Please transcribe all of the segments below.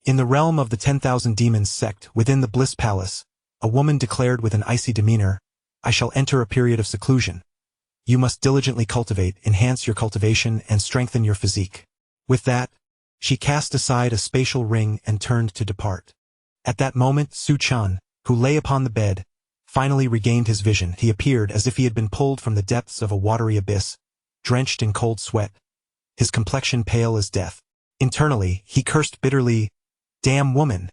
In the realm of the 10,000 Demons sect within the Bliss Palace, a woman declared with an icy demeanor, "I shall enter a period of seclusion. You must diligently cultivate, enhance your cultivation, and strengthen your physique." With that, she cast aside a spatial ring and turned to depart. At that moment, Su Chen, who lay upon the bed, finally regained his vision. He appeared as if he had been pulled from the depths of a watery abyss, drenched in cold sweat, his complexion pale as death. Internally, he cursed bitterly, "Damn woman!"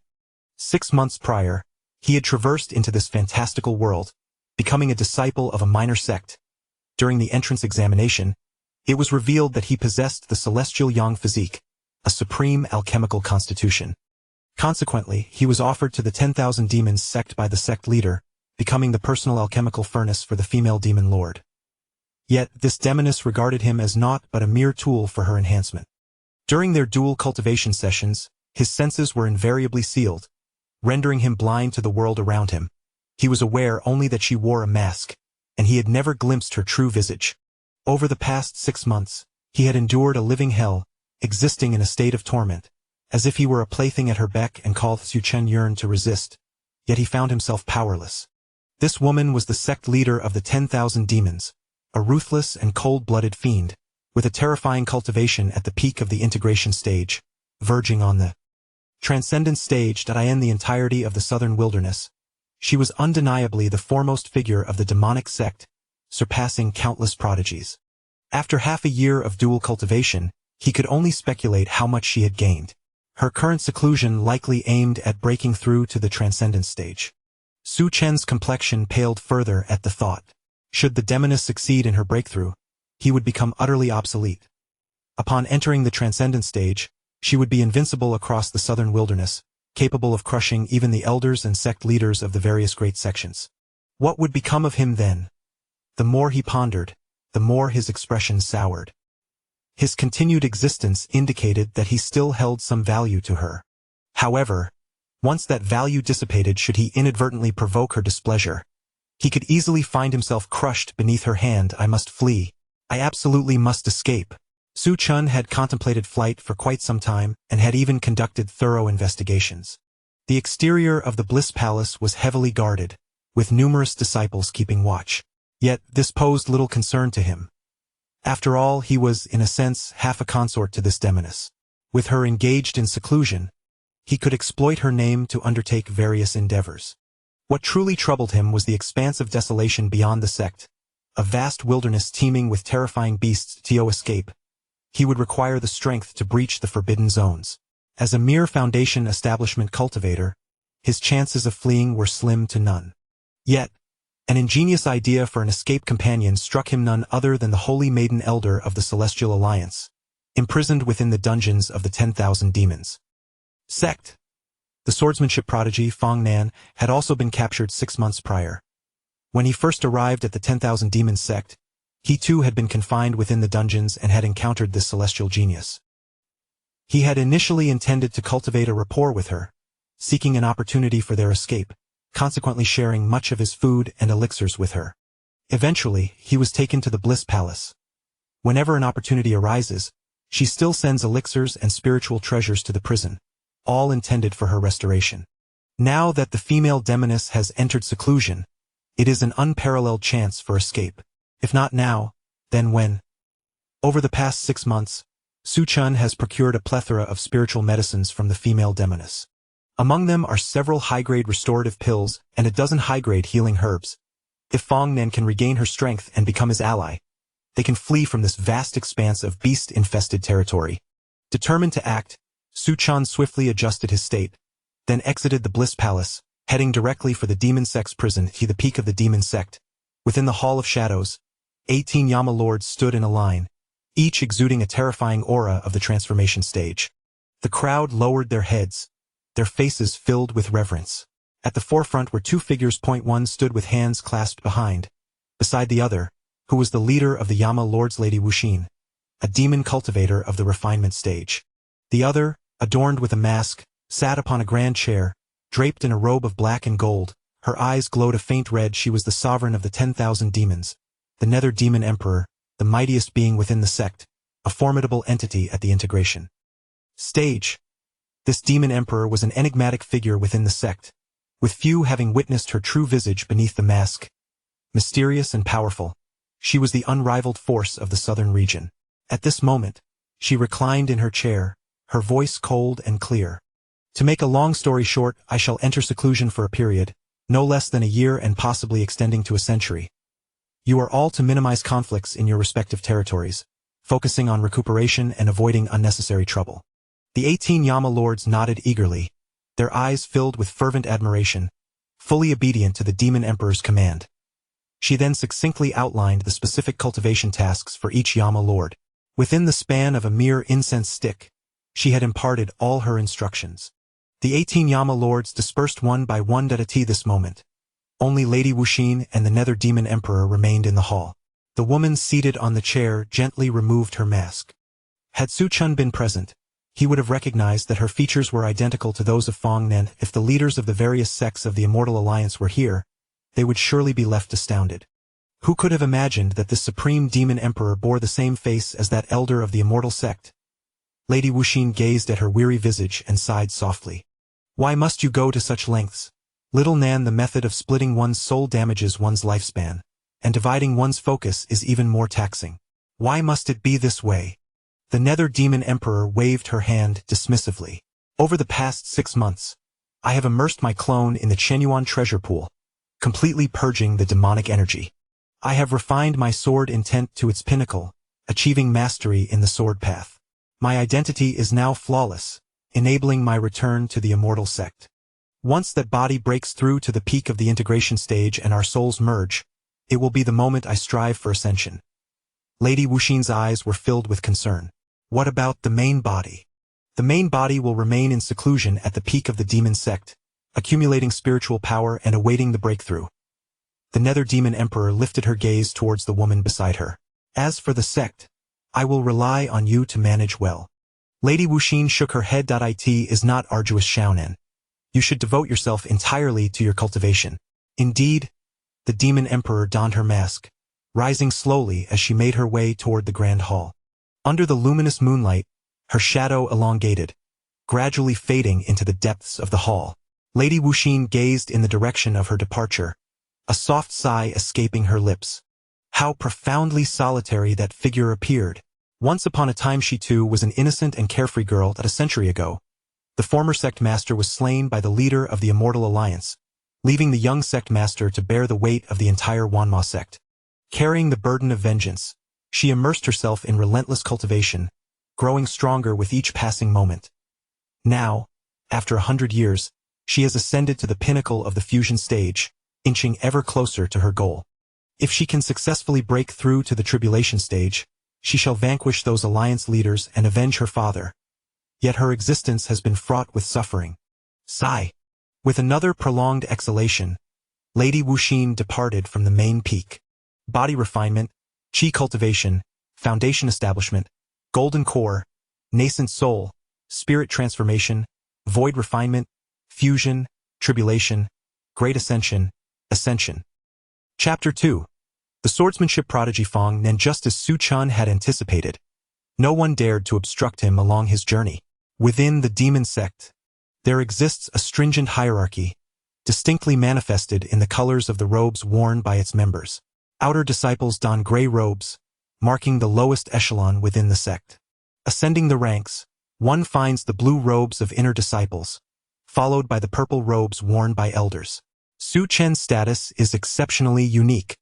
6 months prior, he had traversed into this fantastical world, becoming a disciple of a minor sect. During the entrance examination, it was revealed that he possessed the celestial yang physique, a supreme alchemical constitution. Consequently, he was offered to the 10,000 Demons sect by the sect leader, becoming the personal alchemical furnace for the female demon lord. Yet, this demoness regarded him as naught but a mere tool for her enhancement. During their dual cultivation sessions, his senses were invariably sealed, rendering him blind to the world around him. He was aware only that she wore a mask, and he had never glimpsed her true visage. Over the past 6 months, he had endured a living hell, existing in a state of torment, as if he were a plaything at her beck and call. Su Chen yearned to resist, yet he found himself powerless. This woman was the sect leader of the 10,000 Demons, a ruthless and cold-blooded fiend, with a terrifying cultivation at the peak of the integration stage, verging on the transcendent stage that in the entirety of the southern wilderness. She was undeniably the foremost figure of the demonic sect, surpassing countless prodigies. After half a year of dual cultivation, he could only speculate how much she had gained. Her current seclusion likely aimed at breaking through to the transcendent stage. Su Chen's complexion paled further at the thought. Should the demoness succeed in her breakthrough, he would become utterly obsolete. Upon entering the transcendent stage, she would be invincible across the southern wilderness, capable of crushing even the elders and sect leaders of the various great sections. What would become of him then? The more he pondered, the more his expression soured. His continued existence indicated that he still held some value to her. However, once that value dissipated, should he inadvertently provoke her displeasure, he could easily find himself crushed beneath her hand. "I must flee. I absolutely must escape." Su Chen had contemplated flight for quite some time and had even conducted thorough investigations. The exterior of the Bliss Palace was heavily guarded, with numerous disciples keeping watch. Yet this posed little concern to him. After all, he was, in a sense, half a consort to this demoness. With her engaged in seclusion, he could exploit her name to undertake various endeavors. What truly troubled him was the expanse of desolation beyond the sect, a vast wilderness teeming with terrifying beasts. To escape, he would require the strength to breach the forbidden zones. As a mere foundation establishment cultivator, his chances of fleeing were slim to none. Yet, an ingenious idea for an escape companion struck him, none other than the Holy Maiden Elder of the Celestial Alliance, imprisoned within the dungeons of the 10,000 Demons sect. The swordsmanship prodigy Fong Nan had also been captured 6 months prior. When he first arrived at the 10,000 Demons sect, he too had been confined within the dungeons and had encountered this celestial genius. He had initially intended to cultivate a rapport with her, seeking an opportunity for their escape, consequently sharing much of his food and elixirs with her. Eventually, he was taken to the Bliss Palace. Whenever an opportunity arises, she still sends elixirs and spiritual treasures to the prison, all intended for her restoration. Now that the female demoness has entered seclusion, it is an unparalleled chance for escape. If not now, then when? Over the past 6 months, Su Chen has procured a plethora of spiritual medicines from the female demoness. Among them are several high-grade restorative pills and a dozen high-grade healing herbs. If Fong Nan can regain her strength and become his ally, they can flee from this vast expanse of beast-infested territory. Determined to act, Su Chen swiftly adjusted his state, then exited the Bliss Palace, heading directly for the Demon Sect's prison. To the peak of the Demon Sect, within the Hall of Shadows, 18 Yama Lords stood in a line, each exuding a terrifying aura of the transformation stage. The crowd lowered their heads, their faces filled with reverence. At the forefront were 2 figures. One stood with hands clasped behind, beside the other, who was the leader of the Yama Lords, Lady Wuxin, a demon cultivator of the refinement stage. The other, adorned with a mask, sat upon a grand chair, draped in a robe of black and gold. Her eyes glowed a faint red. She was the sovereign of the 10,000 demons, the Nether Demon Emperor, the mightiest being within the sect, a formidable entity at the integration stage. This demon emperor was an enigmatic figure within the sect, with few having witnessed her true visage beneath the mask. Mysterious and powerful, she was the unrivaled force of the southern region. At this moment, she reclined in her chair, her voice cold and clear. To make a long story short, I shall enter seclusion for a period, no less than a year and possibly extending to a century. You are all to minimize conflicts in your respective territories, focusing on recuperation and avoiding unnecessary trouble. The 18 Yama lords nodded eagerly, their eyes filled with fervent admiration, fully obedient to the demon emperor's command. She then succinctly outlined the specific cultivation tasks for each Yama lord. Within the span of a mere incense stick, she had imparted all her instructions. The 18 Yama lords dispersed one by one at this moment. Only Lady Wuxin and the Nether Demon Emperor remained in the hall. The woman seated on the chair gently removed her mask. Had Su Chun been present, he would have recognized that her features were identical to those of Fong Nen. If the leaders of the various sects of the Immortal Alliance were here, they would surely be left astounded. Who could have imagined that this supreme demon emperor bore the same face as that elder of the immortal sect? Lady Wuxin gazed at her weary visage and sighed softly. Why must you go to such lengths? Little Nan, the method of splitting one's soul damages one's lifespan, and dividing one's focus is even more taxing. Why must it be this way? The Nether Demon Emperor waved her hand dismissively. Over the past 6 months, I have immersed my clone in the Chenyuan treasure pool, completely purging the demonic energy. I have refined my sword intent to its pinnacle, achieving mastery in the sword path. My identity is now flawless, enabling my return to the immortal sect. Once that body breaks through to the peak of the integration stage and our souls merge, it will be the moment I strive for ascension. Lady Wuxin's eyes were filled with concern. What about the main body? The main body will remain in seclusion at the peak of the demon sect, accumulating spiritual power and awaiting the breakthrough. The Nether Demon Emperor lifted her gaze towards the woman beside her. As for the sect, I will rely on you to manage well. Lady Wuxin shook her head. It is not arduous, Xiaonan. You should devote yourself entirely to your cultivation. Indeed, the Demon Emperor donned her mask, rising slowly as she made her way toward the grand hall. Under the luminous moonlight, her shadow elongated, gradually fading into the depths of the hall. Lady Wuxin gazed in the direction of her departure, a soft sigh escaping her lips. How profoundly solitary that figure appeared. Once upon a time she too was an innocent and carefree girl that a century ago. The former sect master was slain by the leader of the Immortal Alliance, leaving the young sect master to bear the weight of the entire Wanma sect. Carrying the burden of vengeance, she immersed herself in relentless cultivation, growing stronger with each passing moment. Now, after 100 years, she has ascended to the pinnacle of the fusion stage, inching ever closer to her goal. If she can successfully break through to the tribulation stage, she shall vanquish those alliance leaders and avenge her father. Yet her existence has been fraught with suffering. Sigh. With another prolonged exhalation, Lady Wuxin departed from the main peak. Body refinement, chi cultivation, foundation establishment, golden core, nascent soul, spirit transformation, void refinement, fusion, tribulation, great ascension, ascension. Chapter 2. The swordsmanship prodigy Fong Nen. Just as Su Chun had anticipated, no one dared to obstruct him along his journey. Within the demon sect, there exists a stringent hierarchy, distinctly manifested in the colors of the robes worn by its members. Outer disciples don gray robes, marking the lowest echelon within the sect. Ascending the ranks, one finds the blue robes of inner disciples, followed by the purple robes worn by elders. Su Chen's status is exceptionally unique.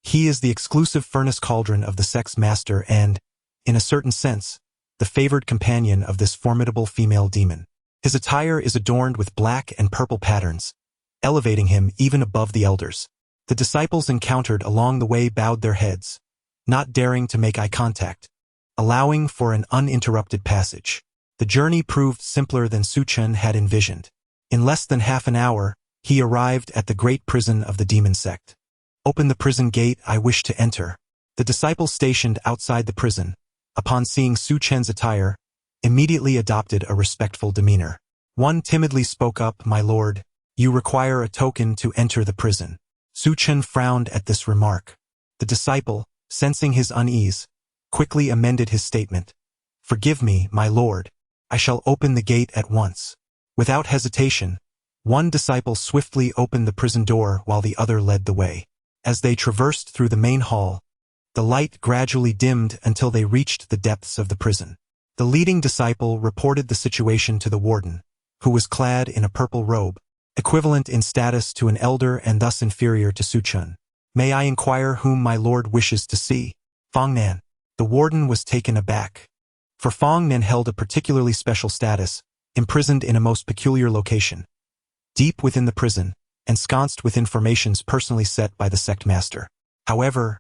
He is the exclusive furnace cauldron of the sect's master and, in a certain sense, the favored companion of this formidable female demon. His attire is adorned with black and purple patterns, elevating him even above the elders. The disciples encountered along the way bowed their heads, not daring to make eye contact, allowing for an uninterrupted passage. The journey proved simpler than Su Chen had envisioned. In less than half an hour, he arrived at the great prison of the demon sect. Open the prison gate, I wish to enter. The disciples stationed outside the prison, upon seeing Su Chen's attire, immediately adopted a respectful demeanor. One timidly spoke up, My lord, you require a token to enter the prison. Su Chen frowned at this remark. The disciple, sensing his unease, quickly amended his statement. Forgive me, my lord. I shall open the gate at once. Without hesitation, one disciple swiftly opened the prison door while the other led the way. As they traversed through the main hall, the light gradually dimmed until they reached the depths of the prison. The leading disciple reported the situation to the warden, who was clad in a purple robe, equivalent in status to an elder and thus inferior to Su Chun. May I inquire whom my lord wishes to see? Fong Nan. The warden was taken aback. For Fong Nan held a particularly special status, imprisoned in a most peculiar location, deep within the prison, ensconced within formations personally set by the sect master. However,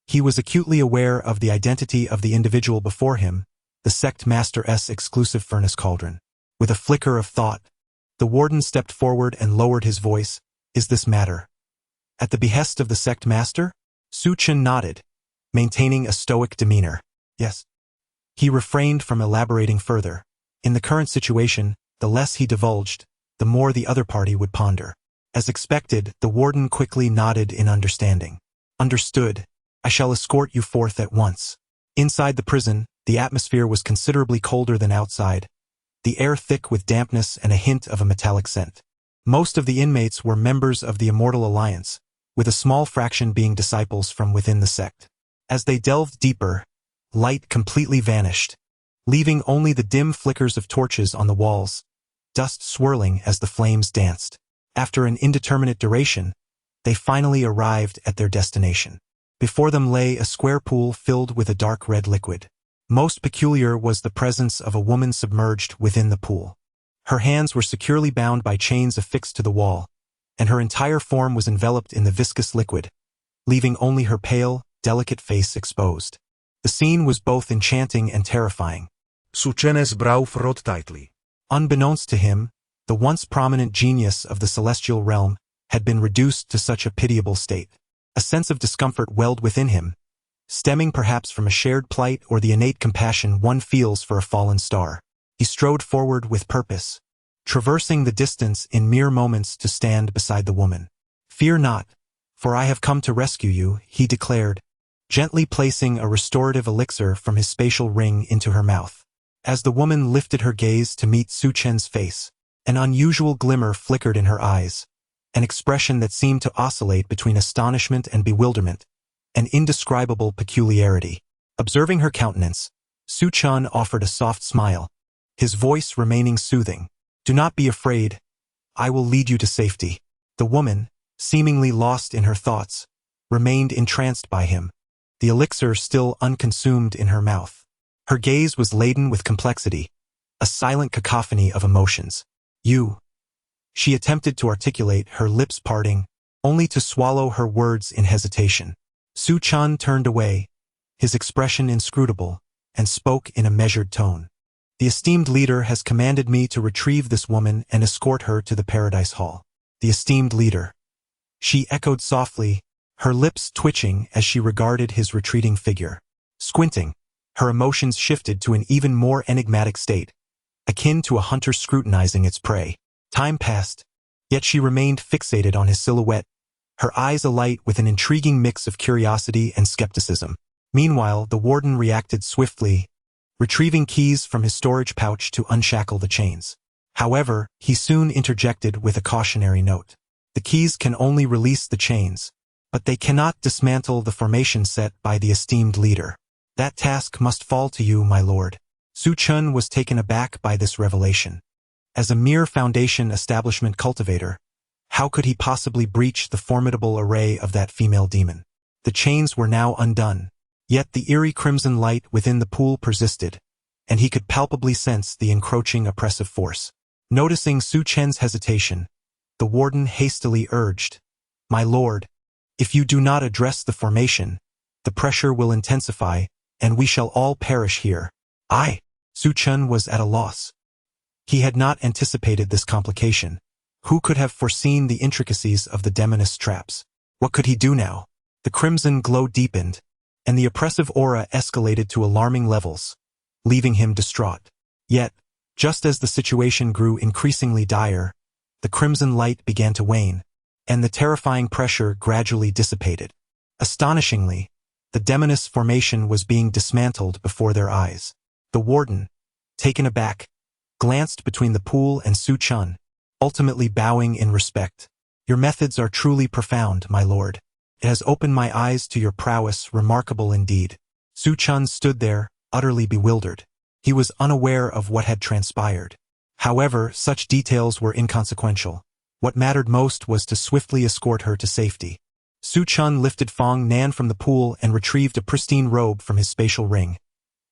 he was acutely aware of the identity of the individual before him, the sect master's exclusive furnace cauldron. With a flicker of thought, the warden stepped forward and lowered his voice. Is this matter at the behest of the sect master? Su Chun nodded, maintaining a stoic demeanor. Yes. He refrained from elaborating further. In the current situation, the less he divulged, the more the other party would ponder. As expected, the warden quickly nodded in understanding. Understood. I shall escort you forth at once. Inside the prison, the atmosphere was considerably colder than outside, the air thick with dampness and a hint of a metallic scent. Most of the inmates were members of the Immortal Alliance, with a small fraction being disciples from within the sect. As they delved deeper, light completely vanished, leaving only the dim flickers of torches on the walls, dust swirling as the flames danced. After an indeterminate duration, they finally arrived at their destination. Before them lay a square pool filled with a dark red liquid. Most peculiar was the presence of a woman submerged within the pool. Her hands were securely bound by chains affixed to the wall, and her entire form was enveloped in the viscous liquid, leaving only her pale, delicate face exposed. The scene was both enchanting and terrifying. Su Chen's brow furrowed tightly. Unbeknownst to him, the once prominent genius of the celestial realm had been reduced to such a pitiable state. A sense of discomfort welled within him, stemming perhaps from a shared plight or the innate compassion one feels for a fallen star. He strode forward with purpose, traversing the distance in mere moments to stand beside the woman. Fear not, for I have come to rescue you, he declared, gently placing a restorative elixir from his spatial ring into her mouth. As the woman lifted her gaze to meet Su Chen's face, an unusual glimmer flickered in her eyes, an expression that seemed to oscillate between astonishment and bewilderment, an indescribable peculiarity. Observing her countenance, Su Chun offered a soft smile, his voice remaining soothing. Do not be afraid. I will lead you to safety. The woman, seemingly lost in her thoughts, remained entranced by him, the elixir still unconsumed in her mouth. Her gaze was laden with complexity, a silent cacophony of emotions. You. She attempted to articulate, her lips parting, only to swallow her words in hesitation. Su Chun turned away, his expression inscrutable, and spoke in a measured tone. The esteemed leader has commanded me to retrieve this woman and escort her to the Paradise Hall. The esteemed leader. She echoed softly, her lips twitching as she regarded his retreating figure. Squinting, her emotions shifted to an even more enigmatic state, akin to a hunter scrutinizing its prey. Time passed, yet she remained fixated on his silhouette, her eyes alight with an intriguing mix of curiosity and skepticism. Meanwhile, the warden reacted swiftly, retrieving keys from his storage pouch to unshackle the chains. However, he soon interjected with a cautionary note. The keys can only release the chains, but they cannot dismantle the formation set by the esteemed leader. That task must fall to you, my lord. Su Chun was taken aback by this revelation. As a mere foundation establishment cultivator, how could he possibly breach the formidable array of that female demon? The chains were now undone, yet the eerie crimson light within the pool persisted, and he could palpably sense the encroaching oppressive force. Noticing Su Chen's hesitation, the warden hastily urged, My lord, if you do not address the formation, the pressure will intensify, and we shall all perish here. Su Chun was at a loss. He had not anticipated this complication. Who could have foreseen the intricacies of the demonist's traps? What could he do now? The crimson glow deepened, and the oppressive aura escalated to alarming levels, leaving him distraught. Yet, just as the situation grew increasingly dire, the crimson light began to wane, and the terrifying pressure gradually dissipated. Astonishingly, the demonist's formation was being dismantled before their eyes. The warden, taken aback, glanced between the pool and Su Chun, ultimately bowing in respect. Your methods are truly profound, my lord. It has opened my eyes to your prowess, remarkable indeed. Su Chun stood there, utterly bewildered. He was unaware of what had transpired. However, such details were inconsequential. What mattered most was to swiftly escort her to safety. Su Chun lifted Fong Nan from the pool and retrieved a pristine robe from his spatial ring,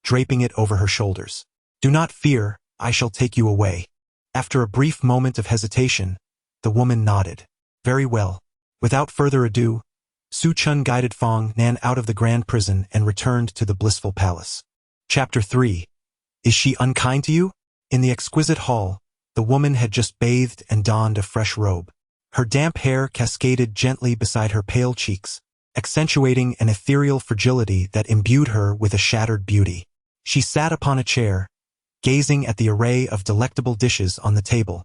draping it over her shoulders. Do not fear, I shall take you away. After a brief moment of hesitation, the woman nodded. Very well. Without further ado, Su Chun guided Fong Nan out of the grand prison and returned to the blissful palace. Chapter 3. Is she unkind to you? In the exquisite hall, the woman had just bathed and donned a fresh robe. Her damp hair cascaded gently beside her pale cheeks, accentuating an ethereal fragility that imbued her with a shattered beauty. She sat upon a chair, gazing at the array of delectable dishes on the table,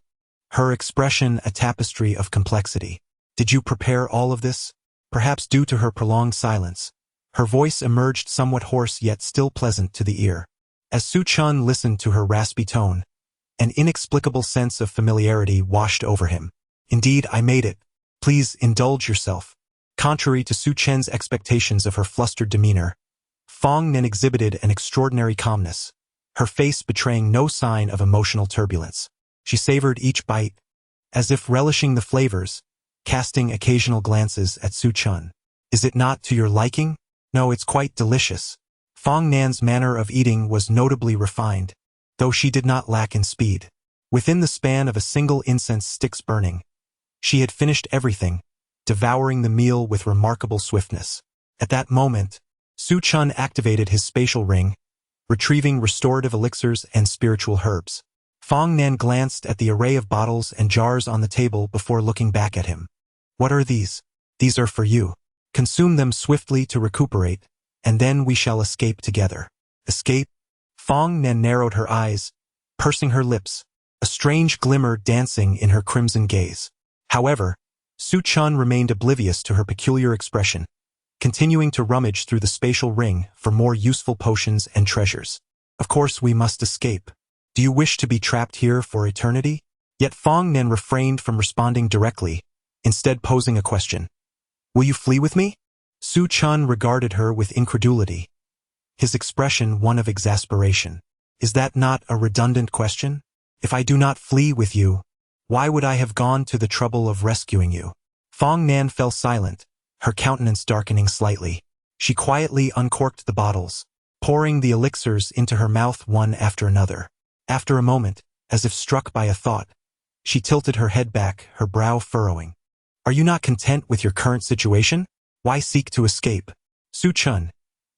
her expression a tapestry of complexity. Did you prepare all of this? Perhaps due to her prolonged silence, her voice emerged somewhat hoarse yet still pleasant to the ear. As Su Chun listened to her raspy tone, an inexplicable sense of familiarity washed over him. Indeed, I made it. Please indulge yourself. Contrary to Su Chen's expectations of her flustered demeanor, Fong Nan exhibited an extraordinary calmness, her face betraying no sign of emotional turbulence. She savored each bite, as if relishing the flavors, casting occasional glances at Su Chun. Is it not to your liking? No, it's quite delicious. Fong Nan's manner of eating was notably refined, though she did not lack in speed. Within the span of a single incense stick's burning, she had finished everything, devouring the meal with remarkable swiftness. At that moment, Su Chun activated his spatial ring, retrieving restorative elixirs and spiritual herbs. Fong Nan glanced at the array of bottles and jars on the table before looking back at him. What are these? These are for you. Consume them swiftly to recuperate, and then we shall escape together. Escape? Fong Nan narrowed her eyes, pursing her lips, a strange glimmer dancing in her crimson gaze. However, Su Chun remained oblivious to her peculiar expression, continuing to rummage through the spatial ring for more useful potions and treasures. Of course we must escape. Do you wish to be trapped here for eternity? Yet Fong Nan refrained from responding directly, instead posing a question. Will you flee with me? Su Chun regarded her with incredulity, his expression one of exasperation. Is that not a redundant question? If I do not flee with you, why would I have gone to the trouble of rescuing you? Fong Nan fell silent, her countenance darkening slightly. She quietly uncorked the bottles, pouring the elixirs into her mouth one after another. After a moment, as if struck by a thought, she tilted her head back, her brow furrowing. Are you not content with your current situation? Why seek to escape? Su Chun,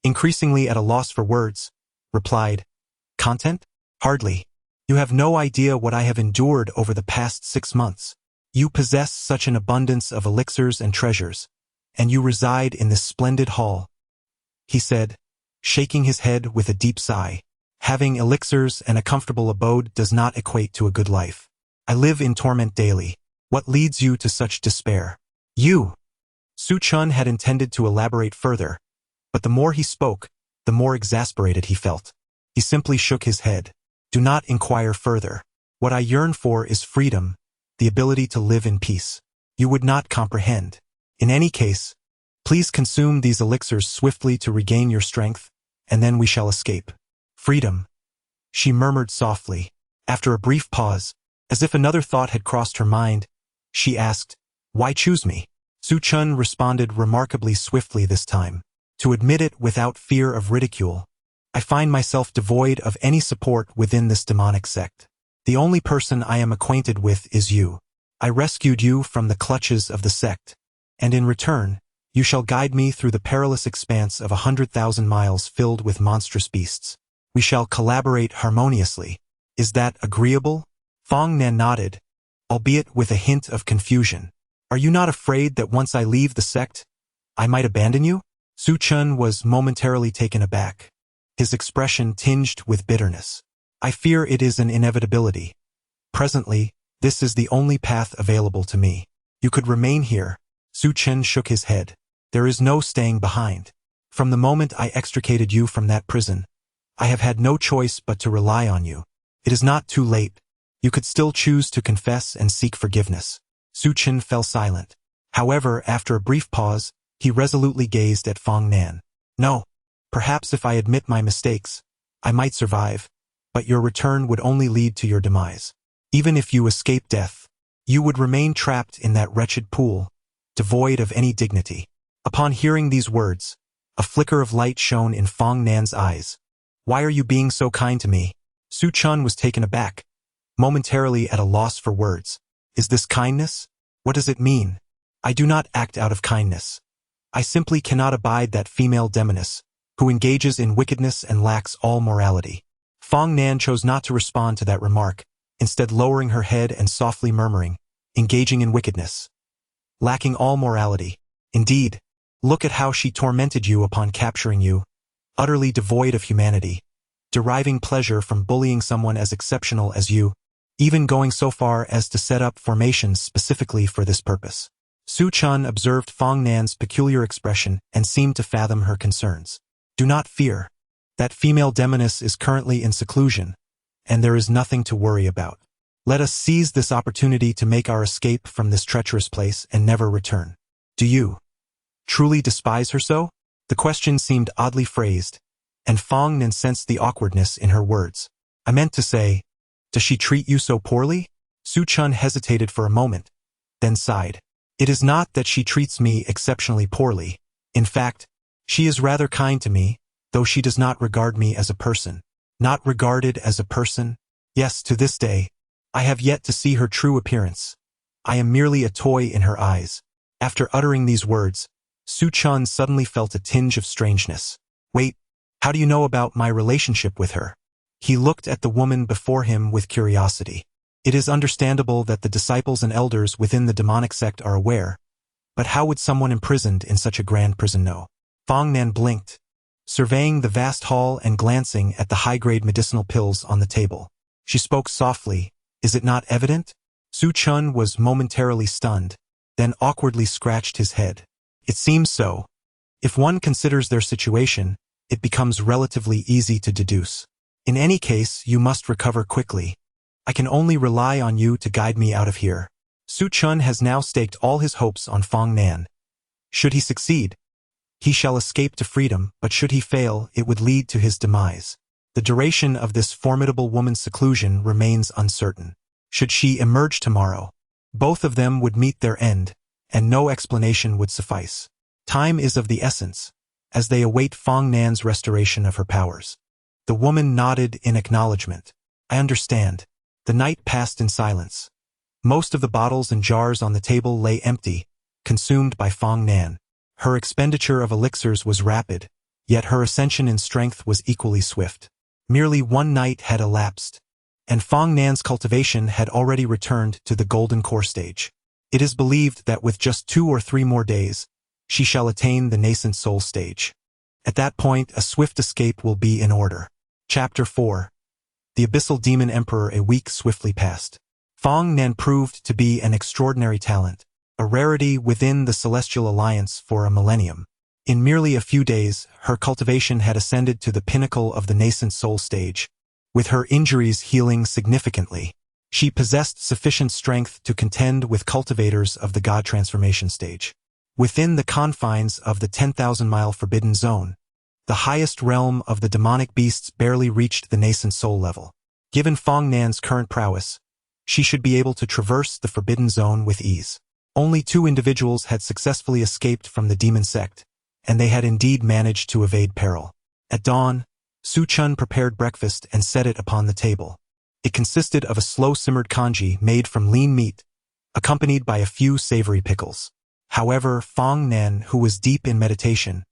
increasingly at a loss for words, replied, Content? Hardly. You have no idea what I have endured over the past 6 months. You possess such an abundance of elixirs and treasures, and you reside in this splendid hall, he said, shaking his head with a deep sigh. Having elixirs and a comfortable abode does not equate to a good life. I live in torment daily. What leads you to such despair? You! Su Chun had intended to elaborate further, but the more he spoke, the more exasperated he felt. He simply shook his head. Do not inquire further. What I yearn for is freedom, the ability to live in peace. You would not comprehend. In any case, please consume these elixirs swiftly to regain your strength, and then we shall escape. Freedom, she murmured softly. After a brief pause, as if another thought had crossed her mind, she asked, Why choose me? Su Chun responded remarkably swiftly this time. To admit it without fear of ridicule, I find myself devoid of any support within this demonic sect. The only person I am acquainted with is you. I rescued you from the clutches of the sect, and in return, you shall guide me through the perilous expanse of 100,000 miles filled with monstrous beasts. We shall collaborate harmoniously. Is that agreeable? Fong Nan nodded, albeit with a hint of confusion. Are you not afraid that once I leave the sect, I might abandon you? Su Chun was momentarily taken aback, his expression tinged with bitterness. I fear it is an inevitability. Presently, this is the only path available to me. You could remain here. Su Chun shook his head. There is no staying behind. From the moment I extricated you from that prison, I have had no choice but to rely on you. It is not too late. You could still choose to confess and seek forgiveness. Su Chen fell silent. However, after a brief pause, he resolutely gazed at Fong Nan. No. Perhaps if I admit my mistakes, I might survive, but your return would only lead to your demise. Even if you escape death, you would remain trapped in that wretched pool, devoid of any dignity. Upon hearing these words, a flicker of light shone in Fong Nan's eyes. Why are you being so kind to me? Su Chen was taken aback, momentarily at a loss for words. Is this kindness? What does it mean? I do not act out of kindness. I simply cannot abide that female demoness, who engages in wickedness and lacks all morality. Fong Nan chose not to respond to that remark, instead lowering her head and softly murmuring, engaging in wickedness. Lacking all morality. Indeed, look at how she tormented you upon capturing you, utterly devoid of humanity, deriving pleasure from bullying someone as exceptional as you, even going so far as to set up formations specifically for this purpose. Su Chen observed Fong Nan's peculiar expression and seemed to fathom her concerns. Do not fear. That female demoness is currently in seclusion, and there is nothing to worry about. Let us seize this opportunity to make our escape from this treacherous place and never return. Do you truly despise her so? The question seemed oddly phrased, and Fong Nan sensed the awkwardness in her words. I meant to say, does she treat you so poorly? Su Chen hesitated for a moment, then sighed. It is not that she treats me exceptionally poorly. In fact, she is rather kind to me, though she does not regard me as a person. Not regarded as a person? Yes, to this day, I have yet to see her true appearance. I am merely a toy in her eyes. After uttering these words, Su Chen suddenly felt a tinge of strangeness. Wait, how do you know about my relationship with her? He looked at the woman before him with curiosity. It is understandable that the disciples and elders within the demonic sect are aware, but how would someone imprisoned in such a grand prison know? Fong Nan blinked, surveying the vast hall and glancing at the high-grade medicinal pills on the table. She spoke softly. Is it not evident? Su Chen was momentarily stunned, then awkwardly scratched his head. It seems so. If one considers their situation, it becomes relatively easy to deduce. In any case, you must recover quickly. I can only rely on you to guide me out of here. Su Chen has now staked all his hopes on Fong Nan. Should he succeed, he shall escape to freedom, but should he fail, it would lead to his demise. The duration of this formidable woman's seclusion remains uncertain. Should she emerge tomorrow, both of them would meet their end, and no explanation would suffice. Time is of the essence, as they await Fong Nan's restoration of her powers. The woman nodded in acknowledgement. I understand. The night passed in silence. Most of the bottles and jars on the table lay empty, consumed by Fong Nan. Her expenditure of elixirs was rapid, yet her ascension in strength was equally swift. Merely one night had elapsed, and Fong Nan's cultivation had already returned to the golden core stage. It is believed that with just 2 or 3 more days, she shall attain the nascent soul stage. At that point, a swift escape will be in order. Chapter 4. The Abyssal Demon Emperor. A week swiftly passed. Fong Nan proved to be an extraordinary talent, a rarity within the Celestial Alliance for a millennium. In merely a few days, her cultivation had ascended to the pinnacle of the nascent soul stage. With her injuries healing significantly, she possessed sufficient strength to contend with cultivators of the God transformation stage. Within the confines of the 10,000-mile forbidden zone, the highest realm of the demonic beasts barely reached the nascent soul level. Given Fong Nan's current prowess, she should be able to traverse the forbidden zone with ease. Only 2 individuals had successfully escaped from the demon sect, and they had indeed managed to evade peril. At dawn, Su Chen prepared breakfast and set it upon the table. It consisted of a slow-simmered congee made from lean meat, accompanied by a few savory pickles. However, Fong Nan, who was deep in meditation,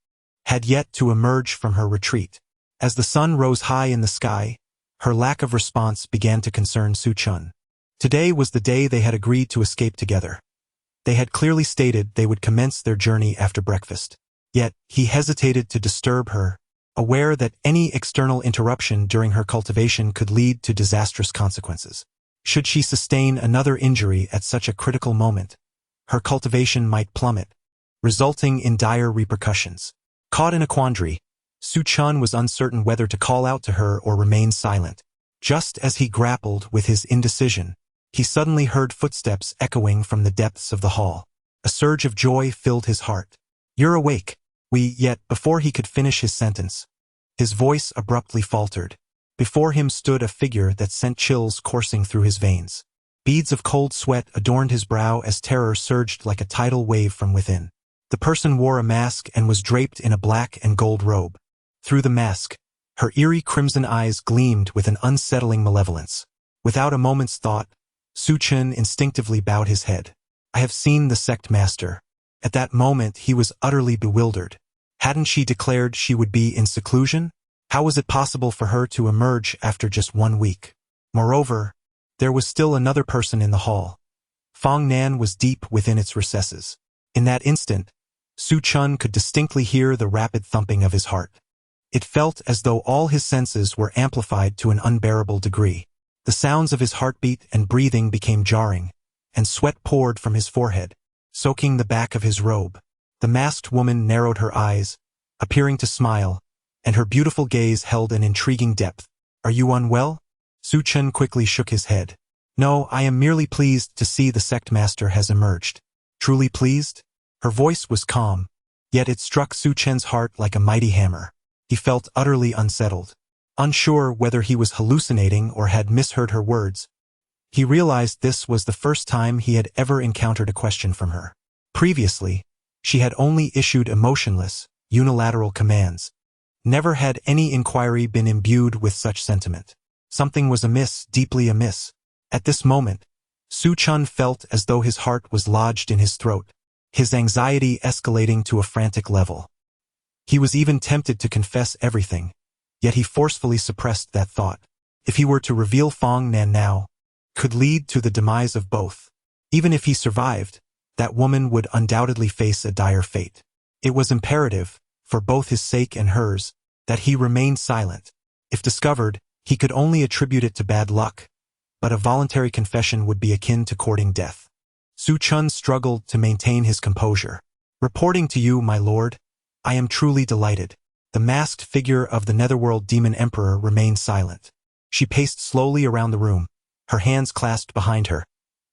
had yet to emerge from her retreat. As the sun rose high in the sky, her lack of response began to concern Su Chen. Today was the day they had agreed to escape together. They had clearly stated they would commence their journey after breakfast. Yet, he hesitated to disturb her, aware that any external interruption during her cultivation could lead to disastrous consequences. Should she sustain another injury at such a critical moment, her cultivation might plummet, resulting in dire repercussions. Caught in a quandary, Su Chen was uncertain whether to call out to her or remain silent. Just as he grappled with his indecision, he suddenly heard footsteps echoing from the depths of the hall. A surge of joy filled his heart. "You're awake." Yet before he could finish his sentence, his voice abruptly faltered. Before him stood a figure that sent chills coursing through his veins. Beads of cold sweat adorned his brow as terror surged like a tidal wave from within. The person wore a mask and was draped in a black and gold robe. Through the mask, her eerie crimson eyes gleamed with an unsettling malevolence. Without a moment's thought, Su Chen instinctively bowed his head. "I have seen the sect master." At that moment he was utterly bewildered. Hadn't she declared she would be in seclusion? How was it possible for her to emerge after just 1 week? Moreover, there was still another person in the hall. Fong Nan was deep within its recesses. In that instant, Su Chen could distinctly hear the rapid thumping of his heart. It felt as though all his senses were amplified to an unbearable degree. The sounds of his heartbeat and breathing became jarring, and sweat poured from his forehead, soaking the back of his robe. The masked woman narrowed her eyes, appearing to smile, and her beautiful gaze held an intriguing depth. "Are you unwell?" Su Chen quickly shook his head. "No, I am merely pleased to see the sect master has emerged." "Truly pleased?" Her voice was calm, yet it struck Su Chen's heart like a mighty hammer. He felt utterly unsettled. Unsure whether he was hallucinating or had misheard her words, he realized this was the first time he had ever encountered a question from her. Previously, she had only issued emotionless, unilateral commands. Never had any inquiry been imbued with such sentiment. Something was amiss, deeply amiss. At this moment, Su Chen felt as though his heart was lodged in his throat, his anxiety escalating to a frantic level. He was even tempted to confess everything, yet he forcefully suppressed that thought. If he were to reveal Fong Nan now, could lead to the demise of both. Even if he survived, that woman would undoubtedly face a dire fate. It was imperative, for both his sake and hers, that he remain silent. If discovered, he could only attribute it to bad luck, but a voluntary confession would be akin to courting death. Su Chen struggled to maintain his composure. "Reporting to you, my lord, I am truly delighted." The masked figure of the Netherworld Demon Emperor remained silent. She paced slowly around the room, her hands clasped behind her,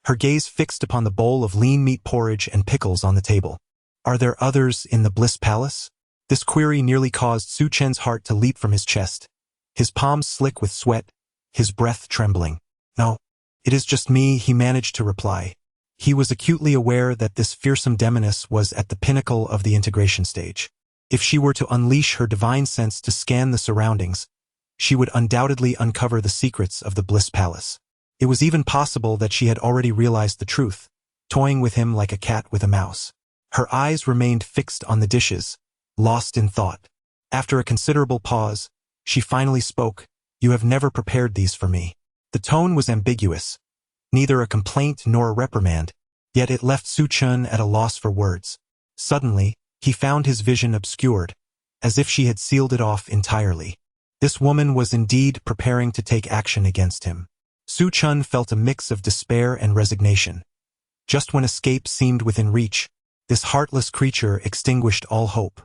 her gaze fixed upon the bowl of lean meat porridge and pickles on the table. "Are there others in the Bliss Palace?" This query nearly caused Su Chen's heart to leap from his chest. His palms slick with sweat, his breath trembling. "No, it is just me," he managed to reply. He was acutely aware that this fearsome demoness was at the pinnacle of the integration stage. If she were to unleash her divine sense to scan the surroundings, she would undoubtedly uncover the secrets of the Bliss Palace. It was even possible that she had already realized the truth, toying with him like a cat with a mouse. Her eyes remained fixed on the dishes, lost in thought. After a considerable pause, she finally spoke. "You have never prepared these for me." The tone was ambiguous, neither a complaint nor a reprimand, yet it left Su Chen at a loss for words. Suddenly, he found his vision obscured, as if she had sealed it off entirely. This woman was indeed preparing to take action against him. Su Chen felt a mix of despair and resignation. Just when escape seemed within reach, this heartless creature extinguished all hope.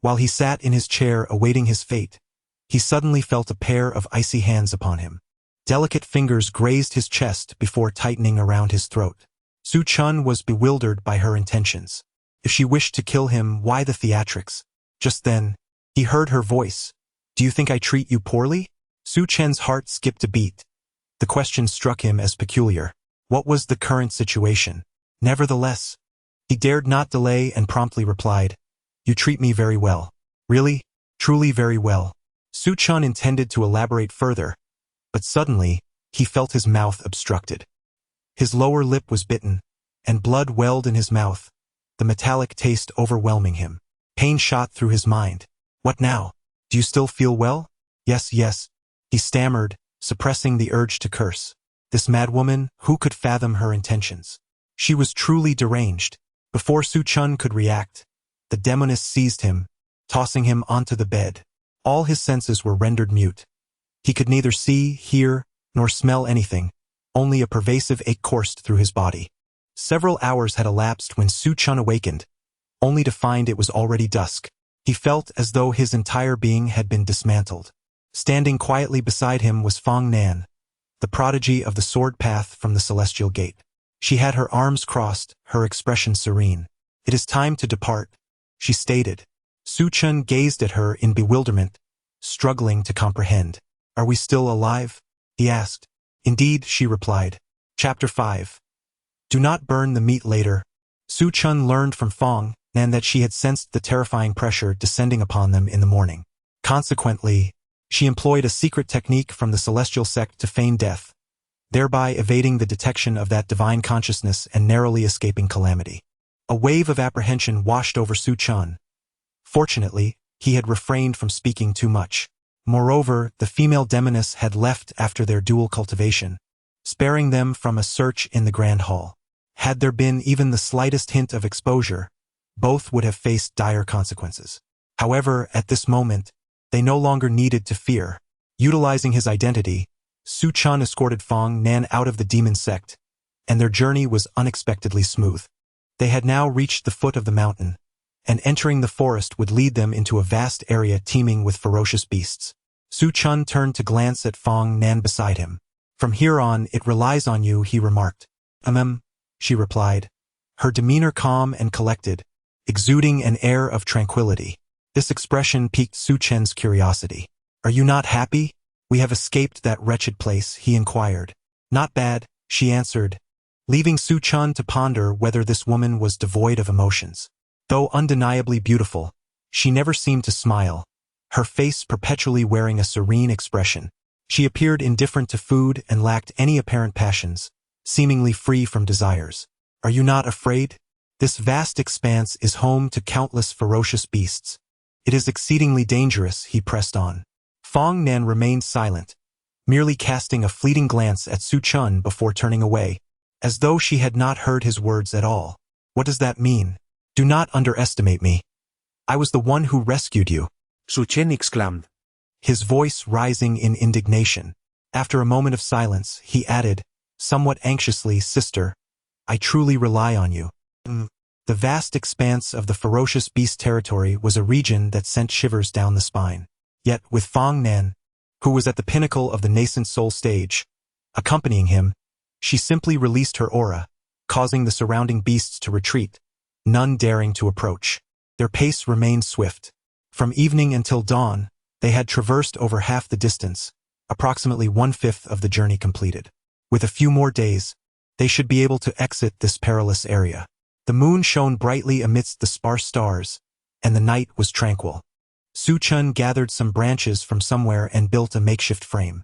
While he sat in his chair awaiting his fate, he suddenly felt a pair of icy hands upon him. Delicate fingers grazed his chest before tightening around his throat. Su Chen was bewildered by her intentions. If she wished to kill him, why the theatrics? Just then, he heard her voice. "Do you think I treat you poorly?" Su Chen's heart skipped a beat. The question struck him as peculiar. What was the current situation? Nevertheless, he dared not delay and promptly replied, "You treat me very well." "Really? Truly very well." Su Chen intended to elaborate further, but suddenly, he felt his mouth obstructed. His lower lip was bitten, and blood welled in his mouth, the metallic taste overwhelming him. Pain shot through his mind. "What now? Do you still feel well?" Yes, he stammered, suppressing the urge to curse. This madwoman, who could fathom her intentions? She was truly deranged. Before Su Chen could react, the demoness seized him, tossing him onto the bed. All his senses were rendered mute. He could neither see, hear, nor smell anything. Only a pervasive ache coursed through his body. Several hours had elapsed when Su Chen awakened, only to find it was already dusk. He felt as though his entire being had been dismantled. Standing quietly beside him was Fong Nan, the prodigy of the sword path from the celestial gate. She had her arms crossed, her expression serene. "It is time to depart," she stated. Su Chen gazed at her in bewilderment, struggling to comprehend. "Are we still alive?" he asked. "Indeed," she replied. Chapter 5. Do not burn the meat later. Su Chen learned from Fong Nan that she had sensed the terrifying pressure descending upon them in the morning. Consequently, she employed a secret technique from the celestial sect to feign death, thereby evading the detection of that divine consciousness and narrowly escaping calamity. A wave of apprehension washed over Su Chen. Fortunately, he had refrained from speaking too much. Moreover, the female demoness had left after their dual cultivation, sparing them from a search in the Grand Hall. Had there been even the slightest hint of exposure, both would have faced dire consequences. However, at this moment, they no longer needed to fear. Utilizing his identity, Su Chen escorted Fong Nan out of the demon sect, and their journey was unexpectedly smooth. They had now reached the foot of the mountain, and entering the forest would lead them into a vast area teeming with ferocious beasts. Su Chen turned to glance at Fong Nan beside him. "From here on, it relies on you," he remarked. She replied, her demeanor calm and collected, exuding an air of tranquility. This expression piqued Su Chen's curiosity. "Are you not happy? We have escaped that wretched place," he inquired. "Not bad," she answered, leaving Su Chen to ponder whether this woman was devoid of emotions. Though undeniably beautiful, she never seemed to smile, her face perpetually wearing a serene expression. She appeared indifferent to food and lacked any apparent passions, seemingly free from desires. "Are you not afraid? This vast expanse is home to countless ferocious beasts. It is exceedingly dangerous," he pressed on. Fong Nan remained silent, merely casting a fleeting glance at Su Chen before turning away, as though she had not heard his words at all. "What does that mean? Do not underestimate me. I was the one who rescued you," Su Chen exclaimed. his voice rising in indignation. After a moment of silence, he added, somewhat anxiously, "Sister, I truly rely on you." The vast expanse of the ferocious beast territory was a region that sent shivers down the spine. Yet, with Fong Nan, who was at the pinnacle of the nascent soul stage, accompanying him, she simply released her aura, causing the surrounding beasts to retreat, none daring to approach. Their pace remained swift. From evening until dawn, they had traversed over half the distance, approximately 1/5 of the journey completed. With a few more days, they should be able to exit this perilous area. The moon shone brightly amidst the sparse stars, and the night was tranquil. Su Chen gathered some branches from somewhere and built a makeshift frame.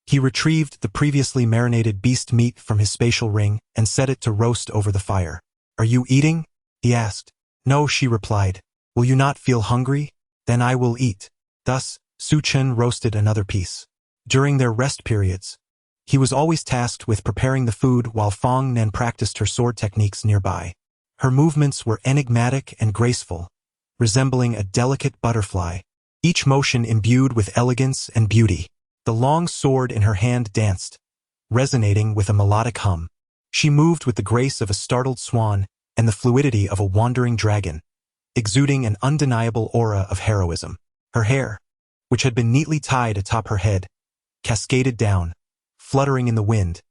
He retrieved the previously marinated beast meat from his spatial ring and set it to roast over the fire. "Are you eating?" he asked. "No," she replied. "Will you not feel hungry? Then I will eat." Thus, Su Chen roasted another piece. During their rest periods, he was always tasked with preparing the food while Fong Nan practiced her sword techniques nearby. Her movements were enigmatic and graceful, resembling a delicate butterfly, each motion imbued with elegance and beauty. The long sword in her hand danced, resonating with a melodic hum. She moved with the grace of a startled swan and the fluidity of a wandering dragon, exuding an undeniable aura of heroism. Her hair, which had been neatly tied atop her head, cascaded down, fluttering in the wind,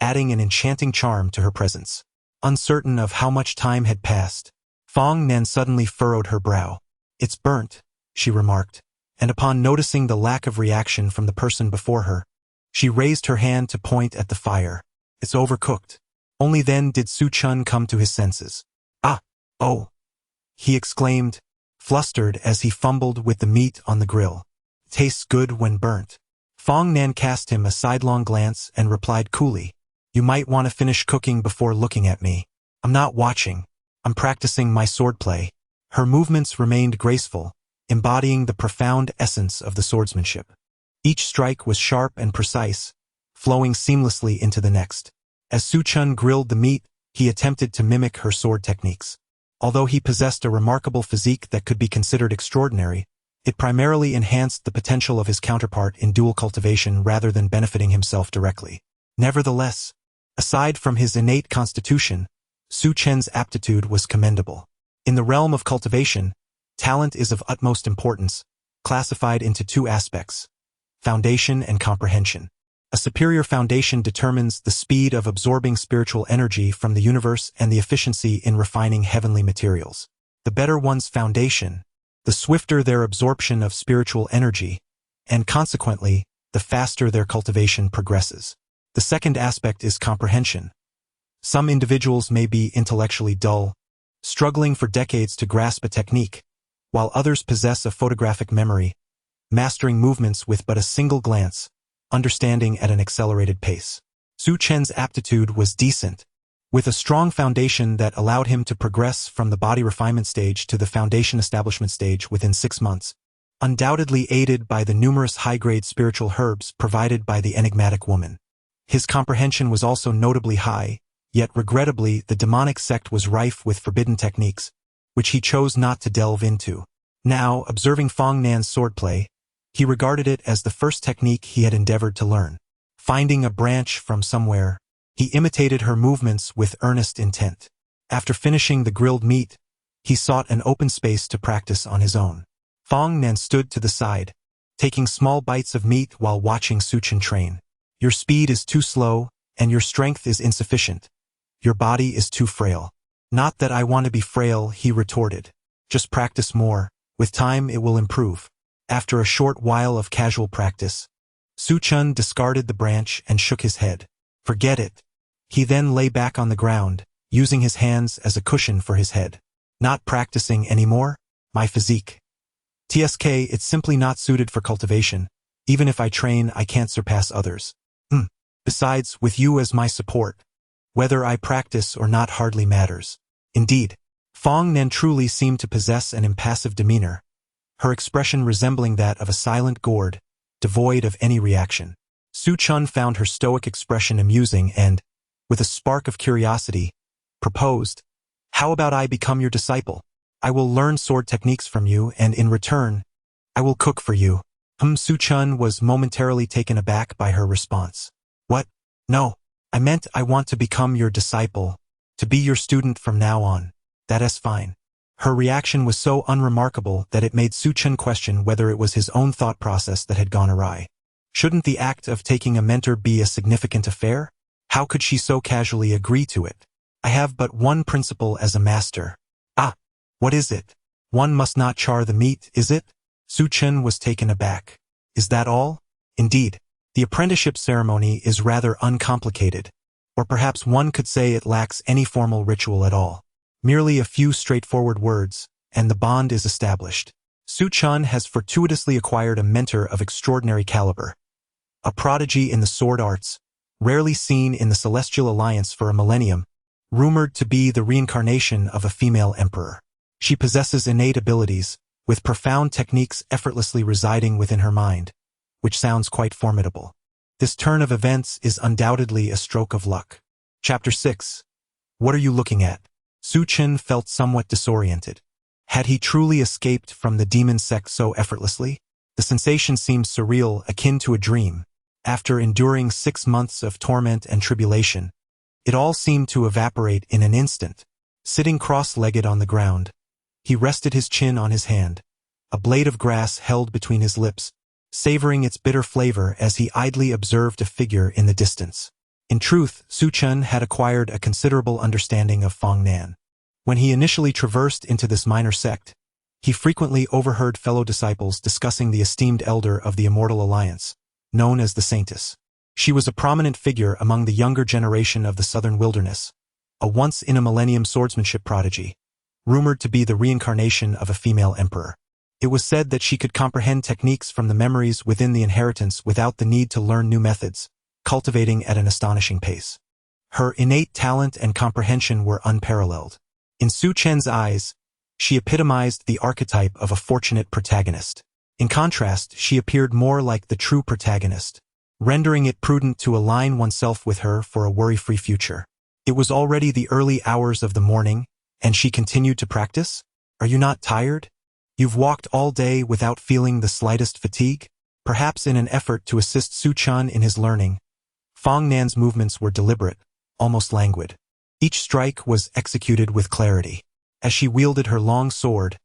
adding an enchanting charm to her presence. Uncertain of how much time had passed, Fong Nan suddenly furrowed her brow. "It's burnt," she remarked, and upon noticing the lack of reaction from the person before her, she raised her hand to point at the fire. "It's overcooked." Only then did Su Chen come to his senses. Oh, he exclaimed, flustered as he fumbled with the meat on the grill. "Tastes good when burnt." Fong Nan cast him a sidelong glance and replied coolly, "You might want to finish cooking before looking at me. I'm not watching. I'm practicing my swordplay." Her movements remained graceful, embodying the profound essence of the swordsmanship. Each strike was sharp and precise, flowing seamlessly into the next. As Su Chen grilled the meat, he attempted to mimic her sword techniques. Although he possessed a remarkable physique that could be considered extraordinary, it primarily enhanced the potential of his counterpart in dual cultivation rather than benefiting himself directly. Nevertheless, aside from his innate constitution, Su Chen's aptitude was commendable. In the realm of cultivation, talent is of utmost importance, classified into two aspects: foundation and comprehension. A superior foundation determines the speed of absorbing spiritual energy from the universe and the efficiency in refining heavenly materials. The better one's foundation, the swifter their absorption of spiritual energy, and consequently, the faster their cultivation progresses. The second aspect is comprehension. Some individuals may be intellectually dull, struggling for decades to grasp a technique, while others possess a photographic memory, mastering movements with but a single glance, understanding at an accelerated pace. Su Chen's aptitude was decent, with a strong foundation that allowed him to progress from the body refinement stage to the foundation establishment stage within 6 months, undoubtedly aided by the numerous high-grade spiritual herbs provided by the enigmatic woman. His comprehension was also notably high, yet regrettably the demonic sect was rife with forbidden techniques, which he chose not to delve into. Now, observing Fong Nan's swordplay, he regarded it as the first technique he had endeavored to learn. Finding a branch from somewhere, he imitated her movements with earnest intent. After finishing the grilled meat, he sought an open space to practice on his own. Fong Nan stood to the side, taking small bites of meat while watching Su Chen train. Your speed is too slow, and your strength is insufficient. Your body is too frail. Not that I want to be frail, he retorted. Just practice more. With time it will improve. After a short while of casual practice, Su Chen discarded the branch and shook his head. Forget it. He then lay back on the ground, using his hands as a cushion for his head. Not practicing anymore? My physique. TSK, it's simply not suited for cultivation. Even if I train, I can't surpass others. Besides, with you as my support, whether I practice or not hardly matters. Indeed, Fong Nan truly seemed to possess an impassive demeanor, her expression resembling that of a silent gourd, devoid of any reaction. Su Chen found her stoic expression amusing and, with a spark of curiosity, proposed, "How about I become your disciple? I will learn sword techniques from you, and in return, I will cook for you." Su Chen was momentarily taken aback by her response. What? No, I meant I want to become your disciple, to be your student from now on. That is fine. Her reaction was so unremarkable that it made Su Chen question whether it was his own thought process that had gone awry. Shouldn't the act of taking a mentor be a significant affair? How could she so casually agree to it? I have but one principle as a master. Ah, what is it? One must not char the meat, is it? Su Chen was taken aback. Is that all? Indeed, the apprenticeship ceremony is rather uncomplicated, or perhaps one could say it lacks any formal ritual at all. Merely a few straightforward words, and the bond is established. Su Chen has fortuitously acquired a mentor of extraordinary caliber, a prodigy in the sword arts, rarely seen in the Celestial Alliance for a millennium, rumored to be the reincarnation of a female emperor. She possesses innate abilities, with profound techniques effortlessly residing within her mind, which sounds quite formidable. This turn of events is undoubtedly a stroke of luck. Chapter 6. What are you looking at? Su Chen felt somewhat disoriented. Had he truly escaped from the demon sect so effortlessly? The sensation seemed surreal, akin to a dream. After enduring 6 months of torment and tribulation, it all seemed to evaporate in an instant. Sitting cross-legged on the ground, he rested his chin on his hand, a blade of grass held between his lips, savoring its bitter flavor as he idly observed a figure in the distance. In truth, Su Chen had acquired a considerable understanding of Fong Nan. When he initially traversed into this minor sect, he frequently overheard fellow disciples discussing the esteemed elder of the Immortal Alliance, known as the Saintess. She was a prominent figure among the younger generation of the Southern Wilderness, a once-in-a-millennium swordsmanship prodigy, rumored to be the reincarnation of a female emperor. It was said that she could comprehend techniques from the memories within the inheritance without the need to learn new methods, cultivating at an astonishing pace. Her innate talent and comprehension were unparalleled. In Su Chen's eyes, she epitomized the archetype of a fortunate protagonist. In contrast, she appeared more like the true protagonist, rendering it prudent to align oneself with her for a worry-free future. It was already the early hours of the morning, and she continued to practice? Are you not tired? You've walked all day without feeling the slightest fatigue? Perhaps in an effort to assist Su Chen in his learning, Fong Nan's movements were deliberate, almost languid. Each strike was executed with clarity. As she wielded her long sword,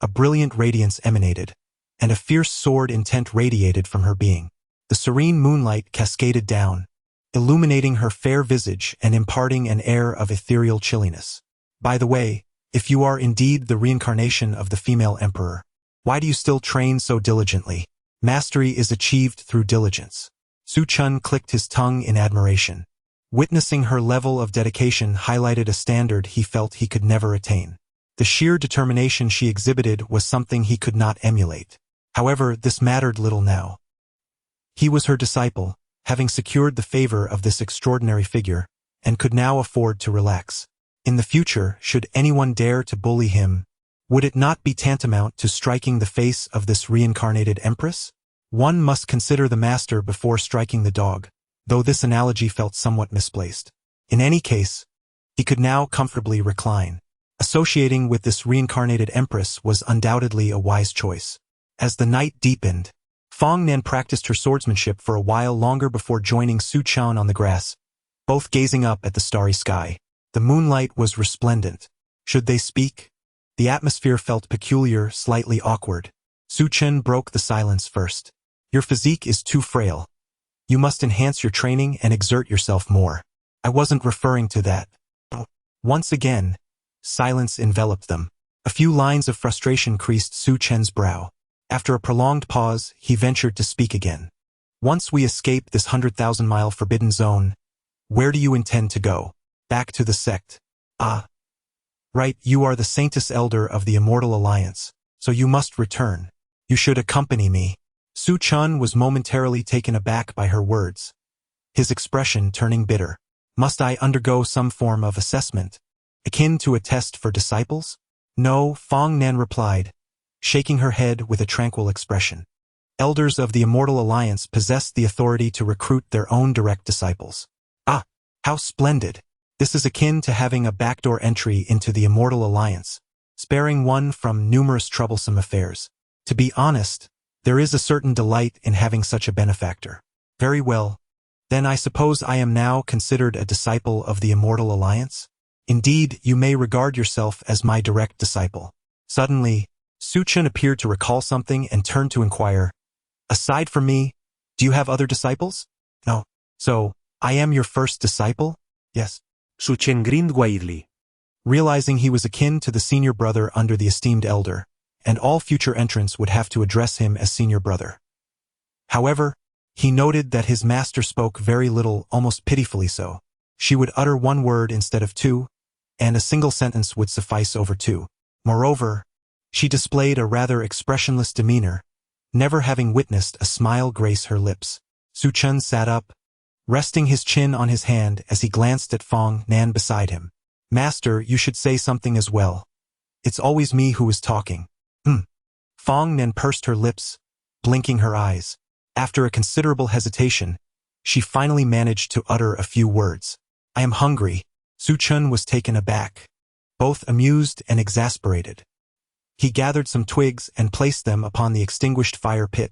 a brilliant radiance emanated, and a fierce sword intent radiated from her being. The serene moonlight cascaded down, illuminating her fair visage and imparting an air of ethereal chilliness. By the way, if you are indeed the reincarnation of the female emperor, why do you still train so diligently? Mastery is achieved through diligence. Su Chun clicked his tongue in admiration. Witnessing her level of dedication highlighted a standard he felt he could never attain. The sheer determination she exhibited was something he could not emulate. However, this mattered little now. He was her disciple, having secured the favor of this extraordinary figure, and could now afford to relax. In the future, should anyone dare to bully him, would it not be tantamount to striking the face of this reincarnated empress? One must consider the master before striking the dog, though this analogy felt somewhat misplaced. In any case, he could now comfortably recline. Associating with this reincarnated empress was undoubtedly a wise choice. As the night deepened, Fong Nan practiced her swordsmanship for a while longer before joining Su Chun on the grass, both gazing up at the starry sky. The moonlight was resplendent. Should they speak? The atmosphere felt peculiar, slightly awkward. Su Chun broke the silence first. Your physique is too frail. You must enhance your training and exert yourself more. I wasn't referring to that. Once again, silence enveloped them. A few lines of frustration creased Su Chen's brow. After a prolonged pause, he ventured to speak again. Once we escape this 100,000-mile forbidden zone, where do you intend to go? Back to the sect. Ah. Right, you are the Saintess Elder of the Immortal Alliance, so you must return. You should accompany me. Su Chun was momentarily taken aback by her words, his expression turning bitter. Must I undergo some form of assessment, akin to a test for disciples? No, Fong Nan replied, shaking her head with a tranquil expression. Elders of the Immortal Alliance possess the authority to recruit their own direct disciples. Ah, how splendid! This is akin to having a backdoor entry into the Immortal Alliance, sparing one from numerous troublesome affairs. To be honest, there is a certain delight in having such a benefactor. Very well. Then I suppose I am now considered a disciple of the Immortal Alliance? Indeed, you may regard yourself as my direct disciple. Suddenly, Su Chun appeared to recall something and turned to inquire, aside from me, do you have other disciples? No. So, I am your first disciple? Yes. Su Chen grinned widely. Realizing he was akin to the senior brother under the esteemed elder, and all future entrants would have to address him as senior brother. However, he noted that his master spoke very little, almost pitifully so. She would utter one word instead of two, and a single sentence would suffice over two. Moreover, she displayed a rather expressionless demeanor, never having witnessed a smile grace her lips. Su Chun sat up, resting his chin on his hand as he glanced at Fong Nan beside him. Master, you should say something as well. It's always me who is talking. Fong Nan pursed her lips, blinking her eyes. After a considerable hesitation, she finally managed to utter a few words. I am hungry. Su Chun was taken aback, both amused and exasperated. He gathered some twigs and placed them upon the extinguished fire pit,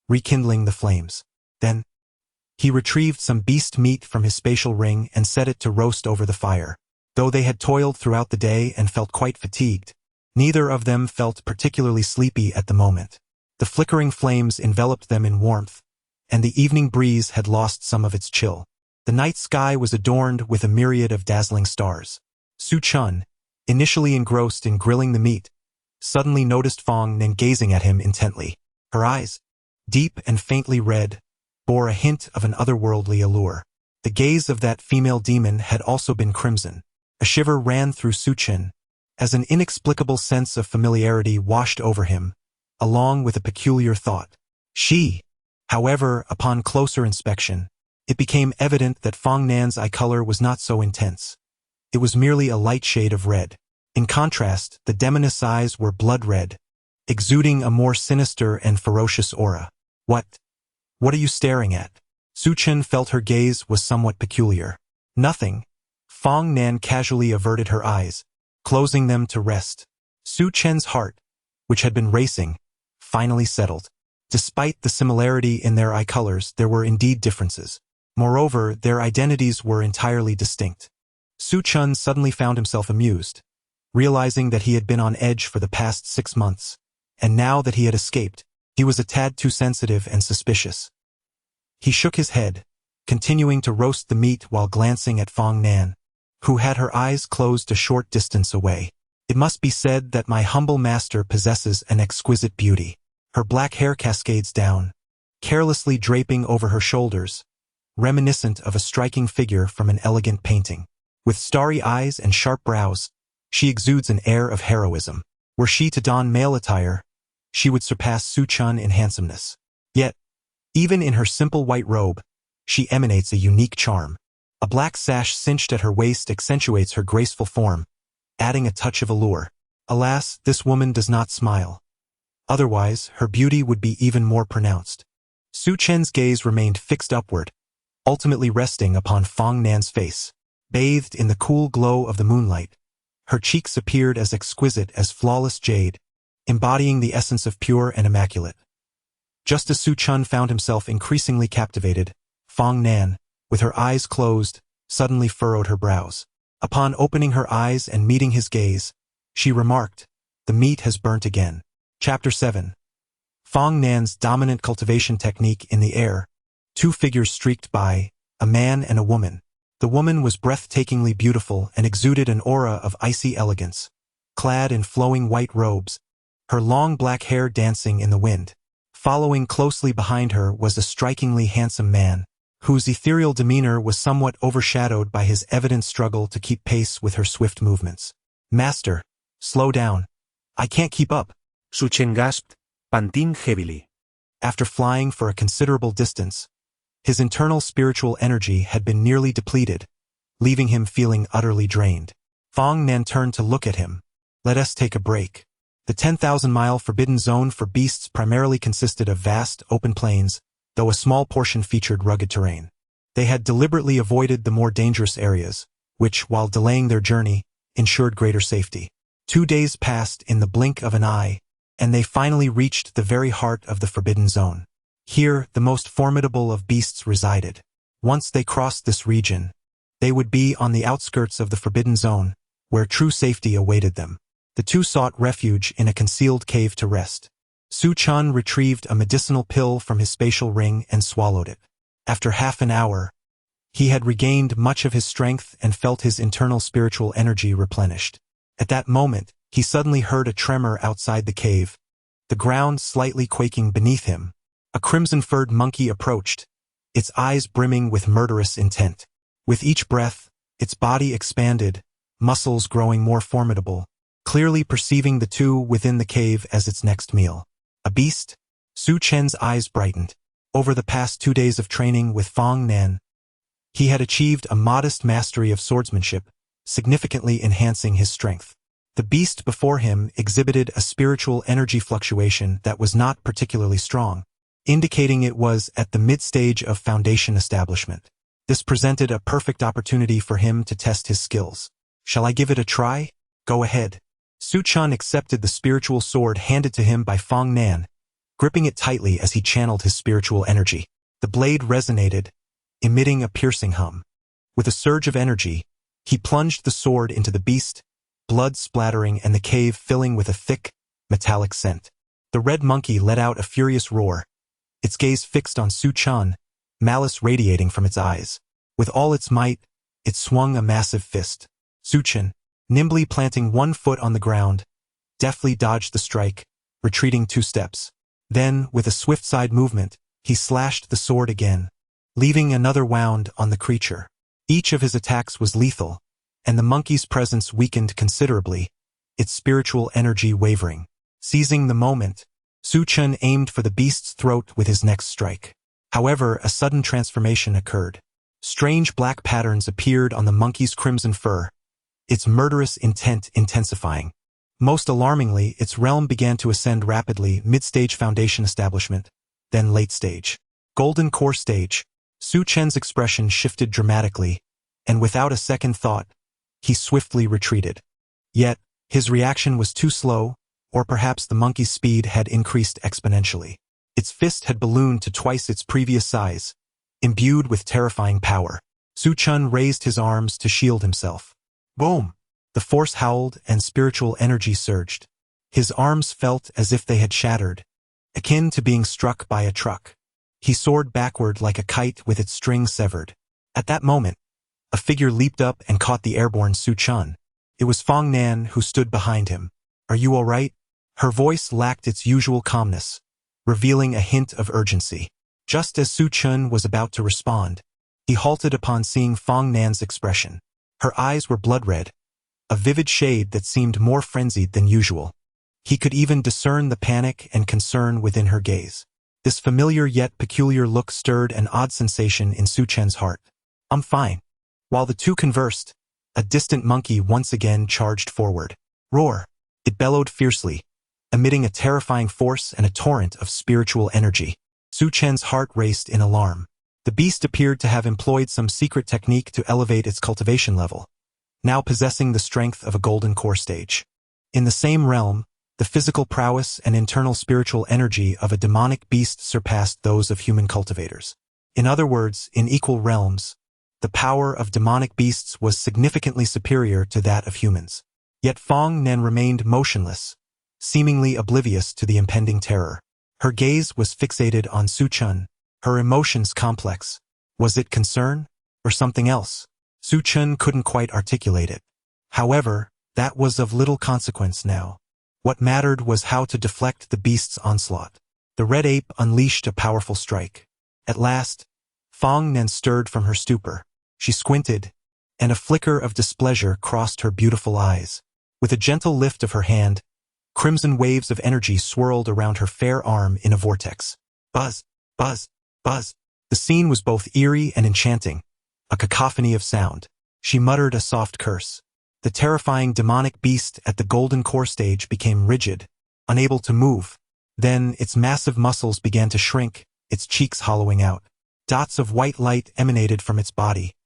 rekindling the flames. Then, he retrieved some beast meat from his spatial ring and set it to roast over the fire. Though they had toiled throughout the day and felt quite fatigued, neither of them felt particularly sleepy at the moment. The flickering flames enveloped them in warmth, and the evening breeze had lost some of its chill. The night sky was adorned with a myriad of dazzling stars. Su Chun, initially engrossed in grilling the meat, suddenly noticed Fong Nan gazing at him intently. Her eyes, deep and faintly red, bore a hint of an otherworldly allure. The gaze of that female demon had also been crimson. A shiver ran through Su Chun, as an inexplicable sense of familiarity washed over him, along with a peculiar thought. However, upon closer inspection, it became evident that Fong Nan's eye color was not so intense. It was merely a light shade of red. In contrast, the demoness' eyes were blood red, exuding a more sinister and ferocious aura. What are you staring at? Su Chun felt her gaze was somewhat peculiar. Nothing. Fong Nan casually averted her eyes, closing them to rest. Su Chen's heart, which had been racing, finally settled. Despite the similarity in their eye colors, there were indeed differences. Moreover, their identities were entirely distinct. Su Chun suddenly found himself amused, realizing that he had been on edge for the past 6 months, and now that he had escaped, he was a tad too sensitive and suspicious. He shook his head, continuing to roast the meat while glancing at Fong Nan, who had her eyes closed a short distance away. It must be said that my humble master possesses an exquisite beauty. Her black hair cascades down, carelessly draping over her shoulders, reminiscent of a striking figure from an elegant painting. With starry eyes and sharp brows, she exudes an air of heroism. Were she to don male attire, she would surpass Su Chun in handsomeness. Yet, even in her simple white robe, she emanates a unique charm. A black sash cinched at her waist accentuates her graceful form, adding a touch of allure. Alas, this woman does not smile. Otherwise, her beauty would be even more pronounced. Su Chen's gaze remained fixed upward, ultimately resting upon Fong Nan's face. Bathed in the cool glow of the moonlight, her cheeks appeared as exquisite as flawless jade, embodying the essence of pure and immaculate. Just as Su Chun found himself increasingly captivated, Fong Nan, with her eyes closed, suddenly furrowed her brows. Upon opening her eyes and meeting his gaze, she remarked, "The meat has burnt again." Chapter 7. Fong Nan's dominant cultivation technique in the air. Two figures streaked by, a man and a woman. The woman was breathtakingly beautiful and exuded an aura of icy elegance, clad in flowing white robes, her long black hair dancing in the wind. Following closely behind her was a strikingly handsome man, whose ethereal demeanor was somewhat overshadowed by his evident struggle to keep pace with her swift movements. "Master, slow down. I can't keep up." Su Chen gasped, panting heavily. After flying for a considerable distance, his internal spiritual energy had been nearly depleted, leaving him feeling utterly drained. Fong Nan turned to look at him. "Let us take a break." The 10,000-mile forbidden zone for beasts primarily consisted of vast, open plains, though a small portion featured rugged terrain. They had deliberately avoided the more dangerous areas, which, while delaying their journey, ensured greater safety. 2 days passed in the blink of an eye, and they finally reached the very heart of the forbidden zone. Here, the most formidable of beasts resided. Once they crossed this region, they would be on the outskirts of the forbidden zone, where true safety awaited them. The two sought refuge in a concealed cave to rest. Su Chun retrieved a medicinal pill from his spatial ring and swallowed it. After half an hour, he had regained much of his strength and felt his internal spiritual energy replenished. At that moment, he suddenly heard a tremor outside the cave, the ground slightly quaking beneath him. A crimson-furred monkey approached, its eyes brimming with murderous intent. With each breath, its body expanded, muscles growing more formidable, clearly perceiving the two within the cave as its next meal. A beast? Su Chen's eyes brightened. Over the past 2 days of training with Fong Nan, he had achieved a modest mastery of swordsmanship, significantly enhancing his strength. The beast before him exhibited a spiritual energy fluctuation that was not particularly strong, indicating it was at the mid-stage of foundation establishment. This presented a perfect opportunity for him to test his skills. "Shall I give it a try?" "Go ahead." Su Chun accepted the spiritual sword handed to him by Fong Nan, gripping it tightly as he channeled his spiritual energy. The blade resonated, emitting a piercing hum. With a surge of energy, he plunged the sword into the beast, blood splattering and the cave filling with a thick, metallic scent. The red monkey let out a furious roar, its gaze fixed on Su Chun, malice radiating from its eyes. With all its might, it swung a massive fist. Su Chun, nimbly planting one foot on the ground, deftly dodged the strike, retreating 2 steps. Then, with a swift side movement, he slashed the sword again, leaving another wound on the creature. Each of his attacks was lethal, and the monkey's presence weakened considerably, its spiritual energy wavering. Seizing the moment, Su Chun aimed for the beast's throat with his next strike. However, a sudden transformation occurred. Strange black patterns appeared on the monkey's crimson fur, its murderous intent intensifying. Most alarmingly, its realm began to ascend rapidly, mid-stage foundation establishment, then late stage. Golden core stage. Su Chen's expression shifted dramatically, and without a second thought, he swiftly retreated. Yet, his reaction was too slow, or perhaps the monkey's speed had increased exponentially. Its fist had ballooned to twice its previous size, imbued with terrifying power. Su Chun raised his arms to shield himself. Boom! The force howled and spiritual energy surged. His arms felt as if they had shattered, akin to being struck by a truck. He soared backward like a kite with its string severed. At that moment, a figure leaped up and caught the airborne Su Chun. It was Fong Nan who stood behind him. "Are you all right?" Her voice lacked its usual calmness, revealing a hint of urgency. Just as Su Chun was about to respond, he halted upon seeing Fong Nan's expression. Her eyes were blood red, a vivid shade that seemed more frenzied than usual. He could even discern the panic and concern within her gaze. This familiar yet peculiar look stirred an odd sensation in Su Chen's heart. "I'm fine." While the two conversed, a distant monkey once again charged forward. Roar! It bellowed fiercely, emitting a terrifying force and a torrent of spiritual energy. Su Chen's heart raced in alarm. The beast appeared to have employed some secret technique to elevate its cultivation level, now possessing the strength of a golden core stage. In the same realm, the physical prowess and internal spiritual energy of a demonic beast surpassed those of human cultivators. In other words, in equal realms, the power of demonic beasts was significantly superior to that of humans. Yet Fong Nan remained motionless, seemingly oblivious to the impending terror. Her gaze was fixated on Su Chun, her emotions complex. Was it concern, or something else? Su Chun couldn't quite articulate it. However, that was of little consequence now. What mattered was how to deflect the beast's onslaught. The red ape unleashed a powerful strike. At last, Fong Nan stirred from her stupor. She squinted, and a flicker of displeasure crossed her beautiful eyes. With a gentle lift of her hand, crimson waves of energy swirled around her fair arm in a vortex. Buzz, buzz, buzz. The scene was both eerie and enchanting, a cacophony of sound. She muttered a soft curse. The terrifying demonic beast at the golden core stage became rigid, unable to move. Then its massive muscles began to shrink, its cheeks hollowing out. Dots of white light emanated from its body,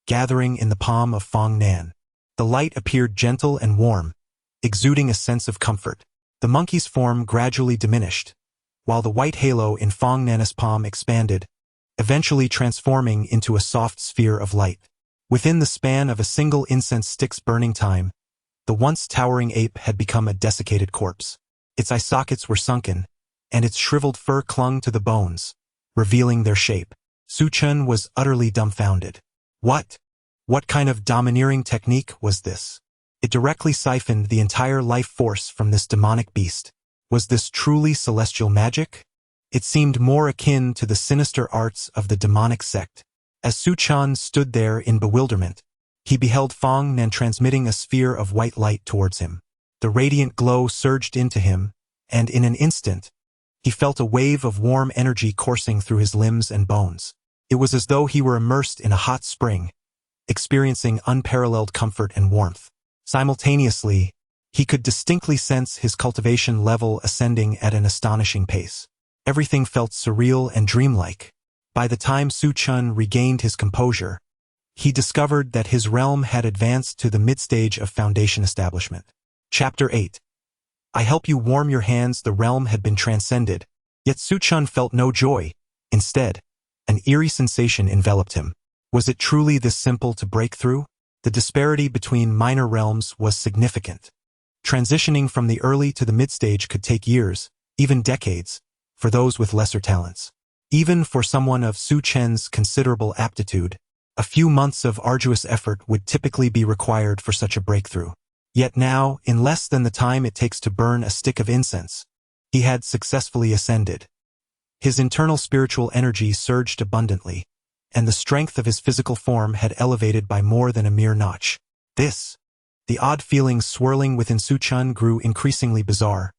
gathering in the palm of Fong Nan. The light appeared gentle and warm, exuding a sense of comfort. The monkey's form gradually diminished, while the white halo in Fong Nan's palm expanded, eventually transforming into a soft sphere of light. Within the span of a single incense stick's burning time, the once towering ape had become a desiccated corpse. Its eye sockets were sunken, and its shriveled fur clung to the bones, revealing their shape. Su Chun was utterly dumbfounded. What kind of domineering technique was this? It directly siphoned the entire life force from this demonic beast. Was this truly celestial magic? It seemed more akin to the sinister arts of the demonic sect. As Su Chun stood there in bewilderment, he beheld Fong Nan transmitting a sphere of white light towards him. The radiant glow surged into him, and in an instant, he felt a wave of warm energy coursing through his limbs and bones. It was as though he were immersed in a hot spring, experiencing unparalleled comfort and warmth. Simultaneously, he could distinctly sense his cultivation level ascending at an astonishing pace. Everything felt surreal and dreamlike. By the time Su Chun regained his composure, he discovered that his realm had advanced to the mid-stage of foundation establishment. Chapter 8. I help you warm your hands. The realm had been transcended, yet Su Chun felt no joy. Instead, an eerie sensation enveloped him. Was it truly this simple to break through? The disparity between minor realms was significant. Transitioning from the early to the mid-stage could take years, even decades, for those with lesser talents. Even for someone of Su Chen's considerable aptitude, a few months of arduous effort would typically be required for such a breakthrough. Yet now, in less than the time it takes to burn a stick of incense, he had successfully ascended. His internal spiritual energy surged abundantly, and the strength of his physical form had elevated by more than a mere notch. The odd feelings swirling within Su Chun grew increasingly bizarre,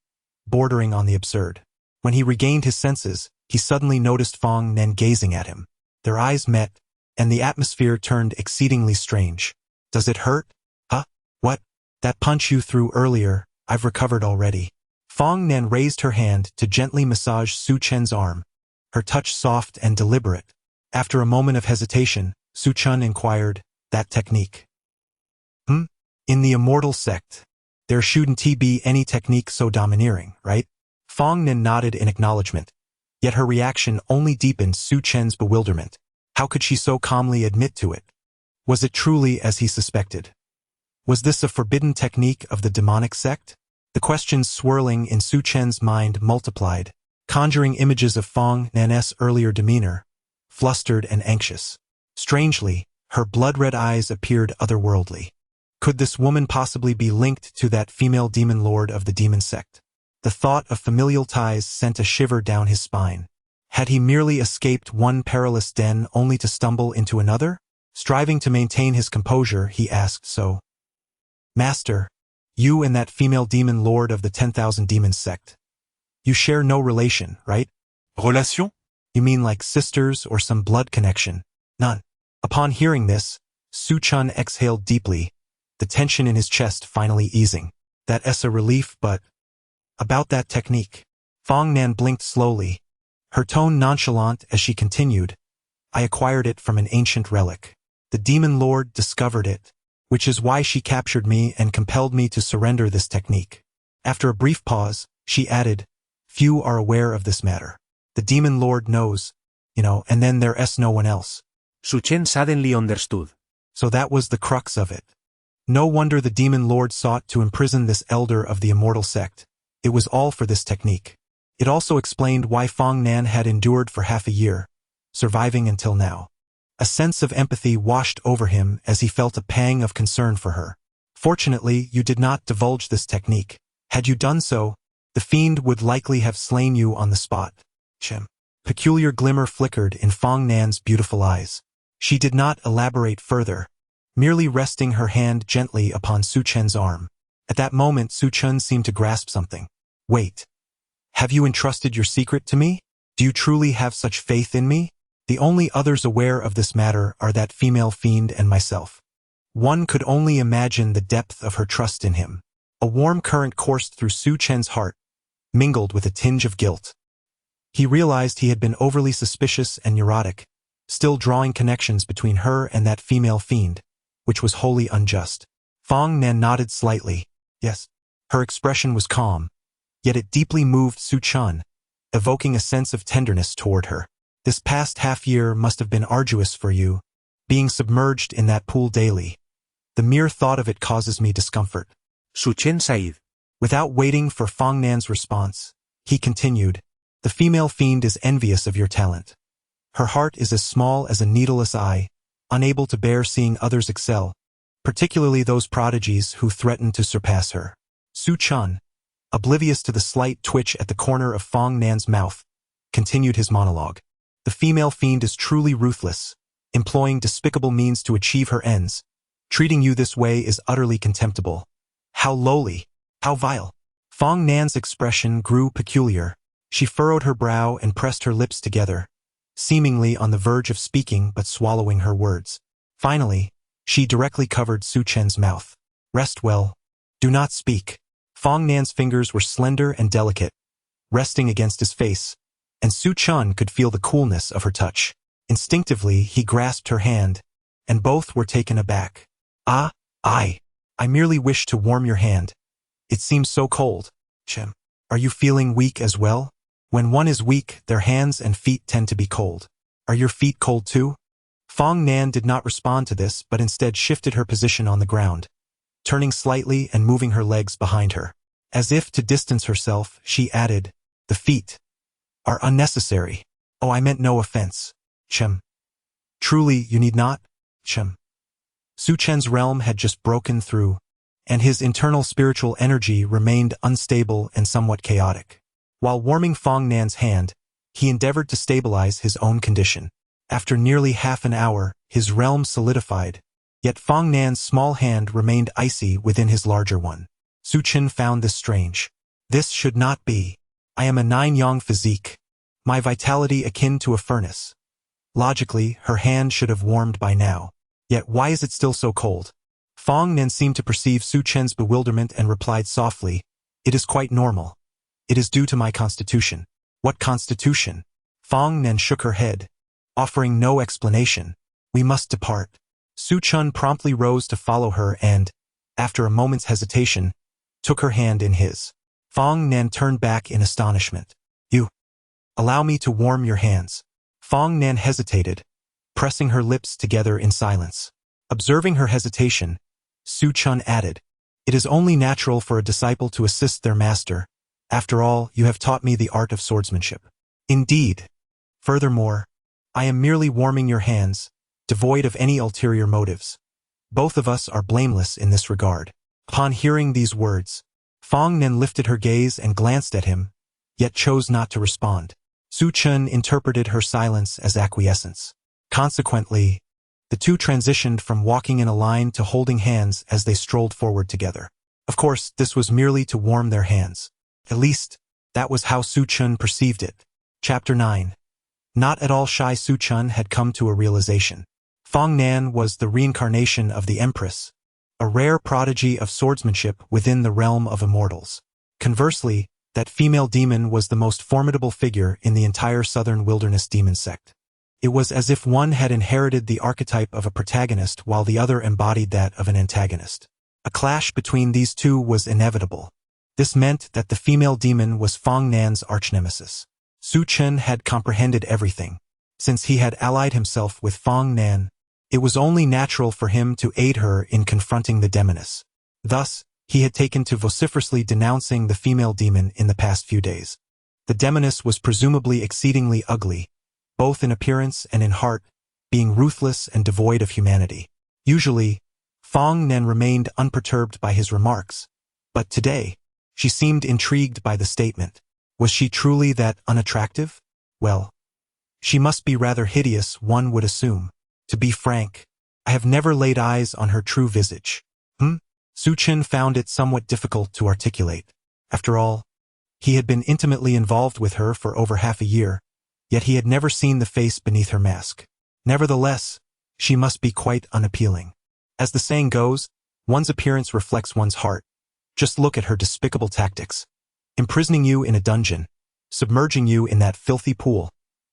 bordering on the absurd. When he regained his senses, he suddenly noticed Fong Nan gazing at him. Their eyes met, and the atmosphere turned exceedingly strange. Does it hurt? Huh? What? That punch you threw earlier, I've recovered already. Fong Nan raised her hand to gently massage Su Chen's arm, her touch soft and deliberate. After a moment of hesitation, Su Chun inquired, that technique? In the immortal sect, there shouldn't be any technique so domineering, right? Fong Nan nodded in acknowledgement, yet her reaction only deepened Su Chen's bewilderment. How could she so calmly admit to it? Was it truly as he suspected? Was this a forbidden technique of the demonic sect? The questions swirling in Su Chen's mind multiplied, conjuring images of Fong Nan's earlier demeanor, flustered and anxious. Strangely, her blood-red eyes appeared otherworldly. Could this woman possibly be linked to that female demon lord of the demon sect? The thought of familial ties sent a shiver down his spine. Had he merely escaped one perilous den only to stumble into another? Striving to maintain his composure, he asked, "So, Master, you and that female demon lord of the 10,000 demons sect, you share no relation, right?" Relation? "You mean like sisters or some blood connection?" "None." Upon hearing this, Su Chun exhaled deeply, the tension in his chest finally easing. "That's a relief, but about that technique." Fong Nan blinked slowly, her tone nonchalant as she continued, "I acquired it from an ancient relic. The demon lord discovered it, which is why she captured me and compelled me to surrender this technique." After a brief pause, she added, "Few are aware of this matter. The demon lord knows, and then there's no one else." Su Chen suddenly understood. So that was the crux of it. No wonder the demon lord sought to imprison this elder of the immortal sect. It was all for this technique. It also explained why Fong Nan had endured for half a year, surviving until now. A sense of empathy washed over him as he felt a pang of concern for her. "Fortunately, you did not divulge this technique. Had you done so, the fiend would likely have slain you on the spot." Peculiar glimmer flickered in Fong Nan's beautiful eyes. She did not elaborate further, merely resting her hand gently upon Su Chen's arm. At that moment, Su Chen seemed to grasp something. "Wait. Have you entrusted your secret to me? Do you truly have such faith in me?" The only others aware of this matter are that female fiend and myself. One could only imagine the depth of her trust in him. A warm current coursed through Su Chen's heart, mingled with a tinge of guilt. He realized he had been overly suspicious and neurotic, still drawing connections between her and that female fiend, which was wholly unjust. Fong Nan nodded slightly. Yes. Her expression was calm, yet it deeply moved Su Chen, evoking a sense of tenderness toward her. "This past half-year must have been arduous for you, being submerged in that pool daily. The mere thought of it causes me discomfort." Su Chen sighed. Without waiting for Fong Nan's response, he continued, "The female fiend is envious of your talent. Her heart is as small as a needleless eye, unable to bear seeing others excel, particularly those prodigies who threaten to surpass her." Su Chen, oblivious to the slight twitch at the corner of Fong Nan's mouth, continued his monologue. "The female fiend is truly ruthless, employing despicable means to achieve her ends. Treating you this way is utterly contemptible. How lowly, how vile." Fong Nan's expression grew peculiar. She furrowed her brow and pressed her lips together, seemingly on the verge of speaking but swallowing her words. Finally, she directly covered Su Chen's mouth. "Rest well. Do not speak." Fong Nan's fingers were slender and delicate, resting against his face, and Su Chen could feel the coolness of her touch. Instinctively, he grasped her hand, and both were taken aback. I merely wish to warm your hand. It seems so cold." "Are you feeling weak as well?" "When one is weak, their hands and feet tend to be cold." "Are your feet cold too?" Fong Nan did not respond to this, but instead shifted her position on the ground, turning slightly and moving her legs behind her. As if to distance herself, she added, "The feet are unnecessary. Oh, I meant no offense. Truly, you need not." Su Chen's realm had just broken through, and his internal spiritual energy remained unstable and somewhat chaotic. While warming Fong Nan's hand, he endeavored to stabilize his own condition. After nearly half an hour, his realm solidified, yet Fong Nan's small hand remained icy within his larger one. Su Chen found this strange. "This should not be. I am a 9-yang physique, my vitality akin to a furnace. Logically, her hand should have warmed by now. Yet why is it still so cold?" Fong Nan seemed to perceive Su Chen's bewilderment and replied softly, "It is quite normal. It is due to my constitution." "What constitution?" Fong Nan shook her head, offering no explanation. "We must depart." Su Chen promptly rose to follow her and, after a moment's hesitation, took her hand in his. Fong Nan turned back in astonishment. "You allow me to warm your hands." Fong Nan hesitated, pressing her lips together in silence. Observing her hesitation, Su Chen added, "It is only natural for a disciple to assist their master, After all, you have taught me the art of swordsmanship. Indeed. Furthermore, I am merely warming your hands, devoid of any ulterior motives. Both of us are blameless in this regard." Upon hearing these words, Fong Nen lifted her gaze and glanced at him, yet chose not to respond. Su Chen interpreted her silence as acquiescence. Consequently, the two transitioned from walking in a line to holding hands as they strolled forward together. Of course, this was merely to warm their hands. At least, that was how Su Chen perceived it. Chapter 9. Not at all shy, Su Chen had come to a realization. Fong Nan was the reincarnation of the Empress, a rare prodigy of swordsmanship within the realm of immortals. Conversely, that female demon was the most formidable figure in the entire Southern Wilderness demon sect. It was as if one had inherited the archetype of a protagonist while the other embodied that of an antagonist. A clash between these two was inevitable. This meant that the female demon was Fong Nan's archnemesis. Su Chen had comprehended everything. Since he had allied himself with Fong Nan, it was only natural for him to aid her in confronting the demoness. Thus, he had taken to vociferously denouncing the female demon in the past few days. The demoness was presumably exceedingly ugly, both in appearance and in heart, being ruthless and devoid of humanity. Usually, Fong Nen remained unperturbed by his remarks, but today, she seemed intrigued by the statement. Was she truly that unattractive? Well, she must be rather hideous, one would assume. To be frank, I have never laid eyes on her true visage. Su Chen found it somewhat difficult to articulate. After all, he had been intimately involved with her for over half a year, yet he had never seen the face beneath her mask. Nevertheless, she must be quite unappealing. As the saying goes, one's appearance reflects one's heart. Just look at her despicable tactics. Imprisoning you in a dungeon, submerging you in that filthy pool.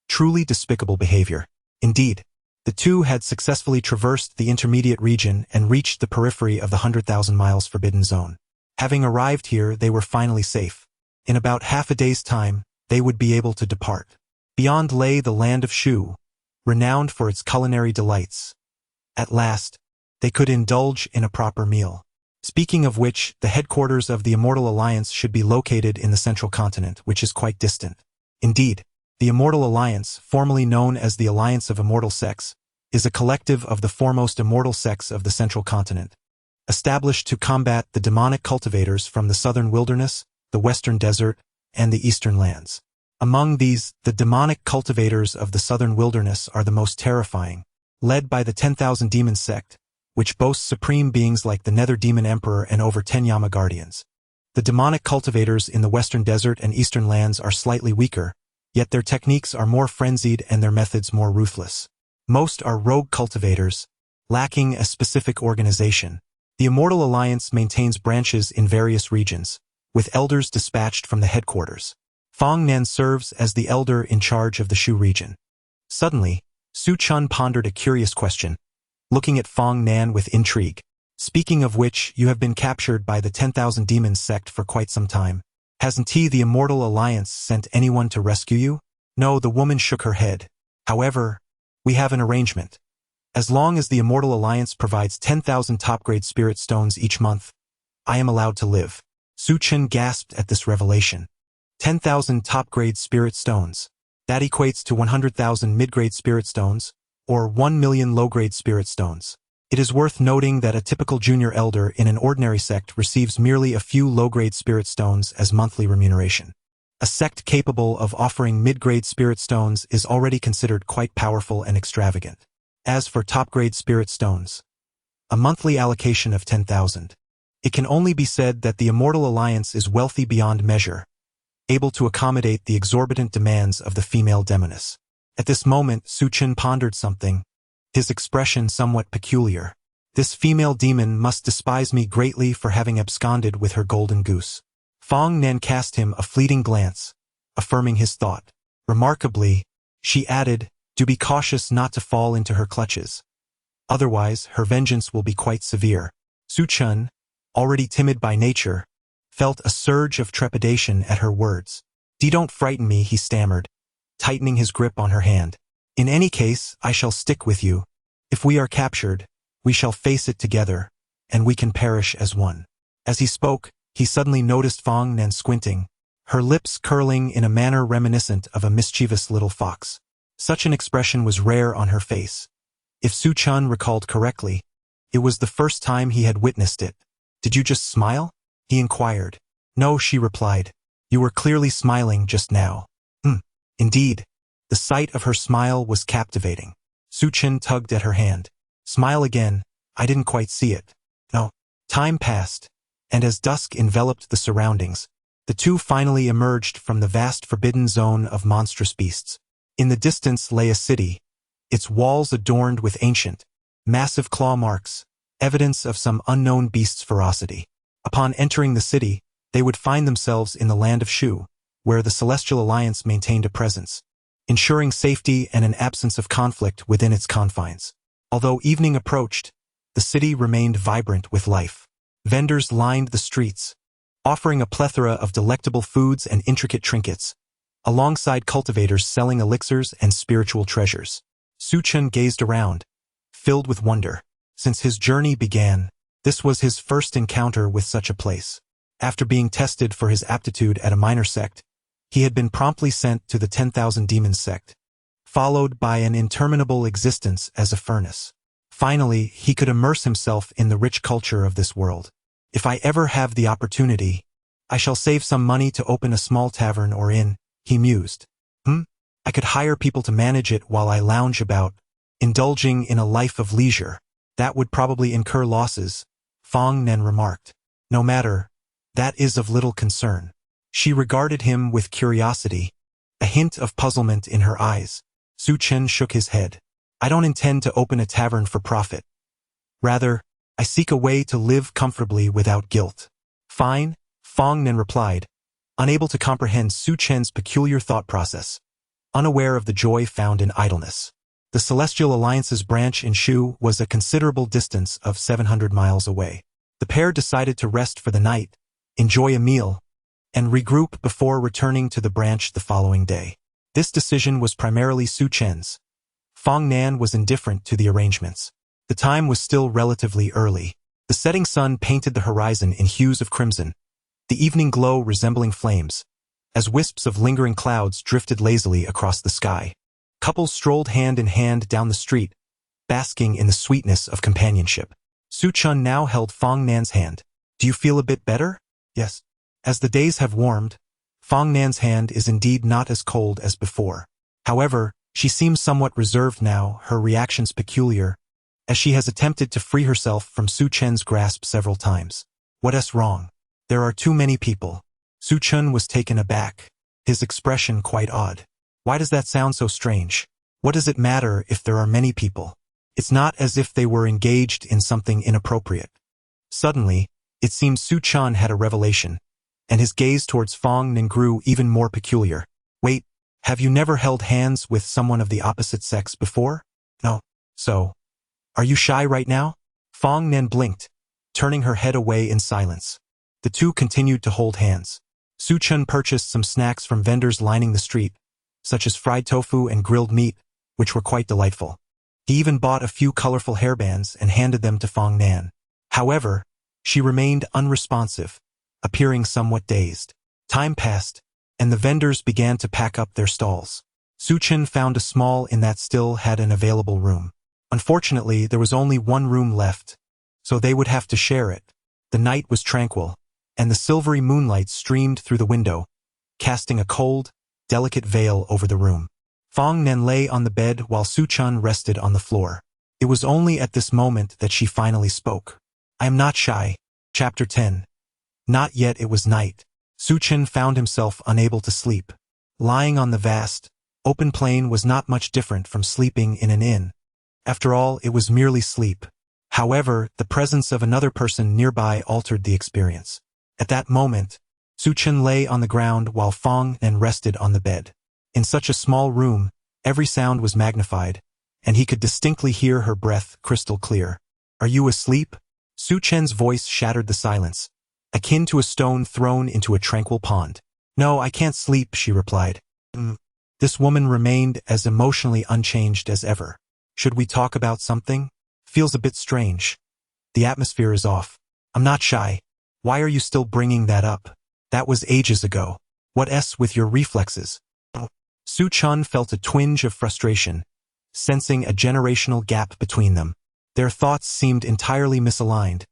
Truly despicable behavior. Indeed, the two had successfully traversed the intermediate region and reached the periphery of the 100,000 miles forbidden zone. Having arrived here, they were finally safe. In about half a day's time, they would be able to depart. Beyond lay the land of Shu, renowned for its culinary delights. At last, they could indulge in a proper meal. Speaking of which, the headquarters of the Immortal Alliance should be located in the Central Continent, which is quite distant. Indeed, the Immortal Alliance, formerly known as the Alliance of Immortal Sects, is a collective of the foremost immortal sects of the Central Continent, established to combat the demonic cultivators from the Southern Wilderness, the Western Desert, and the Eastern Lands. Among these, the demonic cultivators of the Southern Wilderness are the most terrifying, led by the 10,000 Demon sect, which boasts supreme beings like the Nether Demon Emperor and over 10 Yama Guardians. The demonic cultivators in the Western Desert and Eastern Lands are slightly weaker, yet their techniques are more frenzied and their methods more ruthless. Most are rogue cultivators, lacking a specific organization. The Immortal Alliance maintains branches in various regions, with elders dispatched from the headquarters. Fong Nan serves as the elder in charge of the Shu region. Suddenly, Su Chen pondered a curious question, looking at Fong Nan with intrigue. Speaking of which, you have been captured by the 10,000 Demons sect for quite some time. Hasn't the Immortal Alliance sent anyone to rescue you? No, the woman shook her head. However, we have an arrangement. As long as the Immortal Alliance provides 10,000 top-grade spirit stones each month, I am allowed to live. Su Chen gasped at this revelation. 10,000 top-grade spirit stones. That equates to 100,000 mid-grade spirit stones, or 1 million low-grade spirit stones. It is worth noting that a typical junior elder in an ordinary sect receives merely a few low-grade spirit stones as monthly remuneration. A sect capable of offering mid-grade spirit stones is already considered quite powerful and extravagant. As for top-grade spirit stones, a monthly allocation of 10,000. It can only be said that the Immortal Alliance is wealthy beyond measure, able to accommodate the exorbitant demands of the female demoness. At this moment, Su Chen pondered something, his expression somewhat peculiar. This female demon must despise me greatly for having absconded with her golden goose. Fong Nan cast him a fleeting glance, affirming his thought. Remarkably, she added, "Do be cautious not to fall into her clutches. Otherwise, her vengeance will be quite severe." Su Chen, already timid by nature, felt a surge of trepidation at her words. Don't frighten me," he stammered, tightening his grip on her hand. "In any case, I shall stick with you. If we are captured, we shall face it together, and we can perish as one." As he spoke, he suddenly noticed Fong Nan squinting, her lips curling in a manner reminiscent of a mischievous little fox. Such an expression was rare on her face. If Su Chun recalled correctly, it was the first time he had witnessed it. "Did you just smile?" he inquired. "No," she replied. "You were clearly smiling just now." Indeed. The sight of her smile was captivating. Su Chun tugged at her hand. "Smile again, I didn't quite see it." No. Time passed, and as dusk enveloped the surroundings, the two finally emerged from the vast forbidden zone of monstrous beasts. In the distance lay a city, its walls adorned with ancient, massive claw marks, evidence of some unknown beast's ferocity. Upon entering the city, they would find themselves in the land of Shu, where the Celestial Alliance maintained a presence, ensuring safety and an absence of conflict within its confines. Although evening approached, the city remained vibrant with life. Vendors lined the streets, offering a plethora of delectable foods and intricate trinkets, alongside cultivators selling elixirs and spiritual treasures. Su Chun gazed around, filled with wonder. Since his journey began, this was his first encounter with such a place. After being tested for his aptitude at a minor sect, he had been promptly sent to the 10,000 Demons sect, followed by an interminable existence as a furnace. Finally, he could immerse himself in the rich culture of this world. "If I ever have the opportunity, I shall save some money to open a small tavern or inn," he mused. I could hire people to manage it while I lounge about, indulging in a life of leisure. That would probably incur losses, Fong Nen remarked. "No matter, that is of little concern." She regarded him with curiosity, a hint of puzzlement in her eyes. Su Chun shook his head. "I don't intend to open a tavern for profit. Rather, I seek a way to live comfortably without guilt." "Fine," Fong Nen replied, unable to comprehend Su Chen's peculiar thought process, unaware of the joy found in idleness. The Celestial Alliance's branch in Shu was a considerable distance of 700 miles away. The pair decided to rest for the night, enjoy a meal, and regroup before returning to the branch the following day. This decision was primarily Su Chen's. Fong Nan was indifferent to the arrangements. The time was still relatively early. The setting sun painted the horizon in hues of crimson, the evening glow resembling flames, as wisps of lingering clouds drifted lazily across the sky. Couples strolled hand in hand down the street, basking in the sweetness of companionship. Su Chun now held Fong Nan's hand. "Do you feel a bit better?" "Yes." As the days have warmed, Fong Nan's hand is indeed not as cold as before. However, she seems somewhat reserved now, her reactions peculiar, as she has attempted to free herself from Su Chen's grasp several times. "What is wrong?" "There are too many people." Su Chun was taken aback, his expression quite odd. "Why does that sound so strange? What does it matter if there are many people?" It's not as if they were engaged in something inappropriate. Suddenly, it seemed Su Chun had a revelation, and his gaze towards Fong Nen grew even more peculiar. "Wait, have you never held hands with someone of the opposite sex before?" "No." "So, are you shy right now?" Fong Nen blinked, turning her head away in silence. The two continued to hold hands. Su Chun purchased some snacks from vendors lining the street, such as fried tofu and grilled meat, which were quite delightful. He even bought a few colorful hairbands and handed them to Fong Nan. However, she remained unresponsive, appearing somewhat dazed. Time passed, and the vendors began to pack up their stalls. Su Chun found a small inn that still had an available room. Unfortunately, there was only one room left, so they would have to share it. The night was tranquil, and the silvery moonlight streamed through the window, casting a cold, delicate veil over the room. Fong Nen lay on the bed while Su Chun rested on the floor. It was only at this moment that she finally spoke. "I am not shy." Chapter 10. Not yet it was night. Su Chun found himself unable to sleep. Lying on the vast, open plain was not much different from sleeping in an inn. After all, it was merely sleep. However, the presence of another person nearby altered the experience. At that moment, Su Chun lay on the ground while Fong Nen rested on the bed. In such a small room, every sound was magnified, and he could distinctly hear her breath crystal clear. "Are you asleep?" Su Chen's voice shattered the silence, akin to a stone thrown into a tranquil pond. "No, I can't sleep," she replied. This woman remained as emotionally unchanged as ever. "Should we talk about something? Feels a bit strange. The atmosphere is off." "I'm not shy. Why are you still bringing that up? That was ages ago." What with your reflexes? Su Chun felt a twinge of frustration, sensing a generational gap between them. Their thoughts seemed entirely misaligned,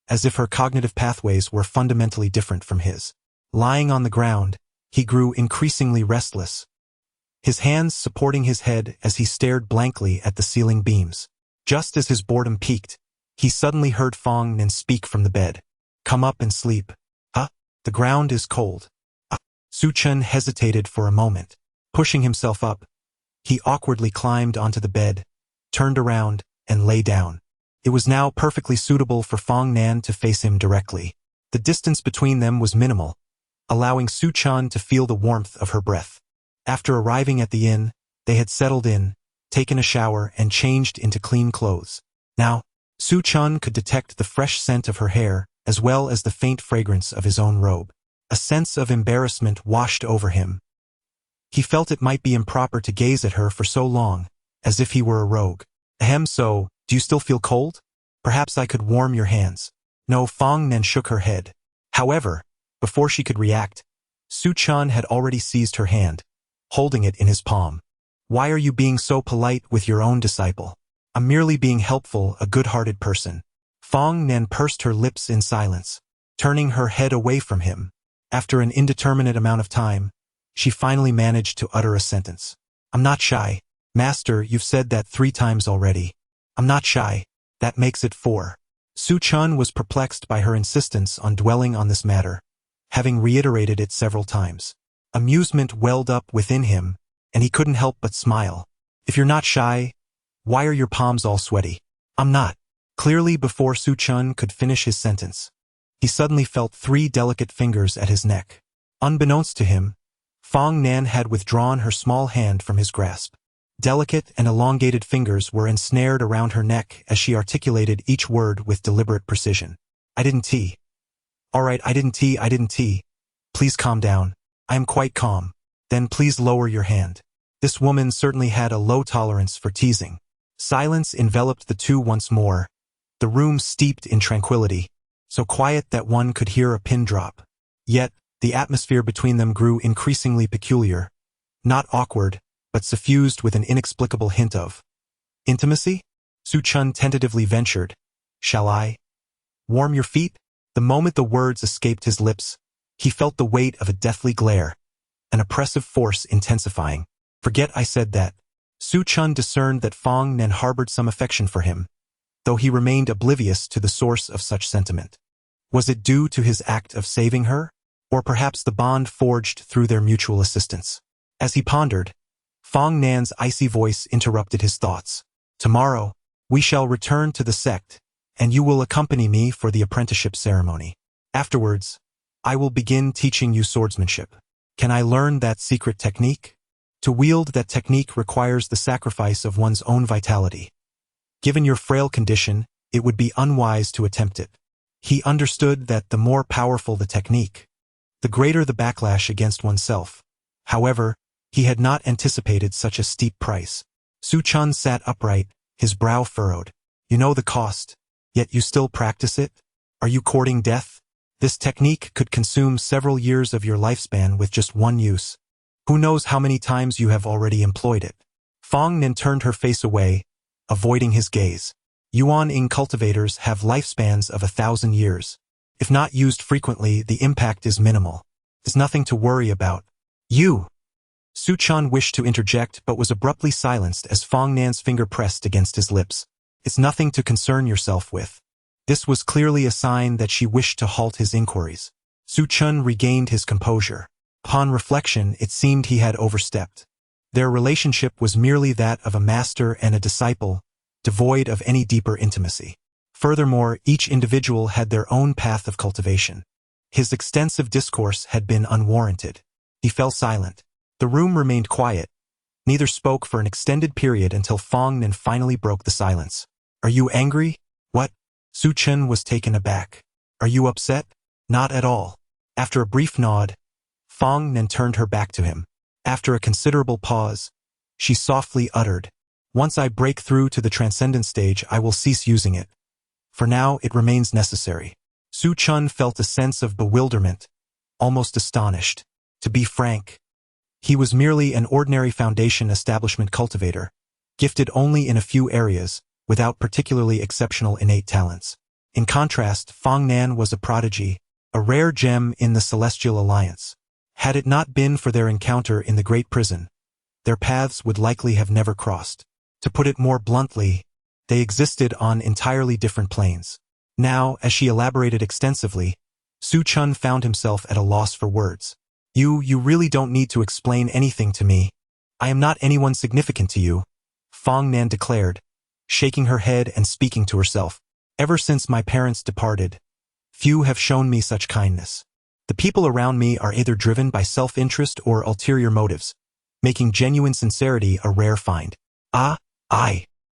as if her cognitive pathways were fundamentally different from his. Lying on the ground, he grew increasingly restless, his hands supporting his head as he stared blankly at the ceiling beams. Just as his boredom peaked, he suddenly heard Fong Nen speak from the bed. "Come up and sleep." The ground is cold." Su Chun hesitated for a moment. Pushing himself up, he awkwardly climbed onto the bed, turned around, and lay down. It was now perfectly suitable for Fong Nan to face him directly. The distance between them was minimal, allowing Su Chun to feel the warmth of her breath. After arriving at the inn, they had settled in, taken a shower, and changed into clean clothes. Now, Su Chun could detect the fresh scent of her hair, as well as the faint fragrance of his own robe. A sense of embarrassment washed over him. He felt it might be improper to gaze at her for so long, as if he were a rogue. So, do you still feel cold? Perhaps I could warm your hands." No, Fong Nen shook her head. However, before she could react, Su Chun had already seized her hand, holding it in his palm. "Why are you being so polite with your own disciple?" "I'm merely being helpful, a good-hearted person." Fong Nen pursed her lips in silence, turning her head away from him. After an indeterminate amount of time, she finally managed to utter a sentence. "I'm not shy. Master, you've said that 3 times already." "I'm not shy. That makes it 4. Su Chun was perplexed by her insistence on dwelling on this matter, having reiterated it several times. Amusement welled up within him, and he couldn't help but smile. "If you're not shy, why are your palms all sweaty?" "I'm not." Clearly, before Su Chun could finish his sentence, he suddenly felt 3 delicate fingers at his neck. Unbeknownst to him, Fong Nan had withdrawn her small hand from his grasp. Delicate and elongated fingers were ensnared around her neck as she articulated each word with deliberate precision. "I didn't tea." "All right, I didn't tea. Please calm down." "I am quite calm." "Then please lower your hand." This woman certainly had a low tolerance for teasing. Silence enveloped the two once more, the room steeped in tranquility, so quiet that one could hear a pin drop. Yet, the atmosphere between them grew increasingly peculiar, not awkward, but suffused with an inexplicable hint of intimacy. Su Chun tentatively ventured, "Shall I warm your feet?" The moment the words escaped his lips, he felt the weight of a deathly glare, an oppressive force intensifying. "Forget I said that." Su Chun discerned that Fong Nen harbored some affection for him, though he remained oblivious to the source of such sentiment. Was it due to his act of saving her, or perhaps the bond forged through their mutual assistance? As he pondered, Fong Nan's icy voice interrupted his thoughts. "Tomorrow, we shall return to the sect, and you will accompany me for the apprenticeship ceremony. Afterwards, I will begin teaching you swordsmanship. Can I learn that secret technique?" To wield that technique requires the sacrifice of one's own vitality. Given your frail condition, it would be unwise to attempt it. He understood that the more powerful the technique, the greater the backlash against oneself. However, he had not anticipated such a steep price. Su Chun sat upright, his brow furrowed. "You know the cost, yet you still practice it? Are you courting death? This technique could consume several years of your lifespan with just one use. Who knows how many times you have already employed it?" Fong Nen turned her face away, avoiding his gaze. Yuan Ing cultivators have lifespans of 1,000 years. If not used frequently, the impact is minimal. There's nothing to worry about. "You!" Su Chun wished to interject but was abruptly silenced as Fong Nan's finger pressed against his lips. "It's nothing to concern yourself with." This was clearly a sign that she wished to halt his inquiries. Su Chun regained his composure. Upon reflection, it seemed he had overstepped. Their relationship was merely that of a master and a disciple, devoid of any deeper intimacy. Furthermore, each individual had their own path of cultivation. His extensive discourse had been unwarranted. He fell silent. The room remained quiet. Neither spoke for an extended period until Fong Nen finally broke the silence. "Are you angry?" "What?" Su Chun was taken aback. "Are you upset?" "Not at all." After a brief nod, Fong Nen turned her back to him. After a considerable pause, she softly uttered, "Once I break through to the transcendent stage, I will cease using it. For now, it remains necessary." Su Chun felt a sense of bewilderment, almost astonished. To be frank, he was merely an ordinary foundation establishment cultivator, gifted only in a few areas, without particularly exceptional innate talents. In contrast, Fong Nan was a prodigy, a rare gem in the Celestial Alliance. Had it not been for their encounter in the Great Prison, their paths would likely have never crossed. To put it more bluntly, they existed on entirely different planes. Now, as she elaborated extensively, Su Chun found himself at a loss for words. You really don't need to explain anything to me. I am not anyone significant to you, Fong Nan declared, shaking her head and speaking to herself. Ever since my parents departed, few have shown me such kindness. The people around me are either driven by self-interest or ulterior motives, making genuine sincerity a rare find. I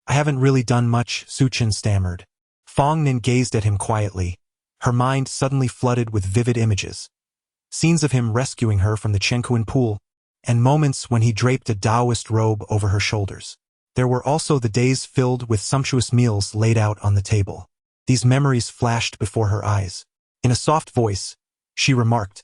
haven't really done much, Su Chun stammered. Fong Nan gazed at him quietly, her mind suddenly flooded with vivid images. Scenes of him rescuing her from the Chenkuan pool, and moments when he draped a Taoist robe over her shoulders. There were also the days filled with sumptuous meals laid out on the table. These memories flashed before her eyes. In a soft voice, she remarked,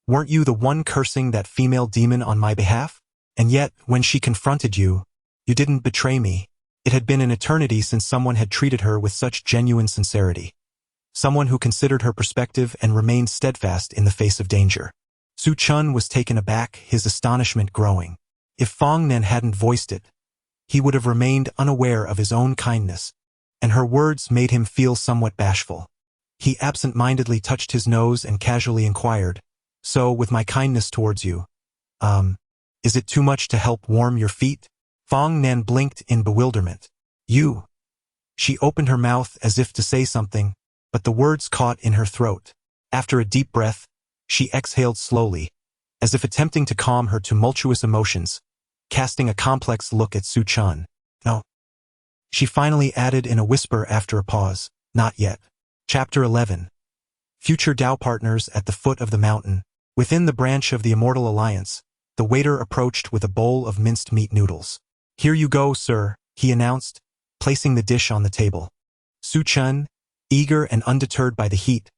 "Weren't you the one cursing that female demon on my behalf? And yet, when she confronted you, you didn't betray me." It had been an eternity since someone had treated her with such genuine sincerity. Someone who considered her perspective and remained steadfast in the face of danger. Su Chun was taken aback, his astonishment growing. If Fong Nan hadn't voiced it, he would have remained unaware of his own kindness, and her words made him feel somewhat bashful. He absent-mindedly touched his nose and casually inquired, "So, with my kindness towards you, is it too much to help warm your feet?" Fong Nan blinked in bewilderment. "You?" She opened her mouth as if to say something, but the words caught in her throat. After a deep breath, she exhaled slowly, as if attempting to calm her tumultuous emotions, casting a complex look at Su Chun. "No." She finally added in a whisper after a pause, "Not yet." Chapter 11. Future Tao partners at the foot of the mountain. Within the branch of the Immortal Alliance, the waiter approached with a bowl of minced meat noodles. "Here you go, sir," he announced, placing the dish on the table. Su Chun, eager and undeterred by the heat,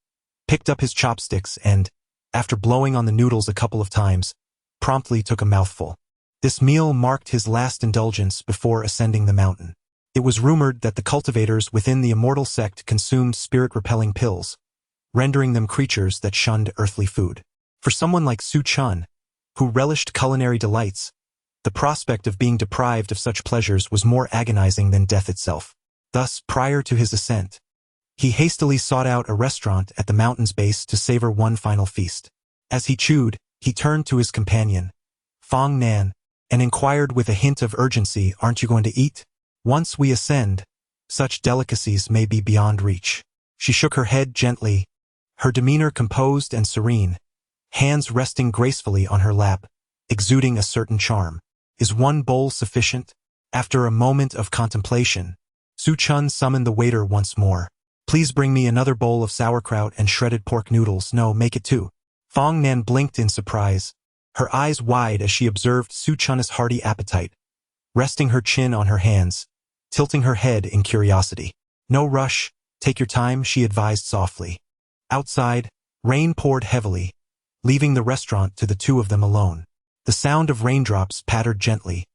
picked up his chopsticks and, after blowing on the noodles a couple of times, promptly took a mouthful. This meal marked his last indulgence before ascending the mountain. It was rumored that the cultivators within the immortal sect consumed spirit-repelling pills, rendering them creatures that shunned earthly food. For someone like Su Chun, who relished culinary delights, the prospect of being deprived of such pleasures was more agonizing than death itself. Thus, prior to his ascent, he hastily sought out a restaurant at the mountain's base to savor one final feast. As he chewed, he turned to his companion, Fong Nan, and inquired with a hint of urgency, "Aren't you going to eat? Once we ascend, such delicacies may be beyond reach." She shook her head gently, her demeanor composed and serene, hands resting gracefully on her lap, exuding a certain charm. "Is one bowl sufficient?" After a moment of contemplation, Su Chun summoned the waiter once more. "Please bring me another bowl of sauerkraut and shredded pork noodles. No, make it two." Fong Nan blinked in surprise, her eyes wide as she observed Su Chun's hearty appetite, resting her chin on her hands, tilting her head in curiosity. "No rush, take your time," she advised softly. Outside, rain poured heavily, leaving the restaurant to the two of them alone. The sound of raindrops pattered gently,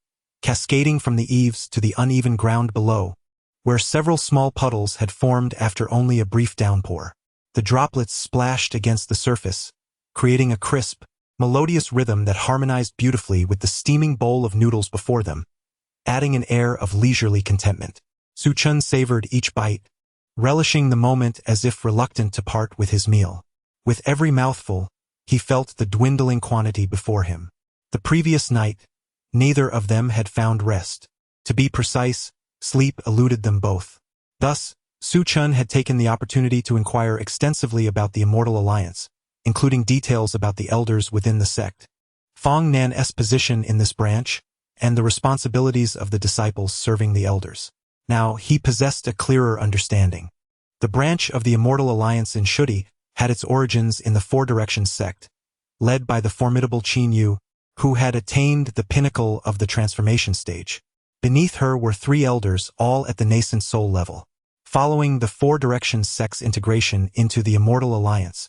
cascading from the eaves to the uneven ground below, where several small puddles had formed after only a brief downpour. The droplets splashed against the surface, creating a crisp, melodious rhythm that harmonized beautifully with the steaming bowl of noodles before them, adding an air of leisurely contentment. Su Chun savored each bite, relishing the moment as if reluctant to part with his meal. With every mouthful, he felt the dwindling quantity before him. The previous night, neither of them had found rest. To be precise, sleep eluded them both. Thus, Su Chun had taken the opportunity to inquire extensively about the Immortal Alliance, including details about the elders within the sect, Fong Nan's position in this branch, and the responsibilities of the disciples serving the elders. Now, he possessed a clearer understanding. The branch of the Immortal Alliance in Shudi had its origins in the Four Directions sect, led by the formidable Qin Yu, who had attained the pinnacle of the transformation stage. Beneath her were three elders, all at the nascent soul level. Following the Four Directions sect's integration into the Immortal Alliance,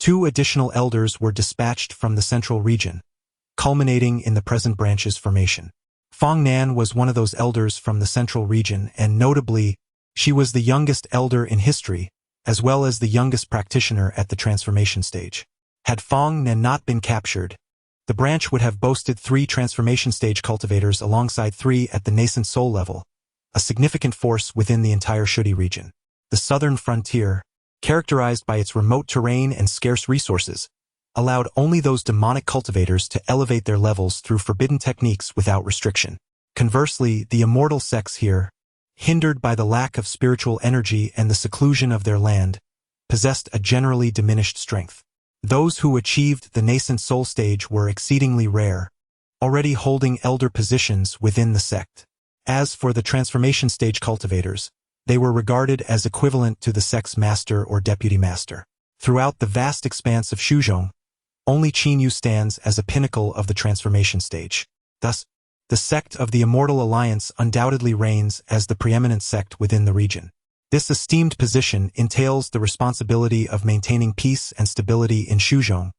2 additional elders were dispatched from the central region, culminating in the present branch's formation. Fong Nan was one of those elders from the central region, and notably, she was the youngest elder in history, as well as the youngest practitioner at the transformation stage. Had Fong Nan not been captured, the branch would have boasted 3 transformation stage cultivators alongside 3 at the nascent soul level, a significant force within the entire Shudi region. The southern frontier, characterized by its remote terrain and scarce resources, allowed only those demonic cultivators to elevate their levels through forbidden techniques without restriction. Conversely, the immortal sects here, hindered by the lack of spiritual energy and the seclusion of their land, possessed a generally diminished strength. Those who achieved the nascent soul stage were exceedingly rare, already holding elder positions within the sect. As for the transformation stage cultivators, they were regarded as equivalent to the sect's master or deputy master. Throughout the vast expanse of Shuzhong, only Qinyu stands as a pinnacle of the transformation stage. Thus, the sect of the Immortal Alliance undoubtedly reigns as the preeminent sect within the region. This esteemed position entails the responsibility of maintaining peace and stability in Shuzhong,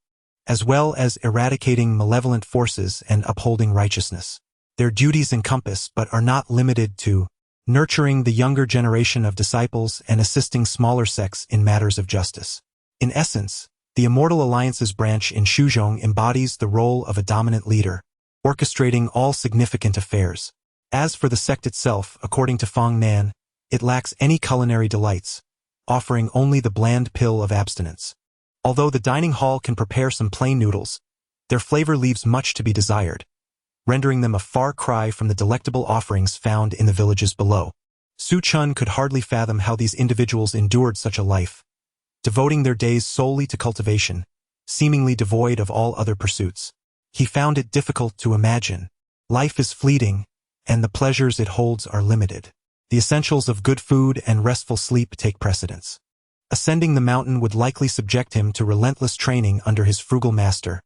as well as eradicating malevolent forces and upholding righteousness. Their duties encompass but are not limited to nurturing the younger generation of disciples and assisting smaller sects in matters of justice. In essence, the Immortal Alliance's branch in Shuzhong embodies the role of a dominant leader, orchestrating all significant affairs. As for the sect itself, according to Fong Nan, it lacks any culinary delights, offering only the bland pill of abstinence. Although the dining hall can prepare some plain noodles, their flavor leaves much to be desired, rendering them a far cry from the delectable offerings found in the villages below. Su Chun could hardly fathom how these individuals endured such a life, devoting their days solely to cultivation, seemingly devoid of all other pursuits. He found it difficult to imagine. Life is fleeting, and the pleasures it holds are limited. The essentials of good food and restful sleep take precedence. Ascending the mountain would likely subject him to relentless training under his frugal master,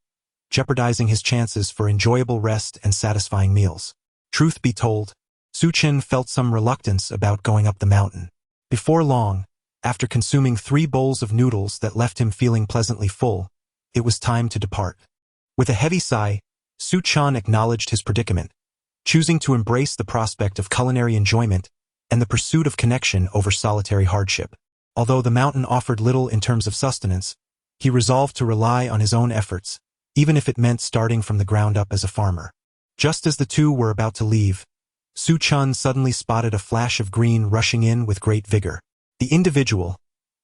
jeopardizing his chances for enjoyable rest and satisfying meals. Truth be told, Su Chen felt some reluctance about going up the mountain. Before long, after consuming 3 bowls of noodles that left him feeling pleasantly full, it was time to depart. With a heavy sigh, Su Chen acknowledged his predicament, choosing to embrace the prospect of culinary enjoyment and the pursuit of connection over solitary hardship. Although the mountain offered little in terms of sustenance, he resolved to rely on his own efforts, even if it meant starting from the ground up as a farmer. Just as the two were about to leave, Su Chen suddenly spotted a flash of green rushing in with great vigor. The individual,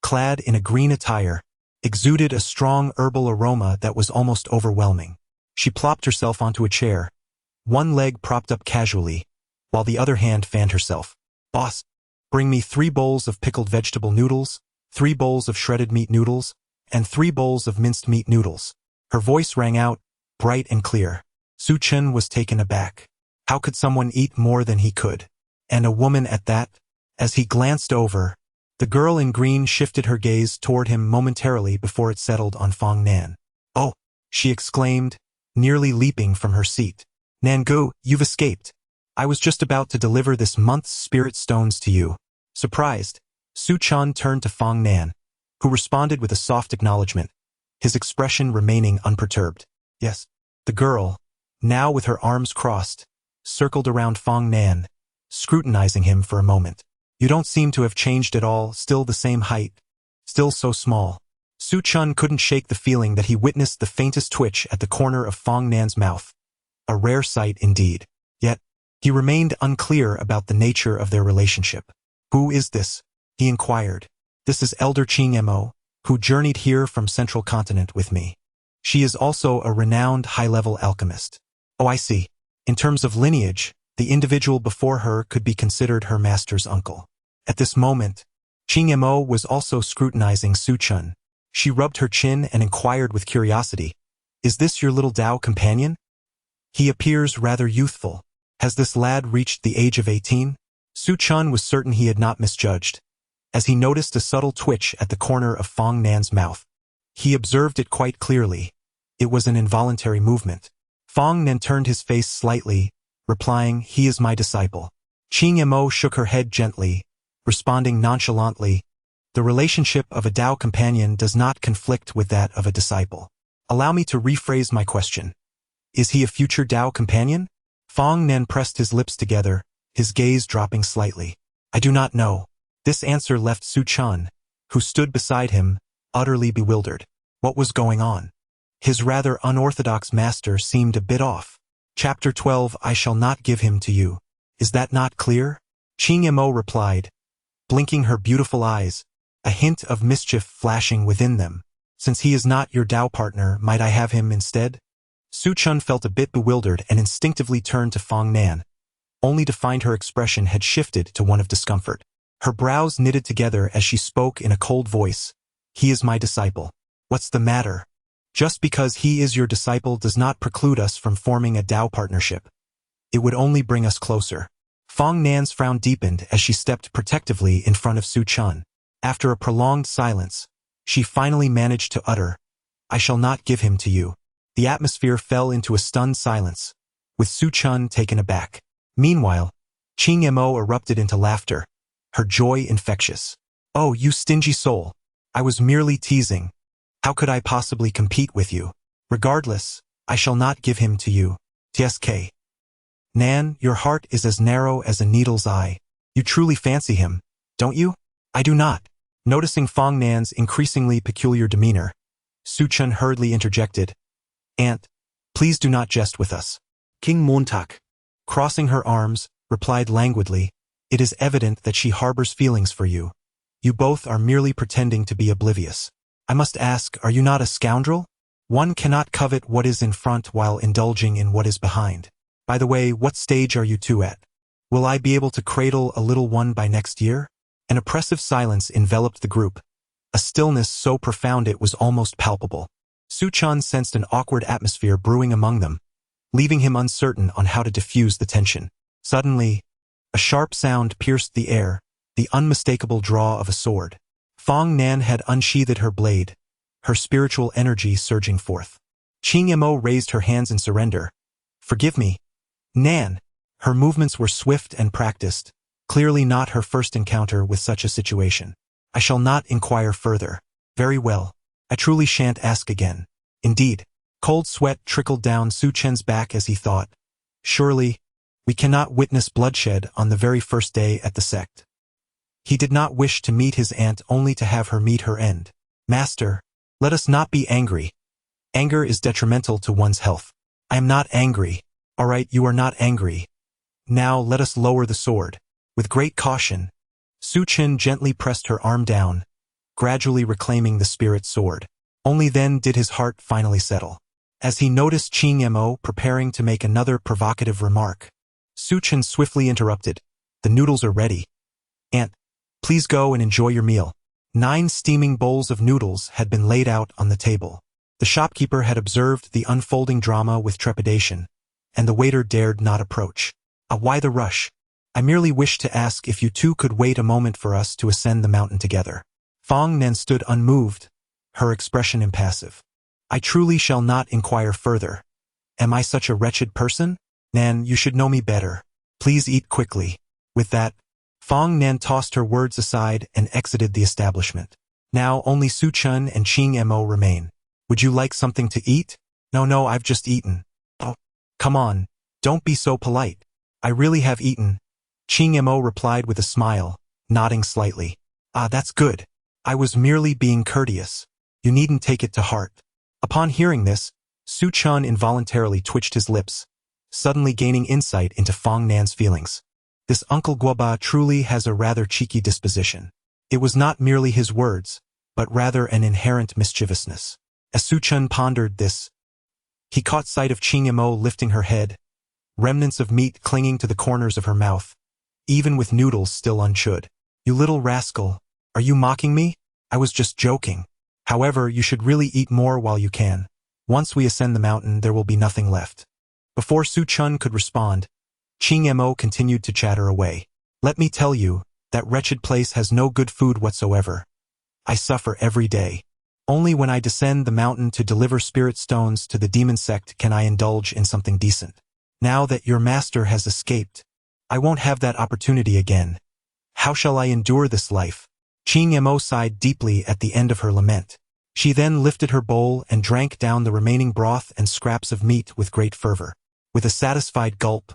clad in a green attire, exuded a strong herbal aroma that was almost overwhelming. She plopped herself onto a chair, one leg propped up casually, while the other hand fanned herself. "Boss, bring me 3 bowls of pickled vegetable noodles, 3 bowls of shredded meat noodles, and 3 bowls of minced meat noodles." Her voice rang out, bright and clear. Su Chen was taken aback. How could someone eat more than he could? And a woman at that? As he glanced over, the girl in green shifted her gaze toward him momentarily before it settled on Fong Nan. "Oh!" she exclaimed, nearly leaping from her seat. "Nangu, you've escaped. I was just about to deliver this month's spirit stones to you." Surprised, Su Chen turned to Fong Nan, who responded with a soft acknowledgement, his expression remaining unperturbed. "Yes." The girl, now with her arms crossed, circled around Fong Nan, scrutinizing him for a moment. "You don't seem to have changed at all, still the same height, still so small." Su Chen couldn't shake the feeling that he witnessed the faintest twitch at the corner of Fong Nan's mouth. A rare sight indeed. Yet, he remained unclear about the nature of their relationship. "Who is this?" he inquired. "This is Elder Qing Mo, who journeyed here from Central Continent with me. She is also a renowned high-level alchemist." "Oh, I see. In terms of lineage, the individual before her could be considered her master's uncle." At this moment, Qing Mo was also scrutinizing Su Chen. She rubbed her chin and inquired with curiosity, "Is this your little Dao companion? He appears rather youthful. Has this lad reached the age of 18? Su Chen was certain he had not misjudged, as he noticed a subtle twitch at the corner of Fong Nan's mouth. He observed it quite clearly. It was an involuntary movement. Fong Nan turned his face slightly, replying, "He is my disciple." Qing Mo shook her head gently, responding nonchalantly, The relationship of a Tao companion does not conflict with that of a disciple. Allow me to rephrase my question. Is he a future Tao companion? Fong Nan pressed his lips together, his gaze dropping slightly. I do not know. This answer left Su Chen, who stood beside him, utterly bewildered. What was going on? His rather unorthodox master seemed a bit off. Chapter 12 I shall not give him to you. Is that not clear? Qing Mo replied, blinking her beautiful eyes, a hint of mischief flashing within them. Since he is not your Tao partner, might I have him instead? Su Chen felt a bit bewildered and instinctively turned to Fong Nan, only to find her expression had shifted to one of discomfort. Her brows knitted together as she spoke in a cold voice. He is my disciple. What's the matter? Just because he is your disciple does not preclude us from forming a Tao partnership. It would only bring us closer. Fong Nan's frown deepened as she stepped protectively in front of Su Chen. After a prolonged silence, she finally managed to utter, I shall not give him to you. The atmosphere fell into a stunned silence, with Su Chen taken aback. Meanwhile, Qing Mo erupted into laughter, her joy infectious. Oh, you stingy soul. I was merely teasing. How could I possibly compete with you? Regardless, I shall not give him to you. TSK. Nan, your heart is as narrow as a needle's eye. You truly fancy him, don't you? I do not. Noticing Fong Nan's increasingly peculiar demeanor, Su Chen hurriedly interjected, Aunt, please do not jest with us. King Montauk, crossing her arms, replied languidly, it is evident that she harbors feelings for you. You both are merely pretending to be oblivious. I must ask, are you not a scoundrel? One cannot covet what is in front while indulging in what is behind. By the way, what stage are you two at? Will I be able to cradle a little one by next year? An oppressive silence enveloped the group, a stillness so profound it was almost palpable. Su Chen sensed an awkward atmosphere brewing among them, leaving him uncertain on how to diffuse the tension. Suddenly, a sharp sound pierced the air, the unmistakable draw of a sword. Fong Nan had unsheathed her blade, her spiritual energy surging forth. Qing Mo raised her hands in surrender. Forgive me, Nan. Her movements were swift and practiced, clearly not her first encounter with such a situation. I shall not inquire further. Very well. I truly shan't ask again. Indeed. Cold sweat trickled down Su Chen's back as he thought. Surely, we cannot witness bloodshed on the very first day at the sect. He did not wish to meet his aunt only to have her meet her end. Master, let us not be angry. Anger is detrimental to one's health. I am not angry. All right, you are not angry. Now let us lower the sword. With great caution, Su Chen gently pressed her arm down, gradually reclaiming the spirit sword. Only then did his heart finally settle. As he noticed Qing Mo preparing to make another provocative remark, Su Chen swiftly interrupted. The noodles are ready. Aunt, please go and enjoy your meal. 9 steaming bowls of noodles had been laid out on the table. The shopkeeper had observed the unfolding drama with trepidation, and the waiter dared not approach. Why the rush? I merely wished to ask if you two could wait a moment for us to ascend the mountain together. Fong Nan stood unmoved, her expression impassive. I truly shall not inquire further. Am I such a wretched person? Nan, you should know me better. Please eat quickly. With that, Fong Nan tossed her words aside and exited the establishment. Now only Su Chen and Qing Mo remain. Would you like something to eat? No, I've just eaten. Oh, come on, don't be so polite. I really have eaten. Qing Mo replied with a smile, nodding slightly. That's good. I was merely being courteous. You needn't take it to heart. Upon hearing this, Su Chen involuntarily twitched his lips, suddenly gaining insight into Fong Nan's feelings. This Uncle Guoba truly has a rather cheeky disposition. It was not merely his words, but rather an inherent mischievousness. As Su Chen pondered this, he caught sight of Qing Mo lifting her head, remnants of meat clinging to the corners of her mouth, even with noodles still unchewed. You little rascal, are you mocking me? I was just joking. However, you should really eat more while you can. Once we ascend the mountain, there will be nothing left. Before Su Chen could respond, Qing Mo continued to chatter away. Let me tell you, that wretched place has no good food whatsoever. I suffer every day. Only when I descend the mountain to deliver spirit stones to the demon sect can I indulge in something decent. Now that your master has escaped, I won't have that opportunity again. How shall I endure this life? Qing Mo sighed deeply at the end of her lament. She then lifted her bowl and drank down the remaining broth and scraps of meat with great fervor. With a satisfied gulp,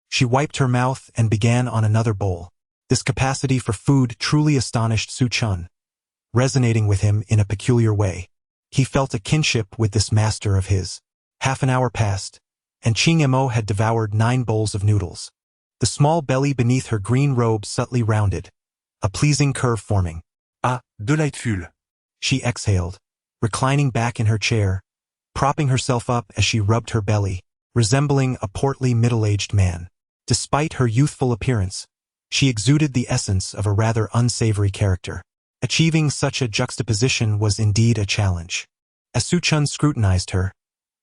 she wiped her mouth and began on another bowl. This capacity for food truly astonished Su Chun, resonating with him in a peculiar way. He felt a kinship with this master of his. Half an hour passed, and Qing Mo had devoured 9 bowls of noodles. The small belly beneath her green robe subtly rounded, a pleasing curve forming. Ah, delightful. She exhaled, reclining back in her chair, propping herself up as she rubbed her belly, resembling a portly middle-aged man. Despite her youthful appearance, she exuded the essence of a rather unsavory character. Achieving such a juxtaposition was indeed a challenge. As Su Chun scrutinized her,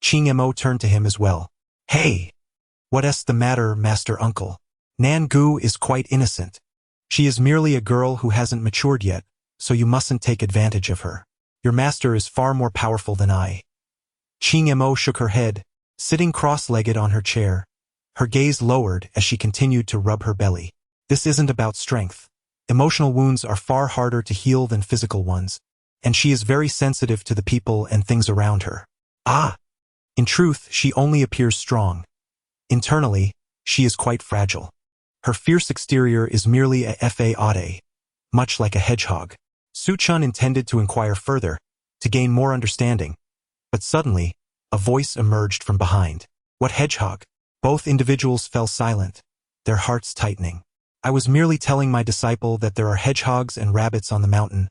Qing Mo turned to him as well. Hey! What's the matter, Master Uncle? Nan Gu is quite innocent. She is merely a girl who hasn't matured yet, so you mustn't take advantage of her. Your master is far more powerful than I. Qing Mo shook her head, sitting cross-legged on her chair, her gaze lowered as she continued to rub her belly. This isn't about strength. Emotional wounds are far harder to heal than physical ones, and she is very sensitive to the people and things around her. Ah! In truth, she only appears strong. Internally, she is quite fragile. Her fierce exterior is merely a fade, much like a hedgehog. Su Chun intended to inquire further, to gain more understanding, but suddenly, a voice emerged from behind. What hedgehog? Both individuals fell silent, their hearts tightening. I was merely telling my disciple that there are hedgehogs and rabbits on the mountain,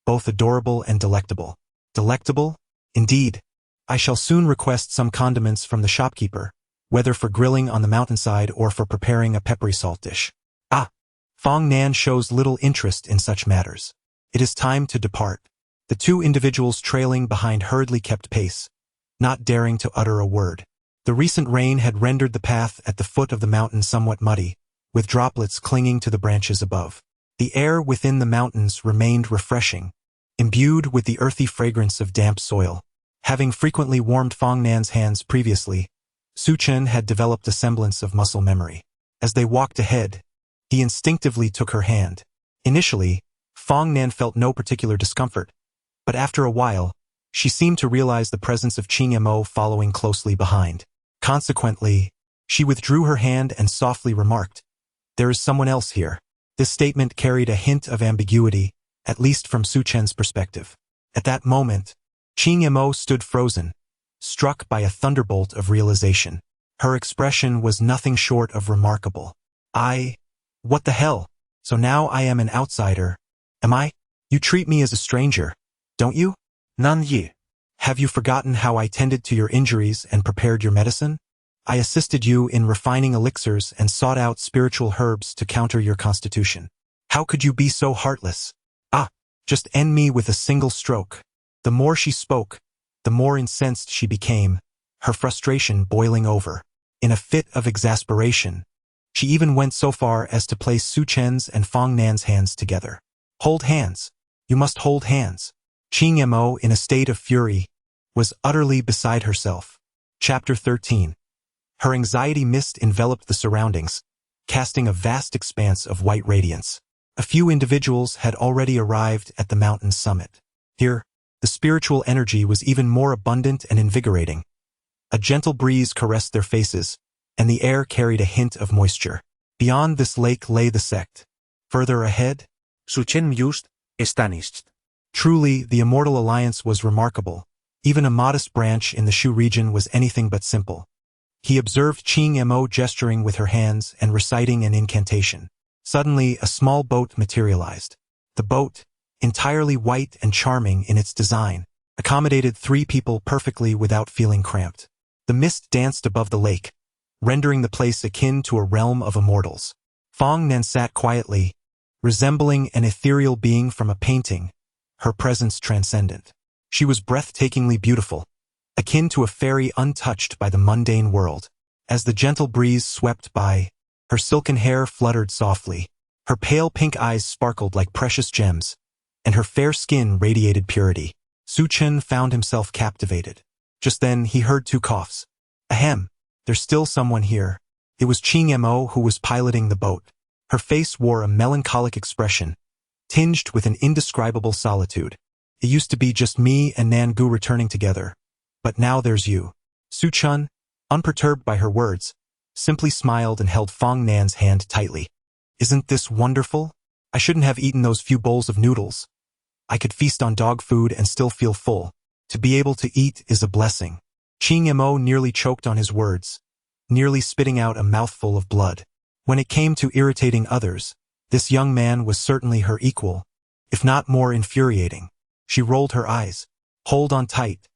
both adorable and delectable. Delectable? Indeed. I shall soon request some condiments from the shopkeeper, whether for grilling on the mountainside or for preparing a peppery salt dish. Ah! Fong Nan shows little interest in such matters. It is time to depart. The 2 individuals trailing behind hurriedly kept pace, not daring to utter a word. The recent rain had rendered the path at the foot of the mountain somewhat muddy, with droplets clinging to the branches above. The air within the mountains remained refreshing, imbued with the earthy fragrance of damp soil. Having frequently warmed Fong Nan's hands previously, Su Chun had developed a semblance of muscle memory. As they walked ahead, he instinctively took her hand. Initially, Fong Nan felt no particular discomfort, but after a while, she seemed to realize the presence of Qing Mo following closely behind. Consequently, she withdrew her hand and softly remarked, "There is someone else here." This statement carried a hint of ambiguity, at least from Su Chun's perspective. At that moment, Qing Mo stood frozen, struck by a thunderbolt of realization. Her expression was nothing short of remarkable. What the hell? So now I am an outsider, am I? You treat me as a stranger, don't you? Nan Ye. Have you forgotten how I tended to your injuries and prepared your medicine? I assisted you in refining elixirs and sought out spiritual herbs to counter your constitution. How could you be so heartless? Ah, just end me with a single stroke. The more she spoke, the more incensed she became, her frustration boiling over. In a fit of exasperation, she even went so far as to place Su Chun's and Fong Nan's hands together. Hold hands. You must hold hands. Qing Mo, in a state of fury, was utterly beside herself. Chapter 13. Her anxiety mist enveloped the surroundings, casting a vast expanse of white radiance. A few individuals had already arrived at the mountain's summit. Here, the spiritual energy was even more abundant and invigorating. A gentle breeze caressed their faces, and the air carried a hint of moisture. Beyond this lake lay the sect. Further ahead, Su Chun mused, astonished. Truly, the Immortal Alliance was remarkable. Even a modest branch in the Shu region was anything but simple. He observed Qing Mo gesturing with her hands and reciting an incantation. Suddenly, a small boat materialized. The boat, entirely white and charming in its design, accommodated 3 people perfectly without feeling cramped. The mist danced above the lake, rendering the place akin to a realm of immortals. Fong Nan sat quietly, resembling an ethereal being from a painting, her presence transcendent. She was breathtakingly beautiful, akin to a fairy untouched by the mundane world. As the gentle breeze swept by, her silken hair fluttered softly, her pale pink eyes sparkled like precious gems, and her fair skin radiated purity. Su Chun found himself captivated. Just then he heard 2 coughs. Ahem, there's still someone here. It was Qing Mo who was piloting the boat. Her face wore a melancholic expression, tinged with an indescribable solitude. It used to be just me and Nan Gu returning together. But now there's you. Su Chun, unperturbed by her words, simply smiled and held Fong Nan's hand tightly. Isn't this wonderful? I shouldn't have eaten those few bowls of noodles. I could feast on dog food and still feel full. To be able to eat is a blessing. Qing Mo nearly choked on his words, nearly spitting out a mouthful of blood. When it came to irritating others, this young man was certainly her equal, if not more infuriating. She rolled her eyes. Hold on tight.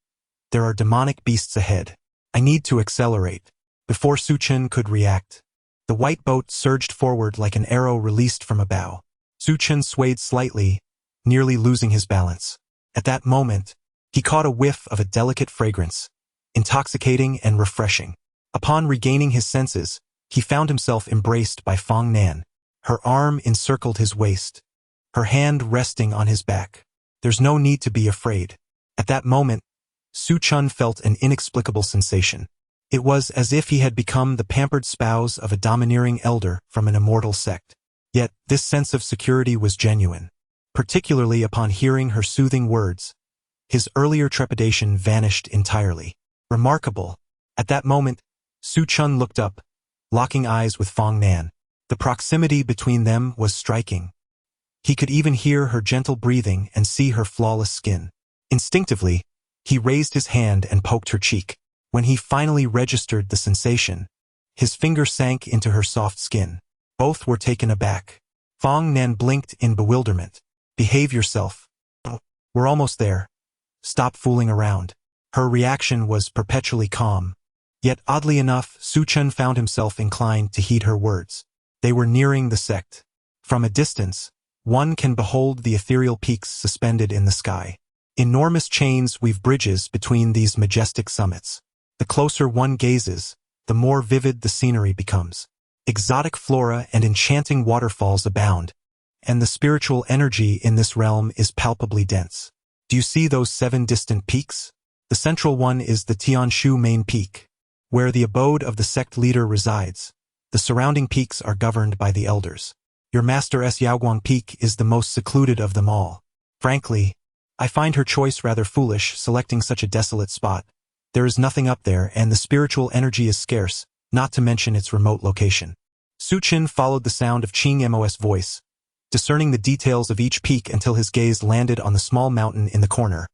There are demonic beasts ahead. I need to accelerate. Before Su Chun could react, the white boat surged forward like an arrow released from a bow. Su Chun swayed slightly, nearly losing his balance. At that moment, he caught a whiff of a delicate fragrance, intoxicating and refreshing. Upon regaining his senses, he found himself embraced by Fong Nan. Her arm encircled his waist, her hand resting on his back. There's no need to be afraid. At that moment, Su Chun felt an inexplicable sensation. It was as if he had become the pampered spouse of a domineering elder from an immortal sect. Yet, this sense of security was genuine. Particularly upon hearing her soothing words, his earlier trepidation vanished entirely. Remarkable. At that moment, Su Chun looked up, locking eyes with Fong Nan. The proximity between them was striking. He could even hear her gentle breathing and see her flawless skin. Instinctively, he raised his hand and poked her cheek. When he finally registered the sensation, his finger sank into her soft skin. Both were taken aback. Fong Nan blinked in bewilderment. Behave yourself. We're almost there. Stop fooling around. Her reaction was perpetually calm. Yet oddly enough, Su Chun found himself inclined to heed her words. They were nearing the sect. From a distance, one can behold the ethereal peaks suspended in the sky. Enormous chains weave bridges between these majestic summits. The closer one gazes, the more vivid the scenery becomes. Exotic flora and enchanting waterfalls abound, and the spiritual energy in this realm is palpably dense. Do you see those 7 distant peaks? The central one is the Tianshu main peak, where the abode of the sect leader resides. The surrounding peaks are governed by the elders. Your Master S. Yaoguang Peak is the most secluded of them all. Frankly, I find her choice rather foolish, selecting such a desolate spot. There is nothing up there, and the spiritual energy is scarce, not to mention its remote location. Su Chun followed the sound of Qing Mo's voice, discerning the details of each peak until his gaze landed on the small mountain in the corner,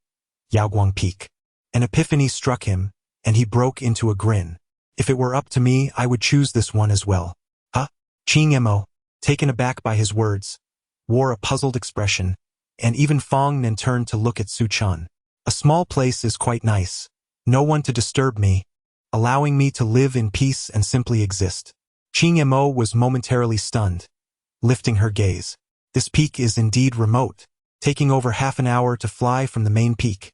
Yaoguang Peak. An epiphany struck him, and he broke into a grin. If it were up to me, I would choose this one as well. Huh? Qing Mo, taken aback by his words, wore a puzzled expression, and even Fong Nan turned to look at Su Chun. A small place is quite nice. No one to disturb me, allowing me to live in peace and simply exist. Qing Mo was momentarily stunned, lifting her gaze. This peak is indeed remote, taking over half an hour to fly from the main peak,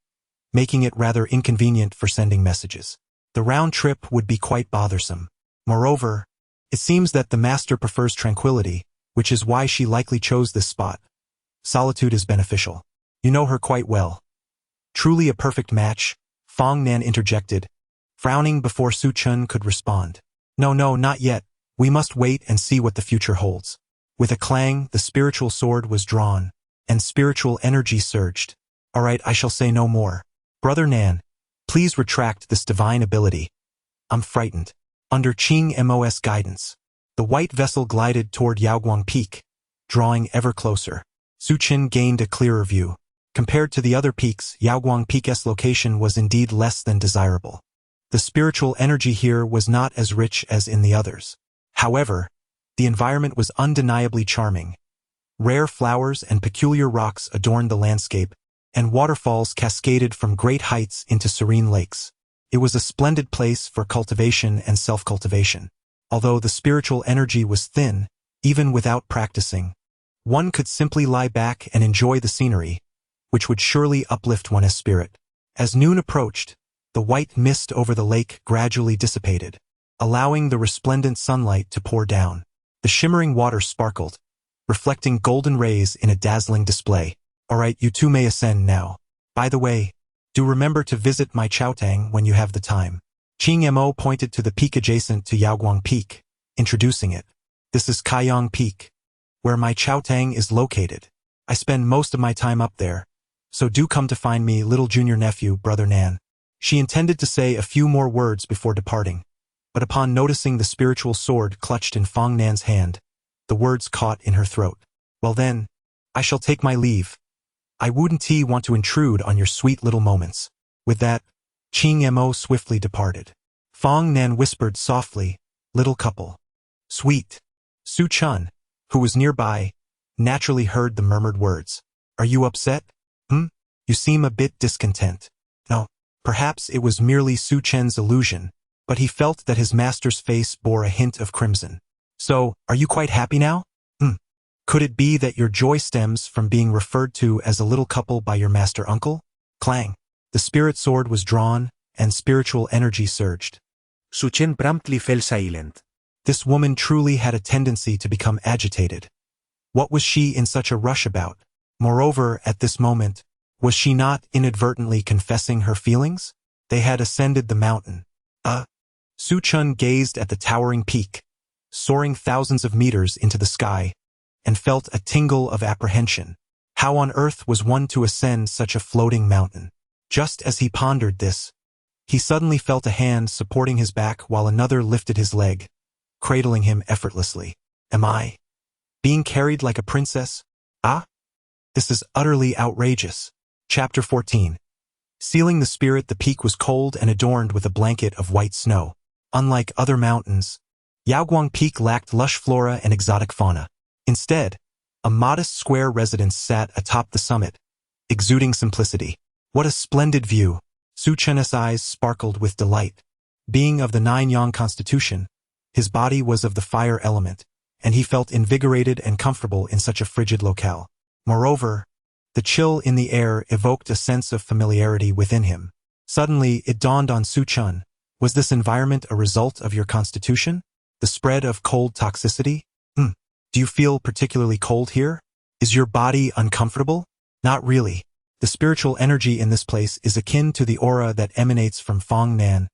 making it rather inconvenient for sending messages. The round trip would be quite bothersome. Moreover, it seems that the master prefers tranquility, which is why she likely chose this spot. Solitude is beneficial. You know her quite well. Truly a perfect match, Fong Nan interjected, frowning before Su Chun could respond. No, not yet. We must wait and see what the future holds. With a clang, the spiritual sword was drawn, and spiritual energy surged. All right, I shall say no more. Brother Nan, please retract this divine ability. I'm frightened. Under Qing Mo's guidance, the white vessel glided toward Yaoguang Peak, drawing ever closer. Su Chun gained a clearer view. Compared to the other peaks, Yaoguang Peak's location was indeed less than desirable. The spiritual energy here was not as rich as in the others. However, the environment was undeniably charming. Rare flowers and peculiar rocks adorned the landscape, and waterfalls cascaded from great heights into serene lakes. It was a splendid place for cultivation and self-cultivation. Although the spiritual energy was thin, even without practicing, one could simply lie back and enjoy the scenery, which would surely uplift one's spirit. As noon approached, the white mist over the lake gradually dissipated, allowing the resplendent sunlight to pour down. The shimmering water sparkled, reflecting golden rays in a dazzling display. All right, you two may ascend now. By the way, do remember to visit my Chaotang when you have the time. Qing Mo pointed to the peak adjacent to Yaoguang Peak, introducing it. This is Kaiyang Peak, where my Chaotang is located. I spend most of my time up there, so do come to find me, little junior nephew, brother Nan. She intended to say a few more words before departing, but upon noticing the spiritual sword clutched in Fong Nan's hand, the words caught in her throat. Well then, I shall take my leave. I wouldn't want to intrude on your sweet little moments. With that, Ching Mo swiftly departed. Fong Nan whispered softly, little couple. Sweet. Su Chun, who was nearby, naturally heard the murmured words. Are you upset? You seem a bit discontent. No, perhaps it was merely Su Chen's illusion, but he felt that his master's face bore a hint of crimson. So, are you quite happy now? Could it be that your joy stems from being referred to as a little couple by your master uncle? Clang. The spirit sword was drawn, and spiritual energy surged. Su Chen promptly fell silent. This woman truly had a tendency to become agitated. What was she in such a rush about? Moreover, at this moment, was she not inadvertently confessing her feelings? They had ascended the mountain. Su Chun gazed at the towering peak, soaring thousands of meters into the sky, and felt a tingle of apprehension. How on earth was one to ascend such a floating mountain? Just as he pondered this, he suddenly felt a hand supporting his back while another lifted his leg, cradling him effortlessly. Am I being carried like a princess? This is utterly outrageous. Chapter 14. Sealing the spirit, the peak was cold and adorned with a blanket of white snow. Unlike other mountains, Yaoguang Peak lacked lush flora and exotic fauna. Instead, a modest square residence sat atop the summit, exuding simplicity. What a splendid view! Su Chen's eyes sparkled with delight. Being of the Nine-Yang constitution, his body was of the fire element, and he felt invigorated and comfortable in such a frigid locale. Moreover, the chill in the air evoked a sense of familiarity within him. Suddenly, it dawned on Su Chun. Was this environment a result of your constitution? The spread of cold toxicity? Do you feel particularly cold here? Is your body uncomfortable? Not really. The spiritual energy in this place is akin to the aura that emanates from Fong Nan,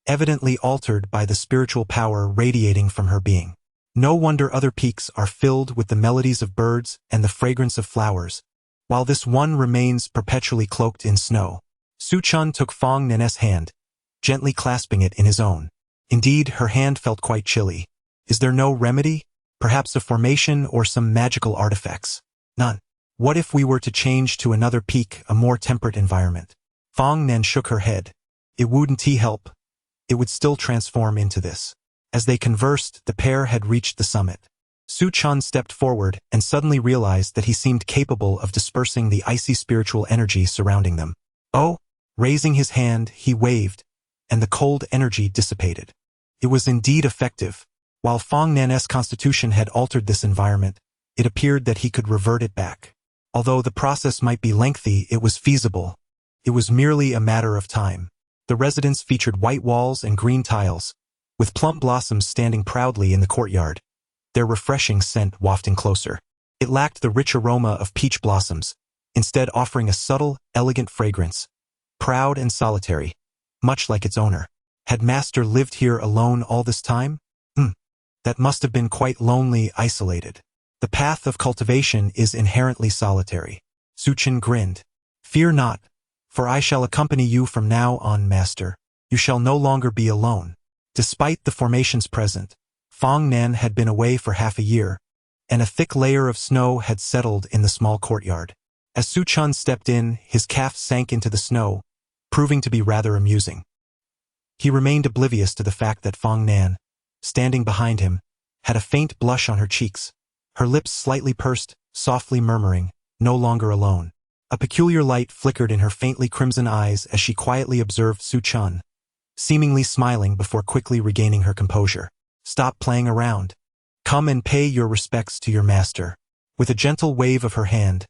evidently altered by the spiritual power radiating from her being. No wonder other peaks are filled with the melodies of birds and the fragrance of flowers, while this one remains perpetually cloaked in snow. Su Chun took Fong Nan's hand, gently clasping it in his own. Indeed, her hand felt quite chilly. Is there no remedy? Perhaps a formation or some magical artifacts? None. What if we were to change to another peak, a more temperate environment? Fong Nan shook her head. It wouldn't help. It would still transform into this. As they conversed, the pair had reached the summit. Su Chun stepped forward and suddenly realized that he seemed capable of dispersing the icy spiritual energy surrounding them. Oh! Raising his hand, he waved, and the cold energy dissipated. It was indeed effective. While Fong Nan's constitution had altered this environment, it appeared that he could revert it back. Although the process might be lengthy, it was feasible. It was merely a matter of time. The residence featured white walls and green tiles, with plum blossoms standing proudly in the courtyard, their refreshing scent wafting closer. It lacked the rich aroma of peach blossoms, instead offering a subtle, elegant fragrance, proud and solitary, much like its owner. Had Master lived here alone all this time? That must have been quite lonely, isolated. The path of cultivation is inherently solitary. Su Chen grinned. Fear not, for I shall accompany you from now on, Master. You shall no longer be alone. Despite the formations present, Fong Nan had been away for half a year, and a thick layer of snow had settled in the small courtyard. As Su Chun stepped in, his calf sank into the snow, proving to be rather amusing. He remained oblivious to the fact that Fong Nan, standing behind him, had a faint blush on her cheeks, her lips slightly pursed, softly murmuring, "No longer alone." A peculiar light flickered in her faintly crimson eyes as she quietly observed Su Chun, seemingly smiling before quickly regaining her composure. "Stop playing around. Come and pay your respects to your master." With a gentle wave of her hand,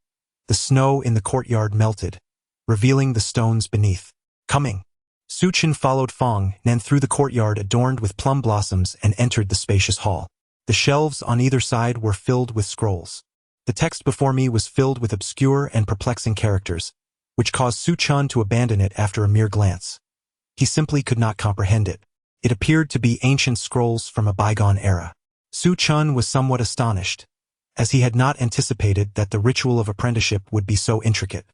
the snow in the courtyard melted, revealing the stones beneath. Coming. Su Chen followed Fong Nan through the courtyard adorned with plum blossoms and entered the spacious hall. The shelves on either side were filled with scrolls. The text before me was filled with obscure and perplexing characters, which caused Su Chun to abandon it after a mere glance. He simply could not comprehend it. It appeared to be ancient scrolls from a bygone era. Su Chun was somewhat astonished. as he had not anticipated that the ritual of apprenticeship would be so intricate.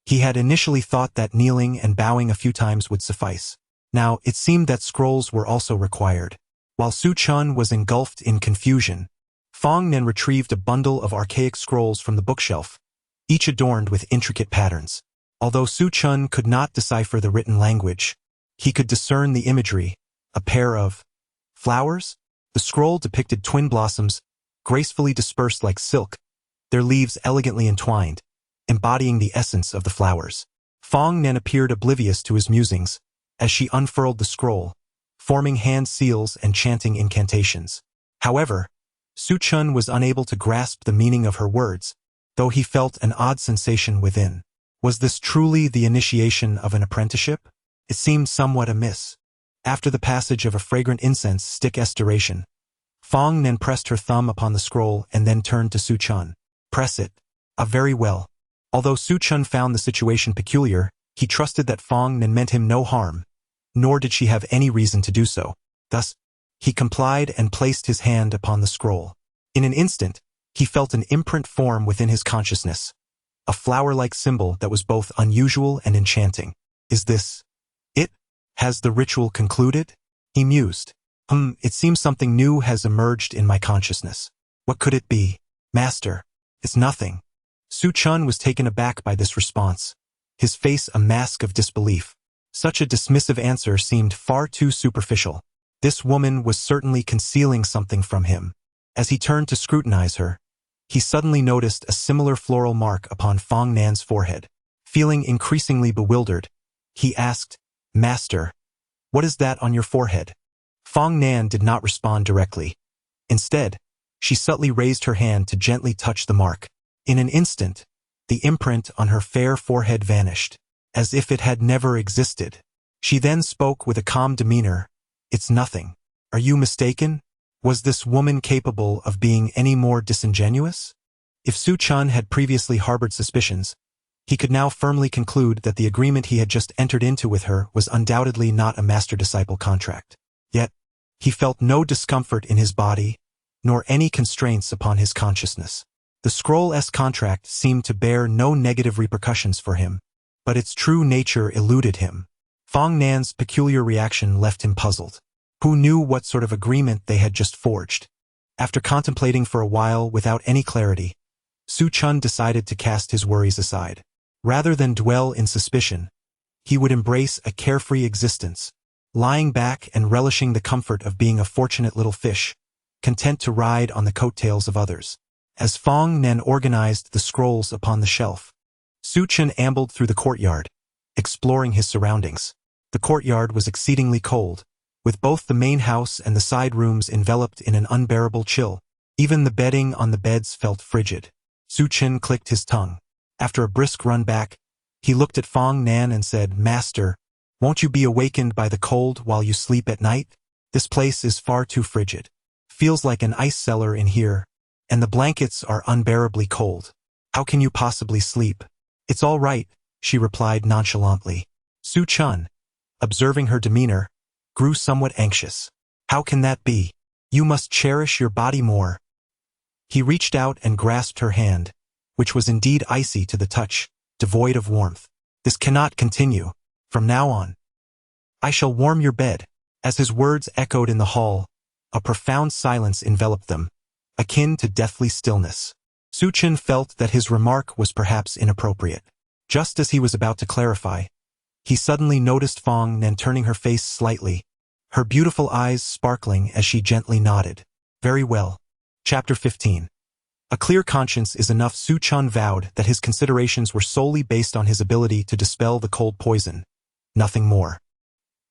He had initially thought that kneeling and bowing a few times would suffice. Now, it seemed that scrolls were also required. While Su Chun was engulfed in confusion, Fong Nen retrieved a bundle of archaic scrolls from the bookshelf, each adorned with intricate patterns. Although Su Chun could not decipher the written language, he could discern the imagery, a pair of flowers. The scroll depicted twin blossoms, gracefully dispersed like silk, their leaves elegantly entwined, embodying the essence of the flowers. Fong Nen appeared oblivious to his musings, as she unfurled the scroll, forming hand seals and chanting incantations. However, Su Chun was unable to grasp the meaning of her words, though he felt an odd sensation within. Was this truly the initiation of an apprenticeship? It seemed somewhat amiss. After the passage of a fragrant incense stick esterition, Fong Nen pressed her thumb upon the scroll and then turned to Su Chun. Press it. Very well. Although Su Chun found the situation peculiar, he trusted that Fong Nen meant him no harm, nor did she have any reason to do so. Thus, he complied and placed his hand upon the scroll. In an instant, he felt an imprint form within his consciousness, a flower-like symbol that was both unusual and enchanting. Is this it? Has the ritual concluded? He mused. It seems something new has emerged in my consciousness. What could it be? Master, it's nothing. Su Chun was taken aback by this response, his face a mask of disbelief. Such a dismissive answer seemed far too superficial. This woman was certainly concealing something from him. As he turned to scrutinize her, he suddenly noticed a similar floral mark upon Fong Nan's forehead. Feeling increasingly bewildered, he asked, Master, what is that on your forehead? Fong Nan did not respond directly. Instead, she subtly raised her hand to gently touch the mark. In an instant, the imprint on her fair forehead vanished, as if it had never existed. She then spoke with a calm demeanor. It's nothing. Are you mistaken? Was this woman capable of being any more disingenuous? If Su Chun had previously harbored suspicions, he could now firmly conclude that the agreement he had just entered into with her was undoubtedly not a master-disciple contract. Yet, he felt no discomfort in his body, nor any constraints upon his consciousness. The scroll-esque contract seemed to bear no negative repercussions for him, but its true nature eluded him. Fong Nan's peculiar reaction left him puzzled. Who knew what sort of agreement they had just forged? After contemplating for a while without any clarity, Su Chun decided to cast his worries aside. Rather than dwell in suspicion, he would embrace a carefree existence, lying back and relishing the comfort of being a fortunate little fish, content to ride on the coattails of others. As Fong Nan organized the scrolls upon the shelf, Su Chun ambled through the courtyard, exploring his surroundings. The courtyard was exceedingly cold, with both the main house and the side rooms enveloped in an unbearable chill. Even the bedding on the beds felt frigid. Su Chun clicked his tongue. After a brisk run back, he looked at Fong Nan and said, Master, won't you be awakened by the cold while you sleep at night? This place is far too frigid. Feels like an ice cellar in here, and the blankets are unbearably cold. How can you possibly sleep? It's all right, she replied nonchalantly. Su Chun, observing her demeanor, grew somewhat anxious. How can that be? You must cherish your body more. He reached out and grasped her hand, which was indeed icy to the touch, devoid of warmth. This cannot continue. From now on, I shall warm your bed. As his words echoed in the hall, a profound silence enveloped them, akin to deathly stillness. Su Chun felt that his remark was perhaps inappropriate. Just as he was about to clarify, he suddenly noticed Fong Nan turning her face slightly, her beautiful eyes sparkling as she gently nodded. Very well. Chapter 15. A clear conscience is enough. Su Chun vowed that his considerations were solely based on his ability to dispel the cold poison, nothing more.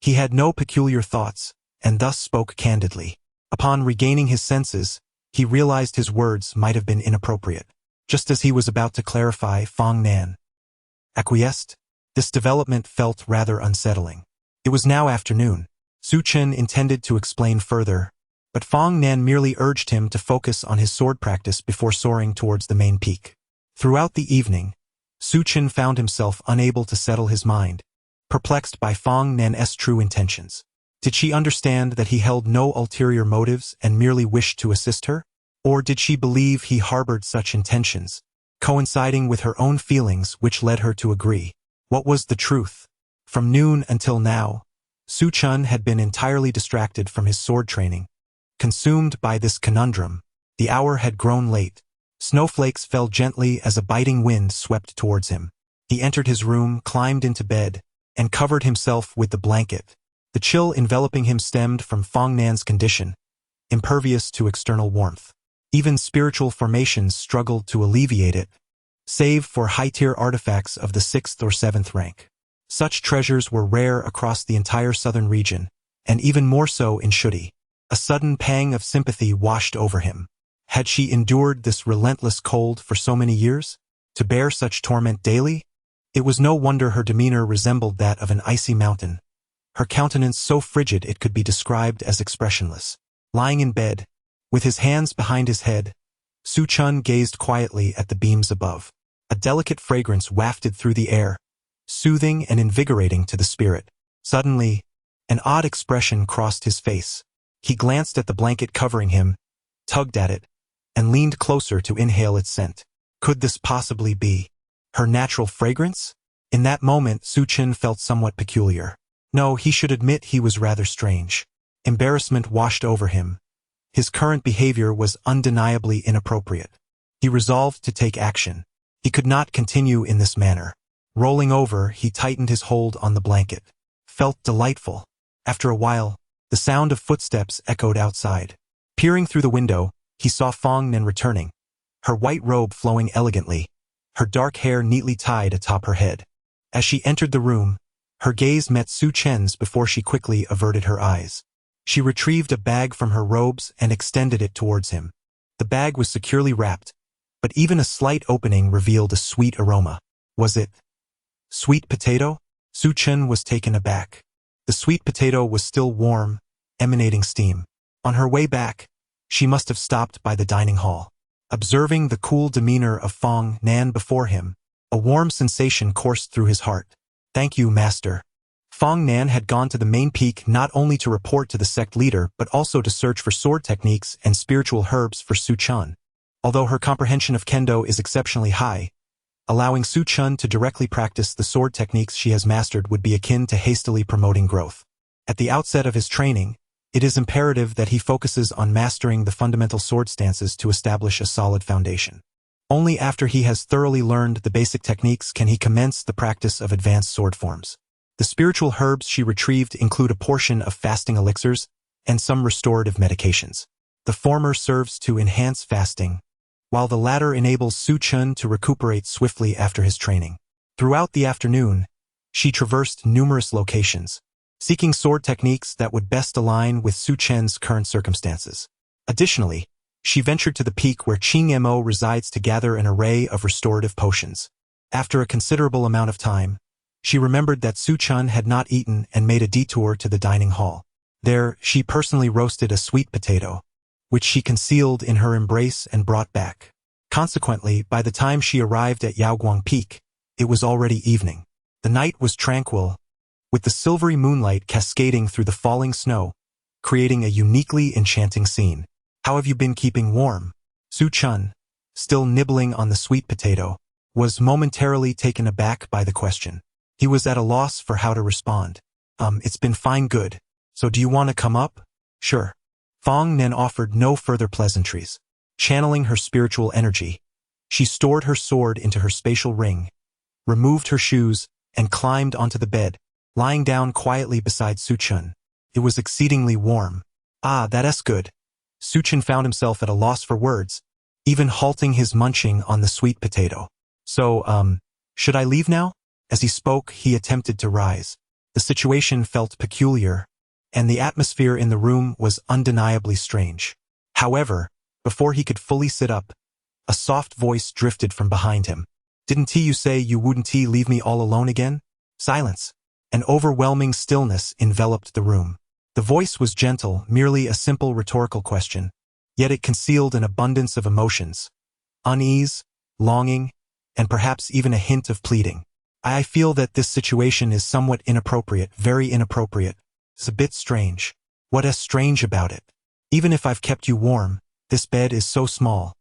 He had no peculiar thoughts, and thus spoke candidly. Upon regaining his senses, he realized his words might have been inappropriate. Just as he was about to clarify, Fong Nan acquiesced. This development felt rather unsettling. It was now afternoon. Su Chun intended to explain further, but Fong Nan merely urged him to focus on his sword practice before soaring towards the main peak. Throughout the evening, Su Chun found himself unable to settle his mind, perplexed by Fong Nan's true intentions. Did she understand that he held no ulterior motives and merely wished to assist her? Or did she believe he harbored such intentions, coinciding with her own feelings which led her to agree? What was the truth? From noon until now, Su Chun had been entirely distracted from his sword training. Consumed by this conundrum, the hour had grown late. Snowflakes fell gently as a biting wind swept towards him. He entered his room, climbed into bed, and covered himself with the blanket. The chill enveloping him stemmed from Fong Nan's condition, impervious to external warmth. Even spiritual formations struggled to alleviate it, save for high-tier artifacts of the 6th or 7th rank. Such treasures were rare across the entire southern region, and even more so in Shudi. A sudden pang of sympathy washed over him. Had she endured this relentless cold for so many years? To bear such torment daily? It was no wonder her demeanor resembled that of an icy mountain, her countenance so frigid it could be described as expressionless. Lying in bed, with his hands behind his head, Su Chun gazed quietly at the beams above. A delicate fragrance wafted through the air, soothing and invigorating to the spirit. Suddenly, an odd expression crossed his face. He glanced at the blanket covering him, tugged at it, and leaned closer to inhale its scent. Could this possibly be her natural fragrance? In that moment, Su Chun felt somewhat peculiar. No, he should admit he was rather strange. Embarrassment washed over him. His current behavior was undeniably inappropriate. He resolved to take action. He could not continue in this manner. Rolling over, he tightened his hold on the blanket. Felt delightful. After a while, the sound of footsteps echoed outside. Peering through the window, he saw Fong Nan returning, her white robe flowing elegantly, her dark hair neatly tied atop her head. As she entered the room, her gaze met Su Chen's before she quickly averted her eyes. She retrieved a bag from her robes and extended it towards him. The bag was securely wrapped, but even a slight opening revealed a sweet aroma. Was it sweet potato? Su Chen was taken aback. The sweet potato was still warm, emanating steam. On her way back, she must have stopped by the dining hall. Observing the cool demeanor of Fong Nan before him, a warm sensation coursed through his heart. Thank you, master. Fong Nan had gone to the main peak not only to report to the sect leader but also to search for sword techniques and spiritual herbs for Su Chun. Although her comprehension of kendo is exceptionally high, allowing Su Chun to directly practice the sword techniques she has mastered would be akin to hastily promoting growth. At the outset of his training, it is imperative that he focuses on mastering the fundamental sword stances to establish a solid foundation. Only after he has thoroughly learned the basic techniques can he commence the practice of advanced sword forms. The spiritual herbs she retrieved include a portion of fasting elixirs and some restorative medications. The former serves to enhance fasting, while the latter enables Su Chun to recuperate swiftly after his training. Throughout the afternoon, she traversed numerous locations, seeking sword techniques that would best align with Su Chen's current circumstances. Additionally, she ventured to the peak where Qing Mo resides to gather an array of restorative potions. After a considerable amount of time, she remembered that Su Chun had not eaten and made a detour to the dining hall. There, she personally roasted a sweet potato, which she concealed in her embrace and brought back. Consequently, by the time she arrived at Yaoguang Peak, it was already evening. The night was tranquil, with the silvery moonlight cascading through the falling snow, creating a uniquely enchanting scene. How have you been keeping warm? Su Chun, still nibbling on the sweet potato, was momentarily taken aback by the question. He was at a loss for how to respond. It's been fine, good. So do you want to come up? Sure. Fong Nan offered no further pleasantries. Channeling her spiritual energy, she stored her sword into her spatial ring, removed her shoes, and climbed onto the bed, lying down quietly beside Su Chun. It was exceedingly warm. Ah, that's good. Su Chun found himself at a loss for words, even halting his munching on the sweet potato. So, should I leave now? As he spoke, he attempted to rise. The situation felt peculiar, and the atmosphere in the room was undeniably strange. However, before he could fully sit up, a soft voice drifted from behind him. Didn't you say you wouldn't leave me all alone again? Silence. An overwhelming stillness enveloped the room. The voice was gentle, merely a simple rhetorical question, yet it concealed an abundance of emotions. Unease, longing, and perhaps even a hint of pleading. I feel that this situation is somewhat inappropriate, very inappropriate. It's a bit strange. What is strange about it? Even if I've kept you warm, This bed is so small.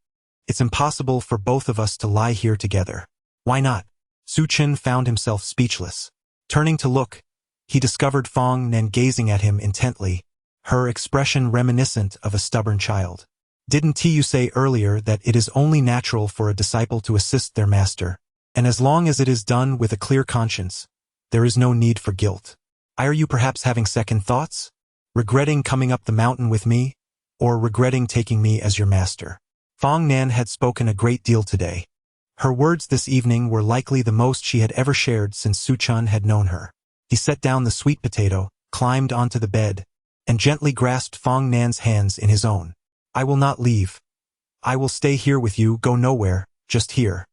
It's impossible for both of us to lie here together. Why not? Su Chen found himself speechless. Turning to look, he discovered Fong Nan gazing at him intently, her expression reminiscent of a stubborn child. Didn't you say earlier that it is only natural for a disciple to assist their master, and as long as it is done with a clear conscience, there is no need for guilt? Are you perhaps having second thoughts? Regretting coming up the mountain with me, or regretting taking me as your master? Fong Nan had spoken a great deal today. Her words this evening were likely the most she had ever shared since Su Chen had known her. He set down the sweet potato, climbed onto the bed, and gently grasped Fong Nan's hands in his own. I will not leave. I will stay here with you, go nowhere, just here.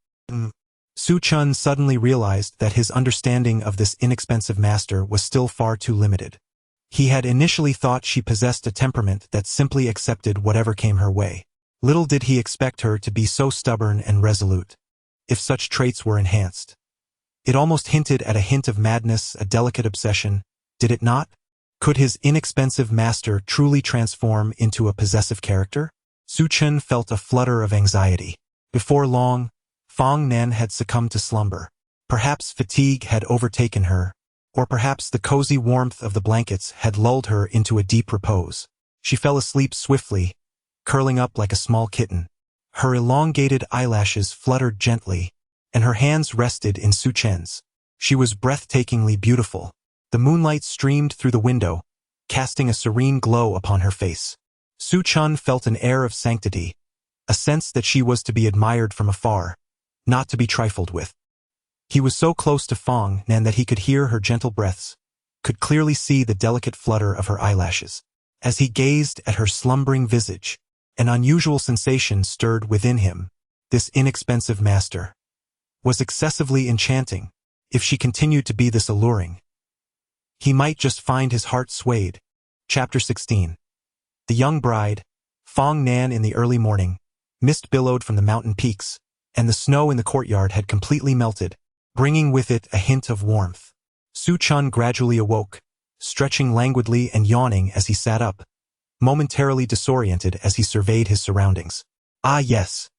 Su Chen suddenly realized that his understanding of this inexpensive master was still far too limited. He had initially thought she possessed a temperament that simply accepted whatever came her way. Little did he expect her to be so stubborn and resolute. If such traits were enhanced, it almost hinted at a hint of madness, a delicate obsession, did it not? Could his inexpensive master truly transform into a possessive character? Su Chen felt a flutter of anxiety. Before long, Fong Nan had succumbed to slumber. Perhaps fatigue had overtaken her, or perhaps the cozy warmth of the blankets had lulled her into a deep repose. She fell asleep swiftly, curling up like a small kitten. Her elongated eyelashes fluttered gently, and her hands rested in Su Chen's. She was breathtakingly beautiful. The moonlight streamed through the window, casting a serene glow upon her face. Su Chen felt an air of sanctity, a sense that she was to be admired from afar, not to be trifled with. He was so close to Fong Nan that he could hear her gentle breaths, could clearly see the delicate flutter of her eyelashes. As he gazed at her slumbering visage, an unusual sensation stirred within him. This inexpensive master was excessively enchanting. If she continued to be this alluring, he might just find his heart swayed. Chapter 16. The young bride, Fong Nan. In the early morning, mist billowed from the mountain peaks, and the snow in the courtyard had completely melted, bringing with it a hint of warmth. Su Chen gradually awoke, stretching languidly and yawning as he sat up, momentarily disoriented as he surveyed his surroundings. Ah yes.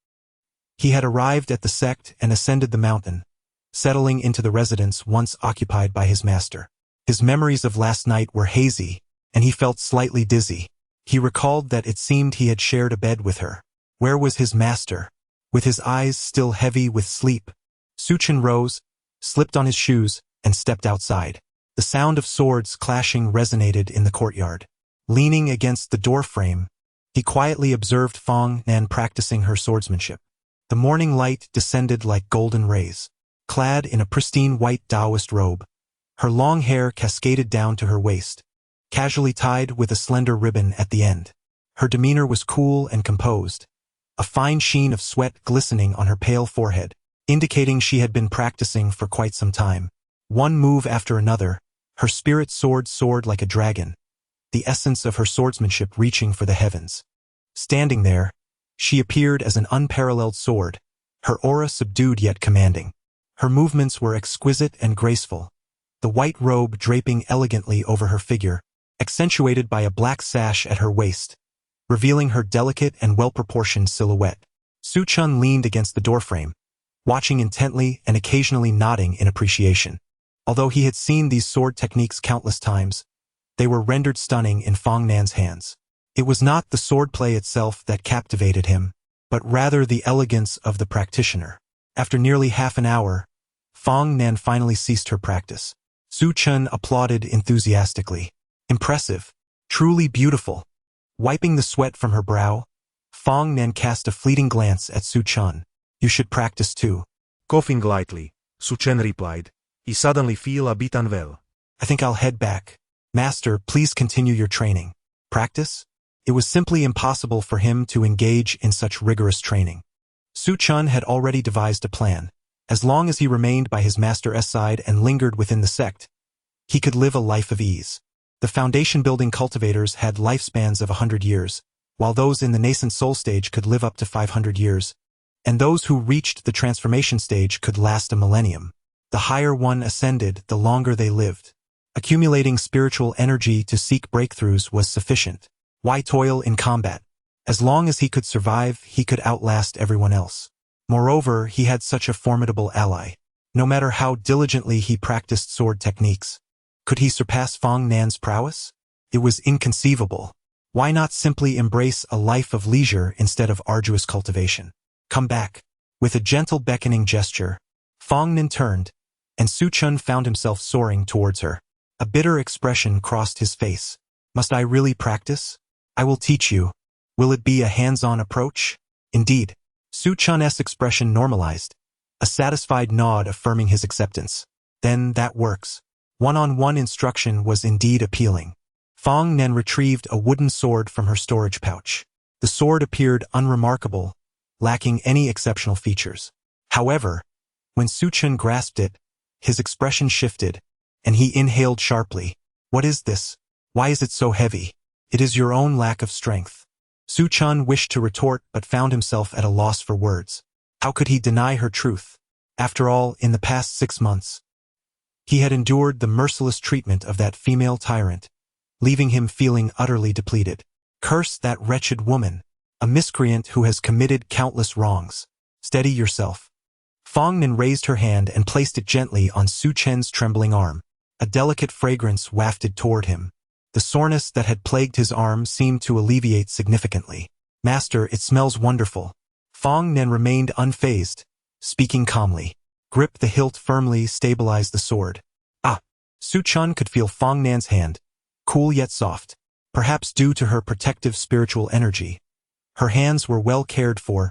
He had arrived at the sect and ascended the mountain, settling into the residence once occupied by his master. His memories of last night were hazy, and he felt slightly dizzy. He recalled that it seemed he had shared a bed with her. Where was his master? With his eyes still heavy with sleep, Su Chen rose, slipped on his shoes, and stepped outside. The sound of swords clashing resonated in the courtyard. Leaning against the doorframe, he quietly observed Fong Nan practicing her swordsmanship. The morning light descended like golden rays. Clad in a pristine white Taoist robe, her long hair cascaded down to her waist, casually tied with a slender ribbon at the end. Her demeanor was cool and composed, a fine sheen of sweat glistening on her pale forehead, indicating she had been practicing for quite some time. One move after another, her spirit sword soared like a dragon, the essence of her swordsmanship reaching for the heavens. Standing there, she appeared as an unparalleled sword, her aura subdued yet commanding. Her movements were exquisite and graceful, the white robe draping elegantly over her figure, accentuated by a black sash at her waist, revealing her delicate and well-proportioned silhouette. Su Chen leaned against the doorframe, watching intently and occasionally nodding in appreciation. Although he had seen these sword techniques countless times, they were rendered stunning in Fong Nan's hands. It was not the swordplay itself that captivated him, but rather the elegance of the practitioner. After nearly half an hour, Fong Nan finally ceased her practice. Su Chen applauded enthusiastically. Impressive. Truly beautiful. Wiping the sweat from her brow, Fong Nan cast a fleeting glance at Su Chen. You should practice too. Coughing lightly, Su Chen replied. He suddenly feel a bit unwell. I think I'll head back. Master, please continue your training. Practice? It was simply impossible for him to engage in such rigorous training. Su Chen had already devised a plan. As long as he remained by his master's side and lingered within the sect, he could live a life of ease. The foundation-building cultivators had lifespans of 100 years, while those in the nascent soul stage could live up to 500 years, and those who reached the transformation stage could last a millennium. The higher one ascended, the longer they lived. Accumulating spiritual energy to seek breakthroughs was sufficient. Why toil in combat? As long as he could survive, he could outlast everyone else. Moreover, he had such a formidable ally. No matter how diligently he practiced sword techniques, could he surpass Fong Nan's prowess? It was inconceivable. Why not simply embrace a life of leisure instead of arduous cultivation? Come back. With a gentle beckoning gesture, Fong Nan turned, and Su Chun found himself soaring towards her. A bitter expression crossed his face. Must I really practice? I will teach you. Will it be a hands-on approach? Indeed. Su Chun's expression normalized, a satisfied nod affirming his acceptance. Then that works. One-on-one instruction was indeed appealing. Fong Nan retrieved a wooden sword from her storage pouch. The sword appeared unremarkable, lacking any exceptional features. However, when Su Chun grasped it, his expression shifted, and he inhaled sharply. What is this? Why is it so heavy? It is your own lack of strength. Su Chun wished to retort but found himself at a loss for words. How could he deny her truth? After all, in the past 6 months, he had endured the merciless treatment of that female tyrant, leaving him feeling utterly depleted. Curse that wretched woman, a miscreant who has committed countless wrongs. Steady yourself. Fong Nan raised her hand and placed it gently on Su Chen's trembling arm. A delicate fragrance wafted toward him. The soreness that had plagued his arm seemed to alleviate significantly. Master, it smells wonderful. Fong Nan remained unfazed, speaking calmly. Grip the hilt firmly, stabilize the sword. Ah! Su Chun could feel Fong Nan's hand, cool yet soft, perhaps due to her protective spiritual energy. Her hands were well cared for,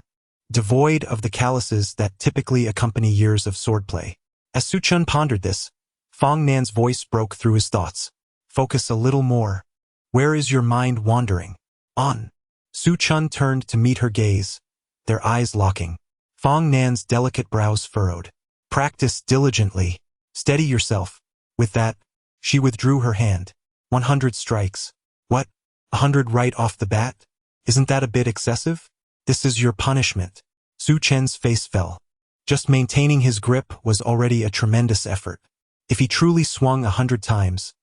devoid of the calluses that typically accompany years of swordplay. As Su Chun pondered this, Fong Nan's voice broke through his thoughts. Focus a little more. Where is your mind wandering? On. Su Chun turned to meet her gaze, their eyes locking. Fong Nan's delicate brows furrowed. Practice diligently. Steady yourself. With that, she withdrew her hand. 100 strikes. What? 100 right off the bat? Isn't that a bit excessive? This is your punishment. Su Chen's face fell. Just maintaining his grip was already a tremendous effort. If he truly swung 100 times,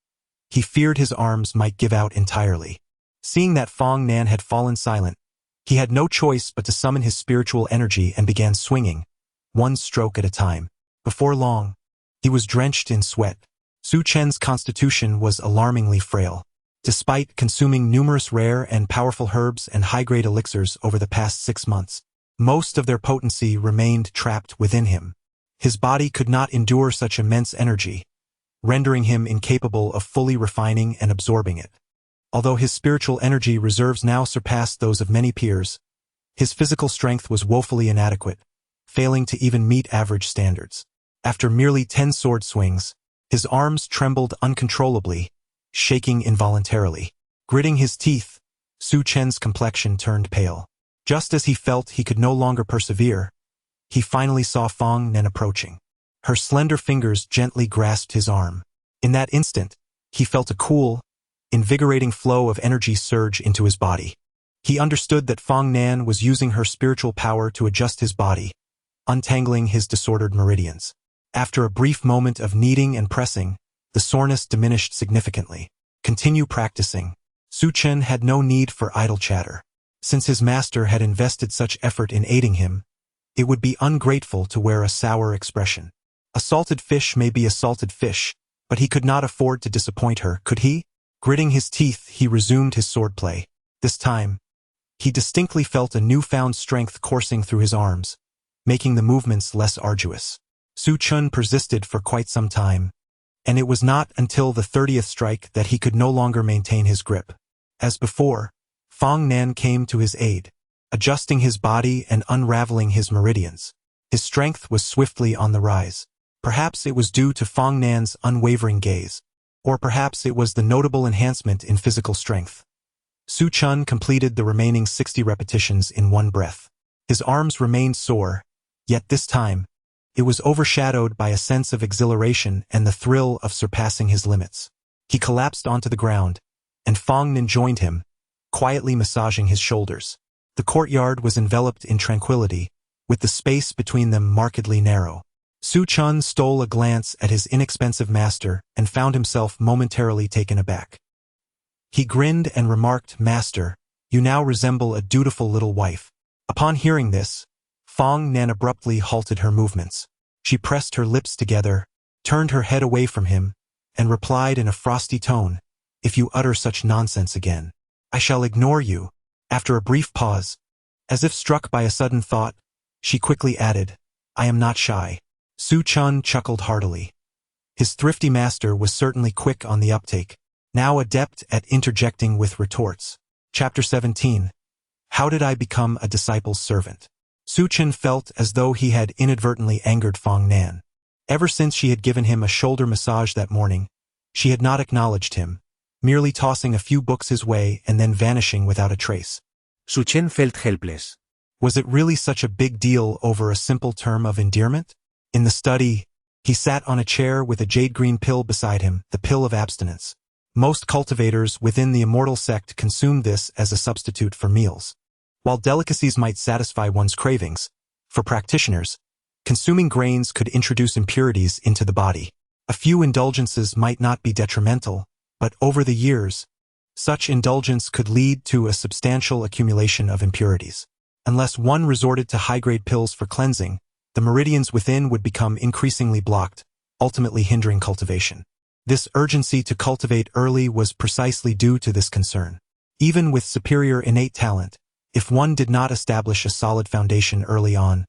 he feared his arms might give out entirely. Seeing that Fong Nan had fallen silent, he had no choice but to summon his spiritual energy and began swinging, one stroke at a time. Before long, he was drenched in sweat. Su Chen's constitution was alarmingly frail. Despite consuming numerous rare and powerful herbs and high-grade elixirs over the past 6 months, most of their potency remained trapped within him. His body could not endure such immense energy, rendering him incapable of fully refining and absorbing it. Although his spiritual energy reserves now surpassed those of many peers, his physical strength was woefully inadequate, failing to even meet average standards. After merely 10 sword swings, his arms trembled uncontrollably, shaking involuntarily. Gritting his teeth, Su Chen's complexion turned pale. Just as he felt he could no longer persevere, he finally saw Fong Nan approaching. Her slender fingers gently grasped his arm. In that instant, he felt a cool, invigorating flow of energy surge into his body. He understood that Fong Nan was using her spiritual power to adjust his body, untangling his disordered meridians. After a brief moment of kneading and pressing, the soreness diminished significantly. Continue practicing. Su Chen had no need for idle chatter. Since his master had invested such effort in aiding him, it would be ungrateful to wear a sour expression. A salted fish may be a salted fish, but he could not afford to disappoint her, could he? Gritting his teeth, he resumed his swordplay. This time, he distinctly felt a newfound strength coursing through his arms, making the movements less arduous. Su Chun persisted for quite some time, and it was not until the 30th strike that he could no longer maintain his grip. As before, Fong Nan came to his aid, adjusting his body and unraveling his meridians. His strength was swiftly on the rise. Perhaps it was due to Fong Nan's unwavering gaze, or perhaps it was the notable enhancement in physical strength. Su Chun completed the remaining 60 repetitions in one breath. His arms remained sore, yet this time, it was overshadowed by a sense of exhilaration and the thrill of surpassing his limits. He collapsed onto the ground, and Fong Nan joined him, quietly massaging his shoulders. The courtyard was enveloped in tranquility, with the space between them markedly narrow. Su Chun stole a glance at his inexpensive master and found himself momentarily taken aback. He grinned and remarked, "Master, You now resemble a dutiful little wife." Upon hearing this, Fong Nan abruptly halted her movements. She pressed her lips together, turned her head away from him, and replied in a frosty tone, "If you utter such nonsense again, I shall ignore you." After a brief pause, as if struck by a sudden thought, she quickly added, "I am not shy." Su Chun chuckled heartily. His thrifty master was certainly quick on the uptake, now adept at interjecting with retorts. Chapter 17. How did I become a disciple's servant? Su Chun felt as though he had inadvertently angered Fong Nan. Ever since she had given him a shoulder massage that morning, she had not acknowledged him, merely tossing a few books his way and then vanishing without a trace. Su Chen felt helpless. Was it really such a big deal over a simple term of endearment? In the study, he sat on a chair with a jade-green pill beside him, the pill of abstinence. Most cultivators within the immortal sect consumed this as a substitute for meals. While delicacies might satisfy one's cravings, for practitioners, consuming grains could introduce impurities into the body. A few indulgences might not be detrimental, but over the years, such indulgence could lead to a substantial accumulation of impurities. Unless one resorted to high-grade pills for cleansing, the meridians within would become increasingly blocked, ultimately hindering cultivation. This urgency to cultivate early was precisely due to this concern. Even with superior innate talent, if one did not establish a solid foundation early on,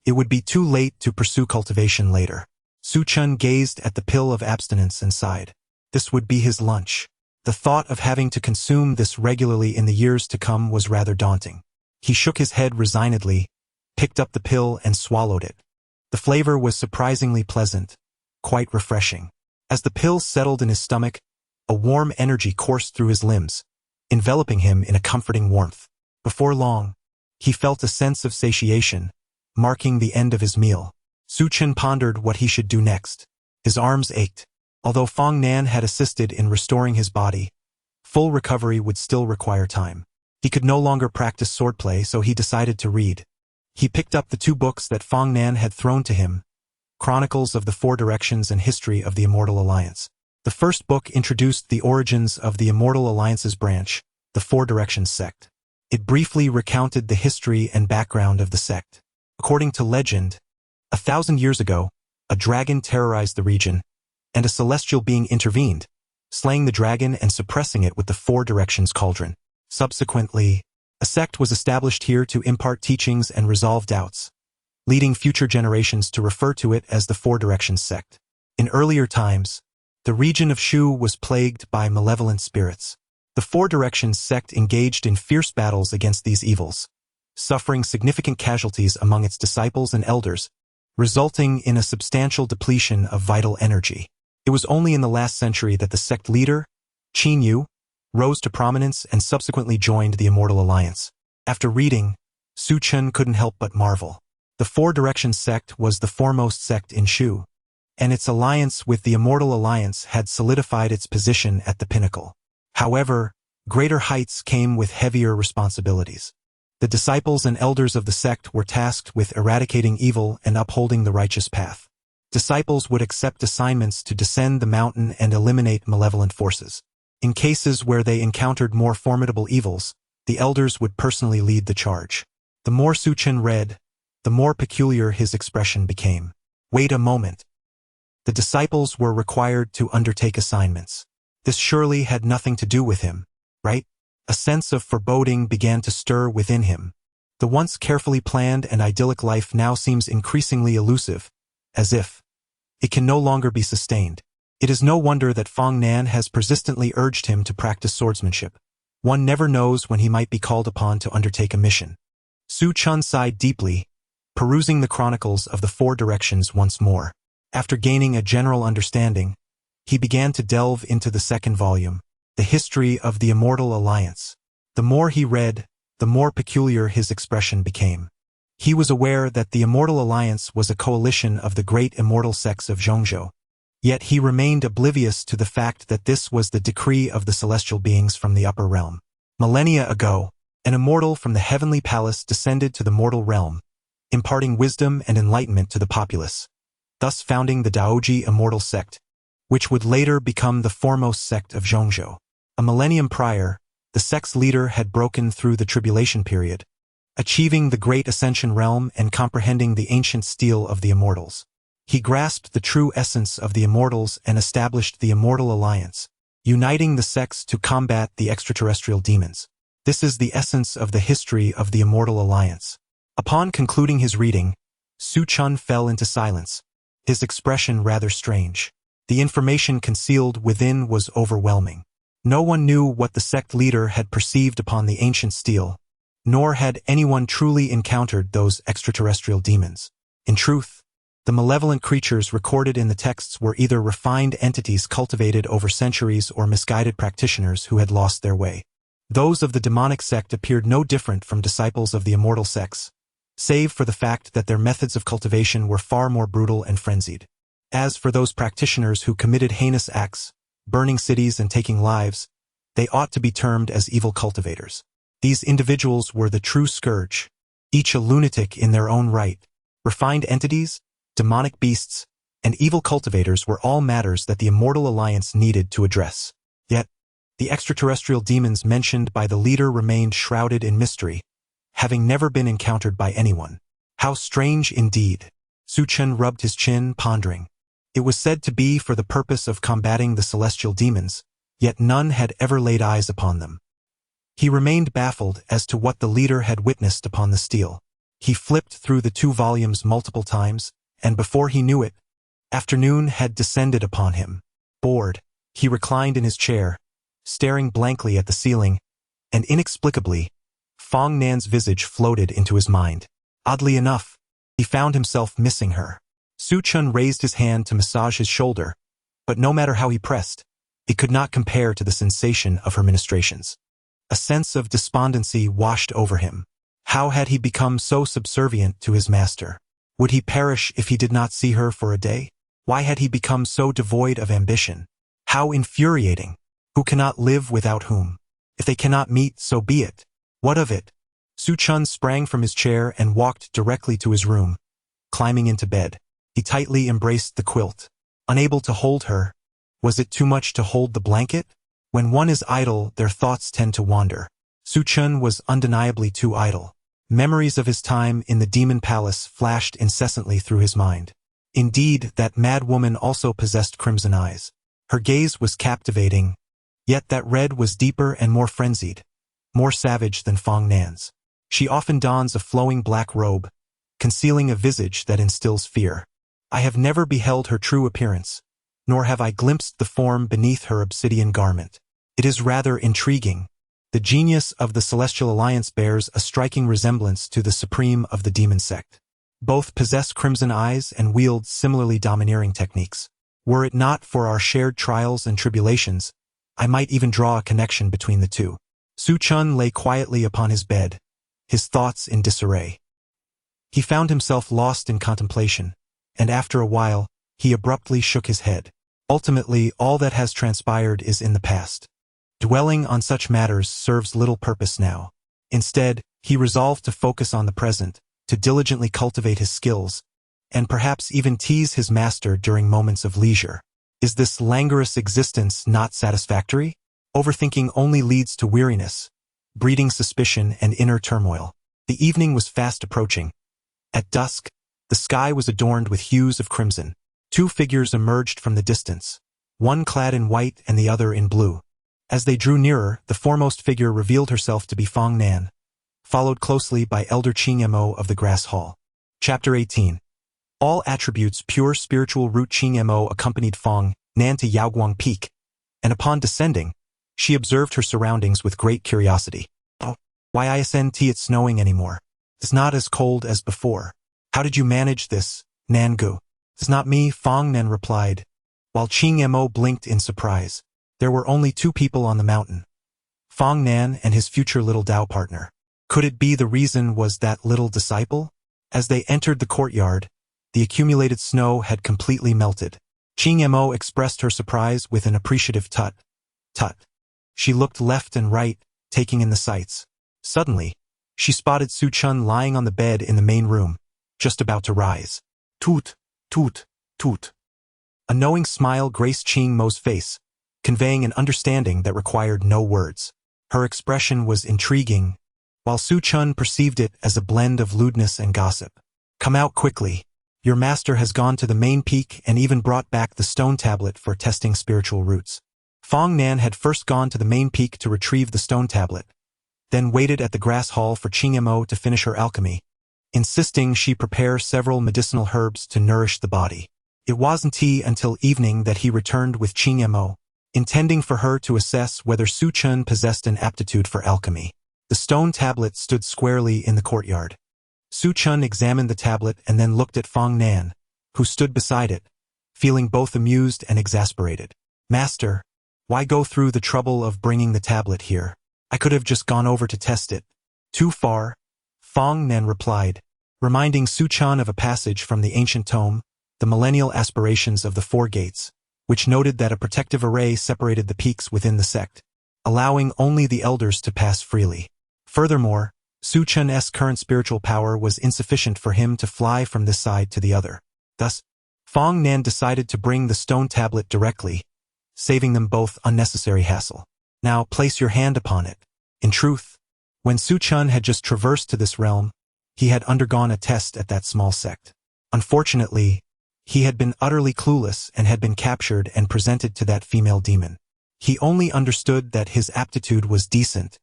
it would be too late to pursue cultivation later. Su Chun gazed at the pill of abstinence and sighed. This would be his lunch. The thought of having to consume this regularly in the years to come was rather daunting. He shook his head resignedly, picked up the pill and swallowed it. The flavor was surprisingly pleasant, quite refreshing. As the pill settled in his stomach, a warm energy coursed through his limbs, enveloping him in a comforting warmth. Before long, he felt a sense of satiation, marking the end of his meal. Su Chun pondered what he should do next. His arms ached. Although Fong Nan had assisted in restoring his body, full recovery would still require time. He could no longer practice swordplay, so he decided to read. He picked up the 2 books that Fong Nan had thrown to him, Chronicles of the Four Directions and History of the Immortal Alliance. The first book introduced the origins of the Immortal Alliance's branch, the Four Directions sect. It briefly recounted the history and background of the sect. According to legend, 1,000 years ago, a dragon terrorized the region, and a celestial being intervened, slaying the dragon and suppressing it with the Four Directions cauldron. Subsequently, a sect was established here to impart teachings and resolve doubts, leading future generations to refer to it as the Four Directions sect. In earlier times, the region of Shu was plagued by malevolent spirits. The Four Directions sect engaged in fierce battles against these evils, suffering significant casualties among its disciples and elders, resulting in a substantial depletion of vital energy. It was only in the last century that the sect leader, Qin Yu, rose to prominence and subsequently joined the Immortal Alliance. After reading, Su Chun couldn't help but marvel. The Four Directions sect was the foremost sect in Shu, and its alliance with the Immortal Alliance had solidified its position at the pinnacle. However, greater heights came with heavier responsibilities. The disciples and elders of the sect were tasked with eradicating evil and upholding the righteous path. Disciples would accept assignments to descend the mountain and eliminate malevolent forces. In cases where they encountered more formidable evils, the elders would personally lead the charge. The more Su Chun read, the more peculiar his expression became. Wait a moment. The disciples were required to undertake assignments. This surely had nothing to do with him, right? A sense of foreboding began to stir within him. The once carefully planned and idyllic life now seems increasingly elusive, as if it can no longer be sustained. It is no wonder that Fong Nan has persistently urged him to practice swordsmanship. One never knows when he might be called upon to undertake a mission. Su Chun sighed deeply, perusing the chronicles of the Four Directions once more. After gaining a general understanding, he began to delve into the second volume, The History of the Immortal Alliance. The more he read, the more peculiar his expression became. He was aware that the Immortal Alliance was a coalition of the great immortal sects of Zhongzhou. Yet he remained oblivious to the fact that this was the decree of the celestial beings from the upper realm. Millennia ago, an immortal from the heavenly palace descended to the mortal realm, imparting wisdom and enlightenment to the populace, thus founding the Daoji immortal sect, which would later become the foremost sect of Zhongzhou. A millennium prior, the The sect's leader had broken through the tribulation period, achieving the Great Ascension realm and comprehending the ancient steel of the Immortals. He grasped the true essence of the Immortals and established the Immortal Alliance, uniting the sects to combat the extraterrestrial demons. This is the essence of the history of the Immortal Alliance. Upon concluding his reading, Su Chun fell into silence, his expression rather strange. The information concealed within was overwhelming. No one knew what the sect leader had perceived upon the ancient steel, nor had anyone truly encountered those extraterrestrial demons. In truth, the malevolent creatures recorded in the texts were either refined entities cultivated over centuries or misguided practitioners who had lost their way. Those of the demonic sect appeared no different from disciples of the immortal sects, save for the fact that their methods of cultivation were far more brutal and frenzied. As for those practitioners who committed heinous acts, burning cities and taking lives, they ought to be termed as evil cultivators. These individuals were the true scourge, each a lunatic in their own right. Refined entities, demonic beasts, and evil cultivators were all matters that the Immortal Alliance needed to address. Yet, the extraterrestrial demons mentioned by the leader remained shrouded in mystery, having never been encountered by anyone. How strange indeed. Su Chun rubbed his chin, pondering. It was said to be for the purpose of combating the celestial demons, yet none had ever laid eyes upon them. He remained baffled as to what the leader had witnessed upon the steel. He flipped through the 2 volumes multiple times, and before he knew it, afternoon had descended upon him. Bored, he reclined in his chair, staring blankly at the ceiling, and inexplicably, Fong Nan's visage floated into his mind. Oddly enough, he found himself missing her. Su Chun raised his hand to massage his shoulder, but no matter how he pressed, it could not compare to the sensation of her ministrations. A sense of despondency washed over him. How had he become so subservient to his master? Would he perish if he did not see her for a day? Why had he become so devoid of ambition? How infuriating! Who cannot live without whom? If they cannot meet, so be it. What of it? Su Chun sprang from his chair and walked directly to his room. Climbing into bed, he tightly embraced the quilt. Unable to hold her, was it too much to hold the blanket? When one is idle, their thoughts tend to wander. Su Chun was undeniably too idle. Memories of his time in the Demon Palace flashed incessantly through his mind. Indeed, that mad woman also possessed crimson eyes. Her gaze was captivating, yet that red was deeper and more frenzied, more savage than Fong Nan's. She often dons a flowing black robe, concealing a visage that instills fear. I have never beheld her true appearance, nor have I glimpsed the form beneath her obsidian garment. It is rather intriguing. The genius of the Celestial Alliance bears a striking resemblance to the supreme of the demon sect. Both possess crimson eyes and wield similarly domineering techniques. Were it not for our shared trials and tribulations, I might even draw a connection between the two. Su Chun lay quietly upon his bed, his thoughts in disarray. He found himself lost in contemplation, and after a while, he abruptly shook his head. Ultimately, all that has transpired is in the past. Dwelling on such matters serves little purpose now. Instead, he resolved to focus on the present, to diligently cultivate his skills, and perhaps even tease his master during moments of leisure. Is this languorous existence not satisfactory? Overthinking only leads to weariness, breeding suspicion and inner turmoil. The evening was fast approaching. At dusk, the sky was adorned with hues of crimson. 2 figures emerged from the distance, one clad in white and the other in blue. As they drew nearer, the foremost figure revealed herself to be Fong Nan, followed closely by Elder Qing Mo of the Grass Hall. Chapter 18. All attributes pure spiritual root Qing Mo accompanied Fong Nan to Yaoguang Peak, and upon descending, she observed her surroundings with great curiosity. Oh, why isn't it snowing anymore? It's not as cold as before. How did you manage this, Nangu? It's not me, Fong Nan replied, while Qing Mo blinked in surprise. There were only 2 people on the mountain, Fong Nan and his future little Dao partner. Could it be the reason was that little disciple? As they entered the courtyard, the accumulated snow had completely melted. Qing Mo expressed her surprise with an appreciative tut. Tut. She looked left and right, taking in the sights. Suddenly, she spotted Su Chun lying on the bed in the main room, just about to rise. Toot, toot, toot. A knowing smile graced Qing Mo's face, conveying an understanding that required no words. Her expression was intriguing, while Su Chun perceived it as a blend of lewdness and gossip. "Come out quickly. Your master has gone to the main peak and even brought back the stone tablet for testing spiritual roots." Fong Nan had first gone to the main peak to retrieve the stone tablet, then waited at the grass hall for Qing Mo to finish her alchemy, insisting she prepare several medicinal herbs to nourish the body. It wasn't until evening that he returned with Qing Mo, intending for her to assess whether Su Chun possessed an aptitude for alchemy. The stone tablet stood squarely in the courtyard. Su Chun examined the tablet and then looked at Fong Nan, who stood beside it, feeling both amused and exasperated. "Master, why go through the trouble of bringing the tablet here? I could have just gone over to test it." "Too far," Fong Nan replied, reminding Su Chun of a passage from the ancient tome, The Millennial Aspirations of the Four Gates, which noted that a protective array separated the peaks within the sect, allowing only the elders to pass freely. Furthermore, Su Chun's current spiritual power was insufficient for him to fly from this side to the other. Thus, Fong Nan decided to bring the stone tablet directly, saving them both unnecessary hassle. "Now place your hand upon it." In truth, when Su Chun had just traversed to this realm, he had undergone a test at that small sect. Unfortunately, he had been utterly clueless and had been captured and presented to that female demon. He only understood that his aptitude was decent,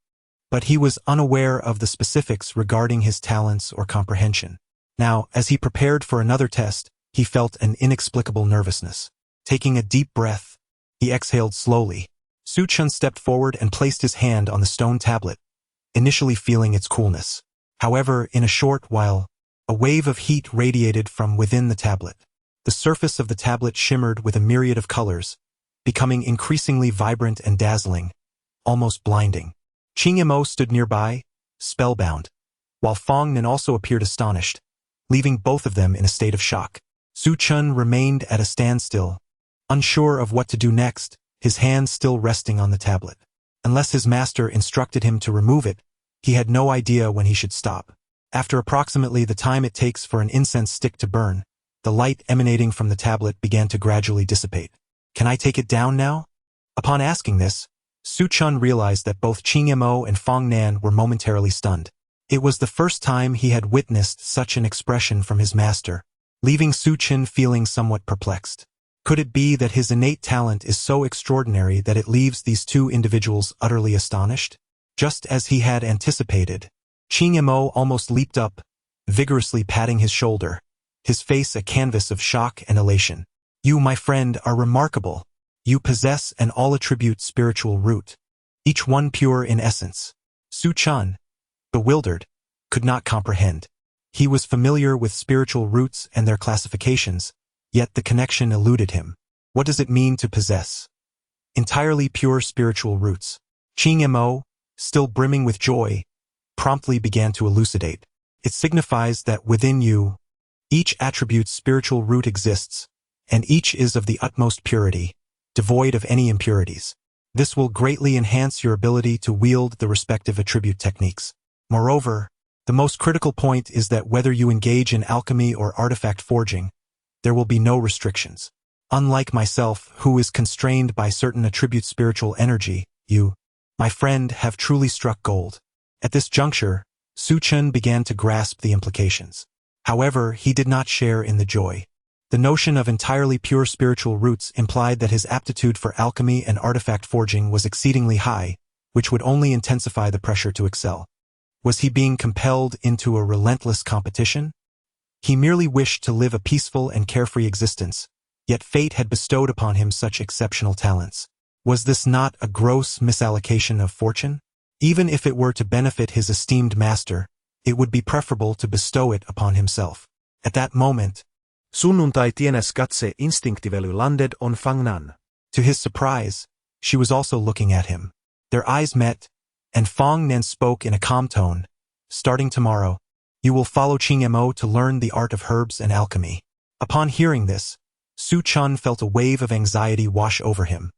but he was unaware of the specifics regarding his talents or comprehension. Now, as he prepared for another test, he felt an inexplicable nervousness. Taking a deep breath, he exhaled slowly. Su Chun stepped forward and placed his hand on the stone tablet, initially feeling its coolness. However, in a short while, a wave of heat radiated from within the tablet. The surface of the tablet shimmered with a myriad of colors, becoming increasingly vibrant and dazzling, almost blinding. Qing Mo stood nearby, spellbound, while Fong Nan also appeared astonished, leaving both of them in a state of shock. Su Chun remained at a standstill, unsure of what to do next, his hands still resting on the tablet. Unless his master instructed him to remove it, he had no idea when he should stop. After approximately the time it takes for an incense stick to burn, the light emanating from the tablet began to gradually dissipate. "Can I take it down now?" Upon asking this, Su Chun realized that both Qing Mo and Fong Nan were momentarily stunned. It was the first time he had witnessed such an expression from his master, leaving Su Chun feeling somewhat perplexed. Could it be that his innate talent is so extraordinary that it leaves these two individuals utterly astonished? Just as he had anticipated, Qing Mo almost leaped up, vigorously patting his shoulder, his face a canvas of shock and elation. "You, my friend, are remarkable. You possess an all-attribute spiritual root, each one pure in essence." Su Chun, bewildered, could not comprehend. He was familiar with spiritual roots and their classifications, yet the connection eluded him. What does it mean to possess entirely pure spiritual roots? Qing Mo, still brimming with joy, promptly began to elucidate. "It signifies that within you, each attribute's spiritual root exists, and each is of the utmost purity, devoid of any impurities. This will greatly enhance your ability to wield the respective attribute techniques. Moreover, the most critical point is that whether you engage in alchemy or artifact forging, there will be no restrictions. Unlike myself, who is constrained by certain attribute spiritual energy, you, my friend, have truly struck gold." At this juncture, Su Chun began to grasp the implications. However, he did not share in the joy. The notion of entirely pure spiritual roots implied that his aptitude for alchemy and artifact forging was exceedingly high, which would only intensify the pressure to excel. Was he being compelled into a relentless competition? He merely wished to live a peaceful and carefree existence, yet fate had bestowed upon him such exceptional talents. Was this not a gross misallocation of fortune? Even if it were to benefit his esteemed master, it would be preferable to bestow it upon himself. At that moment, Sunnuntai tienes katse instinktively landed on Fong Nan. To his surprise, she was also looking at him. Their eyes met, and Fong Nan spoke in a calm tone. "Starting tomorrow, you will follow Qing Mo to learn the art of herbs and alchemy." Upon hearing this, Su Chun felt a wave of anxiety wash over him.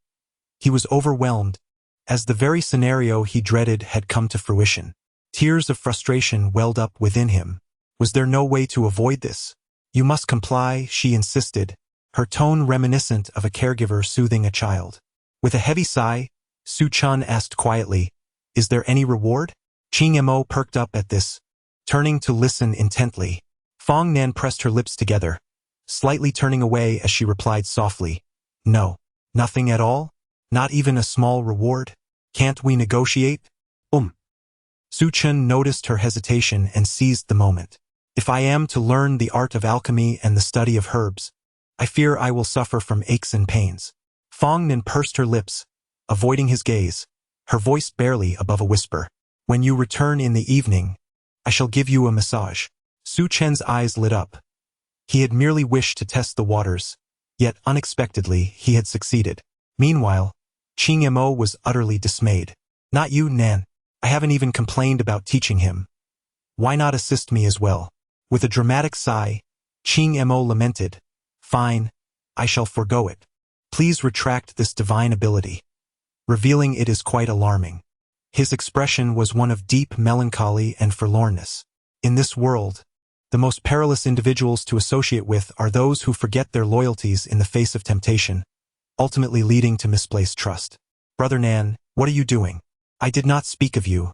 He was overwhelmed, as the very scenario he dreaded had come to fruition. Tears of frustration welled up within him. Was there no way to avoid this? "You must comply," she insisted, her tone reminiscent of a caregiver soothing a child. With a heavy sigh, Su Chun asked quietly, Is there any reward? Qing Mo perked up at this, turning to listen intently. Fong Nan pressed her lips together, slightly turning away as she replied softly, No. Nothing at all? Not even a small reward? Can't we negotiate? Su Chen noticed her hesitation and seized the moment. If I am to learn the art of alchemy and the study of herbs, I fear I will suffer from aches and pains. Fong Nan pursed her lips, avoiding his gaze, her voice barely above a whisper. When you return in the evening, I shall give you a massage. Su Chen's eyes lit up. He had merely wished to test the waters, yet unexpectedly he had succeeded. Meanwhile, Qing Mo was utterly dismayed. Not you, Nan. I haven't even complained about teaching him. Why not assist me as well? With a dramatic sigh, Qing Mo lamented, Fine, I shall forego it. Please retract this divine ability. Revealing it is quite alarming. His expression was one of deep melancholy and forlornness. In this world, the most perilous individuals to associate with are those who forget their loyalties in the face of temptation, ultimately leading to misplaced trust. Brother Nan, what are you doing? I did not speak of you.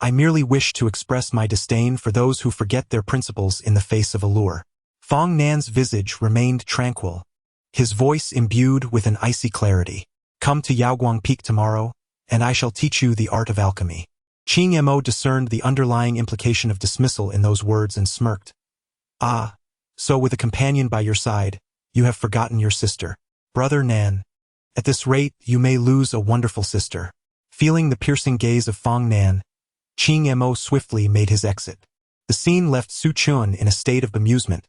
I merely wish to express my disdain for those who forget their principles in the face of allure. Fong Nan's visage remained tranquil, his voice imbued with an icy clarity. Come to Yaoguang Peak tomorrow, and I shall teach you the art of alchemy. Qing Mo discerned the underlying implication of dismissal in those words and smirked. Ah, so with a companion by your side, you have forgotten your sister. Brother Nan, at this rate you may lose a wonderful sister. Feeling the piercing gaze of Fong Nan, Qing Mo swiftly made his exit. The scene left Su Chun in a state of bemusement,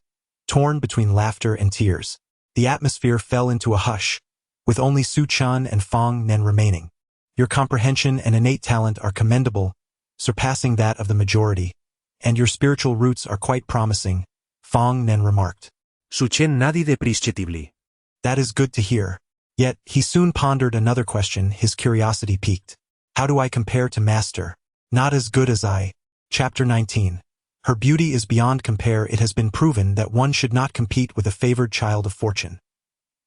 torn between laughter and tears. The atmosphere fell into a hush, with only Su Chun and Fong Nan remaining. Your comprehension and innate talent are commendable, surpassing that of the majority, and your spiritual roots are quite promising, Fong Nan remarked. Su Chen nadi de priscetibli. That is good to hear. Yet, he soon pondered another question, his curiosity piqued. How do I compare to Master? Not as good as I. Chapter 19. Her beauty is beyond compare. It has been proven that one should not compete with a favored child of fortune.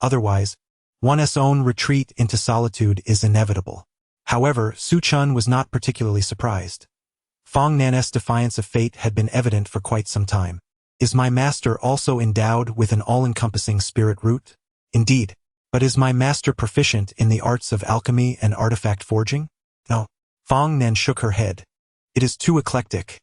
Otherwise, one's own retreat into solitude is inevitable. However, Su Chun was not particularly surprised. Fong Nan's defiance of fate had been evident for quite some time. Is my master also endowed with an all-encompassing spirit root? Indeed. But is my master proficient in the arts of alchemy and artifact forging? No. Fong Nan shook her head. It is too eclectic.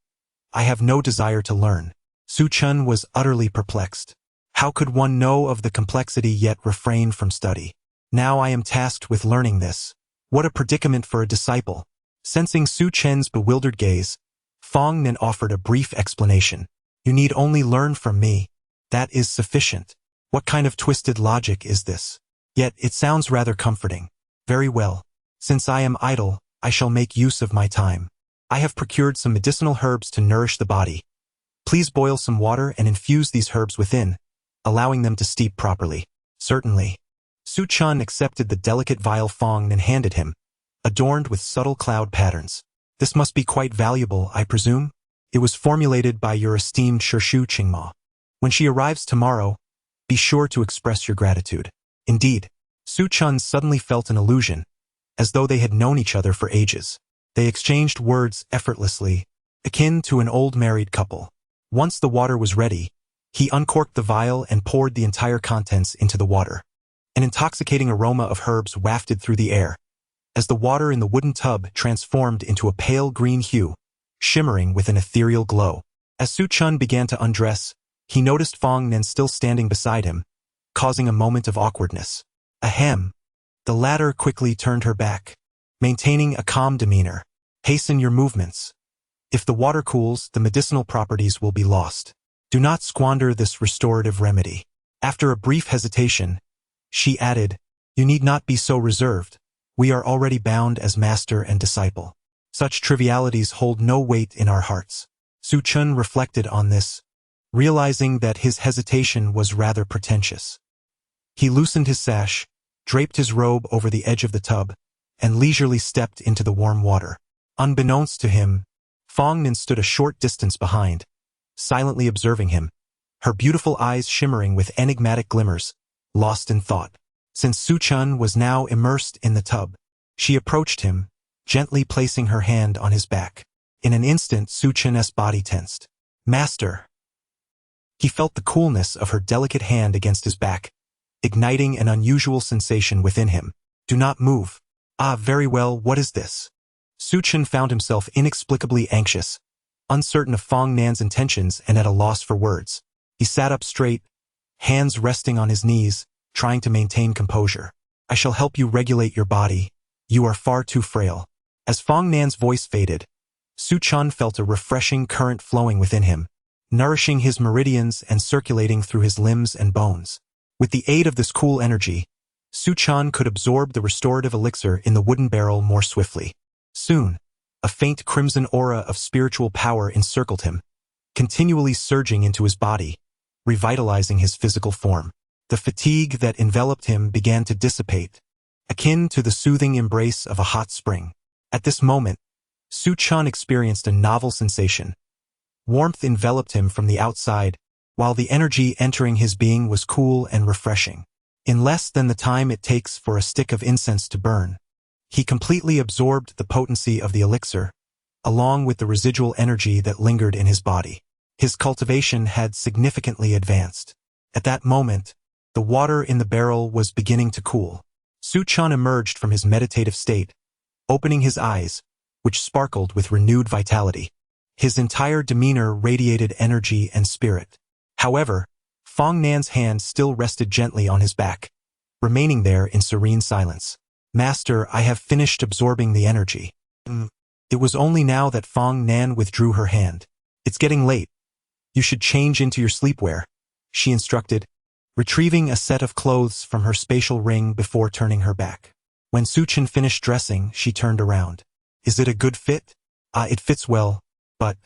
I have no desire to learn. Su Chun was utterly perplexed. How could one know of the complexity yet refrain from study? Now I am tasked with learning this. What a predicament for a disciple. Sensing Su Chen's bewildered gaze, Fong Nan offered a brief explanation. You need only learn from me. That is sufficient. What kind of twisted logic is this? Yet it sounds rather comforting. Very well. Since I am idle, I shall make use of my time. I have procured some medicinal herbs to nourish the body. Please boil some water and infuse these herbs within, allowing them to steep properly. Certainly. Su Chun accepted the delicate vial Fong Nan handed him, adorned with subtle cloud patterns. This must be quite valuable, I presume? It was formulated by your esteemed Shirshu Qingma. When she arrives tomorrow, be sure to express your gratitude. Indeed, Su Chun suddenly felt an illusion, as though they had known each other for ages. They exchanged words effortlessly, akin to an old married couple. Once the water was ready, he uncorked the vial and poured the entire contents into the water. An intoxicating aroma of herbs wafted through the air, as the water in the wooden tub transformed into a pale green hue, shimmering with an ethereal glow. As Su Chun began to undress, he noticed Fong Nan still standing beside him, causing a moment of awkwardness. Ahem. The latter quickly turned her back, maintaining a calm demeanor. Hasten your movements. If the water cools, the medicinal properties will be lost. Do not squander this restorative remedy. After a brief hesitation, she added, You need not be so reserved. We are already bound as master and disciple. Such trivialities hold no weight in our hearts. Su Chun reflected on this, realizing that his hesitation was rather pretentious. He loosened his sash, draped his robe over the edge of the tub, and leisurely stepped into the warm water. Unbeknownst to him, Fong Nan stood a short distance behind, silently observing him, her beautiful eyes shimmering with enigmatic glimmers, lost in thought. Since Su Chun was now immersed in the tub, she approached him, gently placing her hand on his back. In an instant, Su Chen's body tensed. Master! He felt the coolness of her delicate hand against his back, igniting an unusual sensation within him. Do not move. Ah, very well, what is this? Su Chen found himself inexplicably anxious, uncertain of Fong Nan's intentions and at a loss for words. He sat up straight, hands resting on his knees, trying to maintain composure. I shall help you regulate your body. You are far too frail. As Fong Nan's voice faded, Su Chen felt a refreshing current flowing within him, nourishing his meridians and circulating through his limbs and bones. With the aid of this cool energy, Su Chen could absorb the restorative elixir in the wooden barrel more swiftly. Soon, a faint crimson aura of spiritual power encircled him, continually surging into his body, revitalizing his physical form. The fatigue that enveloped him began to dissipate, akin to the soothing embrace of a hot spring. At this moment, Su Chen experienced a novel sensation. Warmth enveloped him from the outside, while the energy entering his being was cool and refreshing. In less than the time it takes for a stick of incense to burn, he completely absorbed the potency of the elixir, along with the residual energy that lingered in his body. His cultivation had significantly advanced. At that moment, the water in the barrel was beginning to cool. Su Chen emerged from his meditative state, opening his eyes, which sparkled with renewed vitality. His entire demeanor radiated energy and spirit. However, Fong Nan's hand still rested gently on his back, remaining there in serene silence. Master, I have finished absorbing the energy. It was only now that Fong Nan withdrew her hand. It's getting late. You should change into your sleepwear, she instructed, retrieving a set of clothes from her spatial ring before turning her back. When Su Chen finished dressing, she turned around. Is it a good fit? It fits well, but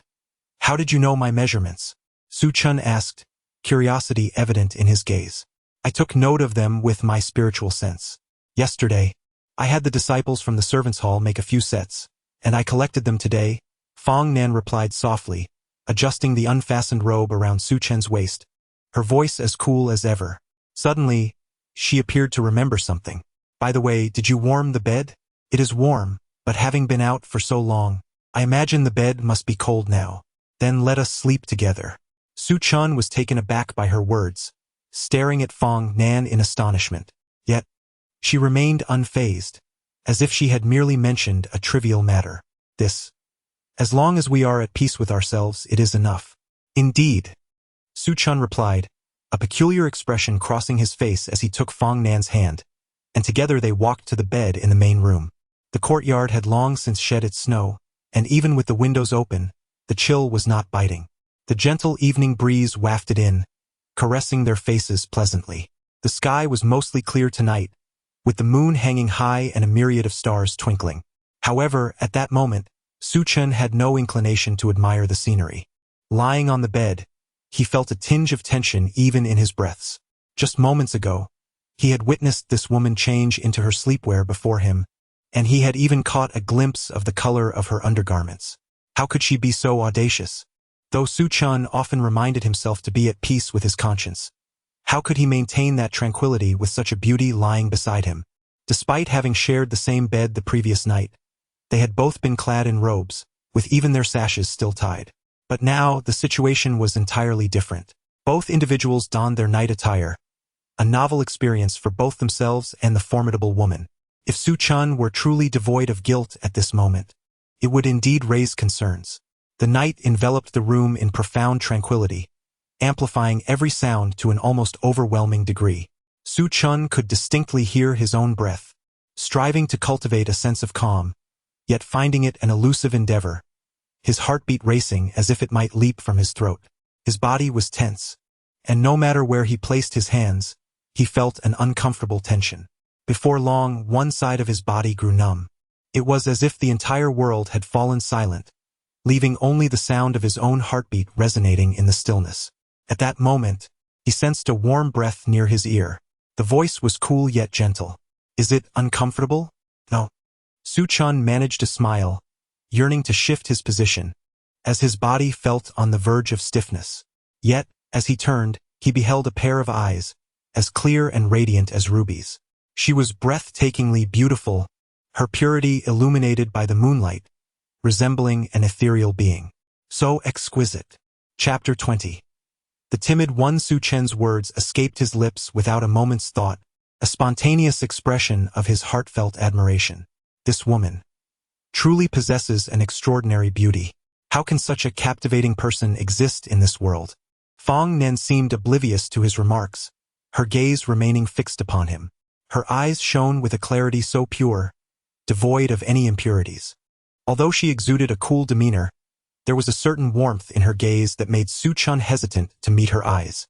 how did you know my measurements? Su Chen asked, curiosity evident in his gaze. I took note of them with my spiritual sense. Yesterday, I had the disciples from the servants' hall make a few sets, and I collected them today, Fong Nan replied softly, adjusting the unfastened robe around Su Chen's waist, her voice as cool as ever. Suddenly, she appeared to remember something. By the way, did you warm the bed? It is warm, but having been out for so long, I imagine the bed must be cold now. Then let us sleep together. Su Chen was taken aback by her words, staring at Fong Nan in astonishment. Yet, she remained unfazed, as if she had merely mentioned a trivial matter. As long as we are at peace with ourselves, it is enough. Indeed, Su Chen replied, a peculiar expression crossing his face as he took Fong Nan's hand, and together they walked to the bed in the main room. The courtyard had long since shed its snow, and even with the windows open, the chill was not biting. The gentle evening breeze wafted in, caressing their faces pleasantly. The sky was mostly clear tonight, with the moon hanging high and a myriad of stars twinkling. However, at that moment, Su Chen had no inclination to admire the scenery. Lying on the bed, he felt a tinge of tension even in his breaths. Just moments ago, he had witnessed this woman change into her sleepwear before him, and he had even caught a glimpse of the color of her undergarments. How could she be so audacious? Though Su Chen often reminded himself to be at peace with his conscience, how could he maintain that tranquility with such a beauty lying beside him? Despite having shared the same bed the previous night, they had both been clad in robes, with even their sashes still tied. But now, the situation was entirely different. Both individuals donned their night attire, a novel experience for both themselves and the formidable woman. If Su Chen were truly devoid of guilt at this moment, it would indeed raise concerns. The night enveloped the room in profound tranquility, amplifying every sound to an almost overwhelming degree. Su Chen could distinctly hear his own breath, striving to cultivate a sense of calm, yet finding it an elusive endeavor, his heartbeat racing as if it might leap from his throat. His body was tense, and no matter where he placed his hands, he felt an uncomfortable tension. Before long, one side of his body grew numb. It was as if the entire world had fallen silent, leaving only the sound of his own heartbeat resonating in the stillness. At that moment, he sensed a warm breath near his ear. The voice was cool yet gentle. Is it uncomfortable? No. Su Chen managed to smile, yearning to shift his position, as his body felt on the verge of stiffness. Yet, as he turned, he beheld a pair of eyes, as clear and radiant as rubies. She was breathtakingly beautiful, her purity illuminated by the moonlight, resembling an ethereal being. So exquisite. Chapter 20. The timid one, Su Chen's words escaped his lips without a moment's thought, a spontaneous expression of his heartfelt admiration. This woman truly possesses an extraordinary beauty. How can such a captivating person exist in this world? Fong Nen seemed oblivious to his remarks, her gaze remaining fixed upon him. Her eyes shone with a clarity so pure, devoid of any impurities. Although she exuded a cool demeanor, there was a certain warmth in her gaze that made Su Chen hesitant to meet her eyes.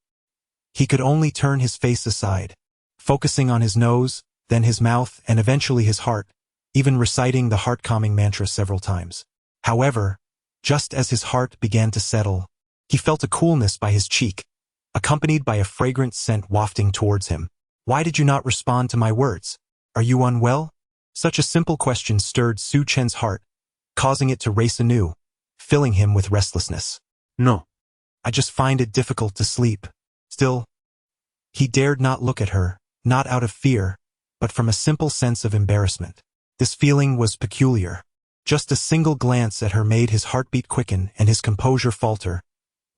He could only turn his face aside, focusing on his nose, then his mouth, and eventually his heart, even reciting the heart-calming mantra several times. However, just as his heart began to settle, he felt a coolness by his cheek, accompanied by a fragrant scent wafting towards him. Why did you not respond to my words? Are you unwell? Such a simple question stirred Su Chen's heart, causing it to race anew, filling him with restlessness. No. I just find it difficult to sleep. Still, he dared not look at her, not out of fear, but from a simple sense of embarrassment. This feeling was peculiar. Just a single glance at her made his heartbeat quicken and his composure falter,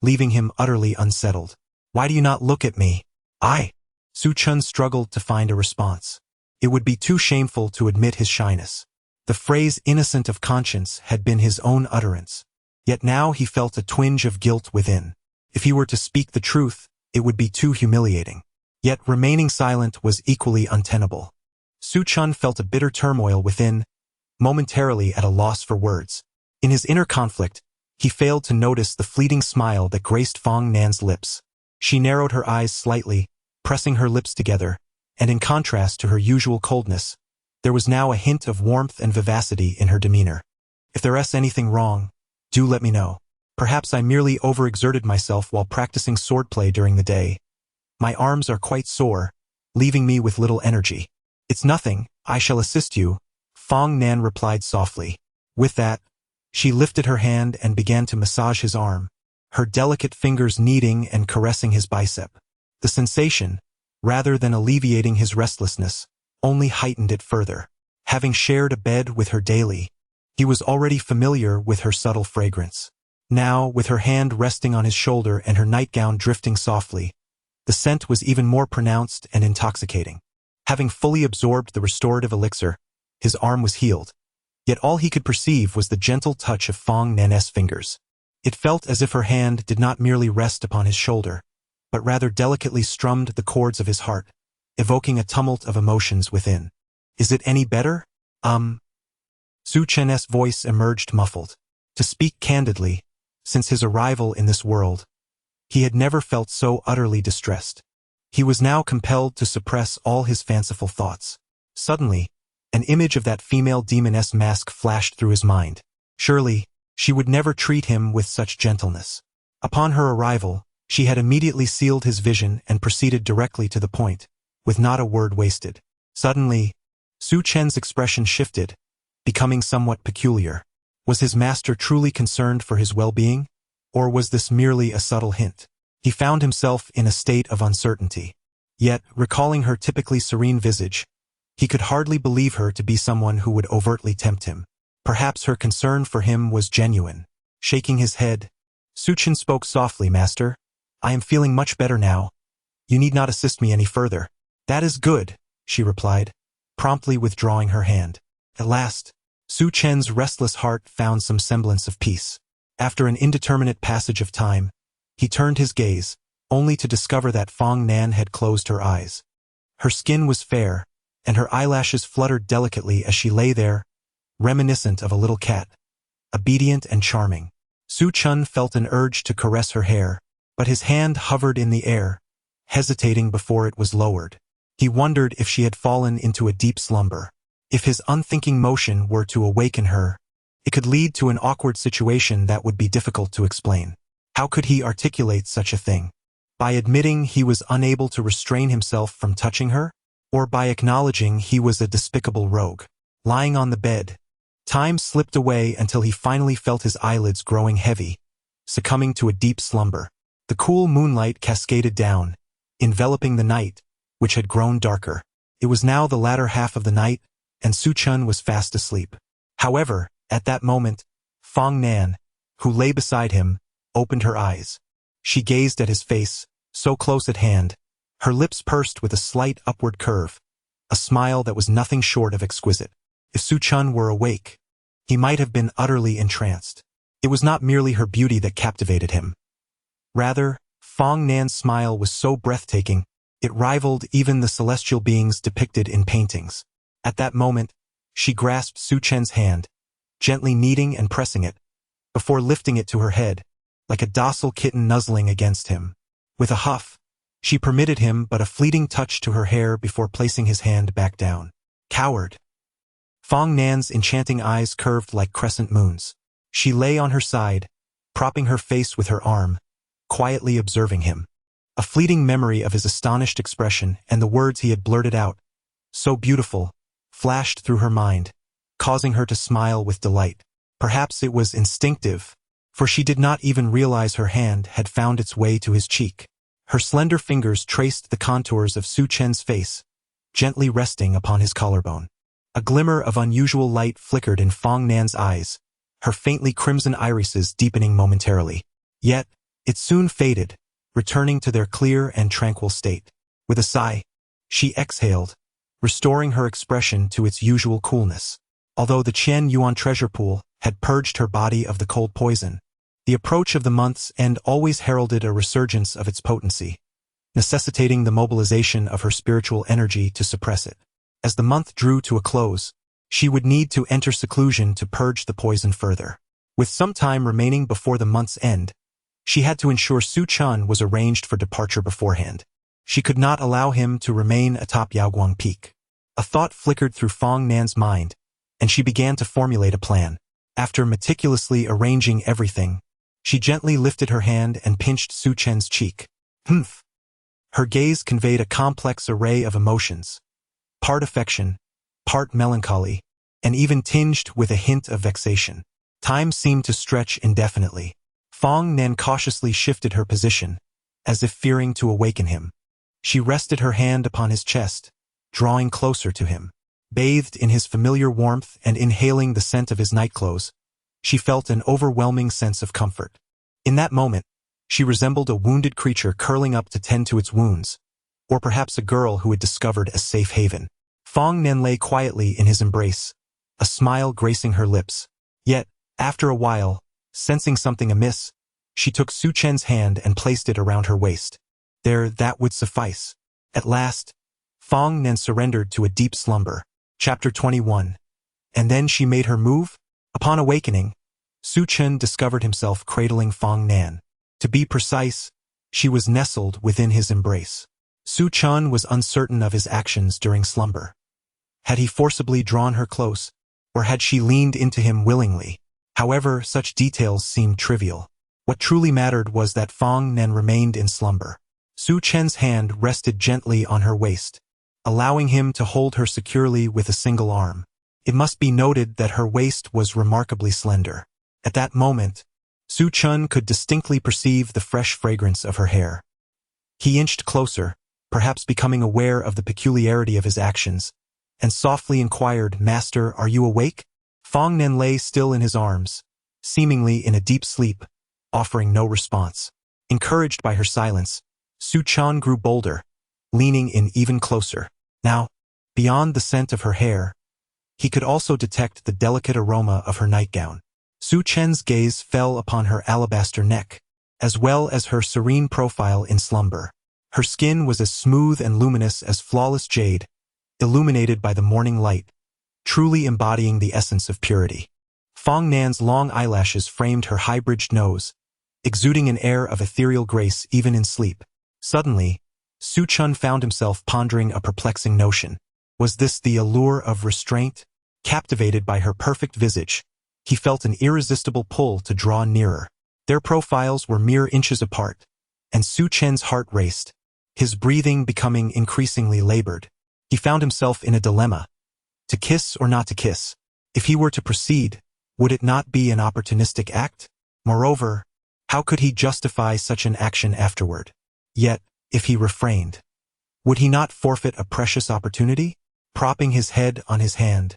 leaving him utterly unsettled. Why do you not look at me? Su Chen struggled to find a response. It would be too shameful to admit his shyness. The phrase innocent of conscience had been his own utterance. Yet now he felt a twinge of guilt within. If he were to speak the truth, it would be too humiliating. Yet remaining silent was equally untenable. Su Chen felt a bitter turmoil within, momentarily at a loss for words. In his inner conflict, he failed to notice the fleeting smile that graced Fong Nan's lips. She narrowed her eyes slightly, pressing her lips together, and in contrast to her usual coldness, there was now a hint of warmth and vivacity in her demeanor. If there's anything wrong, do let me know. Perhaps I merely overexerted myself while practicing swordplay during the day. My arms are quite sore, leaving me with little energy. It's nothing, I shall assist you, Fong Nan replied softly. With that, she lifted her hand and began to massage his arm, her delicate fingers kneading and caressing his bicep. The sensation, rather than alleviating his restlessness, only heightened it further. Having shared a bed with her daily, he was already familiar with her subtle fragrance. Now, with her hand resting on his shoulder and her nightgown drifting softly, the scent was even more pronounced and intoxicating. Having fully absorbed the restorative elixir, his arm was healed. Yet all he could perceive was the gentle touch of Fong Nan's fingers. It felt as if her hand did not merely rest upon his shoulder, but rather delicately strummed the chords of his heart, evoking a tumult of emotions within. Is it any better? Su Chen's voice emerged muffled. To speak candidly, since his arrival in this world, he had never felt so utterly distressed. He was now compelled to suppress all his fanciful thoughts. Suddenly, an image of that female demoness mask flashed through his mind. Surely, she would never treat him with such gentleness. Upon her arrival, she had immediately sealed his vision and proceeded directly to the point, with not a word wasted. Suddenly, Su Chen's expression shifted, becoming somewhat peculiar. Was his master truly concerned for his well-being, or was this merely a subtle hint? He found himself in a state of uncertainty. Yet, recalling her typically serene visage, he could hardly believe her to be someone who would overtly tempt him. Perhaps her concern for him was genuine. Shaking his head, Su Chen spoke softly, Master. I am feeling much better now. You need not assist me any further. That is good, she replied, promptly withdrawing her hand. At last, Su Chen's restless heart found some semblance of peace. After an indeterminate passage of time, he turned his gaze, only to discover that Fong Nan had closed her eyes. Her skin was fair, and her eyelashes fluttered delicately as she lay there, reminiscent of a little cat, obedient and charming. Su Chen felt an urge to caress her hair, but his hand hovered in the air, hesitating before it was lowered. He wondered if she had fallen into a deep slumber. If his unthinking motion were to awaken her, it could lead to an awkward situation that would be difficult to explain. How could he articulate such a thing? By admitting he was unable to restrain himself from touching her? Or by acknowledging he was a despicable rogue? Lying on the bed, time slipped away until he finally felt his eyelids growing heavy, succumbing to a deep slumber. The cool moonlight cascaded down, enveloping the night, which had grown darker. It was now the latter half of the night, and Su Chun was fast asleep. However, at that moment, Fong Nan, who lay beside him, opened her eyes. She gazed at his face, so close at hand, her lips pursed with a slight upward curve, a smile that was nothing short of exquisite. If Su Chun were awake, he might have been utterly entranced. It was not merely her beauty that captivated him. Rather, Fong Nan's smile was so breathtaking, it rivaled even the celestial beings depicted in paintings. At that moment, she grasped Su Chen's hand, gently kneading and pressing it, before lifting it to her head, like a docile kitten nuzzling against him. With a huff, she permitted him but a fleeting touch to her hair before placing his hand back down. Coward! Fong Nan's enchanting eyes curved like crescent moons. She lay on her side, propping her face with her arm, quietly observing him. A fleeting memory of his astonished expression and the words he had blurted out, so beautiful, flashed through her mind, causing her to smile with delight. Perhaps it was instinctive, for she did not even realize her hand had found its way to his cheek. Her slender fingers traced the contours of Su Chen's face, gently resting upon his collarbone. A glimmer of unusual light flickered in Fong Nan's eyes, her faintly crimson irises deepening momentarily. Yet, it soon faded, returning to their clear and tranquil state. With a sigh, she exhaled, restoring her expression to its usual coolness. Although the Qian Yuan treasure pool had purged her body of the cold poison, the approach of the month's end always heralded a resurgence of its potency, necessitating the mobilization of her spiritual energy to suppress it. As the month drew to a close, she would need to enter seclusion to purge the poison further. With some time remaining before the month's end, she had to ensure Su Chun was arranged for departure beforehand. She could not allow him to remain atop Yaoguang Peak. A thought flickered through Fong Nan's mind, and she began to formulate a plan. After meticulously arranging everything, she gently lifted her hand and pinched Su Chen's cheek. Humph! Her gaze conveyed a complex array of emotions, part affection, part melancholy, and even tinged with a hint of vexation. Time seemed to stretch indefinitely. Fong Nan cautiously shifted her position, as if fearing to awaken him. She rested her hand upon his chest, drawing closer to him. Bathed in his familiar warmth and inhaling the scent of his nightclothes, she felt an overwhelming sense of comfort. In that moment, she resembled a wounded creature curling up to tend to its wounds, or perhaps a girl who had discovered a safe haven. Fong Nan lay quietly in his embrace, a smile gracing her lips. Yet, after a while, sensing something amiss, she took Su Chen's hand and placed it around her waist. There, that would suffice. At last, Fong Nan surrendered to a deep slumber. Chapter 21. And then she made her move? Upon awakening, Su Chen discovered himself cradling Fong Nan. To be precise, she was nestled within his embrace. Su Chen was uncertain of his actions during slumber. Had he forcibly drawn her close, or had she leaned into him willingly? However, such details seemed trivial. What truly mattered was that Fong Nan remained in slumber. Su Chen's hand rested gently on her waist, allowing him to hold her securely with a single arm. It must be noted that her waist was remarkably slender. At that moment, Su Chun could distinctly perceive the fresh fragrance of her hair. He inched closer, perhaps becoming aware of the peculiarity of his actions, and softly inquired, "Master, are you awake?" Fong Nan lay still in his arms, seemingly in a deep sleep, offering no response. Encouraged by her silence, Su Chun grew bolder, leaning in even closer. Now, beyond the scent of her hair, he could also detect the delicate aroma of her nightgown. Su Chen's gaze fell upon her alabaster neck, as well as her serene profile in slumber. Her skin was as smooth and luminous as flawless jade, illuminated by the morning light, truly embodying the essence of purity. Fong Nan's long eyelashes framed her high-bridged nose, exuding an air of ethereal grace even in sleep. Suddenly, Su Chun found himself pondering a perplexing notion. Was this the allure of restraint? Captivated by her perfect visage, he felt an irresistible pull to draw nearer. Their profiles were mere inches apart, and Su Chen's heart raced, his breathing becoming increasingly labored. He found himself in a dilemma. To kiss or not to kiss? If he were to proceed, would it not be an opportunistic act? Moreover, how could he justify such an action afterward? Yet, if he refrained, would he not forfeit a precious opportunity? propping his head on his hand.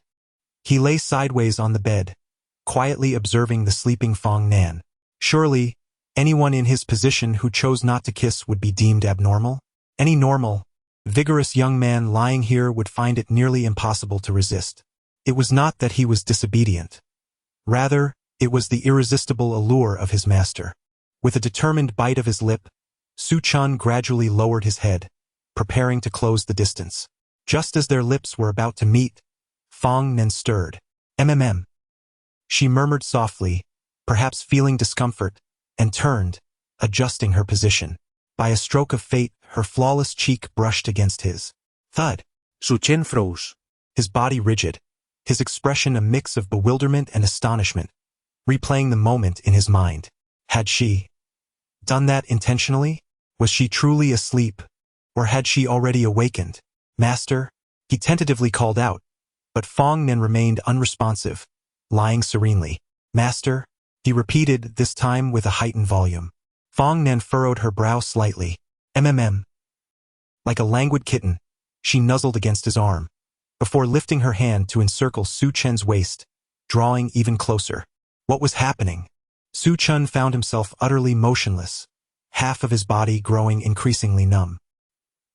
He lay sideways on the bed, quietly observing the sleeping Fong Nan. Surely, anyone in his position who chose not to kiss would be deemed abnormal? Any normal, vigorous young man lying here would find it nearly impossible to resist. It was not that he was disobedient. Rather, it was the irresistible allure of his master. With a determined bite of his lip, Su Chun gradually lowered his head, preparing to close the distance. Just as their lips were about to meet, Fong Nan stirred. "Mm." She murmured softly, perhaps feeling discomfort, and turned, adjusting her position. By a stroke of fate, her flawless cheek brushed against his. Thud. Su Chen froze. His body rigid, his expression a mix of bewilderment and astonishment, replaying the moment in his mind. Had she done that intentionally? Was she truly asleep? Or had she already awakened? "Master?" He tentatively called out, but Fong Nan remained unresponsive, lying serenely. "Master?" he repeated, this time with a heightened volume. Fong Nan furrowed her brow slightly. "Mm." Like a languid kitten, she nuzzled against his arm, before lifting her hand to encircle Su Chen's waist, drawing even closer. What was happening? Su Chun found himself utterly motionless, half of his body growing increasingly numb.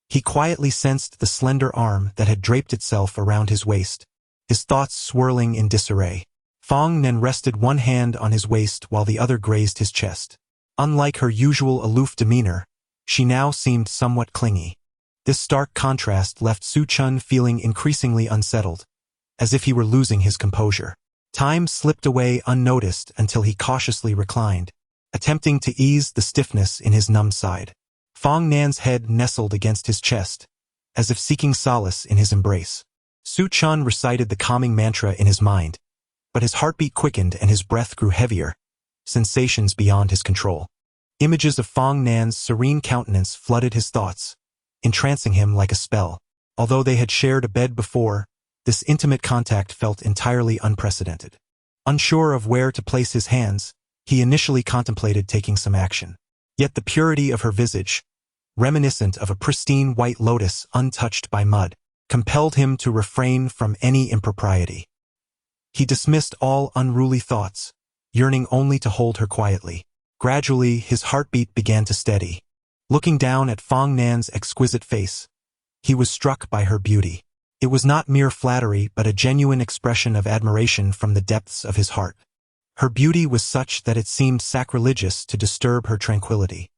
He quietly sensed the slender arm that had draped itself around his waist, his thoughts swirling in disarray. Fong Nan rested one hand on his waist while the other grazed his chest. Unlike her usual aloof demeanor, she now seemed somewhat clingy. This stark contrast left Su Chun feeling increasingly unsettled, as if he were losing his composure. Time slipped away unnoticed until he cautiously reclined, attempting to ease the stiffness in his numbed side. Fong Nan's head nestled against his chest, as if seeking solace in his embrace. Su Chun recited the calming mantra in his mind, but his heartbeat quickened and his breath grew heavier, sensations beyond his control. Images of Fong Nan's serene countenance flooded his thoughts, entrancing him like a spell. Although they had shared a bed before, this intimate contact felt entirely unprecedented. Unsure of where to place his hands, he initially contemplated taking some action. Yet the purity of her visage, reminiscent of a pristine white lotus untouched by mud, compelled him to refrain from any impropriety. He dismissed all unruly thoughts, yearning only to hold her quietly. Gradually, his heartbeat began to steady. Looking down at Fong Nan's exquisite face, he was struck by her beauty. It was not mere flattery but a genuine expression of admiration from the depths of his heart. Her beauty was such that it seemed sacrilegious to disturb her tranquility.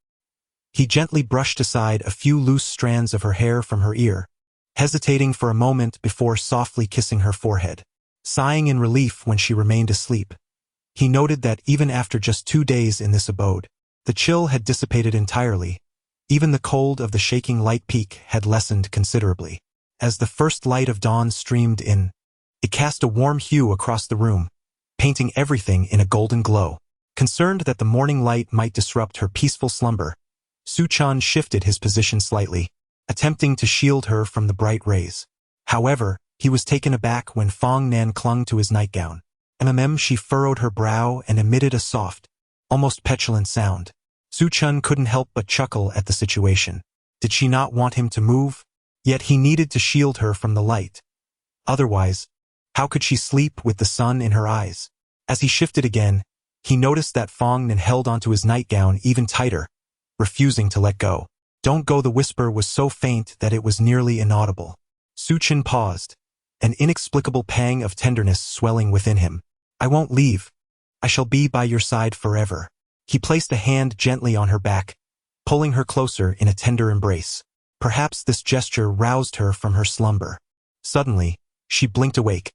He gently brushed aside a few loose strands of her hair from her ear, hesitating for a moment before softly kissing her forehead. Sighing in relief when she remained asleep, he noted that even after just 2 days in this abode, the chill had dissipated entirely. Even the cold of the shaking light peak had lessened considerably. As the first light of dawn streamed in, it cast a warm hue across the room, painting everything in a golden glow. Concerned that the morning light might disrupt her peaceful slumber, Su Chun shifted his position slightly, attempting to shield her from the bright rays. However, he was taken aback when Fong Nan clung to his nightgown. She furrowed her brow and emitted a soft, almost petulant sound. Su Chun couldn't help but chuckle at the situation. Did she not want him to move? Yet he needed to shield her from the light. Otherwise, how could she sleep with the sun in her eyes? As he shifted again, he noticed that Fong Nan held onto his nightgown even tighter, refusing to let go. "Don't go." The whisper was so faint that it was nearly inaudible. Su Chun paused, an inexplicable pang of tenderness swelling within him. "I won't leave. I shall be by your side forever." He placed a hand gently on her back, pulling her closer in a tender embrace. Perhaps this gesture roused her from her slumber. Suddenly, she blinked awake,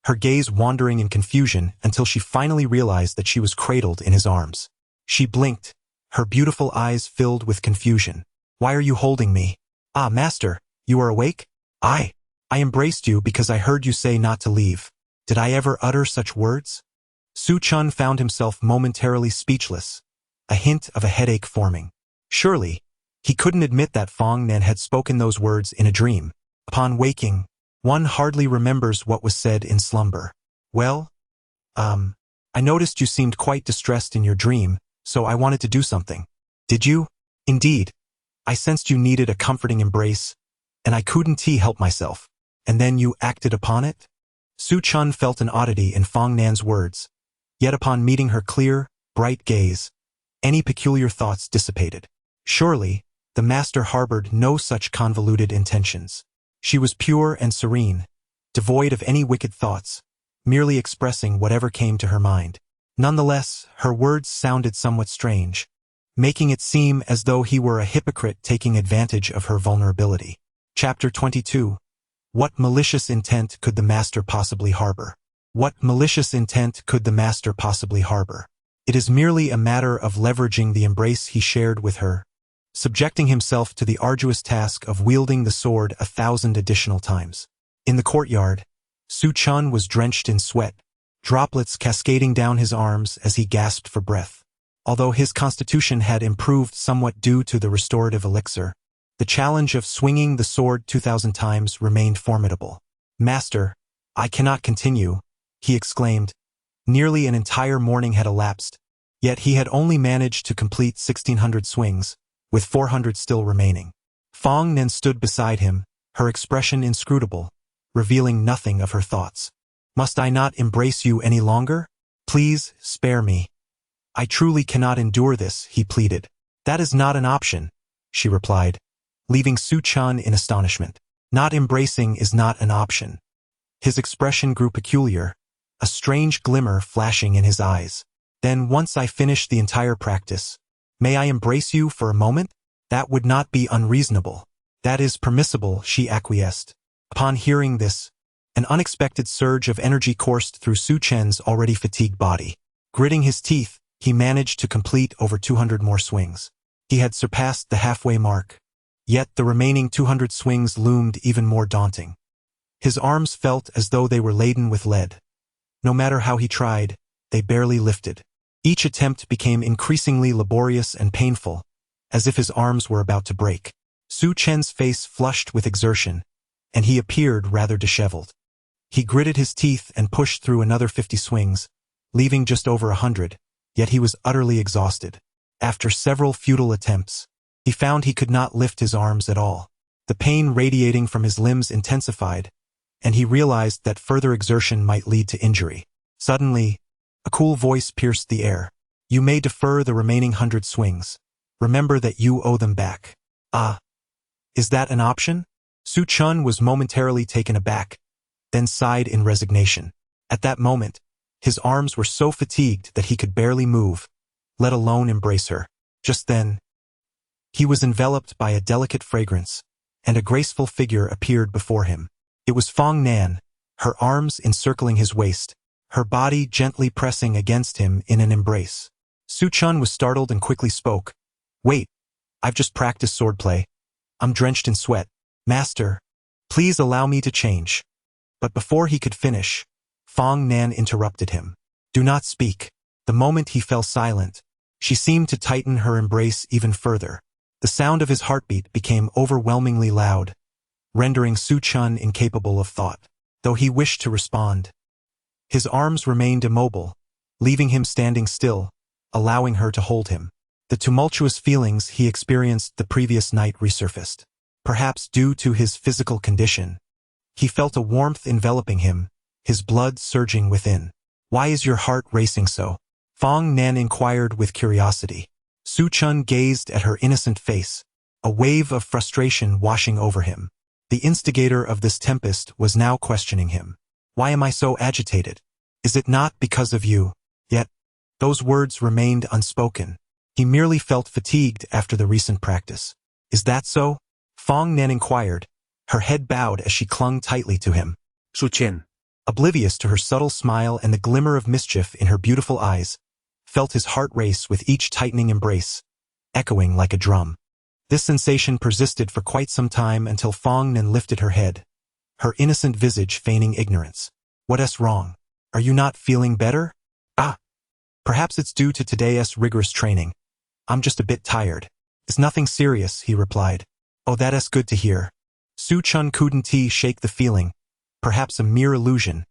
her gaze wandering in confusion until she finally realized that she was cradled in his arms. She blinked, her beautiful eyes filled with confusion. "Why are you holding me?" "Ah, master, you are awake?" I embraced you because I heard you say not to leave." "Did I ever utter such words?" Su Chun found himself momentarily speechless, a hint of a headache forming. Surely, he couldn't admit that Fong Nan had spoken those words in a dream. Upon waking, one hardly remembers what was said in slumber. "Well, I noticed you seemed quite distressed in your dream, so I wanted to do something." "Did you?" "Indeed. I sensed you needed a comforting embrace, and I couldn't help myself." And then you acted upon it? Su Chun felt an oddity in Fong Nan's words, yet upon meeting her clear, bright gaze, any peculiar thoughts dissipated. Surely, the master harbored no such convoluted intentions. She was pure and serene, devoid of any wicked thoughts, merely expressing whatever came to her mind. Nonetheless, her words sounded somewhat strange, making it seem as though he were a hypocrite taking advantage of her vulnerability. Chapter 22. What malicious intent could the master possibly harbor? What malicious intent could the master possibly harbor? It is merely a matter of leveraging the embrace he shared with her, subjecting himself to the arduous task of wielding the sword 1,000 additional times. In the courtyard, Su Chun was drenched in sweat, droplets cascading down his arms as he gasped for breath. Although his constitution had improved somewhat due to the restorative elixir, the challenge of swinging the sword 2,000 times remained formidable. "Master, I cannot continue," he exclaimed. Nearly an entire morning had elapsed, yet he had only managed to complete 1,600 swings, with 400 still remaining. Fong Nan stood beside him, her expression inscrutable, revealing nothing of her thoughts. "Must I not embrace you any longer? Please, spare me. I truly cannot endure this," he pleaded. "That is not an option," she replied, leaving Su Chun in astonishment. Not embracing is not an option. His expression grew peculiar, a strange glimmer flashing in his eyes. "Then once I finish the entire practice, may I embrace you for a moment?" "That would not be unreasonable. That is permissible," she acquiesced. Upon hearing this, an unexpected surge of energy coursed through Su Chen's already fatigued body. Gritting his teeth, he managed to complete over 200 more swings. He had surpassed the halfway mark, yet the remaining 200 swings loomed even more daunting. His arms felt as though they were laden with lead. No matter how he tried, they barely lifted. Each attempt became increasingly laborious and painful, as if his arms were about to break. Su Chen's face flushed with exertion, and he appeared rather disheveled. He gritted his teeth and pushed through another 50 swings, leaving just over 100, yet he was utterly exhausted. After several futile attempts, he found he could not lift his arms at all. The pain radiating from his limbs intensified, and he realized that further exertion might lead to injury. Suddenly, a cool voice pierced the air. "You may defer the remaining 100 swings. Remember that you owe them back." "Ah, is that an option?" Su Chun was momentarily taken aback, then sighed in resignation. At that moment, his arms were so fatigued that he could barely move, let alone embrace her. Just then, he was enveloped by a delicate fragrance, and a graceful figure appeared before him. It was Fong Nan, her arms encircling his waist, her body gently pressing against him in an embrace. Su Chun was startled and quickly spoke. "Wait, I've just practiced swordplay. I'm drenched in sweat. Master, please allow me to change." But before he could finish, Fong Nan interrupted him. "Do not speak." The moment he fell silent, she seemed to tighten her embrace even further. The sound of his heartbeat became overwhelmingly loud, rendering Su Chun incapable of thought. Though he wished to respond, his arms remained immobile, leaving him standing still, allowing her to hold him. The tumultuous feelings he experienced the previous night resurfaced. Perhaps due to his physical condition, he felt a warmth enveloping him, his blood surging within. "Why is your heart racing so?" Fong Nan inquired with curiosity. Su Chun gazed at her innocent face, a wave of frustration washing over him. The instigator of this tempest was now questioning him. "Why am I so agitated? Is it not because of you?" Yet, those words remained unspoken. He merely felt fatigued after the recent practice. "Is that so?" Fong Nan inquired, her head bowed as she clung tightly to him. Su Chen, Oblivious to her subtle smile and the glimmer of mischief in her beautiful eyes, felt his heart race with each tightening embrace, echoing like a drum. This sensation persisted for quite some time until Fong Nan lifted her head, her innocent visage feigning ignorance. "What is wrong? Are you not feeling better?" "Ah, perhaps it's due to today's rigorous training. I'm just a bit tired." "It's nothing serious," he replied. "Oh, that is good to hear." Su Chun couldn't shake the feeling, perhaps a mere illusion,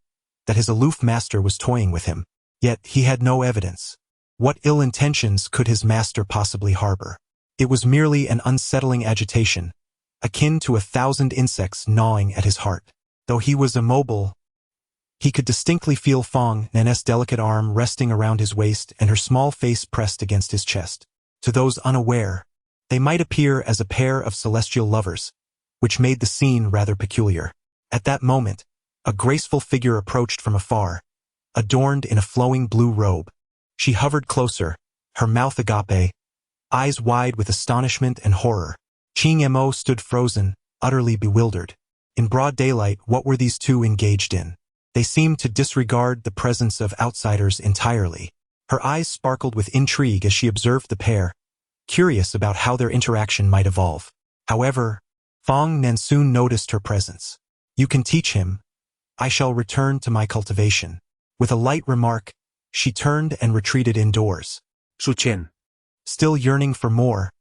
that his aloof master was toying with him. Yet he had no evidence. What ill intentions could his master possibly harbor? It was merely an unsettling agitation, akin to 1,000 insects gnawing at his heart. Though he was immobile, he could distinctly feel Fong Nan's delicate arm resting around his waist and her small face pressed against his chest. To those unaware, they might appear as a pair of celestial lovers, which made the scene rather peculiar. At that moment, a graceful figure approached from afar, adorned in a flowing blue robe. She hovered closer, her mouth agape, eyes wide with astonishment and horror. Ching Mo stood frozen, utterly bewildered. In broad daylight, what were these two engaged in? They seemed to disregard the presence of outsiders entirely. Her eyes sparkled with intrigue as she observed the pair, curious about how their interaction might evolve. However, Fong Nan soon noticed her presence. "You can teach him. I shall return to my cultivation." With a light remark, she turned and retreated indoors. Su Chen, Still yearning for more,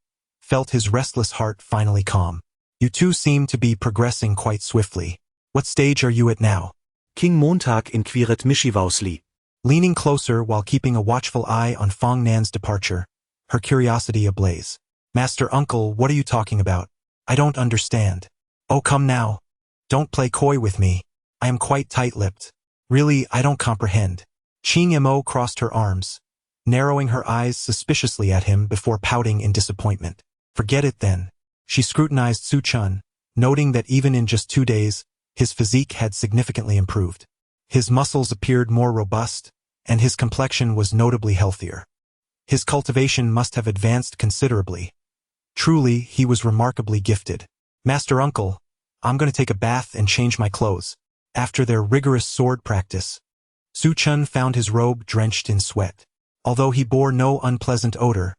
felt his restless heart finally calm. "You two seem to be progressing quite swiftly. What stage are you at now?" King Montag inquiret Mischievous. Leaning closer while keeping a watchful eye on Fong Nan's departure, her curiosity ablaze. "Master Uncle, what are you talking about? I don't understand." "Oh, come now. Don't play coy with me. I am quite tight-lipped. Really, I don't comprehend." Ching Mo crossed her arms, narrowing her eyes suspiciously at him before pouting in disappointment. "Forget it then." She scrutinized Su Chun, noting that even in just 2 days, his physique had significantly improved. His muscles appeared more robust, and his complexion was notably healthier. His cultivation must have advanced considerably. Truly, he was remarkably gifted. "Master Uncle, I'm going to take a bath and change my clothes." After their rigorous sword practice, Su Chun found his robe drenched in sweat. Although he bore no unpleasant odor,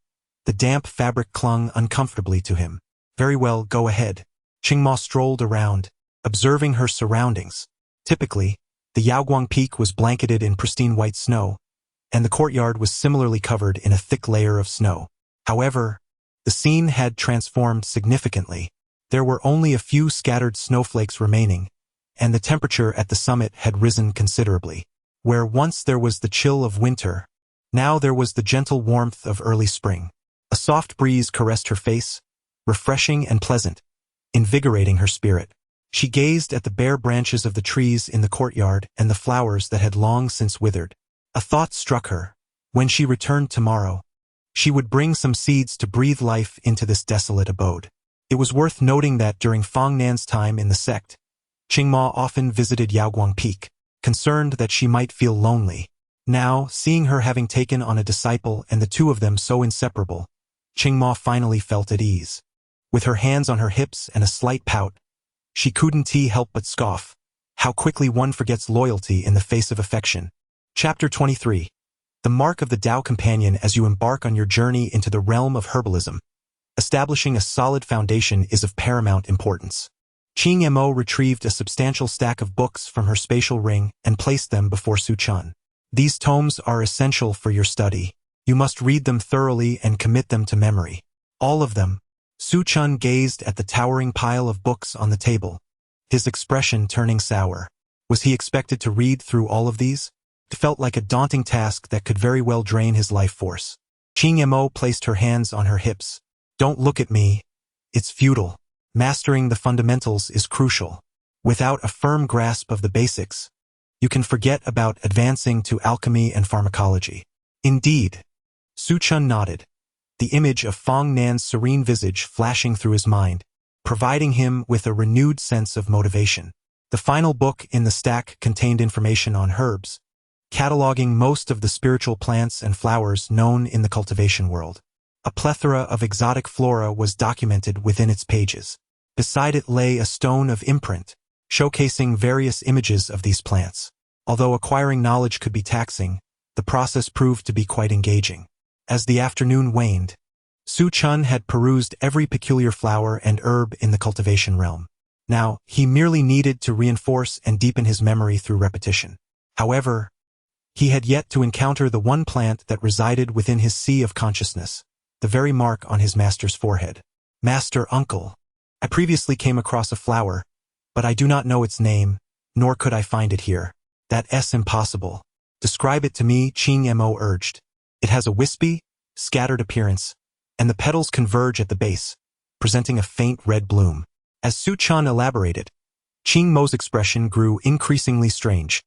the damp fabric clung uncomfortably to him. "Very well, go ahead." Ching Ma strolled around, observing her surroundings. Typically, the Yaoguang Peak was blanketed in pristine white snow, and the courtyard was similarly covered in a thick layer of snow. However, the scene had transformed significantly. There were only a few scattered snowflakes remaining, and the temperature at the summit had risen considerably. Where once there was the chill of winter, now there was the gentle warmth of early spring. A soft breeze caressed her face, refreshing and pleasant, invigorating her spirit. She gazed at the bare branches of the trees in the courtyard and the flowers that had long since withered. A thought struck her. When she returned tomorrow, she would bring some seeds to breathe life into this desolate abode. It was worth noting that during Fong Nan's time in the sect, Ching Ma often visited Yaoguang Peak, concerned that she might feel lonely. Now, seeing her having taken on a disciple and the two of them so inseparable, Ching Ma finally felt at ease. With her hands on her hips and a slight pout, she couldn't help but scoff. How quickly one forgets loyalty in the face of affection. Chapter 23. The mark of the Tao companion as you embark on your journey into the realm of herbalism. Establishing a solid foundation is of paramount importance. Ching Mo retrieved a substantial stack of books from her spatial ring and placed them before Su Chun. "These tomes are essential for your study. You must read them thoroughly and commit them to memory." "All of them." Su Chun gazed at the towering pile of books on the table, his expression turning sour. Was he expected to read through all of these? It felt like a daunting task that could very well drain his life force. Ching Mo placed her hands on her hips. "Don't look at me. It's futile. Mastering the fundamentals is crucial. Without a firm grasp of the basics, you can forget about advancing to alchemy and pharmacology." "Indeed." Su Chun nodded, the image of Fong Nan's serene visage flashing through his mind, providing him with a renewed sense of motivation. The final book in the stack contained information on herbs, cataloging most of the spiritual plants and flowers known in the cultivation world. A plethora of exotic flora was documented within its pages. Beside it lay a stone of imprint, showcasing various images of these plants. Although acquiring knowledge could be taxing, the process proved to be quite engaging. As the afternoon waned, Su Chun had perused every peculiar flower and herb in the cultivation realm. Now, he merely needed to reinforce and deepen his memory through repetition. However, he had yet to encounter the one plant that resided within his sea of consciousness, the very mark on his master's forehead. "Master Uncle, I previously came across a flower, but I do not know its name, nor could I find it here." "That's impossible. Describe it to me," Ching Mo urged. "It has a wispy, scattered appearance, and the petals converge at the base, presenting a faint red bloom." As Su Chun elaborated, Qing Mo's expression grew increasingly strange.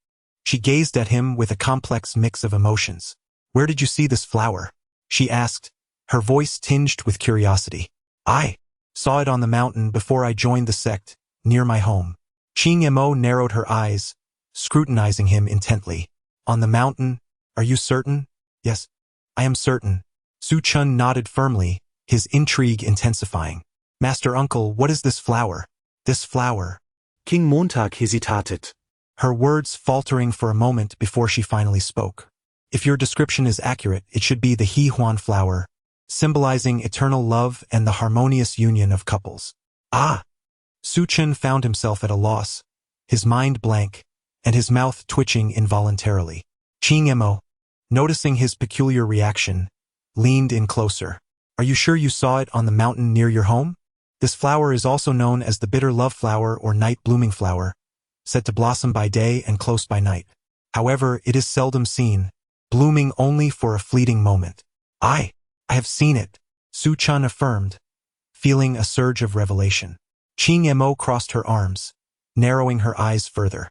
She gazed at him with a complex mix of emotions. "Where did you see this flower?" she asked, her voice tinged with curiosity. "I saw it on the mountain before I joined the sect, near my home." Qing Mo narrowed her eyes, scrutinizing him intently. "On the mountain? Are you certain?" "Yes, I am certain." Su Chun nodded firmly, his intrigue intensifying. "Master Uncle, what is this flower?" "This flower." King Montag hesitated. Her words faltering for a moment before she finally spoke. "If your description is accurate, it should be the He Huan flower, symbolizing eternal love and the harmonious union of couples." "Ah!" Su Chun found himself at a loss, his mind blank, and his mouth twitching involuntarily. Qing Mo, noticing his peculiar reaction, leaned in closer. "Are you sure you saw it on the mountain near your home? This flower is also known as the bitter love flower or night blooming flower, said to blossom by day and close by night. However, it is seldom seen, blooming only for a fleeting moment." I have seen it," Su Chun affirmed, feeling a surge of revelation. Qing Mo crossed her arms, narrowing her eyes further.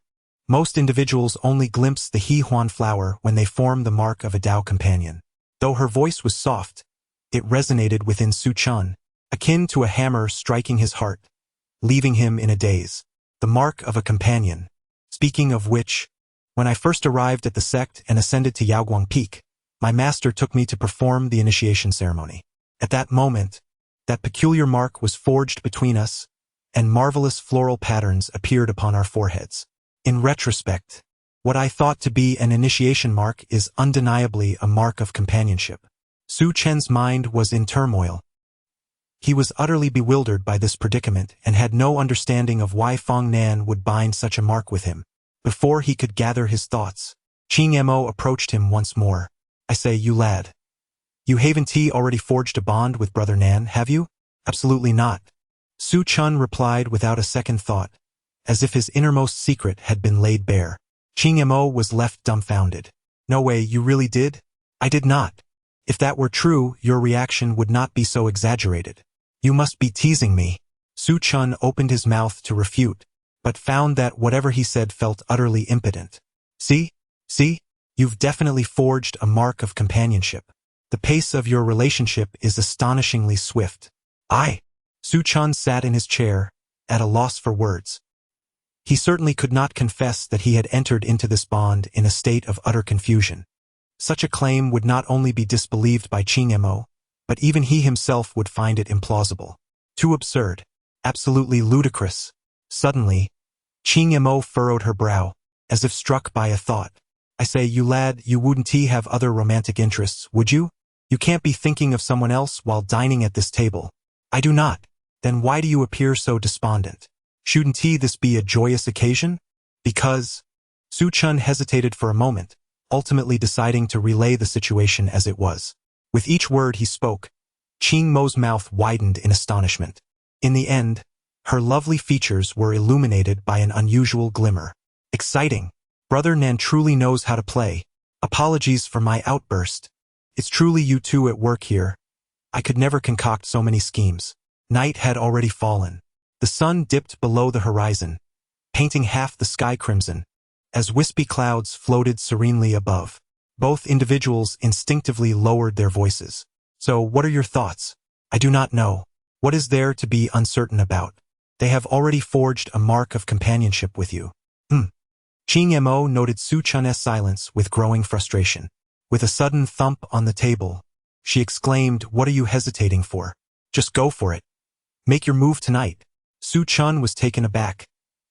"Most individuals only glimpse the He Huan flower when they form the mark of a Tao companion." Though her voice was soft, it resonated within Su Chun, akin to a hammer striking his heart, leaving him in a daze. The mark of a companion. Speaking of which, when I first arrived at the sect and ascended to Yaoguang Peak, my master took me to perform the initiation ceremony. At that moment, that peculiar mark was forged between us, and marvelous floral patterns appeared upon our foreheads. In retrospect, what I thought to be an initiation mark is undeniably a mark of companionship. Su Chen's mind was in turmoil. He was utterly bewildered by this predicament and had no understanding of why Fong Nan would bind such a mark with him. Before he could gather his thoughts, Qing Mo approached him once more. "I say, you lad. You haven't already forged a bond with Brother Nan, have you?" "Absolutely not," Su Chun replied without a second thought, as if his innermost secret had been laid bare. Qing Mo was left dumbfounded. "No way, you really did?" "I did not. If that were true, your reaction would not be so exaggerated." "You must be teasing me." Su Chun opened his mouth to refute, but found that whatever he said felt utterly impotent. See? You've definitely forged a mark of companionship. The pace of your relationship is astonishingly swift." Su Chun sat in his chair, at a loss for words. He certainly could not confess that he had entered into this bond in a state of utter confusion. Such a claim would not only be disbelieved by Qing Mo, but even he himself would find it implausible. Too absurd. Absolutely ludicrous. Suddenly, Qing Mo furrowed her brow, as if struck by a thought. "I say, you lad, you wouldn't have other romantic interests, would you? You can't be thinking of someone else while dining at this table." "I do not." "Then why do you appear so despondent? Shouldn't this be a joyous occasion?" "Because..." Su Chun hesitated for a moment, ultimately deciding to relay the situation as it was. With each word he spoke, Qing Mo's mouth widened in astonishment. In the end, her lovely features were illuminated by an unusual glimmer. "Exciting. Brother Nan truly knows how to play. Apologies for my outburst. It's truly you two at work here. I could never concoct so many schemes." Night had already fallen. The sun dipped below the horizon, painting half the sky crimson, as wispy clouds floated serenely above. Both individuals instinctively lowered their voices. "So, what are your thoughts?" "I do not know. What is there to be uncertain about? They have already forged a mark of companionship with you." Qing Mo noted Su Chun's silence with growing frustration. With a sudden thump on the table, she exclaimed, "What are you hesitating for? Just go for it. Make your move tonight." Su Chun was taken aback,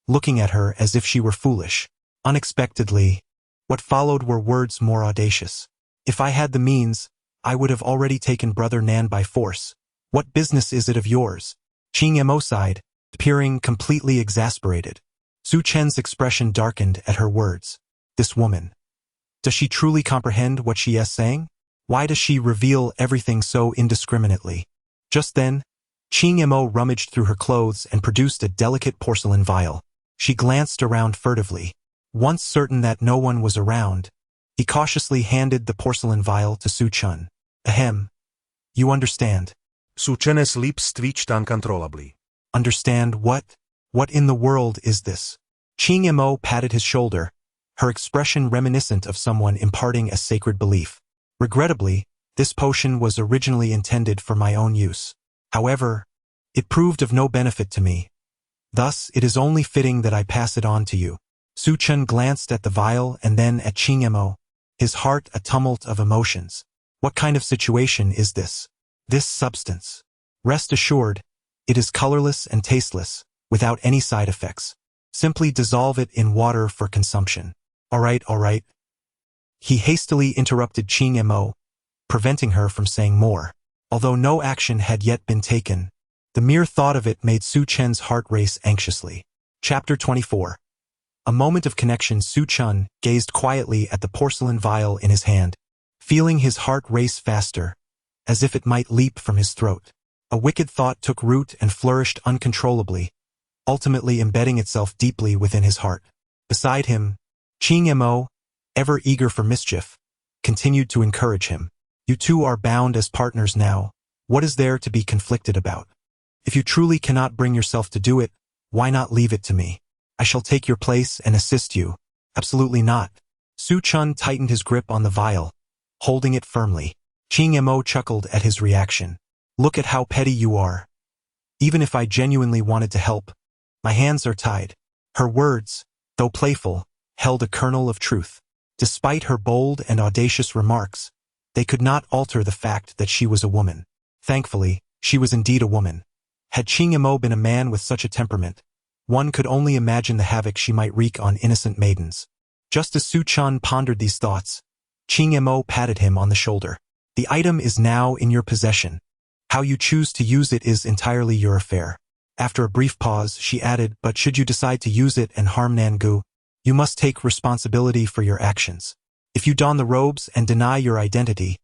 looking at her as if she were foolish. Unexpectedly, what followed were words more audacious. "If I had the means, I would have already taken Brother Nan by force. What business is it of yours?" Qing Mo sighed, appearing completely exasperated. Su Chen's expression darkened at her words. This woman. Does she truly comprehend what she is saying? Why does she reveal everything so indiscriminately? Just then, Qing Mo rummaged through her clothes and produced a delicate porcelain vial. She glanced around furtively. Once certain that no one was around, he cautiously handed the porcelain vial to Su Chun. "Ahem. You understand." Su Chen's lips twitched uncontrollably. "Understand what?" What in the world is this? Qing Mo patted his shoulder, her expression reminiscent of someone imparting a sacred belief. Regrettably, this potion was originally intended for my own use. However, it proved of no benefit to me. Thus, it is only fitting that I pass it on to you. Su Chen glanced at the vial and then at Qing Mo, his heart a tumult of emotions. What kind of situation is this? This substance. Rest assured, it is colorless and tasteless, without any side effects. Simply dissolve it in water for consumption. All right. He hastily interrupted Qing Mo, preventing her from saying more. Although no action had yet been taken, the mere thought of it made Su Chen's heart race anxiously. Chapter 24. A moment of connection. Su Chen gazed quietly at the porcelain vial in his hand, feeling his heart race faster, as if it might leap from his throat. A wicked thought took root and flourished uncontrollably, ultimately embedding itself deeply within his heart. Beside him, Qing Mo, ever eager for mischief, continued to encourage him. You two are bound as partners now. What is there to be conflicted about? If you truly cannot bring yourself to do it, why not leave it to me? I shall take your place and assist you. Absolutely not. Su Chen tightened his grip on the vial, holding it firmly. Qing Mo chuckled at his reaction. Look at how petty you are. Even if I genuinely wanted to help, my hands are tied. Her words, though playful, held a kernel of truth. Despite her bold and audacious remarks, they could not alter the fact that she was a woman. Thankfully, she was indeed a woman. Had Qing Mo been a man with such a temperament, one could only imagine the havoc she might wreak on innocent maidens. Just as Su Chen pondered these thoughts, Qing Mo patted him on the shoulder. The item is now in your possession. How you choose to use it is entirely your affair. After a brief pause, she added, but should you decide to use it and harm Nangu, you must take responsibility for your actions. If you don the robes and deny your identity,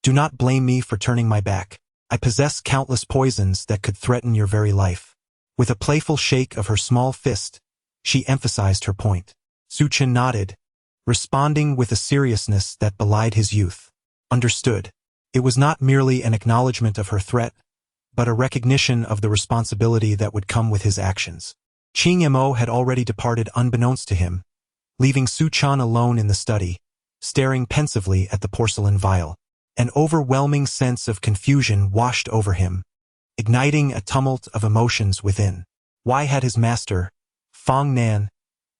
do not blame me for turning my back. I possess countless poisons that could threaten your very life. With a playful shake of her small fist, she emphasized her point. Su Chen nodded, responding with a seriousness that belied his youth. Understood. It was not merely an acknowledgement of her threat, but a recognition of the responsibility that would come with his actions. Qing Mo had already departed unbeknownst to him, leaving Su Chen alone in the study, staring pensively at the porcelain vial. An overwhelming sense of confusion washed over him, igniting a tumult of emotions within. Why had his master, Fong Nan,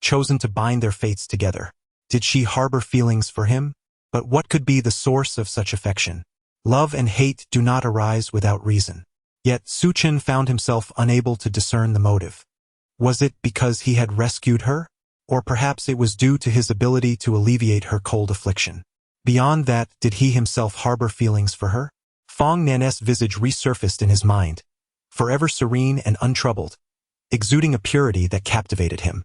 chosen to bind their fates together? Did she harbor feelings for him? But what could be the source of such affection? Love and hate do not arise without reason. Yet Su Chen found himself unable to discern the motive. Was it because he had rescued her? Or perhaps it was due to his ability to alleviate her cold affliction. Beyond that, did he himself harbor feelings for her? Fong Nan's visage resurfaced in his mind, forever serene and untroubled, exuding a purity that captivated him.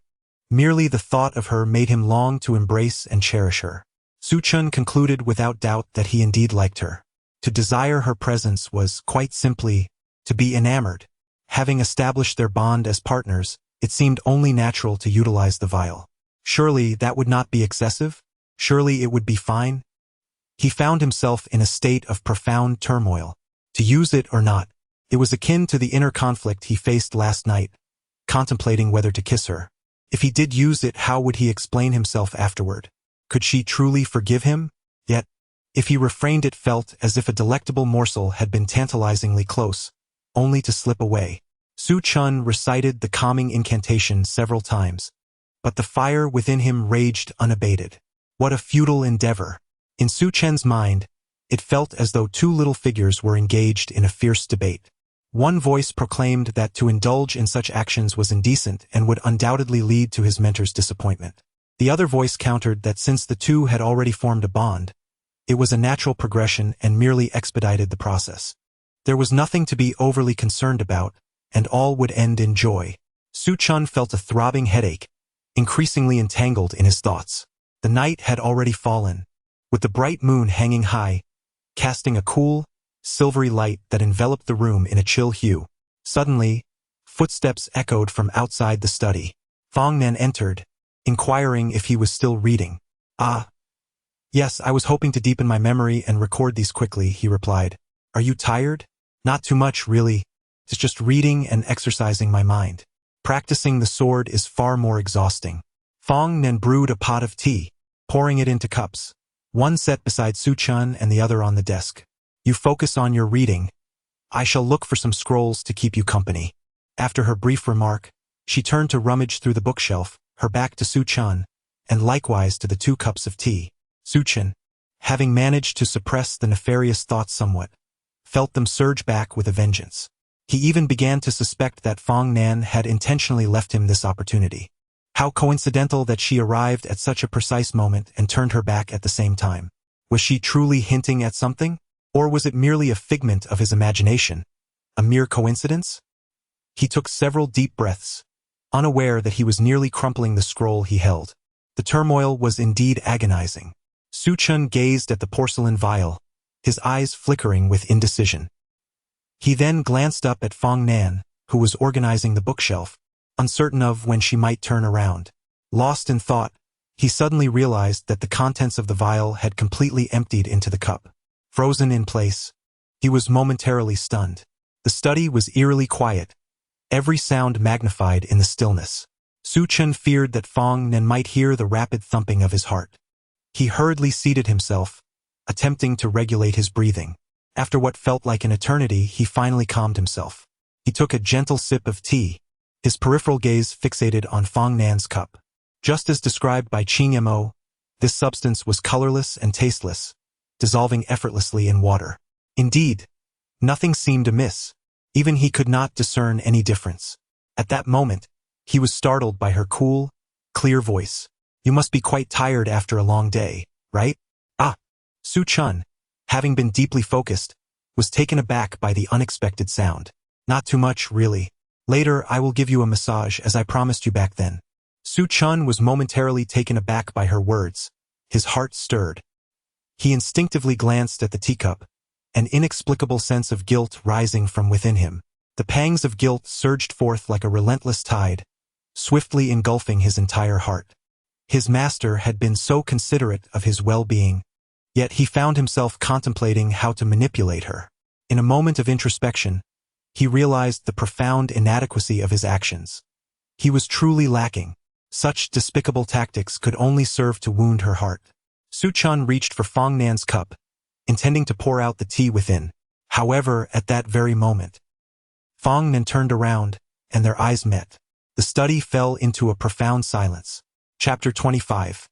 Merely the thought of her made him long to embrace and cherish her. Su Chen concluded without doubt that he indeed liked her. To desire her presence was, quite simply, to be enamored. Having established their bond as partners, it seemed only natural to utilize the vial. Surely that would not be excessive? Surely it would be fine? He found himself in a state of profound turmoil. To use it or not, it was akin to the inner conflict he faced last night, contemplating whether to kiss her. If he did use it, how would he explain himself afterward? Could she truly forgive him? Yet, if he refrained, it felt as if a delectable morsel had been tantalizingly close, only to slip away. Su Chen recited the calming incantation several times, but the fire within him raged unabated. What a futile endeavor! In Su Chen's mind, it felt as though two little figures were engaged in a fierce debate. One voice proclaimed that to indulge in such actions was indecent and would undoubtedly lead to his mentor's disappointment. The other voice countered that since the two had already formed a bond, it was a natural progression and merely expedited the process. There was nothing to be overly concerned about, and all would end in joy. Su Chen felt a throbbing headache, increasingly entangled in his thoughts. The night had already fallen, with the bright moon hanging high, casting a cool, silvery light that enveloped the room in a chill hue. Suddenly, footsteps echoed from outside the study. Fong Nan entered, inquiring if he was still reading. Ah, yes, I was hoping to deepen my memory and record these quickly, he replied. Are you tired? Not too much, really. It's just reading and exercising my mind. Practicing the sword is far more exhausting. Fong Nen brewed a pot of tea, pouring it into cups, one set beside Su Chun and the other on the desk. You focus on your reading. I shall look for some scrolls to keep you company. After her brief remark, she turned to rummage through the bookshelf, her back to Su Chun, and likewise to the 2 cups of tea. Su Chun, having managed to suppress the nefarious thoughts somewhat, felt them surge back with a vengeance. He even began to suspect that Fong Nan had intentionally left him this opportunity. How coincidental that she arrived at such a precise moment and turned her back at the same time. Was she truly hinting at something? Or was it merely a figment of his imagination? A mere coincidence? He took several deep breaths, unaware that he was nearly crumpling the scroll he held. The turmoil was indeed agonizing. Su Chun gazed at the porcelain vial, his eyes flickering with indecision. He then glanced up at Fong Nan, who was organizing the bookshelf, uncertain of when she might turn around. Lost in thought, he suddenly realized that the contents of the vial had completely emptied into the cup. Frozen in place, he was momentarily stunned. The study was eerily quiet, every sound magnified in the stillness. Su Chun feared that Fong Nan might hear the rapid thumping of his heart. He hurriedly seated himself, attempting to regulate his breathing. After what felt like an eternity, he finally calmed himself. He took a gentle sip of tea, his peripheral gaze fixated on Fong Nan's cup. Just as described by Ching Mo, this substance was colorless and tasteless, dissolving effortlessly in water. Indeed, nothing seemed amiss. Even he could not discern any difference. At that moment, he was startled by her cool, clear voice. You must be quite tired after a long day, right? Ah! Su Chun, having been deeply focused, was taken aback by the unexpected sound. Not too much, really. Later I will give you a massage as I promised you back then. Su Chun was momentarily taken aback by her words. His heart stirred. He instinctively glanced at the teacup, an inexplicable sense of guilt rising from within him. The pangs of guilt surged forth like a relentless tide, swiftly engulfing his entire heart. His master had been so considerate of his well-being, yet he found himself contemplating how to manipulate her. In a moment of introspection, he realized the profound inadequacy of his actions. He was truly lacking. Such despicable tactics could only serve to wound her heart. Su Chun reached for Fong Nan's cup, intending to pour out the tea within. However, at that very moment, Fong Nan turned around, and their eyes met. The study fell into a profound silence. Chapter 25.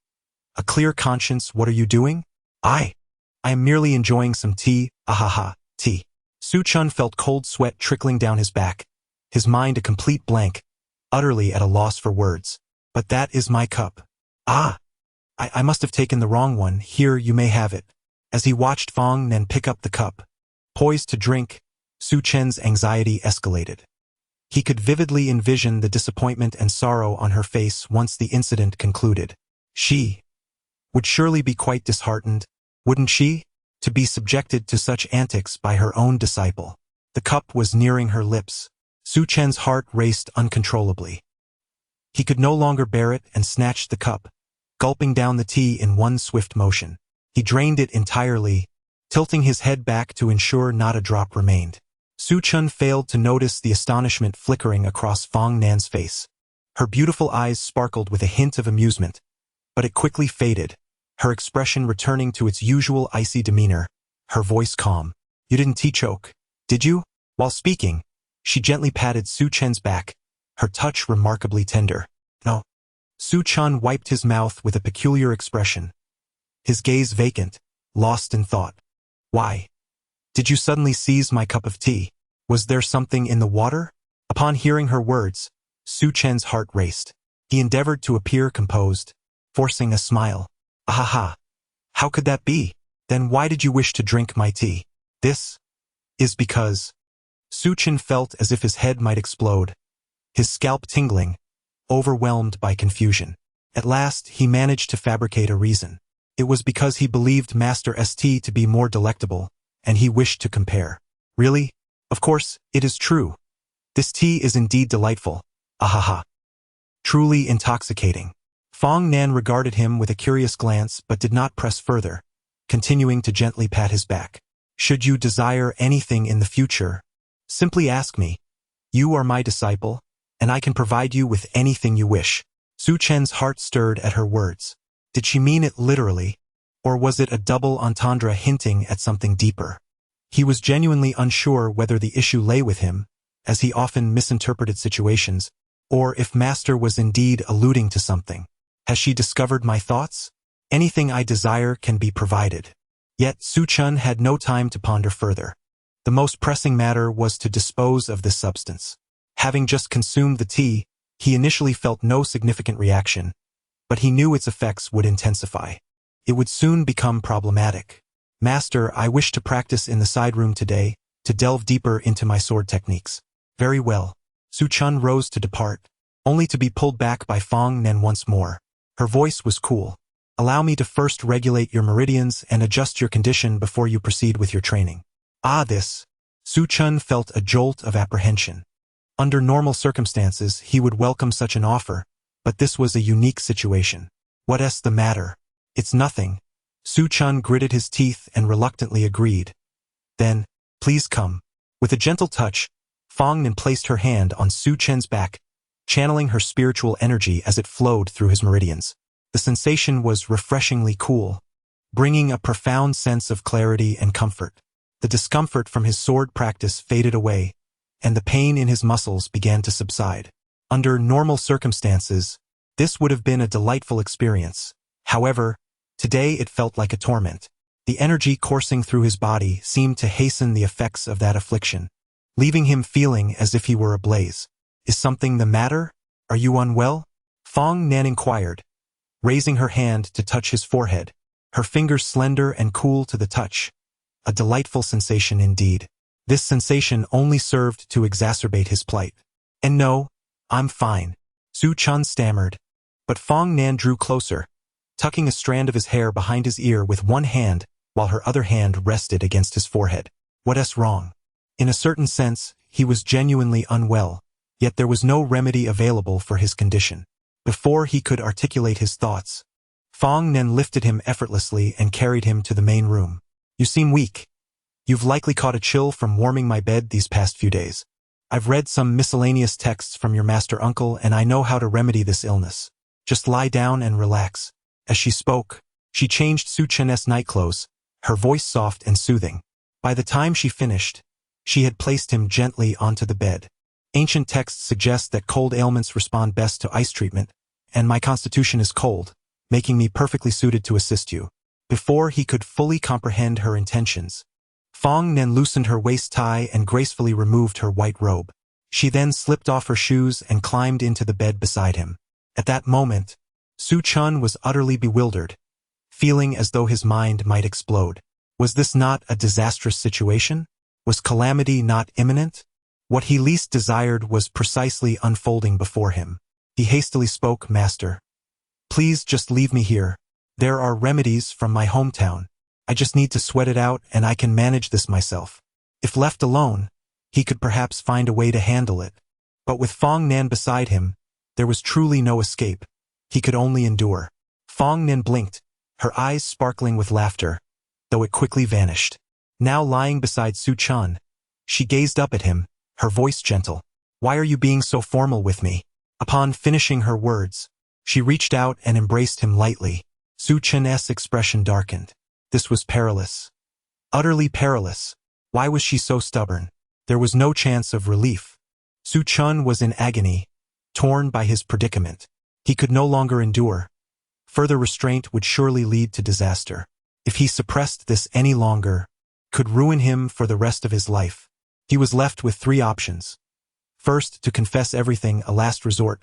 A clear conscience. What are you doing? I am merely enjoying some tea. Ahaha, tea. Su Chun felt cold sweat trickling down his back, his mind a complete blank, utterly at a loss for words. But that is my cup. Ah! I must have taken the wrong one. Here, you may have it. As he watched Fong Nan pick up the cup, poised to drink, Su Chen's anxiety escalated. He could vividly envision the disappointment and sorrow on her face once the incident concluded. She would surely be quite disheartened, wouldn't she, to be subjected to such antics by her own disciple. The cup was nearing her lips. Su Chen's heart raced uncontrollably. He could no longer bear it and snatched the cup, gulping down the tea in one swift motion. He drained it entirely, tilting his head back to ensure not a drop remained. Su Chun failed to notice the astonishment flickering across Fong Nan's face. Her beautiful eyes sparkled with a hint of amusement, but it quickly faded, her expression returning to its usual icy demeanor, her voice calm. You didn't tea choke, did you? While speaking, she gently patted Su Chen's back, her touch remarkably tender. No. Su Chun wiped his mouth with a peculiar expression, his gaze vacant, lost in thought. Why? Did you suddenly seize my cup of tea? Was there something in the water? Upon hearing her words, Su Chen's heart raced. He endeavored to appear composed, forcing a smile. Ahaha! How could that be? Then why did you wish to drink my tea? This is because... Su Chen felt as if his head might explode, his scalp tingling, overwhelmed by confusion. At last, he managed to fabricate a reason. It was because he believed Master St to be more delectable, and he wished to compare. Really? Of course, it is true. This tea is indeed delightful. Ahaha. Truly intoxicating. Fong Nan regarded him with a curious glance but did not press further, continuing to gently pat his back. Should you desire anything in the future, simply ask me. You are my disciple, and I can provide you with anything you wish. Su Chen's heart stirred at her words. Did she mean it literally, or was it a double entendre hinting at something deeper? He was genuinely unsure whether the issue lay with him, as he often misinterpreted situations, or if Master was indeed alluding to something. Has she discovered my thoughts? Anything I desire can be provided. Yet Su Chen had no time to ponder further. The most pressing matter was to dispose of this substance. Having just consumed the tea, he initially felt no significant reaction, but he knew its effects would intensify. It would soon become problematic. Master, I wish to practice in the side room today, to delve deeper into my sword techniques. Very well. Su Chen rose to depart, only to be pulled back by Fong Nen once more. Her voice was cool. Allow me to first regulate your meridians and adjust your condition before you proceed with your training. This. Su Chen felt a jolt of apprehension. Under normal circumstances, he would welcome such an offer, but this was a unique situation. What's the matter? It's nothing. Su Chen gritted his teeth and reluctantly agreed. Then, please come. With a gentle touch, Fong Nen placed her hand on Su Chen's back, channeling her spiritual energy as it flowed through his meridians. The sensation was refreshingly cool, bringing a profound sense of clarity and comfort. The discomfort from his sword practice faded away, and the pain in his muscles began to subside. Under normal circumstances, this would have been a delightful experience. However, today it felt like a torment. The energy coursing through his body seemed to hasten the effects of that affliction, leaving him feeling as if he were ablaze. Is something the matter? Are you unwell? Fong Nan inquired, raising her hand to touch his forehead, her fingers slender and cool to the touch. A delightful sensation indeed. This sensation only served to exacerbate his plight. And no, I'm fine, Su Chen stammered. But Fong Nan drew closer, tucking a strand of his hair behind his ear with one hand, while her other hand rested against his forehead. What's wrong? In a certain sense, he was genuinely unwell, yet there was no remedy available for his condition. Before he could articulate his thoughts, Fong Nen lifted him effortlessly and carried him to the main room. You seem weak. You've likely caught a chill from warming my bed these past few days. I've read some miscellaneous texts from your master uncle and I know how to remedy this illness. Just lie down and relax. As she spoke, she changed Su Chen's nightclothes, her voice soft and soothing. By the time she finished, she had placed him gently onto the bed. Ancient texts suggest that cold ailments respond best to ice treatment, and my constitution is cold, making me perfectly suited to assist you. Before he could fully comprehend her intentions, Fong Nen loosened her waist tie and gracefully removed her white robe. She then slipped off her shoes and climbed into the bed beside him. At that moment, Su Chen was utterly bewildered, feeling as though his mind might explode. Was this not a disastrous situation? Was calamity not imminent? What he least desired was precisely unfolding before him. He hastily spoke, Master. Please just leave me here. There are remedies from my hometown. I just need to sweat it out and I can manage this myself. If left alone, he could perhaps find a way to handle it. But with Fong Nan beside him, there was truly no escape. He could only endure. Fong Nan blinked, her eyes sparkling with laughter, though it quickly vanished. Now lying beside Su Chen, she gazed up at him, her voice gentle. Why are you being so formal with me? Upon finishing her words, she reached out and embraced him lightly. Su Chen's expression darkened. This was perilous. Utterly perilous. Why was she so stubborn? There was no chance of relief. Su Chen was in agony, torn by his predicament. He could no longer endure. Further restraint would surely lead to disaster. If he suppressed this any longer, could ruin him for the rest of his life. He was left with three options. First, to confess everything, a last resort.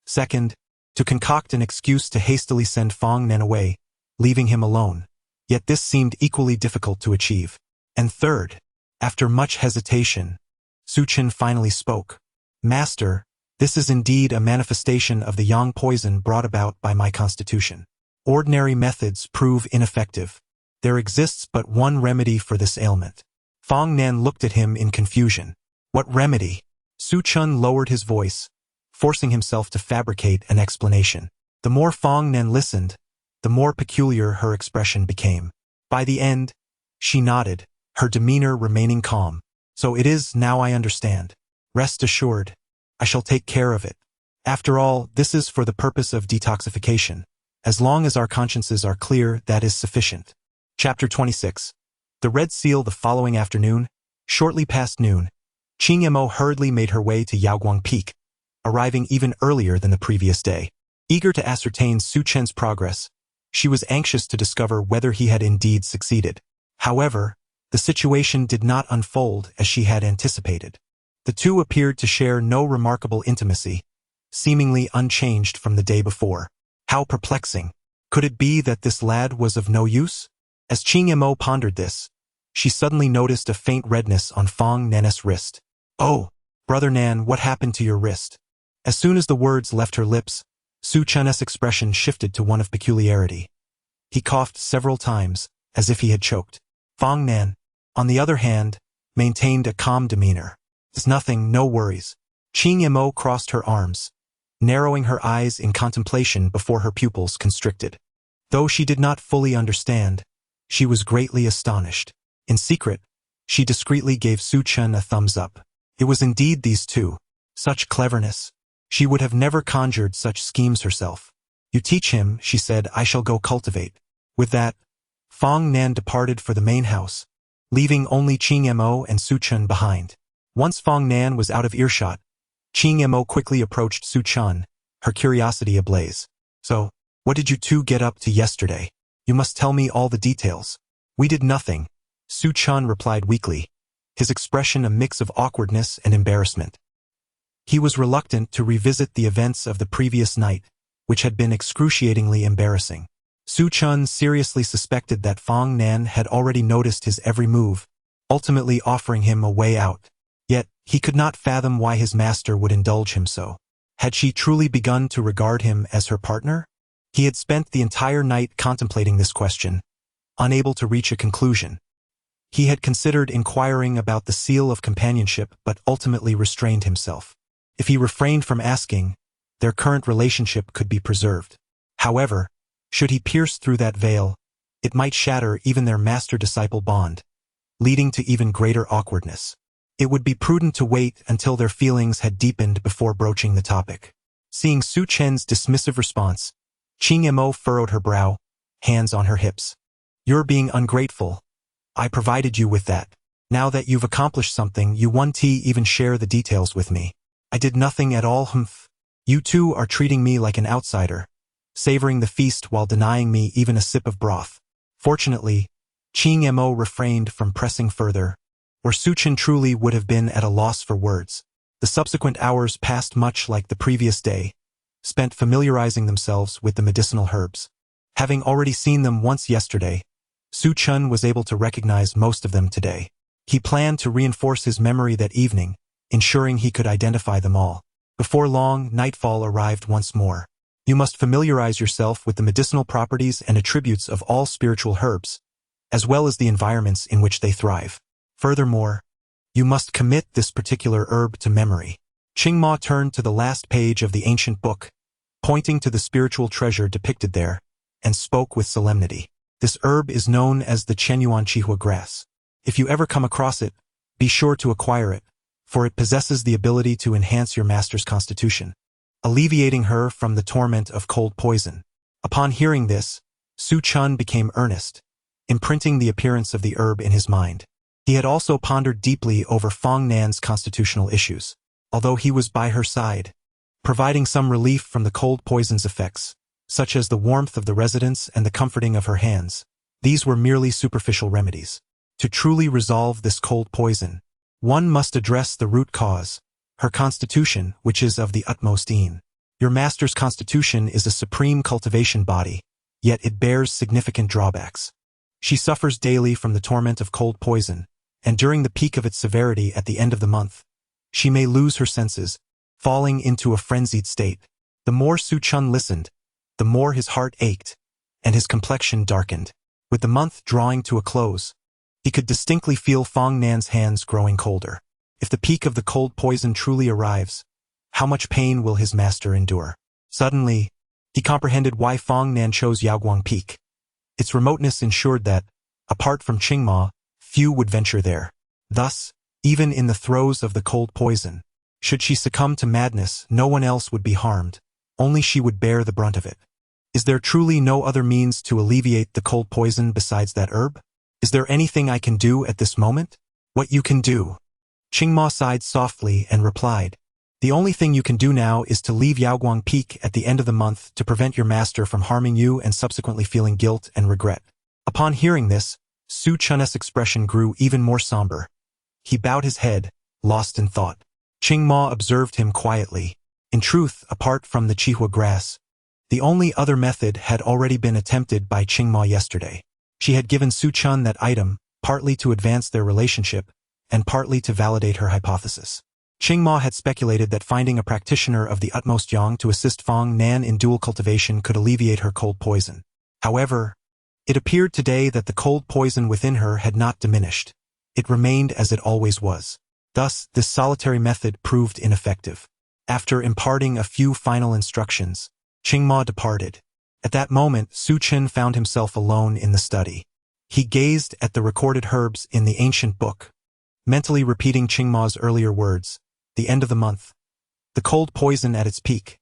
Second, to concoct an excuse to hastily send Fong Nen away, leaving him alone. Yet this seemed equally difficult to achieve. And third, after much hesitation, Su Chen finally spoke. Master, this is indeed a manifestation of the yang poison brought about by my constitution. Ordinary methods prove ineffective. There exists but one remedy for this ailment. Fong Nan looked at him in confusion. What remedy? Su Chen lowered his voice, forcing himself to fabricate an explanation. The more Fong Nan listened, the more peculiar her expression became. By the end, she nodded, her demeanor remaining calm. So it is, now I understand. Rest assured, I shall take care of it. After all, this is for the purpose of detoxification. As long as our consciences are clear, that is sufficient. Chapter 26. The Red Seal. The following afternoon, shortly past noon, Qing Yemo hurriedly made her way to Yaoguang Peak, arriving even earlier than the previous day. Eager to ascertain Su Chen's progress, she was anxious to discover whether he had indeed succeeded. However, the situation did not unfold as she had anticipated. The two appeared to share no remarkable intimacy, seemingly unchanged from the day before. How perplexing! Could it be that this lad was of no use? As Qing Yemo pondered this, she suddenly noticed a faint redness on Fong Nan's wrist. "Oh, Brother Nan, what happened to your wrist?" As soon as the words left her lips, Su Chen's expression shifted to one of peculiarity. He coughed several times, as if he had choked. Fong Nan, on the other hand, maintained a calm demeanor. "It's nothing, no worries." Qing Yemo crossed her arms, narrowing her eyes in contemplation before her pupils constricted. Though she did not fully understand, she was greatly astonished. In secret, she discreetly gave Su Chen a thumbs up. It was indeed these two. Such cleverness. She would have never conjured such schemes herself. "You teach him," she said, "I shall go cultivate." With that, Fong Nan departed for the main house, leaving only Qing Yemo and Su Chen behind. Once Fong Nan was out of earshot, Qing Yemo quickly approached Su Chen, her curiosity ablaze. "So, what did you two get up to yesterday? You must tell me all the details." "We did nothing," Su Chen replied weakly, his expression a mix of awkwardness and embarrassment. He was reluctant to revisit the events of the previous night, which had been excruciatingly embarrassing. Su Chen seriously suspected that Fong Nan had already noticed his every move, ultimately offering him a way out. Yet, he could not fathom why his master would indulge him so. Had she truly begun to regard him as her partner? He had spent the entire night contemplating this question, unable to reach a conclusion. He had considered inquiring about the seal of companionship but ultimately restrained himself. If he refrained from asking, their current relationship could be preserved. However, should he pierce through that veil, it might shatter even their master-disciple bond, leading to even greater awkwardness. It would be prudent to wait until their feelings had deepened before broaching the topic. Seeing Su Chen's dismissive response, Qing Yemo furrowed her brow, hands on her hips. "You're being ungrateful. I provided you with that. Now that you've accomplished something, you won't even share the details with me." "I did nothing at all, humph. You two are treating me like an outsider, savoring the feast while denying me even a sip of broth." Fortunately, Qing Yemo refrained from pressing further, or Su Chen truly would have been at a loss for words. The subsequent hours passed much like the previous day, spent familiarizing themselves with the medicinal herbs. Having already seen them once yesterday, Su Chen was able to recognize most of them today. He planned to reinforce his memory that evening, ensuring he could identify them all. Before long, nightfall arrived once more. You must familiarize yourself with the medicinal properties and attributes of all spiritual herbs, as well as the environments in which they thrive. Furthermore, you must commit this particular herb to memory. Qing Ma turned to the last page of the ancient book, pointing to the spiritual treasure depicted there, and spoke with solemnity. "This herb is known as the Chenyuan Chihua grass. If you ever come across it, be sure to acquire it, for it possesses the ability to enhance your master's constitution, alleviating her from the torment of cold poison." Upon hearing this, Su Chen became earnest, imprinting the appearance of the herb in his mind. He had also pondered deeply over Fong Nan's constitutional issues. Although he was by her side, providing some relief from the cold poison's effects, such as the warmth of the residence and the comforting of her hands, these were merely superficial remedies. To truly resolve this cold poison, one must address the root cause, her constitution, which is of the utmost ease. Your master's constitution is a supreme cultivation body, yet it bears significant drawbacks. She suffers daily from the torment of cold poison, and during the peak of its severity at the end of the month, she may lose her senses, falling into a frenzied state. The more Su Chen listened, the more his heart ached, and his complexion darkened. With the month drawing to a close, he could distinctly feel Fong Nan's hands growing colder. If the peak of the cold poison truly arrives, how much pain will his master endure? Suddenly, he comprehended why Fong Nan chose Yaoguang Peak. Its remoteness ensured that, apart from Qingma, few would venture there. Thus, even in the throes of the cold poison, Should she succumb to madness, no one else would be harmed, only she would bear the brunt of it. Is there truly no other means to alleviate the cold poison besides that herb? Is there anything I can do at this moment? What you can do? Qingma sighed softly and replied, the only thing you can do now is to leave Yaoguang Peak at the end of the month to prevent your master from harming you and subsequently feeling guilt and regret. Upon hearing this, Su Chun's expression grew even more somber. He bowed his head, lost in thought. Qingma observed him quietly. In truth, apart from the Qihua grass, the only other method had already been attempted by Qingma yesterday. She had given Su Chun that item, partly to advance their relationship, and partly to validate her hypothesis. Qingma had speculated that finding a practitioner of the utmost yang to assist Fong Nan in dual cultivation could alleviate her cold poison. However, it appeared today that the cold poison within her had not diminished. It remained as it always was. Thus, this solitary method proved ineffective. After imparting a few final instructions, Qingma departed. At that moment, Su Chen found himself alone in the study. He gazed at the recorded herbs in the ancient book, mentally repeating Qingma's earlier words. The end of the month. The cold poison at its peak.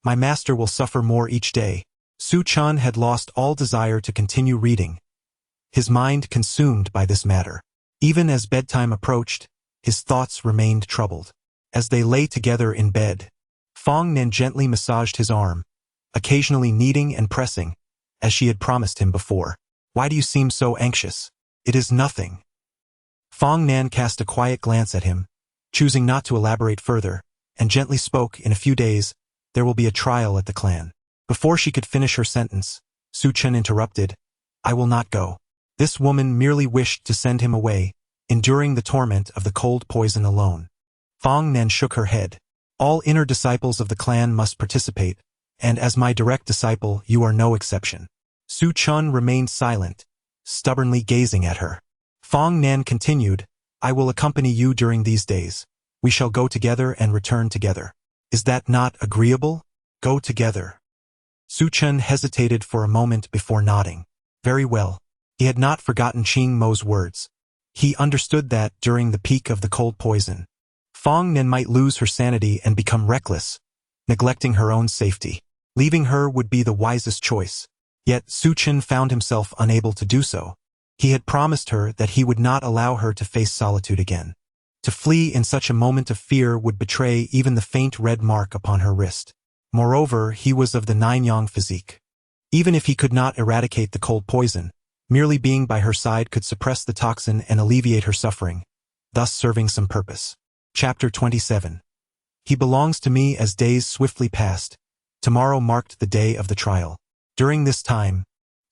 My master will suffer more each day. Su Chen had lost all desire to continue reading, his mind consumed by this matter. Even as bedtime approached, his thoughts remained troubled. As they lay together in bed, Fong Nan gently massaged his arm, occasionally kneading and pressing, as she had promised him before. Why do you seem so anxious? It is nothing. Fong Nan cast a quiet glance at him, choosing not to elaborate further, and gently spoke, in a few days, there will be a trial at the clan. Before she could finish her sentence, Su Chen interrupted, I will not go. This woman merely wished to send him away, enduring the torment of the cold poison alone. Fong Nan shook her head. All inner disciples of the clan must participate, and as my direct disciple, you are no exception. Su Chen remained silent, stubbornly gazing at her. Fong Nan continued, I will accompany you during these days. We shall go together and return together. Is that not agreeable? Go together. Su Chen hesitated for a moment before nodding. Very well. He had not forgotten Qing Mo's words. He understood that, during the peak of the cold poison, Fong Nan might lose her sanity and become reckless, neglecting her own safety. Leaving her would be the wisest choice. Yet Su Chen found himself unable to do so. He had promised her that he would not allow her to face solitude again. To flee in such a moment of fear would betray even the faint red mark upon her wrist. Moreover, he was of the nine-yang physique. Even if he could not eradicate the cold poison, merely being by her side could suppress the toxin and alleviate her suffering, thus serving some purpose. Chapter 27. He belongs to me as days swiftly passed. Tomorrow marked the day of the trial. During this time,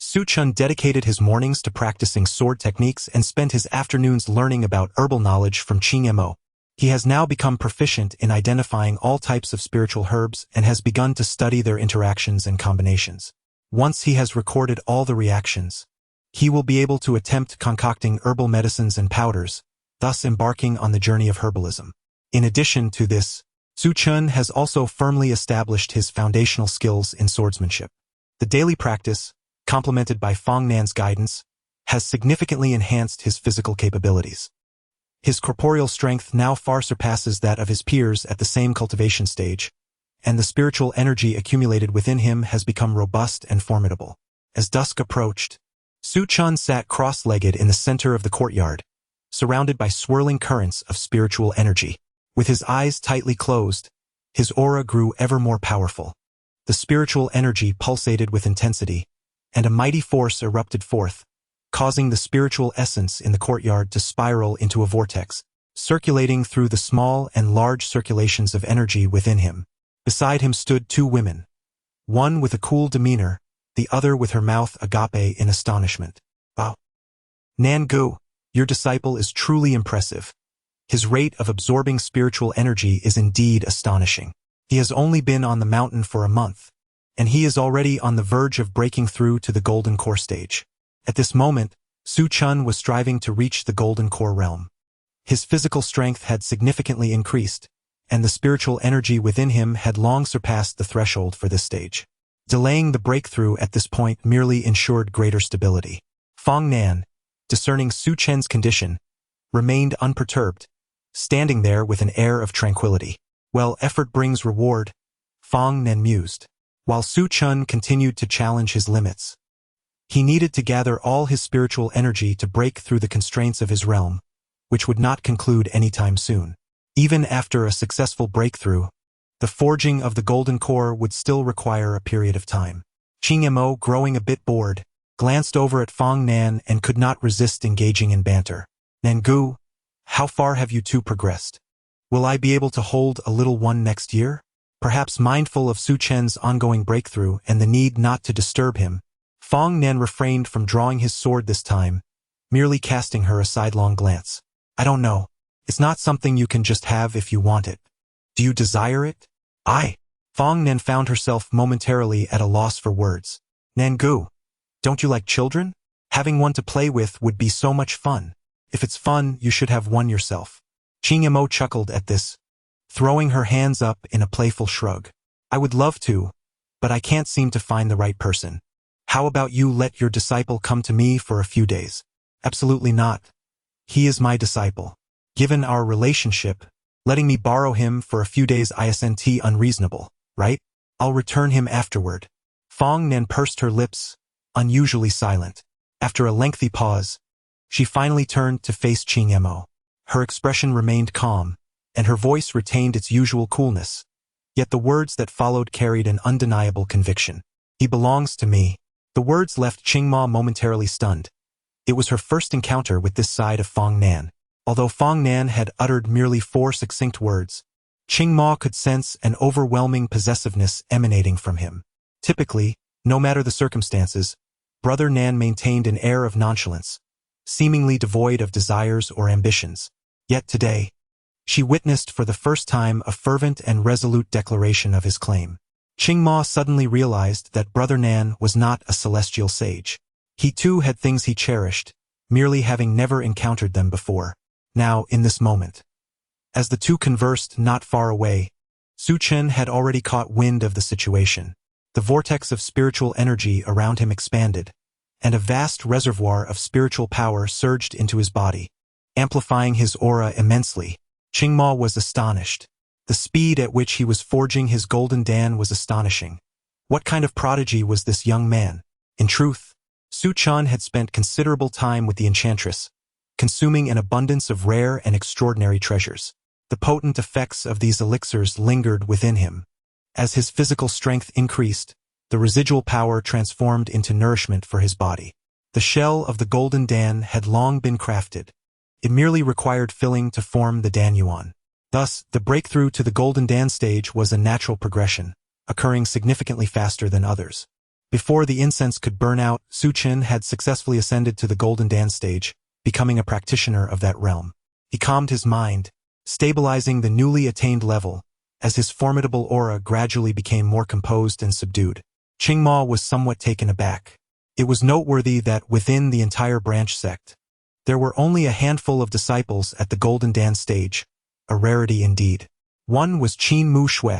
Su Chen dedicated his mornings to practicing sword techniques and spent his afternoons learning about herbal knowledge from Qing Mo. He has now become proficient in identifying all types of spiritual herbs and has begun to study their interactions and combinations. Once he has recorded all the reactions, he will be able to attempt concocting herbal medicines and powders, thus embarking on the journey of herbalism. In addition to this, Su Chen has also firmly established his foundational skills in swordsmanship. The daily practice, complemented by Fong Nan's guidance, has significantly enhanced his physical capabilities. His corporeal strength now far surpasses that of his peers at the same cultivation stage, and the spiritual energy accumulated within him has become robust and formidable. As dusk approached, Su Chen sat cross-legged in the center of the courtyard, surrounded by swirling currents of spiritual energy. With his eyes tightly closed, his aura grew ever more powerful. The spiritual energy pulsated with intensity, and a mighty force erupted forth, causing the spiritual essence in the courtyard to spiral into a vortex, circulating through the small and large circulations of energy within him. Beside him stood two women, one with a cool demeanor, the other with her mouth agape in astonishment. Wow. Nan Gu, your disciple is truly impressive. His rate of absorbing spiritual energy is indeed astonishing. He has only been on the mountain for a month, and he is already on the verge of breaking through to the golden core stage. At this moment, Su Chen was striving to reach the golden core realm. His physical strength had significantly increased, and the spiritual energy within him had long surpassed the threshold for this stage. Delaying the breakthrough at this point merely ensured greater stability. Fong Nan, discerning Su Chen's condition, remained unperturbed, standing there with an air of tranquility. Well, effort brings reward, Fong Nen mused, while Su Chun continued to challenge his limits. He needed to gather all his spiritual energy to break through the constraints of his realm, which would not conclude anytime soon. Even after a successful breakthrough, the forging of the golden core would still require a period of time. Ching Mo, growing a bit bored, glanced over at Fong Nan and could not resist engaging in banter. Nangu, how far have you two progressed? Will I be able to hold a little one next year? Perhaps mindful of Su Chen's ongoing breakthrough and the need not to disturb him, Fong Nan refrained from drawing his sword this time, merely casting her a sidelong glance. I don't know. It's not something you can just have if you want it. Do you desire it? Fong Nan found herself momentarily at a loss for words. Nangu, don't you like children? Having one to play with would be so much fun. If it's fun, you should have one yourself. Ching Mo chuckled at this, throwing her hands up in a playful shrug. I would love to, but I can't seem to find the right person. How about you let your disciple come to me for a few days? Absolutely not. He is my disciple. Given our relationship, letting me borrow him for a few days isn't unreasonable, right? I'll return him afterward. Fong Nan pursed her lips, unusually silent. After a lengthy pause, she finally turned to face Ching Mo. Her expression remained calm, and her voice retained its usual coolness. Yet the words that followed carried an undeniable conviction. He belongs to me. The words left Ching Ma momentarily stunned. It was her first encounter with this side of Fong Nan. Although Fong Nan had uttered merely 4 succinct words, Ching Ma could sense an overwhelming possessiveness emanating from him. Typically, no matter the circumstances, Brother Nan maintained an air of nonchalance, seemingly devoid of desires or ambitions. Yet today, she witnessed for the first time a fervent and resolute declaration of his claim. Ching Ma suddenly realized that Brother Nan was not a celestial sage. He too had things he cherished, merely having never encountered them before. Now, in this moment, as the two conversed not far away, Su Chen had already caught wind of the situation. The vortex of spiritual energy around him expanded, and a vast reservoir of spiritual power surged into his body, amplifying his aura immensely. Ching Ma was astonished. The speed at which he was forging his golden Dan was astonishing. What kind of prodigy was this young man? In truth, Su Chen had spent considerable time with the enchantress, consuming an abundance of rare and extraordinary treasures. The potent effects of these elixirs lingered within him. As his physical strength increased, the residual power transformed into nourishment for his body. The shell of the golden Dan had long been crafted. It merely required filling to form the Dan Yuan. Thus, the breakthrough to the golden Dan stage was a natural progression, occurring significantly faster than others. Before the incense could burn out, Su Chen had successfully ascended to the golden Dan stage, becoming a practitioner of that realm. He calmed his mind, stabilizing the newly attained level, as his formidable aura gradually became more composed and subdued. Ching Ma was somewhat taken aback. It was noteworthy that within the entire branch sect, there were only a handful of disciples at the Golden Dan stage, a rarity indeed. One was Qin Mu Shui,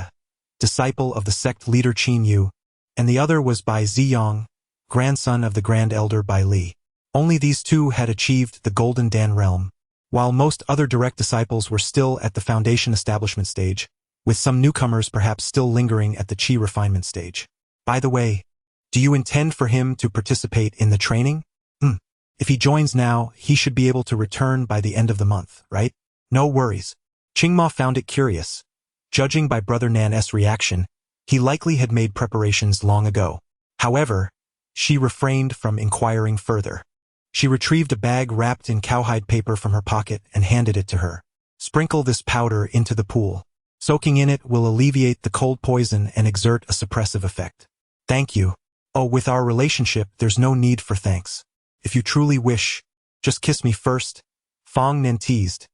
disciple of the sect leader Qin Yu, and the other was Bai Ziyang, grandson of the Grand Elder Bai Li. Only these two had achieved the Golden Dan realm, while most other direct disciples were still at the foundation establishment stage, with some newcomers perhaps still lingering at the Qi refinement stage. By the way, do you intend for him to participate in the training? If he joins now, he should be able to return by the end of the month, right? No worries. Ching Ma found it curious. Judging by Brother Nan's reaction, he likely had made preparations long ago. However, she refrained from inquiring further. She retrieved a bag wrapped in cowhide paper from her pocket and handed it to her. Sprinkle this powder into the pool. Soaking in it will alleviate the cold poison and exert a suppressive effect. Thank you. Oh, with our relationship, there's no need for thanks. If you truly wish, just kiss me first, Fong Nan teased,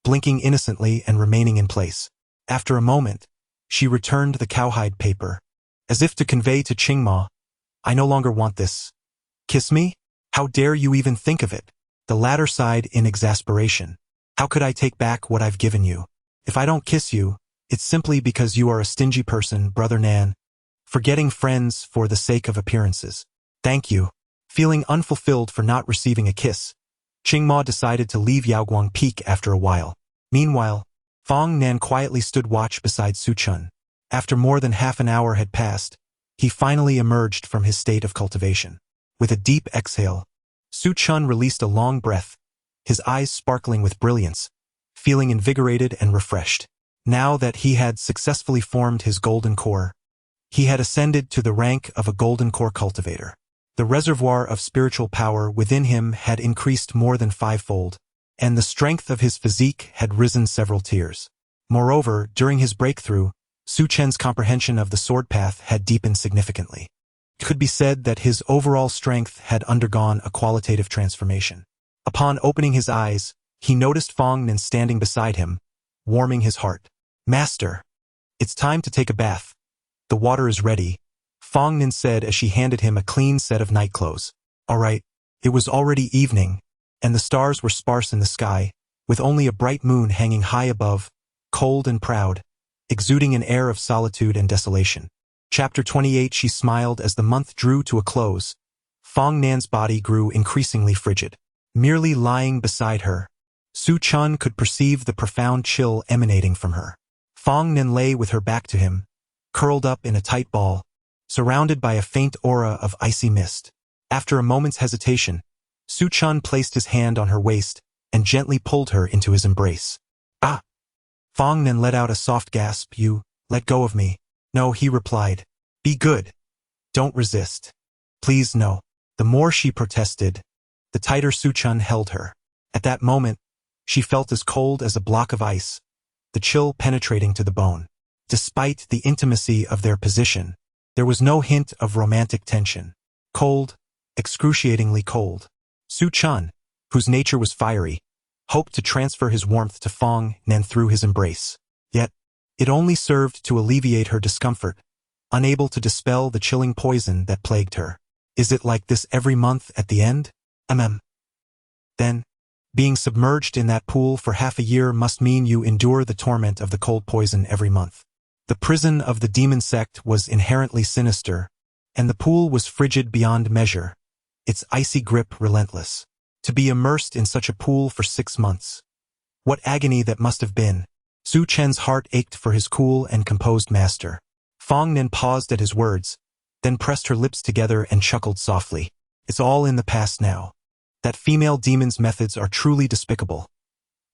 blinking innocently and remaining in place. After a moment, she returned the cowhide paper, as if to convey to Ching Ma, I no longer want this. Kiss me? How dare you even think of it? The latter sighed in exasperation. How could I take back what I've given you? If I don't kiss you, it's simply because you are a stingy person, Brother Nan, forgetting friends for the sake of appearances. Thank you. Feeling unfulfilled for not receiving a kiss, Ching Ma decided to leave Yaoguang Peak after a while. Meanwhile, Fong Nan quietly stood watch beside Su Chun. After more than half an hour had passed, he finally emerged from his state of cultivation. With a deep exhale, Su Chun released a long breath, his eyes sparkling with brilliance, feeling invigorated and refreshed. Now that he had successfully formed his golden core, he had ascended to the rank of a golden core cultivator. The reservoir of spiritual power within him had increased more than fivefold, and the strength of his physique had risen several tiers. Moreover, during his breakthrough, Su Chen's comprehension of the sword path had deepened significantly. It could be said that his overall strength had undergone a qualitative transformation. Upon opening his eyes, he noticed Fong Nan standing beside him, warming his heart. "Master, it's time to take a bath. The water is ready," Fong Nan said as she handed him a clean set of night clothes. "All right." It was already evening, and the stars were sparse in the sky, with only a bright moon hanging high above, cold and proud, exuding an air of solitude and desolation. Chapter 28. She smiled as the month drew to a close. Fong Nan's body grew increasingly frigid. Merely lying beside her, Su Chun could perceive the profound chill emanating from her. Fong Nan lay with her back to him, curled up in a tight ball, surrounded by a faint aura of icy mist. After a moment's hesitation, Su Chun placed his hand on her waist and gently pulled her into his embrace. "Ah!" Fong Nan let out a soft gasp. "You let go of me." "No," he replied. "Be good. Don't resist. Please, no." The more she protested, the tighter Su Chun held her. At that moment, she felt as cold as a block of ice, the chill penetrating to the bone. Despite the intimacy of their position, there was no hint of romantic tension. Cold, excruciatingly cold. Su Chun, whose nature was fiery, hoped to transfer his warmth to Fong Nan through his embrace. Yet, it only served to alleviate her discomfort, unable to dispel the chilling poison that plagued her. "Is it like this every month at the end?" Then, being submerged in that pool for half a year must mean you endure the torment of the cold poison every month. The prison of the demon sect was inherently sinister, and the pool was frigid beyond measure, its icy grip relentless. To be immersed in such a pool for 6 months. What agony that must have been. Su Chen's heart ached for his cool and composed master. Fong Nan paused at his words, then pressed her lips together and chuckled softly. "It's all in the past now. That female demon's methods are truly despicable.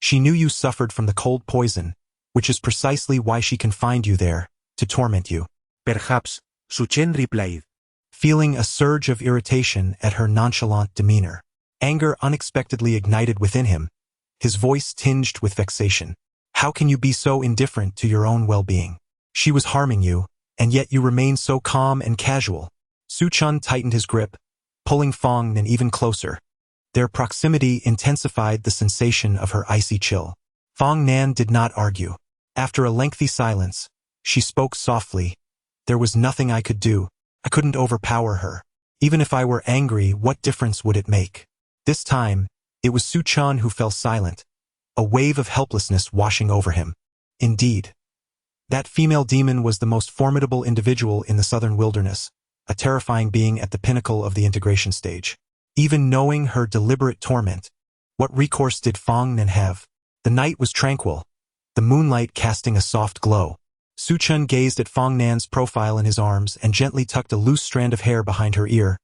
She knew you suffered from the cold poison, which is precisely why she confined you there, to torment you." "Perhaps," Su Chen replied. Feeling a surge of irritation at her nonchalant demeanor, anger unexpectedly ignited within him, his voice tinged with vexation. "How can you be so indifferent to your own well-being? She was harming you, and yet you remain so calm and casual." Su Chun tightened his grip, pulling Fong Nan even closer. Their proximity intensified the sensation of her icy chill. Fong Nan did not argue. After a lengthy silence, she spoke softly. "There was nothing I could do. I couldn't overpower her. Even if I were angry, what difference would it make?" This time, it was Su Chun who fell silent, a wave of helplessness washing over him. Indeed, that female demon was the most formidable individual in the southern wilderness, a terrifying being at the pinnacle of the integration stage. Even knowing her deliberate torment, what recourse did Fong Nan have? The night was tranquil, the moonlight casting a soft glow. Su Chun gazed at Fong Nan's profile in his arms and gently tucked a loose strand of hair behind her ear,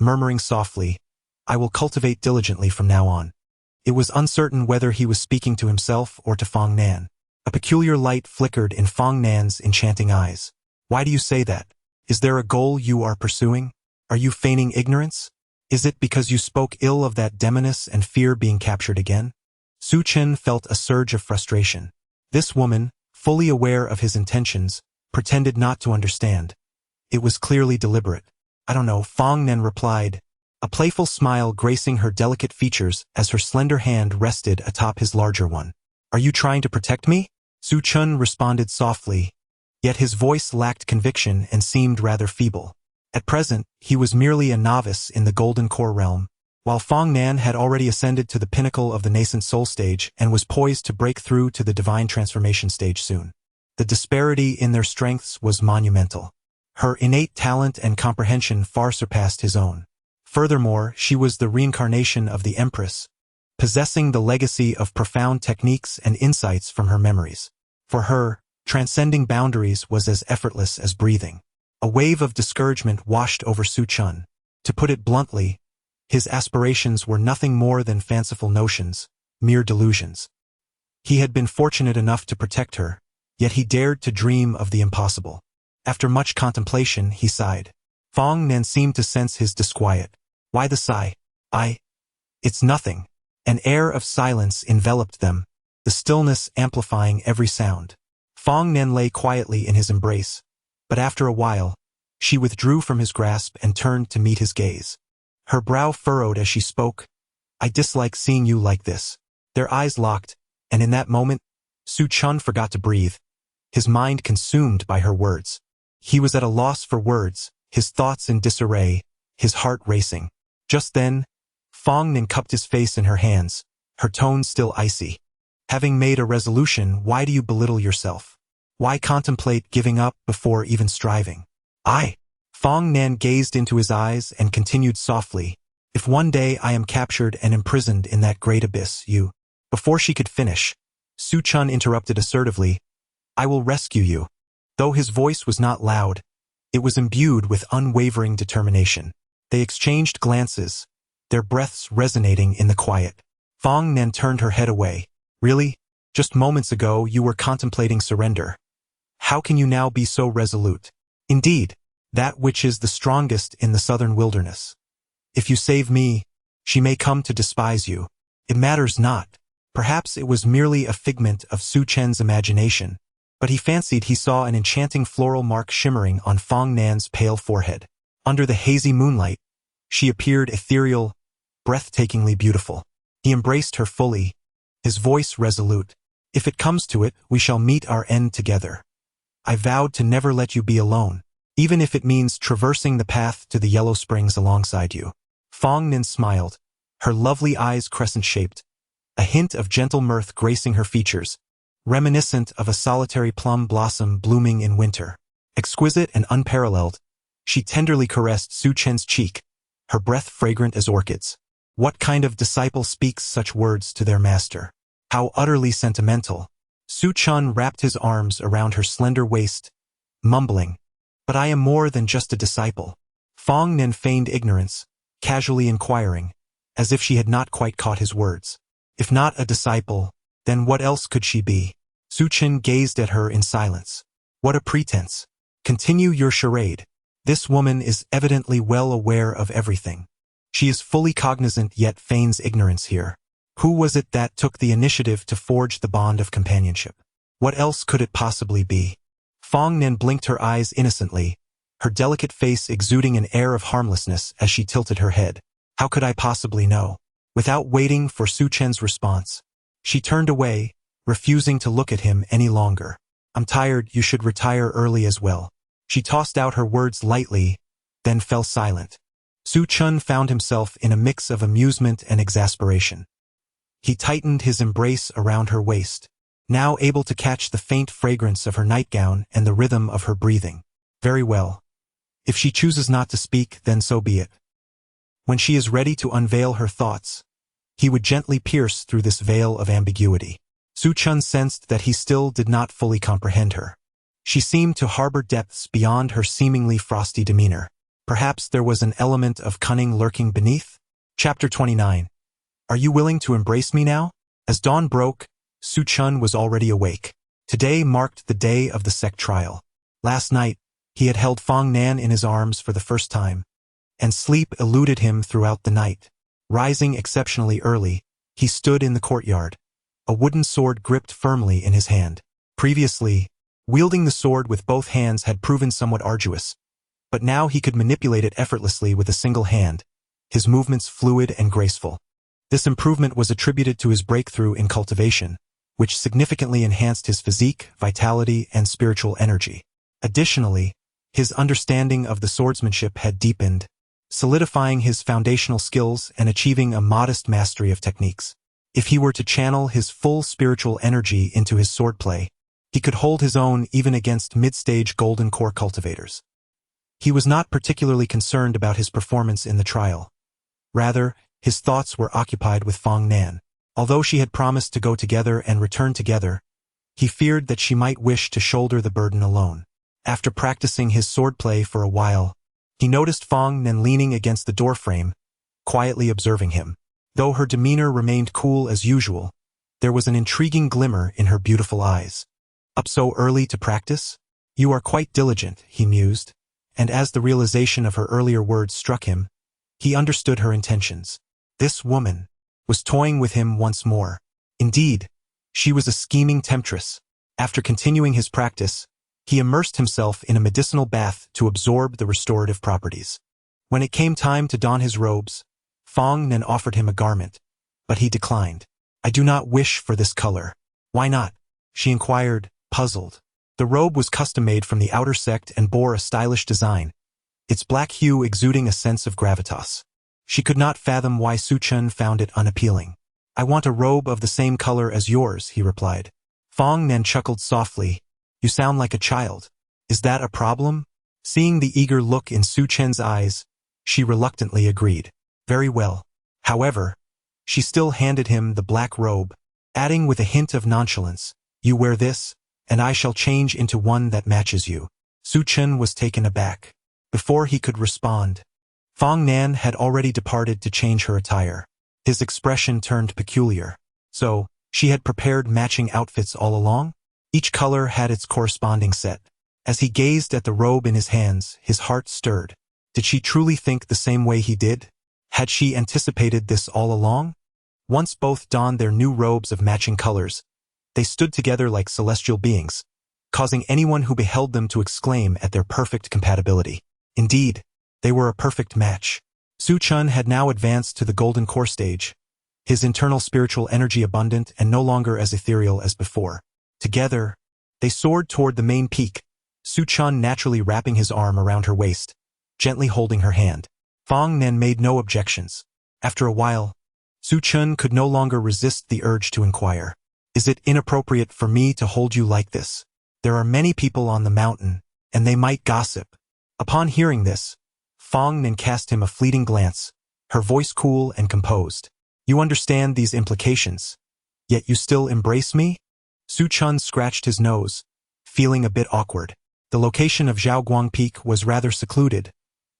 murmuring softly, "I will cultivate diligently from now on." It was uncertain whether he was speaking to himself or to Fong Nan. A peculiar light flickered in Fong Nan's enchanting eyes. "Why do you say that? Is there a goal you are pursuing? Are you feigning ignorance? Is it because you spoke ill of that demoness and fear being captured again?" Su Chen felt a surge of frustration. This woman, fully aware of his intentions, pretended not to understand. It was clearly deliberate. "I don't know," Fong Nan replied, a playful smile gracing her delicate features as her slender hand rested atop his larger one. "Are you trying to protect me?" Su Chun responded softly, yet his voice lacked conviction and seemed rather feeble. At present, he was merely a novice in the Golden Core realm, while Fong Nan had already ascended to the pinnacle of the nascent soul stage and was poised to break through to the divine transformation stage soon. The disparity in their strengths was monumental. Her innate talent and comprehension far surpassed his own. Furthermore, she was the reincarnation of the Empress, possessing the legacy of profound techniques and insights from her memories. For her, transcending boundaries was as effortless as breathing. A wave of discouragement washed over Su Chun. To put it bluntly, his aspirations were nothing more than fanciful notions, mere delusions. He had been fortunate enough to protect her, yet he dared to dream of the impossible. After much contemplation, he sighed. Fong Nen seemed to sense his disquiet. Why the sigh? It's nothing. An air of silence enveloped them, the stillness amplifying every sound. Fong Nen lay quietly in his embrace, but after a while, she withdrew from his grasp and turned to meet his gaze. Her brow furrowed as she spoke. I dislike seeing you like this. Their eyes locked, and in that moment, Su Chun forgot to breathe, his mind consumed by her words. He was at a loss for words, his thoughts in disarray, his heart racing. Just then, Fong Nen cupped his face in her hands, her tone still icy. Having made a resolution, why do you belittle yourself? Why contemplate giving up before even striving? Fong Nen gazed into his eyes and continued softly, if one day I am captured and imprisoned in that great abyss, you... Before she could finish, Su Chun interrupted assertively, I will rescue you. Though his voice was not loud, it was imbued with unwavering determination. They exchanged glances, their breaths resonating in the quiet. Fong Nen turned her head away. Really? Just moments ago you were contemplating surrender. How can you now be so resolute? Indeed, that which is the strongest in the southern wilderness. If you save me, she may come to despise you. It matters not. Perhaps it was merely a figment of Su Chen's imagination, but he fancied he saw an enchanting floral mark shimmering on Fong Nan's pale forehead. Under the hazy moonlight, she appeared ethereal, breathtakingly beautiful. He embraced her fully, his voice resolute. If it comes to it, we shall meet our end together. I vowed to never let you be alone, even if it means traversing the path to the Yellow Springs alongside you. Fong Nen smiled, her lovely eyes crescent-shaped, a hint of gentle mirth gracing her features, reminiscent of a solitary plum blossom blooming in winter. Exquisite and unparalleled, she tenderly caressed Su Chen's cheek, her breath fragrant as orchids. What kind of disciple speaks such words to their master? How utterly sentimental. Su Chun wrapped his arms around her slender waist, mumbling, but I am more than just a disciple. Fong Nen feigned ignorance, casually inquiring, as if she had not quite caught his words. If not a disciple, then what else could she be? Su Chun gazed at her in silence. What a pretense. Continue your charade. This woman is evidently well aware of everything. She is fully cognizant yet feigns ignorance here. Who was it that took the initiative to forge the bond of companionship? What else could it possibly be? Fong Nen blinked her eyes innocently, her delicate face exuding an air of harmlessness as she tilted her head. How could I possibly know? Without waiting for Su Chen's response, she turned away, refusing to look at him any longer. I'm tired, you should retire early as well. She tossed out her words lightly, then fell silent. Su Chun found himself in a mix of amusement and exasperation. He tightened his embrace around her waist, now able to catch the faint fragrance of her nightgown and the rhythm of her breathing. Very well. If she chooses not to speak, then so be it. When she is ready to unveil her thoughts, he would gently pierce through this veil of ambiguity. Su Chun sensed that he still did not fully comprehend her. She seemed to harbor depths beyond her seemingly frosty demeanor. Perhaps there was an element of cunning lurking beneath? Chapter 29. Are you willing to embrace me now? As dawn broke, Su Chun was already awake. Today marked the day of the sect trial. Last night, he had held Fong Nan in his arms for the first time, and sleep eluded him throughout the night. Rising exceptionally early, he stood in the courtyard, a wooden sword gripped firmly in his hand. Previously, wielding the sword with both hands had proven somewhat arduous, but now he could manipulate it effortlessly with a single hand, his movements fluid and graceful. This improvement was attributed to his breakthrough in cultivation, which significantly enhanced his physique, vitality, and spiritual energy. Additionally, his understanding of the swordsmanship had deepened, solidifying his foundational skills and achieving a modest mastery of techniques. If he were to channel his full spiritual energy into his swordplay, he could hold his own even against mid-stage golden core cultivators. He was not particularly concerned about his performance in the trial. Rather, his thoughts were occupied with Fong Nan. Although she had promised to go together and return together, he feared that she might wish to shoulder the burden alone. After practicing his swordplay for a while, he noticed Fong Nen leaning against the doorframe, quietly observing him. Though her demeanor remained cool as usual, there was an intriguing glimmer in her beautiful eyes. Up so early to practice? You are quite diligent, he mused, and as the realization of her earlier words struck him, he understood her intentions. This woman was toying with him once more. Indeed, she was a scheming temptress. After continuing his practice, he immersed himself in a medicinal bath to absorb the restorative properties. When it came time to don his robes, Fong Nen offered him a garment, but he declined. I do not wish for this color. Why not? She inquired, puzzled. The robe was custom-made from the outer sect and bore a stylish design, its black hue exuding a sense of gravitas. She could not fathom why Su Chen found it unappealing. I want a robe of the same color as yours, he replied. Fong Nen chuckled softly. You sound like a child. Is that a problem? Seeing the eager look in Su Chen's eyes, she reluctantly agreed. Very well. However, she still handed him the black robe, adding with a hint of nonchalance, you wear this, and I shall change into one that matches you. Su Chen was taken aback. Before he could respond, Fong Nan had already departed to change her attire. His expression turned peculiar. So, she had prepared matching outfits all along? Each color had its corresponding set. As he gazed at the robe in his hands, his heart stirred. Did she truly think the same way he did? Had she anticipated this all along? Once both donned their new robes of matching colors, they stood together like celestial beings, causing anyone who beheld them to exclaim at their perfect compatibility. Indeed, they were a perfect match. Su Chen had now advanced to the golden core stage, his internal spiritual energy abundant and no longer as ethereal as before. Together, they soared toward the main peak, Su Chen naturally wrapping his arm around her waist, gently holding her hand. Fong Nen made no objections. After a while, Su Chen could no longer resist the urge to inquire. Is it inappropriate for me to hold you like this? There are many people on the mountain, and they might gossip. Upon hearing this, Fong Nen cast him a fleeting glance, her voice cool and composed. You understand these implications, yet you still embrace me? Su Chen scratched his nose, feeling a bit awkward. The location of Zhaoguang Peak was rather secluded,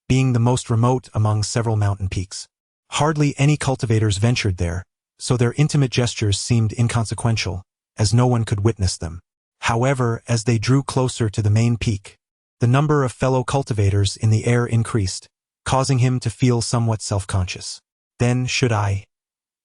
being the most remote among several mountain peaks. Hardly any cultivators ventured there, so their intimate gestures seemed inconsequential, as no one could witness them. However, as they drew closer to the main peak, the number of fellow cultivators in the air increased, causing him to feel somewhat self-conscious. Then, should I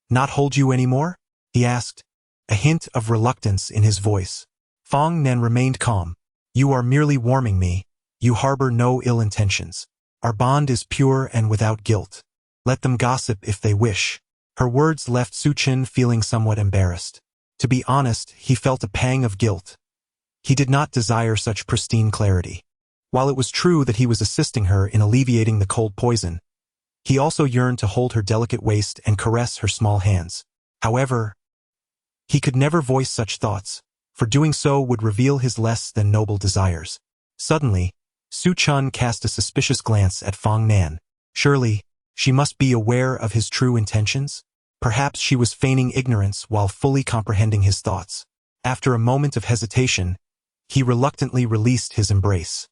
not hold you anymore? He asked, a hint of reluctance in his voice. Fong Nen remained calm. You are merely warming me. You harbor no ill intentions. Our bond is pure and without guilt. Let them gossip if they wish. Her words left Su Chen feeling somewhat embarrassed. To be honest, he felt a pang of guilt. He did not desire such pristine clarity. While it was true that he was assisting her in alleviating the cold poison, he also yearned to hold her delicate waist and caress her small hands. However, he could never voice such thoughts, for doing so would reveal his less than noble desires. Suddenly, Su Chen cast a suspicious glance at Fong Nan. Surely, she must be aware of his true intentions? Perhaps she was feigning ignorance while fully comprehending his thoughts. After a moment of hesitation, he reluctantly released his embrace.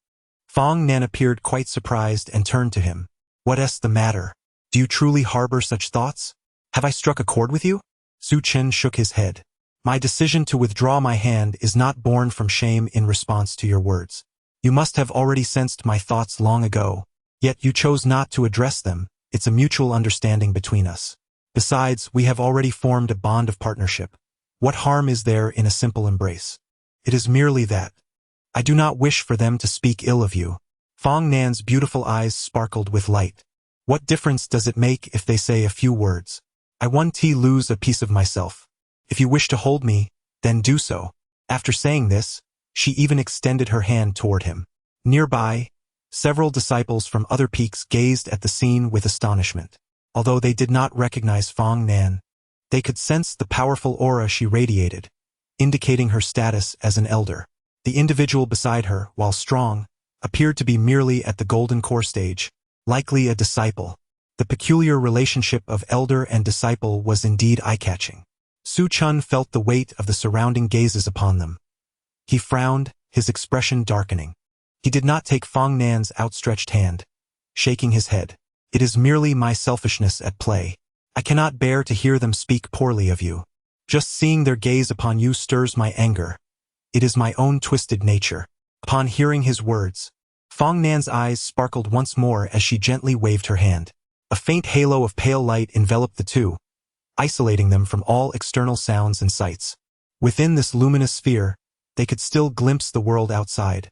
Fong Nan appeared quite surprised and turned to him. What is the matter? Do you truly harbor such thoughts? Have I struck a chord with you? Su Chen shook his head. My decision to withdraw my hand is not born from shame in response to your words. You must have already sensed my thoughts long ago, yet you chose not to address them. It's a mutual understanding between us. Besides, we have already formed a bond of partnership. What harm is there in a simple embrace? It is merely that. I do not wish for them to speak ill of you. Fong Nan's beautiful eyes sparkled with light. What difference does it make if they say a few words? I want to lose a piece of myself. If you wish to hold me, then do so. After saying this, she even extended her hand toward him. Nearby, several disciples from other peaks gazed at the scene with astonishment. Although they did not recognize Fong Nan, they could sense the powerful aura she radiated, indicating her status as an elder. The individual beside her, while strong, appeared to be merely at the golden core stage, likely a disciple. The peculiar relationship of elder and disciple was indeed eye-catching. Su Chun felt the weight of the surrounding gazes upon them. He frowned, his expression darkening. He did not take Fong Nan's outstretched hand, shaking his head. It is merely my selfishness at play. I cannot bear to hear them speak poorly of you. Just seeing their gaze upon you stirs my anger. It is my own twisted nature. Upon hearing his words, Fong Nan's eyes sparkled once more as she gently waved her hand. A faint halo of pale light enveloped the two, isolating them from all external sounds and sights. Within this luminous sphere, they could still glimpse the world outside,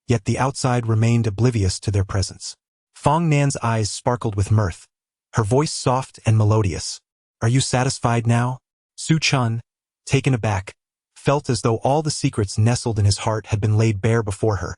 yet the outside remained oblivious to their presence. Fong Nan's eyes sparkled with mirth, her voice soft and melodious. Are you satisfied now? Su Chun, taken aback, felt as though all the secrets nestled in his heart had been laid bare before her,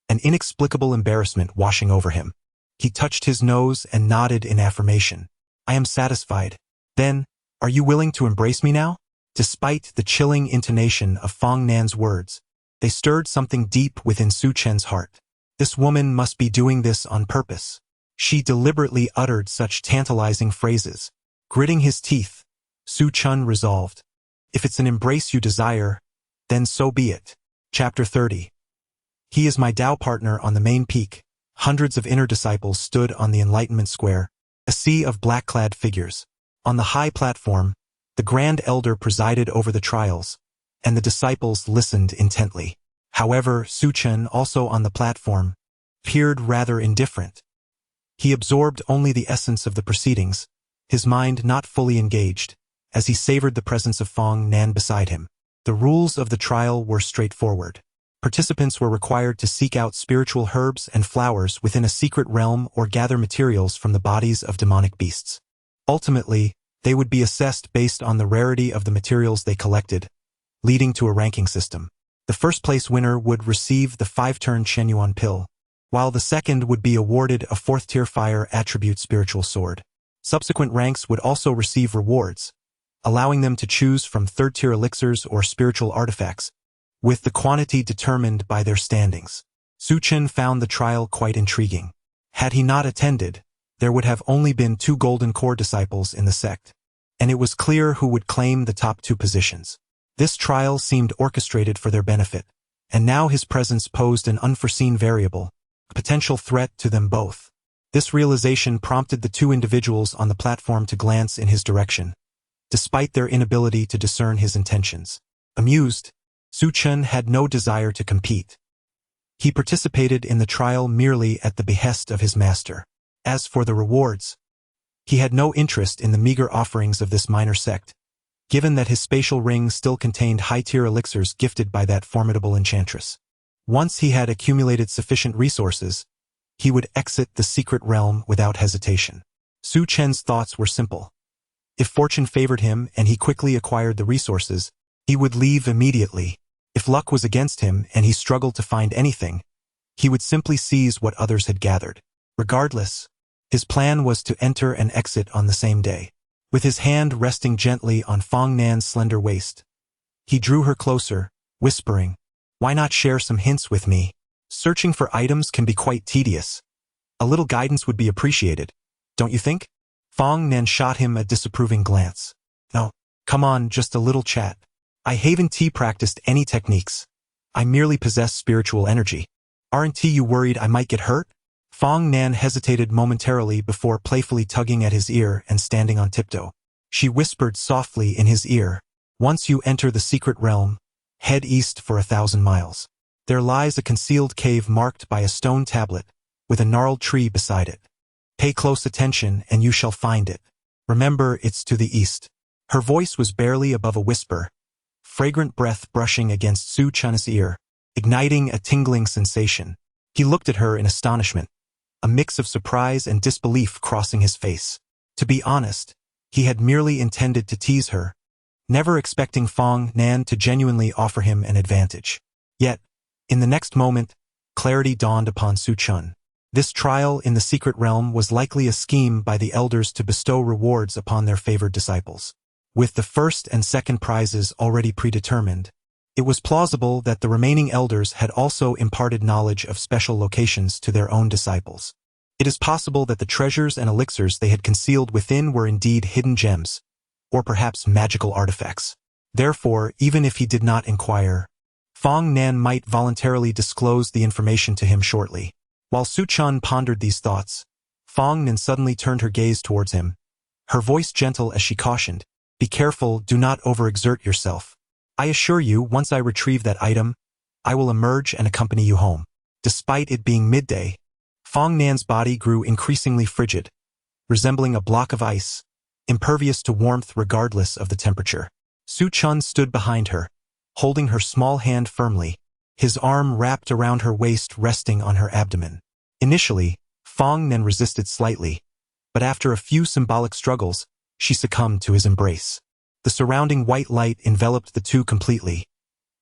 an inexplicable embarrassment washing over him. He touched his nose and nodded in affirmation. I am satisfied. Then, are you willing to embrace me now? Despite the chilling intonation of Fong Nan's words, they stirred something deep within Su Chen's heart. This woman must be doing this on purpose. She deliberately uttered such tantalizing phrases. Gritting his teeth, Su Chun resolved, if it's an embrace you desire, then so be it. Chapter 30. He is my Tao partner on the main peak. Hundreds of inner disciples stood on the Enlightenment Square, a sea of black-clad figures. On the high platform, the Grand Elder presided over the trials, and the disciples listened intently. However, Su Chen, also on the platform, appeared rather indifferent. He absorbed only the essence of the proceedings, his mind not fully engaged, as he savored the presence of Fong Nan beside him. The rules of the trial were straightforward. Participants were required to seek out spiritual herbs and flowers within a secret realm or gather materials from the bodies of demonic beasts. Ultimately, they would be assessed based on the rarity of the materials they collected, leading to a ranking system. The first-place winner would receive the 5-turn Shenyuan pill, while the second would be awarded a 4th-tier fire attribute spiritual sword. Subsequent ranks would also receive rewards, allowing them to choose from 3rd-tier elixirs or spiritual artifacts, with the quantity determined by their standings. Su Chen found the trial quite intriguing. Had he not attended, there would have only been 2 Golden Core disciples in the sect, and it was clear who would claim the top 2 positions. This trial seemed orchestrated for their benefit, and now his presence posed an unforeseen variable, a potential threat to them both. This realization prompted the 2 individuals on the platform to glance in his direction, despite their inability to discern his intentions. Amused, Su Chen had no desire to compete. He participated in the trial merely at the behest of his master. As for the rewards, he had no interest in the meager offerings of this minor sect, given that his spatial ring still contained high-tier elixirs gifted by that formidable enchantress. Once he had accumulated sufficient resources, he would exit the secret realm without hesitation. Su Chen's thoughts were simple. If fortune favored him and he quickly acquired the resources, he would leave immediately. If luck was against him and he struggled to find anything, he would simply seize what others had gathered. Regardless, his plan was to enter and exit on the same day. With his hand resting gently on Fong Nan's slender waist, he drew her closer, whispering, "Why not share some hints with me? Searching for items can be quite tedious. A little guidance would be appreciated, don't you think?" Fong Nan shot him a disapproving glance. "No, come on, just a little chat. I haven't practiced any techniques. I merely possess spiritual energy. Aren't you worried I might get hurt?" Fong Nan hesitated momentarily before playfully tugging at his ear and standing on tiptoe. She whispered softly in his ear, "Once you enter the secret realm, head east for 1,000 miles. There lies a concealed cave marked by a stone tablet, with a gnarled tree beside it. Pay close attention and you shall find it. Remember, it's to the east." Her voice was barely above a whisper, fragrant breath brushing against Su Chen's ear, igniting a tingling sensation. He looked at her in astonishment, a mix of surprise and disbelief crossing his face. To be honest, he had merely intended to tease her, never expecting Fong Nan to genuinely offer him an advantage. Yet, in the next moment, clarity dawned upon Su Chen. This trial in the secret realm was likely a scheme by the elders to bestow rewards upon their favored disciples. With the first and second prizes already predetermined, it was plausible that the remaining elders had also imparted knowledge of special locations to their own disciples. It is possible that the treasures and elixirs they had concealed within were indeed hidden gems, or perhaps magical artifacts. Therefore, even if he did not inquire, Fong Nan might voluntarily disclose the information to him shortly. While Su Chen pondered these thoughts, Fong Nan suddenly turned her gaze towards him, her voice gentle as she cautioned, "Be careful, do not overexert yourself. I assure you, once I retrieve that item, I will emerge and accompany you home." Despite it being midday, Fong Nan's body grew increasingly frigid, resembling a block of ice, impervious to warmth regardless of the temperature. Su Chen stood behind her, holding her small hand firmly, his arm wrapped around her waist resting on her abdomen. Initially, Fong Nan resisted slightly, but after a few symbolic struggles, she succumbed to his embrace. The surrounding white light enveloped the two completely.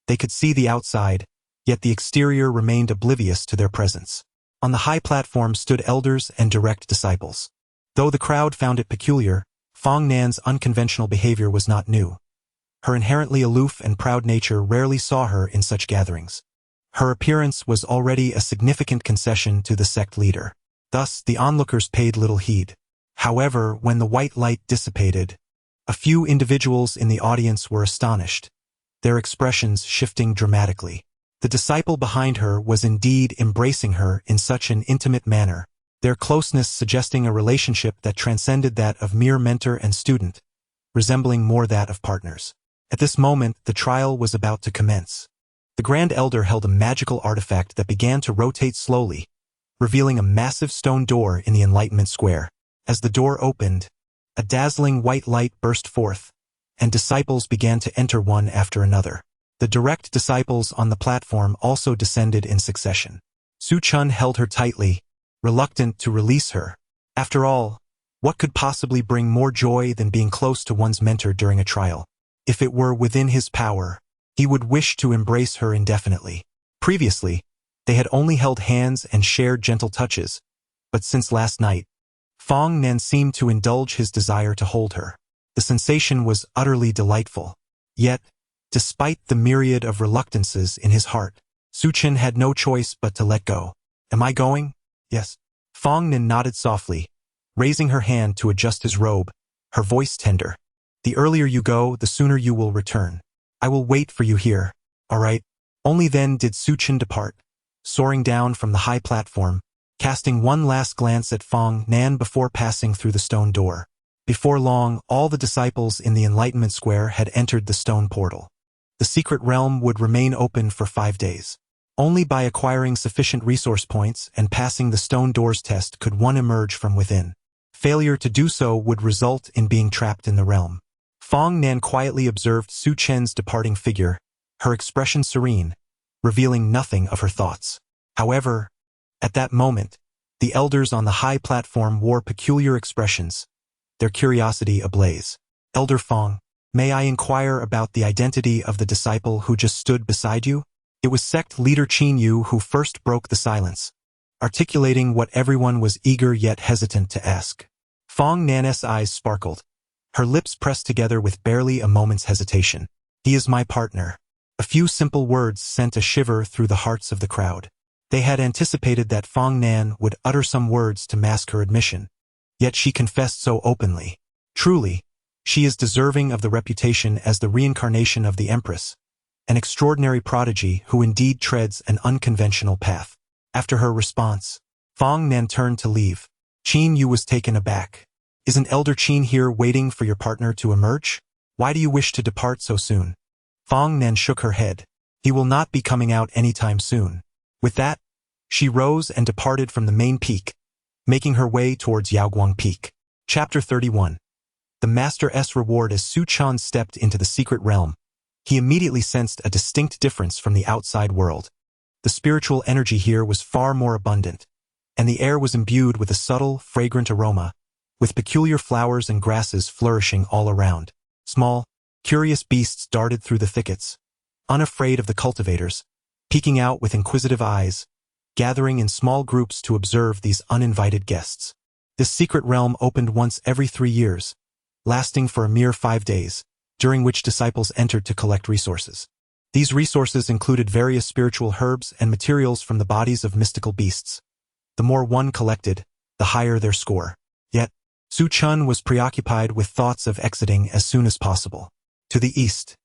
They could see the outside, yet the exterior remained oblivious to their presence. On the high platform stood elders and direct disciples. Though the crowd found it peculiar, Fong Nan's unconventional behavior was not new. Her inherently aloof and proud nature rarely saw her in such gatherings. Her appearance was already a significant concession to the sect leader. Thus, the onlookers paid little heed. However, when the white light dissipated, a few individuals in the audience were astonished, their expressions shifting dramatically. The disciple behind her was indeed embracing her in such an intimate manner, their closeness suggesting a relationship that transcended that of mere mentor and student, resembling more that of partners. At this moment, the trial was about to commence. The Grand Elder held a magical artifact that began to rotate slowly, revealing a massive stone door in the Enlightenment Square. As the door opened, a dazzling white light burst forth, and disciples began to enter one after another. The direct disciples on the platform also descended in succession. Su Chen held her tightly, reluctant to release her. After all, what could possibly bring more joy than being close to one's mentor during a trial? If it were within his power, he would wish to embrace her indefinitely. Previously, they had only held hands and shared gentle touches, but since last night, Fong Nan seemed to indulge his desire to hold her. The sensation was utterly delightful. Yet, despite the myriad of reluctances in his heart, Su Chen had no choice but to let go. "Am I going?" "Yes." Fong Nan nodded softly, raising her hand to adjust his robe, her voice tender. "The earlier you go, the sooner you will return. I will wait for you here, all right?" Only then did Su Chen depart, soaring down from the high platform, casting one last glance at Fong Nan before passing through the stone door. Before long, all the disciples in the Enlightenment Square had entered the stone portal. The secret realm would remain open for 5 days. Only by acquiring sufficient resource points and passing the stone door's test could one emerge from within. Failure to do so would result in being trapped in the realm. Fong Nan quietly observed Su Chen's departing figure, her expression serene, revealing nothing of her thoughts. However, at that moment, the elders on the high platform wore peculiar expressions, their curiosity ablaze. "Elder Fong, may I inquire about the identity of the disciple who just stood beside you?" It was sect leader Qin Yu who first broke the silence, articulating what everyone was eager yet hesitant to ask. Fong Nan's eyes sparkled, her lips pressed together with barely a moment's hesitation. "He is my partner." A few simple words sent a shiver through the hearts of the crowd. They had anticipated that Fong Nan would utter some words to mask her admission, yet she confessed so openly. Truly, she is deserving of the reputation as the reincarnation of the Empress, an extraordinary prodigy who indeed treads an unconventional path. After her response, Fong Nan turned to leave. Qin Yu was taken aback. "Isn't Elder Qin here waiting for your partner to emerge? Why do you wish to depart so soon?" Fong Nan shook her head. "He will not be coming out anytime soon." With that, she rose and departed from the main peak, making her way towards Yaoguang Peak. Chapter 31. The Master's reward. As Su Chen stepped into the secret realm, he immediately sensed a distinct difference from the outside world. The spiritual energy here was far more abundant, and the air was imbued with a subtle, fragrant aroma, with peculiar flowers and grasses flourishing all around. Small, curious beasts darted through the thickets, unafraid of the cultivators, peeking out with inquisitive eyes, gathering in small groups to observe these uninvited guests. This secret realm opened once every 3 years, lasting for a mere 5 days, during which disciples entered to collect resources. These resources included various spiritual herbs and materials from the bodies of mystical beasts. The more one collected, the higher their score. Yet, Su Chun was preoccupied with thoughts of exiting as soon as possible. To the east.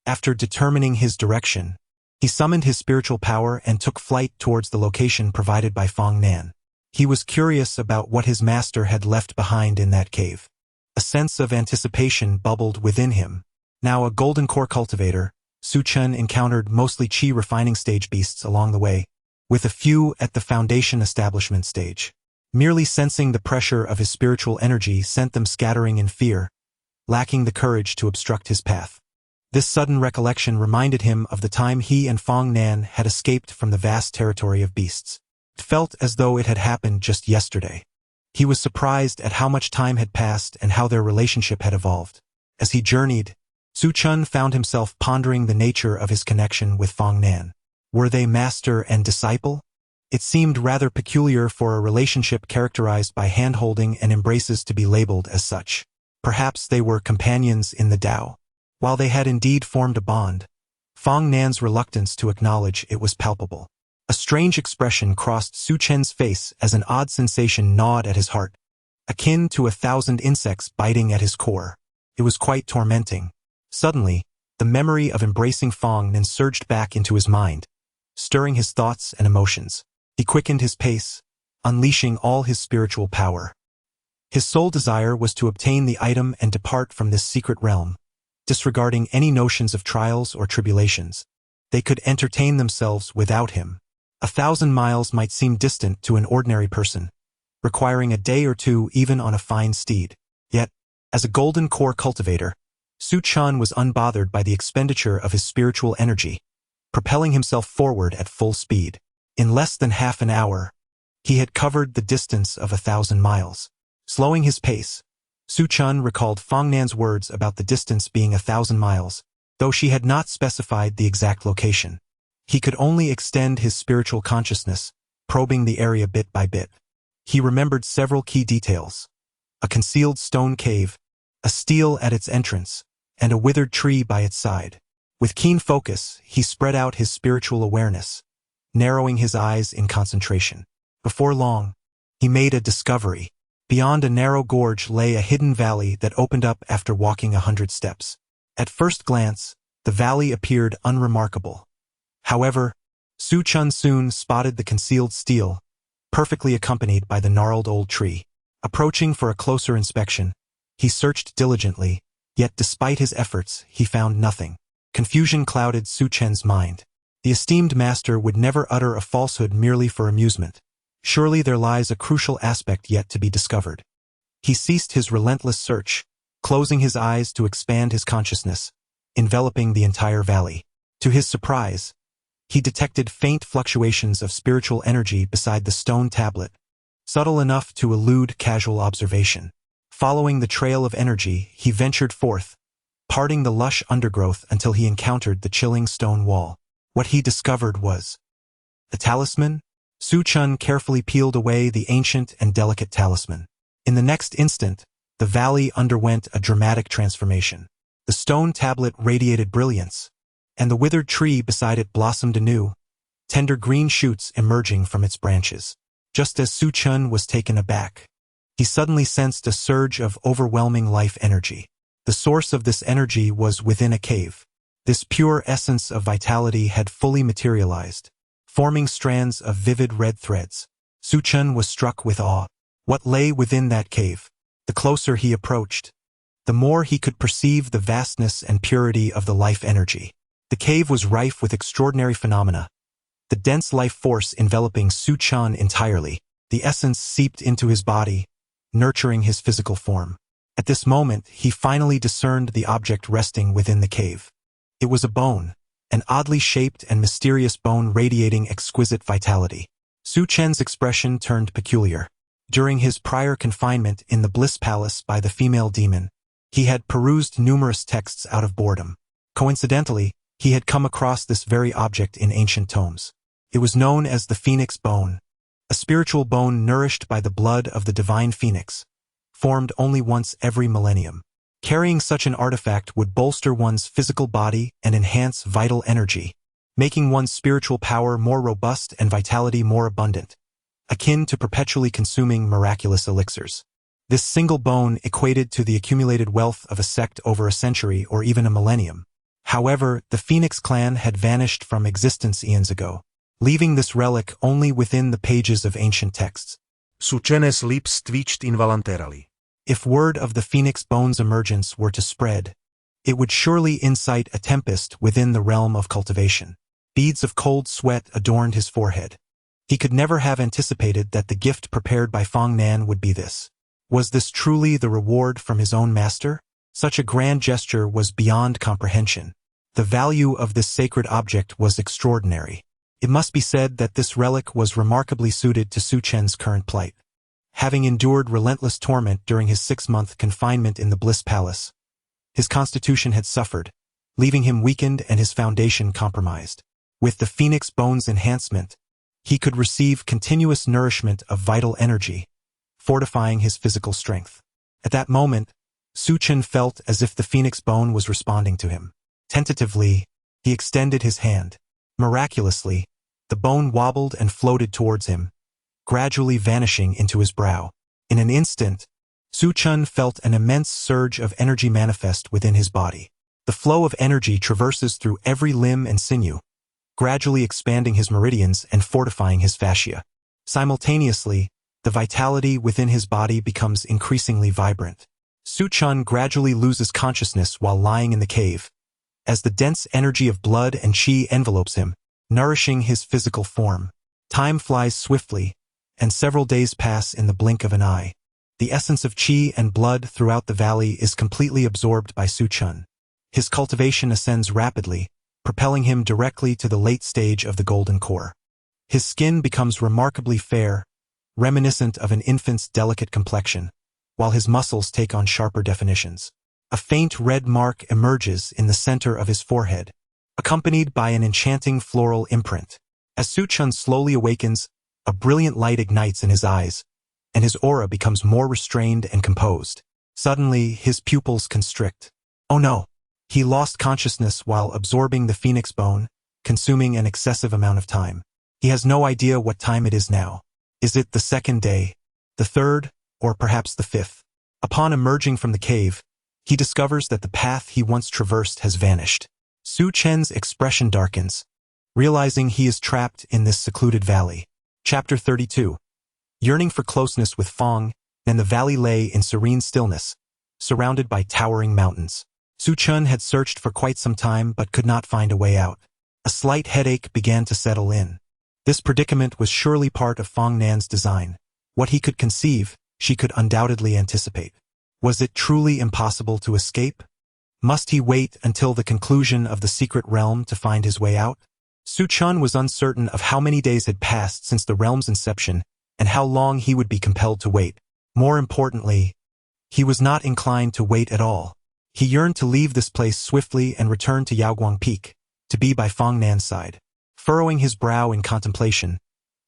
After determining his direction, he summoned his spiritual power and took flight towards the location provided by Fong Nan. He was curious about what his master had left behind in that cave. A sense of anticipation bubbled within him. Now a golden core cultivator, Su Chun encountered mostly qi refining stage beasts along the way, with a few at the foundation establishment stage. Merely sensing the pressure of his spiritual energy sent them scattering in fear, lacking the courage to obstruct his path. This sudden recollection reminded him of the time he and Fong Nan had escaped from the vast territory of beasts. It felt as though it had happened just yesterday. He was surprised at how much time had passed and how their relationship had evolved. As he journeyed, Su Chun found himself pondering the nature of his connection with Fong Nan. Were they master and disciple? It seemed rather peculiar for a relationship characterized by hand-holding and embraces to be labeled as such. Perhaps they were companions in the Tao. While they had indeed formed a bond, Fong Nan's reluctance to acknowledge it was palpable. A strange expression crossed Su Chen's face as an odd sensation gnawed at his heart, akin to 1,000 insects biting at his core. It was quite tormenting. Suddenly, the memory of embracing Fong Nan surged back into his mind, stirring his thoughts and emotions. He quickened his pace, unleashing all his spiritual power. His sole desire was to obtain the item and depart from this secret realm, disregarding any notions of trials or tribulations. They could entertain themselves without him. 1,000 miles might seem distant to an ordinary person, requiring a day or two even on a fine steed. Yet, as a golden core cultivator, Su Chun was unbothered by the expenditure of his spiritual energy, propelling himself forward at full speed. In less than half an hour, he had covered the distance of 1,000 miles. Slowing his pace, Su Chun recalled Fong Nan's words about the distance being 1,000 miles, though she had not specified the exact location. He could only extend his spiritual consciousness, probing the area bit by bit. He remembered several key details: a concealed stone cave, a stele at its entrance, and a withered tree by its side. With keen focus, he spread out his spiritual awareness, narrowing his eyes in concentration. Before long, he made a discovery. Beyond a narrow gorge lay a hidden valley that opened up after walking 100 steps. At first glance, the valley appeared unremarkable. However, Su Chun soon spotted the concealed stele, perfectly accompanied by the gnarled old tree. Approaching for a closer inspection, he searched diligently, yet despite his efforts, he found nothing. Confusion clouded Su Chen's mind. The esteemed master would never utter a falsehood merely for amusement. Surely there lies a crucial aspect yet to be discovered. He ceased his relentless search, closing his eyes to expand his consciousness, enveloping the entire valley. To his surprise, he detected faint fluctuations of spiritual energy beside the stone tablet, subtle enough to elude casual observation. Following the trail of energy, he ventured forth, parting the lush undergrowth until he encountered the chilling stone wall. What he discovered was a talisman. Su Chun carefully peeled away the ancient and delicate talisman. In the next instant, the valley underwent a dramatic transformation. The stone tablet radiated brilliance, and the withered tree beside it blossomed anew, tender green shoots emerging from its branches. Just as Su Chun was taken aback, he suddenly sensed a surge of overwhelming life energy. The source of this energy was within a cave. This pure essence of vitality had fully materialized, forming strands of vivid red threads. Su Chun was struck with awe. What lay within that cave? The closer he approached, the more he could perceive the vastness and purity of the life energy. The cave was rife with extraordinary phenomena, the dense life force enveloping Su Chun entirely. The essence seeped into his body, nurturing his physical form. At this moment, he finally discerned the object resting within the cave. It was a bone, an oddly shaped and mysterious bone radiating exquisite vitality. Su Chen's expression turned peculiar. During his prior confinement in the Bliss Palace by the female demon, he had perused numerous texts out of boredom. Coincidentally, he had come across this very object in ancient tomes. It was known as the Phoenix Bone, a spiritual bone nourished by the blood of the divine phoenix, formed only once every millennium. Carrying such an artifact would bolster one's physical body and enhance vital energy, making one's spiritual power more robust and vitality more abundant, akin to perpetually consuming miraculous elixirs. This single bone equated to the accumulated wealth of a sect over a century or even a millennium. However, the Phoenix clan had vanished from existence eons ago, leaving this relic only within the pages of ancient texts. Suchene's lips twitched involuntarily. If word of the Phoenix bone's emergence were to spread, it would surely incite a tempest within the realm of cultivation. Beads of cold sweat adorned his forehead. He could never have anticipated that the gift prepared by Fong Nan would be this. Was this truly the reward from his own master? Such a grand gesture was beyond comprehension. The value of this sacred object was extraordinary. It must be said that this relic was remarkably suited to Su Chen's current plight. Having endured relentless torment during his 6-month confinement in the Bliss Palace, his constitution had suffered, leaving him weakened and his foundation compromised. With the Phoenix Bone's enhancement, he could receive continuous nourishment of vital energy, fortifying his physical strength. At that moment, Su Chen felt as if the Phoenix Bone was responding to him. Tentatively, he extended his hand. Miraculously, the bone wobbled and floated towards him, gradually vanishing into his brow. In an instant, Su Chen felt an immense surge of energy manifest within his body. The flow of energy traverses through every limb and sinew, gradually expanding his meridians and fortifying his fascia. Simultaneously, the vitality within his body becomes increasingly vibrant. Su Chen gradually loses consciousness while lying in the cave, as the dense energy of blood and qi envelopes him, nourishing his physical form. Time flies swiftly, and several days pass in the blink of an eye. The essence of qi and blood throughout the valley is completely absorbed by Su Chen. His cultivation ascends rapidly, propelling him directly to the late stage of the golden core. His skin becomes remarkably fair, reminiscent of an infant's delicate complexion, while his muscles take on sharper definitions. A faint red mark emerges in the center of his forehead, accompanied by an enchanting floral imprint. As Su Chen slowly awakens, a brilliant light ignites in his eyes, and his aura becomes more restrained and composed. Suddenly, his pupils constrict. Oh no! He lost consciousness while absorbing the Phoenix Bone, consuming an excessive amount of time. He has no idea what time it is now. Is it the 2nd day, the 3rd, or perhaps the 5th? Upon emerging from the cave, he discovers that the path he once traversed has vanished. Su Chen's expression darkens, realizing he is trapped in this secluded valley. Chapter 32. Yearning for closeness with Fong, and the valley lay in serene stillness, surrounded by towering mountains. Su Chen had searched for quite some time but could not find a way out. A slight headache began to settle in. This predicament was surely part of Fong Nan's design. What he could conceive, she could undoubtedly anticipate. Was it truly impossible to escape? Must he wait until the conclusion of the secret realm to find his way out? Su Chen was uncertain of how many days had passed since the realm's inception and how long he would be compelled to wait. More importantly, he was not inclined to wait at all. He yearned to leave this place swiftly and return to Yaoguang Peak, to be by Fong Nan's side. Furrowing his brow in contemplation,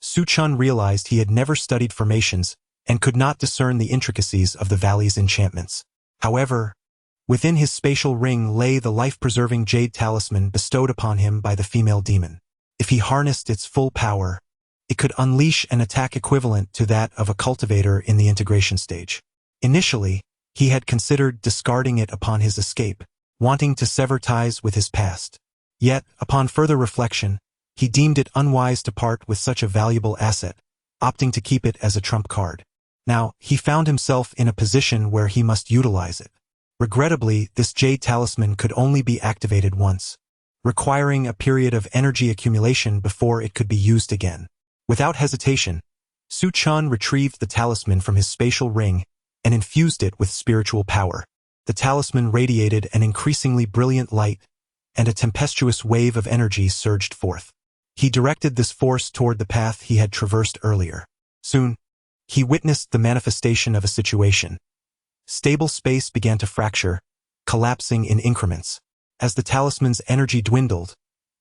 Su Chen realized he had never studied formations and could not discern the intricacies of the valley's enchantments. However, within his spatial ring lay the life-preserving jade talisman bestowed upon him by the female demon. If he harnessed its full power, it could unleash an attack equivalent to that of a cultivator in the integration stage. Initially, he had considered discarding it upon his escape, wanting to sever ties with his past. Yet, upon further reflection, he deemed it unwise to part with such a valuable asset, opting to keep it as a trump card. Now, he found himself in a position where he must utilize it. Regrettably, this jade talisman could only be activated once, requiring a period of energy accumulation before it could be used again. Without hesitation, Su Chen retrieved the talisman from his spatial ring and infused it with spiritual power. The talisman radiated an increasingly brilliant light, and a tempestuous wave of energy surged forth. He directed this force toward the path he had traversed earlier. Soon, he witnessed the manifestation of a situation. Stable space began to fracture, collapsing in increments. As the talisman's energy dwindled,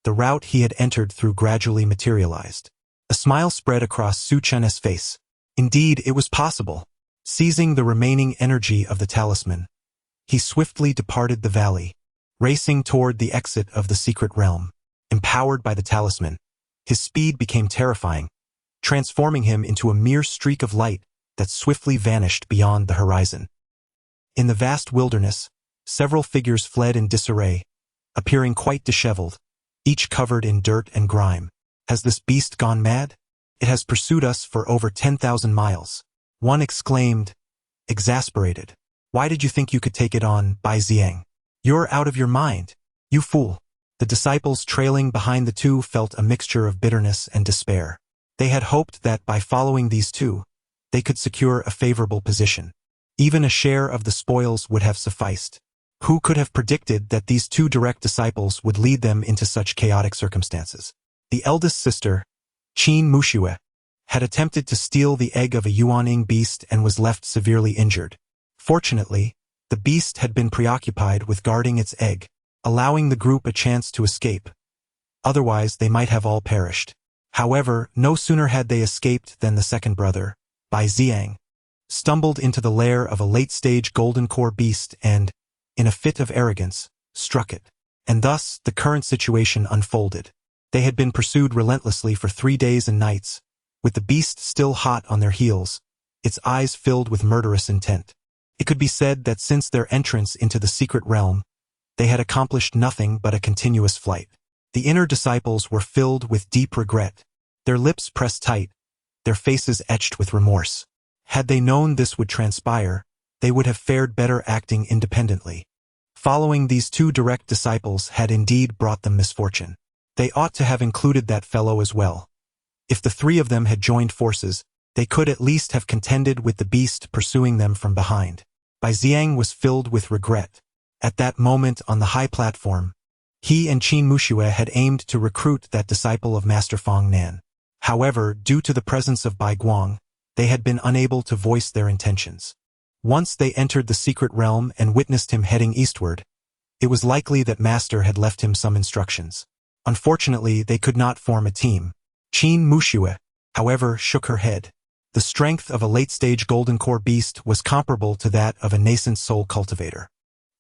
the route he had entered through gradually materialized. A smile spread across Su Chen's face. Indeed, it was possible. Seizing the remaining energy of the talisman, he swiftly departed the valley, racing toward the exit of the secret realm. Empowered by the talisman, his speed became terrifying, transforming him into a mere streak of light that swiftly vanished beyond the horizon. In the vast wilderness, several figures fled in disarray, appearing quite disheveled, each covered in dirt and grime. Has this beast gone mad? It has pursued us for over 10,000 miles. One exclaimed, exasperated. Why did you think you could take it on, Bai Ziang? You're out of your mind. You fool. The disciples trailing behind the two felt a mixture of bitterness and despair. They had hoped that by following these two, they could secure a favorable position. Even a share of the spoils would have sufficed. Who could have predicted that these two direct disciples would lead them into such chaotic circumstances? The eldest sister, Qin Muxue, had attempted to steal the egg of a Yuaning beast and was left severely injured. Fortunately, the beast had been preoccupied with guarding its egg, allowing the group a chance to escape. Otherwise, they might have all perished. However, no sooner had they escaped than the second brother, Bai Ziang, stumbled into the lair of a late-stage golden core beast and, in a fit of arrogance, struck it. And thus, the current situation unfolded. They had been pursued relentlessly for 3 days and nights, with the beast still hot on their heels, its eyes filled with murderous intent. It could be said that since their entrance into the secret realm, they had accomplished nothing but a continuous flight. The inner disciples were filled with deep regret, their lips pressed tight, their faces etched with remorse. Had they known this would transpire, they would have fared better acting independently. Following these two direct disciples had indeed brought them misfortune. They ought to have included that fellow as well. If the three of them had joined forces, they could at least have contended with the beast pursuing them from behind. Bai Ziang was filled with regret. At that moment on the high platform, he and Qin Muxue had aimed to recruit that disciple of Master Fong Nan. However, due to the presence of Bai Guang, they had been unable to voice their intentions. Once they entered the secret realm and witnessed him heading eastward, it was likely that Master had left him some instructions. Unfortunately, they could not form a team. Qin Muxue, however, shook her head. The strength of a late-stage golden core beast was comparable to that of a nascent soul cultivator.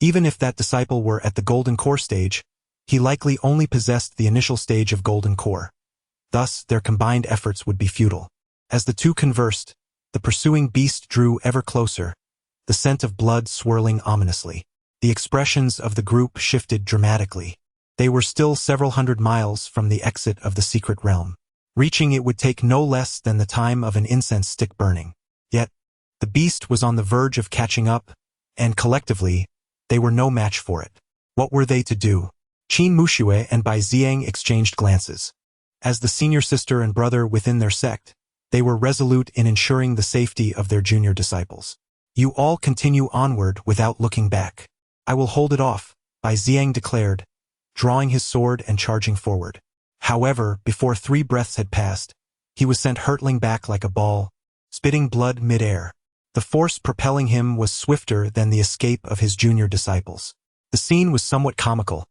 Even if that disciple were at the golden core stage, he likely only possessed the initial stage of golden core. Thus, their combined efforts would be futile. As the two conversed, the pursuing beast drew ever closer, the scent of blood swirling ominously. The expressions of the group shifted dramatically. They were still several hundred miles from the exit of the secret realm. Reaching it would take no less than the time of an incense stick burning. Yet, the beast was on the verge of catching up, and collectively, they were no match for it. What were they to do? Qin Muxue and Bai Ziang exchanged glances. As the senior sister and brother within their sect, they were resolute in ensuring the safety of their junior disciples. You all continue onward without looking back. I will hold it off, Bai Ziang declared, drawing his sword and charging forward. However, before 3 breaths had passed, he was sent hurtling back like a ball, spitting blood mid-air. The force propelling him was swifter than the escape of his junior disciples. The scene was somewhat comical,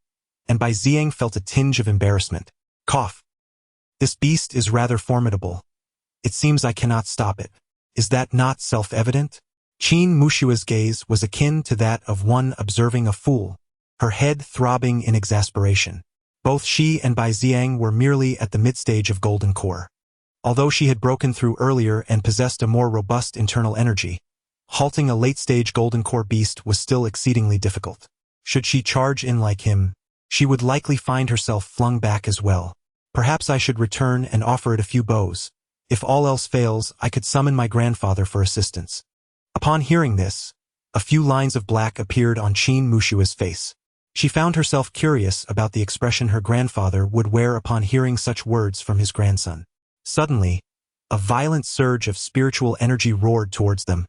and Bai Ziang felt a tinge of embarrassment. Cough. This beast is rather formidable. It seems I cannot stop it. Is that not self-evident? Qin Muxue's gaze was akin to that of one observing a fool, her head throbbing in exasperation. Both she and Bai Ziang were merely at the mid-stage of golden core. Although she had broken through earlier and possessed a more robust internal energy, halting a late-stage golden core beast was still exceedingly difficult. Should she charge in like him, she would likely find herself flung back as well. Perhaps I should return and offer it a few blows. If all else fails, I could summon my grandfather for assistance. Upon hearing this, a few lines of black appeared on Qin Muxue's face. She found herself curious about the expression her grandfather would wear upon hearing such words from his grandson. Suddenly, a violent surge of spiritual energy roared towards them,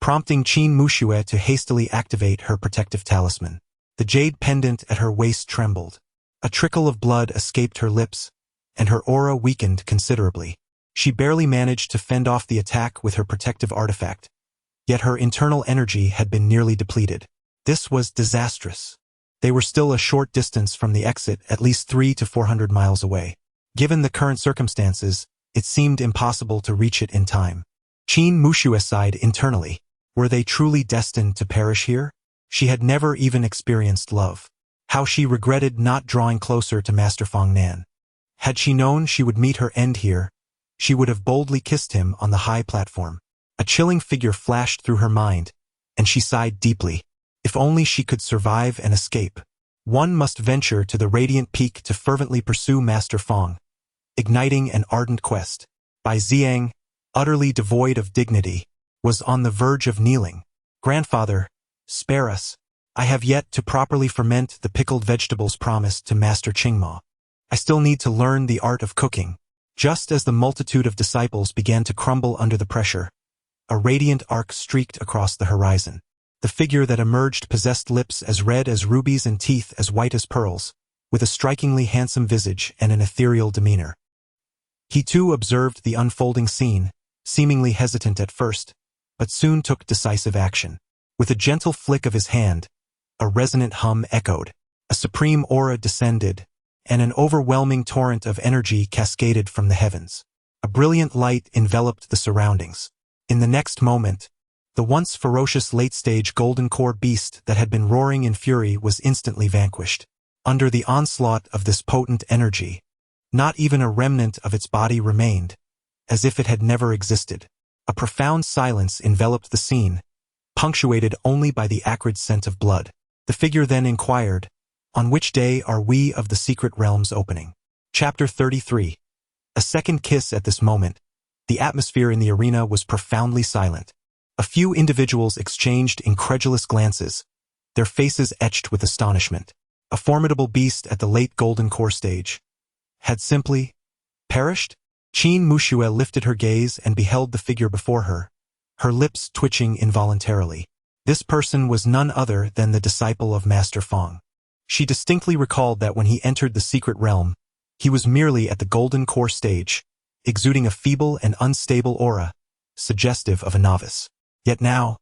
prompting Qin Muxue to hastily activate her protective talisman. The jade pendant at her waist trembled. A trickle of blood escaped her lips, and her aura weakened considerably. She barely managed to fend off the attack with her protective artifact, yet her internal energy had been nearly depleted. This was disastrous. They were still a short distance from the exit, at least 300 to 400 miles away. Given the current circumstances, it seemed impossible to reach it in time. Qin Muxue sighed internally. Were they truly destined to perish here? She had never even experienced love. How she regretted not drawing closer to Master Fong Nan. Had she known she would meet her end here, she would have boldly kissed him on the high platform. A chilling figure flashed through her mind, and she sighed deeply. If only she could survive and escape. One must venture to the radiant peak to fervently pursue Master Fong, igniting an ardent quest. Bai Xiang, utterly devoid of dignity, was on the verge of kneeling. Grandfather, spare us. I have yet to properly ferment the pickled vegetables promised to Master Qingma. I still need to learn the art of cooking. Just as the multitude of disciples began to crumble under the pressure, a radiant arc streaked across the horizon. The figure that emerged possessed lips as red as rubies and teeth as white as pearls, with a strikingly handsome visage and an ethereal demeanor. He too observed the unfolding scene, seemingly hesitant at first, but soon took decisive action. With a gentle flick of his hand, a resonant hum echoed, a supreme aura descended, and an overwhelming torrent of energy cascaded from the heavens. A brilliant light enveloped the surroundings. In the next moment, the once ferocious late-stage golden core beast that had been roaring in fury was instantly vanquished. Under the onslaught of this potent energy, not even a remnant of its body remained, as if it had never existed. A profound silence enveloped the scene, punctuated only by the acrid scent of blood. The figure then inquired, "On which day are we of the secret realms opening?" Chapter 33. A second kiss. At this moment, the atmosphere in the arena was profoundly silent. A few individuals exchanged incredulous glances, their faces etched with astonishment. A formidable beast at the late golden core stage had simply perished? Qin Muxue lifted her gaze and beheld the figure before her, her lips twitching involuntarily. This person was none other than the disciple of Master Fong. She distinctly recalled that when he entered the secret realm, he was merely at the golden core stage, exuding a feeble and unstable aura, suggestive of a novice. Yet now,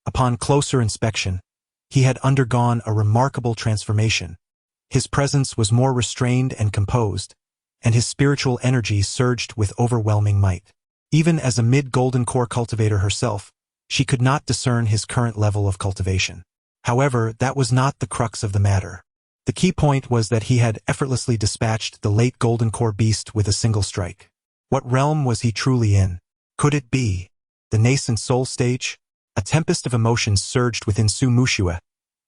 upon closer inspection, he had undergone a remarkable transformation. His presence was more restrained and composed, and his spiritual energy surged with overwhelming might. Even as a mid-golden core cultivator herself, she could not discern his current level of cultivation. However, that was not the crux of the matter. The key point was that he had effortlessly dispatched the late golden core beast with a single strike. What realm was he truly in? Could it be the nascent soul stage? A tempest of emotions surged within Su Muxue,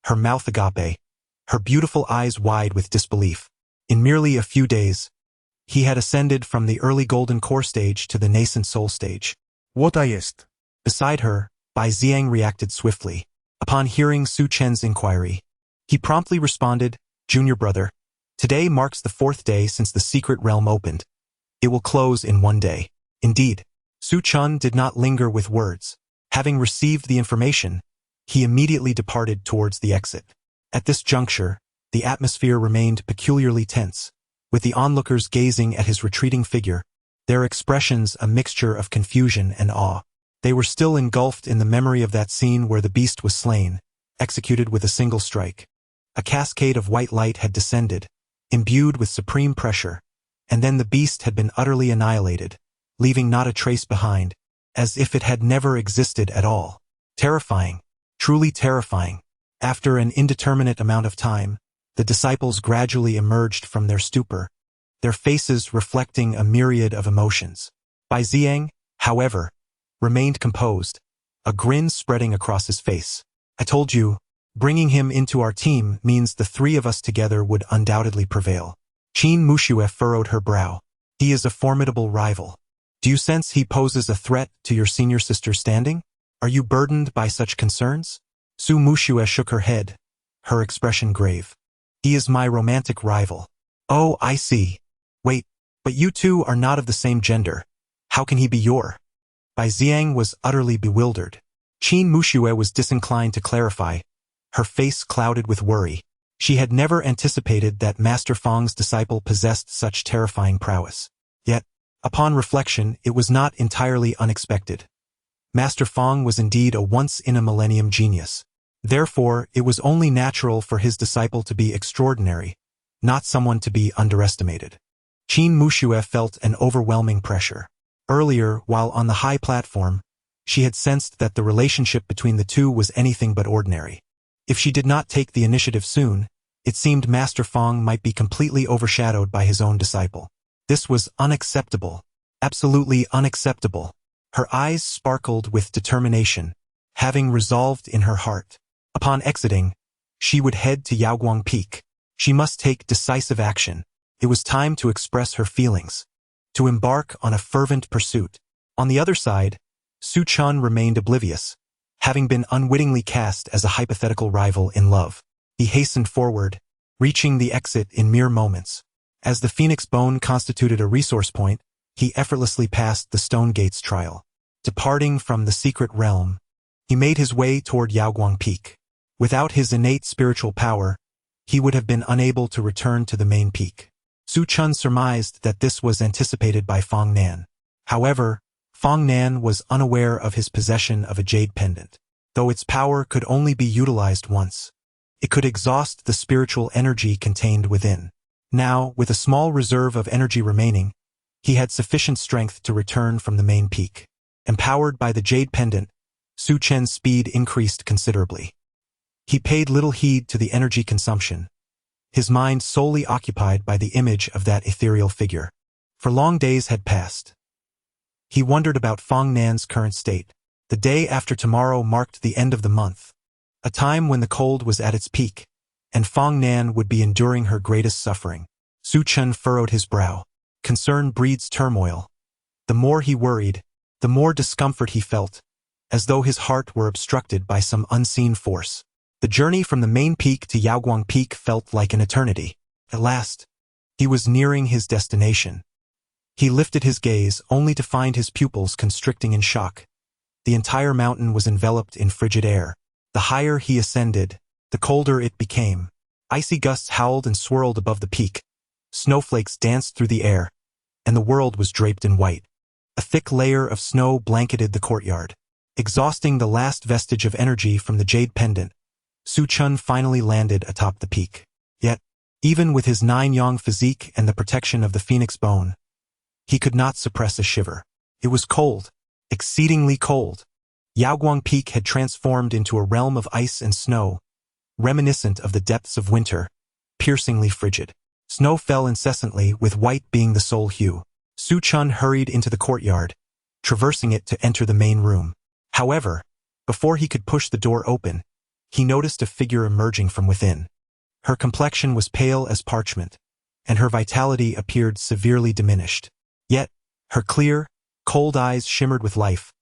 her mouth agape, her beautiful eyes wide with disbelief. In merely a few days, he had ascended from the early golden core stage to the nascent soul stage. What ist? Beside her, Bai Xiang reacted swiftly. Upon hearing Su Chen's inquiry, he promptly responded, "Junior brother, today marks the 4th day since the secret realm opened. It will close in 1 day." Indeed, Su Chen did not linger with words. Having received the information, he immediately departed towards the exit. At this juncture, the atmosphere remained peculiarly tense, with the onlookers gazing at his retreating figure, their expressions a mixture of confusion and awe. They were still engulfed in the memory of that scene where the beast was slain, executed with a single strike. A cascade of white light had descended, imbued with supreme pressure, and then the beast had been utterly annihilated, leaving not a trace behind, as if it had never existed at all. Terrifying, truly terrifying. After an indeterminate amount of time, the disciples gradually emerged from their stupor, their faces reflecting a myriad of emotions. Bai Xiang, however, remained composed, a grin spreading across his face. "I told you, bringing him into our team means the 3 of us together would undoubtedly prevail." Qin Muxue furrowed her brow. "He is a formidable rival. Do you sense he poses a threat to your senior sister's standing? Are you burdened by such concerns?" Su Muxue shook her head, her expression grave. "He is my romantic rival." "Oh, I see. Wait, but you two are not of the same gender. How can he be your?" Bai Xiang was utterly bewildered. Qin Muxue was disinclined to clarify, her face clouded with worry. She had never anticipated that Master Fong's disciple possessed such terrifying prowess. Yet, upon reflection, it was not entirely unexpected. Master Fong was indeed a once-in-a-millennium genius. Therefore, it was only natural for his disciple to be extraordinary, not someone to be underestimated. Qin Muxue felt an overwhelming pressure. Earlier, while on the high platform, she had sensed that the relationship between the two was anything but ordinary. If she did not take the initiative soon, it seemed Master Fong might be completely overshadowed by his own disciple. This was unacceptable, absolutely unacceptable. Her eyes sparkled with determination, having resolved in her heart. Upon exiting, she would head to Yaoguang Peak. She must take decisive action. It was time to express her feelings, to embark on a fervent pursuit. On the other side, Su Chun remained oblivious, having been unwittingly cast as a hypothetical rival in love. He hastened forward, reaching the exit in mere moments. As the Phoenix Bone constituted a resource point, he effortlessly passed the Stone Gates trial. Departing from the secret realm, he made his way toward Yaoguang Peak. Without his innate spiritual power, he would have been unable to return to the main peak. Su Chun surmised that this was anticipated by Fong Nan. However, Fong Nan was unaware of his possession of a jade pendant. Though its power could only be utilized once, it could exhaust the spiritual energy contained within. Now, with a small reserve of energy remaining, he had sufficient strength to return from the main peak. Empowered by the jade pendant, Su Chen's speed increased considerably. He paid little heed to the energy consumption, his mind solely occupied by the image of that ethereal figure. For long days had passed. He wondered about Fong Nan's current state. The day after tomorrow marked the end of the month, a time when the cold was at its peak, and Fong Nan would be enduring her greatest suffering. Su Chun furrowed his brow. Concern breeds turmoil. The more he worried, the more discomfort he felt, as though his heart were obstructed by some unseen force. The journey from the main peak to Yaoguang Peak felt like an eternity. At last, he was nearing his destination. He lifted his gaze only to find his pupils constricting in shock. The entire mountain was enveloped in frigid air. The higher he ascended, the colder it became. Icy gusts howled and swirled above the peak. Snowflakes danced through the air, and the world was draped in white. A thick layer of snow blanketed the courtyard. Exhausting the last vestige of energy from the jade pendant, Su Chun finally landed atop the peak. Yet, even with his 9-yang physique and the protection of the Phoenix Bone, he could not suppress a shiver. It was cold, exceedingly cold. Yaoguang Peak had transformed into a realm of ice and snow, reminiscent of the depths of winter, piercingly frigid. Snow fell incessantly, with white being the sole hue. Su Chun hurried into the courtyard, traversing it to enter the main room. However, before he could push the door open, he noticed a figure emerging from within. Her complexion was pale as parchment, and her vitality appeared severely diminished. Yet, her clear, cold eyes shimmered with life,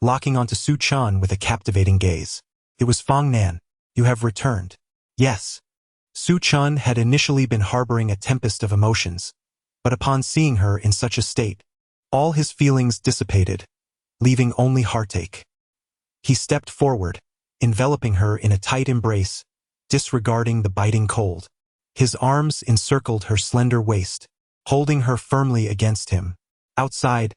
locking onto Su Chun with a captivating gaze. It was Fong Nan. You have returned. Yes. Su Chun had initially been harboring a tempest of emotions, but upon seeing her in such a state, all his feelings dissipated, leaving only heartache. He stepped forward, enveloping her in a tight embrace, disregarding the biting cold. His arms encircled her slender waist, holding her firmly against him. Outside,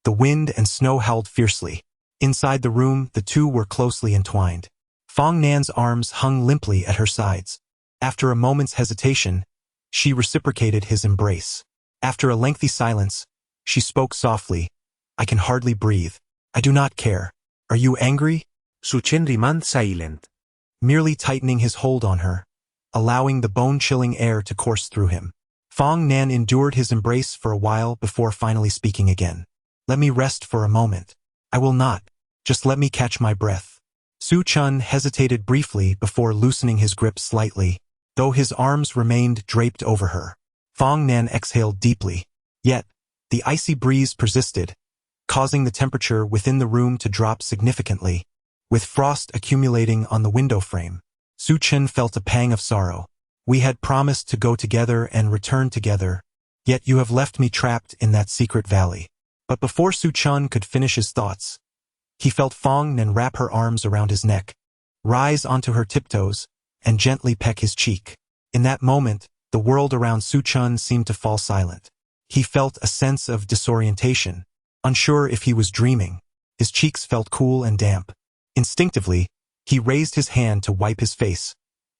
the wind and snow howled fiercely. Inside the room, the two were closely entwined. Fong Nan's arms hung limply at her sides. After a moment's hesitation, she reciprocated his embrace. After a lengthy silence, she spoke softly. I can hardly breathe. I do not care. Are you angry? Su Chen remained silent. Merely tightening his hold on her, allowing the bone-chilling air to course through him. Fong Nan endured his embrace for a while before finally speaking again. Let me rest for a moment. I will not. Just let me catch my breath. Su Chun hesitated briefly before loosening his grip slightly, though his arms remained draped over her. Fong Nan exhaled deeply. Yet, the icy breeze persisted, causing the temperature within the room to drop significantly, with frost accumulating on the window frame. Su Chun felt a pang of sorrow. We had promised to go together and return together, yet you have left me trapped in that secret valley. But before Su Chun could finish his thoughts, he felt Fong Nan wrap her arms around his neck, rise onto her tiptoes, and gently peck his cheek. In that moment, the world around Su Chun seemed to fall silent. He felt a sense of disorientation, unsure if he was dreaming. His cheeks felt cool and damp. Instinctively, he raised his hand to wipe his face,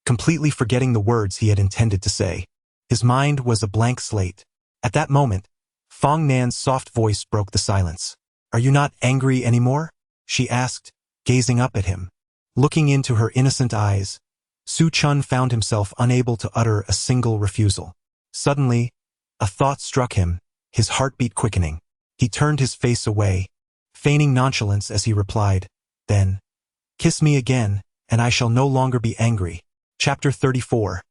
completely forgetting the words he had intended to say. His mind was a blank slate. At that moment, Fong Nan's soft voice broke the silence. Are you not angry anymore? She asked, gazing up at him. Looking into her innocent eyes, Su Chun found himself unable to utter a single refusal. Suddenly, a thought struck him, his heartbeat quickening. He turned his face away, feigning nonchalance as he replied, "Then, kiss me again, and I shall no longer be angry." Chapter 34.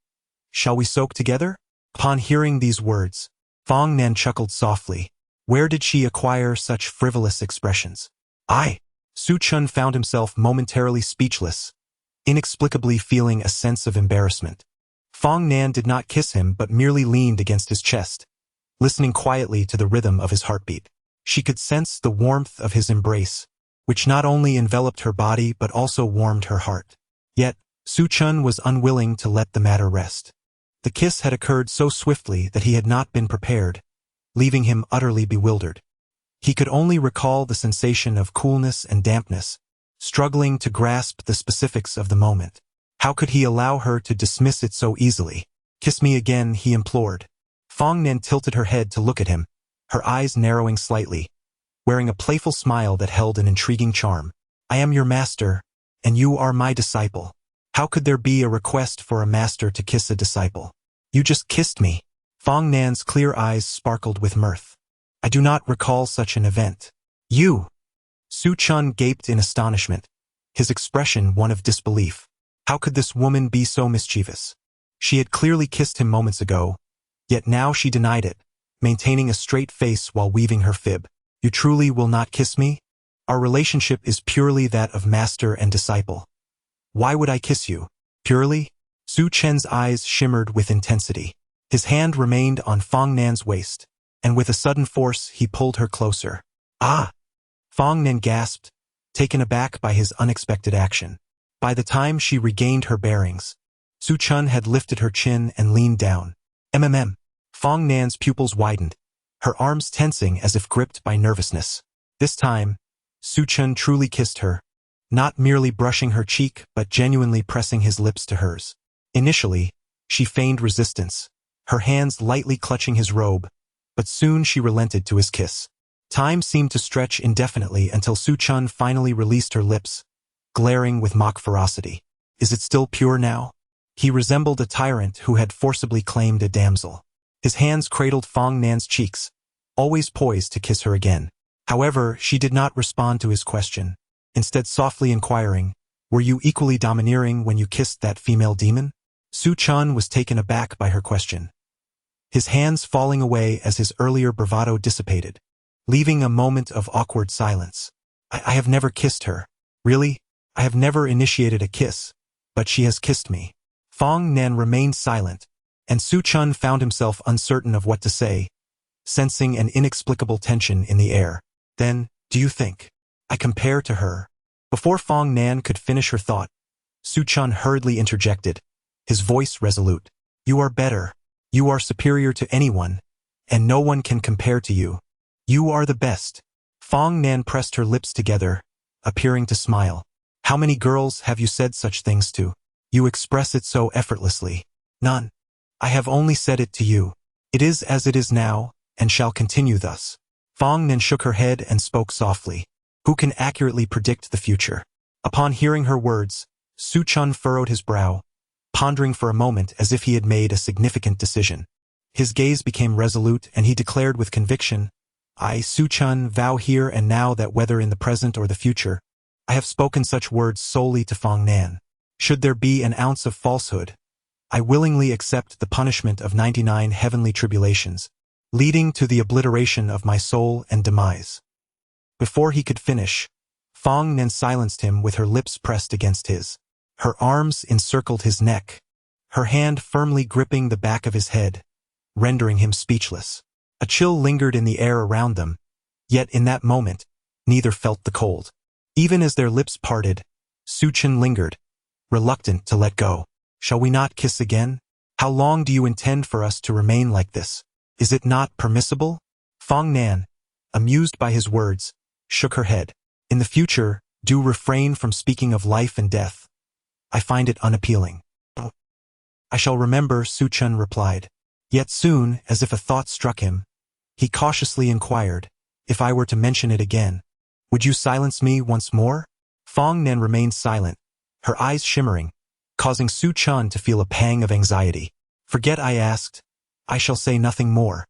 Shall we soak together? Upon hearing these words, Fong Nan chuckled softly. Where did she acquire such frivolous expressions? Su Chun found himself momentarily speechless, inexplicably feeling a sense of embarrassment. Fong Nan did not kiss him but merely leaned against his chest, listening quietly to the rhythm of his heartbeat. She could sense the warmth of his embrace, which not only enveloped her body but also warmed her heart. Yet, Su Chun was unwilling to let the matter rest. The kiss had occurred so swiftly that he had not been prepared, leaving him utterly bewildered. He could only recall the sensation of coolness and dampness, struggling to grasp the specifics of the moment. How could he allow her to dismiss it so easily? "Kiss me again," he implored. Fong Nan tilted her head to look at him, her eyes narrowing slightly, wearing a playful smile that held an intriguing charm. "I am your master, and you are my disciple. How could there be a request for a master to kiss a disciple? You just kissed me." Fong Nan's clear eyes sparkled with mirth. "I do not recall such an event." "You!" Su Chun gaped in astonishment, his expression one of disbelief. How could this woman be so mischievous? She had clearly kissed him moments ago, yet now she denied it, maintaining a straight face while weaving her fib. "You truly will not kiss me? Our relationship is purely that of master and disciple. Why would I kiss you? Purely?" Su Chen's eyes shimmered with intensity. His hand remained on Fong Nan's waist, and with a sudden force he pulled her closer. "Ah!" Fong Nan gasped, taken aback by his unexpected action. By the time she regained her bearings, Su Chun had lifted her chin and leaned down. Fong Nan's pupils widened, her arms tensing as if gripped by nervousness. This time, Su Chun truly kissed her, not merely brushing her cheek but genuinely pressing his lips to hers. Initially, she feigned resistance, her hands lightly clutching his robe, but soon she relented to his kiss. Time seemed to stretch indefinitely until Su Chun finally released her lips, glaring with mock ferocity. Is it still pure now? He resembled a tyrant who had forcibly claimed a damsel. His hands cradled Fong Nan's cheeks, always poised to kiss her again. However, she did not respond to his question, instead softly inquiring, "Were you equally domineering when you kissed that female demon?" Su Chun was taken aback by her question, his hands falling away as his earlier bravado dissipated, leaving a moment of awkward silence. I have never kissed her. Really? I have never initiated a kiss, but she has kissed me." Fong Nan remained silent, and Su Chun found himself uncertain of what to say, sensing an inexplicable tension in the air. "Then, do you think I compare to her?" Before Fong Nan could finish her thought, Su Chun hurriedly interjected, his voice resolute. "You are better. You are superior to anyone, and no one can compare to you. You are the best." Fong Nan pressed her lips together, appearing to smile. "How many girls have you said such things to? You express it so effortlessly." "None. I have only said it to you. It is as it is now, and shall continue thus." Fong Nan shook her head and spoke softly. Who can accurately predict the future? Upon hearing her words, Su Chun furrowed his brow, pondering for a moment as if he had made a significant decision. His gaze became resolute and he declared with conviction, "I, Su Chun, vow here and now that whether in the present or the future, I have spoken such words solely to Fong Nan. Should there be an ounce of falsehood, I willingly accept the punishment of 99 heavenly tribulations, leading to the obliteration of my soul and demise." Before he could finish, Fong Nan silenced him with her lips pressed against his. Her arms encircled his neck, her hand firmly gripping the back of his head, rendering him speechless. A chill lingered in the air around them, yet in that moment, neither felt the cold. Even as their lips parted, Su Chun lingered, reluctant to let go. "Shall we not kiss again? How long do you intend for us to remain like this? Is it not permissible?" Fong Nan, amused by his words, shook her head. "In the future, do refrain from speaking of life and death. I find it unappealing." "I shall remember," Su Chun replied. Yet soon, as if a thought struck him, he cautiously inquired, "If I were to mention it again, would you silence me once more?" Fong Nan remained silent, her eyes shimmering, causing Su Chun to feel a pang of anxiety. "Forget I asked. I shall say nothing more.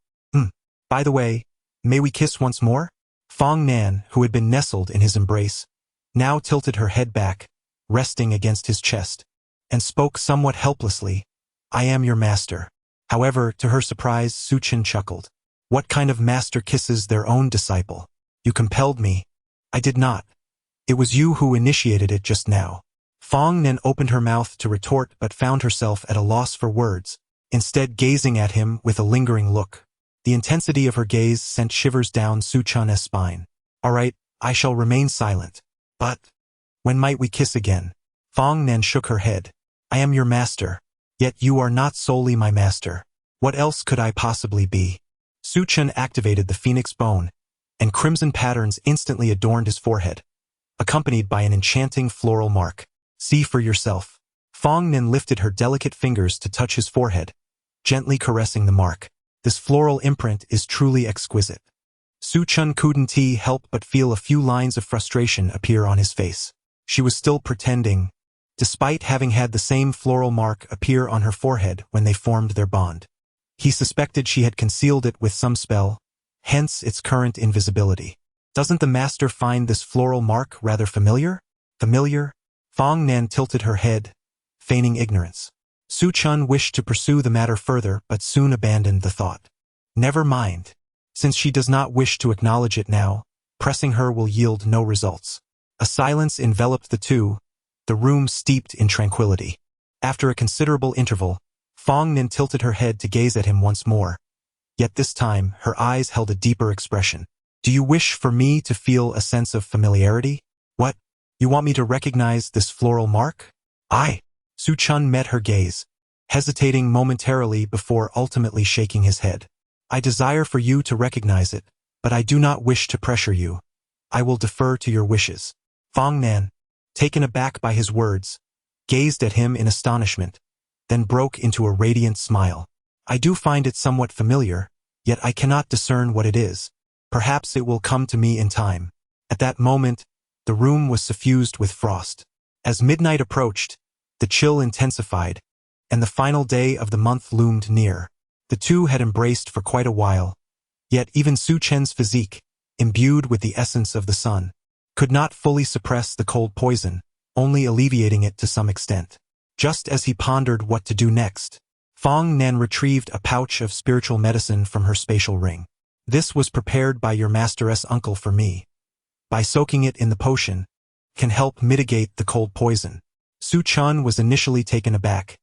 By the way, may we kiss once more?" Fong Nan, who had been nestled in his embrace, now tilted her head back, resting against his chest, and spoke somewhat helplessly, "I am your master." However, to her surprise, Su Chen chuckled. What kind of master kisses their own disciple? You compelled me. I did not. It was you who initiated it just now. Fong Nan opened her mouth to retort but found herself at a loss for words, instead gazing at him with a lingering look. The intensity of her gaze sent shivers down Su Chen's spine. All right, I shall remain silent. But when might we kiss again? Fong Nan shook her head. I am your master. Yet you are not solely my master. What else could I possibly be? Su Chen activated the phoenix bone, and crimson patterns instantly adorned his forehead, accompanied by an enchanting floral mark. See for yourself. Fong Nan lifted her delicate fingers to touch his forehead, gently caressing the mark. This floral imprint is truly exquisite. Su Chen couldn't help but feel a few lines of frustration appear on his face. She was still pretending, despite having had the same floral mark appear on her forehead when they formed their bond. He suspected she had concealed it with some spell, hence its current invisibility. Doesn't the master find this floral mark rather familiar? Familiar? Fong Nan tilted her head, feigning ignorance. Su Chen wished to pursue the matter further but soon abandoned the thought. Never mind. Since she does not wish to acknowledge it now, pressing her will yield no results. A silence enveloped the two, the room steeped in tranquility. After a considerable interval, Fong Nan tilted her head to gaze at him once more. Yet this time, her eyes held a deeper expression. Do you wish for me to feel a sense of familiarity? What? You want me to recognize this floral mark? I. Su Chen met her gaze, hesitating momentarily before ultimately shaking his head. I desire for you to recognize it, but I do not wish to pressure you. I will defer to your wishes. Fong Nan, taken aback by his words, gazed at him in astonishment, then broke into a radiant smile. I do find it somewhat familiar, yet I cannot discern what it is. Perhaps it will come to me in time. At that moment, the room was suffused with frost. As midnight approached, the chill intensified, and the final day of the month loomed near. The two had embraced for quite a while, yet even Su Chen's physique, imbued with the essence of the sun, could not fully suppress the cold poison, only alleviating it to some extent. Just as he pondered what to do next, Fong Nan retrieved a pouch of spiritual medicine from her spatial ring. This was prepared by your master's uncle for me. By soaking it in the potion, can help mitigate the cold poison. Su Chen was initially taken aback,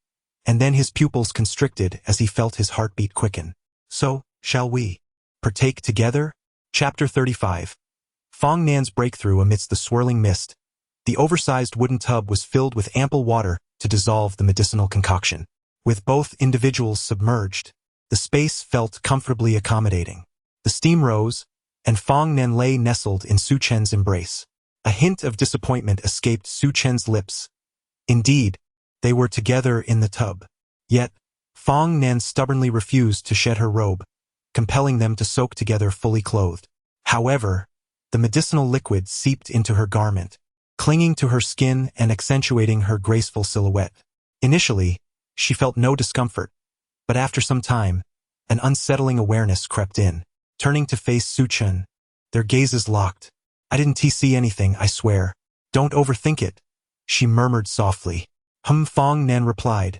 and then his pupils constricted as he felt his heartbeat quicken. So, shall we partake together? Chapter 35. Fong Nan's breakthrough amidst the swirling mist. The oversized wooden tub was filled with ample water to dissolve the medicinal concoction. With both individuals submerged, the space felt comfortably accommodating. The steam rose, and Fong Nan lay nestled in Su Chen's embrace. A hint of disappointment escaped Su Chen's lips. Indeed, they were together in the tub. Yet, Fong Nan stubbornly refused to shed her robe, compelling them to soak together fully clothed. However, the medicinal liquid seeped into her garment, clinging to her skin and accentuating her graceful silhouette. Initially, she felt no discomfort, but after some time, an unsettling awareness crept in. Turning to face Su Chen, their gazes locked. I didn't see anything, I swear. Don't overthink it, she murmured softly. Fong Nan replied,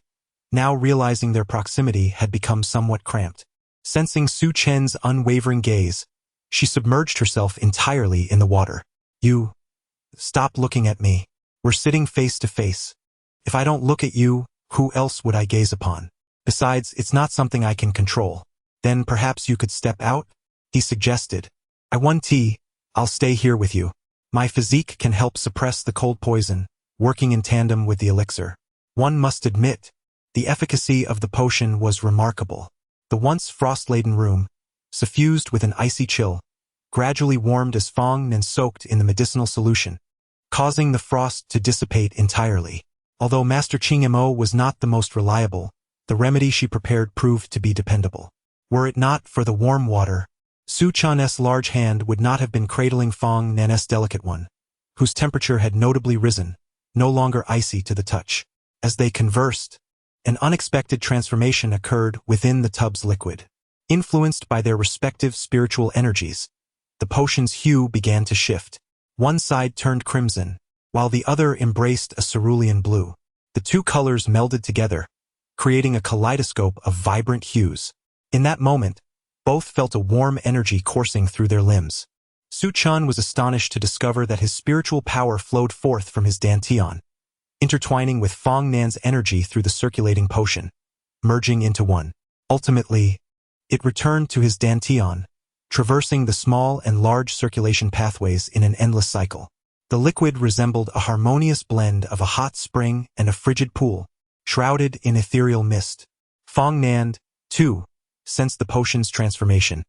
now realizing their proximity had become somewhat cramped. Sensing Su Chen's unwavering gaze, she submerged herself entirely in the water. You, stop looking at me. We're sitting face to face. If I don't look at you, who else would I gaze upon? Besides, it's not something I can control. Then perhaps you could step out? He suggested. I want tea. I'll stay here with you. My physique can help suppress the cold poison, working in tandem with the elixir. One must admit, the efficacy of the potion was remarkable. The once frost-laden room, suffused with an icy chill, gradually warmed as Fong Nan soaked in the medicinal solution, causing the frost to dissipate entirely. Although Master Ching Mo was not the most reliable, the remedy she prepared proved to be dependable. Were it not for the warm water, Su Chen's large hand would not have been cradling Fong Nan's delicate one, whose temperature had notably risen, no longer icy to the touch. As they conversed, an unexpected transformation occurred within the tub's liquid. Influenced by their respective spiritual energies, the potion's hue began to shift. One side turned crimson, while the other embraced a cerulean blue. The two colors melded together, creating a kaleidoscope of vibrant hues. In that moment, both felt a warm energy coursing through their limbs. Su Chen was astonished to discover that his spiritual power flowed forth from his dantian, intertwining with Fong Nan's energy through the circulating potion, merging into one. Ultimately, it returned to his dantian, traversing the small and large circulation pathways in an endless cycle. The liquid resembled a harmonious blend of a hot spring and a frigid pool, shrouded in ethereal mist. Fong Nan, too, sensed the potion's transformation.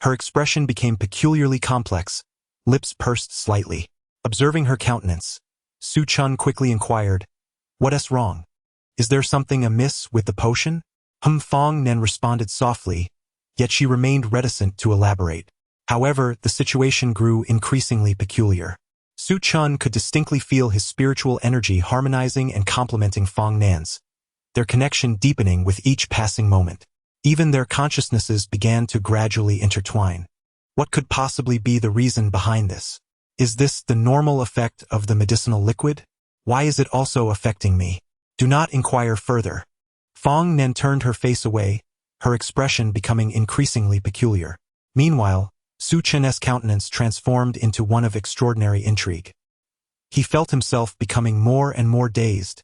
Her expression became peculiarly complex, lips pursed slightly. Observing her countenance, Su Chen quickly inquired, "What's wrong? Is there something amiss with the potion?" Fong Nan responded softly, yet she remained reticent to elaborate. However, the situation grew increasingly peculiar. Su Chen could distinctly feel his spiritual energy harmonizing and complementing Fong Nan's, their connection deepening with each passing moment. Even their consciousnesses began to gradually intertwine. What could possibly be the reason behind this? Is this the normal effect of the medicinal liquid? Why is it also affecting me? Do not inquire further. Fong Nan turned her face away, her expression becoming increasingly peculiar. Meanwhile, Su Chen's countenance transformed into one of extraordinary intrigue. He felt himself becoming more and more dazed,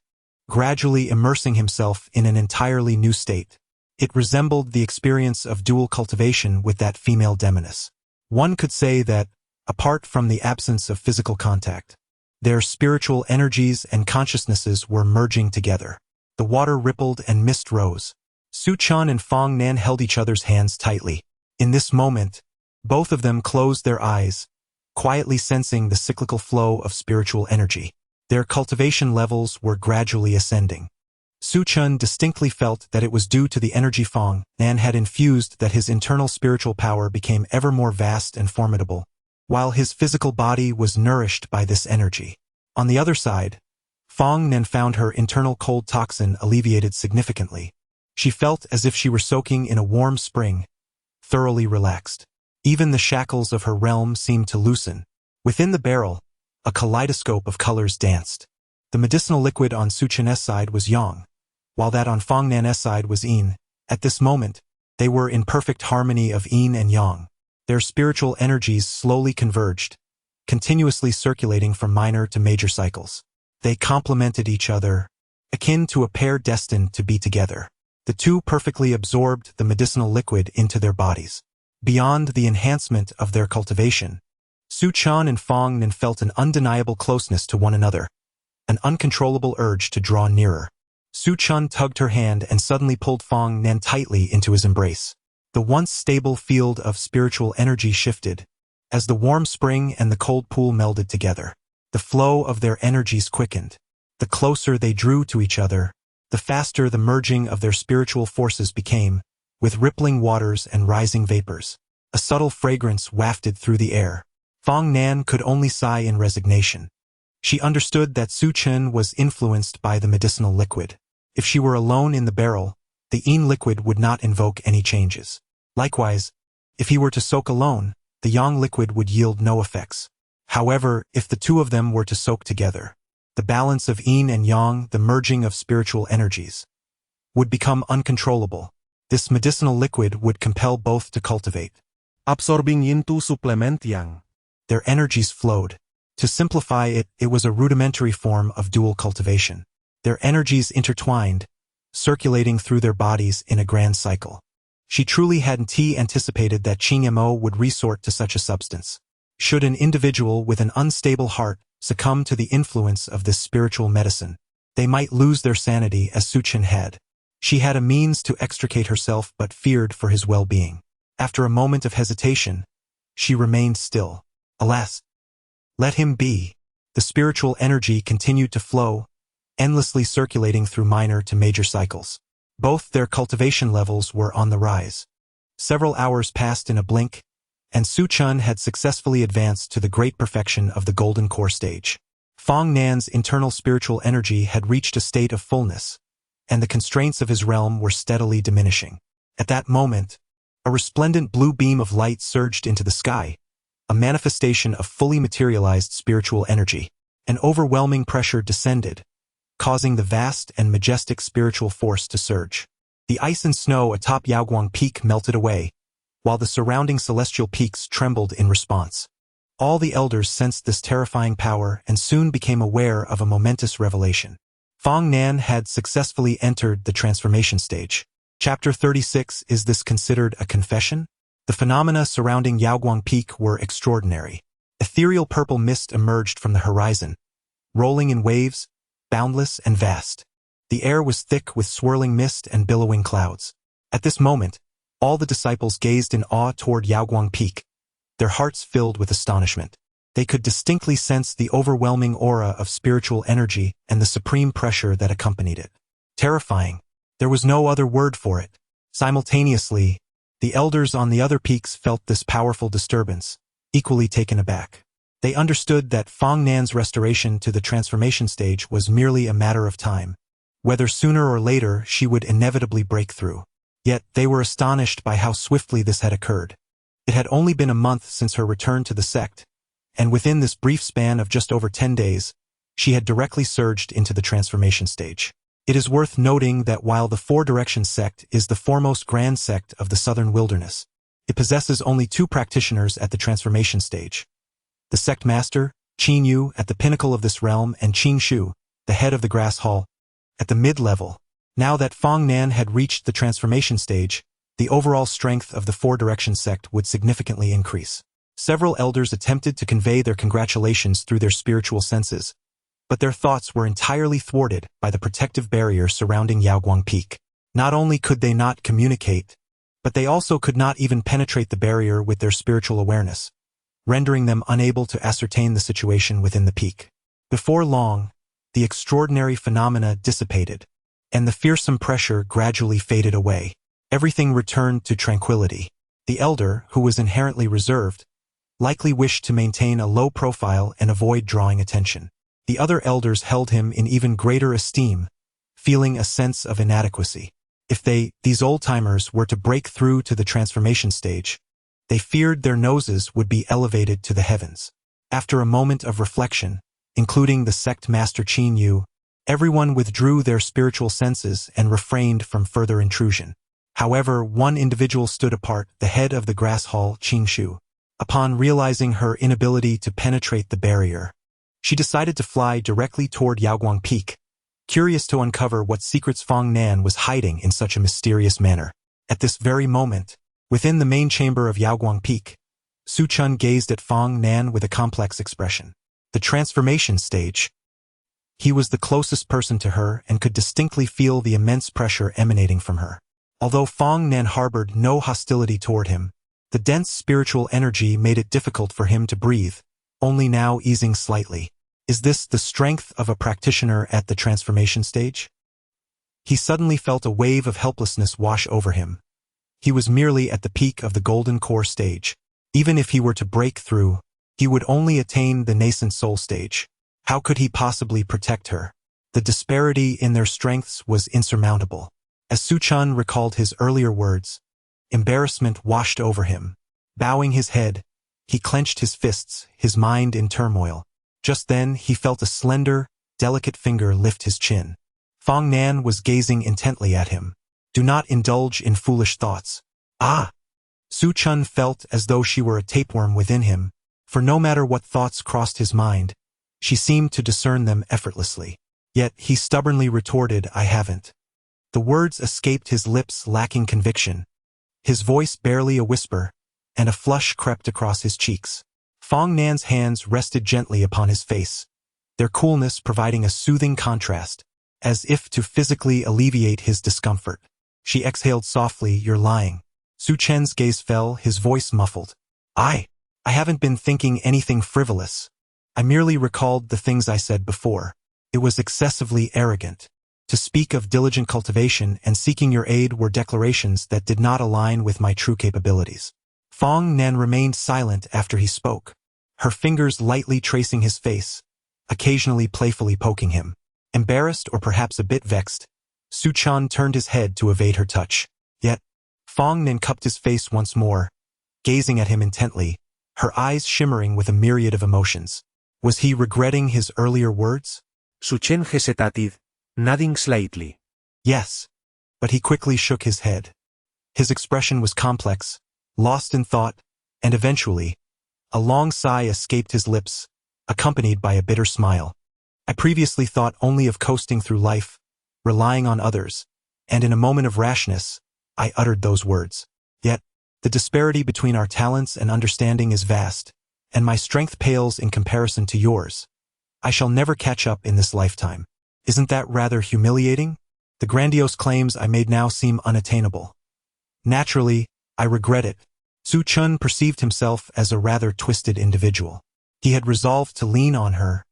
gradually immersing himself in an entirely new state. It resembled the experience of dual cultivation with that female demoness. One could say that, apart from the absence of physical contact, their spiritual energies and consciousnesses were merging together. The water rippled and mist rose. Su Chen and Fong Nan held each other's hands tightly. In this moment, both of them closed their eyes, quietly sensing the cyclical flow of spiritual energy. Their cultivation levels were gradually ascending. Su Chen distinctly felt that it was due to the energy Fong Nan had infused that his internal spiritual power became ever more vast and formidable, while his physical body was nourished by this energy. On the other side, Fong Nan found her internal cold toxin alleviated significantly. She felt as if she were soaking in a warm spring, thoroughly relaxed. Even the shackles of her realm seemed to loosen. Within the barrel, a kaleidoscope of colors danced. The medicinal liquid on Su Chen's side was yang, while that on Fong Nan's side was yin. At this moment, they were in perfect harmony of yin and yang. Their spiritual energies slowly converged, continuously circulating from minor to major cycles. They complemented each other, akin to a pair destined to be together. The two perfectly absorbed the medicinal liquid into their bodies. Beyond the enhancement of their cultivation, Su Chen and Fong Nan felt an undeniable closeness to one another, an uncontrollable urge to draw nearer. Su Chen tugged her hand and suddenly pulled Fong Nan tightly into his embrace. The once stable field of spiritual energy shifted, as the warm spring and the cold pool melded together. The flow of their energies quickened. The closer they drew to each other, the faster the merging of their spiritual forces became, with rippling waters and rising vapors. A subtle fragrance wafted through the air. Fong Nan could only sigh in resignation. She understood that Su Chen was influenced by the medicinal liquid. If she were alone in the barrel, the yin liquid would not invoke any changes. Likewise, if he were to soak alone, the yang liquid would yield no effects. However, if the two of them were to soak together, the balance of yin and yang, the merging of spiritual energies, would become uncontrollable. This medicinal liquid would compel both to cultivate. Absorbing yin to supplement yang. Their energies flowed. To simplify it, it was a rudimentary form of dual cultivation. Their energies intertwined, circulating through their bodies in a grand cycle. She truly hadn't anticipated that Qing Mo would resort to such a substance. Should an individual with an unstable heart succumb to the influence of this spiritual medicine, they might lose their sanity as Su Chen had. She had a means to extricate herself but feared for his well-being. After a moment of hesitation, she remained still. Alas, let him be. The spiritual energy continued to flow, endlessly circulating through minor to major cycles. Both their cultivation levels were on the rise. Several hours passed in a blink, and Su Chen had successfully advanced to the great perfection of the golden core stage. Fong Nan's internal spiritual energy had reached a state of fullness, and the constraints of his realm were steadily diminishing. At that moment, a resplendent blue beam of light surged into the sky, a manifestation of fully materialized spiritual energy. An overwhelming pressure descended, causing the vast and majestic spiritual force to surge. The ice and snow atop Yaoguang Peak melted away, while the surrounding celestial peaks trembled in response. All the elders sensed this terrifying power and soon became aware of a momentous revelation. Fong Nan had successfully entered the transformation stage. Chapter 36. Is this considered a confession? The phenomena surrounding Yaoguang Peak were extraordinary. Ethereal purple mist emerged from the horizon, rolling in waves, boundless and vast. The air was thick with swirling mist and billowing clouds. At this moment, all the disciples gazed in awe toward Yaoguang Peak, their hearts filled with astonishment. They could distinctly sense the overwhelming aura of spiritual energy and the supreme pressure that accompanied it. Terrifying. There was no other word for it. Simultaneously, the elders on the other peaks felt this powerful disturbance, equally taken aback. They understood that Fong Nan's restoration to the transformation stage was merely a matter of time, whether sooner or later she would inevitably break through. Yet they were astonished by how swiftly this had occurred. It had only been a month since her return to the sect, and within this brief span of just over 10 days, she had directly surged into the transformation stage. It is worth noting that while the Four Directions sect is the foremost grand sect of the southern wilderness, it possesses only 2 practitioners at the transformation stage. The sect master, Qin Yu, at the pinnacle of this realm, and Qin Shu, the head of the Grass Hall, at the mid-level. Now that Fong Nan had reached the transformation stage, the overall strength of the Four Directions sect would significantly increase. Several elders attempted to convey their congratulations through their spiritual senses, but their thoughts were entirely thwarted by the protective barrier surrounding Yaoguang Peak. Not only could they not communicate, but they also could not even penetrate the barrier with their spiritual awareness, rendering them unable to ascertain the situation within the peak. Before long, the extraordinary phenomena dissipated, and the fearsome pressure gradually faded away. Everything returned to tranquility. The elder, who was inherently reserved, likely wished to maintain a low profile and avoid drawing attention. The other elders held him in even greater esteem, feeling a sense of inadequacy. If these old-timers, were to break through to the transformation stage, they feared their noses would be elevated to the heavens. After a moment of reflection, including the sect master Qin Yu, everyone withdrew their spiritual senses and refrained from further intrusion. However, one individual stood apart, the head of the Grass Hall, Qin Shu. Upon realizing her inability to penetrate the barrier, she decided to fly directly toward Yaoguang Peak, curious to uncover what secrets Fong Nan was hiding in such a mysterious manner. At this very moment, within the main chamber of Yaoguang Peak, Su Chun gazed at Fong Nan with a complex expression. The transformation stage. He was the closest person to her and could distinctly feel the immense pressure emanating from her. Although Fong Nan harbored no hostility toward him, the dense spiritual energy made it difficult for him to breathe, only now easing slightly. Is this the strength of a practitioner at the transformation stage? He suddenly felt a wave of helplessness wash over him. He was merely at the peak of the golden core stage. Even if he were to break through, he would only attain the nascent soul stage. How could he possibly protect her? The disparity in their strengths was insurmountable. As Su Chun recalled his earlier words, embarrassment washed over him. Bowing his head, he clenched his fists, his mind in turmoil. Just then, he felt a slender, delicate finger lift his chin. Fong Nan was gazing intently at him. Do not indulge in foolish thoughts. Ah! Su Chun felt as though she were a tapeworm within him, for no matter what thoughts crossed his mind, she seemed to discern them effortlessly. Yet he stubbornly retorted, I haven't. The words escaped his lips lacking conviction, his voice barely a whisper, and a flush crept across his cheeks. Fong Nan's hands rested gently upon his face, their coolness providing a soothing contrast, as if to physically alleviate his discomfort. She exhaled softly, You're lying. Su Chen's gaze fell, his voice muffled. I haven't been thinking anything frivolous. I merely recalled the things I said before. It was excessively arrogant. To speak of diligent cultivation and seeking your aid were declarations that did not align with my true capabilities. Fong Nan remained silent after he spoke, her fingers lightly tracing his face, occasionally playfully poking him. Embarrassed or perhaps a bit vexed, Su Chun turned his head to evade her touch. Yet, Fong Nan cupped his face once more, gazing at him intently, her eyes shimmering with a myriad of emotions. Was he regretting his earlier words? Suchen hesetatid, nodding slightly. Yes. But he quickly shook his head. His expression was complex, lost in thought, and eventually, a long sigh escaped his lips, accompanied by a bitter smile. I previously thought only of coasting through life, relying on others, and in a moment of rashness, I uttered those words. Yet, the disparity between our talents and understanding is vast, and my strength pales in comparison to yours. I shall never catch up in this lifetime. Isn't that rather humiliating? The grandiose claims I made now seem unattainable. Naturally, I regret it. Su Chun perceived himself as a rather twisted individual. He had resolved to lean on her,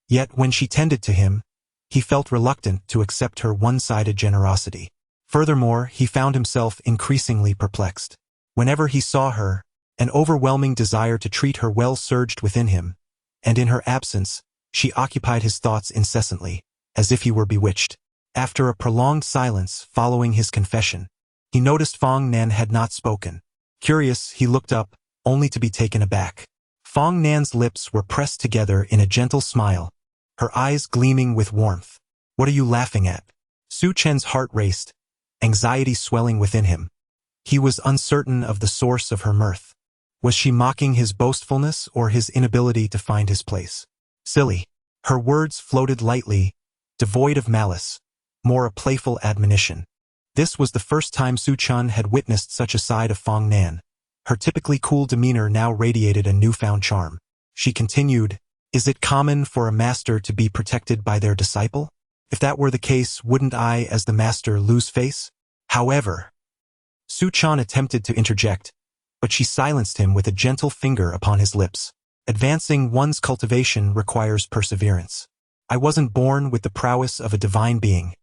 yet when she tended to him, he felt reluctant to accept her one-sided generosity. Furthermore, he found himself increasingly perplexed. Whenever he saw her, an overwhelming desire to treat her well surged within him, and in her absence, she occupied his thoughts incessantly, as if he were bewitched. After a prolonged silence following his confession, he noticed Fong Nan had not spoken. Curious, he looked up, only to be taken aback. Fong Nan's lips were pressed together in a gentle smile, her eyes gleaming with warmth. What are you laughing at? Su Chen's heart raced, anxiety swelling within him. He was uncertain of the source of her mirth. Was she mocking his boastfulness or his inability to find his place? Silly. Her words floated lightly, devoid of malice, more a playful admonition. This was the first time Su Chun had witnessed such a side of Fong Nan. Her typically cool demeanor now radiated a newfound charm. She continued, "Is it common for a master to be protected by their disciple? If that were the case, wouldn't I, as the master, lose face? However..." Su Chun attempted to interject, but she silenced him with a gentle finger upon his lips. Advancing one's cultivation requires perseverance. I wasn't born with the prowess of a divine being.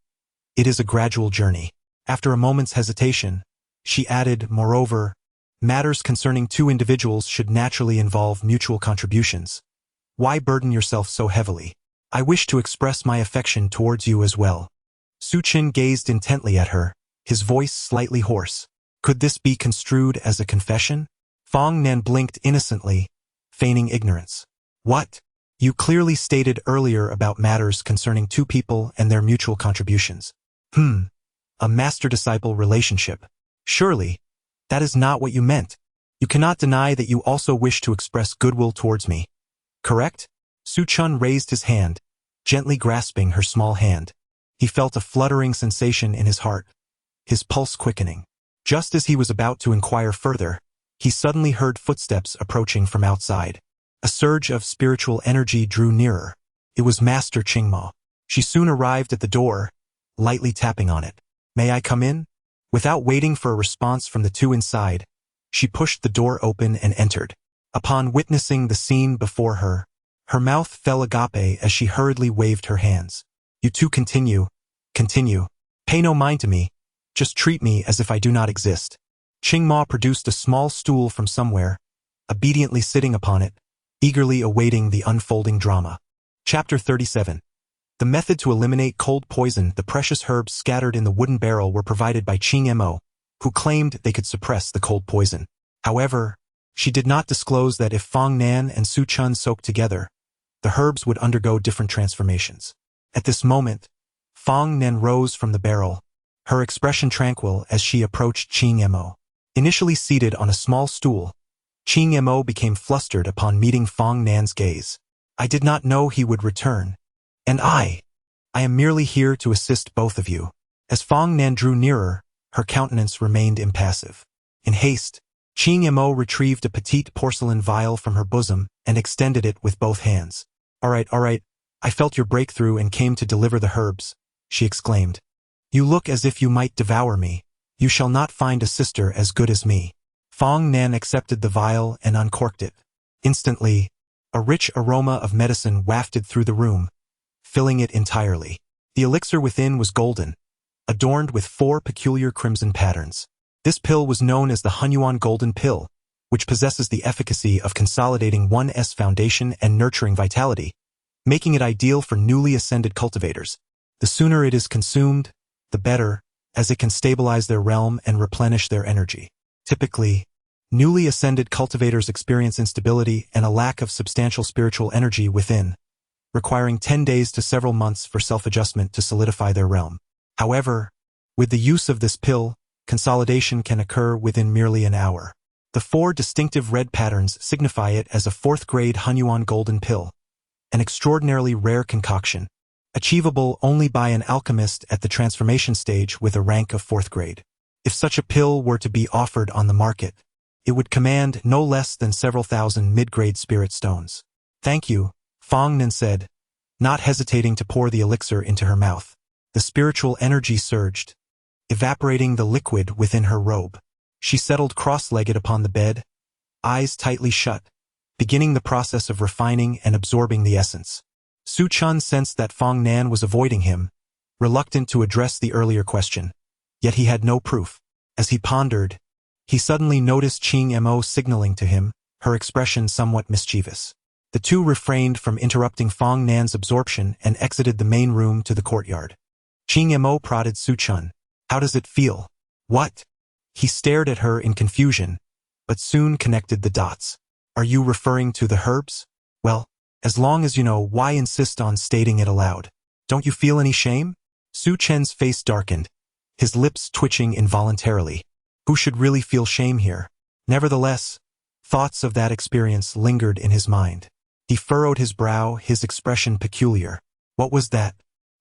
It is a gradual journey. After a moment's hesitation, she added, moreover, matters concerning two individuals should naturally involve mutual contributions. Why burden yourself so heavily? I wish to express my affection towards you as well. Su Chin gazed intently at her, his voice slightly hoarse. Could this be construed as a confession? Fong Nan blinked innocently, feigning ignorance. What? You clearly stated earlier about matters concerning two people and their mutual contributions. A master-disciple relationship. Surely, that is not what you meant. You cannot deny that you also wish to express goodwill towards me. Correct? Su Chun raised his hand, gently grasping her small hand. He felt a fluttering sensation in his heart, his pulse quickening. Just as he was about to inquire further, he suddenly heard footsteps approaching from outside. A surge of spiritual energy drew nearer. It was Master Qingmo. She soon arrived at the door, lightly tapping on it. May I come in? Without waiting for a response from the two inside, she pushed the door open and entered. Upon witnessing the scene before her, her mouth fell agape as she hurriedly waved her hands. You two continue. Pay no mind to me. Just treat me as if I do not exist. Qingmo produced a small stool from somewhere, obediently sitting upon it, eagerly awaiting the unfolding drama. Chapter 37. The method to eliminate cold poison. The precious herbs scattered in the wooden barrel were provided by Qingmo, who claimed they could suppress the cold poison. However, she did not disclose that if Fong Nan and Su Chun soaked together, the herbs would undergo different transformations. At this moment, Fong Nan rose from the barrel, her expression tranquil as she approached Qingmo. Initially seated on a small stool, Qingmo became flustered upon meeting Fong Nan's gaze. I did not know he would return. And I am merely here to assist both of you. As Fong Nan drew nearer, her countenance remained impassive. In haste, Qingmo retrieved a petite porcelain vial from her bosom and extended it with both hands. All right, I felt your breakthrough and came to deliver the herbs, she exclaimed. You look as if you might devour me. You shall not find a sister as good as me. Fong Nan accepted the vial and uncorked it. Instantly, a rich aroma of medicine wafted through the room, filling it entirely. The elixir within was golden, adorned with 4 peculiar crimson patterns. This pill was known as the Hunyuan Golden Pill, which possesses the efficacy of consolidating one's foundation and nurturing vitality, making it ideal for newly ascended cultivators. The sooner it is consumed, the better, as it can stabilize their realm and replenish their energy. Typically, Newly ascended cultivators experience instability and a lack of substantial spiritual energy within, requiring 10 days to several months for self-adjustment to solidify their realm. However, with the use of this pill, consolidation can occur within merely an hour. The 4 distinctive red patterns signify it as a 4th-grade Hunyuan golden pill, an extraordinarily rare concoction, achievable only by an alchemist at the transformation stage with a rank of 4th grade. If such a pill were to be offered on the market, it would command no less than several thousand mid-grade spirit stones. Thank you, Fong Nan said, not hesitating to pour the elixir into her mouth. The spiritual energy surged, evaporating the liquid within her robe. She settled cross-legged upon the bed, eyes tightly shut, beginning the process of refining and absorbing the essence. Su Chun sensed that Fong Nan was avoiding him, reluctant to address the earlier question. Yet he had no proof. As he pondered, he suddenly noticed Qing Mo signaling to him, her expression somewhat mischievous. The two refrained from interrupting Fong Nan's absorption and exited the main room to the courtyard. Qing Mo prodded Su Chun. How does it feel? What? He stared at her in confusion, but soon connected the dots. Are you referring to the herbs? Well, as long as you know, why insist on stating it aloud? Don't you feel any shame? Su Chen's face darkened, his lips twitching involuntarily. Who should really feel shame here? Nevertheless, thoughts of that experience lingered in his mind. He furrowed his brow, his expression peculiar. What was that?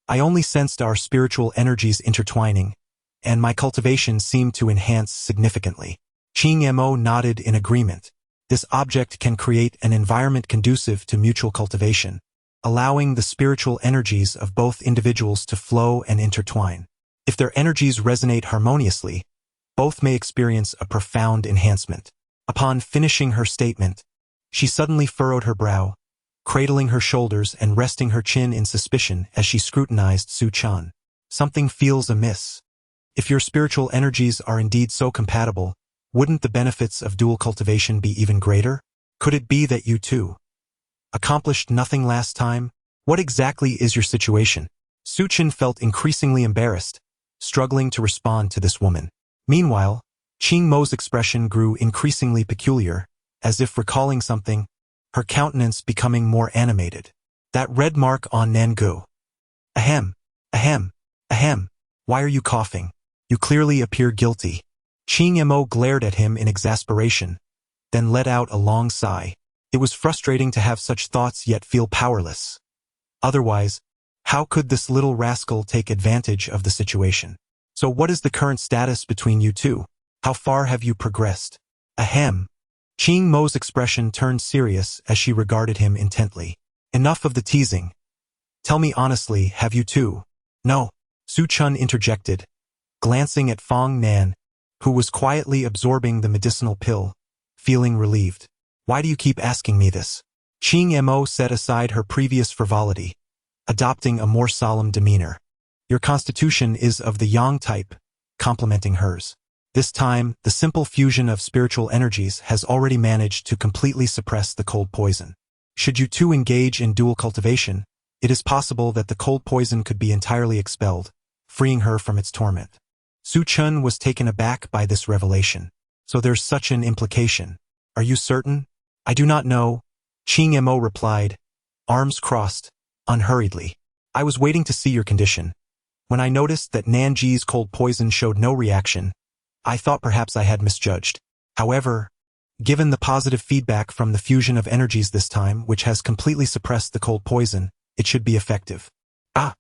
I only sensed our spiritual energies intertwining, and my cultivation seemed to enhance significantly. Qing Mo nodded in agreement. This object can create an environment conducive to mutual cultivation, allowing the spiritual energies of both individuals to flow and intertwine. If their energies resonate harmoniously, both may experience a profound enhancement. Upon finishing her statement, she suddenly furrowed her brow, cradling her shoulders and resting her chin in suspicion as she scrutinized Su Chun. Something feels amiss. If your spiritual energies are indeed so compatible, wouldn't the benefits of dual cultivation be even greater? Could it be that you too accomplished nothing last time? What exactly is your situation? Su Chun felt increasingly embarrassed, struggling to respond to this woman. Meanwhile, Qing Mo's expression grew increasingly peculiar, as if recalling something, her countenance becoming more animated. That red mark on Nangu. Ahem, ahem, ahem. Why are you coughing? You clearly appear guilty. Qing Mo glared at him in exasperation, then let out a long sigh. It was frustrating to have such thoughts yet feel powerless. Otherwise, how could this little rascal take advantage of the situation? So what is the current status between you two? How far have you progressed? Ahem. Qing Mo's expression turned serious as she regarded him intently. Enough of the teasing. Tell me honestly, have you two? No. Su Chun interjected, glancing at Fong Nan, who was quietly absorbing the medicinal pill, feeling relieved. Why do you keep asking me this? Qing Mo set aside her previous frivolity, adopting a more solemn demeanor. Your constitution is of the yang type, complementing hers. This time, the simple fusion of spiritual energies has already managed to completely suppress the cold poison. Should you two engage in dual cultivation, it is possible that the cold poison could be entirely expelled, freeing her from its torment. Su Chun was taken aback by this revelation. So there's such an implication. Are you certain? I do not know, Qing Mo replied, arms crossed, unhurriedly. I was waiting to see your condition. When I noticed that Nanji's cold poison showed no reaction, I thought perhaps I had misjudged. However, given the positive feedback from the fusion of energies this time, which has completely suppressed the cold poison, it should be effective. Ah!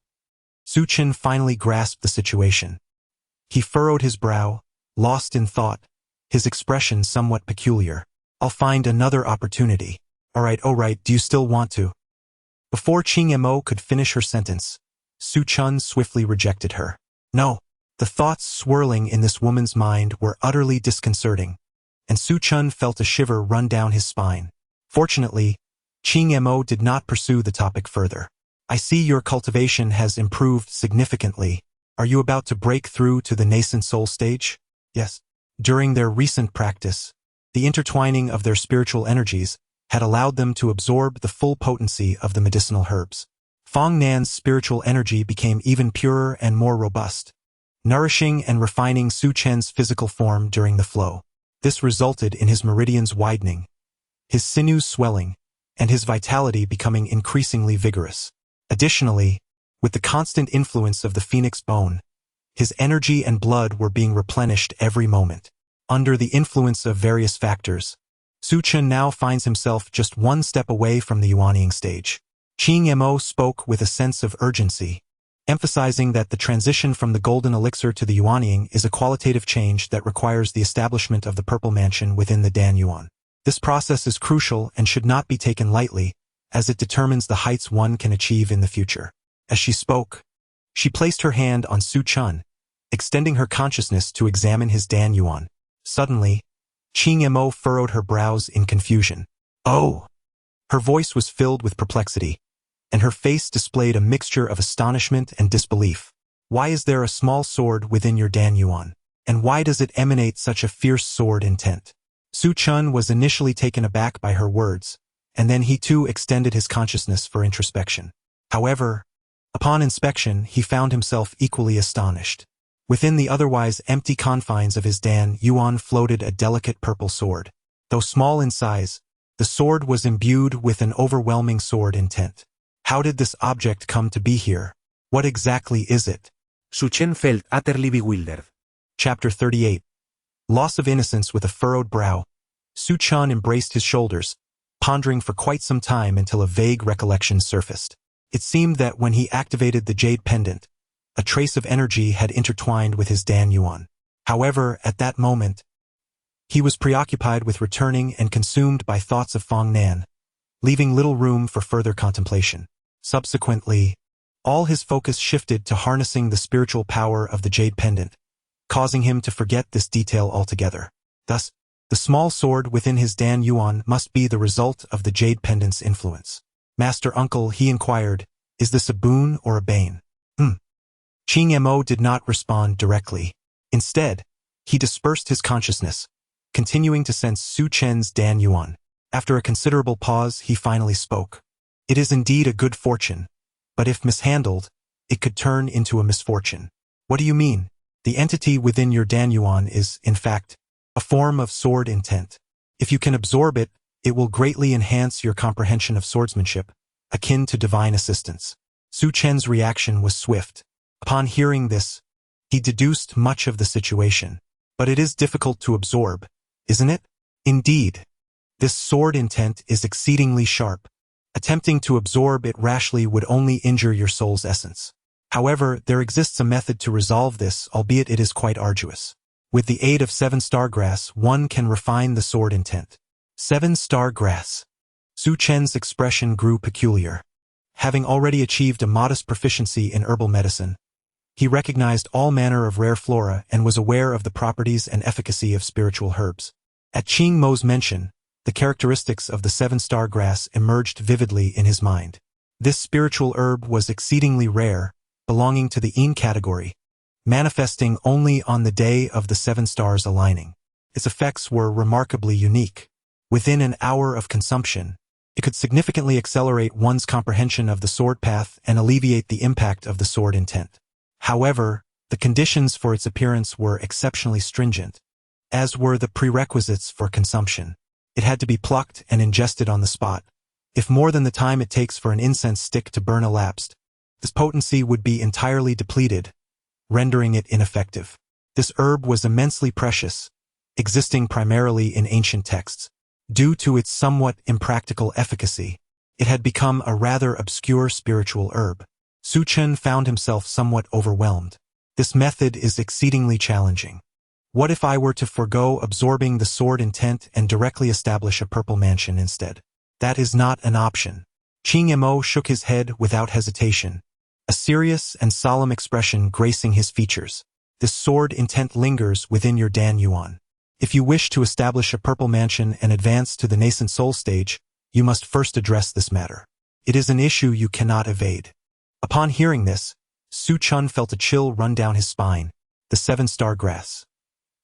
Su Chun finally grasped the situation. He furrowed his brow, lost in thought, his expression somewhat peculiar. I'll find another opportunity. All right, do you still want to? Before Qing Mo could finish her sentence, Su Chun swiftly rejected her. No. The thoughts swirling in this woman's mind were utterly disconcerting, and Su Chun felt a shiver run down his spine. Fortunately, Qing Mo did not pursue the topic further. I see your cultivation has improved significantly. Are you about to break through to the nascent soul stage? Yes. During their recent practice, the intertwining of their spiritual energies had allowed them to absorb the full potency of the medicinal herbs. Fong Nan's spiritual energy became even purer and more robust, nourishing and refining Su Chen's physical form during the flow. This resulted in his meridians widening, his sinews swelling, and his vitality becoming increasingly vigorous. Additionally, with the constant influence of the phoenix bone, his energy and blood were being replenished every moment. Under the influence of various factors, Su Chen now finds himself just one step away from the Yuanying stage. Qing Mo spoke with a sense of urgency, emphasizing that the transition from the golden elixir to the Yuanying is a qualitative change that requires the establishment of the purple mansion within the Dan Yuan. This process is crucial and should not be taken lightly, as it determines the heights one can achieve in the future. As she spoke, she placed her hand on Su Chen, extending her consciousness to examine his Dan Yuan. Suddenly, Qing Mo furrowed her brows in confusion. "Oh!" Her voice was filled with perplexity, and her face displayed a mixture of astonishment and disbelief. "Why is there a small sword within your Dan Yuan? And why does it emanate such a fierce sword intent?" Su Chen was initially taken aback by her words, and then he too extended his consciousness for introspection. However, upon inspection, he found himself equally astonished. Within the otherwise empty confines of his Dan Yuan floated a delicate purple sword. Though small in size, the sword was imbued with an overwhelming sword intent. How did this object come to be here? What exactly is it? Su Chen felt utterly bewildered. Chapter 38. Loss of innocence with a furrowed brow. Su Chen embraced his shoulders, pondering for quite some time until a vague recollection surfaced. It seemed that when he activated the jade pendant, a trace of energy had intertwined with his Dan Yuan. However, at that moment, he was preoccupied with returning and consumed by thoughts of Fong Nan, leaving little room for further contemplation. Subsequently, all his focus shifted to harnessing the spiritual power of the jade pendant, causing him to forget this detail altogether. Thus, the small sword within his Dan Yuan must be the result of the jade pendant's influence. "Master Uncle," he inquired, "is this a boon or a bane?" Qing Mo did not respond directly. Instead, he dispersed his consciousness, continuing to sense Su Chen's Dan Yuan. After a considerable pause, he finally spoke. "It is indeed a good fortune, but if mishandled, it could turn into a misfortune." "What do you mean?" "The entity within your Dan Yuan is, in fact, a form of sword intent. If you can absorb it, it will greatly enhance your comprehension of swordsmanship, akin to divine assistance." Su Chen's reaction was swift. Upon hearing this, he deduced much of the situation. "But it is difficult to absorb, isn't it?" "Indeed. This sword intent is exceedingly sharp. Attempting to absorb it rashly would only injure your soul's essence. However, there exists a method to resolve this, albeit it is quite arduous. With the aid of 7-star grass, one can refine the sword intent." 7-star grass. Su Chen's expression grew peculiar. Having already achieved a modest proficiency in herbal medicine, he recognized all manner of rare flora and was aware of the properties and efficacy of spiritual herbs. At Qing Mo's mention, the characteristics of the 7-star grass emerged vividly in his mind. This spiritual herb was exceedingly rare, belonging to the Yin category, manifesting only on the day of the 7 stars aligning. Its effects were remarkably unique. Within an hour of consumption, it could significantly accelerate one's comprehension of the sword path and alleviate the impact of the sword intent. However, the conditions for its appearance were exceptionally stringent, as were the prerequisites for consumption. It had to be plucked and ingested on the spot. If more than the time it takes for an incense stick to burn elapsed, this potency would be entirely depleted, rendering it ineffective. This herb was immensely precious, existing primarily in ancient texts. Due to its somewhat impractical efficacy, it had become a rather obscure spiritual herb. Su Chen found himself somewhat overwhelmed. This method is exceedingly challenging. What if I were to forego absorbing the sword intent and directly establish a purple mansion instead? That is not an option. Qing Mo shook his head without hesitation, a serious and solemn expression gracing his features. This sword intent lingers within your Dan Yuan. If you wish to establish a purple mansion and advance to the nascent soul stage, you must first address this matter. It is an issue you cannot evade. Upon hearing this, Su Chen felt a chill run down his spine. The 7-star grass,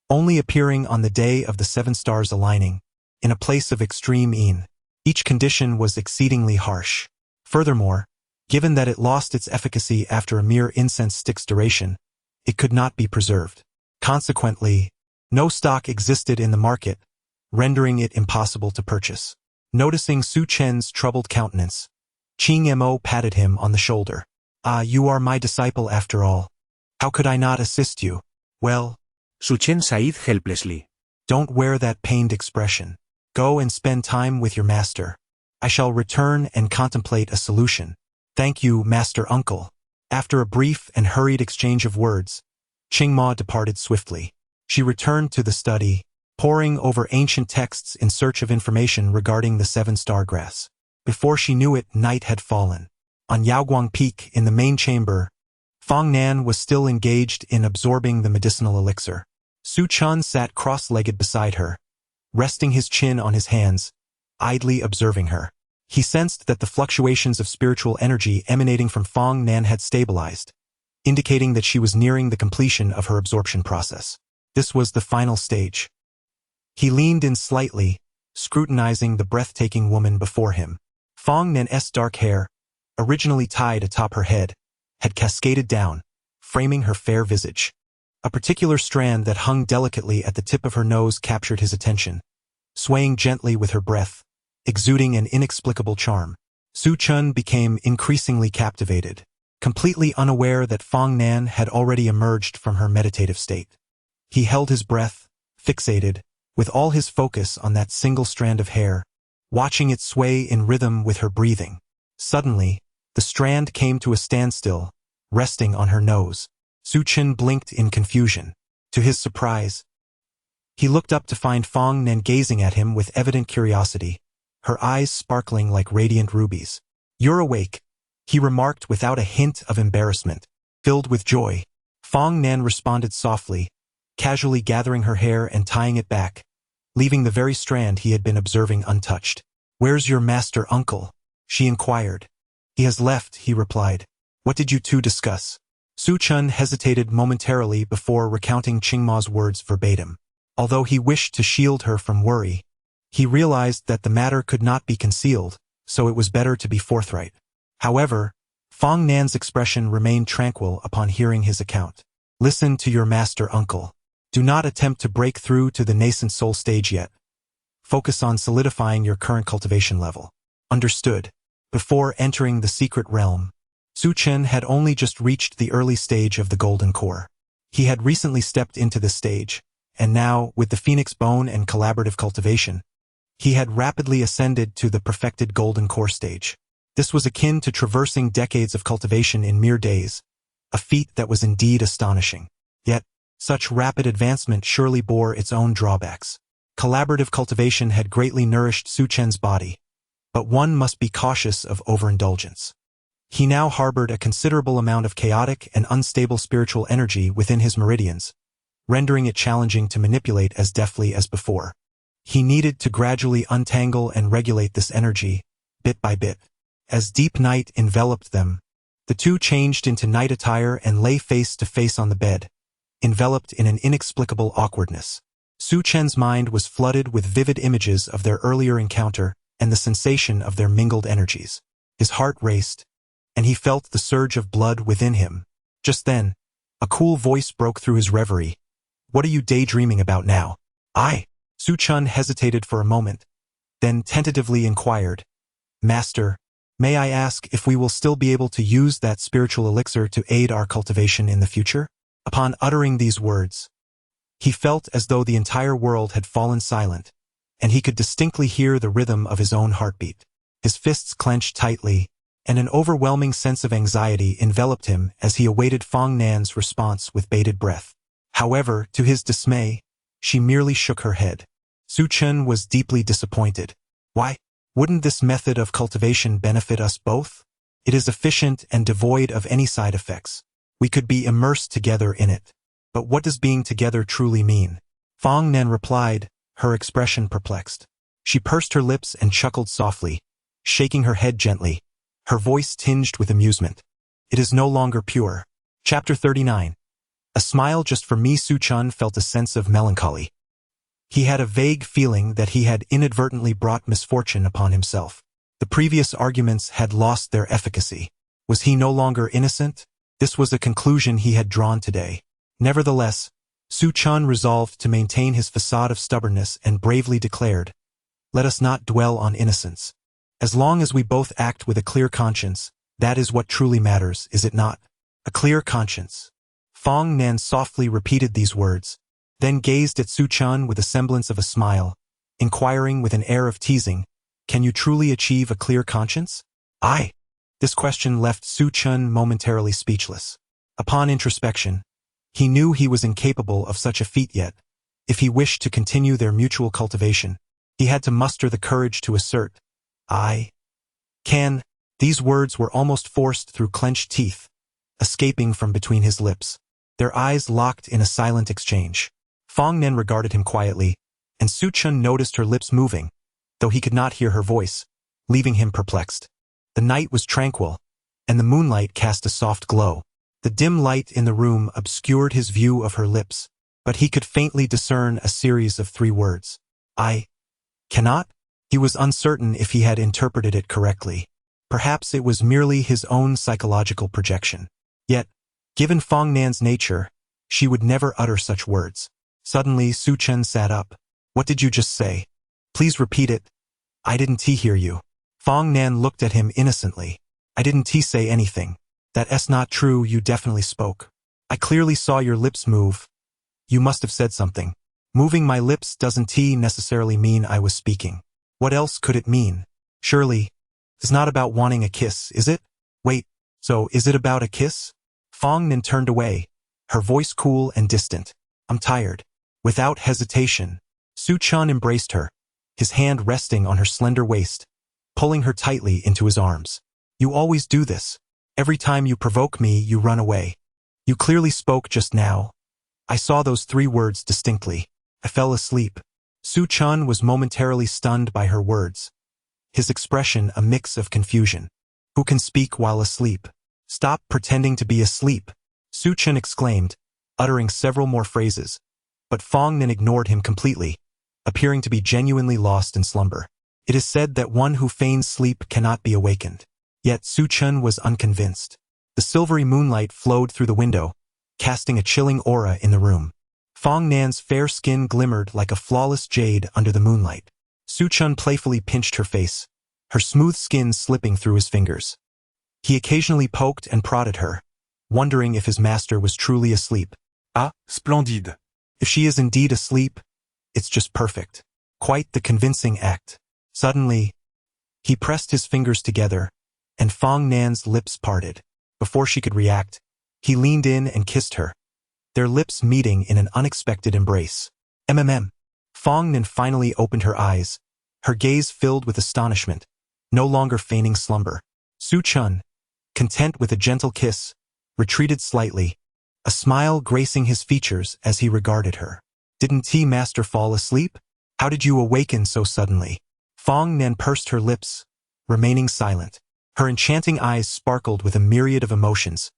only appearing on the day of the 7 stars aligning, in a place of extreme Yin. Each condition was exceedingly harsh. Furthermore, given that it lost its efficacy after a mere incense stick's duration, it could not be preserved. Consequently, No stock existed in the market, rendering it impossible to purchase. Noticing Su Chen's troubled countenance, Qing Mo patted him on the shoulder. "Ah, you are my disciple after all. How could I not assist you?" "Well," Su Chen sighed helplessly. "don't wear that pained expression. Go and spend time with your master. I shall return and contemplate a solution." "Thank you, Master Uncle." After a brief and hurried exchange of words, Qing Ma departed swiftly. She returned to the study, poring over ancient texts in search of information regarding the seven-star grass. Before she knew it, night had fallen. On Yaoguang Peak, in the main chamber, Fong Nan was still engaged in absorbing the medicinal elixir. Su Chun sat cross-legged beside her, resting his chin on his hands, idly observing her. He sensed that the fluctuations of spiritual energy emanating from Fong Nan had stabilized, indicating that she was nearing the completion of her absorption process. This was the final stage. He leaned in slightly, scrutinizing the breathtaking woman before him. Fong Nan's dark hair, originally tied atop her head, had cascaded down, framing her fair visage. A particular strand that hung delicately at the tip of her nose captured his attention, swaying gently with her breath, exuding an inexplicable charm. Su Chun became increasingly captivated, completely unaware that Fong Nan had already emerged from her meditative state. He held his breath, fixated, with all his focus on that single strand of hair, watching it sway in rhythm with her breathing. Suddenly, the strand came to a standstill, resting on her nose. Su Chun blinked in confusion. To his surprise, he looked up to find Fong Nan gazing at him with evident curiosity, her eyes sparkling like radiant rubies. "You're awake," he remarked without a hint of embarrassment. Filled with joy, Fong Nan responded softly, casually gathering her hair and tying it back, leaving the very strand he had been observing untouched. "Where's your master uncle?" she inquired. "He has left," he replied. "What did you two discuss?" Su Chun hesitated momentarily before recounting Qing Ma's words verbatim. Although he wished to shield her from worry, he realized that the matter could not be concealed, so it was better to be forthright. However, Fong Nan's expression remained tranquil upon hearing his account. "Listen to your master uncle. Do not attempt to break through to the nascent soul stage yet. Focus on solidifying your current cultivation level." Understood. Before entering the secret realm, Su Chen had only just reached the early stage of the golden core. He had recently stepped into this stage, and now, with the phoenix bone and collaborative cultivation, he had rapidly ascended to the perfected golden core stage. This was akin to traversing decades of cultivation in mere days, a feat that was indeed astonishing. Yet, such rapid advancement surely bore its own drawbacks. Collaborative cultivation had greatly nourished Su Chen's body, but one must be cautious of overindulgence. He now harbored a considerable amount of chaotic and unstable spiritual energy within his meridians, rendering it challenging to manipulate as deftly as before. He needed to gradually untangle and regulate this energy, bit by bit. As deep night enveloped them, the two changed into night attire and lay face to face on the bed, enveloped in an inexplicable awkwardness. Su Chen's mind was flooded with vivid images of their earlier encounter and the sensation of their mingled energies. His heart raced, and he felt the surge of blood within him. Just then, a cool voice broke through his reverie. "What are you daydreaming about now?" Su Chun hesitated for a moment, then tentatively inquired, "Master, may I ask if we will still be able to use that spiritual elixir to aid our cultivation in the future?" Upon uttering these words, he felt as though the entire world had fallen silent, and he could distinctly hear the rhythm of his own heartbeat. His fists clenched tightly, and an overwhelming sense of anxiety enveloped him as he awaited Fong Nan's response with bated breath. However, to his dismay, she merely shook her head. Su Chun was deeply disappointed. "Why, wouldn't this method of cultivation benefit us both? It is efficient and devoid of any side effects. We could be immersed together in it. But what does being together truly mean?" Fong Nan replied, her expression perplexed. She pursed her lips and chuckled softly, shaking her head gently, her voice tinged with amusement. "It is no longer pure." Chapter 39. A smile just for me. Su Chun felt a sense of melancholy. He had a vague feeling that he had inadvertently brought misfortune upon himself. The previous arguments had lost their efficacy. Was he no longer innocent? This was a conclusion he had drawn today. Nevertheless, Su Chun resolved to maintain his facade of stubbornness and bravely declared, "Let us not dwell on innocence. As long as we both act with a clear conscience, that is what truly matters, is it not? A clear conscience." Fong Nan softly repeated these words, then gazed at Su Chun with a semblance of a smile, inquiring with an air of teasing, "Can you truly achieve a clear conscience?" "I." This question left Su Chun momentarily speechless. Upon introspection, he knew he was incapable of such a feat yet. If he wished to continue their mutual cultivation, he had to muster the courage to assert, "I can." These words were almost forced through clenched teeth, escaping from between his lips. Their eyes locked in a silent exchange. Fong Nen regarded him quietly, and Su Chun noticed her lips moving, though he could not hear her voice, leaving him perplexed. The night was tranquil, and the moonlight cast a soft glow. The dim light in the room obscured his view of her lips, but he could faintly discern a series of 3 words. "I cannot?" He was uncertain if he had interpreted it correctly. Perhaps it was merely his own psychological projection. Yet, given Fong Nan's nature, she would never utter such words. Suddenly, Su Chun sat up. "What did you just say? Please repeat it. I didn't hear you." Fong Nan looked at him innocently. "I didn't say anything. That's not true, you definitely spoke. I clearly saw your lips move. You must have said something. Moving my lips doesn't necessarily mean I was speaking. What else could it mean? Surely, it's not about wanting a kiss, is it? Wait, so is it about a kiss?" Fong Nan turned away, her voice cool and distant. "I'm tired." Without hesitation, Su Chun embraced her, his hand resting on her slender waist, pulling her tightly into his arms. "You always do this. Every time you provoke me, you run away. You clearly spoke just now. I saw those 3 words distinctly. I fell asleep." Su Chun was momentarily stunned by her words, his expression a mix of confusion. "Who can speak while asleep? Stop pretending to be asleep," Su Chun exclaimed, uttering several more phrases, but Fong Nan ignored him completely, appearing to be genuinely lost in slumber. It is said that one who feigns sleep cannot be awakened. Yet Su Chun was unconvinced. The silvery moonlight flowed through the window, casting a chilling aura in the room. Fong Nan's fair skin glimmered like a flawless jade under the moonlight. Su Chun playfully pinched her face, her smooth skin slipping through his fingers. He occasionally poked and prodded her, wondering if his master was truly asleep. "Ah, splendide." If she is indeed asleep, it's just perfect. Quite the convincing act. Suddenly, he pressed his fingers together, and Fong Nan's lips parted. Before she could react, he leaned in and kissed her, their lips meeting in an unexpected embrace. Fong Nan finally opened her eyes, her gaze filled with astonishment, no longer feigning slumber. Su Chun, content with a gentle kiss, retreated slightly, a smile gracing his features as he regarded her. "Didn't Master fall asleep? How did you awaken so suddenly?" Fong Nan pursed her lips, remaining silent. Her enchanting eyes sparkled with a myriad of emotions,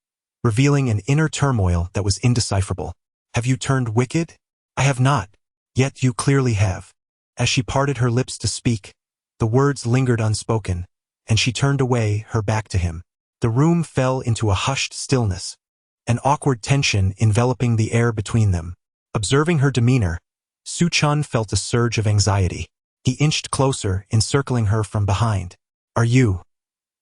revealing an inner turmoil that was indecipherable. "Have you turned wicked?" "I have not. Yet you clearly have." As she parted her lips to speak, the words lingered unspoken, and she turned away, her back to him. The room fell into a hushed stillness, an awkward tension enveloping the air between them. Observing her demeanor, Su Chun felt a surge of anxiety. He inched closer, encircling her from behind. "Are you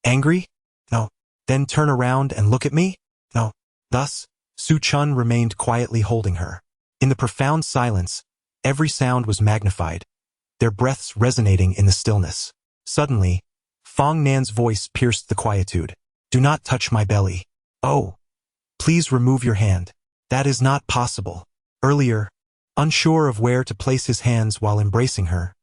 angry?" "No." "Then turn around and look at me?" "No." Thus, Su Chun remained quietly holding her. In the profound silence, every sound was magnified, their breaths resonating in the stillness. Suddenly, Fong Nan's voice pierced the quietude. "Do not touch my belly." "Oh, please remove your hand. That is not possible." Earlier, unsure of where to place his hands while embracing her,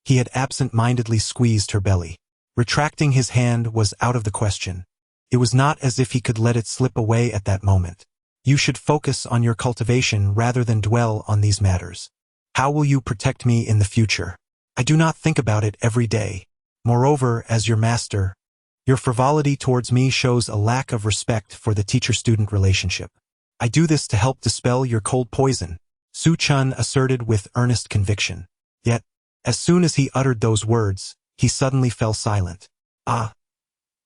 he had absent-mindedly squeezed her belly. Retracting his hand was out of the question. It was not as if he could let it slip away at that moment. "You should focus on your cultivation rather than dwell on these matters. How will you protect me in the future? I do not think about it every day. Moreover, as your master, your frivolity towards me shows a lack of respect for the teacher-student relationship. I do this to help dispel your cold poison," Su Chun asserted with earnest conviction. Yet, as soon as he uttered those words, he suddenly fell silent. "Ah.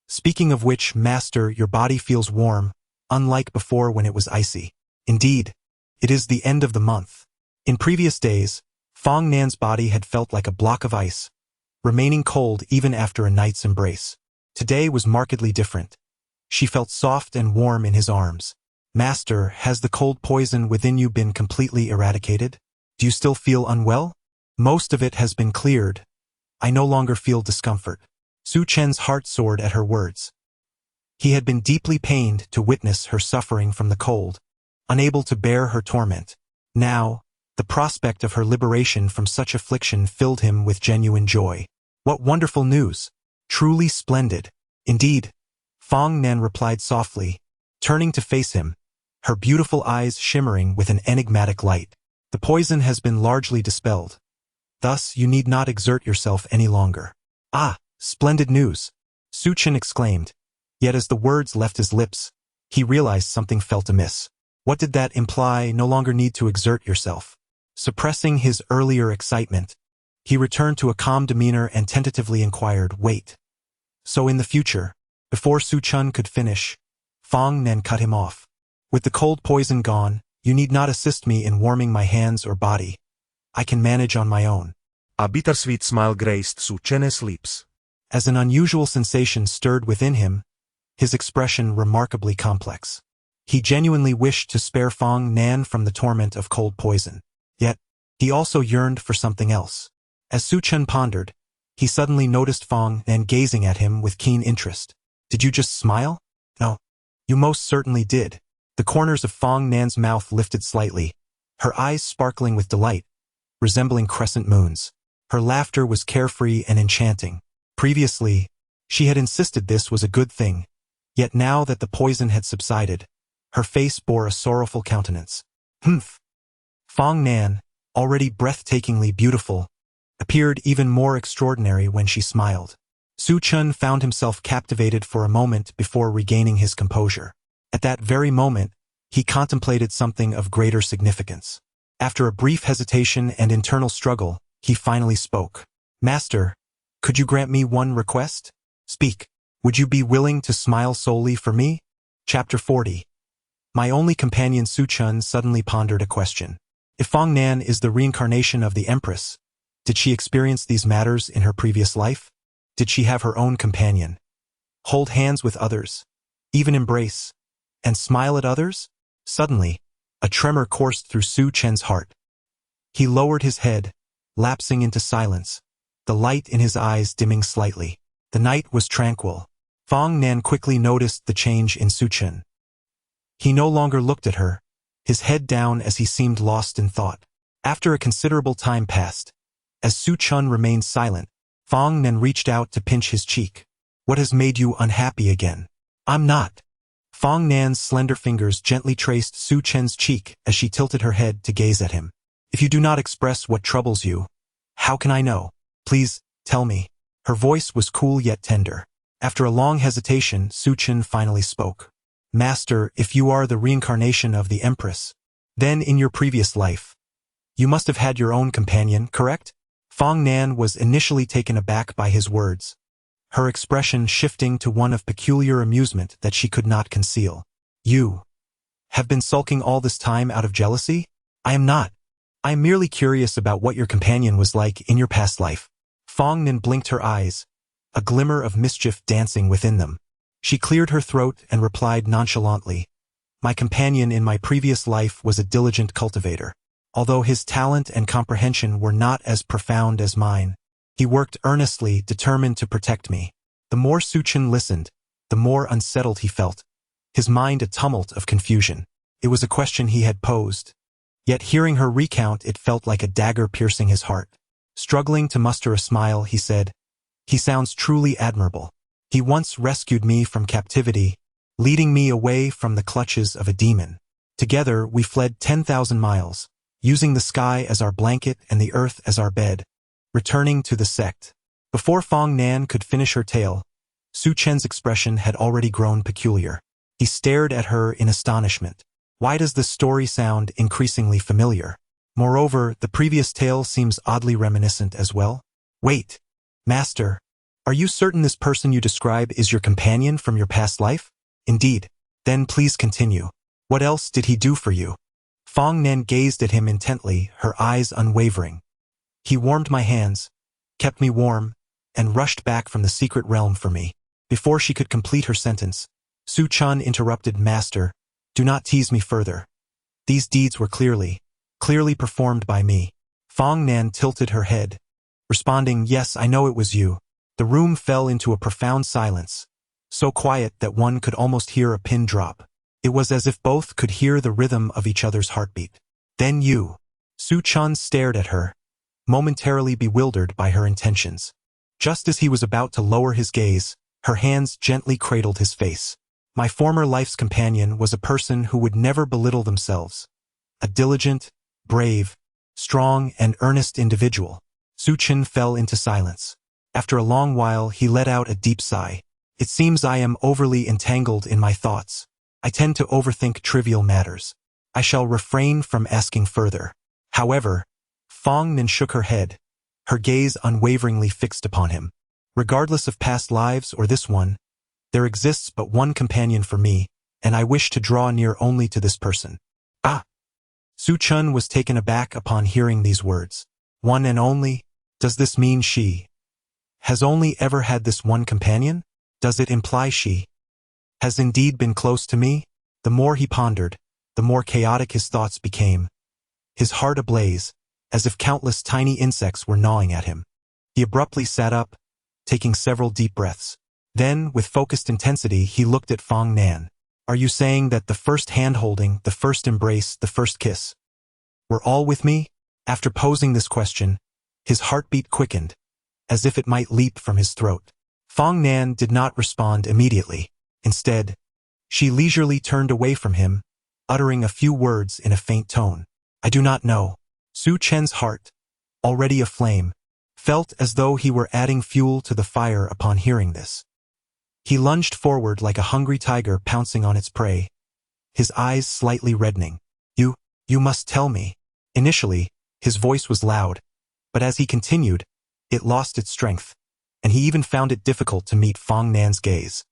Speaking of which, master, your body feels warm, unlike before when it was icy. Indeed, It is the end of the month. In previous days, Fong Nan's body had felt like a block of ice, remaining cold even after a night's embrace. Today was markedly different. She felt soft and warm in his arms. Master, has the cold poison within you been completely eradicated? Do you still feel unwell? Most of it has been cleared. I no longer feel discomfort. Su Chen's heart soared at her words. He had been deeply pained to witness her suffering from the cold, unable to bear her torment. Now, the prospect of her liberation from such affliction filled him with genuine joy. What wonderful news! Truly splendid. Indeed, Fong Nan replied softly, turning to face him, her beautiful eyes shimmering with an enigmatic light. The poison has been largely dispelled. Thus, you need not exert yourself any longer. Ah, splendid news! Su Chen exclaimed. Yet as the words left his lips, he realized something felt amiss. What did that imply? No longer need to exert yourself. Suppressing his earlier excitement, he returned to a calm demeanor and tentatively inquired, wait. So in the future, before Su Chen could finish, Fong Nan cut him off. With the cold poison gone, you need not assist me in warming my hands or body. I can manage on my own. A bittersweet smile graced Su Chen's lips. As an unusual sensation stirred within him, his expression remarkably complex. He genuinely wished to spare Fong Nan from the torment of cold poison. Yet, he also yearned for something else. As Su Chen pondered, he suddenly noticed Fong Nan gazing at him with keen interest. Did you just smile? No. You most certainly did. The corners of Fong Nan's mouth lifted slightly, her eyes sparkling with delight, resembling crescent moons. Her laughter was carefree and enchanting. Previously, she had insisted this was a good thing, yet now that the poison had subsided, her face bore a sorrowful countenance. Humph! Fong Nan, already breathtakingly beautiful, appeared even more extraordinary when she smiled. Su Chen found himself captivated for a moment before regaining his composure. At that very moment, he contemplated something of greater significance. After a brief hesitation and internal struggle, he finally spoke. Master, could you grant me one request? Speak. Would you be willing to smile solely for me? Chapter 40. My only companion Su Chen suddenly pondered a question. If Fong Nan is the reincarnation of the Empress, did she experience these matters in her previous life? Did she have her own companion? Hold hands with others? Even embrace? And smile at others? Suddenly, a tremor coursed through Su Chen's heart. He lowered his head, lapsing into silence, the light in his eyes dimming slightly. The night was tranquil. Fong Nan quickly noticed the change in Su Chen. He no longer looked at her, his head down as he seemed lost in thought. After a considerable time passed, as Su Chen remained silent, Fong Nan reached out to pinch his cheek. What has made you unhappy again? I'm not. Fong Nan's slender fingers gently traced Su Chen's cheek as she tilted her head to gaze at him. If you do not express what troubles you, how can I know? Please, tell me. Her voice was cool yet tender. After a long hesitation, Su Chen finally spoke. Master, if you are the reincarnation of the Empress, then in your previous life, you must have had your own companion, correct? Fong Nan was initially taken aback by his words, her expression shifting to one of peculiar amusement that she could not conceal. You have been sulking all this time out of jealousy? I am not. I am merely curious about what your companion was like in your past life. Fong Nan blinked her eyes, a glimmer of mischief dancing within them. She cleared her throat and replied nonchalantly, My companion in my previous life was a diligent cultivator. Although his talent and comprehension were not as profound as mine, he worked earnestly, determined to protect me. The more Su Chen listened, the more unsettled he felt, his mind a tumult of confusion. It was a question he had posed. Yet hearing her recount, it felt like a dagger piercing his heart. Struggling to muster a smile, he said, He sounds truly admirable. He once rescued me from captivity, leading me away from the clutches of a demon. Together we fled 10,000 miles, using the sky as our blanket and the earth as our bed, returning to the sect. Before Fong Nan could finish her tale, Su Chen's expression had already grown peculiar. He stared at her in astonishment. Why does this story sound increasingly familiar? Moreover, the previous tale seems oddly reminiscent as well. Wait, Master, are you certain this person you describe is your companion from your past life? Indeed. Then please continue. What else did he do for you? Fong Nan gazed at him intently, her eyes unwavering. He warmed my hands, kept me warm, and rushed back from the secret realm for me. Before she could complete her sentence, Su Chun interrupted, "Master, do not tease me further. These deeds were clearly performed by me." Fong Nan tilted her head, responding, "Yes, I know it was you." The room fell into a profound silence, so quiet that one could almost hear a pin drop. It was as if both could hear the rhythm of each other's heartbeat. "Then you." Su Chun stared at her, momentarily bewildered by her intentions. Just as he was about to lower his gaze, her hands gently cradled his face. "My former life's companion was a person who would never belittle themselves. A diligent, brave, strong, and earnest individual." Su Chun fell into silence. After a long while, he let out a deep sigh. "It seems I am overly entangled in my thoughts. I tend to overthink trivial matters. I shall refrain from asking further." However, Fong Nan shook her head, her gaze unwaveringly fixed upon him. "Regardless of past lives or this one, there exists but one companion for me, and I wish to draw near only to this person." "Ah!" Su Chun was taken aback upon hearing these words. "One and only? Does this mean she has only ever had this one companion? Does it imply she has indeed been close to me?" The more he pondered, the more chaotic his thoughts became, his heart ablaze, as if countless tiny insects were gnawing at him. He abruptly sat up, taking several deep breaths. Then, with focused intensity, he looked at Fong Nan. "Are you saying that the first hand-holding, the first embrace, the first kiss were all with me?" After posing this question, his heartbeat quickened, as if it might leap from his throat. Fong Nan did not respond immediately. Instead, she leisurely turned away from him, uttering a few words in a faint tone. "I do not know." Su Chen's heart, already aflame, felt as though he were adding fuel to the fire upon hearing this. He lunged forward like a hungry tiger pouncing on its prey, his eyes slightly reddening. You must tell me." Initially, his voice was loud, but as he continued, it lost its strength, and he even found it difficult to meet Fong Nan's gaze.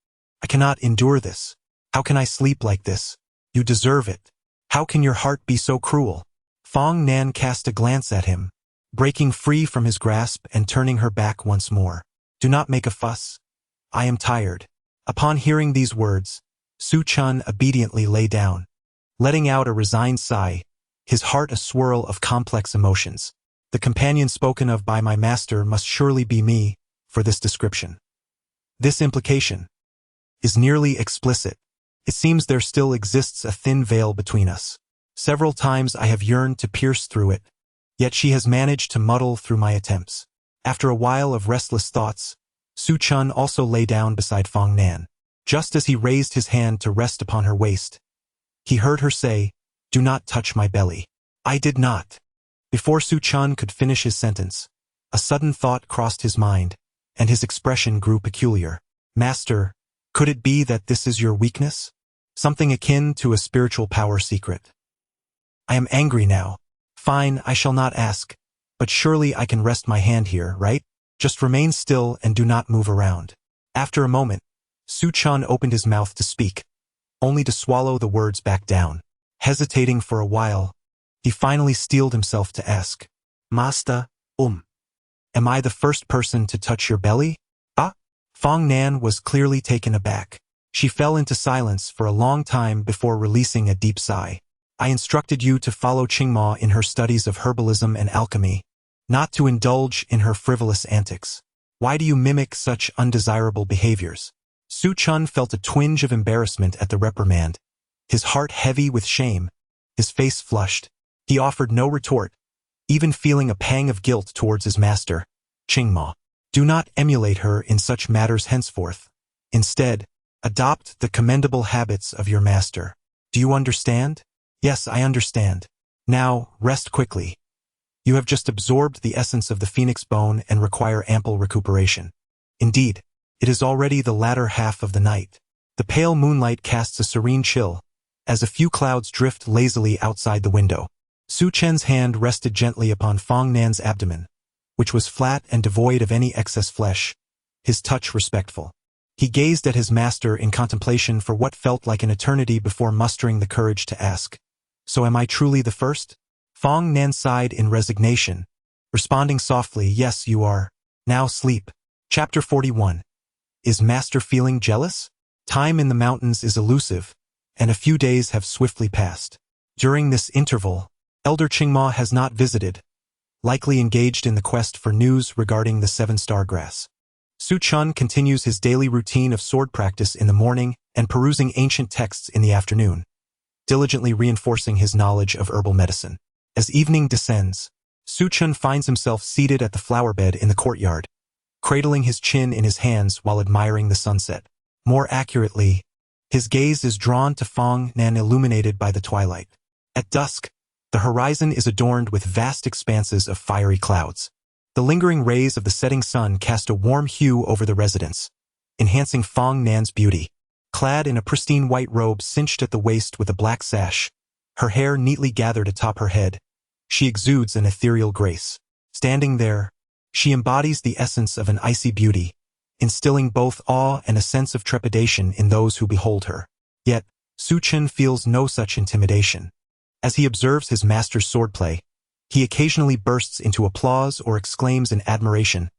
"I cannot endure this. How can I sleep like this? You deserve it. How can your heart be so cruel?" Fong Nan cast a glance at him, breaking free from his grasp and turning her back once more. "Do not make a fuss. I am tired." Upon hearing these words, Su Chun obediently lay down, letting out a resigned sigh, his heart a swirl of complex emotions. The companion spoken of by my master must surely be me, for this description. This implication is nearly explicit. It seems there still exists a thin veil between us. Several times I have yearned to pierce through it, yet she has managed to muddle through my attempts. After a while of restless thoughts, Su Chun also lay down beside Fong Nan. Just as he raised his hand to rest upon her waist, he heard her say, "Do not touch my belly." "I did not." Before Su Chun could finish his sentence, a sudden thought crossed his mind, and his expression grew peculiar. "Master, could it be that this is your weakness? Something akin to a spiritual power secret?" "I am angry now." "Fine, I shall not ask, but surely I can rest my hand here, right? Just remain still and do not move around." After a moment, Su Chun opened his mouth to speak, only to swallow the words back down. Hesitating for a while, he finally steeled himself to ask, "Master, am I the first person to touch your belly?" "Ah?" Fong Nan was clearly taken aback. She fell into silence for a long time before releasing a deep sigh. "I instructed you to follow Qingma in her studies of herbalism and alchemy, not to indulge in her frivolous antics. Why do you mimic such undesirable behaviors?" Su Chun felt a twinge of embarrassment at the reprimand, his heart heavy with shame, his face flushed. He offered no retort, even feeling a pang of guilt towards his master, Qingma. "Do not emulate her in such matters henceforth. Instead, adopt the commendable habits of your master. Do you understand?" "Yes, I understand. Now, rest quickly. You have just absorbed the essence of the phoenix bone and require ample recuperation. Indeed, it is already the latter half of the night. The pale moonlight casts a serene chill, as a few clouds drift lazily outside the window." Su Chen's hand rested gently upon Fong Nan's abdomen, which was flat and devoid of any excess flesh, his touch respectful. He gazed at his master in contemplation for what felt like an eternity before mustering the courage to ask, So am I truly the first? Fong Nan sighed in resignation, responding softly, yes, you are. Now sleep. Chapter 41. Is Master feeling jealous? Time in the mountains is elusive, and a few days have swiftly passed. During this interval, Elder Qingma has not visited, likely engaged in the quest for news regarding the seven-star grass. Su Chun continues his daily routine of sword practice in the morning and perusing ancient texts in the afternoon, diligently reinforcing his knowledge of herbal medicine. As evening descends, Su Chun finds himself seated at the flower bed in the courtyard, cradling his chin in his hands while admiring the sunset. More accurately, his gaze is drawn to Fong Nan illuminated by the twilight. At dusk, the horizon is adorned with vast expanses of fiery clouds. The lingering rays of the setting sun cast a warm hue over the residence, enhancing Fong Nan's beauty. Clad in a pristine white robe cinched at the waist with a black sash, her hair neatly gathered atop her head, she exudes an ethereal grace. Standing there, she embodies the essence of an icy beauty, instilling both awe and a sense of trepidation in those who behold her. Yet, Su Chun feels no such intimidation. As he observes his master's swordplay, he occasionally bursts into applause or exclaims in admiration,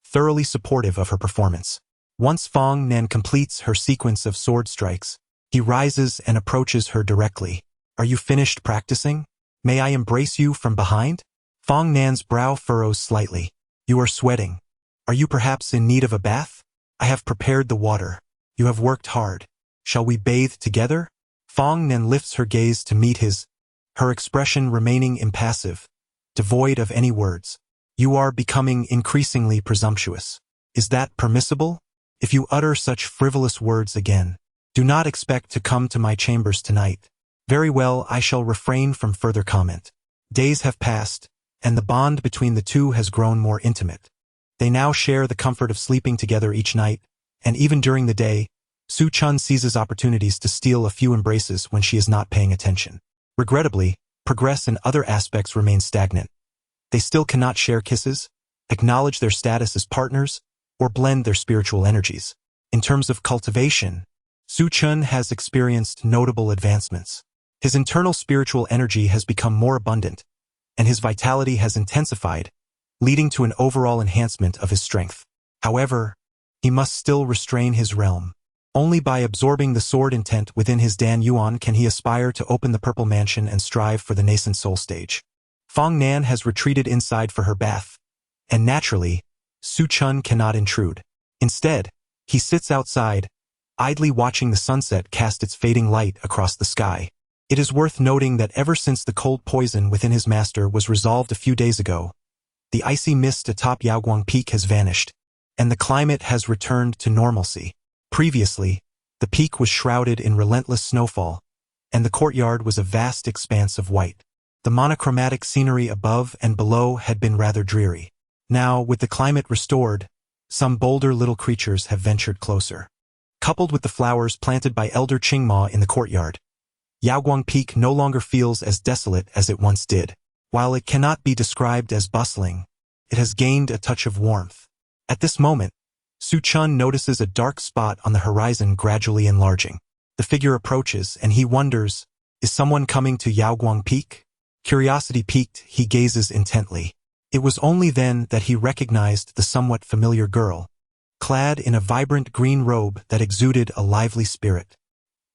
thoroughly supportive of her performance. Once Fong Nan completes her sequence of sword strikes, he rises and approaches her directly. Are you finished practicing? May I embrace you from behind? Fong Nan's brow furrows slightly. You are sweating. Are you perhaps in need of a bath? I have prepared the water. You have worked hard. Shall we bathe together? Fong Nan lifts her gaze to meet his, her expression remaining impassive, devoid of any words. You are becoming increasingly presumptuous. Is that permissible? If you utter such frivolous words again, do not expect to come to my chambers tonight. Very well, I shall refrain from further comment. Days have passed, and the bond between the two has grown more intimate. They now share the comfort of sleeping together each night, and even during the day, Su Chun seizes opportunities to steal a few embraces when she is not paying attention. Regrettably, progress in other aspects remains stagnant. They still cannot share kisses, acknowledge their status as partners, or blend their spiritual energies. In terms of cultivation, Su Chun has experienced notable advancements. His internal spiritual energy has become more abundant, and his vitality has intensified, leading to an overall enhancement of his strength. However, he must still restrain his realm. Only by absorbing the sword intent within his Dan Yuan can he aspire to open the Purple Mansion and strive for the nascent soul stage. Fong Nan has retreated inside for her bath, and naturally, Su Chun cannot intrude. Instead, he sits outside, idly watching the sunset cast its fading light across the sky. It is worth noting that ever since the cold poison within his master was resolved a few days ago, the icy mist atop Yaoguang Peak has vanished, and the climate has returned to normalcy. Previously, the peak was shrouded in relentless snowfall, and the courtyard was a vast expanse of white. The monochromatic scenery above and below had been rather dreary. Now, with the climate restored, some bolder little creatures have ventured closer. Coupled with the flowers planted by Elder Qingma in the courtyard, Yaoguang Peak no longer feels as desolate as it once did. While it cannot be described as bustling, it has gained a touch of warmth. At this moment, Su Chun notices a dark spot on the horizon gradually enlarging. The figure approaches, and he wonders, is someone coming to Yaoguang Peak? Curiosity piqued, he gazes intently. It was only then that he recognized the somewhat familiar girl, clad in a vibrant green robe that exuded a lively spirit.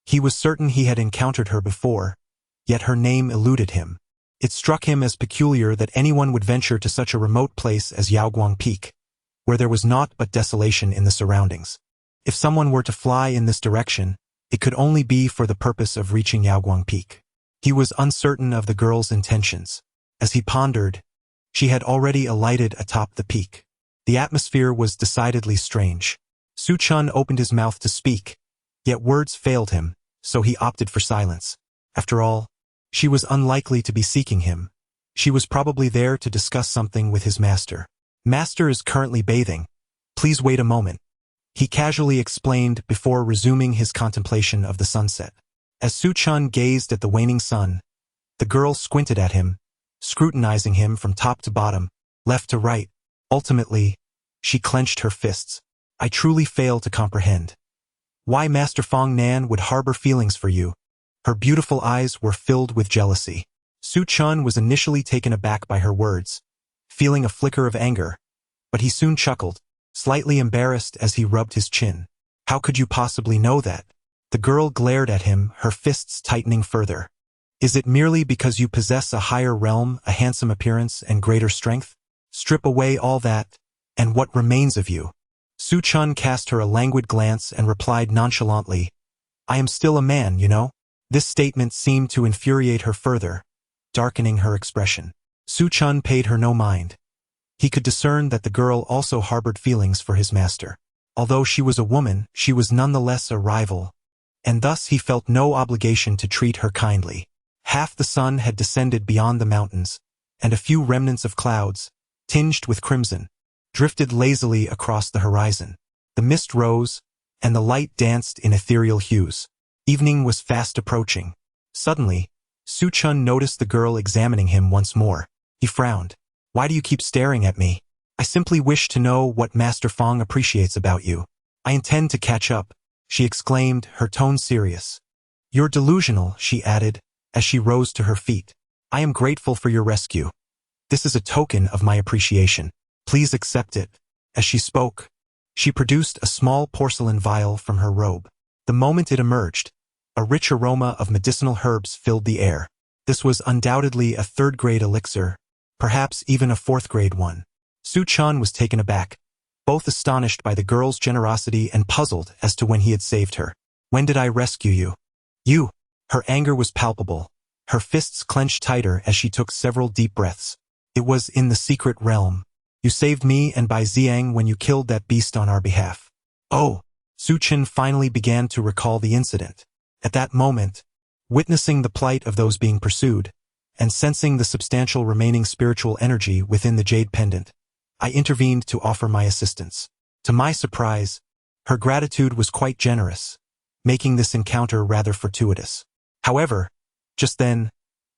He was certain he had encountered her before, yet her name eluded him. It struck him as peculiar that anyone would venture to such a remote place as Yaoguang Peak, where there was naught but desolation in the surroundings. If someone were to fly in this direction, it could only be for the purpose of reaching Yaoguang Peak. He was uncertain of the girl's intentions. As he pondered, she had already alighted atop the peak. The atmosphere was decidedly strange. Su Chun opened his mouth to speak, yet words failed him, so he opted for silence. After all, she was unlikely to be seeking him. She was probably there to discuss something with his master. Master is currently bathing. Please wait a moment, he casually explained before resuming his contemplation of the sunset. As Su Chun gazed at the waning sun, the girl squinted at him, scrutinizing him from top to bottom, left to right. Ultimately, she clenched her fists. I truly fail to comprehend why Master Fong Nan would harbor feelings for you. Her beautiful eyes were filled with jealousy. Su Chun was initially taken aback by her words, feeling a flicker of anger, but he soon chuckled, slightly embarrassed as he rubbed his chin. How could you possibly know that? The girl glared at him, her fists tightening further. Is it merely because you possess a higher realm, a handsome appearance, and greater strength? Strip away all that, and what remains of you? Su Chun cast her a languid glance and replied nonchalantly, I am still a man, you know? This statement seemed to infuriate her further, darkening her expression. Su Chun paid her no mind. He could discern that the girl also harbored feelings for his master. Although she was a woman, she was nonetheless a rival, and thus he felt no obligation to treat her kindly. Half the sun had descended beyond the mountains, and a few remnants of clouds, tinged with crimson, drifted lazily across the horizon. The mist rose, and the light danced in ethereal hues. Evening was fast approaching. Suddenly, Su Chun noticed the girl examining him once more. He frowned. Why do you keep staring at me? I simply wish to know what Master Fong appreciates about you. I intend to catch up, she exclaimed, her tone serious. You're delusional, she added, as she rose to her feet. I am grateful for your rescue. This is a token of my appreciation. Please accept it. As she spoke, she produced a small porcelain vial from her robe. The moment it emerged, a rich aroma of medicinal herbs filled the air. This was undoubtedly a third-grade elixir, perhaps even a fourth-grade one. Su Chun was taken aback, both astonished by the girl's generosity and puzzled as to when he had saved her. When did I rescue you? You. Her anger was palpable. Her fists clenched tighter as she took several deep breaths. It was in the secret realm. You saved me and Bai Xiang when you killed that beast on our behalf. Oh. Su Chun finally began to recall the incident. At that moment, witnessing the plight of those being pursued, and sensing the substantial remaining spiritual energy within the jade pendant, I intervened to offer my assistance. To my surprise, her gratitude was quite generous, making this encounter rather fortuitous. However, just then,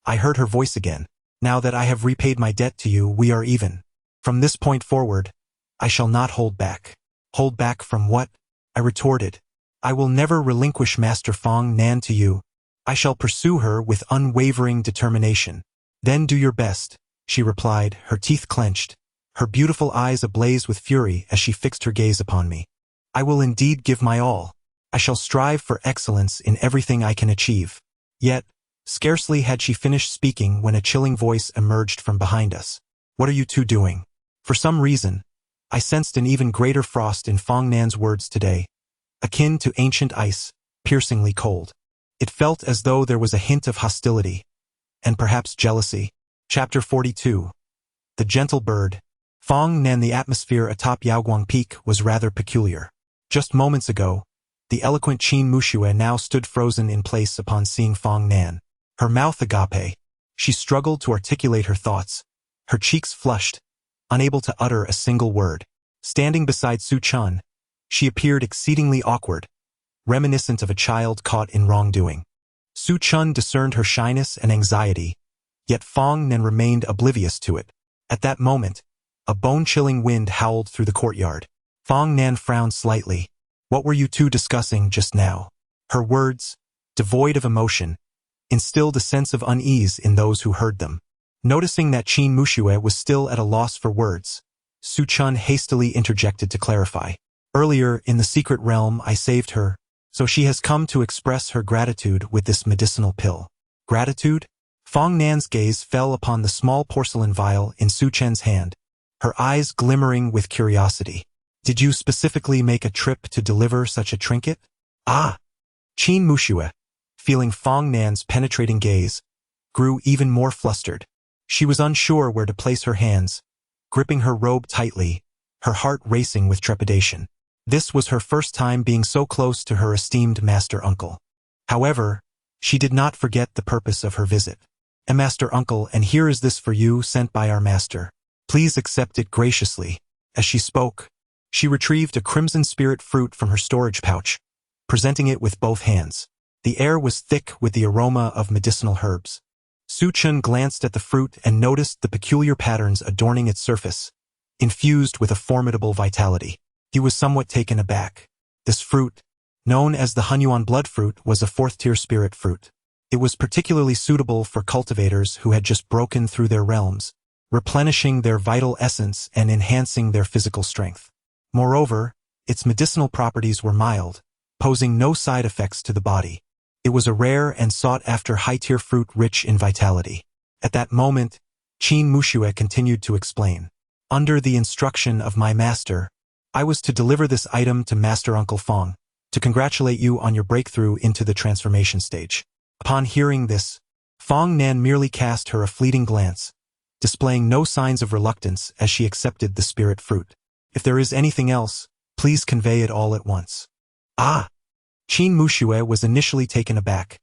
I heard her voice again. Now that I have repaid my debt to you, we are even. From this point forward, I shall not hold back. Hold back from what? I retorted. I will never relinquish Master Fong Nan to you. I shall pursue her with unwavering determination. Then do your best, she replied, her teeth clenched, her beautiful eyes ablaze with fury as she fixed her gaze upon me. I will indeed give my all. I shall strive for excellence in everything I can achieve. Yet, scarcely had she finished speaking when a chilling voice emerged from behind us. What are you two doing? For some reason, I sensed an even greater frost in Fong Nan's words today, akin to ancient ice, piercingly cold. It felt as though there was a hint of hostility, and perhaps jealousy. Chapter 42. The Gentle Bird. Fong Nan. The atmosphere atop Yaoguang Peak was rather peculiar. Just moments ago, the eloquent Qin Muxue now stood frozen in place upon seeing Fong Nan. Her mouth agape, she struggled to articulate her thoughts, her cheeks flushed, unable to utter a single word. Standing beside Su Chun, she appeared exceedingly awkward, reminiscent of a child caught in wrongdoing. Su Chun discerned her shyness and anxiety, yet Fong Nan remained oblivious to it. At that moment, a bone-chilling wind howled through the courtyard. Fong Nan frowned slightly. What were you two discussing just now? Her words, devoid of emotion, instilled a sense of unease in those who heard them. Noticing that Qin Muxue was still at a loss for words, Su Chun hastily interjected to clarify. Earlier, in the secret realm, I saved her, so she has come to express her gratitude with this medicinal pill. Gratitude? Fong Nan's gaze fell upon the small porcelain vial in Su Chen's hand, her eyes glimmering with curiosity. Did you specifically make a trip to deliver such a trinket? Ah! Qin Muxue, feeling Fong Nan's penetrating gaze, grew even more flustered. She was unsure where to place her hands, gripping her robe tightly, her heart racing with trepidation. This was her first time being so close to her esteemed master uncle. However, she did not forget the purpose of her visit. Master uncle, and here is this for you, sent by our master. Please accept it graciously. As she spoke, she retrieved a crimson spirit fruit from her storage pouch, presenting it with both hands. The air was thick with the aroma of medicinal herbs. Su Chun glanced at the fruit and noticed the peculiar patterns adorning its surface, infused with a formidable vitality. He was somewhat taken aback. This fruit, known as the Hunyuan blood fruit, was a fourth-tier spirit fruit. It was particularly suitable for cultivators who had just broken through their realms, replenishing their vital essence and enhancing their physical strength. Moreover, its medicinal properties were mild, posing no side effects to the body. It was a rare and sought-after high-tier fruit rich in vitality. At that moment, Qin Muxue continued to explain. Under the instruction of my master, I was to deliver this item to Master Uncle Fong, to congratulate you on your breakthrough into the transformation stage. Upon hearing this, Fong Nan merely cast her a fleeting glance, displaying no signs of reluctance as she accepted the spirit fruit. If there is anything else, please convey it all at once. Ah! Qin Muxue was initially taken aback,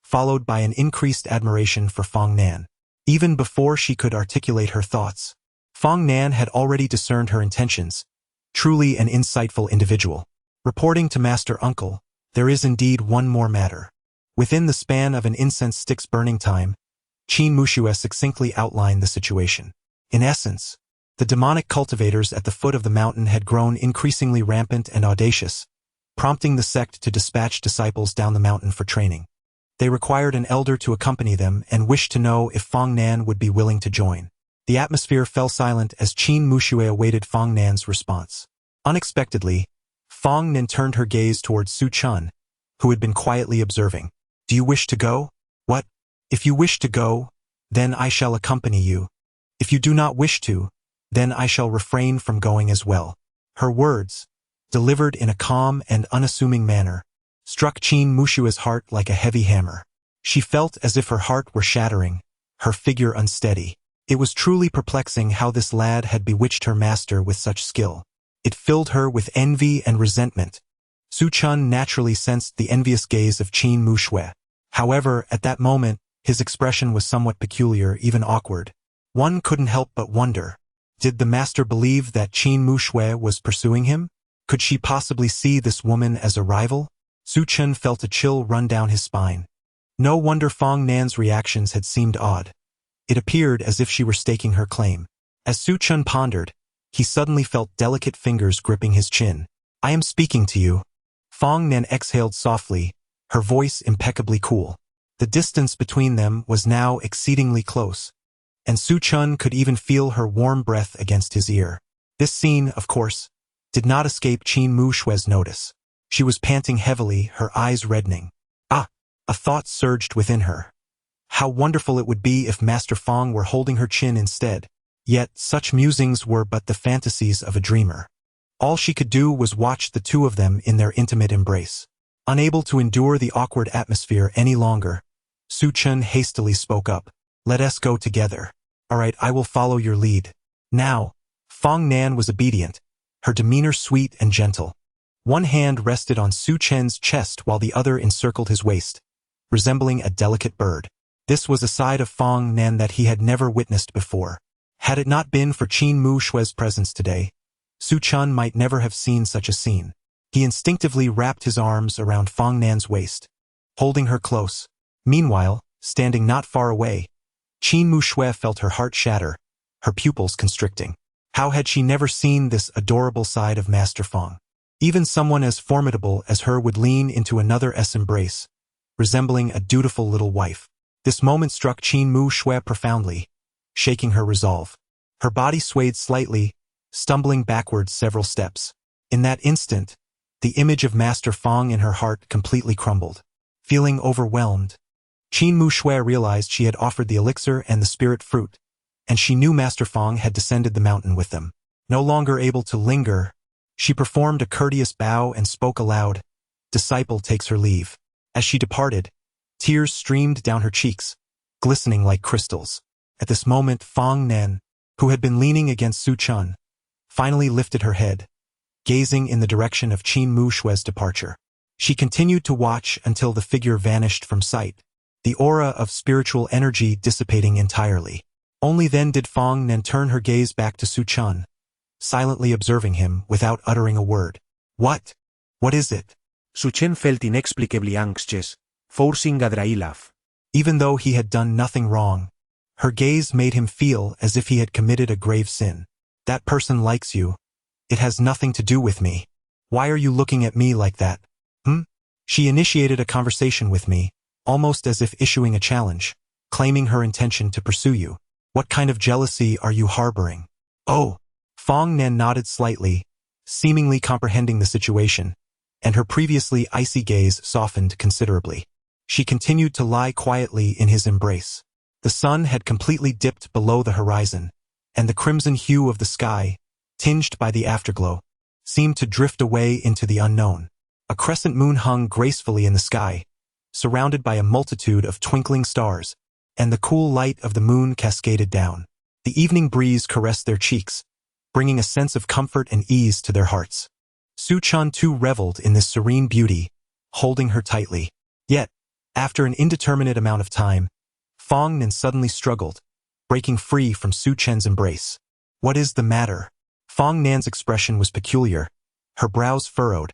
followed by an increased admiration for Fong Nan. Even before she could articulate her thoughts, Fong Nan had already discerned her intentions, truly an insightful individual. Reporting to Master Uncle, there is indeed one more matter. Within the span of an incense stick's burning time, Qin Muxue succinctly outlined the situation. In essence, the demonic cultivators at the foot of the mountain had grown increasingly rampant and audacious, prompting the sect to dispatch disciples down the mountain for training. They required an elder to accompany them and wished to know if Fong Nan would be willing to join. The atmosphere fell silent as Qin Muxue awaited Fong Nan's response. Unexpectedly, Fong Nan turned her gaze towards Su Chun, who had been quietly observing. Do you wish to go? What? If you wish to go, then I shall accompany you. If you do not wish to, then I shall refrain from going as well. Her words, delivered in a calm and unassuming manner, struck Qin Muxue's heart like a heavy hammer. She felt as if her heart were shattering, her figure unsteady. It was truly perplexing how this lad had bewitched her master with such skill. It filled her with envy and resentment. Su Chun naturally sensed the envious gaze of Qin Muxue. However, at that moment, his expression was somewhat peculiar, even awkward. One couldn't help but wonder, did the master believe that Qin Muxue was pursuing him? Could she possibly see this woman as a rival? Su Chun felt a chill run down his spine. No wonder Fong Nan's reactions had seemed odd. It appeared as if she were staking her claim. As Su Chun pondered, he suddenly felt delicate fingers gripping his chin. I am speaking to you. Fong Nan exhaled softly, her voice impeccably cool. The distance between them was now exceedingly close, and Su Chun could even feel her warm breath against his ear. This scene, of course, did not escape Qin Muxue's notice. She was panting heavily, her eyes reddening. Ah! A thought surged within her. How wonderful it would be if Master Fong were holding her chin instead. Yet such musings were but the fantasies of a dreamer. All she could do was watch the two of them in their intimate embrace. Unable to endure the awkward atmosphere any longer, Su Chun hastily spoke up. Let us go together. All right, I will follow your lead. Now, Fong Nan was obedient, her demeanor sweet and gentle. One hand rested on Su Chen's chest while the other encircled his waist, resembling a delicate bird. This was a side of Fong Nan that he had never witnessed before. Had it not been for Qin Muxue's presence today, Su Chun might never have seen such a scene. He instinctively wrapped his arms around Fong Nan's waist, holding her close. Meanwhile, standing not far away, Qin Muxue felt her heart shatter, her pupils constricting. How had she never seen this adorable side of Master Fong? Even someone as formidable as her would lean into another's embrace, resembling a dutiful little wife. This moment struck Qin Muxue profoundly, shaking her resolve. Her body swayed slightly, stumbling backwards several steps. In that instant, the image of Master Fong in her heart completely crumbled. Feeling overwhelmed, Qin Muxue realized she had offered the elixir and the spirit fruit, and she knew Master Fong had descended the mountain with them. No longer able to linger, she performed a courteous bow and spoke aloud. Disciple takes her leave. As she departed, tears streamed down her cheeks, glistening like crystals. At this moment, Fong Nan, who had been leaning against Su Chun, finally lifted her head, gazing in the direction of Qin Muxue's departure. She continued to watch until the figure vanished from sight, the aura of spiritual energy dissipating entirely. Only then did Fong Nan turn her gaze back to Su Chun, silently observing him without uttering a word. What? What is it? Su Chen felt inexplicably anxious, forcing a dry laugh. Even though he had done nothing wrong, her gaze made him feel as if he had committed a grave sin. That person likes you. It has nothing to do with me. Why are you looking at me like that? She initiated a conversation with me, almost as if issuing a challenge, claiming her intention to pursue you. What kind of jealousy are you harboring? Oh! Fong Nan nodded slightly, seemingly comprehending the situation, and her previously icy gaze softened considerably. She continued to lie quietly in his embrace. The sun had completely dipped below the horizon, and the crimson hue of the sky, tinged by the afterglow, seemed to drift away into the unknown. A crescent moon hung gracefully in the sky, surrounded by a multitude of twinkling stars, and the cool light of the moon cascaded down. The evening breeze caressed their cheeks, bringing a sense of comfort and ease to their hearts. Su Chun too reveled in this serene beauty, holding her tightly. Yet, after an indeterminate amount of time, Fong Nan suddenly struggled, breaking free from Su Chen's embrace. What is the matter? Fong Nan's expression was peculiar, her brows furrowed,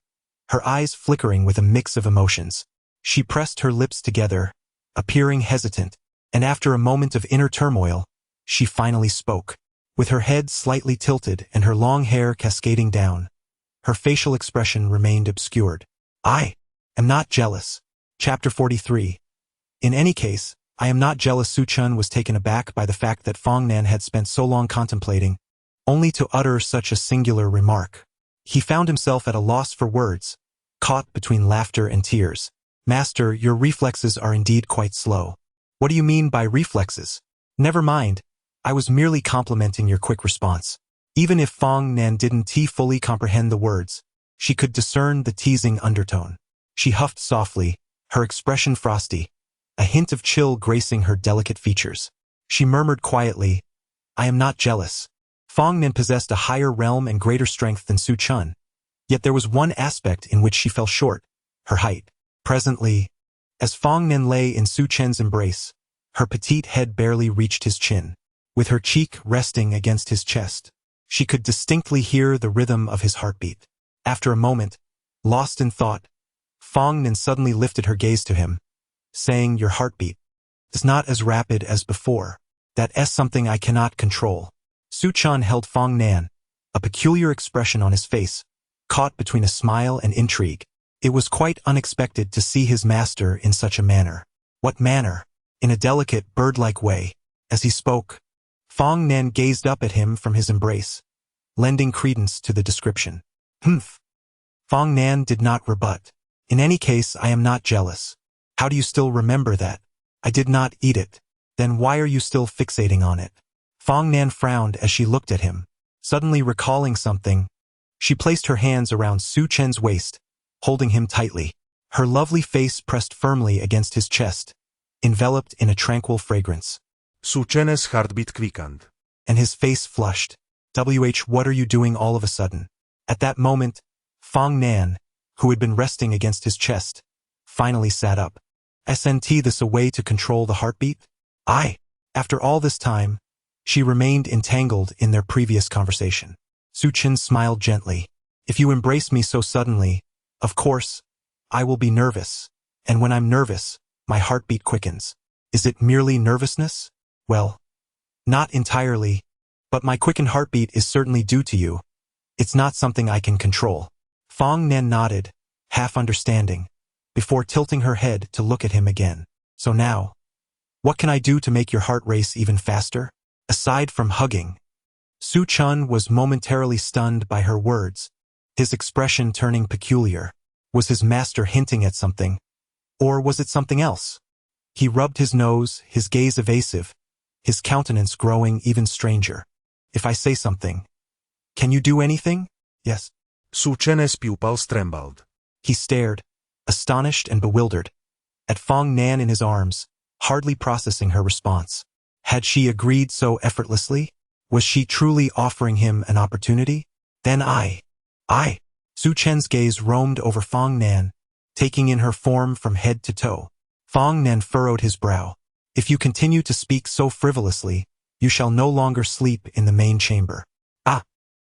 her eyes flickering with a mix of emotions. She pressed her lips together, appearing hesitant, and after a moment of inner turmoil, she finally spoke. With her head slightly tilted and her long hair cascading down, her facial expression remained obscured. I am not jealous. Chapter 43. In any case, I am not jealous. Su Chun was taken aback by the fact that Fong Nan had spent so long contemplating, only to utter such a singular remark. He found himself at a loss for words, caught between laughter and tears. Master, your reflexes are indeed quite slow. What do you mean by reflexes? Never mind, I was merely complimenting your quick response. Even if Fong Nan didn't fully comprehend the words, she could discern the teasing undertone. She huffed softly, her expression frosty, a hint of chill gracing her delicate features. She murmured quietly, I am not jealous. Fong Nan possessed a higher realm and greater strength than Su Chun, yet there was one aspect in which she fell short, her height. Presently, as Fong Nan lay in Su Chen's embrace, her petite head barely reached his chin. With her cheek resting against his chest, she could distinctly hear the rhythm of his heartbeat. After a moment, lost in thought, Fong Nan suddenly lifted her gaze to him, saying, Your heartbeat is not as rapid as before. That's something I cannot control. Su Chun held Fong Nan, a peculiar expression on his face, caught between a smile and intrigue. It was quite unexpected to see his master in such a manner. What manner? In a delicate, bird-like way. As he spoke, Fong Nan gazed up at him from his embrace, lending credence to the description. Humph. Fong Nan did not rebut. In any case, I am not jealous. How do you still remember that? I did not eat it. Then why are you still fixating on it? Fong Nan frowned as she looked at him. Suddenly recalling something, she placed her hands around Su Chen's waist, holding him tightly. Her lovely face pressed firmly against his chest, enveloped in a tranquil fragrance. Su Chen's heartbeat quickened, and his face flushed. What are you doing all of a sudden? At that moment, Fong Nan, who had been resting against his chest, finally sat up. Isn't this a way to control the heartbeat? After all this time, she remained entangled in their previous conversation. Su Chen smiled gently. If you embrace me so suddenly, of course, I will be nervous. And when I'm nervous, my heartbeat quickens. Is it merely nervousness? Well, not entirely, but my quickened heartbeat is certainly due to you. It's not something I can control. Fong Nan nodded, half understanding, before tilting her head to look at him again. So now, what can I do to make your heart race even faster? Aside from hugging. Su Chun was momentarily stunned by her words, his expression turning peculiar. Was his master hinting at something? Or was it something else? He rubbed his nose, his gaze evasive, his countenance growing even stranger. If I say something, can you do anything? Yes. Su Chen's pupils trembled. He stared, astonished and bewildered, at Fong Nan in his arms, hardly processing her response. Had she agreed so effortlessly? Was she truly offering him an opportunity? Then Su Chen's gaze roamed over Fong Nan, taking in her form from head to toe. Fong Nan furrowed his brow. If you continue to speak so frivolously, you shall no longer sleep in the main chamber.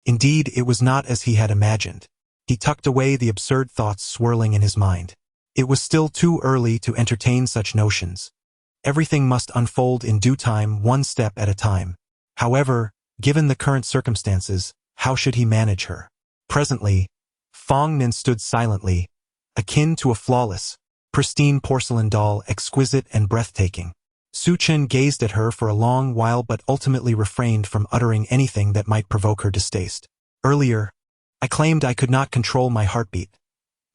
Indeed, it was not as he had imagined. He tucked away the absurd thoughts swirling in his mind. It was still too early to entertain such notions. Everything must unfold in due time, one step at a time. However, given the current circumstances, how should he manage her? Presently, Fong Nan stood silently, akin to a flawless, pristine porcelain doll, exquisite and breathtaking. Su Chen gazed at her for a long while but ultimately refrained from uttering anything that might provoke her distaste. Earlier, I claimed I could not control my heartbeat.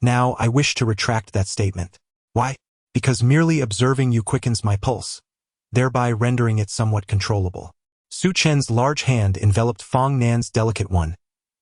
Now I wish to retract that statement. Why? Because merely observing you quickens my pulse, thereby rendering it somewhat controllable. Su Chen's large hand enveloped Fong Nan's delicate one,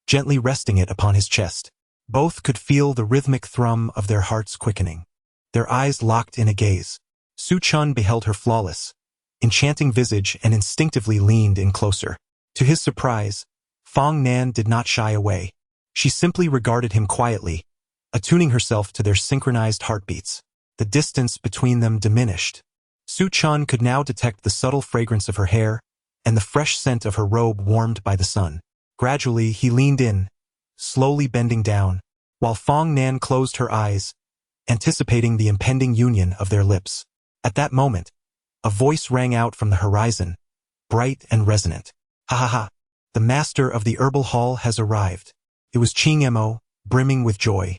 gently resting it upon his chest. Both could feel the rhythmic thrum of their hearts quickening. Their eyes locked in a gaze. Su Chen beheld her flawless, enchanting visage and instinctively leaned in closer. To his surprise, Fong Nan did not shy away. She simply regarded him quietly, attuning herself to their synchronized heartbeats. The distance between them diminished. Su Chen could now detect the subtle fragrance of her hair and the fresh scent of her robe warmed by the sun. Gradually, he leaned in, slowly bending down, while Fong Nan closed her eyes, anticipating the impending union of their lips. At that moment, a voice rang out from the horizon, bright and resonant. Ha ha ha! The master of the herbal hall has arrived. It was Qing Mo, brimming with joy.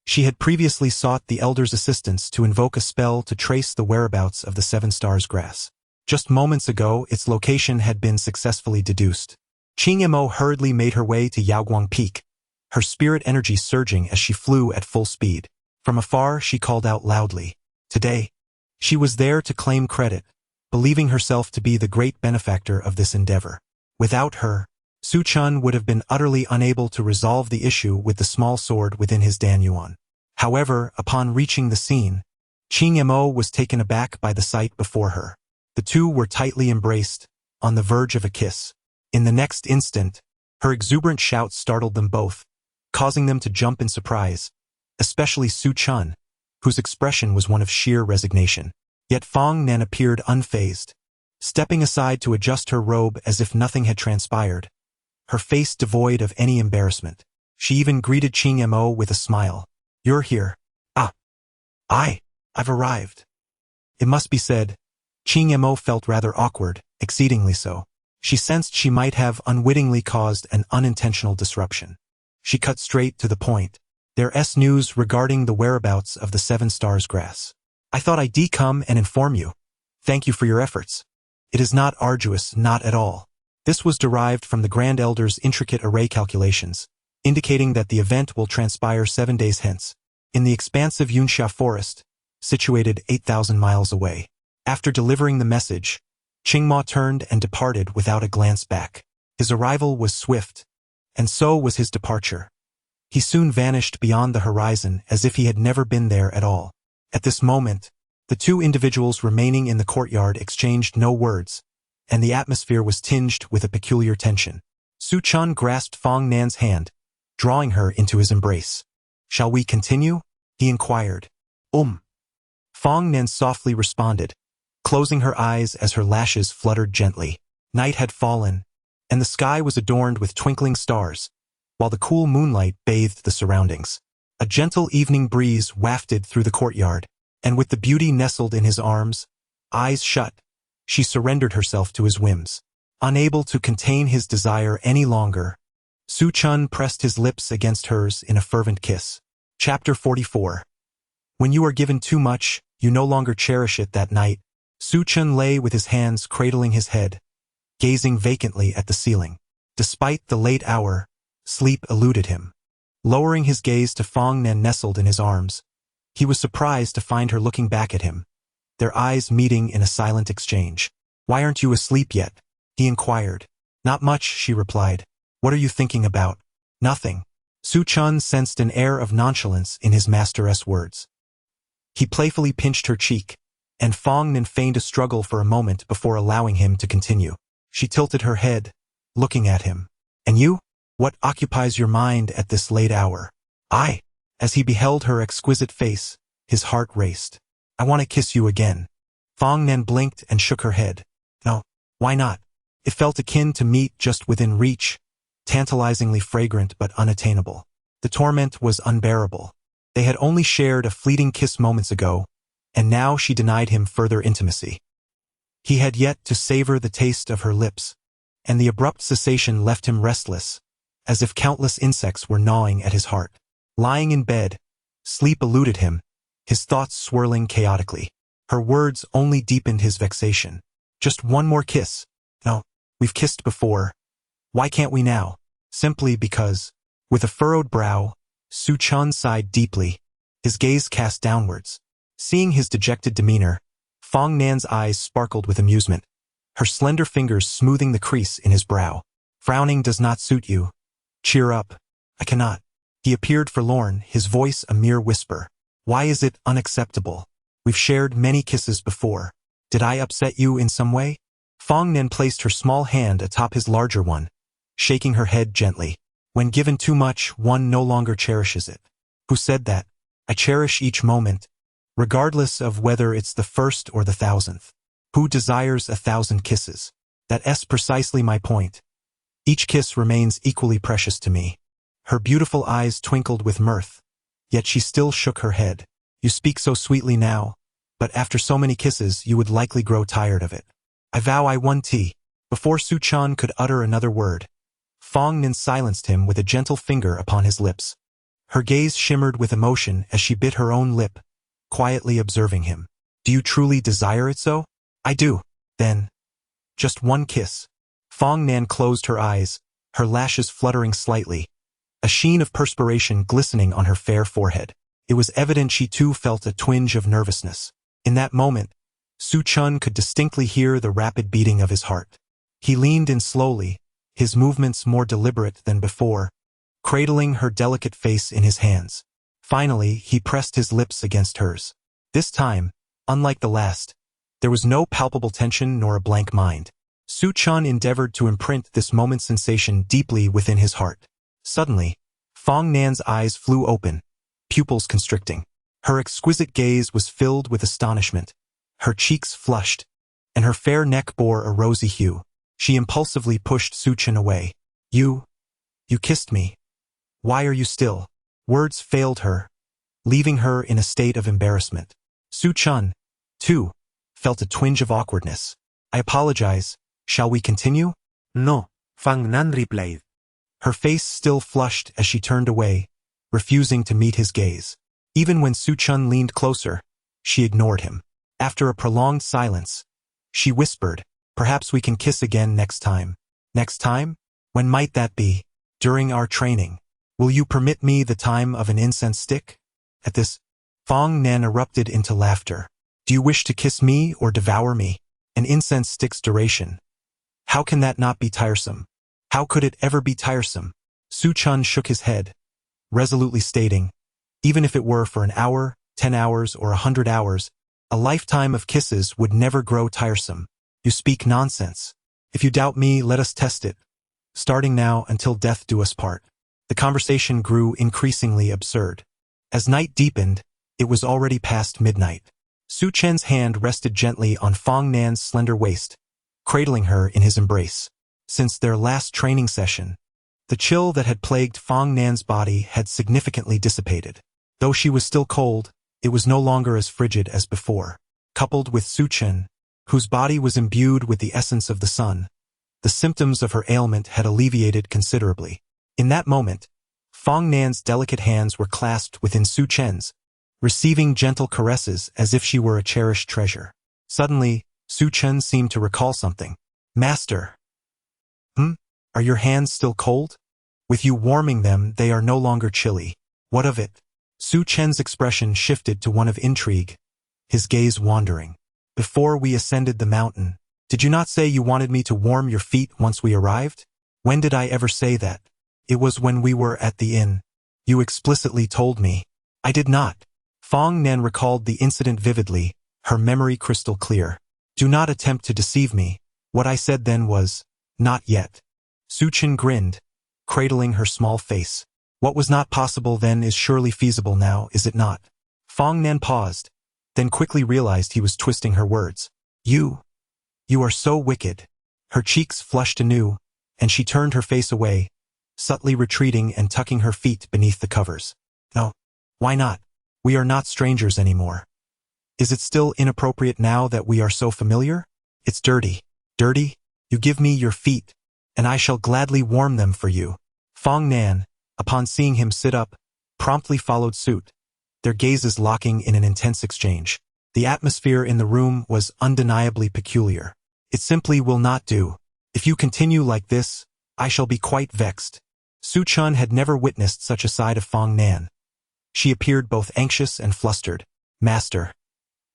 She had previously sought the elder's assistance to invoke a spell to trace the whereabouts of the Seven Stars grass. Just moments ago, its location had been successfully deduced. Qing Mo hurriedly made her way to Yaoguang Peak, her spirit energy surging as she flew at full speed. From afar, she called out loudly. Today, she was there to claim credit, believing herself to be the great benefactor of this endeavor. Without her, Su Chen would have been utterly unable to resolve the issue with the small sword within his Danyuan. However, upon reaching the scene, Qing Mo was taken aback by the sight before her. The two were tightly embraced, on the verge of a kiss. In the next instant, her exuberant shout startled them both, causing them to jump in surprise, especially Su Chen, whose expression was one of sheer resignation. Yet Fong Nan appeared unfazed, stepping aside to adjust her robe as if nothing had transpired, her face devoid of any embarrassment. She even greeted Qing Mo with a smile. You're here. Ah. I've arrived. It must be said, Qing Mo felt rather awkward, exceedingly so. She sensed she might have unwittingly caused an unintentional disruption. She cut straight to the point. There's news regarding the whereabouts of the Seven Stars grass. I thought I'd come and inform you. Thank you for your efforts. It is not arduous, not at all. This was derived from the Grand Elder's intricate array calculations, indicating that the event will transpire 7 days hence, in the expansive Yunxia forest, situated 8,000 miles away. After delivering the message, Qing Ma turned and departed without a glance back. His arrival was swift, and so was his departure. He soon vanished beyond the horizon as if he had never been there at all. At this moment, the two individuals remaining in the courtyard exchanged no words, and the atmosphere was tinged with a peculiar tension. Su Chen grasped Fong Nan's hand, drawing her into his embrace. Shall we continue? He inquired. Fong Nan softly responded, closing her eyes as her lashes fluttered gently. Night had fallen, and the sky was adorned with twinkling stars, while the cool moonlight bathed the surroundings. A gentle evening breeze wafted through the courtyard, and with the beauty nestled in his arms, eyes shut, she surrendered herself to his whims. Unable to contain his desire any longer, Su Chen pressed his lips against hers in a fervent kiss. Chapter 44. When you are given too much, you no longer cherish it. That night, Su Chen lay with his hands cradling his head, gazing vacantly at the ceiling. Despite the late hour, sleep eluded him. Lowering his gaze to Fong Nan nestled in his arms, he was surprised to find her looking back at him, their eyes meeting in a silent exchange. Why aren't you asleep yet? He inquired. Not much, she replied. What are you thinking about? Nothing. Su Chen sensed an air of nonchalance in his master's words. He playfully pinched her cheek, and Fong Nan feigned a struggle for a moment before allowing him to continue. She tilted her head, looking at him. And you? What occupies your mind at this late hour? As he beheld her exquisite face, his heart raced. I want to kiss you again. Fong Nan blinked and shook her head. No, why not? It felt akin to meat just within reach, tantalizingly fragrant but unattainable. The torment was unbearable. They had only shared a fleeting kiss moments ago, and now she denied him further intimacy. He had yet to savor the taste of her lips, and the abrupt cessation left him restless, as if countless insects were gnawing at his heart. Lying in bed, sleep eluded him, his thoughts swirling chaotically. Her words only deepened his vexation. Just one more kiss. No, we've kissed before. Why can't we now? Simply because. With a furrowed brow, Su-chan sighed deeply, his gaze cast downwards. Seeing his dejected demeanor, Fong Nan's eyes sparkled with amusement, her slender fingers smoothing the crease in his brow. Frowning does not suit you. Cheer up. I cannot. He appeared forlorn, his voice a mere whisper. Why is it unacceptable? We've shared many kisses before. Did I upset you in some way? Fong Nan placed her small hand atop his larger one, shaking her head gently. When given too much, one no longer cherishes it. Who said that? I cherish each moment, regardless of whether it's the first or the 1,000th. Who desires 1,000 kisses? That's precisely my point. Each kiss remains equally precious to me. Her beautiful eyes twinkled with mirth, yet she still shook her head. You speak so sweetly now, but after so many kisses you would likely grow tired of it. I vow I won tea. Before Su-chan could utter another word, Fong Nan silenced him with a gentle finger upon his lips. Her gaze shimmered with emotion as she bit her own lip, quietly observing him. Do you truly desire it so? I do. Then, just one kiss. Fong Nan closed her eyes, her lashes fluttering slightly, a sheen of perspiration glistening on her fair forehead. It was evident she too felt a twinge of nervousness. In that moment, Su-chan could distinctly hear the rapid beating of his heart. He leaned in slowly, his movements more deliberate than before, cradling her delicate face in his hands. Finally, he pressed his lips against hers. This time, unlike the last, there was no palpable tension nor a blank mind. Su-chan endeavored to imprint this moment's sensation deeply within his heart. Suddenly, Fong Nan's eyes flew open, pupils constricting. Her exquisite gaze was filled with astonishment. Her cheeks flushed, and her fair neck bore a rosy hue. She impulsively pushed Su-chan away. You kissed me. Why are you still? Words failed her, leaving her in a state of embarrassment. Su-chan, too, felt a twinge of awkwardness. I apologize. Shall we continue? No, Fong Nan replied. Her face still flushed as she turned away, refusing to meet his gaze. Even when Su-chan leaned closer, she ignored him. After a prolonged silence, she whispered, perhaps we can kiss again next time. Next time? When might that be? During our training. Will you permit me the time of an incense stick? At this, Fong Nan erupted into laughter. Do you wish to kiss me or devour me? An incense stick's duration. How can that not be tiresome? How could it ever be tiresome? Su-chan shook his head, resolutely stating, even if it were for an hour, 10 hours, or 100 hours, a lifetime of kisses would never grow tiresome. You speak nonsense. If you doubt me, let us test it. Starting now until death do us part. The conversation grew increasingly absurd. As night deepened, it was already past midnight. Su-chan's hand rested gently on Fong Nan's slender waist, cradling her in his embrace. Since their last training session, the chill that had plagued Fong Nan's body had significantly dissipated. Though she was still cold, it was no longer as frigid as before. Coupled with Su-chan, whose body was imbued with the essence of the sun, the symptoms of her ailment had alleviated considerably. In that moment, Fong Nan's delicate hands were clasped within Su-chan's, receiving gentle caresses as if she were a cherished treasure. Suddenly, Su-chan seemed to recall something. Master. Are your hands still cold? With you warming them, they are no longer chilly. What of it? Su-chan's expression shifted to one of intrigue, his gaze wandering. Before we ascended the mountain, did you not say you wanted me to warm your feet once we arrived? When did I ever say that? It was when we were at the inn. You explicitly told me. I did not. Fong Nan recalled the incident vividly, her memory crystal clear. Do not attempt to deceive me. What I said then was, not yet. Su-chan grinned, cradling her small face. What was not possible then is surely feasible now, is it not? Fong Nan paused, then quickly realized he was twisting her words. You are so wicked. Her cheeks flushed anew, and she turned her face away, subtly retreating and tucking her feet beneath the covers. No, why not? We are not strangers anymore. Is it still inappropriate now that we are so familiar? It's dirty. Dirty? You give me your feet, and I shall gladly warm them for you. Fong Nan, upon seeing him sit up, promptly followed suit, their gazes locking in an intense exchange. The atmosphere in the room was undeniably peculiar. It simply will not do. If you continue like this, I shall be quite vexed. Su Chun had never witnessed such a side of Fong Nan. She appeared both anxious and flustered. Master,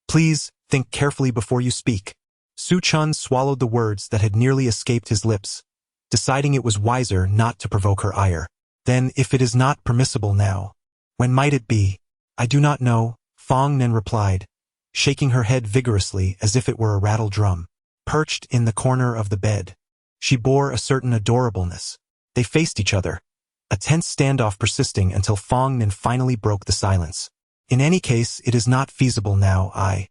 please, think carefully before you speak. Su Chun swallowed the words that had nearly escaped his lips, deciding it was wiser not to provoke her ire. Then, if it is not permissible now, when might it be? I do not know, Fong Nan replied, shaking her head vigorously as if it were a rattle drum. Perched in the corner of the bed, she bore a certain adorableness. They faced each other, a tense standoff persisting until Fong Nan finally broke the silence. In any case, it is not feasible now. I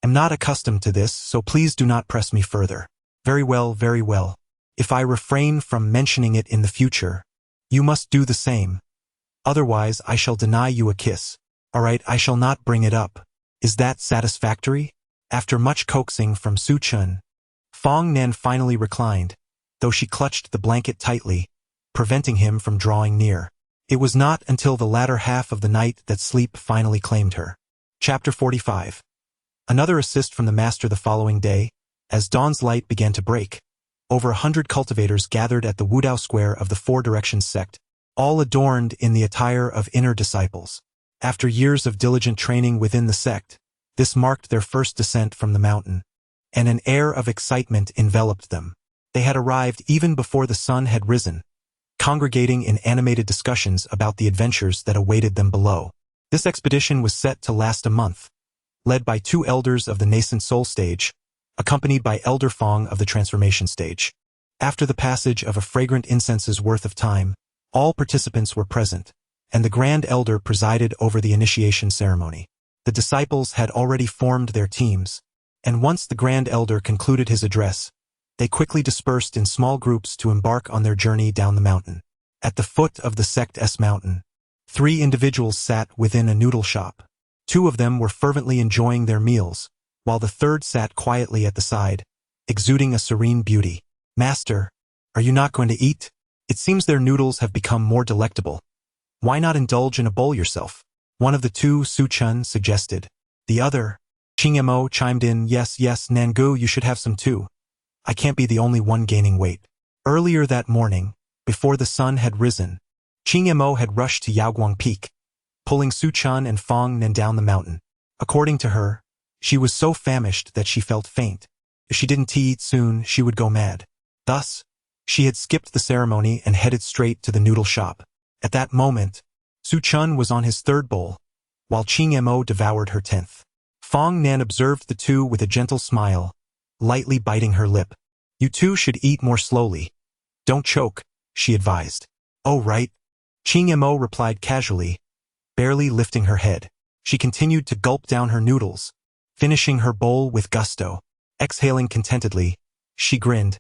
am not accustomed to this, so please do not press me further. Very well, very well. If I refrain from mentioning it in the future, you must do the same. Otherwise, I shall deny you a kiss. All right, I shall not bring it up. Is that satisfactory? After much coaxing from Su Chun, Fong Nan finally reclined, though she clutched the blanket tightly, preventing him from drawing near. It was not until the latter half of the night that sleep finally claimed her. Chapter 45. Another assist from the master the following day, as dawn's light began to break. Over 100 cultivators gathered at the Wudao Square of the Four Directions sect, all adorned in the attire of inner disciples. After years of diligent training within the sect, this marked their first descent from the mountain, and an air of excitement enveloped them. They had arrived even before the sun had risen, congregating in animated discussions about the adventures that awaited them below. This expedition was set to last a month, led by 2 elders of the nascent soul stage, accompanied by Elder Fong of the transformation stage. After the passage of a fragrant incense's worth of time, all participants were present, and the Grand Elder presided over the initiation ceremony. The disciples had already formed their teams, and once the Grand Elder concluded his address, they quickly dispersed in small groups to embark on their journey down the mountain. At the foot of the sect's mountain, 3 individuals sat within a noodle shop. 2 of them were fervently enjoying their meals, while the third sat quietly at the side, exuding a serene beauty. Master, are you not going to eat? It seems their noodles have become more delectable. Why not indulge in a bowl yourself? One of the 2, Su Chun, suggested. The other, Ching Mo, chimed in, yes, Nangu, you should have some too. I can't be the only one gaining weight. Earlier that morning, before the sun had risen, Ching Mo had rushed to Yaoguang Peak, pulling Su Chun and Fong Nan down the mountain. According to her, she was so famished that she felt faint. If she didn't eat soon, she would go mad. Thus, she had skipped the ceremony and headed straight to the noodle shop. At that moment, Su Chun was on his 3rd bowl, while Ching Mo devoured her 10th. Fong Nan observed the 2 with a gentle smile, lightly biting her lip. You 2 should eat more slowly. Don't choke, she advised. Oh, right. Ching Mo replied casually, barely lifting her head. She continued to gulp down her noodles, finishing her bowl with gusto. Exhaling contentedly, she grinned.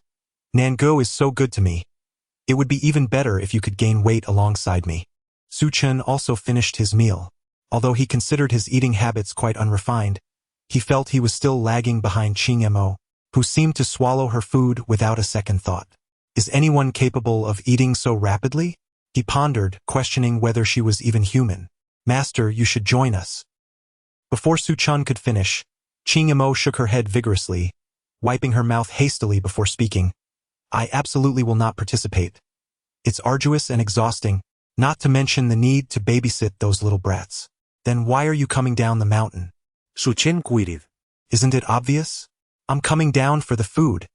Nango is so good to me. It would be even better if you could gain weight alongside me. Su Chun also finished his meal. Although he considered his eating habits quite unrefined, he felt he was still lagging behind Ching Mo, who seemed to swallow her food without a second thought. Is anyone capable of eating so rapidly? He pondered, questioning whether she was even human. Master, you should join us. Before Su Chun could finish, Ching Mo shook her head vigorously, wiping her mouth hastily before speaking. I absolutely will not participate. It's arduous and exhausting, not to mention the need to babysit those little brats. Then why are you coming down the mountain? Su Chun queried. Isn't it obvious? I'm coming down for the food.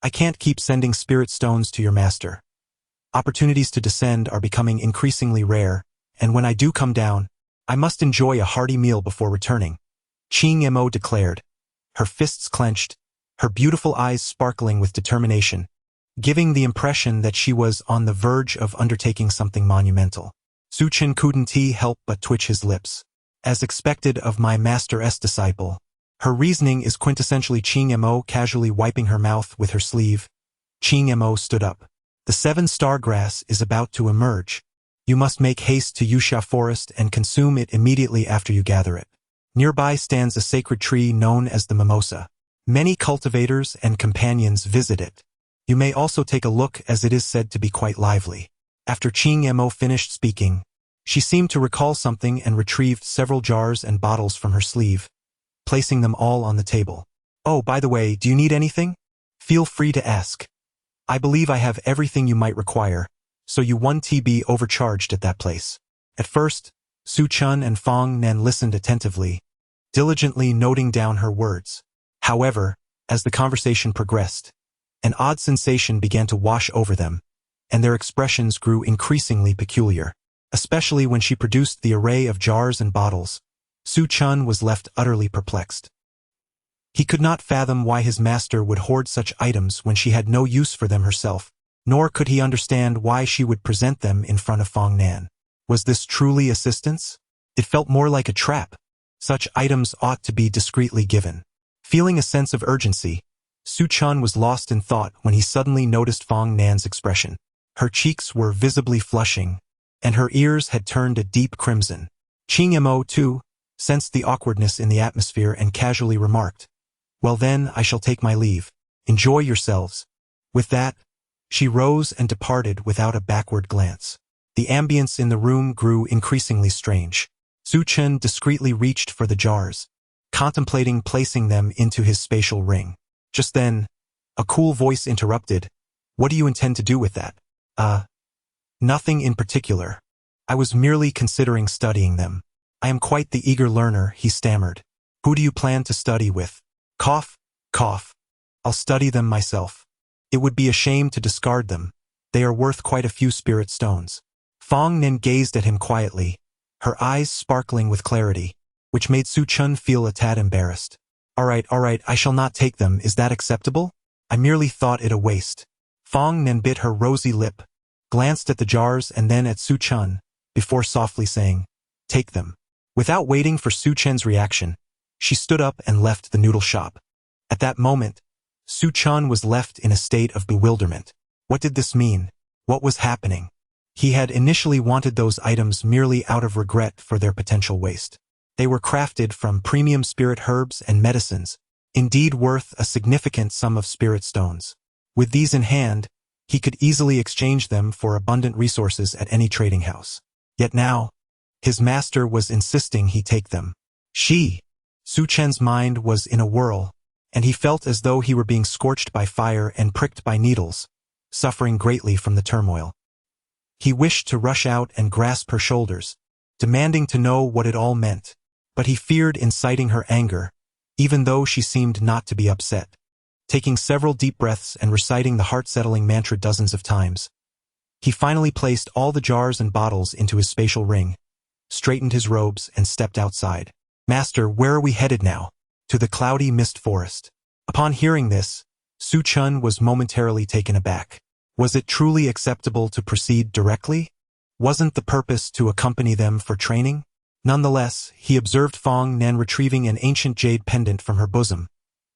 I can't keep sending spirit stones to your master. Opportunities to descend are becoming increasingly rare, and when I do come down, I must enjoy a hearty meal before returning. Ching Mo declared, her fists clenched, her beautiful eyes sparkling with determination, giving the impression that she was on the verge of undertaking something monumental. Su Chun couldn't help but twitch his lips. As expected of my master's disciple, her reasoning is quintessentially Ching Mo casually wiping her mouth with her sleeve. Ching Mo stood up. The 7-star grass is about to emerge. You must make haste to Yusha Forest and consume it immediately after you gather it. Nearby stands a sacred tree known as the mimosa. Many cultivators and companions visit it. You may also take a look as it is said to be quite lively. After Ching Mo finished speaking, She seemed to recall something and retrieved several jars and bottles from her sleeve, placing them all on the table. Oh, by the way, do you need anything? Feel free to ask. I believe I have everything you might require, so you won't be overcharged at that place. At first, Su Chun and Fong Nan listened attentively, diligently noting down her words. However, as the conversation progressed, an odd sensation began to wash over them, and their expressions grew increasingly peculiar. Especially when she produced the array of jars and bottles, Su Chun was left utterly perplexed. He could not fathom why his master would hoard such items when she had no use for them herself, nor could he understand why she would present them in front of Fong Nan. Was this truly assistance? It felt more like a trap. Such items ought to be discreetly given. Feeling a sense of urgency, Su Chun was lost in thought when he suddenly noticed Fong Nan's expression. Her cheeks were visibly flushing, and her ears had turned a deep crimson. Ching Mo, too, sensed the awkwardness in the atmosphere and casually remarked, "Well then, I shall take my leave. Enjoy yourselves." With that, she rose and departed without a backward glance. The ambience in the room grew increasingly strange. Su Chun discreetly reached for the jars, contemplating placing them into his spatial ring. Just then, a cool voice interrupted, "What do you intend to do with that?" Nothing in particular. I was merely considering studying them. I am quite the eager learner, he stammered. Who do you plan to study with? Cough, cough. I'll study them myself. It would be a shame to discard them. They are worth quite a few spirit stones. Fong Nan gazed at him quietly, her eyes sparkling with clarity, which made Su Chun feel a tad embarrassed. All right, I shall not take them. Is that acceptable? I merely thought it a waste. Fong Nan bit her rosy lip, glanced at the jars and then at Su Chun, before softly saying, "Take them." Without waiting for Su Chun's reaction, she stood up and left the noodle shop. At that moment, Su Chun was left in a state of bewilderment. What did this mean? What was happening? He had initially wanted those items merely out of regret for their potential waste. They were crafted from premium spirit herbs and medicines, indeed worth a significant sum of spirit stones. With these in hand, he could easily exchange them for abundant resources at any trading house. Yet now, his master was insisting he take them. Su Chun's mind was in a whirl, and he felt as though he were being scorched by fire and pricked by needles, suffering greatly from the turmoil. He wished to rush out and grasp her shoulders, demanding to know what it all meant, but he feared inciting her anger, even though she seemed not to be upset. Taking several deep breaths and reciting the heart-settling mantra dozens of times, he finally placed all the jars and bottles into his spatial ring, straightened his robes and stepped outside. Master, where are we headed now? To the cloudy mist forest. Upon hearing this, Su Chun was momentarily taken aback. Was it truly acceptable to proceed directly? Wasn't the purpose to accompany them for training? Nonetheless, he observed Fong Nan retrieving an ancient jade pendant from her bosom,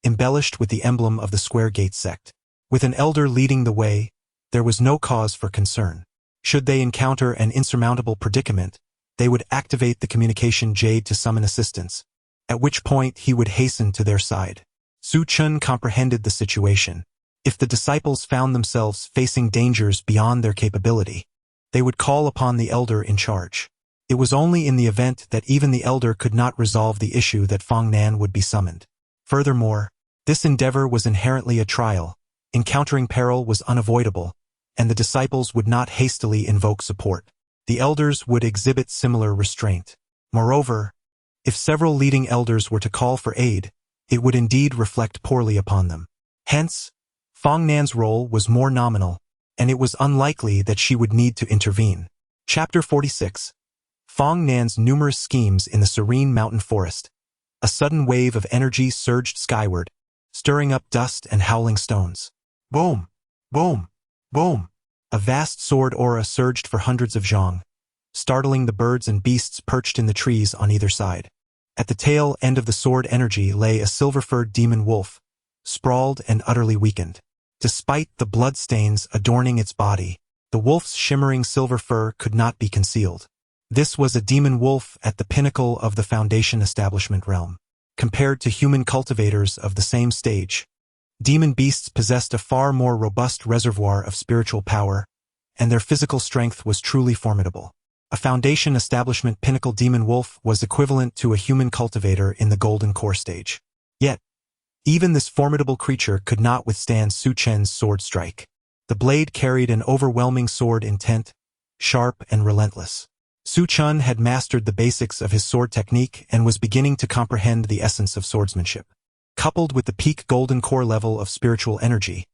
embellished with the emblem of the Square Gate sect. With an elder leading the way, there was no cause for concern. Should they encounter an insurmountable predicament, they would activate the communication jade to summon assistance, at which point he would hasten to their side. Su Chun comprehended the situation. If the disciples found themselves facing dangers beyond their capability, they would call upon the elder in charge. It was only in the event that even the elder could not resolve the issue that Fong Nan would be summoned. Furthermore, this endeavor was inherently a trial. Encountering peril was unavoidable, and the disciples would not hastily invoke support. The elders would exhibit similar restraint. Moreover, if several leading elders were to call for aid, it would indeed reflect poorly upon them. Hence, Fong Nan's role was more nominal, and it was unlikely that she would need to intervene. Chapter 46. Fong Nan's numerous schemes in the serene mountain forest. A sudden wave of energy surged skyward, stirring up dust and howling stones. Boom! Boom! Boom! A vast sword aura surged for hundreds of zhong, startling the birds and beasts perched in the trees on either side. At the tail end of the sword energy lay a silver-furred demon wolf, sprawled and utterly weakened. Despite the bloodstains adorning its body, the wolf's shimmering silver fur could not be concealed. This was a demon wolf at the pinnacle of the Foundation establishment realm. Compared to human cultivators of the same stage, demon beasts possessed a far more robust reservoir of spiritual power, and their physical strength was truly formidable. A Foundation Establishment Pinnacle Demon Wolf was equivalent to a human cultivator in the Golden Core stage. Yet, even this formidable creature could not withstand Su Chen's sword strike. The blade carried an overwhelming sword intent, sharp and relentless. Su Chen had mastered the basics of his sword technique and was beginning to comprehend the essence of swordsmanship. Coupled with the peak Golden Core level of spiritual energy,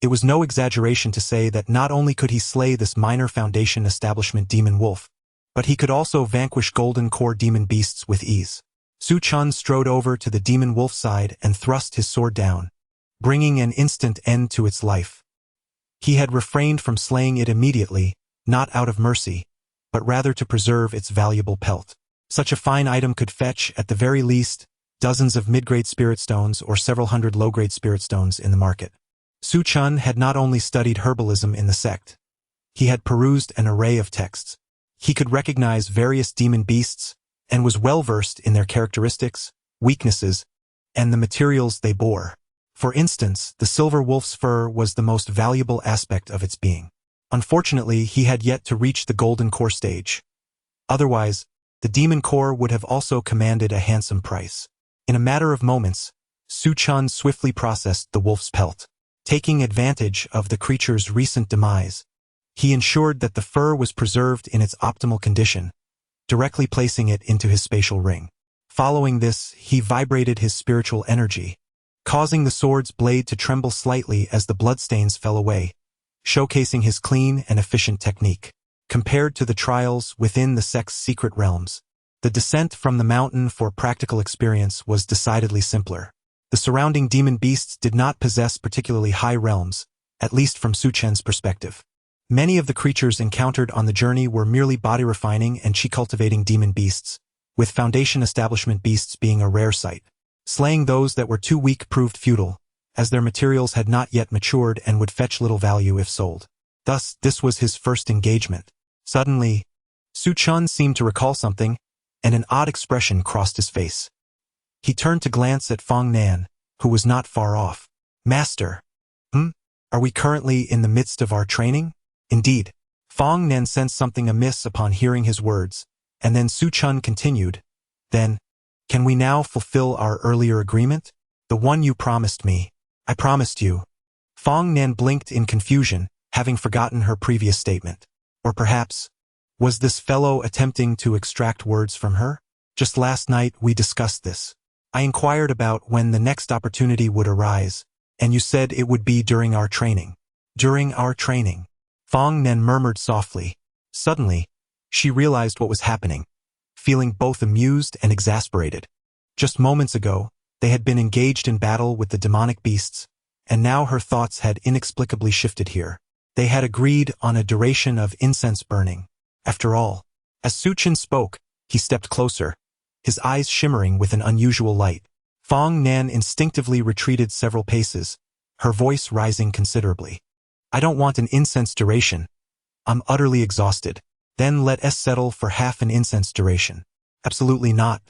it was no exaggeration to say that not only could he slay this minor Foundation Establishment Demon Wolf, but he could also vanquish Golden Core demon beasts with ease. Su Chen strode over to the demon wolf side and thrust his sword down, bringing an instant end to its life. He had refrained from slaying it immediately, not out of mercy, but rather to preserve its valuable pelt. Such a fine item could fetch, at the very least, dozens of mid-grade spirit stones or several hundred low-grade spirit stones in the market. Su Chen had not only studied herbalism in the sect, he had perused an array of texts. He could recognize various demon beasts and was well-versed in their characteristics, weaknesses, and the materials they bore. For instance, the silver wolf's fur was the most valuable aspect of its being. Unfortunately, he had yet to reach the Golden Core stage. Otherwise, the Demon Core would have also commanded a handsome price. In a matter of moments, Su Chen swiftly processed the wolf's pelt. Taking advantage of the creature's recent demise, he ensured that the fur was preserved in its optimal condition, directly placing it into his spatial ring. Following this, he vibrated his spiritual energy, causing the sword's blade to tremble slightly as the bloodstains fell away, showcasing his clean and efficient technique. Compared to the trials within the sect's secret realms, the descent from the mountain for practical experience was decidedly simpler. The surrounding demon beasts did not possess particularly high realms, at least from Su Chen's perspective. Many of the creatures encountered on the journey were merely body-refining and chi-cultivating demon beasts, with Foundation Establishment beasts being a rare sight. Slaying those that were too weak proved futile, as their materials had not yet matured and would fetch little value if sold. Thus, this was his first engagement. Suddenly, Su Chen seemed to recall something, and an odd expression crossed his face. He turned to glance at Fong Nan, who was not far off. "Master. Are we currently in the midst of our training?" Indeed. Fong Nan sensed something amiss upon hearing his words, and then Su Chen continued, "Then, can we now fulfill our earlier agreement? The one you promised me." "I promised you." Fong Nan blinked in confusion, having forgotten her previous statement. Or perhaps, was this fellow attempting to extract words from her? "Just last night we discussed this. I inquired about when the next opportunity would arise, and you said it would be during our training." "During our training," Fong Nan murmured softly. Suddenly, she realized what was happening, feeling both amused and exasperated. Just moments ago, they had been engaged in battle with the demonic beasts, and now her thoughts had inexplicably shifted here. They had agreed on a duration of incense burning. After all, as Su Chen spoke, he stepped closer, his eyes shimmering with an unusual light. Fong Nan instinctively retreated several paces, her voice rising considerably. "I don't want an incense duration. I'm utterly exhausted. Then let us settle for half an incense duration." "Absolutely not.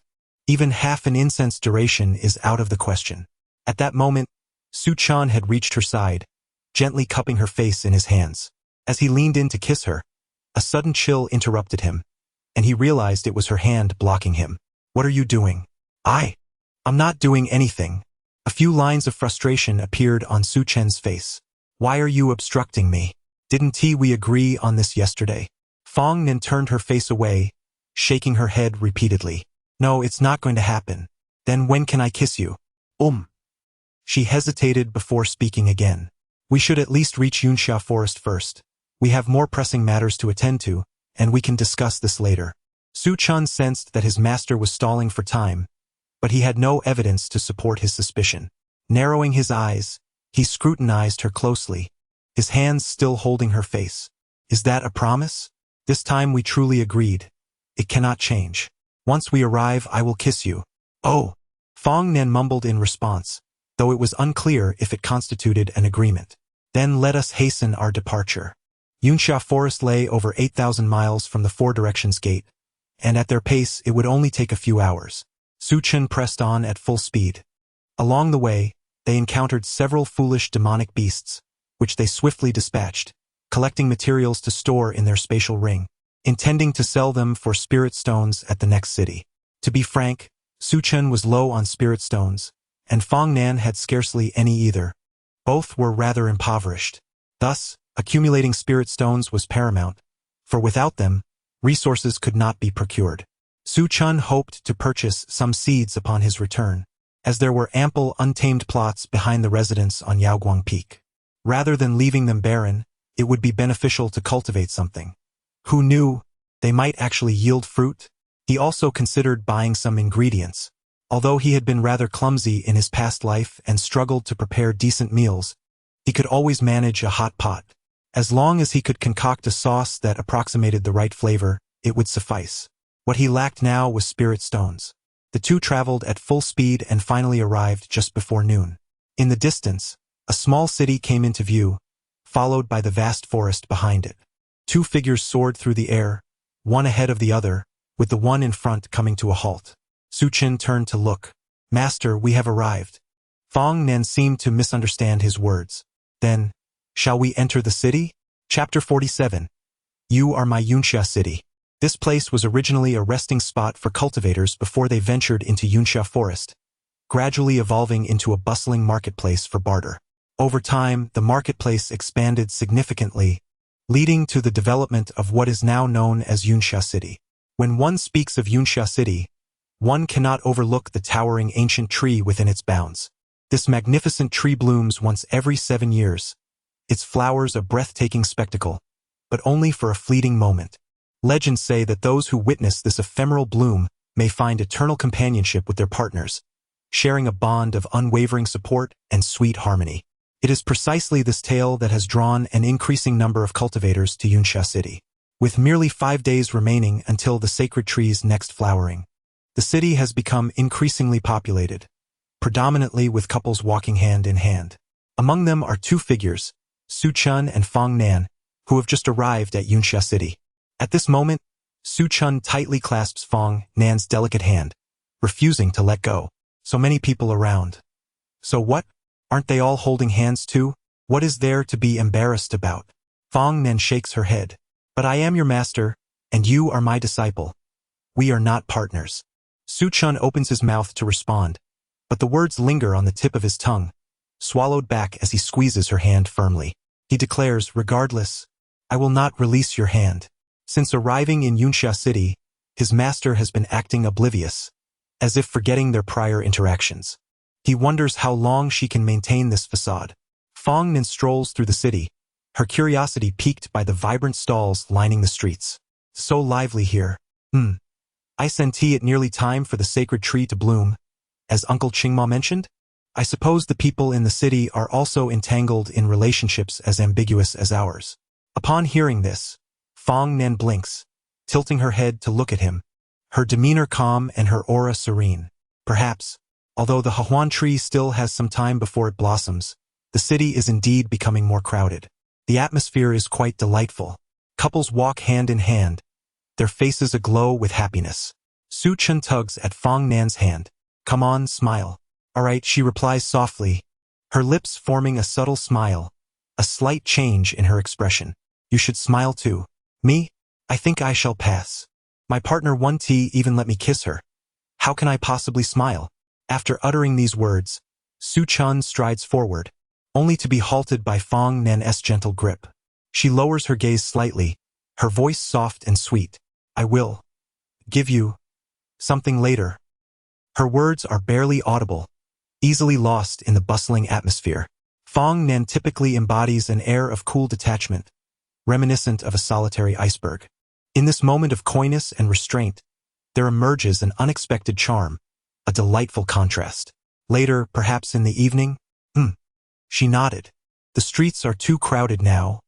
Even half an incense duration is out of the question." At that moment, Su Chen had reached her side, gently cupping her face in his hands. As he leaned in to kiss her, a sudden chill interrupted him, and he realized it was her hand blocking him. "What are you doing?" I'm not doing anything." A few lines of frustration appeared on Su Chen's face. "Why are you obstructing me? Didn't we agree on this yesterday?" Fong Nan turned her face away, shaking her head repeatedly. "No, it's not going to happen." "Then when can I kiss you?" She hesitated before speaking again. "We should at least reach Yunxia Forest first. We have more pressing matters to attend to, and we can discuss this later." Su Chen sensed that his master was stalling for time, but he had no evidence to support his suspicion. Narrowing his eyes, he scrutinized her closely, his hands still holding her face. "Is that a promise? This time we truly agreed. It cannot change. Once we arrive, I will kiss you." "Oh," Fong Nan mumbled in response, though it was unclear if it constituted an agreement. "Then let us hasten our departure." Yunxia Forest lay over 8,000 miles from the Four Directions Gate, and at their pace it would only take a few hours. Su Chen pressed on at full speed. Along the way, they encountered several foolish demonic beasts, which they swiftly dispatched, collecting materials to store in their spatial ring. intending to sell them for spirit stones at the next city. To be frank, Su Chen was low on spirit stones, and Fong Nan had scarcely any either. Both were rather impoverished. Thus, accumulating spirit stones was paramount, for without them, resources could not be procured. Su Chen hoped to purchase some seeds upon his return, as there were ample untamed plots behind the residence on Yaoguang Peak. Rather than leaving them barren, it would be beneficial to cultivate something. Who knew, they might actually yield fruit? He also considered buying some ingredients. Although he had been rather clumsy in his past life and struggled to prepare decent meals, he could always manage a hot pot. As long as he could concoct a sauce that approximated the right flavor, it would suffice. What he lacked now was spirit stones. The two traveled at full speed and finally arrived just before noon. In the distance, a small city came into view, followed by the vast forest behind it. Two figures soared through the air, one ahead of the other, with the one in front coming to a halt. Su Chen turned to look. "Master, we have arrived." Fong Nan seemed to misunderstand his words. Then, "Shall we enter the city?" Chapter 47. You are my Yunxia city. This place was originally a resting spot for cultivators before they ventured into Yunxia Forest, gradually evolving into a bustling marketplace for barter. Over time, the marketplace expanded significantly, leading to the development of what is now known as Yunxia City. When one speaks of Yunxia City, one cannot overlook the towering ancient tree within its bounds. This magnificent tree blooms once every 7 years, its flowers a breathtaking spectacle, but only for a fleeting moment. Legends say that those who witness this ephemeral bloom may find eternal companionship with their partners, sharing a bond of unwavering support and sweet harmony. It is precisely this tale that has drawn an increasing number of cultivators to Yunxia City. With merely 5 days remaining until the sacred tree's next flowering, the city has become increasingly populated, predominantly with couples walking hand in hand. Among them are two figures, Su Chen and Fong Nan, who have just arrived at Yunxia City. At this moment, Su Chen tightly clasps Fong Nan's delicate hand, refusing to let go. So many people around. So what? Aren't they all holding hands too? What is there to be embarrassed about? Fong Nan shakes her head. But I am your master, and you are my disciple. We are not partners. Su Chen opens his mouth to respond, but the words linger on the tip of his tongue, swallowed back as he squeezes her hand firmly. He declares, "Regardless, I will not release your hand." Since arriving in Yunxia City, his master has been acting oblivious, as if forgetting their prior interactions. He wonders how long she can maintain this facade. Fong Nan strolls through the city, her curiosity piqued by the vibrant stalls lining the streets. So lively here. I senti it nearly time for the sacred tree to bloom, as Uncle Qingma mentioned? I suppose the people in the city are also entangled in relationships as ambiguous as ours. Upon hearing this, Fong Nan blinks, tilting her head to look at him, her demeanor calm and her aura serene. Perhaps, although the Hahuan tree still has some time before it blossoms, the city is indeed becoming more crowded. The atmosphere is quite delightful. Couples walk hand in hand, their faces aglow with happiness. Su Chen tugs at Fong Nan's hand. "Come on, smile." "All right," she replies softly, her lips forming a subtle smile, a slight change in her expression. "You should smile too." "Me? I think I shall pass. My partner Wen Ti even let me kiss her. How can I possibly smile?" After uttering these words, Su Chen strides forward, only to be halted by Fong Nan's gentle grip. She lowers her gaze slightly, her voice soft and sweet. "I will give you something later." Her words are barely audible, easily lost in the bustling atmosphere. Fong Nan typically embodies an air of cool detachment, reminiscent of a solitary iceberg. In this moment of coyness and restraint, there emerges an unexpected charm, a delightful contrast. Later, perhaps in the evening? She nodded. "The streets are too crowded now.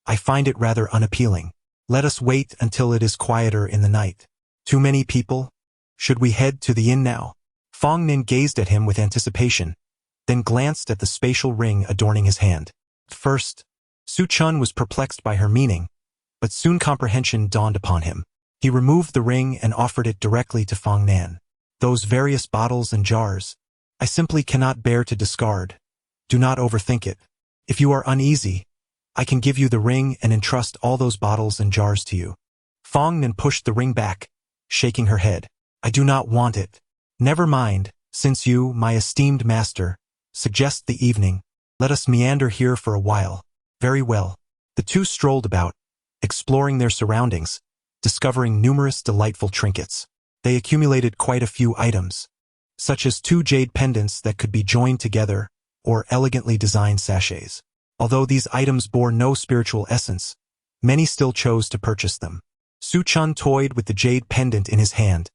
I find it rather unappealing. Let us wait until it is quieter in the night." "Too many people? Should we head to the inn now?" Fong Nan gazed at him with anticipation, then glanced at the spatial ring adorning his hand. First, Su Chen was perplexed by her meaning, but soon comprehension dawned upon him. He removed the ring and offered it directly to Fong Nan. "Those various bottles and jars, I simply cannot bear to discard. Do not overthink it. If you are uneasy, I can give you the ring and entrust all those bottles and jars to you." Fong Nen pushed the ring back, shaking her head. I do not want it. Never mind, since you, my esteemed master, suggest the evening, let us meander here for a while. Very well. The two strolled about, exploring their surroundings, discovering numerous delightful trinkets. They accumulated quite a few items, such as 2 jade pendants that could be joined together, or elegantly designed sachets. Although these items bore no spiritual essence, many still chose to purchase them. Su Chun toyed with the jade pendant in his hand,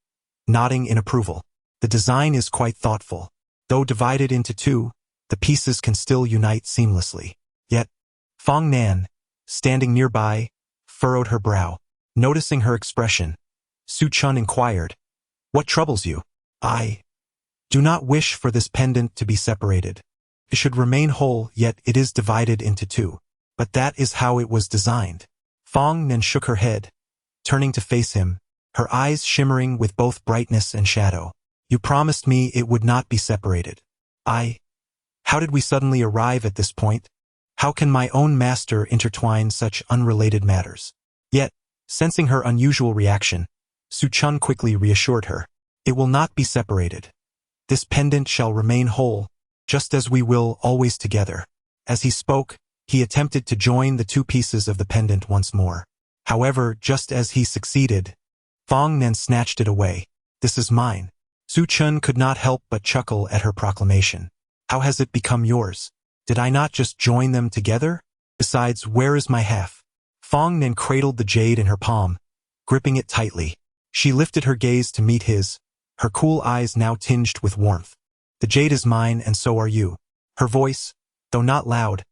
nodding in approval. The design is quite thoughtful. Though divided into 2, the pieces can still unite seamlessly. Yet, Fong Nan, standing nearby, furrowed her brow. Noticing her expression, Su Chun inquired, "What troubles you?" "I do not wish for this pendant to be separated. It should remain whole, yet it is divided into 2. But that is how it was designed." Fong Nan shook her head, turning to face him, her eyes shimmering with both brightness and shadow. "You promised me it would not be separated. How did we suddenly arrive at this point? How can my own master intertwine such unrelated matters?" Yet, sensing her unusual reaction, Su Chun quickly reassured her. "It will not be separated. This pendant shall remain whole, just as we will always together." As he spoke, he attempted to join the 2 pieces of the pendant once more. However, just as he succeeded, Fong Nan snatched it away. "This is mine." Su Chun could not help but chuckle at her proclamation. "How has it become yours? Did I not just join them together? Besides, where is my half?" Fong Nan cradled the jade in her palm, gripping it tightly. She lifted her gaze to meet his, her cool eyes now tinged with warmth. "The jade is mine and so are you." Her voice, though not loud,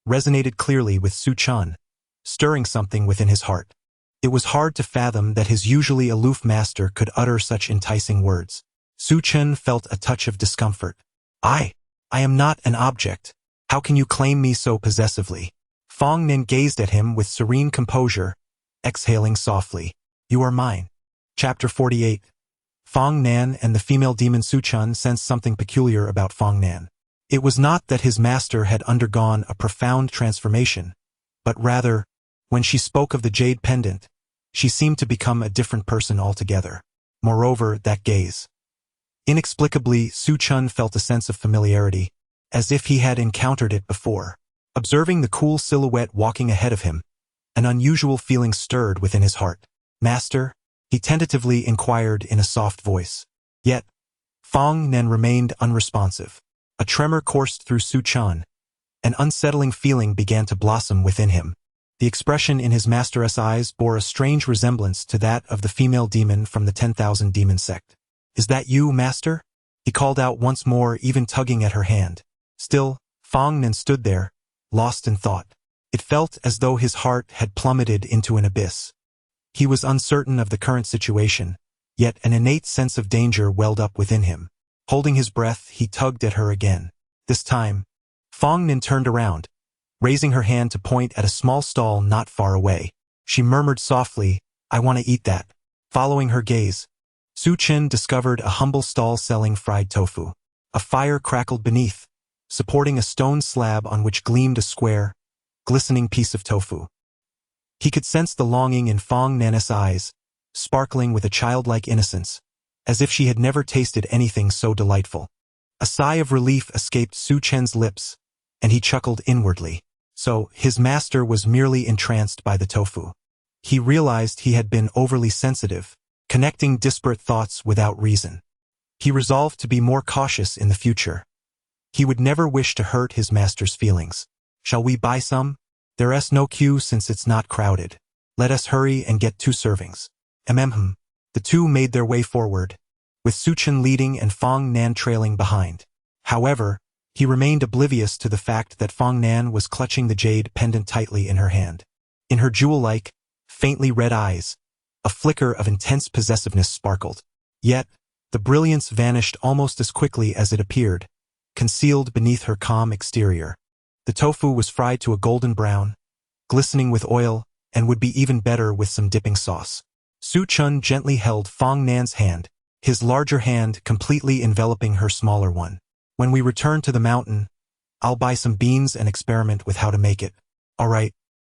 resonated clearly with Su Chun, stirring something within his heart. It was hard to fathom that his usually aloof master could utter such enticing words. Su Chun felt a touch of discomfort. I am not an object. How can you claim me so possessively?" Fong Nen gazed at him with serene composure, exhaling softly. "You are mine." Chapter 48. Fong Nan and the female demon Su Chun sensed something peculiar about Fong Nan. It was not that his master had undergone a profound transformation, but rather, when she spoke of the jade pendant, she seemed to become a different person altogether. Moreover, that gaze. Inexplicably, Su Chun felt a sense of familiarity, as if he had encountered it before. Observing the cool silhouette walking ahead of him, an unusual feeling stirred within his heart. "Master?" he tentatively inquired in a soft voice. Yet, Fong Nan remained unresponsive. A tremor coursed through Su Chun. An unsettling feeling began to blossom within him. The expression in his master's eyes bore a strange resemblance to that of the female demon from the 10,000 Demon sect. "Is that you, master?" he called out once more, even tugging at her hand. Still, Fong Nan stood there, lost in thought. It felt as though his heart had plummeted into an abyss. He was uncertain of the current situation, yet an innate sense of danger welled up within him. Holding his breath, he tugged at her again. This time, Fong Nin turned around, raising her hand to point at a small stall not far away. She murmured softly, "I want to eat that." Following her gaze, Su Chin discovered a humble stall selling fried tofu. A fire crackled beneath, supporting a stone slab on which gleamed a square, glistening piece of tofu. He could sense the longing in Fong Nan's eyes, sparkling with a childlike innocence, as if she had never tasted anything so delightful. A sigh of relief escaped Su Chen's lips, and he chuckled inwardly. So, his master was merely entranced by the tofu. He realized he had been overly sensitive, connecting disparate thoughts without reason. He resolved to be more cautious in the future. He would never wish to hurt his master's feelings. "Shall we buy some? There's no queue since it's not crowded. Let us hurry and get 2 servings. The two made their way forward, with Su Chen leading and Fong Nan trailing behind. However, he remained oblivious to the fact that Fong Nan was clutching the jade pendant tightly in her hand. In her jewel-like, faintly red eyes, a flicker of intense possessiveness sparkled. Yet, the brilliance vanished almost as quickly as it appeared, concealed beneath her calm exterior. The tofu was fried to a golden brown, glistening with oil, and would be even better with some dipping sauce. Su Chun gently held Fong Nan's hand, his larger hand completely enveloping her smaller one. "When we return to the mountain, I'll buy some beans and experiment with how to make it. All right.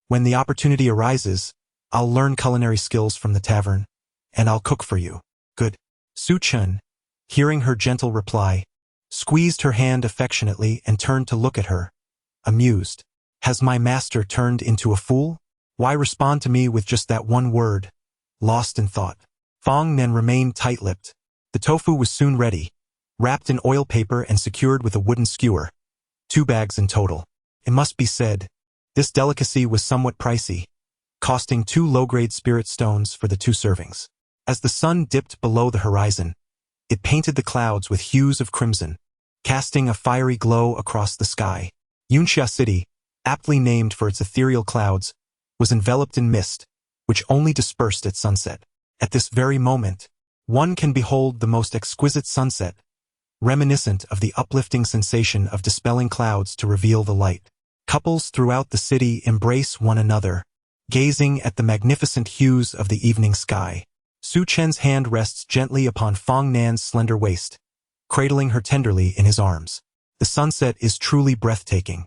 When the opportunity arises, I'll learn culinary skills from the tavern, and I'll cook for you. Good. Su Chen, hearing her gentle reply, squeezed her hand affectionately and turned to look at her, amused. Has my master turned into a fool? Why respond to me with just that one word? Lost in thought, Fong Nen remained tight-lipped. The tofu was soon ready, wrapped in oil paper and secured with a wooden skewer. 2 bags in total. It must be said, this delicacy was somewhat pricey, costing 2 low-grade spirit stones for the 2 servings. As the sun dipped below the horizon, it painted the clouds with hues of crimson, casting a fiery glow across the sky. Yunxia City, aptly named for its ethereal clouds, was enveloped in mist, which only dispersed at sunset. At this very moment, one can behold the most exquisite sunset, reminiscent of the uplifting sensation of dispelling clouds to reveal the light. Couples throughout the city embrace one another, gazing at the magnificent hues of the evening sky. Su Chen's hand rests gently upon Fong Nan's slender waist, cradling her tenderly in his arms. The sunset is truly breathtaking.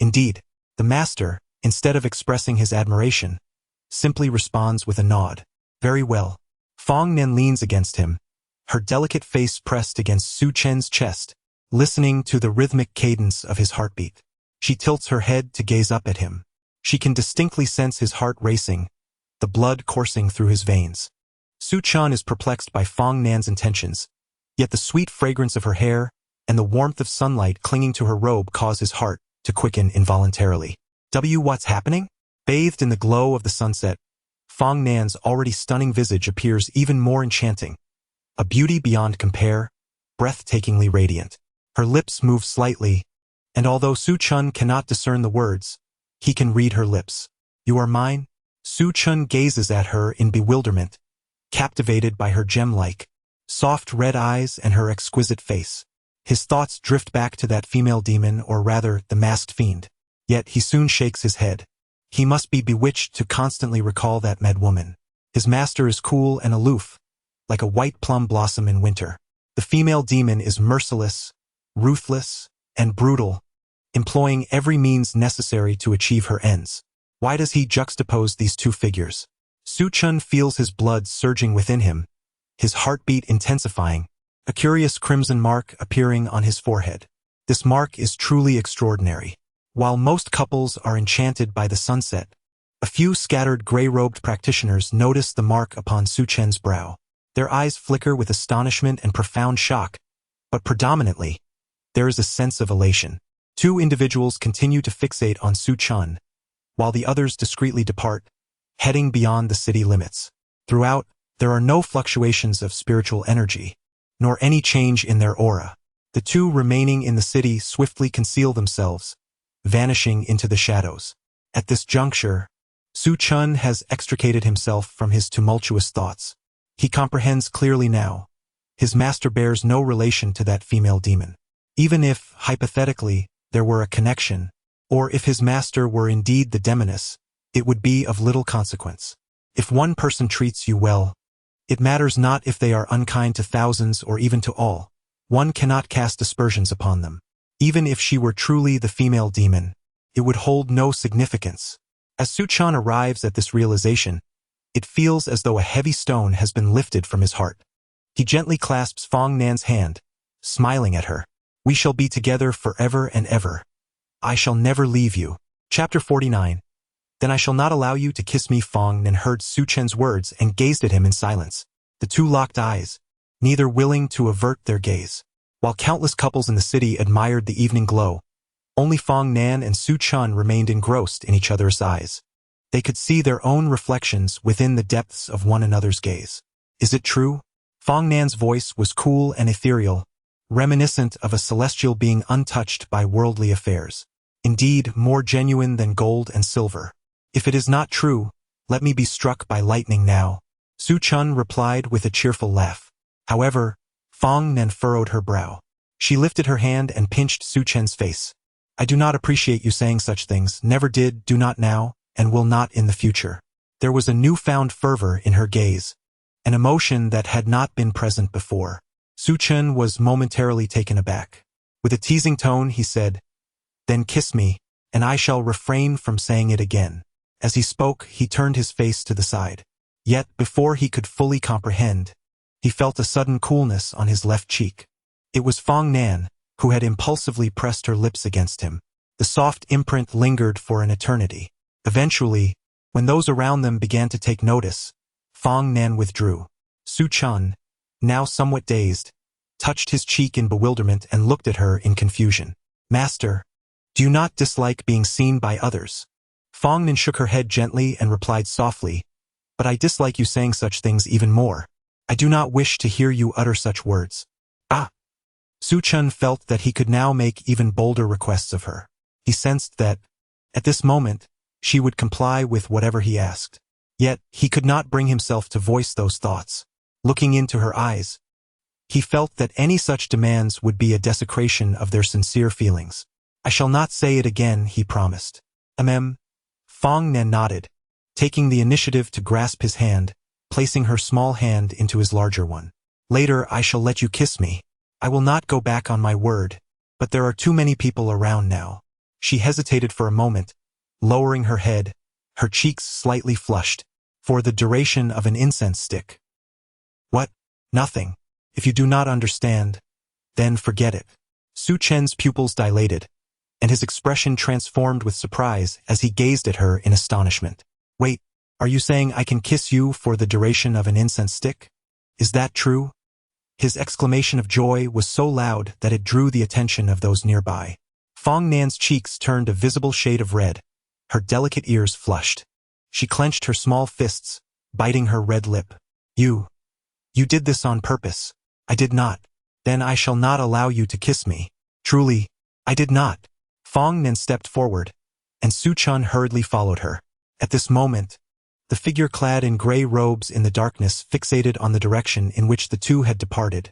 Indeed, the master, instead of expressing his admiration, simply responds with a nod. Very well. Fong Nan leans against him, her delicate face pressed against Su Chen's chest, listening to the rhythmic cadence of his heartbeat. She tilts her head to gaze up at him. She can distinctly sense his heart racing, the blood coursing through his veins. Su Chen is perplexed by Fong Nan's intentions, yet the sweet fragrance of her hair and the warmth of sunlight clinging to her robe cause his heart to quicken involuntarily. What's happening? Bathed in the glow of the sunset, Fong Nan's already stunning visage appears even more enchanting, a beauty beyond compare, breathtakingly radiant. Her lips move slightly, and although Su Chen cannot discern the words, he can read her lips. You are mine? Su Chen gazes at her in bewilderment, captivated by her gem-like, soft red eyes and her exquisite face. His thoughts drift back to that female demon, or rather, the masked fiend. Yet he soon shakes his head. He must be bewitched to constantly recall that mad woman. His master is cool and aloof, like a white plum blossom in winter. The female demon is merciless, ruthless, and brutal, employing every means necessary to achieve her ends. Why does he juxtapose these 2 figures? Su Chen feels his blood surging within him, his heartbeat intensifying, a curious crimson mark appearing on his forehead. This mark is truly extraordinary. While most couples are enchanted by the sunset, a few scattered gray-robed practitioners notice the mark upon Su Chen's brow. Their eyes flicker with astonishment and profound shock, but predominantly, there is a sense of elation. 2 individuals continue to fixate on Su Chen, while the others discreetly depart, heading beyond the city limits. Throughout, there are no fluctuations of spiritual energy, nor any change in their aura. The 2 remaining in the city swiftly conceal themselves, vanishing into the shadows. At this juncture, Su Chen has extricated himself from his tumultuous thoughts. He comprehends clearly now. His master bears no relation to that female demon. Even if, hypothetically, there were a connection, or if his master were indeed the demoness, it would be of little consequence. If one person treats you well, it matters not if they are unkind to thousands or even to all. One cannot cast aspersions upon them. Even if she were truly the female demon, it would hold no significance. As Su Chen arrives at this realization, it feels as though a heavy stone has been lifted from his heart. He gently clasps Fong Nan's hand, smiling at her. We shall be together forever and ever. I shall never leave you. Chapter 49. Then I shall not allow you to kiss me. Fong Nan heard Su Chen's words and gazed at him in silence. The 2 locked eyes, neither willing to avert their gaze. While countless couples in the city admired the evening glow, only Fong Nan and Su Chen remained engrossed in each other's eyes. They could see their own reflections within the depths of one another's gaze. Is it true? Fong Nan's voice was cool and ethereal, reminiscent of a celestial being untouched by worldly affairs. Indeed, more genuine than gold and silver. If it is not true, let me be struck by lightning now. Su Chen replied with a cheerful laugh. However, Fong Nan furrowed her brow. She lifted her hand and pinched Su Chen's face. I do not appreciate you saying such things, never did, do not now, and will not in the future. There was a newfound fervor in her gaze, an emotion that had not been present before. Su Chen was momentarily taken aback. With a teasing tone, he said, Then kiss me, and I shall refrain from saying it again. As he spoke, he turned his face to the side. Yet, before he could fully comprehend, he felt a sudden coolness on his left cheek. It was Fong Nan, who had impulsively pressed her lips against him. The soft imprint lingered for an eternity. Eventually, when those around them began to take notice, Fong Nan withdrew. Su Chun, now somewhat dazed, touched his cheek in bewilderment and looked at her in confusion. Master, do you not dislike being seen by others? Fong Nan shook her head gently and replied softly, but I dislike you saying such things even more. I do not wish to hear you utter such words. Ah! Su Chun felt that he could now make even bolder requests of her. He sensed that, at this moment, she would comply with whatever he asked. Yet, he could not bring himself to voice those thoughts. Looking into her eyes, he felt that any such demands would be a desecration of their sincere feelings. I shall not say it again, he promised. Fong Nan nodded, taking the initiative to grasp his hand, placing her small hand into his larger one. Later I shall let you kiss me. I will not go back on my word, but there are too many people around now. She hesitated for a moment, lowering her head, her cheeks slightly flushed, for the duration of an incense stick. What? Nothing. If you do not understand, then forget it. Su Chen's pupils dilated, and his expression transformed with surprise as he gazed at her in astonishment. Wait, are you saying I can kiss you for the duration of an incense stick? Is that true? His exclamation of joy was so loud that it drew the attention of those nearby. Fong Nan's cheeks turned a visible shade of red, her delicate ears flushed. She clenched her small fists, biting her red lip. You did this on purpose. I did not. Then I shall not allow you to kiss me. Truly, I did not. Fong Nan stepped forward, and Su Chun hurriedly followed her. At this moment, the figure clad in gray robes in the darkness fixated on the direction in which the two had departed,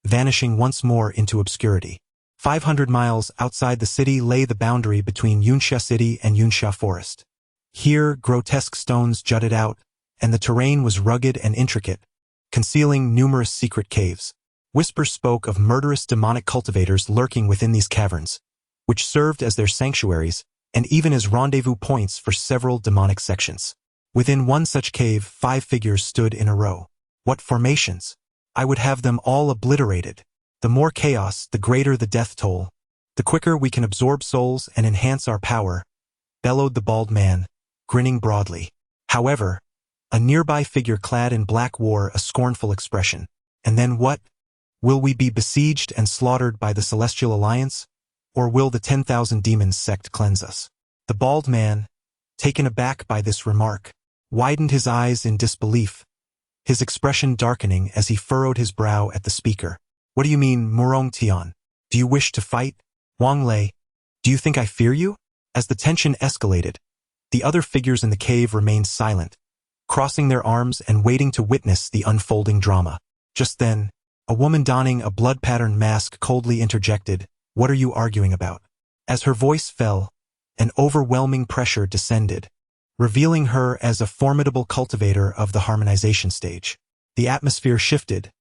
vanishing once more into obscurity. 500 miles outside the city lay the boundary between Yunsha City and Yunsha Forest. Here, grotesque stones jutted out, and the terrain was rugged and intricate, concealing numerous secret caves. Whispers spoke of murderous demonic cultivators lurking within these caverns, which served as their sanctuaries and even as rendezvous points for several demonic sections. Within one such cave, 5 figures stood in a row. What formations! I would have them all obliterated. The more chaos, the greater the death toll. The quicker we can absorb souls and enhance our power, bellowed the bald man, grinning broadly. However, a nearby figure clad in black wore a scornful expression. And then what? Will we be besieged and slaughtered by the Celestial Alliance? Or will the 10,000 Demons sect cleanse us? The bald man, taken aback by this remark, widened his eyes in disbelief, his expression darkening as he furrowed his brow at the speaker. What do you mean, Murong Tian? Do you wish to fight? Wang Lei, do you think I fear you? As the tension escalated, the other figures in the cave remained silent, crossing their arms and waiting to witness the unfolding drama. Just then, a woman donning a blood-patterned mask coldly interjected, "What are you arguing about?" As her voice fell, an overwhelming pressure descended, revealing her as a formidable cultivator of the harmonization stage. The atmosphere shifted,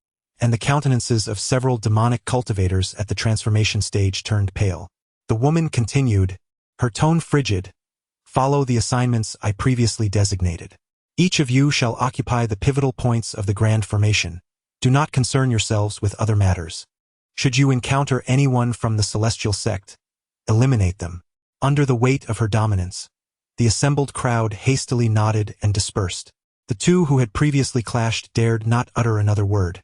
and the countenances of several demonic cultivators at the transformation stage turned pale. The woman continued, her tone frigid, "Follow the assignments I previously designated. Each of you shall occupy the pivotal points of the grand formation. Do not concern yourselves with other matters. Should you encounter anyone from the Celestial Sect, eliminate them." Under the weight of her dominance, the assembled crowd hastily nodded and dispersed. The two who had previously clashed dared not utter another word.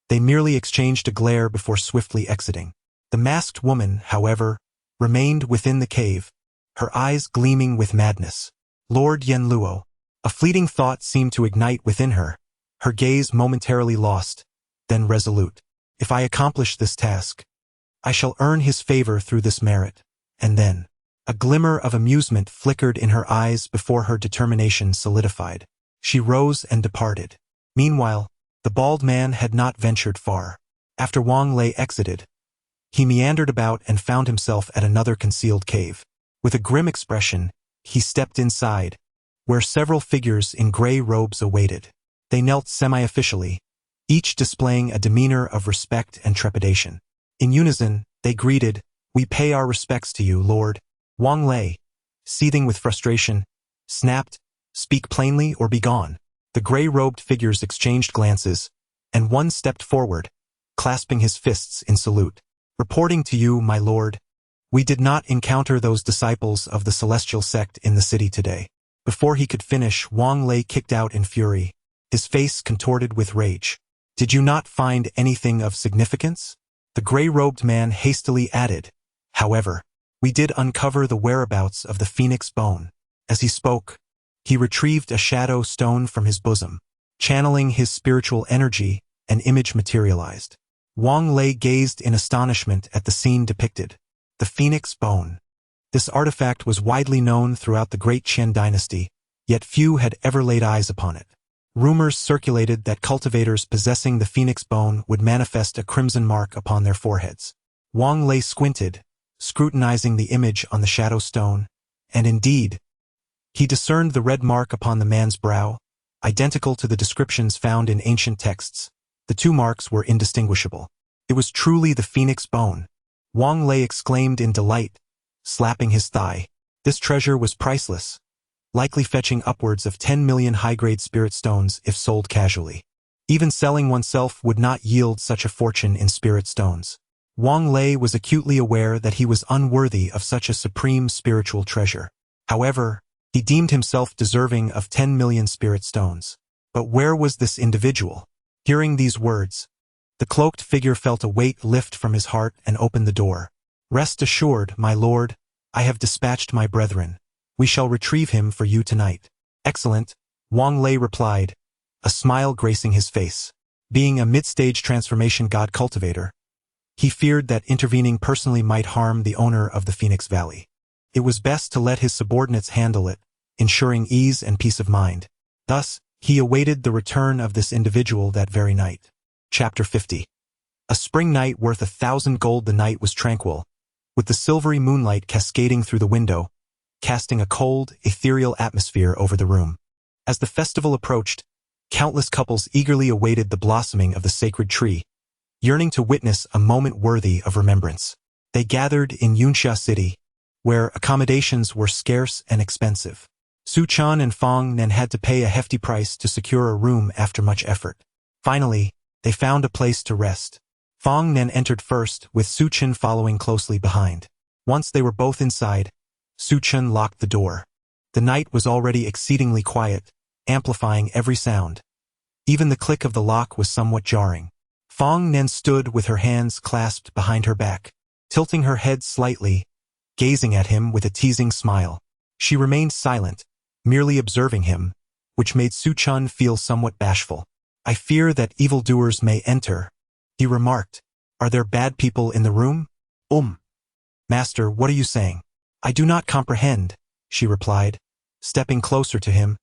They merely exchanged a glare before swiftly exiting. The masked woman, however, remained within the cave, her eyes gleaming with madness. Lord Yenluo. A fleeting thought seemed to ignite within her, her gaze momentarily lost, then resolute. If I accomplish this task, I shall earn his favor through this merit. And then, a glimmer of amusement flickered in her eyes before her determination solidified. She rose and departed. Meanwhile, the bald man had not ventured far. After Wang Lei exited, he meandered about and found himself at another concealed cave. With a grim expression, he stepped inside, where several figures in gray robes awaited. They knelt semi-officially, each displaying a demeanor of respect and trepidation. In unison, they greeted, "We pay our respects to you, Lord." Wang Lei, seething with frustration, snapped, "Speak plainly or be gone." The gray-robed figures exchanged glances, and one stepped forward, clasping his fists in salute. "Reporting to you, my lord, we did not encounter those disciples of the celestial sect in the city today." Before he could finish, Wang Lei kicked out in fury, his face contorted with rage. "Did you not find anything of significance?" The gray-robed man hastily added, "However, we did uncover the whereabouts of the phoenix bone." As he spoke, he retrieved a shadow stone from his bosom. Channeling his spiritual energy, an image materialized. Wang Lei gazed in astonishment at the scene depicted. The phoenix bone. This artifact was widely known throughout the Great Qian dynasty, yet few had ever laid eyes upon it. Rumors circulated that cultivators possessing the phoenix bone would manifest a crimson mark upon their foreheads. Wang Lei squinted, scrutinizing the image on the shadow stone, and indeed, he discerned the red mark upon the man's brow, identical to the descriptions found in ancient texts. The two marks were indistinguishable. It was truly the phoenix bone. Wang Lei exclaimed in delight, slapping his thigh. This treasure was priceless, likely fetching upwards of 10 million high-grade spirit stones if sold casually. Even selling oneself would not yield such a fortune in spirit stones. Wang Lei was acutely aware that he was unworthy of such a supreme spiritual treasure. However, he deemed himself deserving of 10 million spirit stones. But where was this individual? Hearing these words, the cloaked figure felt a weight lift from his heart and opened the door. "Rest assured, my lord, I have dispatched my brethren. We shall retrieve him for you tonight." "Excellent," Wang Lei replied, a smile gracing his face. Being a mid-stage transformation god cultivator, he feared that intervening personally might harm the owner of the Phoenix Valley. It was best to let his subordinates handle it, ensuring ease and peace of mind. Thus, he awaited the return of this individual that very night. Chapter 50. A spring night worth 1,000 gold. The night was tranquil, with the silvery moonlight cascading through the window, casting a cold, ethereal atmosphere over the room. As the festival approached, countless couples eagerly awaited the blossoming of the sacred tree, yearning to witness a moment worthy of remembrance. They gathered in Yunxia City, where accommodations were scarce and expensive. Su Chan and Fong Nen had to pay a hefty price to secure a room after much effort. Finally, they found a place to rest. Fong Nen entered first, with Su Chen following closely behind. Once they were both inside, Su Chen locked the door. The night was already exceedingly quiet, amplifying every sound. Even the click of the lock was somewhat jarring. Fong Nen stood with her hands clasped behind her back, tilting her head slightly, gazing at him with a teasing smile. She remained silent, merely observing him, which made Su Chen feel somewhat bashful. "I fear that evildoers may enter," he remarked. "Are there bad people in the room?" Master, what are you saying?" "I do not comprehend," she replied, stepping closer to him,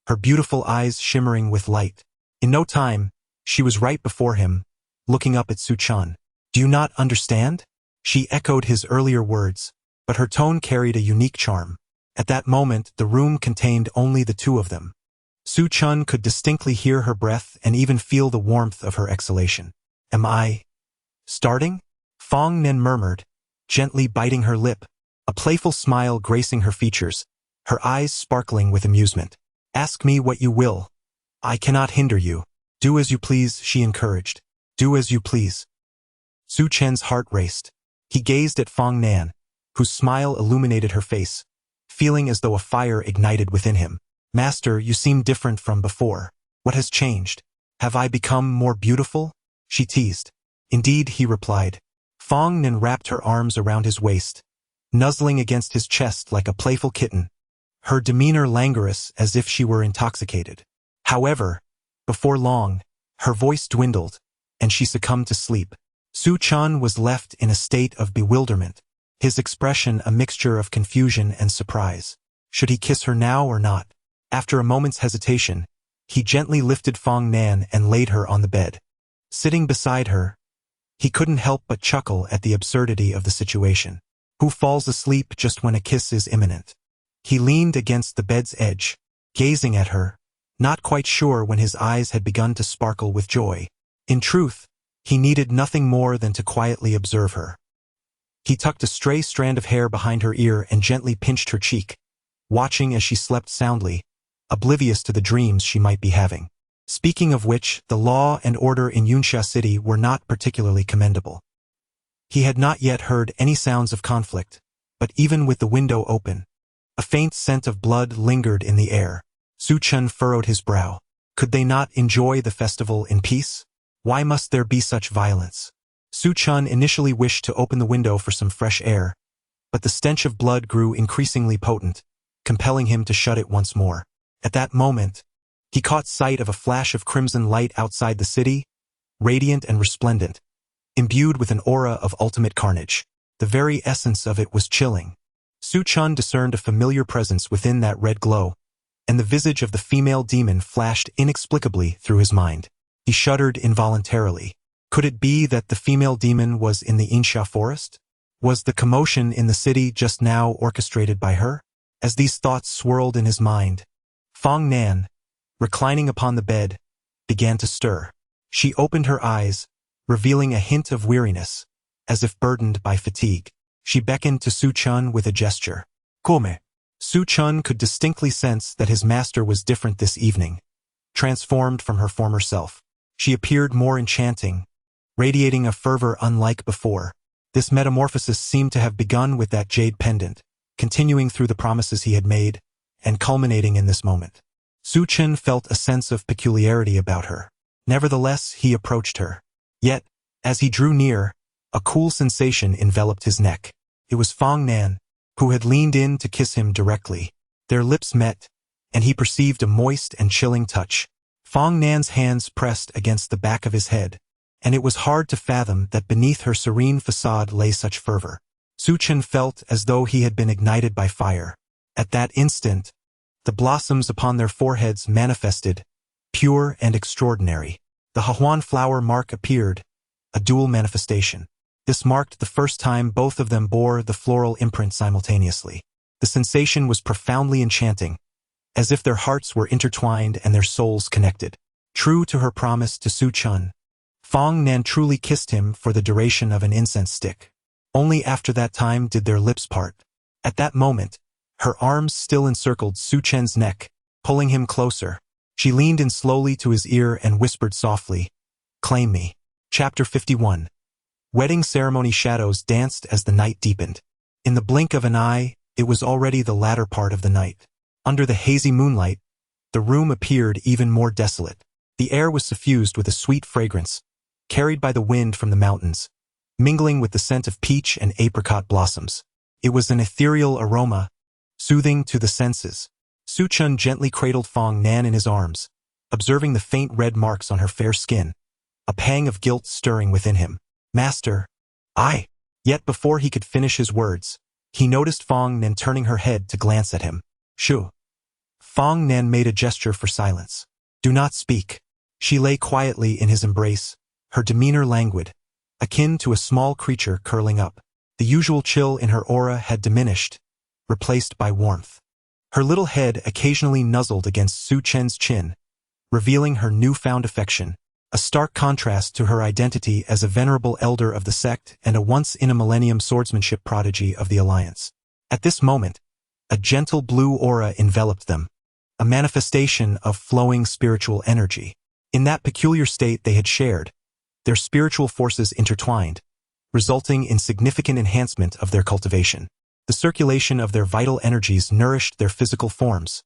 her beautiful eyes shimmering with light. In no time, she was right before him, looking up at Su Chen. "Do you not understand?" She echoed his earlier words, but her tone carried a unique charm. At that moment, the room contained only the two of them. Su Chen could distinctly hear her breath and even feel the warmth of her exhalation. "Am I starting?" Fong Nen murmured, gently biting her lip, a playful smile gracing her features, her eyes sparkling with amusement. "Ask me what you will. I cannot hinder you." "Do as you please," she encouraged. "Do as you please." Su Chen's heart raced. He gazed at Fong Nan, whose smile illuminated her face, feeling as though a fire ignited within him. "Master, you seem different from before. What has changed? Have I become more beautiful?" she teased. "Indeed," he replied. Fong Nan wrapped her arms around his waist, nuzzling against his chest like a playful kitten, her demeanor languorous as if she were intoxicated. However, before long, her voice dwindled, and she succumbed to sleep. Su Chen was left in a state of bewilderment, his expression a mixture of confusion and surprise. Should he kiss her now or not? After a moment's hesitation, he gently lifted Fong Nan and laid her on the bed. Sitting beside her, he couldn't help but chuckle at the absurdity of the situation. Who falls asleep just when a kiss is imminent? He leaned against the bed's edge, gazing at her, not quite sure when his eyes had begun to sparkle with joy. In truth, he needed nothing more than to quietly observe her. He tucked a stray strand of hair behind her ear and gently pinched her cheek, watching as she slept soundly, oblivious to the dreams she might be having. Speaking of which, the law and order in Yunsha City were not particularly commendable. He had not yet heard any sounds of conflict, but even with the window open, a faint scent of blood lingered in the air. Su Chun furrowed his brow. Could they not enjoy the festival in peace? Why must there be such violence? Su Chun initially wished to open the window for some fresh air, but the stench of blood grew increasingly potent, compelling him to shut it once more. At that moment, he caught sight of a flash of crimson light outside the city, radiant and resplendent, imbued with an aura of ultimate carnage. The very essence of it was chilling. Su Chun discerned a familiar presence within that red glow, and the visage of the female demon flashed inexplicably through his mind. He shuddered involuntarily. Could it be that the female demon was in the Insha forest? Was the commotion in the city just now orchestrated by her? As these thoughts swirled in his mind, Fong Nan, reclining upon the bed, began to stir. She opened her eyes, revealing a hint of weariness, as if burdened by fatigue. She beckoned to Su Chun with a gesture. Come. Su Chun could distinctly sense that his master was different this evening, transformed from her former self. She appeared more enchanting, radiating a fervor unlike before. This metamorphosis seemed to have begun with that jade pendant, continuing through the promises he had made, and culminating in this moment. Su Chun felt a sense of peculiarity about her. Nevertheless, he approached her. Yet, as he drew near, a cool sensation enveloped his neck. It was Fong Nan, who had leaned in to kiss him directly. Their lips met, and he perceived a moist and chilling touch. Fong Nan's hands pressed against the back of his head, and it was hard to fathom that beneath her serene facade lay such fervor. Su Chun felt as though he had been ignited by fire. At that instant, the blossoms upon their foreheads manifested, pure and extraordinary. The Hahuan flower mark appeared, a dual manifestation. This marked the first time both of them bore the floral imprint simultaneously. The sensation was profoundly enchanting, as if their hearts were intertwined and their souls connected. True to her promise to Su Chun, Fong Nan truly kissed him for the duration of an incense stick. Only after that time did their lips part. At that moment, her arms still encircled Su Chen's neck, pulling him closer. She leaned in slowly to his ear and whispered softly, "Claim me." Chapter 51. Wedding ceremony shadows danced as the night deepened. In the blink of an eye, it was already the latter part of the night. Under the hazy moonlight, the room appeared even more desolate. The air was suffused with a sweet fragrance, carried by the wind from the mountains, mingling with the scent of peach and apricot blossoms. It was an ethereal aroma, soothing to the senses. Su Chun gently cradled Fong Nan in his arms, observing the faint red marks on her fair skin, a pang of guilt stirring within him. "Master, I." Yet before he could finish his words, he noticed Fong Nan turning her head to glance at him. "Shu." Fong Nan made a gesture for silence. "Do not speak." She lay quietly in his embrace, her demeanor languid, akin to a small creature curling up. The usual chill in her aura had diminished, replaced by warmth. Her little head occasionally nuzzled against Su Chen's chin, revealing her newfound affection, a stark contrast to her identity as a venerable elder of the sect and a once-in-a-millennium swordsmanship prodigy of the Alliance. At this moment, a gentle blue aura enveloped them, a manifestation of flowing spiritual energy. In that peculiar state they had shared, their spiritual forces intertwined, resulting in significant enhancement of their cultivation. The circulation of their vital energies nourished their physical forms,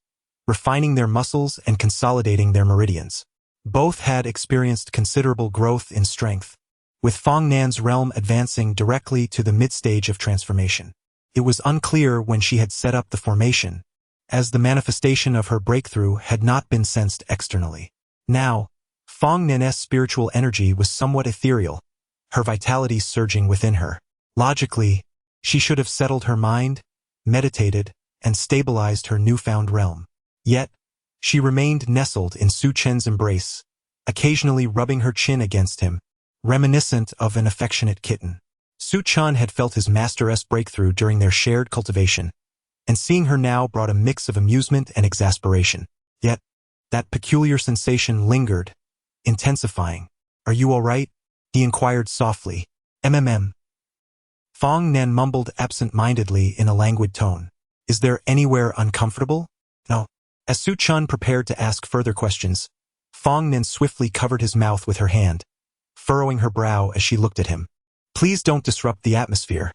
refining their muscles and consolidating their meridians. Both had experienced considerable growth in strength, with Fong Nan's realm advancing directly to the mid-stage of transformation. It was unclear when she had set up the formation, as the manifestation of her breakthrough had not been sensed externally. Now, Fong Nan's spiritual energy was somewhat ethereal, her vitality surging within her. Logically, she should have settled her mind, meditated, and stabilized her newfound realm. Yet, she remained nestled in Su Chen's embrace, occasionally rubbing her chin against him, reminiscent of an affectionate kitten. Su Chun had felt his master's breakthrough during their shared cultivation, and seeing her now brought a mix of amusement and exasperation. Yet, that peculiar sensation lingered, intensifying. "Are you all right?" he inquired softly. "Mm." Fong Nan mumbled absent-mindedly in a languid tone. Is there anywhere uncomfortable? No. As Su Chun prepared to ask further questions, Fong Nen swiftly covered his mouth with her hand, furrowing her brow as she looked at him. Please don't disrupt the atmosphere.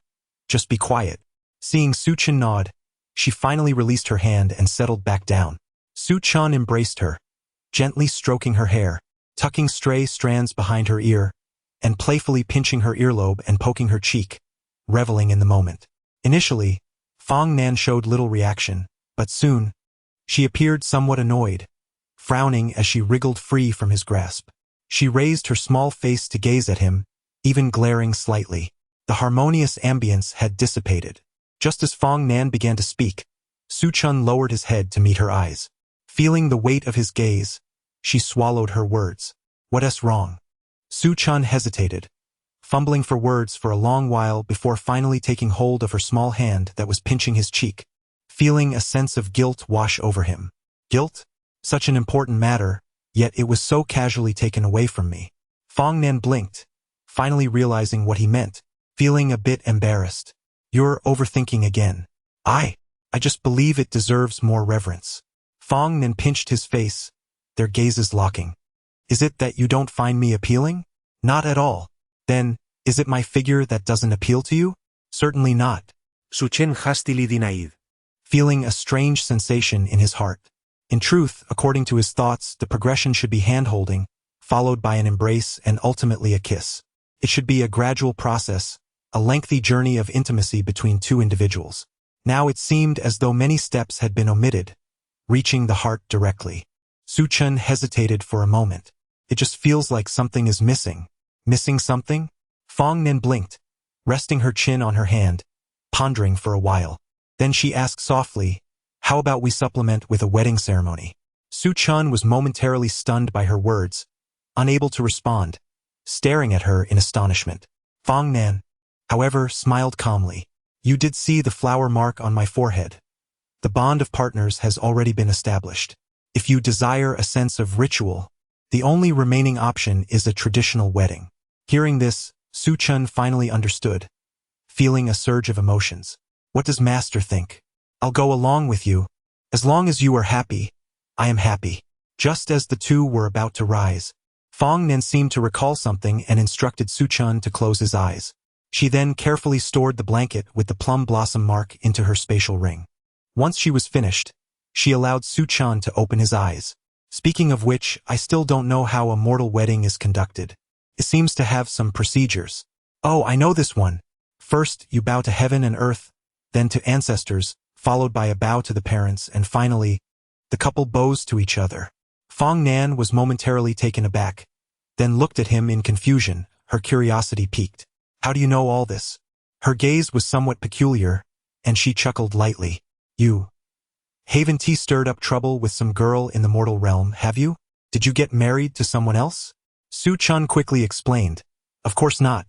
Just be quiet. Seeing Su Chun nod, she finally released her hand and settled back down. Su Chun embraced her, gently stroking her hair, tucking stray strands behind her ear, and playfully pinching her earlobe and poking her cheek, reveling in the moment. Initially, Fong Nan showed little reaction, but soon, she appeared somewhat annoyed, frowning as she wriggled free from his grasp. She raised her small face to gaze at him, even glaring slightly. The harmonious ambience had dissipated. Just as Fong Nan began to speak, Su Chun lowered his head to meet her eyes. Feeling the weight of his gaze, she swallowed her words. What's wrong? Su Chun hesitated, fumbling for words for a long while before finally taking hold of her small hand that was pinching his cheek, feeling a sense of guilt wash over him. Guilt? Such an important matter, yet it was so casually taken away from me. Fong Nan blinked, finally realizing what he meant, feeling a bit embarrassed. You're overthinking again. I just believe it deserves more reverence. Fong Nan pinched his face, their gazes locking. Is it that you don't find me appealing? Not at all. Then, is it my figure that doesn't appeal to you? Certainly not. Su Chen hastily denied, feeling a strange sensation in his heart. In truth, according to his thoughts, the progression should be hand-holding, followed by an embrace and ultimately a kiss. It should be a gradual process, a lengthy journey of intimacy between two individuals. Now it seemed as though many steps had been omitted, reaching the heart directly. Su Chun hesitated for a moment. It just feels like something is missing. Missing something? Fong Nen blinked, resting her chin on her hand, pondering for a while. Then she asked softly, how about we supplement with a wedding ceremony? Su Chun was momentarily stunned by her words, unable to respond, staring at her in astonishment. Fong Nan, however, smiled calmly. You did see the flower mark on my forehead. The bond of partners has already been established. If you desire a sense of ritual, the only remaining option is a traditional wedding. Hearing this, Su Chun finally understood, feeling a surge of emotions. What does Master think? I'll go along with you. As long as you are happy, I am happy. Just as the two were about to rise, Fong Nen seemed to recall something and instructed Su Chun to close his eyes. She then carefully stored the blanket with the plum blossom mark into her spatial ring. Once she was finished, she allowed Su Chun to open his eyes. Speaking of which, I still don't know how a mortal wedding is conducted. It seems to have some procedures. Oh, I know this one. First, you bow to heaven and earth, then to ancestors, followed by a bow to the parents, and finally, the couple bows to each other. Fong Nan was momentarily taken aback, then looked at him in confusion, her curiosity piqued. How do you know all this? Her gaze was somewhat peculiar, and she chuckled lightly. You haven't stirred up trouble with some girl in the mortal realm, have you? Did you get married to someone else? Su Chun quickly explained. Of course not.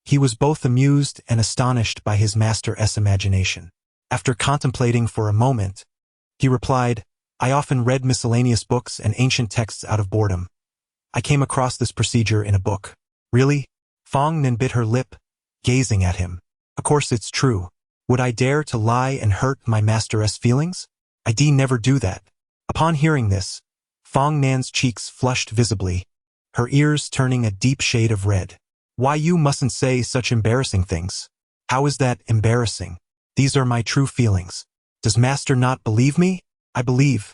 He was both amused and astonished by his master's imagination. After contemplating for a moment, he replied, I often read miscellaneous books and ancient texts out of boredom. I came across this procedure in a book. Really? Fong Nen bit her lip, gazing at him. Of course it's true. Would I dare to lie and hurt my master's feelings? I'd never do that. Upon hearing this, Fong Nan's cheeks flushed visibly, her ears turning a deep shade of red. Why, you mustn't say such embarrassing things. How is that embarrassing? These are my true feelings. Does Master not believe me? I believe.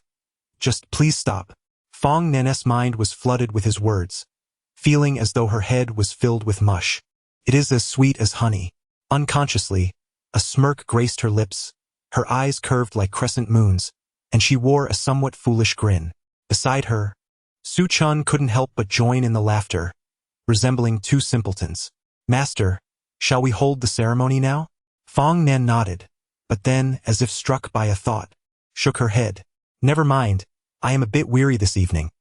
Just please stop. Fong Nan's mind was flooded with his words, feeling as though her head was filled with mush. It is as sweet as honey. Unconsciously, a smirk graced her lips, her eyes curved like crescent moons, and she wore a somewhat foolish grin. Beside her, Su Chun couldn't help but join in the laughter, resembling two simpletons. Master, shall we hold the ceremony now? Fong Nan nodded, but then, as if struck by a thought, shook her head. Never mind, I am a bit weary this evening.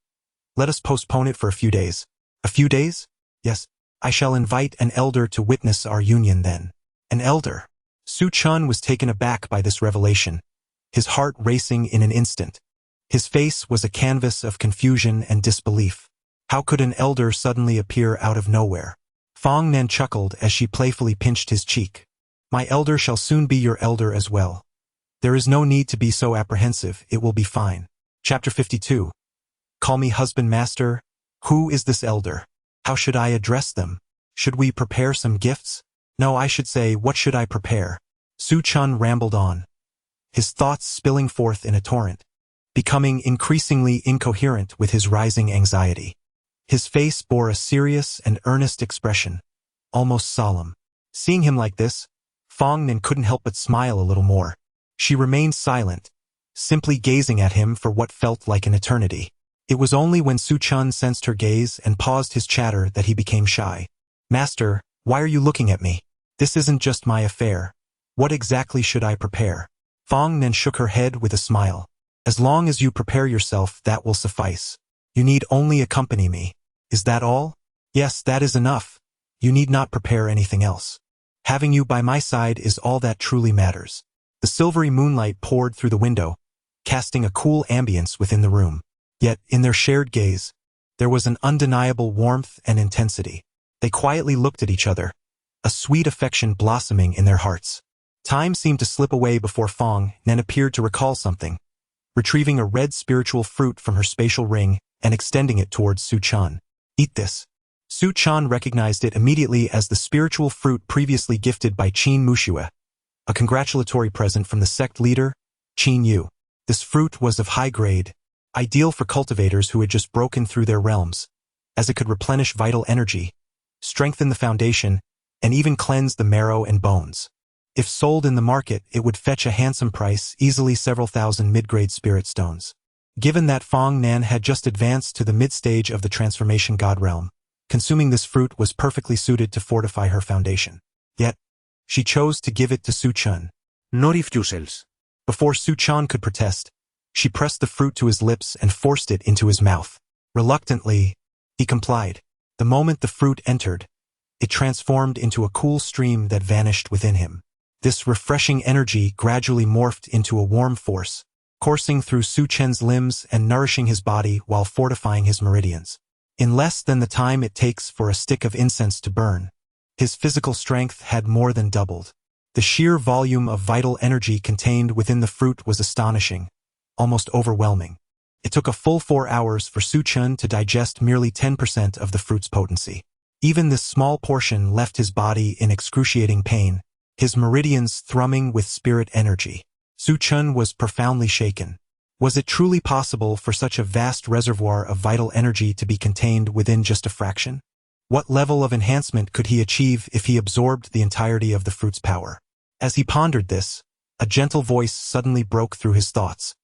Let us postpone it for a few days. A few days? Yes, I shall invite an elder to witness our union then. An elder? Su Chun was taken aback by this revelation, his heart racing in an instant. His face was a canvas of confusion and disbelief. How could an elder suddenly appear out of nowhere? Fong Nan chuckled as she playfully pinched his cheek. My elder shall soon be your elder as well. There is no need to be so apprehensive, it will be fine. Chapter 52. Call me husband, master. Who is this elder? How should I address them? Should we prepare some gifts? No, I should say, what should I prepare? Su Chun rambled on, his thoughts spilling forth in a torrent, becoming increasingly incoherent with his rising anxiety. His face bore a serious and earnest expression, almost solemn. Seeing him like this, Fong Nin couldn't help but smile a little more. She remained silent, simply gazing at him for what felt like an eternity. It was only when Su Chun sensed her gaze and paused his chatter that he became shy. Master, why are you looking at me? This isn't just my affair. What exactly should I prepare? Fong Nin shook her head with a smile. As long as you prepare yourself, that will suffice. You need only accompany me. Is that all? Yes, that is enough. You need not prepare anything else. Having you by my side is all that truly matters. The silvery moonlight poured through the window, casting a cool ambience within the room. Yet, in their shared gaze, there was an undeniable warmth and intensity. They quietly looked at each other, a sweet affection blossoming in their hearts. Time seemed to slip away before Fong Nen appeared to recall something, retrieving a red spiritual fruit from her spatial ring and extending it towards Su Chun. Eat this. Su Chun recognized it immediately as the spiritual fruit previously gifted by Qin Muxue, a congratulatory present from the sect leader, Qin Yu. This fruit was of high grade, ideal for cultivators who had just broken through their realms, as it could replenish vital energy, strengthen the foundation, and even cleanse the marrow and bones. If sold in the market, it would fetch a handsome price, easily several thousand mid-grade spirit stones. Given that Fong Nan had just advanced to the mid-stage of the transformation god realm, consuming this fruit was perfectly suited to fortify her foundation. Yet, she chose to give it to Su Chun. No refusals. Before Su Chun could protest, she pressed the fruit to his lips and forced it into his mouth. Reluctantly, he complied. The moment the fruit entered, it transformed into a cool stream that vanished within him. This refreshing energy gradually morphed into a warm force, coursing through Su Chen's limbs and nourishing his body while fortifying his meridians. In less than the time it takes for a stick of incense to burn, his physical strength had more than doubled. The sheer volume of vital energy contained within the fruit was astonishing, almost overwhelming. It took a full 4 hours for Su Chun to digest merely 10% of the fruit's potency. Even this small portion left his body in excruciating pain, his meridians thrumming with spirit energy. Su Chun was profoundly shaken. Was it truly possible for such a vast reservoir of vital energy to be contained within just a fraction? What level of enhancement could he achieve if he absorbed the entirety of the fruit's power? As he pondered this, a gentle voice suddenly broke through his thoughts.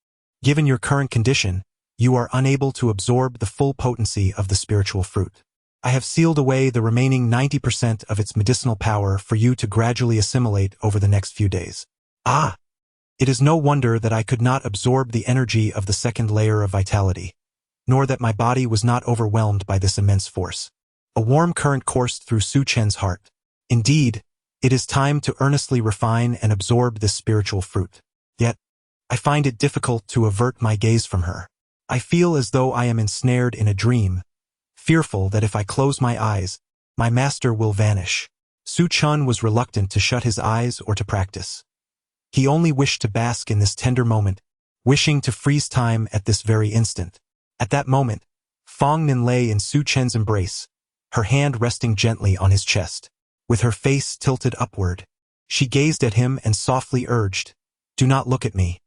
Given your current condition, you are unable to absorb the full potency of the spiritual fruit. I have sealed away the remaining 90% of its medicinal power for you to gradually assimilate over the next few days. Ah! It is no wonder that I could not absorb the energy of the second layer of vitality, nor that my body was not overwhelmed by this immense force. A warm current coursed through Su Chen's heart. Indeed, it is time to earnestly refine and absorb this spiritual fruit. Yet, I find it difficult to avert my gaze from her. I feel as though I am ensnared in a dream, fearful that if I close my eyes, my master will vanish. Su Chun was reluctant to shut his eyes or to practice. He only wished to bask in this tender moment, wishing to freeze time at this very instant. At that moment, Fong Nin lay in Su Chen's embrace, her hand resting gently on his chest. With her face tilted upward, she gazed at him and softly urged, "Do not look at me.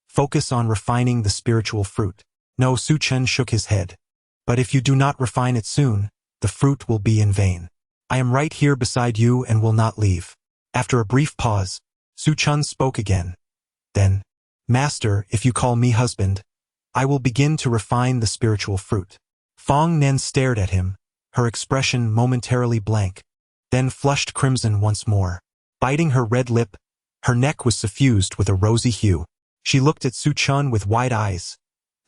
Focus on refining the spiritual fruit." No, Su Chen shook his head. "But if you do not refine it soon, the fruit will be in vain. I am right here beside you and will not leave." After a brief pause, Su Chun spoke again. Then, "Master, if you call me husband, I will begin to refine the spiritual fruit." Fong Nen stared at him, her expression momentarily blank, then flushed crimson once more. Biting her red lip, her neck was suffused with a rosy hue. She looked at Su Chun with wide eyes,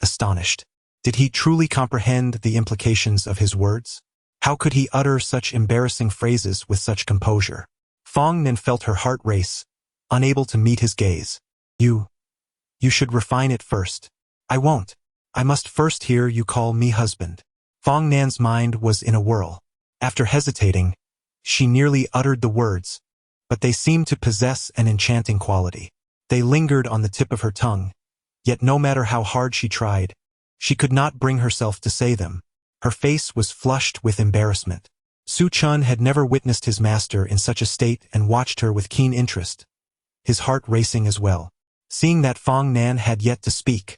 astonished. Did he truly comprehend the implications of his words? How could he utter such embarrassing phrases with such composure? Fong Nen felt her heart race, unable to meet his gaze. You should refine it first." "I won't. I must first hear you call me husband." Fong Nan's mind was in a whirl. After hesitating, she nearly uttered the words, but they seemed to possess an enchanting quality. They lingered on the tip of her tongue, yet no matter how hard she tried, she could not bring herself to say them. Her face was flushed with embarrassment. Su Chun had never witnessed his master in such a state and watched her with keen interest, his heart racing as well. Seeing that Fong Nan had yet to speak,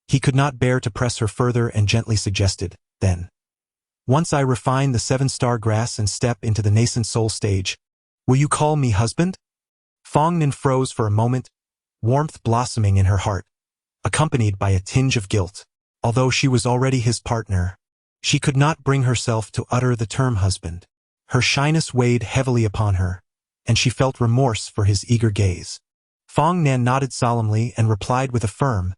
he could not bear to press her further and gently suggested, "Then, once I refine the 7-star grass and step into the nascent soul stage, will you call me husband?" Fong Nan froze for a moment, warmth blossoming in her heart, accompanied by a tinge of guilt. Although she was already his partner, she could not bring herself to utter the term husband. Her shyness weighed heavily upon her, and she felt remorse for his eager gaze. Fong Nan nodded solemnly and replied with a firm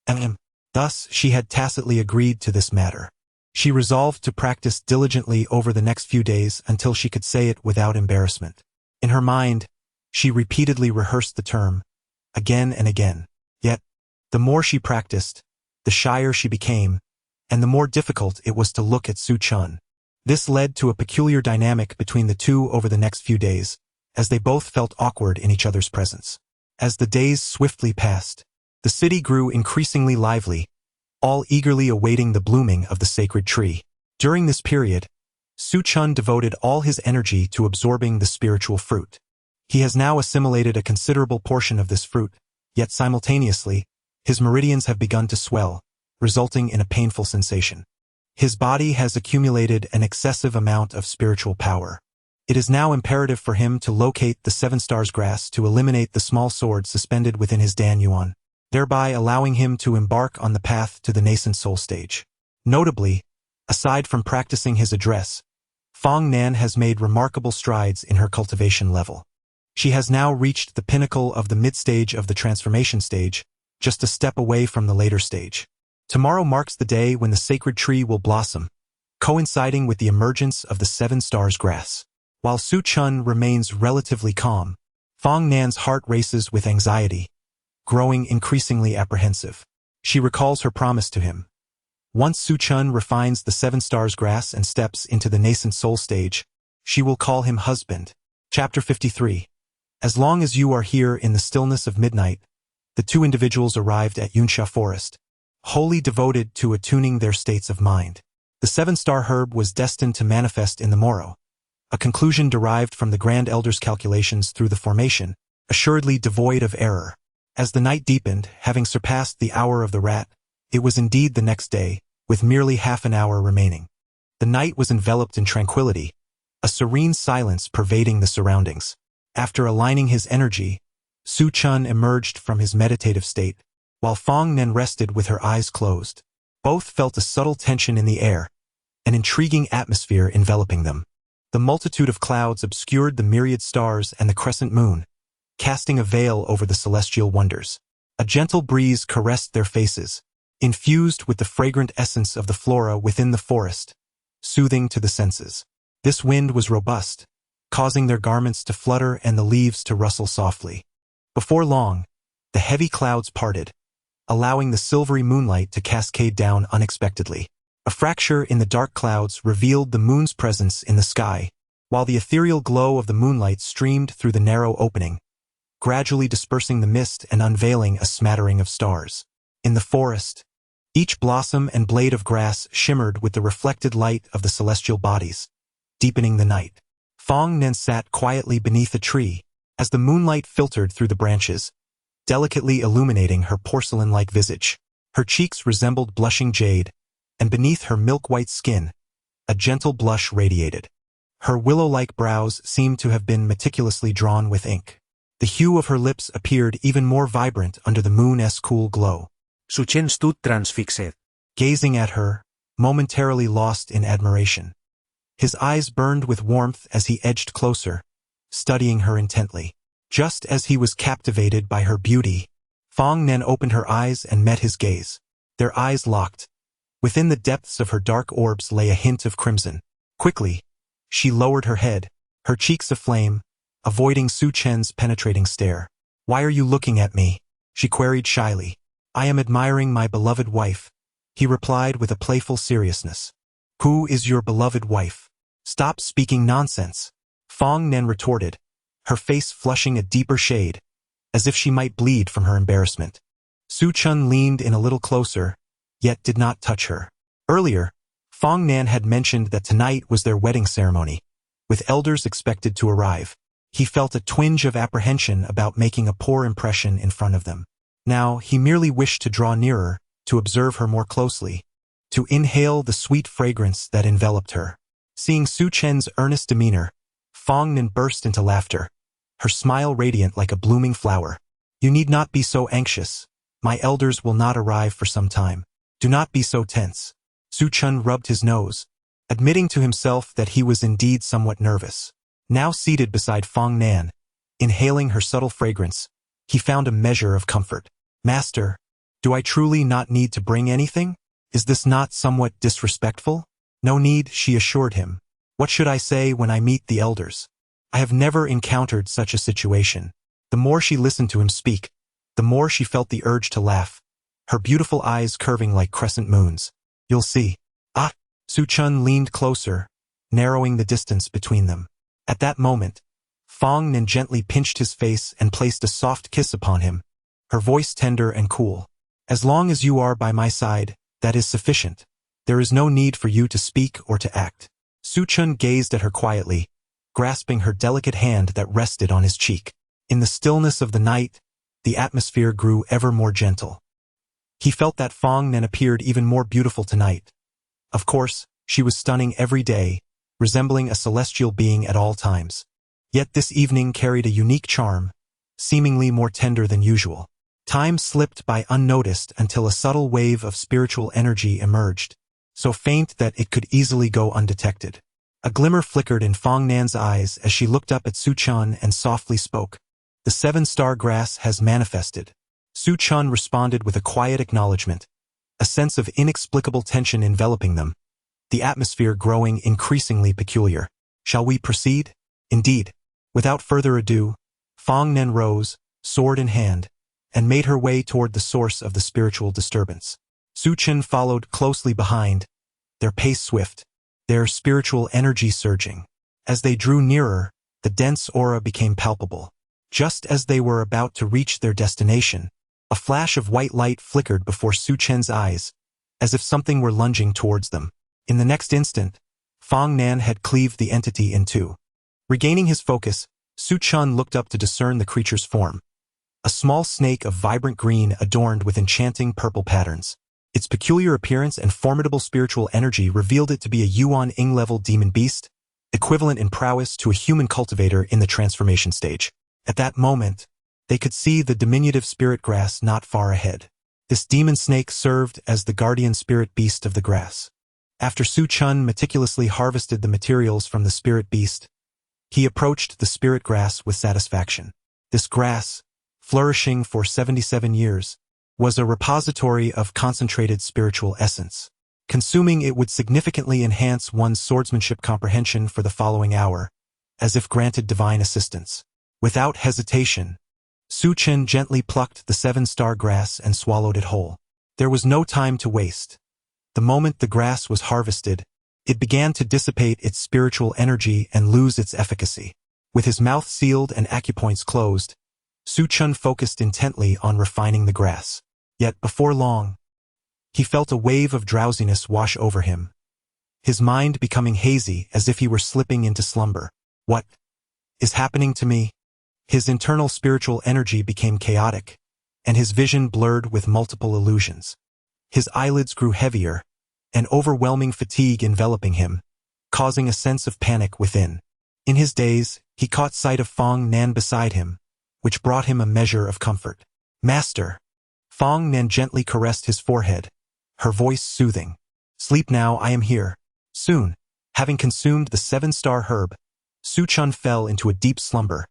"Ahem." Thus she had tacitly agreed to this matter. She resolved to practice diligently over the next few days until she could say it without embarrassment. In her mind, she repeatedly rehearsed the term, again and again. Yet, the more she practiced, the shyer she became, and the more difficult it was to look at Su Chun. This led to a peculiar dynamic between the two over the next few days, as they both felt awkward in each other's presence. As the days swiftly passed, the city grew increasingly lively, all eagerly awaiting the blooming of the sacred tree. During this period, Su Chun devoted all his energy to absorbing the spiritual fruit. He has now assimilated a considerable portion of this fruit, yet simultaneously, his meridians have begun to swell, resulting in a painful sensation. His body has accumulated an excessive amount of spiritual power. It is now imperative for him to locate the 7 stars grass to eliminate the small sword suspended within his Dan Yuan, thereby allowing him to embark on the path to the nascent soul stage. Notably, aside from practicing his address, Fong Nan has made remarkable strides in her cultivation level. She has now reached the pinnacle of the mid-stage of the transformation stage, just a step away from the later stage. Tomorrow marks the day when the sacred tree will blossom, coinciding with the emergence of the 7 stars grass. While Su Chun remains relatively calm, Fong Nan's heart races with anxiety, growing increasingly apprehensive. She recalls her promise to him. Once Su Chun refines the 7 stars grass and steps into the nascent soul stage, she will call him husband. Chapter 53. As long as you are here in the stillness of midnight, the two individuals arrived at Yunsha Forest, wholly devoted to attuning their states of mind. The 7-star herb was destined to manifest in the morrow, a conclusion derived from the Grand Elder's calculations through the formation, assuredly devoid of error. As the night deepened, having surpassed the hour of the rat, it was indeed the next day, with merely half an hour remaining. The night was enveloped in tranquility, a serene silence pervading the surroundings. After aligning his energy, Su Chun emerged from his meditative state, while Fong Nan rested with her eyes closed. Both felt a subtle tension in the air, an intriguing atmosphere enveloping them. The multitude of clouds obscured the myriad stars and the crescent moon, casting a veil over the celestial wonders. A gentle breeze caressed their faces, infused with the fragrant essence of the flora within the forest, soothing to the senses. This wind was robust, causing their garments to flutter and the leaves to rustle softly. Before long, the heavy clouds parted, allowing the silvery moonlight to cascade down unexpectedly. A fracture in the dark clouds revealed the moon's presence in the sky, while the ethereal glow of the moonlight streamed through the narrow opening, gradually dispersing the mist and unveiling a smattering of stars. In the forest, each blossom and blade of grass shimmered with the reflected light of the celestial bodies, deepening the night. Fong Nan sat quietly beneath a tree, as the moonlight filtered through the branches, delicately illuminating her porcelain-like visage. Her cheeks resembled blushing jade, and beneath her milk-white skin, a gentle blush radiated. Her willow-like brows seemed to have been meticulously drawn with ink. The hue of her lips appeared even more vibrant under the moon's cool glow. Su Chun stood transfixed, Gazing at her, momentarily lost in admiration. His eyes burned with warmth as he edged closer, studying her intently. Just as he was captivated by her beauty, Fong Nan opened her eyes and met his gaze. Their eyes locked. Within the depths of her dark orbs lay a hint of crimson. Quickly, she lowered her head, her cheeks aflame, avoiding Su Chen's penetrating stare. "Why are you looking at me?" she queried shyly. "I am admiring my beloved wife," he replied with a playful seriousness. "Who is your beloved wife? Stop speaking nonsense," Fong Nan retorted, her face flushing a deeper shade, as if she might bleed from her embarrassment. Su Chun leaned in a little closer, yet did not touch her. Earlier, Fong Nan had mentioned that tonight was their wedding ceremony, with elders expected to arrive. He felt a twinge of apprehension about making a poor impression in front of them. Now, he merely wished to draw nearer, to observe her more closely, to inhale the sweet fragrance that enveloped her. Seeing Su Chen's earnest demeanor, Fong Nan burst into laughter, her smile radiant like a blooming flower. You need not be so anxious. My elders will not arrive for some time. Do not be so tense. Su Chun rubbed his nose, admitting to himself that he was indeed somewhat nervous. Now seated beside Fong Nan, inhaling her subtle fragrance, he found a measure of comfort. Master, do I truly not need to bring anything? Is this not somewhat disrespectful? No need, she assured him. What should I say when I meet the elders? I have never encountered such a situation. The more she listened to him speak, the more she felt the urge to laugh, her beautiful eyes curving like crescent moons. You'll see. Ah! Su Chun leaned closer, narrowing the distance between them. At that moment, Fong Nan gently pinched his face and placed a soft kiss upon him, her voice tender and cool. As long as you are by my side, that is sufficient. There is no need for you to speak or to act. Su Chun gazed at her quietly, grasping her delicate hand that rested on his cheek. In the stillness of the night, the atmosphere grew ever more gentle. He felt that Fong Nan appeared even more beautiful tonight. Of course, she was stunning every day, resembling a celestial being at all times. Yet this evening carried a unique charm, seemingly more tender than usual. Time slipped by unnoticed until a subtle wave of spiritual energy emerged, so faint that it could easily go undetected. A glimmer flickered in Fong Nan's eyes as she looked up at Su Chun and softly spoke. The seven-star grass has manifested. Su Chun responded with a quiet acknowledgement, a sense of inexplicable tension enveloping them, the atmosphere growing increasingly peculiar. Shall we proceed? Indeed. Without further ado, Fong Nan rose, sword in hand, and made her way toward the source of the spiritual disturbance. Su Chun followed closely behind, their pace swift, their spiritual energy surging. As they drew nearer, the dense aura became palpable. Just as they were about to reach their destination, a flash of white light flickered before Su Chen's eyes, as if something were lunging towards them. In the next instant, Fong Nan had cleaved the entity in two. Regaining his focus, Su Chun looked up to discern the creature's form. A small snake of vibrant green adorned with enchanting purple patterns. Its peculiar appearance and formidable spiritual energy revealed it to be a Yuan Ing-level demon beast, equivalent in prowess to a human cultivator in the transformation stage. At that moment, they could see the diminutive spirit grass not far ahead. This demon snake served as the guardian spirit beast of the grass. After Su Chun meticulously harvested the materials from the spirit beast, he approached the spirit grass with satisfaction. This grass, flourishing for 77 years, was a repository of concentrated spiritual essence. Consuming it would significantly enhance one's swordsmanship comprehension for the following hour, as if granted divine assistance. Without hesitation, Su Chun gently plucked the seven-star grass and swallowed it whole. There was no time to waste. The moment the grass was harvested, it began to dissipate its spiritual energy and lose its efficacy. With his mouth sealed and acupoints closed, Su Chun focused intently on refining the grass. Yet before long, he felt a wave of drowsiness wash over him, his mind becoming hazy as if he were slipping into slumber. What is happening to me? His internal spiritual energy became chaotic, and his vision blurred with multiple illusions. His eyelids grew heavier, an overwhelming fatigue enveloping him, causing a sense of panic within. In his daze, he caught sight of Fong Nan beside him, which brought him a measure of comfort. Master! Fong Nan gently caressed his forehead, her voice soothing. Sleep now, I am here. Soon, having consumed the seven-star herb, Su Chun fell into a deep slumber,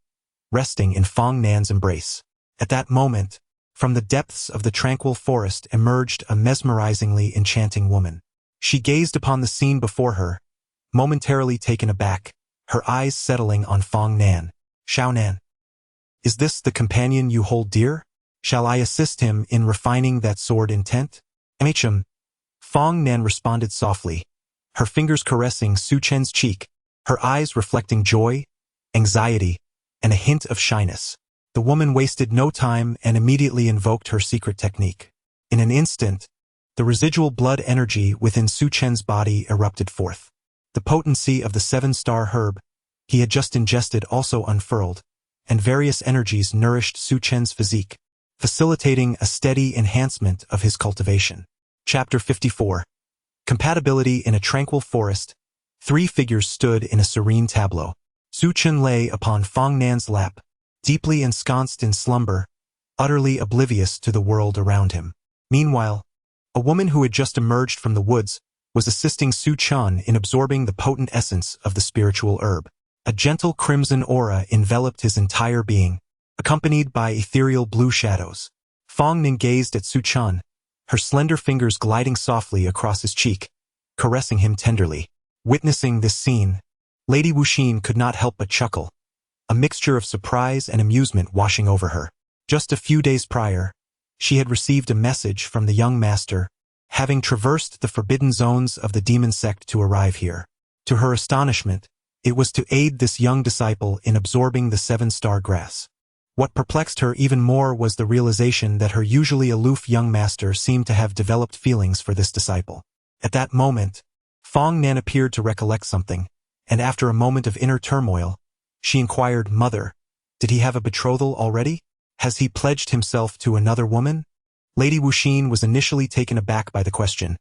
resting in Fong Nan's embrace. At that moment, from the depths of the tranquil forest emerged a mesmerizingly enchanting woman. She gazed upon the scene before her, momentarily taken aback, her eyes settling on Fong Nan. Xiao Nan. Is this the companion you hold dear? Shall I assist him in refining that sword intent? Fong Nan responded softly, her fingers caressing Su Chen's cheek, her eyes reflecting joy, anxiety, and a hint of shyness. The woman wasted no time and immediately invoked her secret technique. In an instant, the residual blood energy within Su Chen's body erupted forth. The potency of the 7-star herb he had just ingested also unfurled, and various energies nourished Su Chen's physique, facilitating a steady enhancement of his cultivation. Chapter 54. Compatibility in a tranquil forest. 3 figures stood in a serene tableau. Su Chen lay upon Fong Nan's lap, deeply ensconced in slumber, utterly oblivious to the world around him. Meanwhile, a woman who had just emerged from the woods was assisting Su Chen in absorbing the potent essence of the spiritual herb. A gentle crimson aura enveloped his entire being, accompanied by ethereal blue shadows. Fong Nan gazed at Su Chen, her slender fingers gliding softly across his cheek, caressing him tenderly. Witnessing this scene, Lady Wuxin could not help but chuckle, a mixture of surprise and amusement washing over her. Just a few days prior, she had received a message from the young master, having traversed the forbidden zones of the demon sect to arrive here. To her astonishment, it was to aid this young disciple in absorbing the 7-star grass. What perplexed her even more was the realization that her usually aloof young master seemed to have developed feelings for this disciple. At that moment, Fong Nan appeared to recollect something, and after a moment of inner turmoil, she inquired, "Mother, did he have a betrothal already? Has he pledged himself to another woman?" Lady Wuxin was initially taken aback by the question,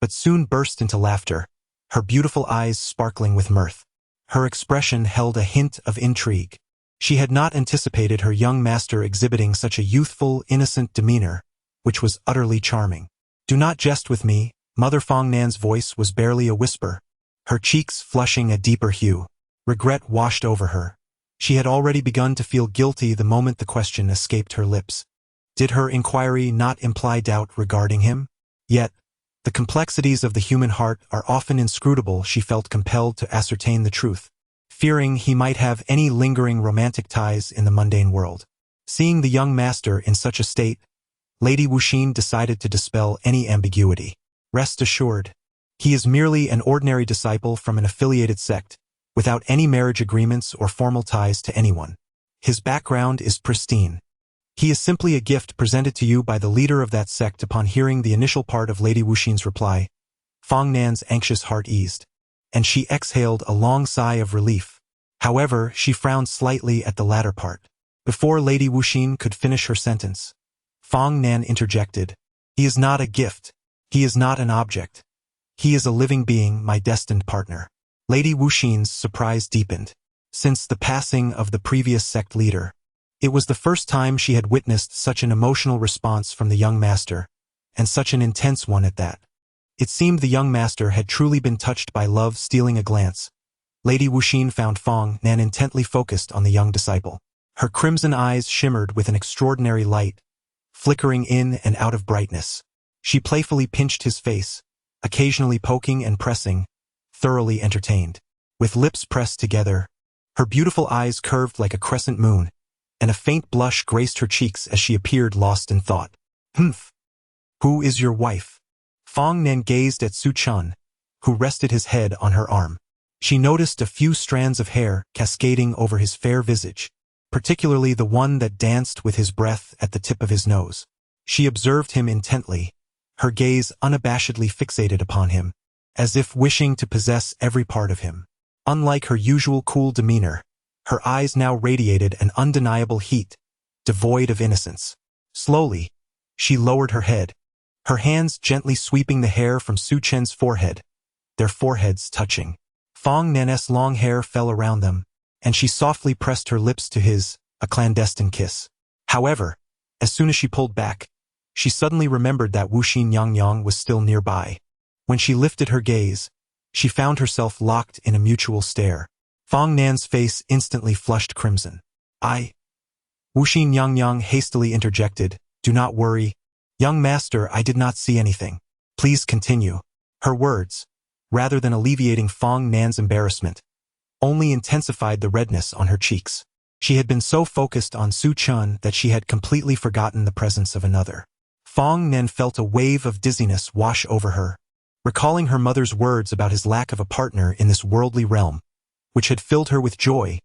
but soon burst into laughter, her beautiful eyes sparkling with mirth. Her expression held a hint of intrigue. She had not anticipated her young master exhibiting such a youthful, innocent demeanor, which was utterly charming. "Do not jest with me." Mother Fong Nan's voice was barely a whisper, her cheeks flushing a deeper hue. Regret washed over her. She had already begun to feel guilty the moment the question escaped her lips. Did her inquiry not imply doubt regarding him? Yet, the complexities of the human heart are often inscrutable. She felt compelled to ascertain the truth, fearing he might have any lingering romantic ties in the mundane world. Seeing the young master in such a state, Lady Wuxin decided to dispel any ambiguity. "Rest assured, he is merely an ordinary disciple from an affiliated sect, without any marriage agreements or formal ties to anyone. His background is pristine. He is simply a gift presented to you by the leader of that sect." Upon hearing the initial part of Lady Wuxin's reply, Fong Nan's anxious heart eased, and she exhaled a long sigh of relief. However, she frowned slightly at the latter part. Before Lady Wuxin could finish her sentence, Fong Nan interjected, "He is not a gift. He is not an object. He is a living being, my destined partner." Lady Wuxin's surprise deepened. Since the passing of the previous sect leader, it was the first time she had witnessed such an emotional response from the young master, and such an intense one at that. It seemed the young master had truly been touched by love. Stealing a glance, Lady Wuxin found Fong Nan intently focused on the young disciple. Her crimson eyes shimmered with an extraordinary light, flickering in and out of brightness. She playfully pinched his face, occasionally poking and pressing, thoroughly entertained. With lips pressed together, her beautiful eyes curved like a crescent moon, and a faint blush graced her cheeks as she appeared lost in thought. "Humph! Who is your wife?" Fong Nan gazed at Su Chen, who rested his head on her arm. She noticed a few strands of hair cascading over his fair visage, particularly the one that danced with his breath at the tip of his nose. She observed him intently, her gaze unabashedly fixated upon him, as if wishing to possess every part of him. Unlike her usual cool demeanor, her eyes now radiated an undeniable heat, devoid of innocence. Slowly, she lowered her head, her hands gently sweeping the hair from Su Chen's forehead, their foreheads touching. Fong Nan's long hair fell around them, and she softly pressed her lips to his, a clandestine kiss. However, as soon as she pulled back, she suddenly remembered that Wuxin Yangyang was still nearby. When she lifted her gaze, she found herself locked in a mutual stare. Fong Nan's face instantly flushed crimson. Wuxin Yangyang hastily interjected, "Do not worry. Young master, I did not see anything. Please continue." Her words, rather than alleviating Fong Nan's embarrassment, only intensified the redness on her cheeks. She had been so focused on Su Chen that she had completely forgotten the presence of another. Fong Nan felt a wave of dizziness wash over her, recalling her mother's words about his lack of a partner in this worldly realm, which had filled her with joy,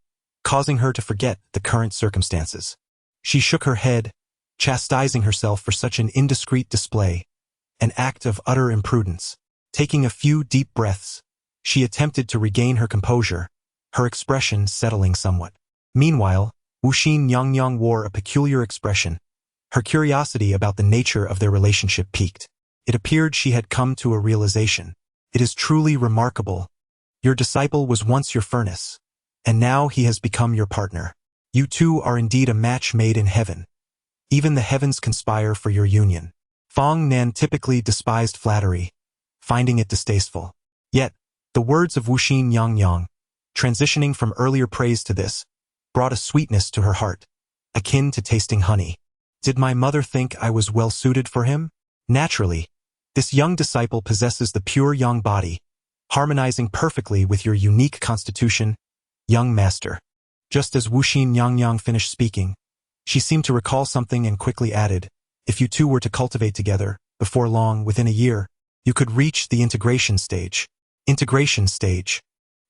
causing her to forget the current circumstances. She shook her head, chastising herself for such an indiscreet display, an act of utter imprudence. Taking a few deep breaths, she attempted to regain her composure, her expression settling somewhat. Meanwhile, Wuxin Yangyang wore a peculiar expression. Her curiosity about the nature of their relationship piqued. It appeared she had come to a realization. It is truly remarkable. Your disciple was once your furnace, and now he has become your partner. You two are indeed a match made in heaven. Even the heavens conspire for your union. Fong Nan typically despised flattery, finding it distasteful. Yet, the words of Wuxin Yangyang, transitioning from earlier praise to this, brought a sweetness to her heart, akin to tasting honey. Did my mother think I was well suited for him? Naturally, this young disciple possesses the pure young body, harmonizing perfectly with your unique constitution, young master. Just as Wuxin Yangyang finished speaking, she seemed to recall something and quickly added, if you two were to cultivate together, before long, within a year, you could reach the integration stage. Integration stage.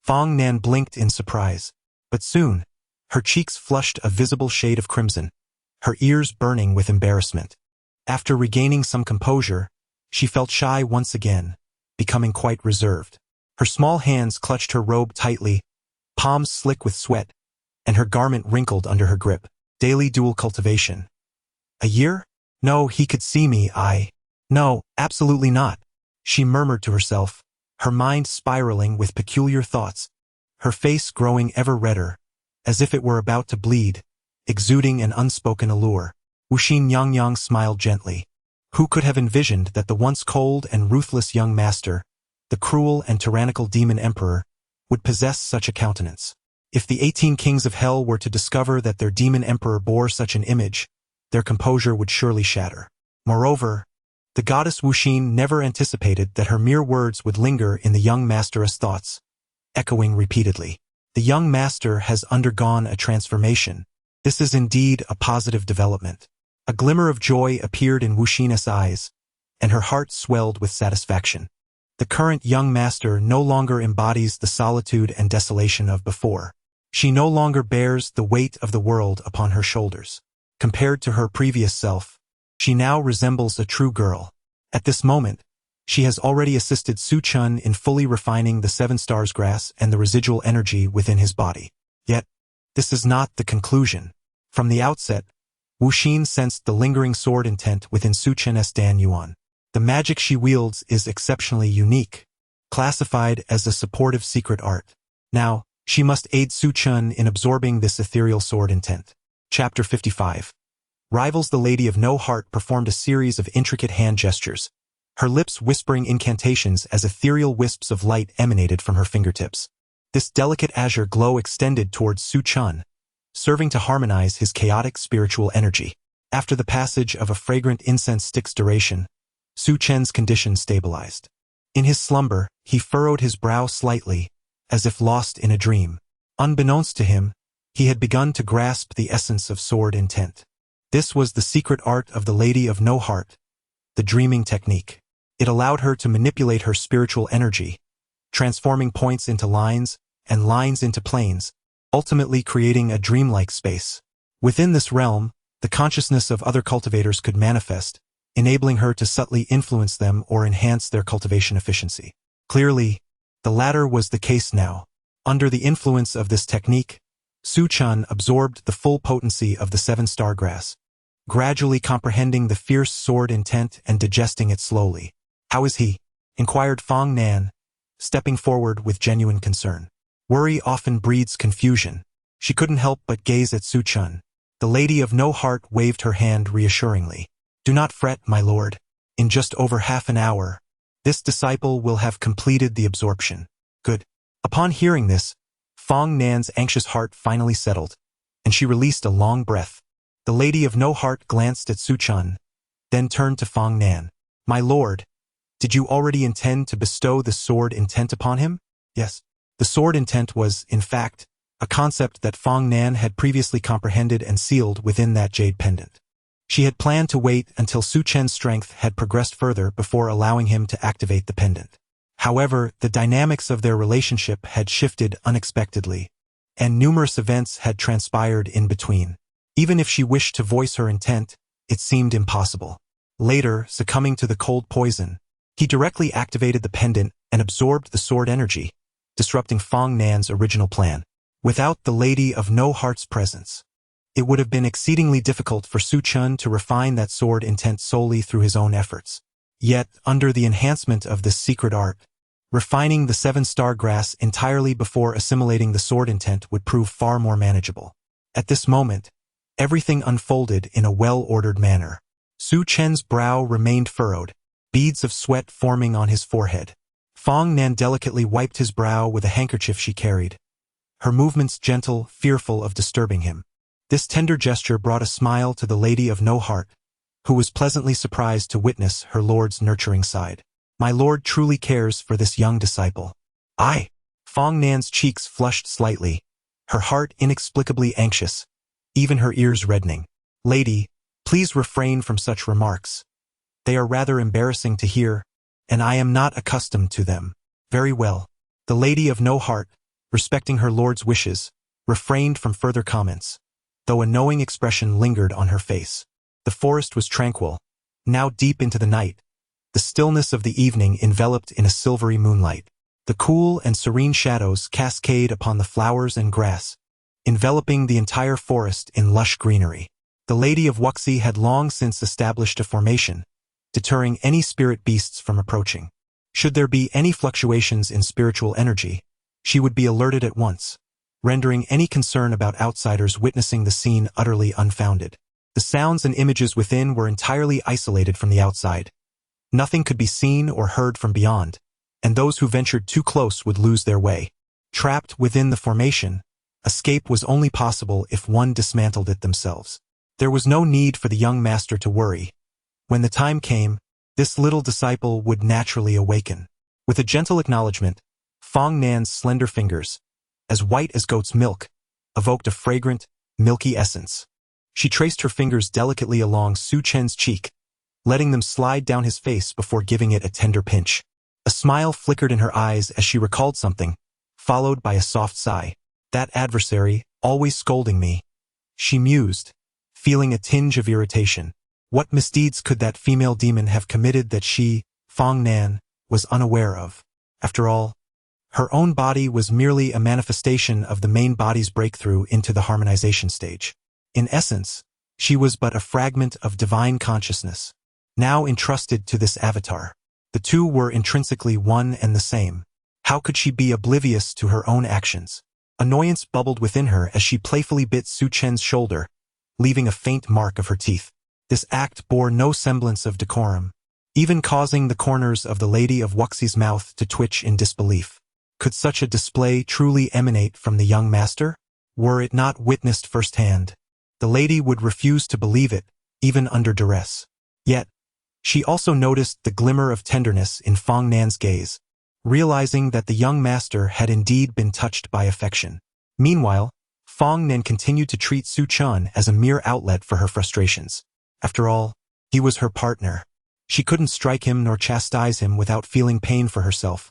Fong Nan blinked in surprise, but soon, her cheeks flushed a visible shade of crimson, her ears burning with embarrassment. After regaining some composure, she felt shy once again, becoming quite reserved. Her small hands clutched her robe tightly, palms slick with sweat, and her garment wrinkled under her grip. Daily dual cultivation. A year? No, he could see me, No, absolutely not. She murmured to herself, her mind spiraling with peculiar thoughts, her face growing ever redder, as if it were about to bleed, exuding an unspoken allure. Wuxin Yangyang smiled gently. Who could have envisioned that the once cold and ruthless young master, the cruel and tyrannical demon emperor, would possess such a countenance? If the 18 kings of hell were to discover that their demon emperor bore such an image, their composure would surely shatter. Moreover, the goddess Wuxin never anticipated that her mere words would linger in the young master's thoughts, echoing repeatedly. The young master has undergone a transformation. This is indeed a positive development. A glimmer of joy appeared in Wuxin's eyes, and her heart swelled with satisfaction. The current young master no longer embodies the solitude and desolation of before. She no longer bears the weight of the world upon her shoulders. Compared to her previous self, she now resembles a true girl. At this moment, she has already assisted Su Chun in fully refining the 7 stars grass and the residual energy within his body. Yet, this is not the conclusion. From the outset, Wuxin sensed the lingering sword intent within Su Chun's Dan Yuan. The magic she wields is exceptionally unique, classified as a supportive secret art. Now, she must aid Su Chun in absorbing this ethereal sword intent. Chapter 55. Rivals. The Lady of No Heart performed a series of intricate hand gestures, her lips whispering incantations as ethereal wisps of light emanated from her fingertips. This delicate azure glow extended towards Su Chun, serving to harmonize his chaotic spiritual energy. After the passage of a fragrant incense stick's duration, Su Chen's condition stabilized. In his slumber, he furrowed his brow slightly, as if lost in a dream. Unbeknownst to him, he had begun to grasp the essence of sword intent. This was the secret art of the Lady of No Heart, the dreaming technique. It allowed her to manipulate her spiritual energy, transforming points into lines and lines into planes, ultimately creating a dreamlike space. Within this realm, the consciousness of other cultivators could manifest, enabling her to subtly influence them or enhance their cultivation efficiency. Clearly, the latter was the case now. Under the influence of this technique, Su Chun absorbed the full potency of the 7-star grass, gradually comprehending the fierce sword intent and digesting it slowly. How is he? Inquired Fong Nan, stepping forward with genuine concern. Worry often breeds confusion. She couldn't help but gaze at Su Chun. The Lady of No Heart waved her hand reassuringly. Do not fret, my lord. In just over half an hour, this disciple will have completed the absorption. Good. Upon hearing this, Fong Nan's anxious heart finally settled, and she released a long breath. The Lady of No Heart glanced at Su Chun, then turned to Fong Nan. My lord, did you already intend to bestow the sword intent upon him? Yes. The sword intent was, in fact, a concept that Fong Nan had previously comprehended and sealed within that jade pendant. She had planned to wait until Su Chen's strength had progressed further before allowing him to activate the pendant. However, the dynamics of their relationship had shifted unexpectedly, and numerous events had transpired in between. Even if she wished to voice her intent, it seemed impossible. Later, succumbing to the cold poison, he directly activated the pendant and absorbed the sword energy, disrupting Fong Nan's original plan. Without the Lady of No Heart's presence, it would have been exceedingly difficult for Su Chun to refine that sword intent solely through his own efforts. Yet, under the enhancement of this secret art, refining the seven-star grass entirely before assimilating the sword intent would prove far more manageable. At this moment, everything unfolded in a well-ordered manner. Su Chen's brow remained furrowed, beads of sweat forming on his forehead. Fong Nan delicately wiped his brow with a handkerchief she carried, her movements gentle, fearful of disturbing him. This tender gesture brought a smile to the Lady of No Heart, who was pleasantly surprised to witness her lord's nurturing side. My lord truly cares for this young disciple. I. Fong Nan's cheeks flushed slightly, her heart inexplicably anxious, even her ears reddening. Lady, please refrain from such remarks. They are rather embarrassing to hear, and I am not accustomed to them. Very well. The Lady of No Heart, respecting her lord's wishes, refrained from further comments, though a knowing expression lingered on her face. The forest was tranquil, now deep into the night, the stillness of the evening enveloped in a silvery moonlight. The cool and serene shadows cascade upon the flowers and grass, enveloping the entire forest in lush greenery. The Lady of Wuxi had long since established a formation, deterring any spirit beasts from approaching. Should there be any fluctuations in spiritual energy, she would be alerted at once, rendering any concern about outsiders witnessing the scene utterly unfounded. The sounds and images within were entirely isolated from the outside. Nothing could be seen or heard from beyond, and those who ventured too close would lose their way. Trapped within the formation, escape was only possible if one dismantled it themselves. There was no need for the young master to worry. When the time came, this little disciple would naturally awaken. With a gentle acknowledgement, Fong Nan's slender fingers, as white as goat's milk, evoked a fragrant, milky essence. She traced her fingers delicately along Su Chen's cheek, letting them slide down his face before giving it a tender pinch. A smile flickered in her eyes as she recalled something, followed by a soft sigh. That adversary, always scolding me, she mused, feeling a tinge of irritation. What misdeeds could that female demon have committed that she, Fong Nan, was unaware of? After all, her own body was merely a manifestation of the main body's breakthrough into the harmonization stage. In essence, she was but a fragment of divine consciousness, now entrusted to this avatar. The two were intrinsically one and the same. How could she be oblivious to her own actions? Annoyance bubbled within her as she playfully bit Su Chen's shoulder, leaving a faint mark of her teeth. This act bore no semblance of decorum, even causing the corners of the Lady of Wuxi's mouth to twitch in disbelief. Could such a display truly emanate from the young master? Were it not witnessed firsthand, the lady would refuse to believe it, even under duress. Yet, she also noticed the glimmer of tenderness in Fong Nan's gaze, realizing that the young master had indeed been touched by affection. Meanwhile, Fong Nan continued to treat Su Chun as a mere outlet for her frustrations. After all, he was her partner. She couldn't strike him nor chastise him without feeling pain for herself.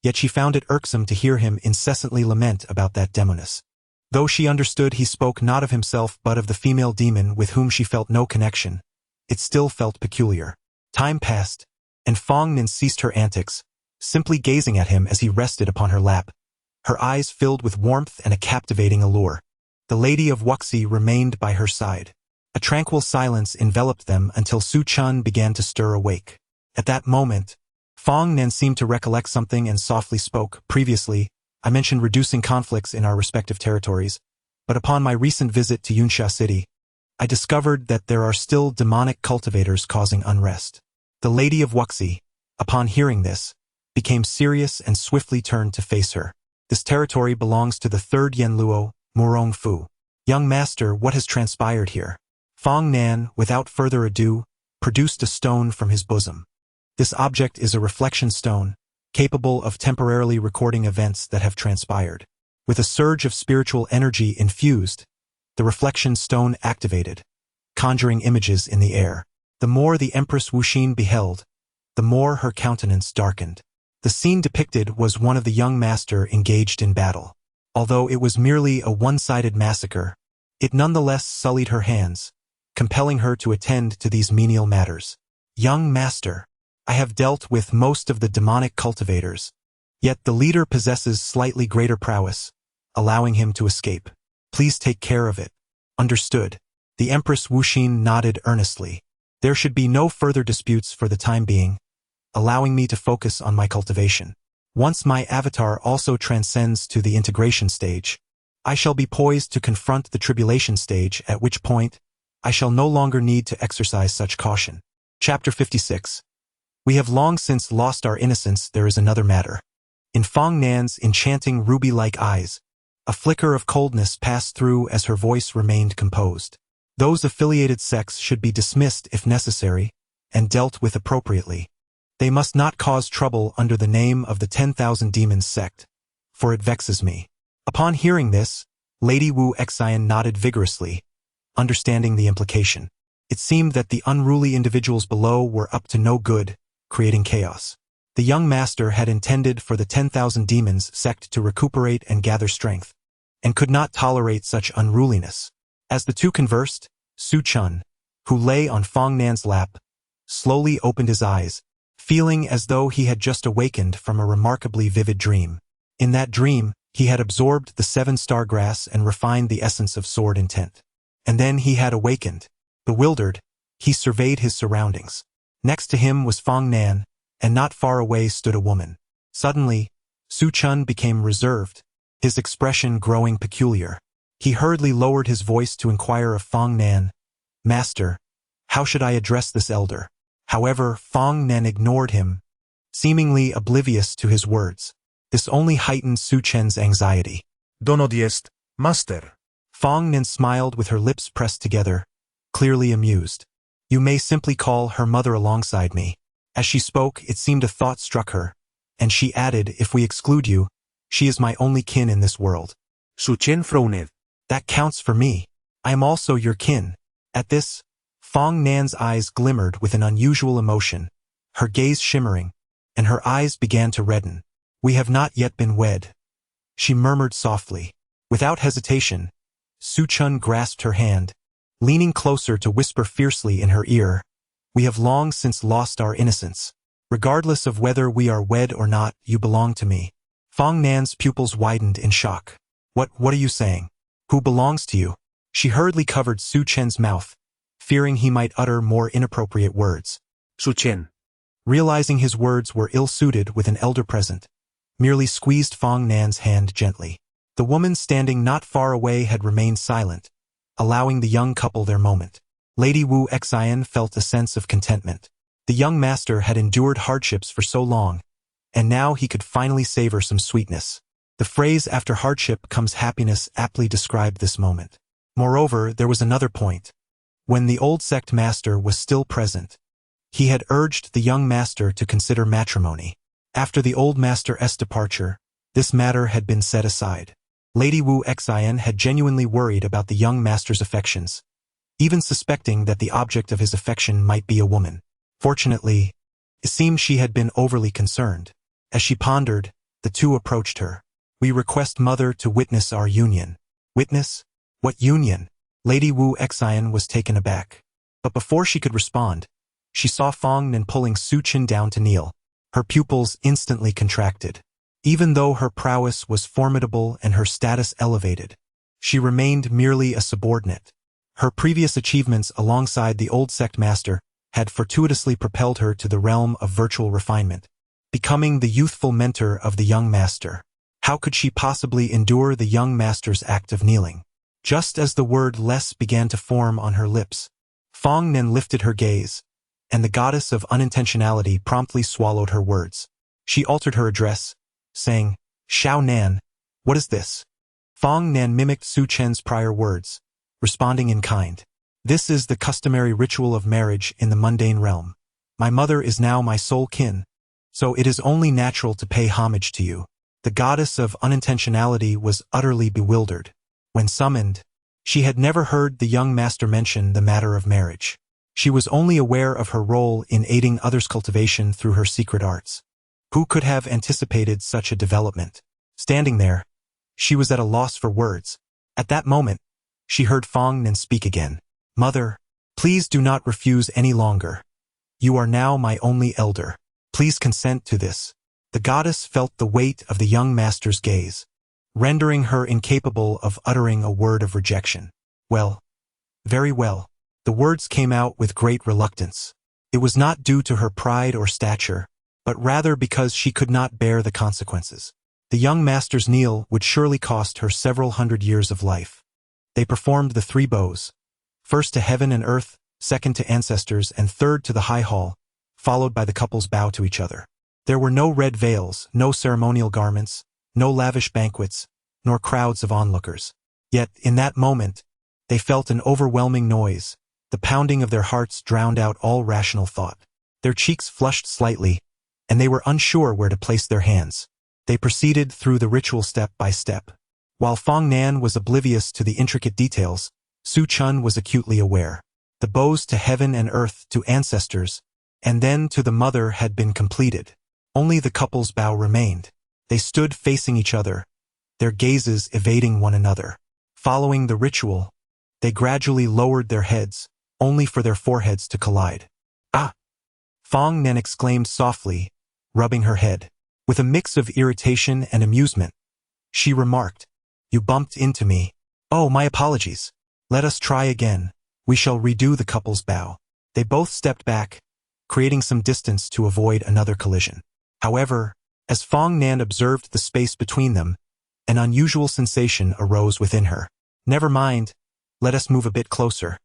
Yet she found it irksome to hear him incessantly lament about that demoness. Though she understood he spoke not of himself but of the female demon with whom she felt no connection, it still felt peculiar. Time passed, and Fong Nan ceased her antics, simply gazing at him as he rested upon her lap, her eyes filled with warmth and a captivating allure. The Lady of Wuxi remained by her side. A tranquil silence enveloped them until Su Chun began to stir awake. At that moment, Fong Nan seemed to recollect something and softly spoke. Previously, I mentioned reducing conflicts in our respective territories, but upon my recent visit to Yunsha City, I discovered that there are still demonic cultivators causing unrest. The Lady of Wuxi, upon hearing this, became serious and swiftly turned to face her. This territory belongs to the third Yenluo, Murong Fu. Young master, what has transpired here? Fong Nan, without further ado, produced a stone from his bosom. This object is a reflection stone, capable of temporarily recording events that have transpired. With a surge of spiritual energy infused, the reflection stone activated, conjuring images in the air. The more the Empress Wuxin beheld, the more her countenance darkened. The scene depicted was one of the young master engaged in battle. Although it was merely a one-sided massacre, It nonetheless sullied her hands, compelling her to attend to these menial matters. Young master, I have dealt with most of the demonic cultivators, yet the leader possesses slightly greater prowess, allowing him to escape. Please take care of it. Understood. The Empress Wuxin nodded earnestly. There should be no further disputes for the time being, allowing me to focus on my cultivation. Once my avatar also transcends to the integration stage, I shall be poised to confront the tribulation stage, at which point I shall no longer need to exercise such caution. Chapter 56. We have long since lost our innocence. There is another matter. In Fong Nan's enchanting ruby-like eyes, a flicker of coldness passed through as her voice remained composed. Those affiliated sects should be dismissed if necessary, and dealt with appropriately. They must not cause trouble under the name of the 10,000 Demons sect, for it vexes me. Upon hearing this, Lady Wu Xian nodded vigorously, understanding the implication. It seemed that the unruly individuals below were up to no good, creating chaos. The young master had intended for the 10,000 Demons sect to recuperate and gather strength, and could not tolerate such unruliness. As the two conversed, Su Chun, who lay on Fong Nan's lap, slowly opened his eyes, feeling as though he had just awakened from a remarkably vivid dream. In that dream, he had absorbed the 7-star grass and refined the essence of sword intent. And then he had awakened. Bewildered, he surveyed his surroundings. Next to him was Fong Nan, and not far away stood a woman. Suddenly, Su Chun became reserved, his expression growing peculiar. He hurriedly lowered his voice to inquire of Fong Nan, "Master, how should I address this elder?" However, Fong Nan ignored him, seemingly oblivious to his words. This only heightened Su Chen's anxiety. Dono diest, master. Fong Nan smiled with her lips pressed together, clearly amused. You may simply call her mother alongside me. As she spoke, it seemed a thought struck her, and she added, if we exclude you, she is my only kin in this world. Su Chen frowned. That counts for me. I am also your kin. At this, Fong Nan's eyes glimmered with an unusual emotion, her gaze shimmering, and her eyes began to redden. We have not yet been wed, she murmured softly. Without hesitation, Su Chun grasped her hand, leaning closer to whisper fiercely in her ear, we have long since lost our innocence. Regardless of whether we are wed or not, you belong to me. Fong Nan's pupils widened in shock. What are you saying? Who belongs to you? She hurriedly covered Su Chen's mouth, fearing he might utter more inappropriate words. Su Chen, realizing his words were ill-suited with an elder present, merely squeezed Fong Nan's hand gently. The woman standing not far away had remained silent, allowing the young couple their moment. Lady Wu Xian felt a sense of contentment. The young master had endured hardships for so long, and now he could finally savor some sweetness. The phrase "after hardship comes happiness" aptly described this moment. Moreover, there was another point. When the old sect master was still present, he had urged the young master to consider matrimony. After the old master's departure, this matter had been set aside. Lady Wu Xian had genuinely worried about the young master's affections, even suspecting that the object of his affection might be a woman. Fortunately, it seemed she had been overly concerned. As she pondered, the two approached her. We request Mother to witness our union. Witness? What union? Lady Wu Xian was taken aback. But before she could respond, she saw Fong Nan pulling Su Chen down to kneel. Her pupils instantly contracted. Even though her prowess was formidable and her status elevated, she remained merely a subordinate. Her previous achievements alongside the old sect master had fortuitously propelled her to the realm of virtual refinement, becoming the youthful mentor of the young master. How could she possibly endure the young master's act of kneeling? Just as the word "less" began to form on her lips, Fong Nan lifted her gaze, and the goddess of unintentionality promptly swallowed her words. She altered her address, saying, "Xiao Nan, what is this?" Fong Nan mimicked Su Chen's prior words, responding in kind. "This is the customary ritual of marriage in the mundane realm. My mother is now my sole kin, so it is only natural to pay homage to you." The goddess of unintentionality was utterly bewildered. When summoned, she had never heard the young master mention the matter of marriage. She was only aware of her role in aiding others' cultivation through her secret arts. Who could have anticipated such a development? Standing there, she was at a loss for words. At that moment, she heard Fong Nen speak again. Mother, please do not refuse any longer. You are now my only elder. Please consent to this. The goddess felt the weight of the young master's gaze, rendering her incapable of uttering a word of rejection. Well, very well. The words came out with great reluctance. It was not due to her pride or stature, but rather because she could not bear the consequences. The young master's kneel would surely cost her several hundred years of life. They performed the 3 bows, first to heaven and earth, second to ancestors, and third to the high hall, followed by the couple's bow to each other. There were no red veils, no ceremonial garments, no lavish banquets, nor crowds of onlookers. Yet, in that moment, they felt an overwhelming noise. The pounding of their hearts drowned out all rational thought. Their cheeks flushed slightly, and they were unsure where to place their hands. They proceeded through the ritual step by step. While Fong Nan was oblivious to the intricate details, Su Chun was acutely aware. The bows to heaven and earth, to ancestors, and then to the mother had been completed. Only the couple's bow remained. They stood facing each other, their gazes evading one another. Following the ritual, they gradually lowered their heads, only for their foreheads to collide. Ah! Fong Nen exclaimed softly, rubbing her head. With a mix of irritation and amusement, she remarked, "You bumped into me. Oh, my apologies. Let us try again. We shall redo the couple's bow." They both stepped back, creating some distance to avoid another collision. However, as Fong Nan observed the space between them, an unusual sensation arose within her. "Never mind. Let us move a bit closer.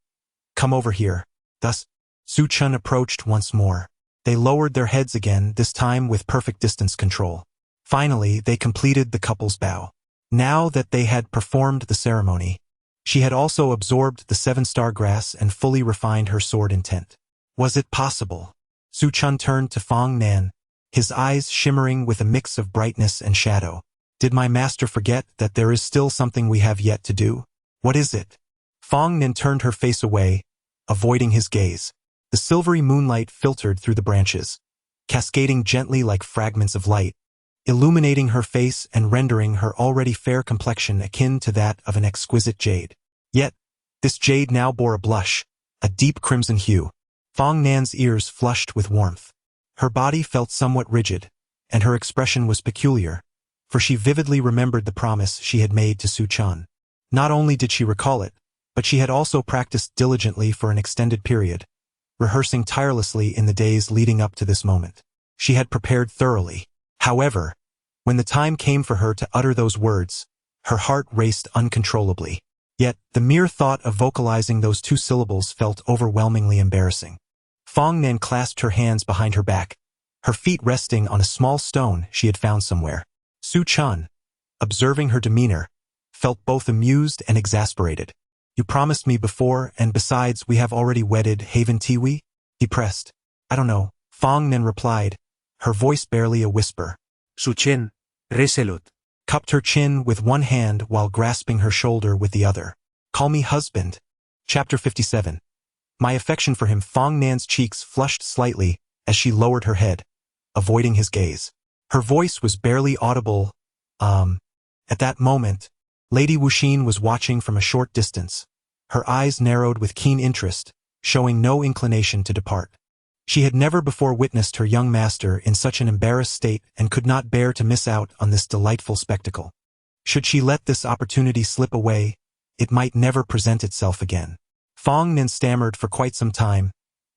Come over here." Thus, Su Chun approached once more. They lowered their heads again, this time with perfect distance control. Finally, they completed the couple's bow. Now that they had performed the ceremony, she had also absorbed the 7-star grass and fully refined her sword intent. Was it possible? Su Chun turned to Fong Nan, his eyes shimmering with a mix of brightness and shadow. "Did my master forget that there is still something we have yet to do? What is it?" Fong Nan turned her face away, avoiding his gaze. The silvery moonlight filtered through the branches, cascading gently like fragments of light, illuminating her face and rendering her already fair complexion akin to that of an exquisite jade. Yet, this jade now bore a blush, a deep crimson hue. Fong Nan's ears flushed with warmth. Her body felt somewhat rigid, and her expression was peculiar, for she vividly remembered the promise she had made to Su Chun. Not only did she recall it, but she had also practiced diligently for an extended period, rehearsing tirelessly in the days leading up to this moment. She had prepared thoroughly. However, when the time came for her to utter those words, her heart raced uncontrollably. Yet, the mere thought of vocalizing those 2 syllables felt overwhelmingly embarrassing. Fong Nan clasped her hands behind her back, her feet resting on a small stone she had found somewhere. Su Chun, observing her demeanor, felt both amused and exasperated. "You promised me before, and besides, we have already wedded, haven't we?" he pressed. "I don't know," Fong Nan replied, her voice barely a whisper. Su Chen, Resolute, cupped her chin with one hand while grasping her shoulder with the other. "Call me husband." Chapter 57. My affection for him. Fong Nan's cheeks flushed slightly as she lowered her head, avoiding his gaze. Her voice was barely audible. At that moment, Lady Wuxin was watching from a short distance. Her eyes narrowed with keen interest, showing no inclination to depart. She had never before witnessed her young master in such an embarrassed state and could not bear to miss out on this delightful spectacle. Should she let this opportunity slip away, it might never present itself again. Fong Nan stammered for quite some time,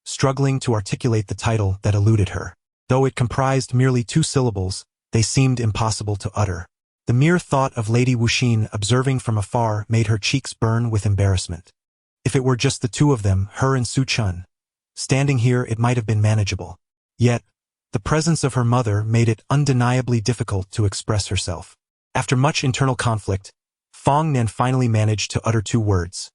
struggling to articulate the title that eluded her. Though it comprised merely 2 syllables, they seemed impossible to utter. The mere thought of Lady Wuxin observing from afar made her cheeks burn with embarrassment. If it were just the 2 of them, her and Su Chun, standing here, it might have been manageable. Yet, the presence of her mother made it undeniably difficult to express herself. After much internal conflict, Fong Nan finally managed to utter 2 words.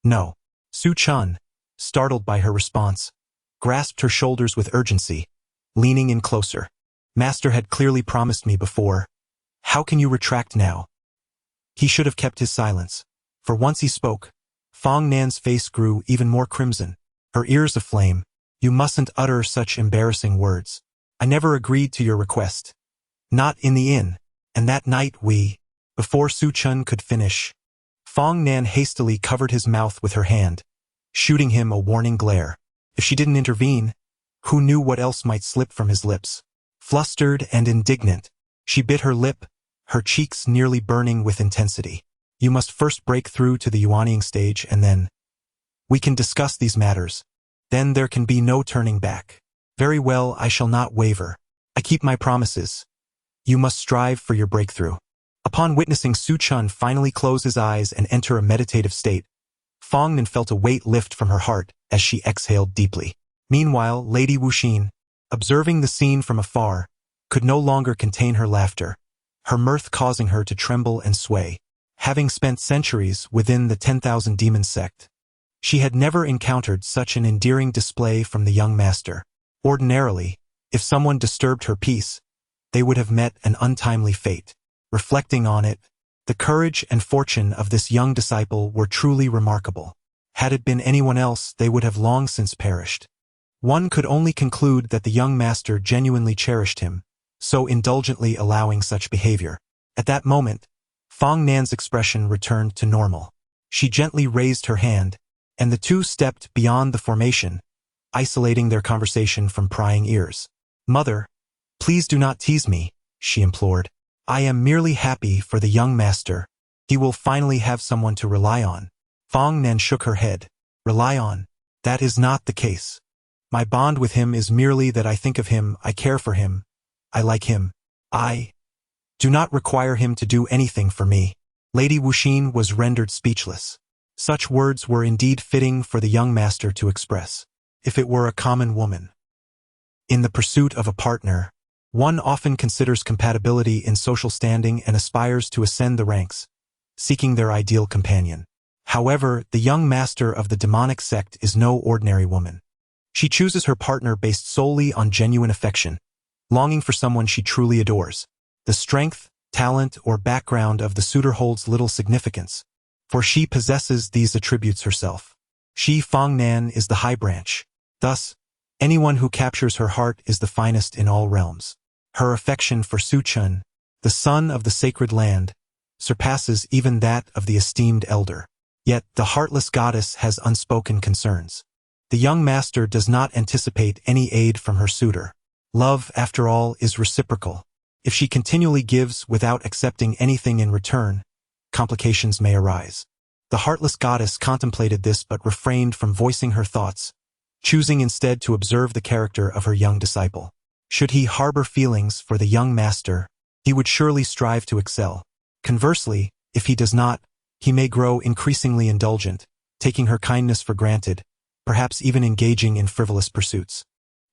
"No." Su Chun, startled by her response, grasped her shoulders with urgency, leaning in closer. "Master had clearly promised me before. How can you retract now?" He should have kept his silence, for once he spoke, Fong Nan's face grew even more crimson, her ears aflame. "You mustn't utter such embarrassing words. I never agreed to your request. Not in the inn, and that night we—" Before Su Chun could finish, Fong Nan hastily covered his mouth with her hand, shooting him a warning glare. If she didn't intervene, who knew what else might slip from his lips? Flustered and indignant, she bit her lip, her cheeks nearly burning with intensity. You must first break through to the Yuanying stage and then we can discuss these matters. Then there can be no turning back. Very well, I shall not waver. I keep my promises. You must strive for your breakthrough. Upon witnessing Su Chun finally close his eyes and enter a meditative state, Fong Nan felt a weight lift from her heart as she exhaled deeply. Meanwhile, Lady Wuxin, observing the scene from afar, could no longer contain her laughter, her mirth causing her to tremble and sway. Having spent centuries within the 10,000 Demon sect, she had never encountered such an endearing display from the young master. Ordinarily, if someone disturbed her peace, they would have met an untimely fate. Reflecting on it, the courage and fortune of this young disciple were truly remarkable. Had it been anyone else, they would have long since perished. One could only conclude that the young master genuinely cherished him, so indulgently allowing such behavior. At that moment, Fong Nan's expression returned to normal. She gently raised her hand, and the two stepped beyond the formation, isolating their conversation from prying ears. Mother, please do not tease me, she implored. I am merely happy for the young master. He will finally have someone to rely on. Fong Nan shook her head. Rely on? That is not the case. My bond with him is merely that I think of him, I care for him, I like him. I do not require him to do anything for me. Lady Wuxin was rendered speechless. Such words were indeed fitting for the young master to express. If it were a common woman. In the pursuit of a partner, one often considers compatibility in social standing and aspires to ascend the ranks, seeking their ideal companion. However, the young master of the demonic sect is no ordinary woman. She chooses her partner based solely on genuine affection, longing for someone she truly adores. The strength, talent, or background of the suitor holds little significance, for she possesses these attributes herself. She, Fong Nan, is the high branch. Thus, anyone who captures her heart is the finest in all realms. Her affection for Su Chun, the son of the sacred land, surpasses even that of the esteemed elder. Yet, the heartless goddess has unspoken concerns. The young master does not anticipate any aid from her suitor. Love, after all, is reciprocal. If she continually gives without accepting anything in return, complications may arise. The heartless goddess contemplated this but refrained from voicing her thoughts, choosing instead to observe the character of her young disciple. Should he harbor feelings for the young master, he would surely strive to excel. Conversely, if he does not, he may grow increasingly indulgent, taking her kindness for granted, perhaps even engaging in frivolous pursuits.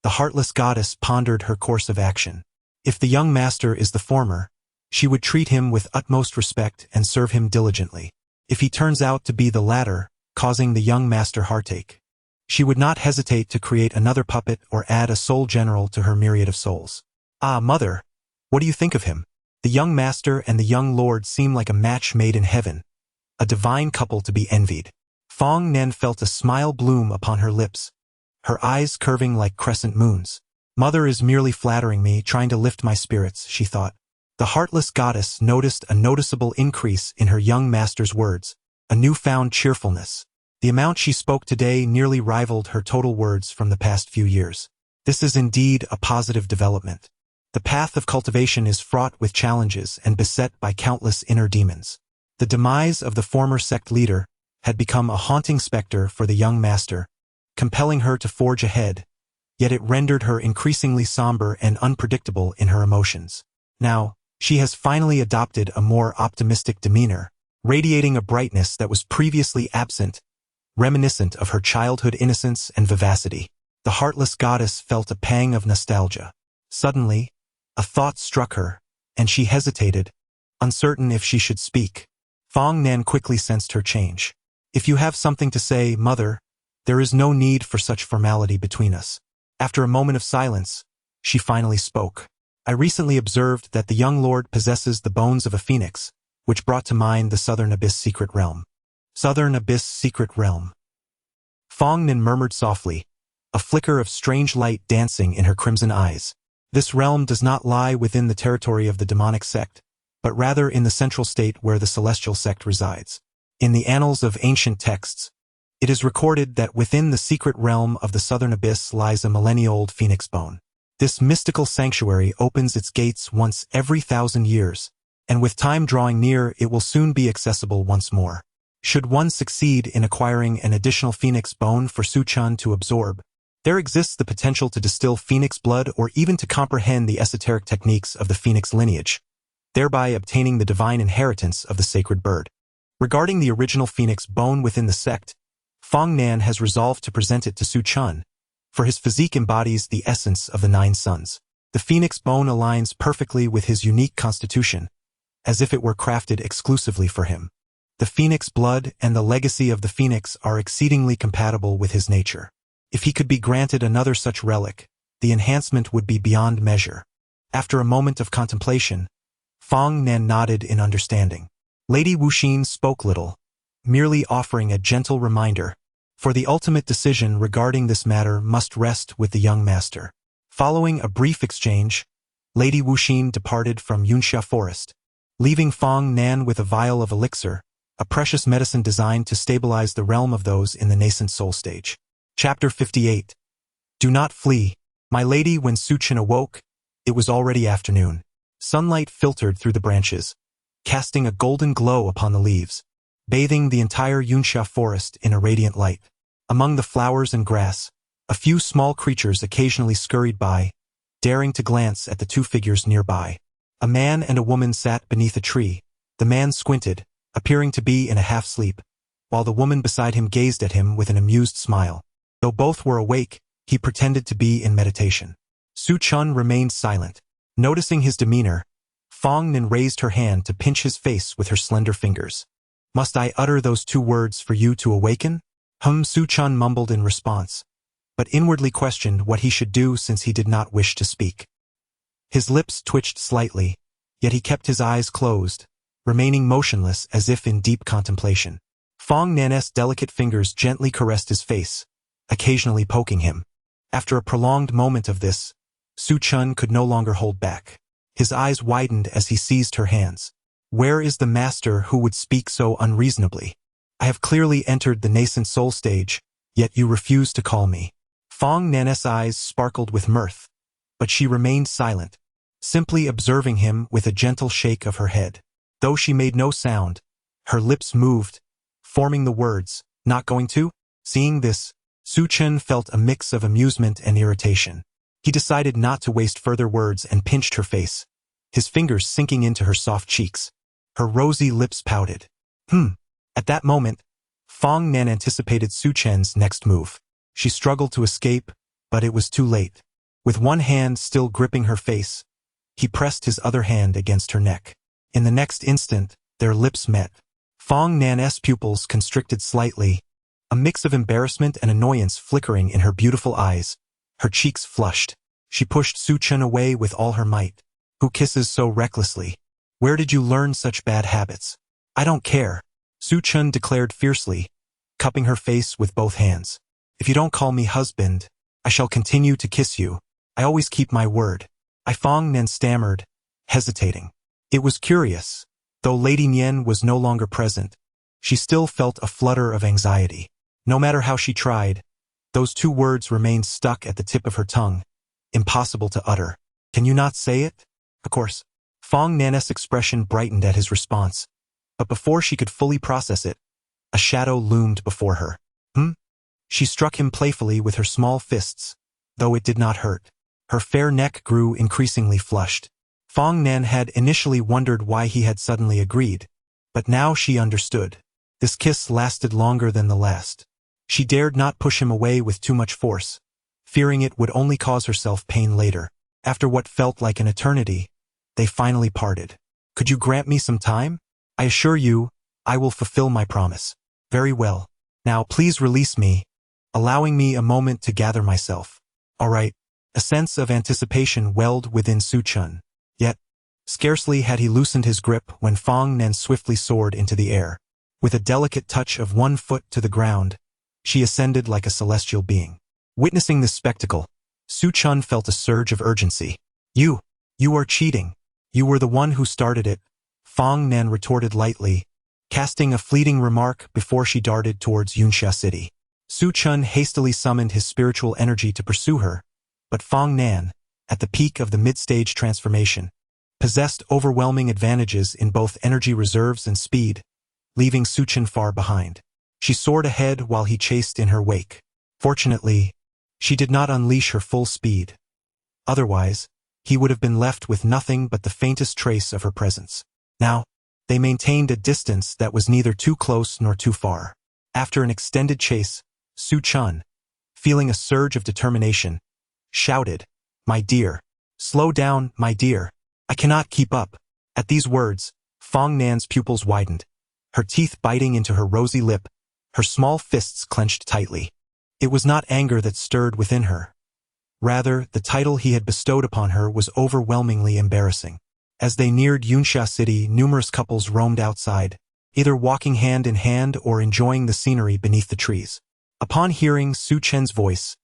The heartless goddess pondered her course of action. If the young master is the former, she would treat him with utmost respect and serve him diligently. If he turns out to be the latter, causing the young master heartache, she would not hesitate to create another puppet or add a soul general to her myriad of souls. Ah, mother, what do you think of him? The young master and the young lord seem like a match made in heaven, a divine couple to be envied. Fong Nan felt a smile bloom upon her lips, her eyes curving like crescent moons. Mother is merely flattering me, trying to lift my spirits, she thought. The heartless goddess noticed a noticeable increase in her young master's words, a newfound cheerfulness. The amount she spoke today nearly rivaled her total words from the past few years. This is indeed a positive development. The path of cultivation is fraught with challenges and beset by countless inner demons. The demise of the former sect leader had become a haunting specter for the young master, compelling her to forge ahead, yet it rendered her increasingly somber and unpredictable in her emotions. Now, she has finally adopted a more optimistic demeanor, radiating a brightness that was previously absent, reminiscent of her childhood innocence and vivacity. The heartless goddess felt a pang of nostalgia. Suddenly, a thought struck her, and she hesitated, uncertain if she should speak. Fong Nan quickly sensed her change. If you have something to say, mother, there is no need for such formality between us. After a moment of silence, she finally spoke. I recently observed that the young lord possesses the bones of a phoenix, which brought to mind the Southern Abyss secret realm. Southern Abyss secret realm. Fong Nan murmured softly, a flicker of strange light dancing in her crimson eyes. This realm does not lie within the territory of the demonic sect, but rather in the central state where the celestial sect resides. In the annals of ancient texts, it is recorded that within the secret realm of the southern abyss lies a millennia-old phoenix bone. This mystical sanctuary opens its gates once every 1,000 years, and with time drawing near, it will soon be accessible once more. Should one succeed in acquiring an additional phoenix bone for Su-chan to absorb, there exists the potential to distill phoenix blood or even to comprehend the esoteric techniques of the phoenix lineage, thereby obtaining the divine inheritance of the sacred bird. Regarding the original phoenix bone within the sect, Fong Nan has resolved to present it to Su-chan, for his physique embodies the essence of the 9 suns. The phoenix bone aligns perfectly with his unique constitution, as if it were crafted exclusively for him. The phoenix blood and the legacy of the phoenix are exceedingly compatible with his nature. If he could be granted another such relic, the enhancement would be beyond measure. After a moment of contemplation, Fong Nan nodded in understanding. Lady Wuxin spoke little, merely offering a gentle reminder, for the ultimate decision regarding this matter must rest with the young master. Following a brief exchange, Lady Wuxin departed from Yunxia Forest, leaving Fong Nan with a vial of elixir, a precious medicine designed to stabilize the realm of those in the nascent soul stage. Chapter 58. Do not flee. My lady, when Su-chan awoke, it was already afternoon. Sunlight filtered through the branches, casting a golden glow upon the leaves, bathing the entire Yunxia forest in a radiant light. Among the flowers and grass, a few small creatures occasionally scurried by, daring to glance at the 2 figures nearby. A man and a woman sat beneath a tree. The man squinted, appearing to be in a half-sleep, while the woman beside him gazed at him with an amused smile. Though both were awake, he pretended to be in meditation. Su-chan remained silent. Noticing his demeanor, Fong Nan raised her hand to pinch his face with her slender fingers. Must I utter those 2 words for you to awaken? Su-chan mumbled in response, but inwardly questioned what he should do since he did not wish to speak. His lips twitched slightly, yet he kept his eyes closed, remaining motionless as if in deep contemplation. Fong Nan's delicate fingers gently caressed his face, occasionally poking him. After a prolonged moment of this, Su-chan could no longer hold back. His eyes widened as he seized her hands. Where is the master who would speak so unreasonably? I have clearly entered the nascent soul stage, yet you refuse to call me. Fong Nan's eyes sparkled with mirth, but she remained silent, simply observing him with a gentle shake of her head. Though she made no sound, her lips moved, forming the words, "Not going to?" Seeing this, Su-chan felt a mix of amusement and irritation. He decided not to waste further words and pinched her face, his fingers sinking into her soft cheeks. Her rosy lips pouted. At that moment, Fong Nan anticipated Su-chan's next move. She struggled to escape, but it was too late. With one hand still gripping her face, he pressed his other hand against her neck. In the next instant, their lips met. Fong Nan's pupils constricted slightly, a mix of embarrassment and annoyance flickering in her beautiful eyes. Her cheeks flushed. She pushed Su-chan away with all her might. Who kisses so recklessly? Where did you learn such bad habits? I don't care, Su-chan declared fiercely, cupping her face with both hands. If you don't call me husband, I shall continue to kiss you. I always keep my word. Fong Nan stammered, hesitating. It was curious. Though Lady Nian was no longer present, she still felt a flutter of anxiety. No matter how she tried, those 2 words remained stuck at the tip of her tongue, impossible to utter. Can you not say it? Of course. Fong Nan's expression brightened at his response, but before she could fully process it, a shadow loomed before her. She struck him playfully with her small fists, though it did not hurt. Her fair neck grew increasingly flushed. Fong Nan had initially wondered why he had suddenly agreed, but now she understood. This kiss lasted longer than the last. She dared not push him away with too much force, fearing it would only cause herself pain later. After what felt like an eternity, they finally parted. Could you grant me some time? I assure you, I will fulfill my promise. Very well. Now please release me, allowing me a moment to gather myself. All right. A sense of anticipation welled within Su-chan. Yet, scarcely had he loosened his grip when Fong Nan swiftly soared into the air. With a delicate touch of 1 foot to the ground, she ascended like a celestial being. Witnessing this spectacle, Su-chan felt a surge of urgency. You are cheating. You were the one who started it, Fong Nan retorted lightly, casting a fleeting remark before she darted towards Yunxia City. Su Chun hastily summoned his spiritual energy to pursue her, but Fong Nan, at the peak of the mid-stage transformation, possessed overwhelming advantages in both energy reserves and speed, leaving Su Chun far behind. She soared ahead while he chased in her wake. Fortunately, she did not unleash her full speed. Otherwise, he would have been left with nothing but the faintest trace of her presence. Now, they maintained a distance that was neither too close nor too far. After an extended chase, Su Chun, feeling a surge of determination, shouted, "My dear, slow down, my dear. I cannot keep up." At these words, Fong Nan's pupils widened, her teeth biting into her rosy lip, her small fists clenched tightly. It was not anger that stirred within her. Rather, the title he had bestowed upon her was overwhelmingly embarrassing. As they neared Yunxia City, numerous couples roamed outside, either walking hand in hand or enjoying the scenery beneath the trees. Upon hearing Su Chen's voice,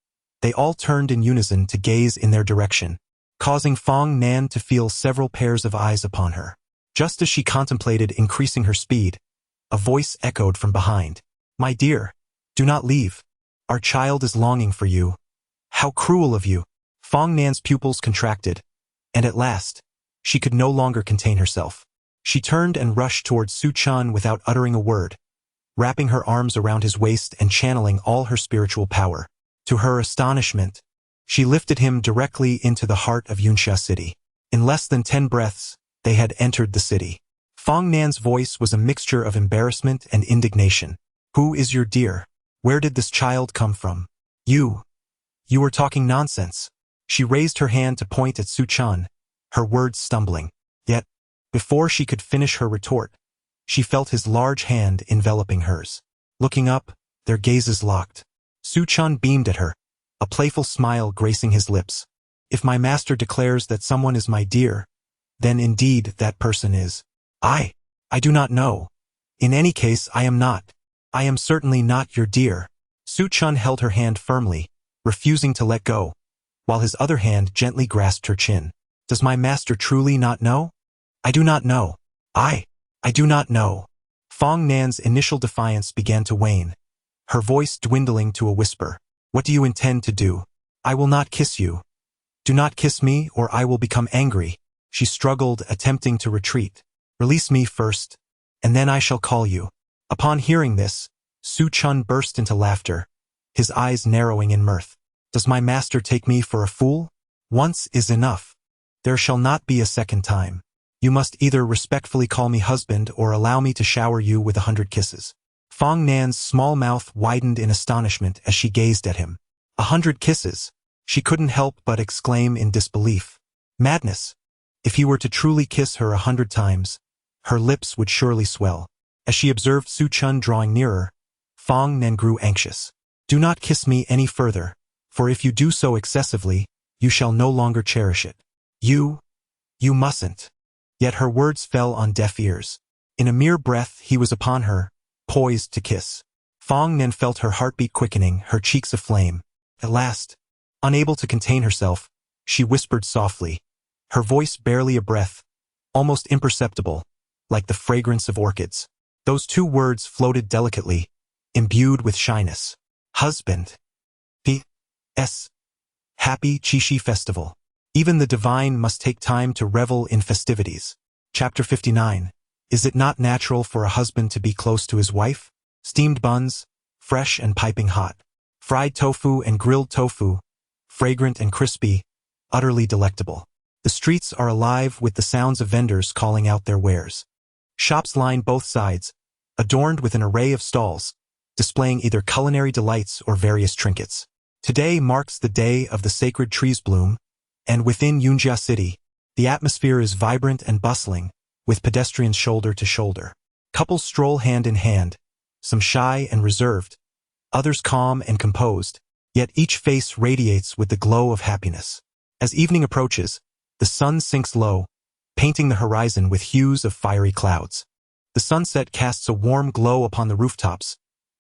they all turned in unison to gaze in their direction, causing Fong Nan to feel several pairs of eyes upon her. Just as she contemplated increasing her speed, a voice echoed from behind. "My dear, do not leave. Our child is longing for you." How cruel of you! Fong Nan's pupils contracted, and at last, she could no longer contain herself. She turned and rushed towards Su Chun without uttering a word, wrapping her arms around his waist and channeling all her spiritual power. To her astonishment, she lifted him directly into the heart of Yunxia City. In less than 10 breaths, they had entered the city. Fong Nan's voice was a mixture of embarrassment and indignation. "Who is your dear? Where did this child come from? You were talking nonsense." She raised her hand to point at Su Chun, her words stumbling. Yet, before she could finish her retort, she felt his large hand enveloping hers. Looking up, their gazes locked. Su Chun beamed at her, a playful smile gracing his lips. "If my master declares that someone is my dear, then indeed that person is. I do not know. In any case, I am not. I am certainly not your dear." Su Chun held her hand firmly, refusing to let go, while his other hand gently grasped her chin. "Does my master truly not know? I do not know. I do not know." Fong Nan's initial defiance began to wane, her voice dwindling to a whisper. "What do you intend to do? I will not kiss you. Do not kiss me or I will become angry." She struggled, attempting to retreat. "Release me first, and then I shall call you." Upon hearing this, Su Chun burst into laughter, his eyes narrowing in mirth. "Does my master take me for a fool? Once is enough. There shall not be a second time. You must either respectfully call me husband or allow me to shower you with 100 kisses." Fong Nan's small mouth widened in astonishment as she gazed at him. 100 kisses! She couldn't help but exclaim in disbelief. Madness! If he were to truly kiss her 100 times, her lips would surely swell. As she observed Su Chun drawing nearer, Fong Nan grew anxious. "Do not kiss me any further, for if you do so excessively, you shall no longer cherish it. You mustn't." Yet her words fell on deaf ears. In a mere breath he was upon her, poised to kiss. Fong Nan felt her heartbeat quickening, her cheeks aflame. At last, unable to contain herself, she whispered softly, her voice barely a breath, almost imperceptible, like the fragrance of orchids. Those 2 words floated delicately, imbued with shyness. "Husband. P.S. Happy Qixi Festival. Even the divine must take time to revel in festivities." Chapter 59. Is it not natural for a husband to be close to his wife? Steamed buns, fresh and piping hot. Fried tofu and grilled tofu, fragrant and crispy, utterly delectable. The streets are alive with the sounds of vendors calling out their wares. Shops line both sides, adorned with an array of stalls, displaying either culinary delights or various trinkets. Today marks the day of the sacred trees bloom, and within Yunxia City, the atmosphere is vibrant and bustling, with pedestrians shoulder to shoulder. Couples stroll hand in hand, some shy and reserved, others calm and composed, yet each face radiates with the glow of happiness. As evening approaches, the sun sinks low, painting the horizon with hues of fiery clouds. The sunset casts a warm glow upon the rooftops,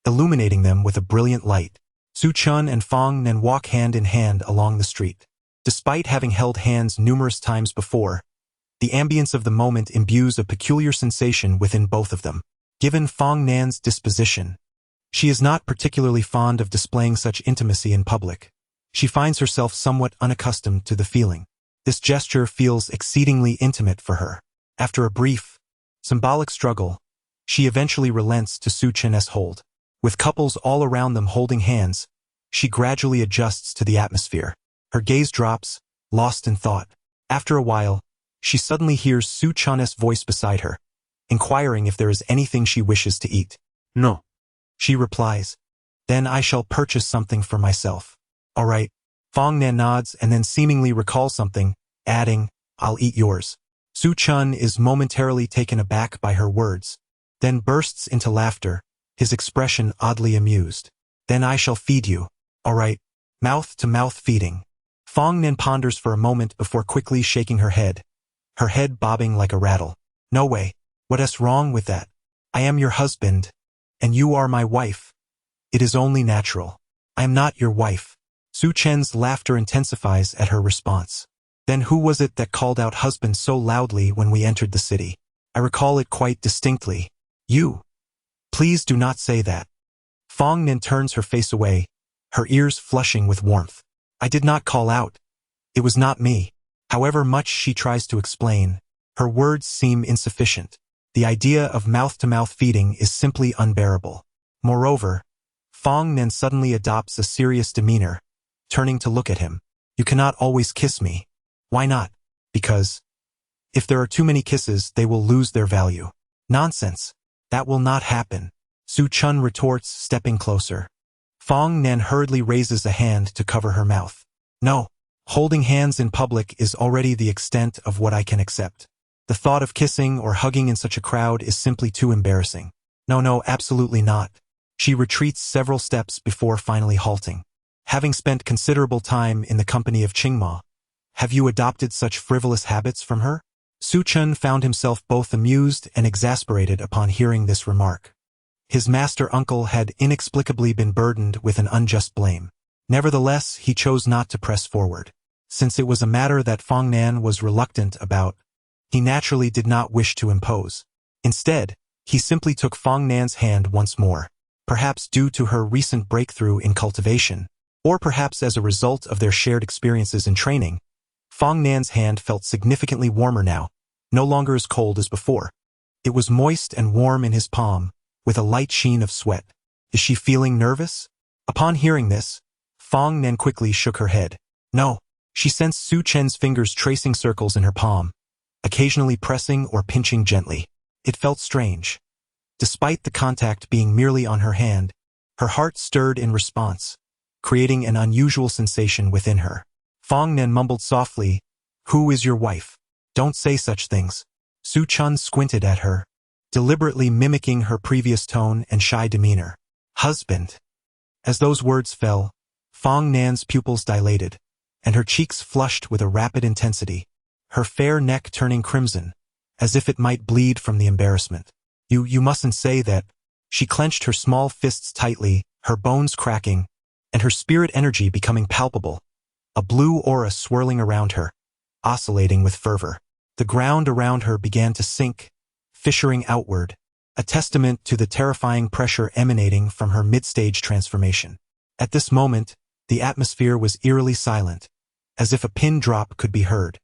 illuminating them with a brilliant light. Su Chun and Fong Nan walk hand in hand along the street. Despite having held hands numerous times before, the ambience of the moment imbues a peculiar sensation within both of them. Given Fong Nan's disposition, she is not particularly fond of displaying such intimacy in public. She finds herself somewhat unaccustomed to the feeling. This gesture feels exceedingly intimate for her. After a brief, symbolic struggle, she eventually relents to Su Chen's hold. With couples all around them holding hands, she gradually adjusts to the atmosphere. Her gaze drops, lost in thought. After a while, she suddenly hears Su Chen's voice beside her, inquiring if there is anything she wishes to eat. No. She replies, "Then I shall purchase something for myself." "All right." Fong Nan nods and then seemingly recalls something, adding, "I'll eat yours." Su Chen is momentarily taken aback by her words, then bursts into laughter, his expression oddly amused. "Then I shall feed you." "All right." Mouth-to-mouth feeding. Fong Nan ponders for a moment before quickly shaking her head bobbing like a rattle. "No way. What is wrong with that? I am your husband, and you are my wife. It is only natural. I am not your wife." Su Chen's laughter intensifies at her response. "Then who was it that called out husband so loudly when we entered the city? I recall it quite distinctly. You. Please do not say that." Fong Nan turns her face away, her ears flushing with warmth. "I did not call out. It was not me." However much she tries to explain, her words seem insufficient. The idea of mouth-to-mouth feeding is simply unbearable. Moreover, Fong Nan suddenly adopts a serious demeanor, turning to look at him. "You cannot always kiss me." "Why not?" "Because if there are too many kisses, they will lose their value." "Nonsense. That will not happen," Su Chen retorts, stepping closer. Fong Nan hurriedly raises a hand to cover her mouth. "No. Holding hands in public is already the extent of what I can accept. The thought of kissing or hugging in such a crowd is simply too embarrassing. No, absolutely not." She retreats several steps before finally halting. "Having spent considerable time in the company of Qingma, have you adopted such frivolous habits from her?" Su Chen found himself both amused and exasperated upon hearing this remark. His master uncle had inexplicably been burdened with an unjust blame. Nevertheless, he chose not to press forward. Since it was a matter that Fong Nan was reluctant about, he naturally did not wish to impose. Instead, he simply took Fong Nan's hand once more. Perhaps due to her recent breakthrough in cultivation, or perhaps as a result of their shared experiences in training, Fong Nan's hand felt significantly warmer now, no longer as cold as before. It was moist and warm in his palm, with a light sheen of sweat. "Is she feeling nervous?" Upon hearing this, Fong Nan quickly shook her head. "No." She sensed Su Chen's fingers tracing circles in her palm, occasionally pressing or pinching gently. It felt strange. Despite the contact being merely on her hand, her heart stirred in response, creating an unusual sensation within her. Fong Nan mumbled softly, "Who is your wife? Don't say such things." Su Chen squinted at her, deliberately mimicking her previous tone and shy demeanor. "Husband." As those words fell, Fong Nan's pupils dilated, and her cheeks flushed with a rapid intensity, her fair neck turning crimson, as if it might bleed from the embarrassment. You mustn't say that." She clenched her small fists tightly, her bones cracking, and her spirit energy becoming palpable, a blue aura swirling around her, oscillating with fervor. The ground around her began to sink, fissuring outward, a testament to the terrifying pressure emanating from her mid-stage transformation. At this moment, the atmosphere was eerily silent, as if a pin drop could be heard.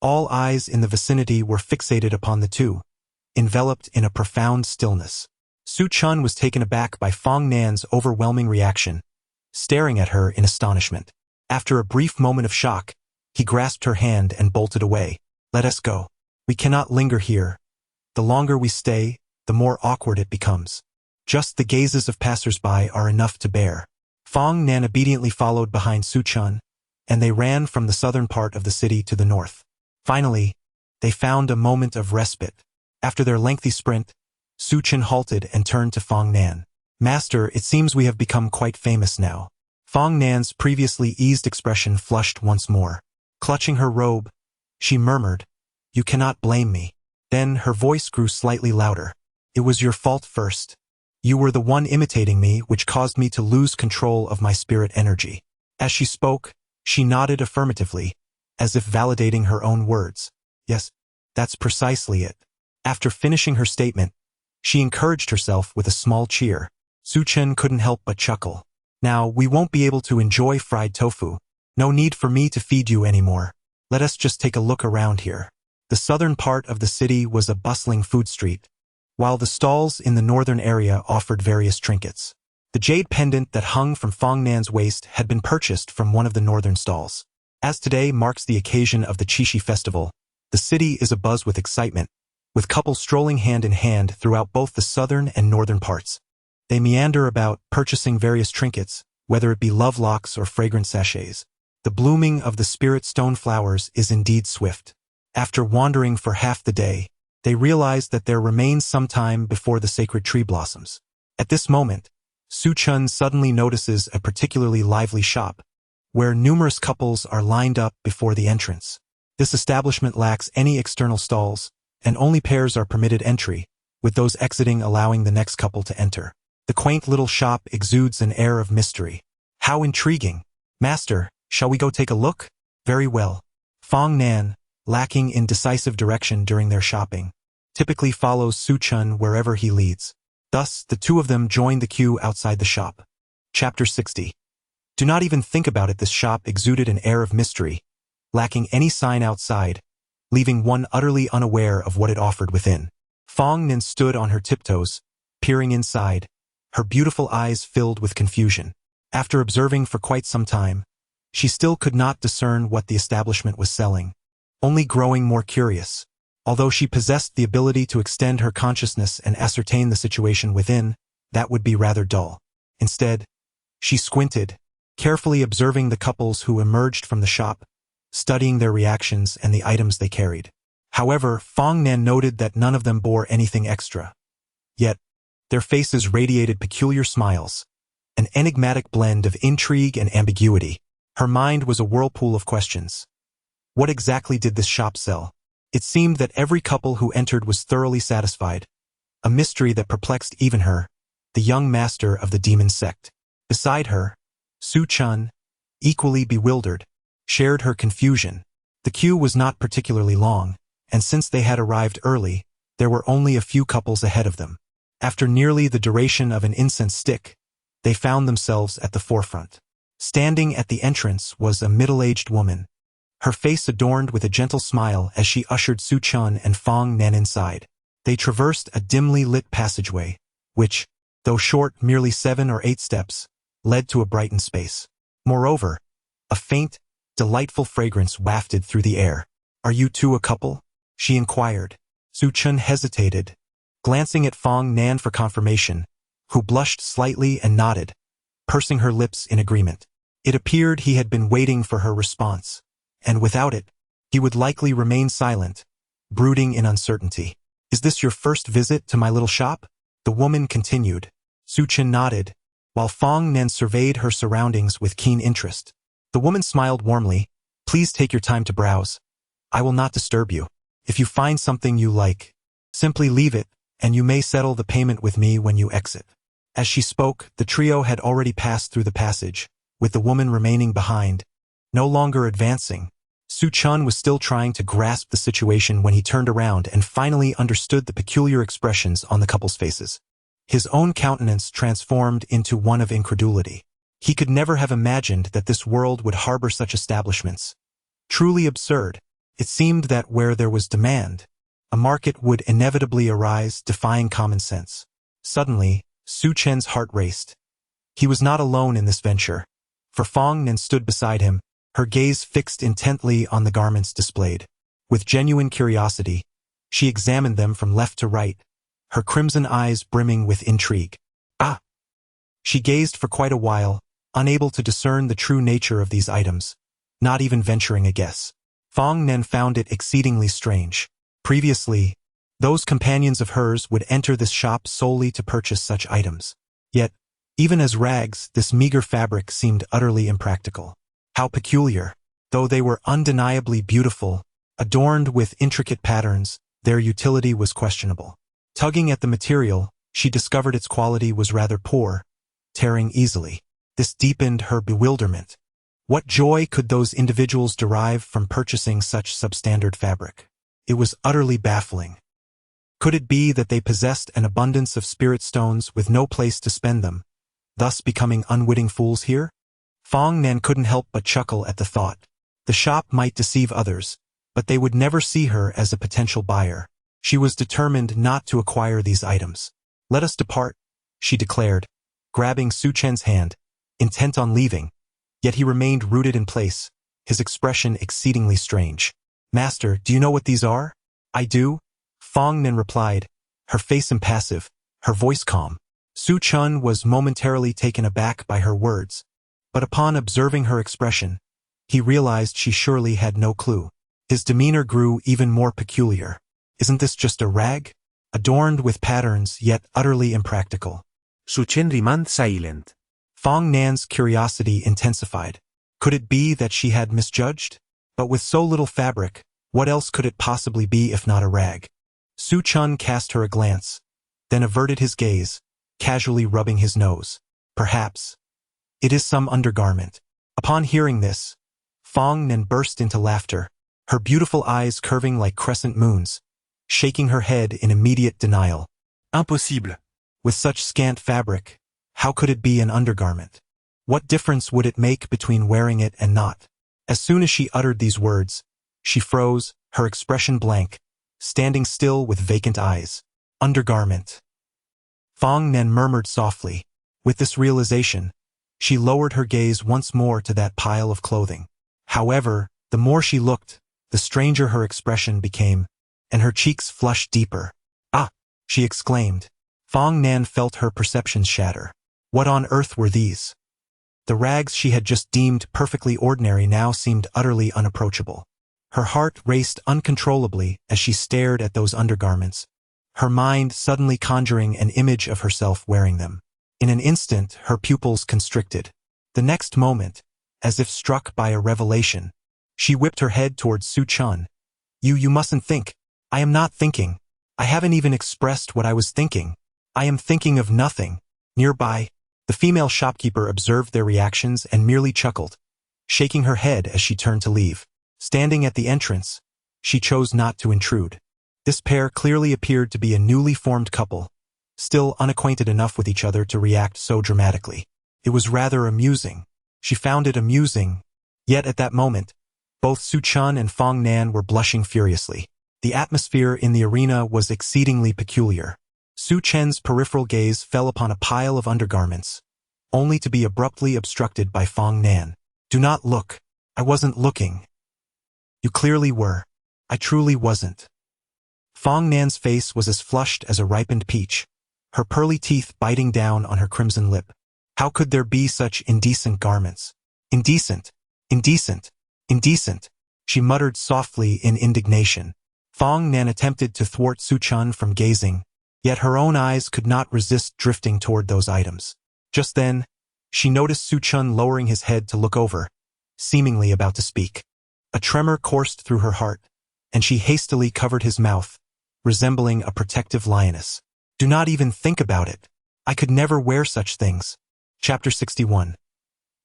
All eyes in the vicinity were fixated upon the two, enveloped in a profound stillness. Su Chen was taken aback by Fong Nan's overwhelming reaction, staring at her in astonishment. After a brief moment of shock, he grasped her hand and bolted away. "Let us go. We cannot linger here. The longer we stay, the more awkward it becomes. Just the gazes of passers-by are enough to bear." Fong Nan obediently followed behind Su Chen, and they ran from the southern part of the city to the north. Finally, they found a moment of respite. After their lengthy sprint, Su Chen halted and turned to Fong Nan. "Master, it seems we have become quite famous now." Fong Nan's previously eased expression flushed once more. Clutching her robe, she murmured, "You cannot blame me." Then her voice grew slightly louder. "It was your fault first. You were the one imitating me, which caused me to lose control of my spirit energy." As she spoke, she nodded affirmatively, as if validating her own words. "Yes, that's precisely it." After finishing her statement, She encouraged herself with a small cheer. Su Chen couldn't help but chuckle. Now, we won't be able to enjoy fried tofu. No need for me to feed you anymore. Let us just take a look around here. The southern part of the city was a bustling food street, while the stalls in the northern area offered various trinkets. The jade pendant that hung from Fong Nan's waist had been purchased from one of the northern stalls. As today marks the occasion of the Qixi festival, the city is abuzz with excitement, with couples strolling hand in hand throughout both the southern and northern parts. They meander about, purchasing various trinkets, whether it be love locks or fragrant sachets. The blooming of the spirit stone flowers is indeed swift. After wandering for half the day, they realize that there remains some time before the sacred tree blossoms. At this moment, Su Chen suddenly notices a particularly lively shop, where numerous couples are lined up before the entrance. This establishment lacks any external stalls, and only pairs are permitted entry, with those exiting allowing the next couple to enter. The quaint little shop exudes an air of mystery. How intriguing! Master, shall we go take a look? Very well. Fong Nan, lacking in decisive direction during their shopping, typically follows Su Chen wherever he leads. Thus, the two of them join the queue outside the shop. Chapter 60. Do not even think about it. This shop exuded an air of mystery, lacking any sign outside, leaving one utterly unaware of what it offered within. Fong Nan stood on her tiptoes, peering inside, her beautiful eyes filled with confusion. After observing for quite some time, she still could not discern what the establishment was selling, only growing more curious. Although she possessed the ability to extend her consciousness and ascertain the situation within, that would be rather dull. Instead, she squinted, carefully observing the couples who emerged from the shop, studying their reactions and the items they carried. However, Fong Nan noted that none of them bore anything extra. Yet, their faces radiated peculiar smiles, an enigmatic blend of intrigue and ambiguity. Her mind was a whirlpool of questions. What exactly did this shop sell? It seemed that every couple who entered was thoroughly satisfied, a mystery that perplexed even her, the young master of the demon sect. Beside her, Su Chen, equally bewildered, shared her confusion. The queue was not particularly long, and since they had arrived early, there were only a few couples ahead of them. After nearly the duration of an incense stick, they found themselves at the forefront. Standing at the entrance was a middle-aged woman, her face adorned with a gentle smile as she ushered Su Chen and Fong Nan inside. They traversed a dimly lit passageway, which, though short merely 7 or 8 steps, led to a brightened space. Moreover, a faint, delightful fragrance wafted through the air. Are you two a couple? She inquired. Su Chen hesitated, glancing at Fong Nan for confirmation, who blushed slightly and nodded, pursing her lips in agreement. It appeared he had been waiting for her response, and without it, he would likely remain silent, brooding in uncertainty. Is this your first visit to my little shop? The woman continued. Su Chen nodded, while Fong Nan surveyed her surroundings with keen interest. The woman smiled warmly. Please take your time to browse. I will not disturb you. If you find something you like, simply leave it, and you may settle the payment with me when you exit. As she spoke, the trio had already passed through the passage, with the woman remaining behind, no longer advancing. Su Chen was still trying to grasp the situation when he turned around and finally understood the peculiar expressions on the couple's faces. His own countenance transformed into one of incredulity. He could never have imagined that this world would harbor such establishments. Truly absurd. It seemed that where there was demand, a market would inevitably arise, defying common sense. Suddenly, Su Chen's heart raced. He was not alone in this venture, for Fong Nan stood beside him, her gaze fixed intently on the garments displayed. With genuine curiosity, she examined them from left to right, her crimson eyes brimming with intrigue. Ah! She gazed for quite a while, unable to discern the true nature of these items, not even venturing a guess. Fong Nan found it exceedingly strange. Previously, those companions of hers would enter this shop solely to purchase such items. Yet, even as rags, this meager fabric seemed utterly impractical. How peculiar! Though they were undeniably beautiful, adorned with intricate patterns, their utility was questionable. Tugging at the material, she discovered its quality was rather poor, tearing easily. This deepened her bewilderment. What joy could those individuals derive from purchasing such substandard fabric? It was utterly baffling. Could it be that they possessed an abundance of spirit stones with no place to spend them, thus becoming unwitting fools here? Fong Nan couldn't help but chuckle at the thought. The shop might deceive others, but they would never see her as a potential buyer. She was determined not to acquire these items. "Let us depart," she declared, grabbing Su Chen's hand, intent on leaving, yet he remained rooted in place, his expression exceedingly strange. "Master, do you know what these are?" "I do," Fong Nan replied, her face impassive, her voice calm. Su Chen was momentarily taken aback by her words, but upon observing her expression, he realized she surely had no clue. His demeanor grew even more peculiar. "Isn't this just a rag? Adorned with patterns, yet utterly impractical." Su Chen remained silent. Fong Nan's curiosity intensified. Could it be that she had misjudged? But with so little fabric, what else could it possibly be if not a rag? Su Chen cast her a glance, then averted his gaze, casually rubbing his nose. "Perhaps it is some undergarment." Upon hearing this, Fong Nan burst into laughter, her beautiful eyes curving like crescent moons, shaking her head in immediate denial. Impossible. With such scant fabric, how could it be an undergarment? What difference would it make between wearing it and not? As soon as she uttered these words, she froze, her expression blank, standing still with vacant eyes. Undergarment. Fong Nan murmured softly. With this realization, she lowered her gaze once more to that pile of clothing. However, the more she looked, the stranger her expression became, and her cheeks flushed deeper. "Ah!" she exclaimed. Fong Nan felt her perceptions shatter. What on earth were these? The rags she had just deemed perfectly ordinary now seemed utterly unapproachable. Her heart raced uncontrollably as she stared at those undergarments, her mind suddenly conjuring an image of herself wearing them. In an instant, her pupils constricted. The next moment, as if struck by a revelation, she whipped her head towards Su Chen. You mustn't think." "I am not thinking. I haven't even expressed what I was thinking. I am thinking of nothing." Nearby, the female shopkeeper observed their reactions and merely chuckled, shaking her head as she turned to leave. Standing at the entrance, she chose not to intrude. This pair clearly appeared to be a newly formed couple, still unacquainted enough with each other to react so dramatically. It was rather amusing. She found it amusing, yet at that moment, both Su Chen and Fong Nan were blushing furiously. The atmosphere in the arena was exceedingly peculiar. Su Chen's peripheral gaze fell upon a pile of undergarments, only to be abruptly obstructed by Fong Nan. "Do not look. I wasn't looking." "You clearly were." "I truly wasn't." Fong Nan's face was as flushed as a ripened peach, her pearly teeth biting down on her crimson lip. How could there be such indecent garments? "Indecent, indecent, indecent," she muttered softly in indignation. Fong Nan attempted to thwart Su Chen from gazing, yet her own eyes could not resist drifting toward those items. Just then, she noticed Su Chen lowering his head to look over, seemingly about to speak. A tremor coursed through her heart, and she hastily covered his mouth, resembling a protective lioness. "Do not even think about it. I could never wear such things." Chapter 61.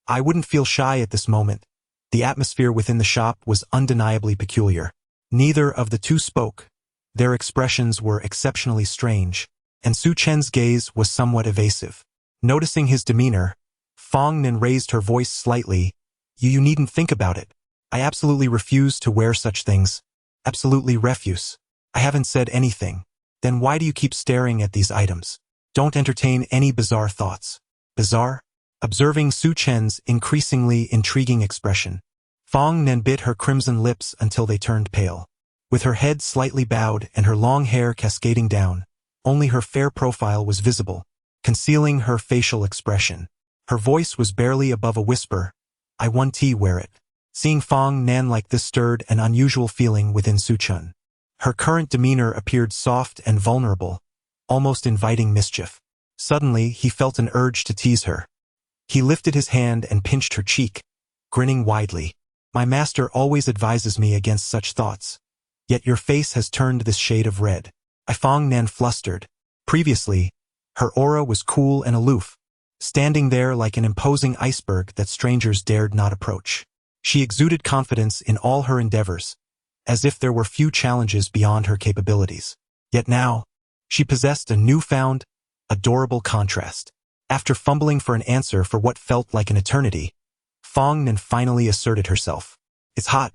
I wouldn't feel shy at this moment. The atmosphere within the shop was undeniably peculiar. Neither of the two spoke. Their expressions were exceptionally strange, and Su Chen's gaze was somewhat evasive. Noticing his demeanor, Fong Nan raised her voice slightly. You needn't think about it. I absolutely refuse to wear such things. Absolutely refuse." "I haven't said anything." "Then why do you keep staring at these items? Don't entertain any bizarre thoughts." "Bizarre?" Observing Su Chen's increasingly intriguing expression, Fong Nan bit her crimson lips until they turned pale. With her head slightly bowed and her long hair cascading down, only her fair profile was visible, concealing her facial expression. Her voice was barely above a whisper. "I want to wear it." Seeing Fong Nan like this stirred an unusual feeling within Su Chen. Her current demeanor appeared soft and vulnerable, almost inviting mischief. Suddenly, he felt an urge to tease her. He lifted his hand and pinched her cheek, grinning widely. "My master always advises me against such thoughts. Yet your face has turned this shade of red." Fong Nan flustered. Previously, her aura was cool and aloof, standing there like an imposing iceberg that strangers dared not approach. She exuded confidence in all her endeavors, as if there were few challenges beyond her capabilities. Yet now, she possessed a newfound, adorable contrast. After fumbling for an answer for what felt like an eternity, Fong Nan finally asserted herself. It's hot,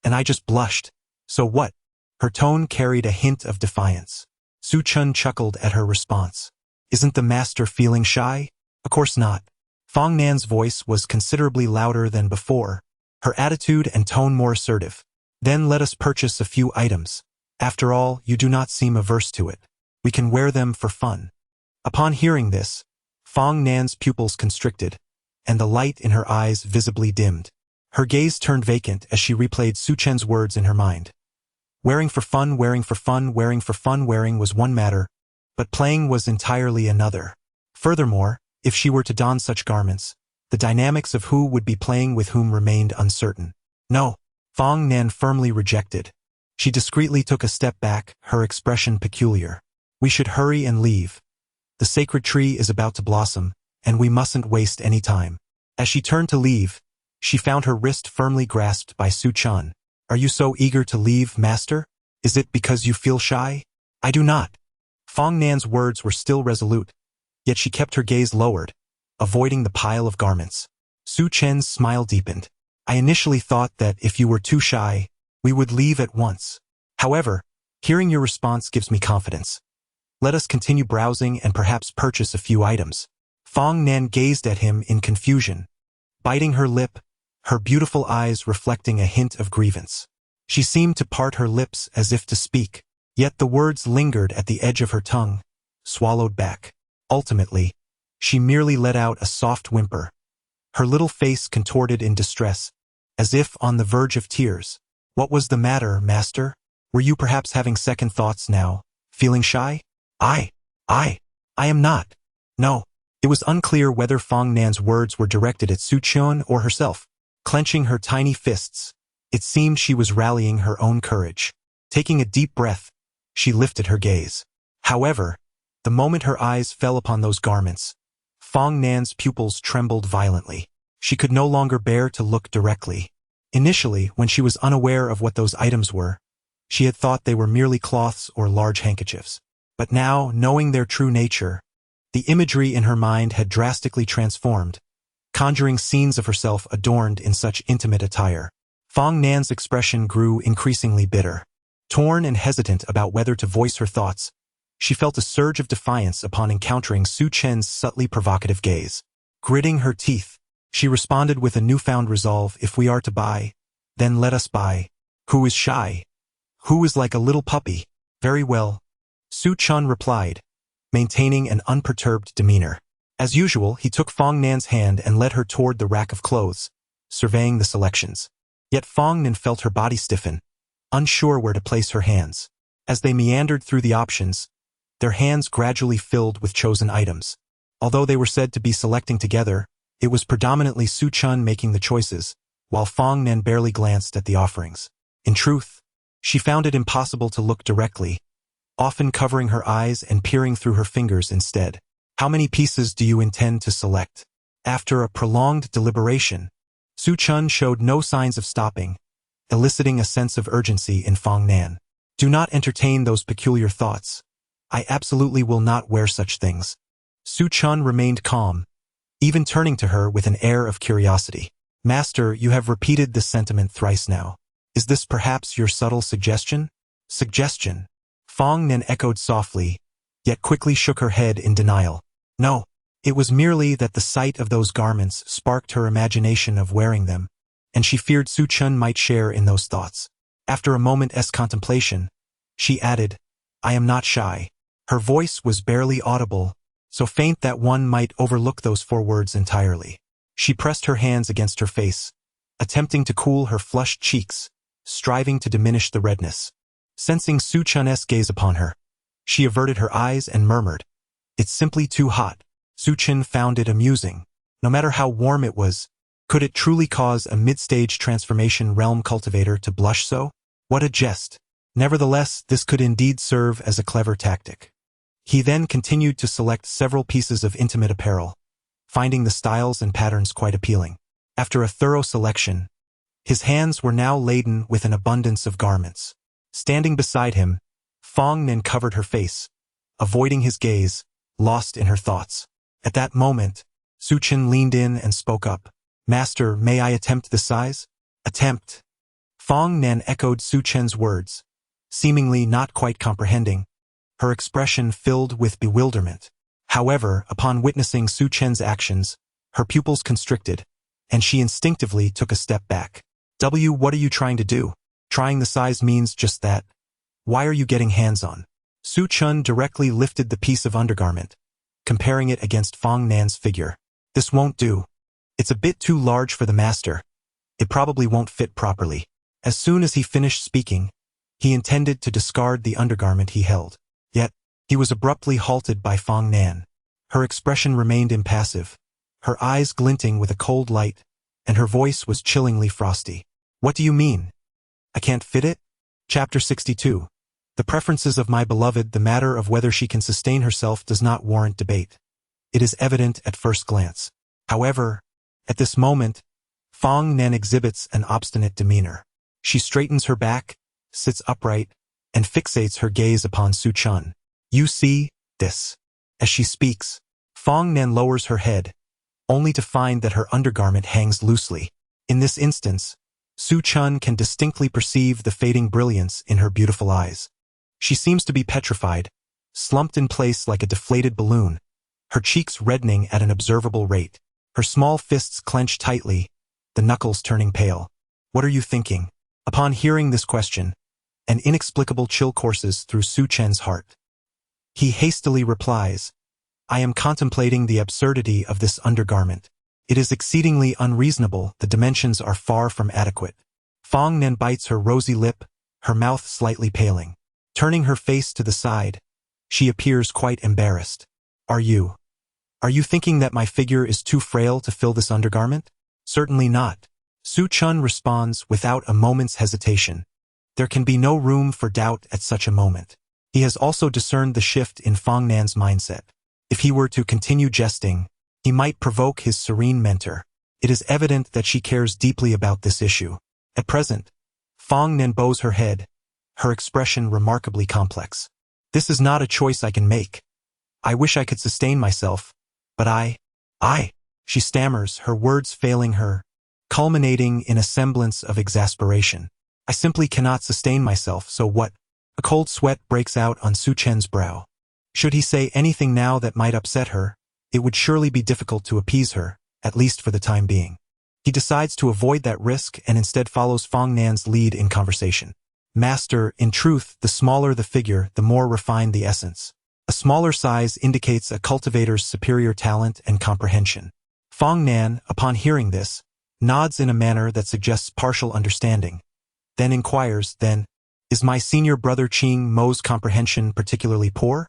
and I just blushed. So what? Her tone carried a hint of defiance. Su Chun chuckled at her response. Isn't the master feeling shy? Of course not. Fong Nan's voice was considerably louder than before, her attitude and tone more assertive. Then let us purchase a few items. After all, you do not seem averse to it. We can wear them for fun. Upon hearing this, Fong Nan's pupils constricted, and the light in her eyes visibly dimmed. Her gaze turned vacant as she replayed Su Chen's words in her mind. Wearing for fun, wearing for fun, wearing for fun, wearing was one matter, but playing was entirely another. Furthermore, if she were to don such garments, the dynamics of who would be playing with whom remained uncertain. No, Fong Nan firmly rejected. She discreetly took a step back, her expression peculiar. We should hurry and leave. The sacred tree is about to blossom, and we mustn't waste any time. As she turned to leave, she found her wrist firmly grasped by Su Chun. Are you so eager to leave, master? Is it because you feel shy? I do not. Fong Nan's words were still resolute, yet she kept her gaze lowered, avoiding the pile of garments. Su Chen's smile deepened. I initially thought that if you were too shy, we would leave at once. However, hearing your response gives me confidence. Let us continue browsing and perhaps purchase a few items. Fong Nan gazed at him in confusion, biting her lip, her beautiful eyes reflecting a hint of grievance. She seemed to part her lips as if to speak, yet the words lingered at the edge of her tongue, swallowed back. Ultimately, she merely let out a soft whimper, her little face contorted in distress, as if on the verge of tears. What was the matter, master? Were you perhaps having second thoughts now, feeling shy? I am not. No. It was unclear whether Fong Nan's words were directed at Su Chun or herself. Clenching her tiny fists, it seemed she was rallying her own courage. Taking a deep breath, she lifted her gaze. However, the moment her eyes fell upon those garments, Fong Nan's pupils trembled violently. She could no longer bear to look directly. Initially, when she was unaware of what those items were, she had thought they were merely cloths or large handkerchiefs. But now, knowing their true nature, the imagery in her mind had drastically transformed, conjuring scenes of herself adorned in such intimate attire. Fong Nan's expression grew increasingly bitter. Torn and hesitant about whether to voice her thoughts, she felt a surge of defiance upon encountering Su Chen's subtly provocative gaze. Gritting her teeth, she responded with a newfound resolve. If we are to buy, then let us buy. Who is shy? Who is like a little puppy? Very well. Su Chun replied, maintaining an unperturbed demeanor. As usual, he took Fong Nan's hand and led her toward the rack of clothes, surveying the selections. Yet Fong Nan felt her body stiffen, unsure where to place her hands. As they meandered through the options, their hands gradually filled with chosen items. Although they were said to be selecting together, it was predominantly Su Chun making the choices, while Fong Nan barely glanced at the offerings. In truth, she found it impossible to look directly, often covering her eyes and peering through her fingers instead. How many pieces do you intend to select? After a prolonged deliberation, Su Chun showed no signs of stopping, eliciting a sense of urgency in Fong Nan. Do not entertain those peculiar thoughts. I absolutely will not wear such things. Su Chun remained calm, even turning to her with an air of curiosity. Master, you have repeated this sentiment thrice now. Is this perhaps your subtle suggestion? Suggestion? Fong Nan echoed softly, yet quickly shook her head in denial. No, it was merely that the sight of those garments sparked her imagination of wearing them, and she feared Su Chun might share in those thoughts. After a moment's contemplation, she added, I am not shy. Her voice was barely audible, so faint that one might overlook those 4 words entirely. She pressed her hands against her face, attempting to cool her flushed cheeks, striving to diminish the redness. Sensing Su Chun's gaze upon her, she averted her eyes and murmured, It's simply too hot. Su Chun found it amusing. No matter how warm it was, could it truly cause a mid-stage transformation realm cultivator to blush so? What a jest. Nevertheless, this could indeed serve as a clever tactic. He then continued to select several pieces of intimate apparel, finding the styles and patterns quite appealing. After a thorough selection, his hands were now laden with an abundance of garments. Standing beside him, Fong Nen covered her face, avoiding his gaze, lost in her thoughts. At that moment, Su Chen leaned in and spoke up. Master, may I attempt the size? Attempt. Fong Nen echoed Su Chen's words, seemingly not quite comprehending, her expression filled with bewilderment. However, upon witnessing Su Chen's actions, her pupils constricted, and she instinctively took a step back. What are you trying to do? Trying the size means just that. Why are you getting hands-on? Su Chen directly lifted the piece of undergarment, comparing it against Fong Nan's figure. This won't do. It's a bit too large for the master. It probably won't fit properly. As soon as he finished speaking, he intended to discard the undergarment he held. Yet, he was abruptly halted by Fong Nan. Her expression remained impassive, her eyes glinting with a cold light, and her voice was chillingly frosty. What do you mean? I can't fit it? Chapter 62. The preferences of my beloved, the matter of whether she can sustain herself does not warrant debate. It is evident at first glance. However, at this moment, Fong Nan exhibits an obstinate demeanor. She straightens her back, sits upright, and fixates her gaze upon Su Chen. You see, this. As she speaks, Fong Nan lowers her head, only to find that her undergarment hangs loosely. In this instance, Su Chen can distinctly perceive the fading brilliance in her beautiful eyes. She seems to be petrified, slumped in place like a deflated balloon, her cheeks reddening at an observable rate. Her small fists clench tightly, the knuckles turning pale. What are you thinking? Upon hearing this question, an inexplicable chill courses through Su Chen's heart. He hastily replies, I am contemplating the absurdity of this undergarment. It is exceedingly unreasonable, the dimensions are far from adequate. Fong Nan bites her rosy lip, her mouth slightly paling. Turning her face to the side, she appears quite embarrassed. Are you thinking that my figure is too frail to fill this undergarment? Certainly not. Su Chen responds without a moment's hesitation. There can be no room for doubt at such a moment. He has also discerned the shift in Fong Nan's mindset. If he were to continue jesting, he might provoke his serene mentor. It is evident that she cares deeply about this issue. At present, Fong Nan bows her head, her expression remarkably complex. This is not a choice I can make. I wish I could sustain myself, but I, she stammers, her words failing her, culminating in a semblance of exasperation. I simply cannot sustain myself, so what? A cold sweat breaks out on Su Chen's brow. Should he say anything now that might upset her, it would surely be difficult to appease her, at least for the time being. He decides to avoid that risk and instead follows Fong Nan's lead in conversation. Master, in truth, the smaller the figure, the more refined the essence. A smaller size indicates a cultivator's superior talent and comprehension. Fong Nan, upon hearing this, nods in a manner that suggests partial understanding, then inquires, is my senior brother Qing Mo's comprehension particularly poor?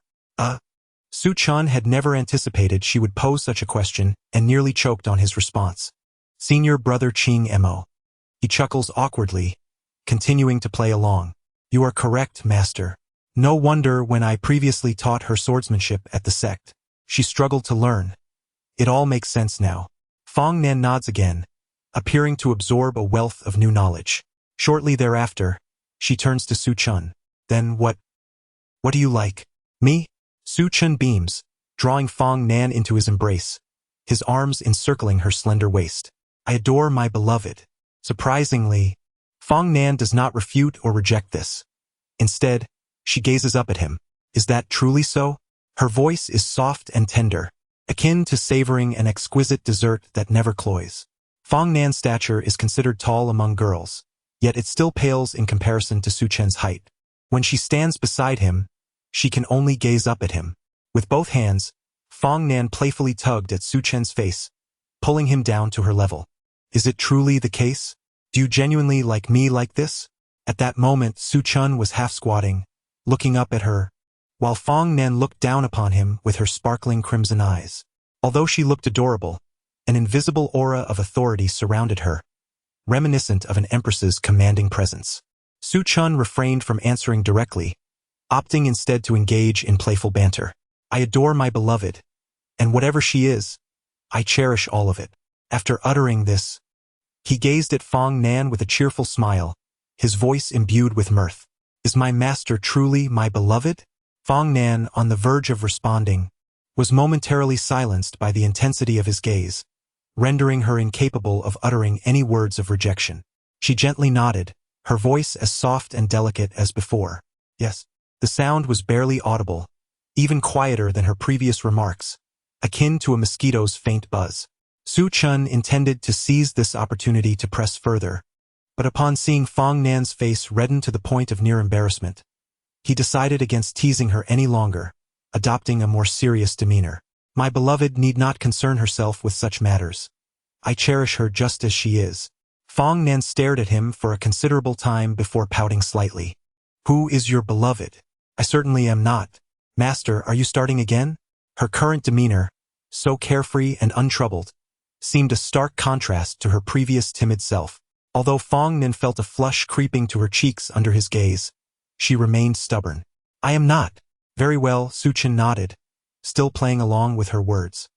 Su Chen had never anticipated she would pose such a question and nearly choked on his response. Senior brother Qing Mo. He chuckles awkwardly, continuing to play along. You are correct, master. No wonder when I previously taught her swordsmanship at the sect, she struggled to learn. It all makes sense now. Fong Nan nods again, appearing to absorb a wealth of new knowledge. Shortly thereafter, she turns to Su Chen. Then what do you like? Me? Su Chen beams, drawing Fong Nan into his embrace, his arms encircling her slender waist. I adore my beloved. Surprisingly, Fong Nan does not refute or reject this. Instead, she gazes up at him. Is that truly so? Her voice is soft and tender, akin to savoring an exquisite dessert that never cloys. Fong Nan's stature is considered tall among girls, yet it still pales in comparison to Su Chen's height. When she stands beside him, she can only gaze up at him. With both hands, Fong Nan playfully tugged at Su Chen's face, pulling him down to her level. Is it truly the case? Do you genuinely like me like this? At that moment, Su Chen was half squatting, looking up at her, while Fong Nan looked down upon him with her sparkling crimson eyes. Although she looked adorable, an invisible aura of authority surrounded her, reminiscent of an empress's commanding presence. Su Chen refrained from answering directly, opting instead to engage in playful banter. I adore my beloved, and whatever she is, I cherish all of it. After uttering this, he gazed at Fong Nan with a cheerful smile, his voice imbued with mirth. Is my master truly my beloved? Fong Nan, on the verge of responding, was momentarily silenced by the intensity of his gaze, rendering her incapable of uttering any words of rejection. She gently nodded, her voice as soft and delicate as before. Yes. The sound was barely audible, even quieter than her previous remarks, akin to a mosquito's faint buzz. Su Chun intended to seize this opportunity to press further, but upon seeing Fong Nan's face redden to the point of near embarrassment, he decided against teasing her any longer, adopting a more serious demeanor. My beloved need not concern herself with such matters. I cherish her just as she is. Fong Nan stared at him for a considerable time before pouting slightly. Who is your beloved? I certainly am not. Master, are you starting again? Her current demeanor, so carefree and untroubled, seemed a stark contrast to her previous timid self. Although Fong Nan felt a flush creeping to her cheeks under his gaze, she remained stubborn. I am not. Very well, Su Chun nodded, still playing along with her words.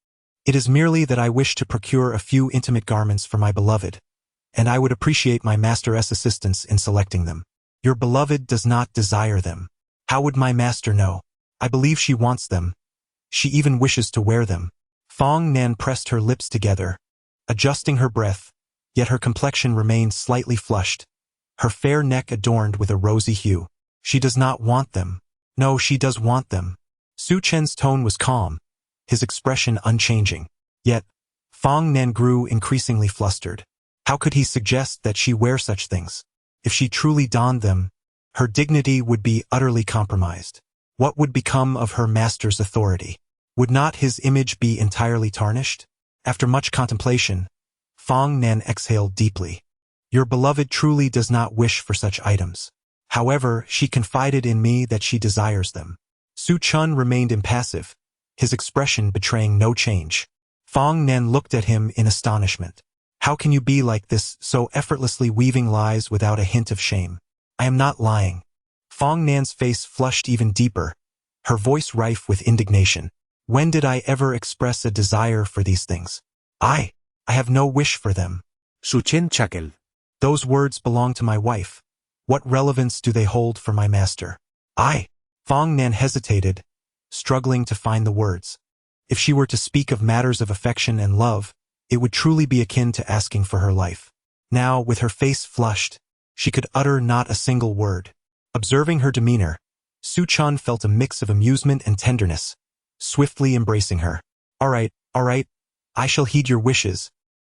It is merely that I wish to procure a few intimate garments for my beloved, and I would appreciate my master's assistance in selecting them. Your beloved does not desire them. How would my master know? I believe she wants them. She even wishes to wear them. Fong Nan pressed her lips together, adjusting her breath, yet her complexion remained slightly flushed, her fair neck adorned with a rosy hue. She does not want them. No, she does want them. Su Chen's tone was calm, his expression unchanging. Yet, Fong Nan grew increasingly flustered. How could he suggest that she wear such things? If she truly donned them, her dignity would be utterly compromised. What would become of her master's authority? Would not his image be entirely tarnished? After much contemplation, Fong Nan exhaled deeply. Your beloved truly does not wish for such items. However, she confided in me that she desires them. Su Chun remained impassive, his expression betraying no change. Fong Nan looked at him in astonishment. How can you be like this, so effortlessly weaving lies without a hint of shame? I am not lying. Fong Nan's face flushed even deeper, her voice rife with indignation. When did I ever express a desire for these things? I have no wish for them. Su Chen chuckled. Those words belong to my wife. What relevance do they hold for my master? Fong Nan hesitated, struggling to find the words. If she were to speak of matters of affection and love, it would truly be akin to asking for her life. Now, with her face flushed, she could utter not a single word. Observing her demeanor, Su Chun felt a mix of amusement and tenderness, swiftly embracing her. All right, I shall heed your wishes.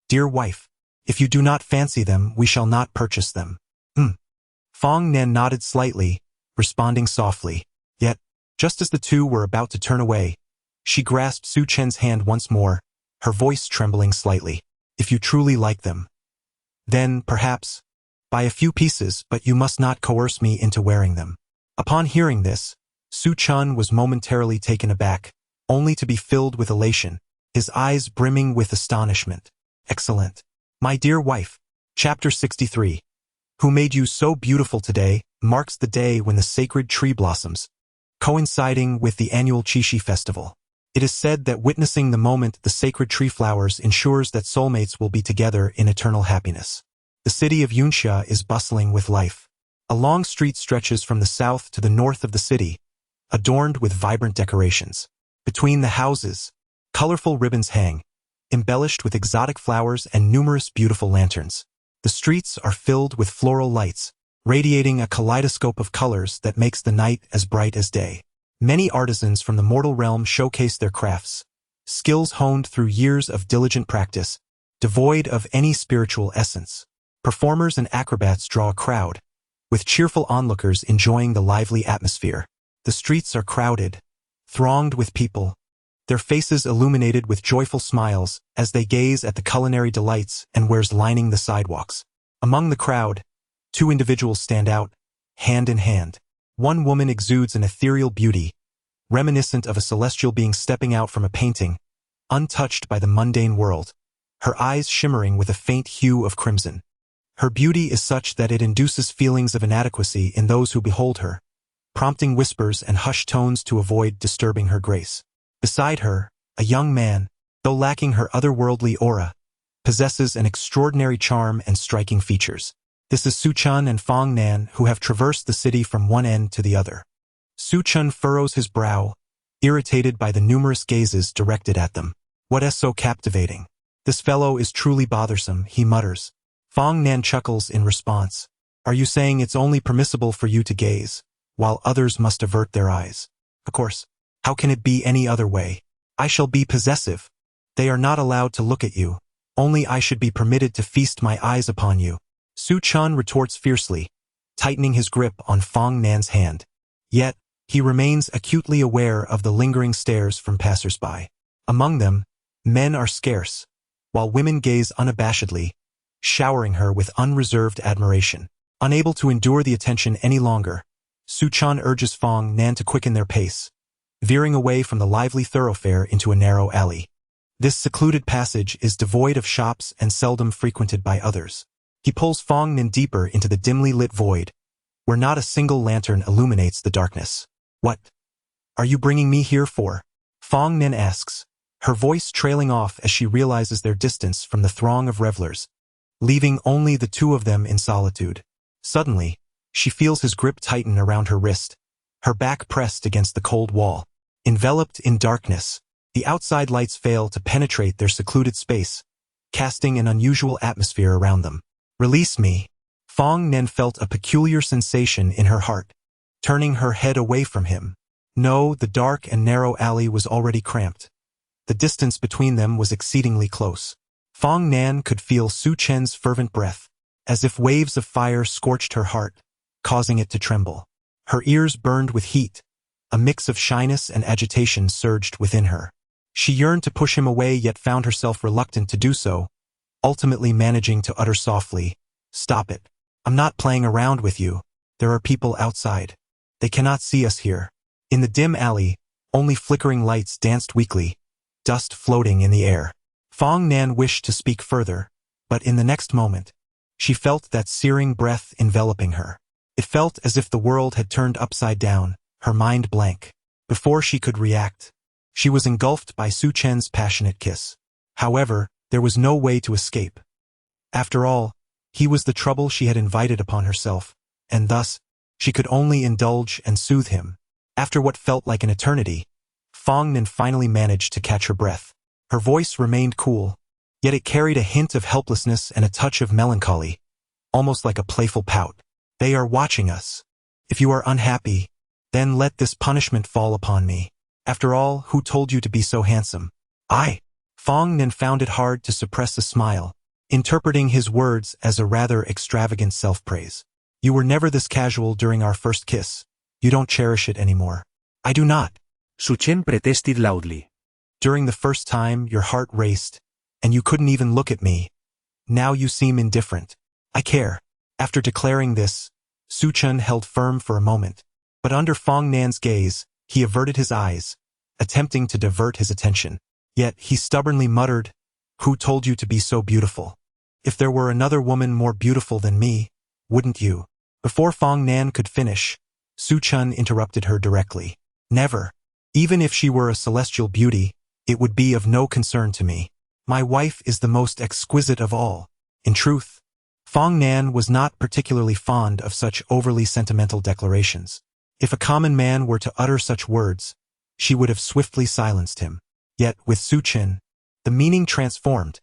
Dear wife, if you do not fancy them, we shall not purchase them. Fong Nan nodded slightly, responding softly. Yet, just as the two were about to turn away, she grasped Su Chen's hand once more, her voice trembling slightly. If you truly like them, then, perhaps, buy a few pieces, but you must not coerce me into wearing them. Upon hearing this, Su Chun was momentarily taken aback, only to be filled with elation, his eyes brimming with astonishment. Excellent. My dear wife. Chapter 63. Who made you so beautiful today marks the day when the sacred tree blossoms, coinciding with the annual Qixi festival. It is said that witnessing the moment the sacred tree flowers ensures that soulmates will be together in eternal happiness. The city of Yunxia is bustling with life. A long street stretches from the south to the north of the city, adorned with vibrant decorations. Between the houses, colorful ribbons hang, embellished with exotic flowers and numerous beautiful lanterns. The streets are filled with floral lights, radiating a kaleidoscope of colors that makes the night as bright as day. Many artisans from the mortal realm showcase their crafts, skills honed through years of diligent practice, devoid of any spiritual essence. Performers and acrobats draw a crowd, with cheerful onlookers enjoying the lively atmosphere. The streets are crowded, thronged with people, their faces illuminated with joyful smiles as they gaze at the culinary delights and wares lining the sidewalks. Among the crowd, two individuals stand out, hand in hand. One woman exudes an ethereal beauty, reminiscent of a celestial being stepping out from a painting, untouched by the mundane world, her eyes shimmering with a faint hue of crimson. Her beauty is such that it induces feelings of inadequacy in those who behold her, prompting whispers and hushed tones to avoid disturbing her grace. Beside her, a young man, though lacking her otherworldly aura, possesses an extraordinary charm and striking features. This is Su Chun and Fong Nan, who have traversed the city from one end to the other. Su Chun furrows his brow, irritated by the numerous gazes directed at them. What is so captivating? This fellow is truly bothersome, he mutters. Fong Nan chuckles in response. Are you saying it's only permissible for you to gaze, while others must avert their eyes? Of course. How can it be any other way? I shall be possessive. They are not allowed to look at you. Only I should be permitted to feast my eyes upon you. Su Chun retorts fiercely, tightening his grip on Fong Nan's hand. Yet, he remains acutely aware of the lingering stares from passers-by. Among them, men are scarce, while women gaze unabashedly, showering her with unreserved admiration. Unable to endure the attention any longer, Su Chun urges Fong Nan to quicken their pace, veering away from the lively thoroughfare into a narrow alley. This secluded passage is devoid of shops and seldom frequented by others. He pulls Fong Nan deeper into the dimly lit void, where not a single lantern illuminates the darkness. What are you bringing me here for? Fong Nan asks, her voice trailing off as she realizes their distance from the throng of revelers, leaving only the two of them in solitude. Suddenly, she feels his grip tighten around her wrist, her back pressed against the cold wall. Enveloped in darkness, the outside lights fail to penetrate their secluded space, casting an unusual atmosphere around them. Release me. Fong Nan felt a peculiar sensation in her heart, turning her head away from him. No, the dark and narrow alley was already cramped. The distance between them was exceedingly close. Fong Nan could feel Su Chen's fervent breath, as if waves of fire scorched her heart, causing it to tremble. Her ears burned with heat. A mix of shyness and agitation surged within her. She yearned to push him away yet found herself reluctant to do so, ultimately managing to utter softly, "Stop it. I'm not playing around with you. There are people outside. They cannot see us here." In the dim alley, only flickering lights danced weakly, dust floating in the air. Fong Nan wished to speak further, but in the next moment, she felt that searing breath enveloping her. It felt as if the world had turned upside down, her mind blank. Before she could react, she was engulfed by Su Chen's passionate kiss. However, there was no way to escape. After all, he was the trouble she had invited upon herself, and thus, she could only indulge and soothe him. After what felt like an eternity, Fong Nan finally managed to catch her breath. Her voice remained cool, yet it carried a hint of helplessness and a touch of melancholy, almost like a playful pout. They are watching us. If you are unhappy, then let this punishment fall upon me. After all, who told you to be so handsome? I. Fong Nan found it hard to suppress a smile, interpreting his words as a rather extravagant self-praise. You were never this casual during our first kiss. You don't cherish it anymore. I do not. Su Chen protested loudly. During the first time, your heart raced, and you couldn't even look at me. Now you seem indifferent. I care. After declaring this, Su Chun held firm for a moment, but under Fong Nan's gaze, he averted his eyes, attempting to divert his attention. Yet he stubbornly muttered, "Who told you to be so beautiful? If there were another woman more beautiful than me, wouldn't you?" Before Fong Nan could finish, Su Chun interrupted her directly. "Never. Even if she were a celestial beauty, it would be of no concern to me. My wife is the most exquisite of all." In truth, Fong Nan was not particularly fond of such overly sentimental declarations. If a common man were to utter such words, she would have swiftly silenced him. Yet, with Su Chen, the meaning transformed,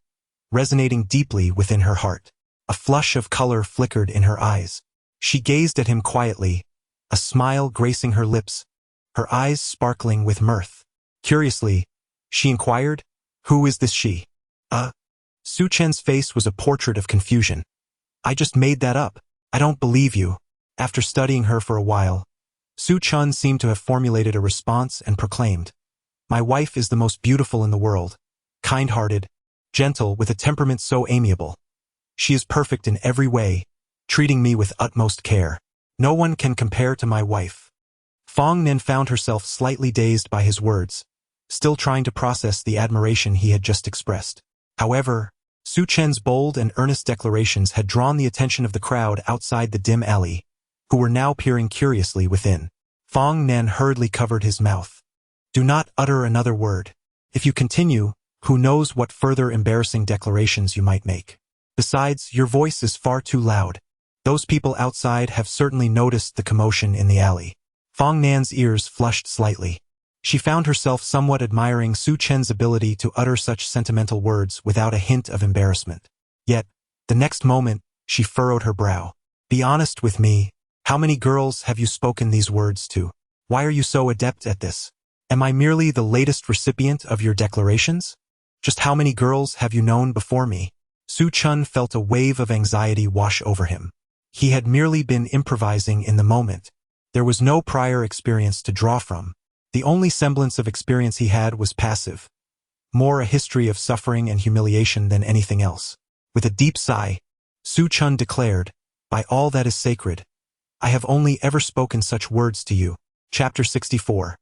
resonating deeply within her heart. A flush of color flickered in her eyes. She gazed at him quietly, a smile gracing her lips, her eyes sparkling with mirth. Curiously, she inquired, "Who is this she?" Su Chen's face was a portrait of confusion. "I just made that up. I don't believe you." After studying her for a while, Su Chun seemed to have formulated a response and proclaimed, "My wife is the most beautiful in the world, kind-hearted, gentle with a temperament so amiable. She is perfect in every way, treating me with utmost care. No one can compare to my wife." Fong Nan found herself slightly dazed by his words, still trying to process the admiration he had just expressed. However, Su Chen's bold and earnest declarations had drawn the attention of the crowd outside the dim alley, who were now peering curiously within. Fong Nan hurriedly covered his mouth. "Do not utter another word. If you continue, who knows what further embarrassing declarations you might make. Besides, your voice is far too loud. Those people outside have certainly noticed the commotion in the alley. Fong Nan's ears flushed slightly. She found herself somewhat admiring Su Chen's ability to utter such sentimental words without a hint of embarrassment. Yet, the next moment, she furrowed her brow. Be honest with me. How many girls have you spoken these words to? Why are you so adept at this? Am I merely the latest recipient of your declarations? Just how many girls have you known before me? Su Chen felt a wave of anxiety wash over him. He had merely been improvising in the moment. There was no prior experience to draw from. The only semblance of experience he had was passive, more a history of suffering and humiliation than anything else. With a deep sigh, Su Chen declared, "By all that is sacred, I have only ever spoken such words to you." Chapter 64.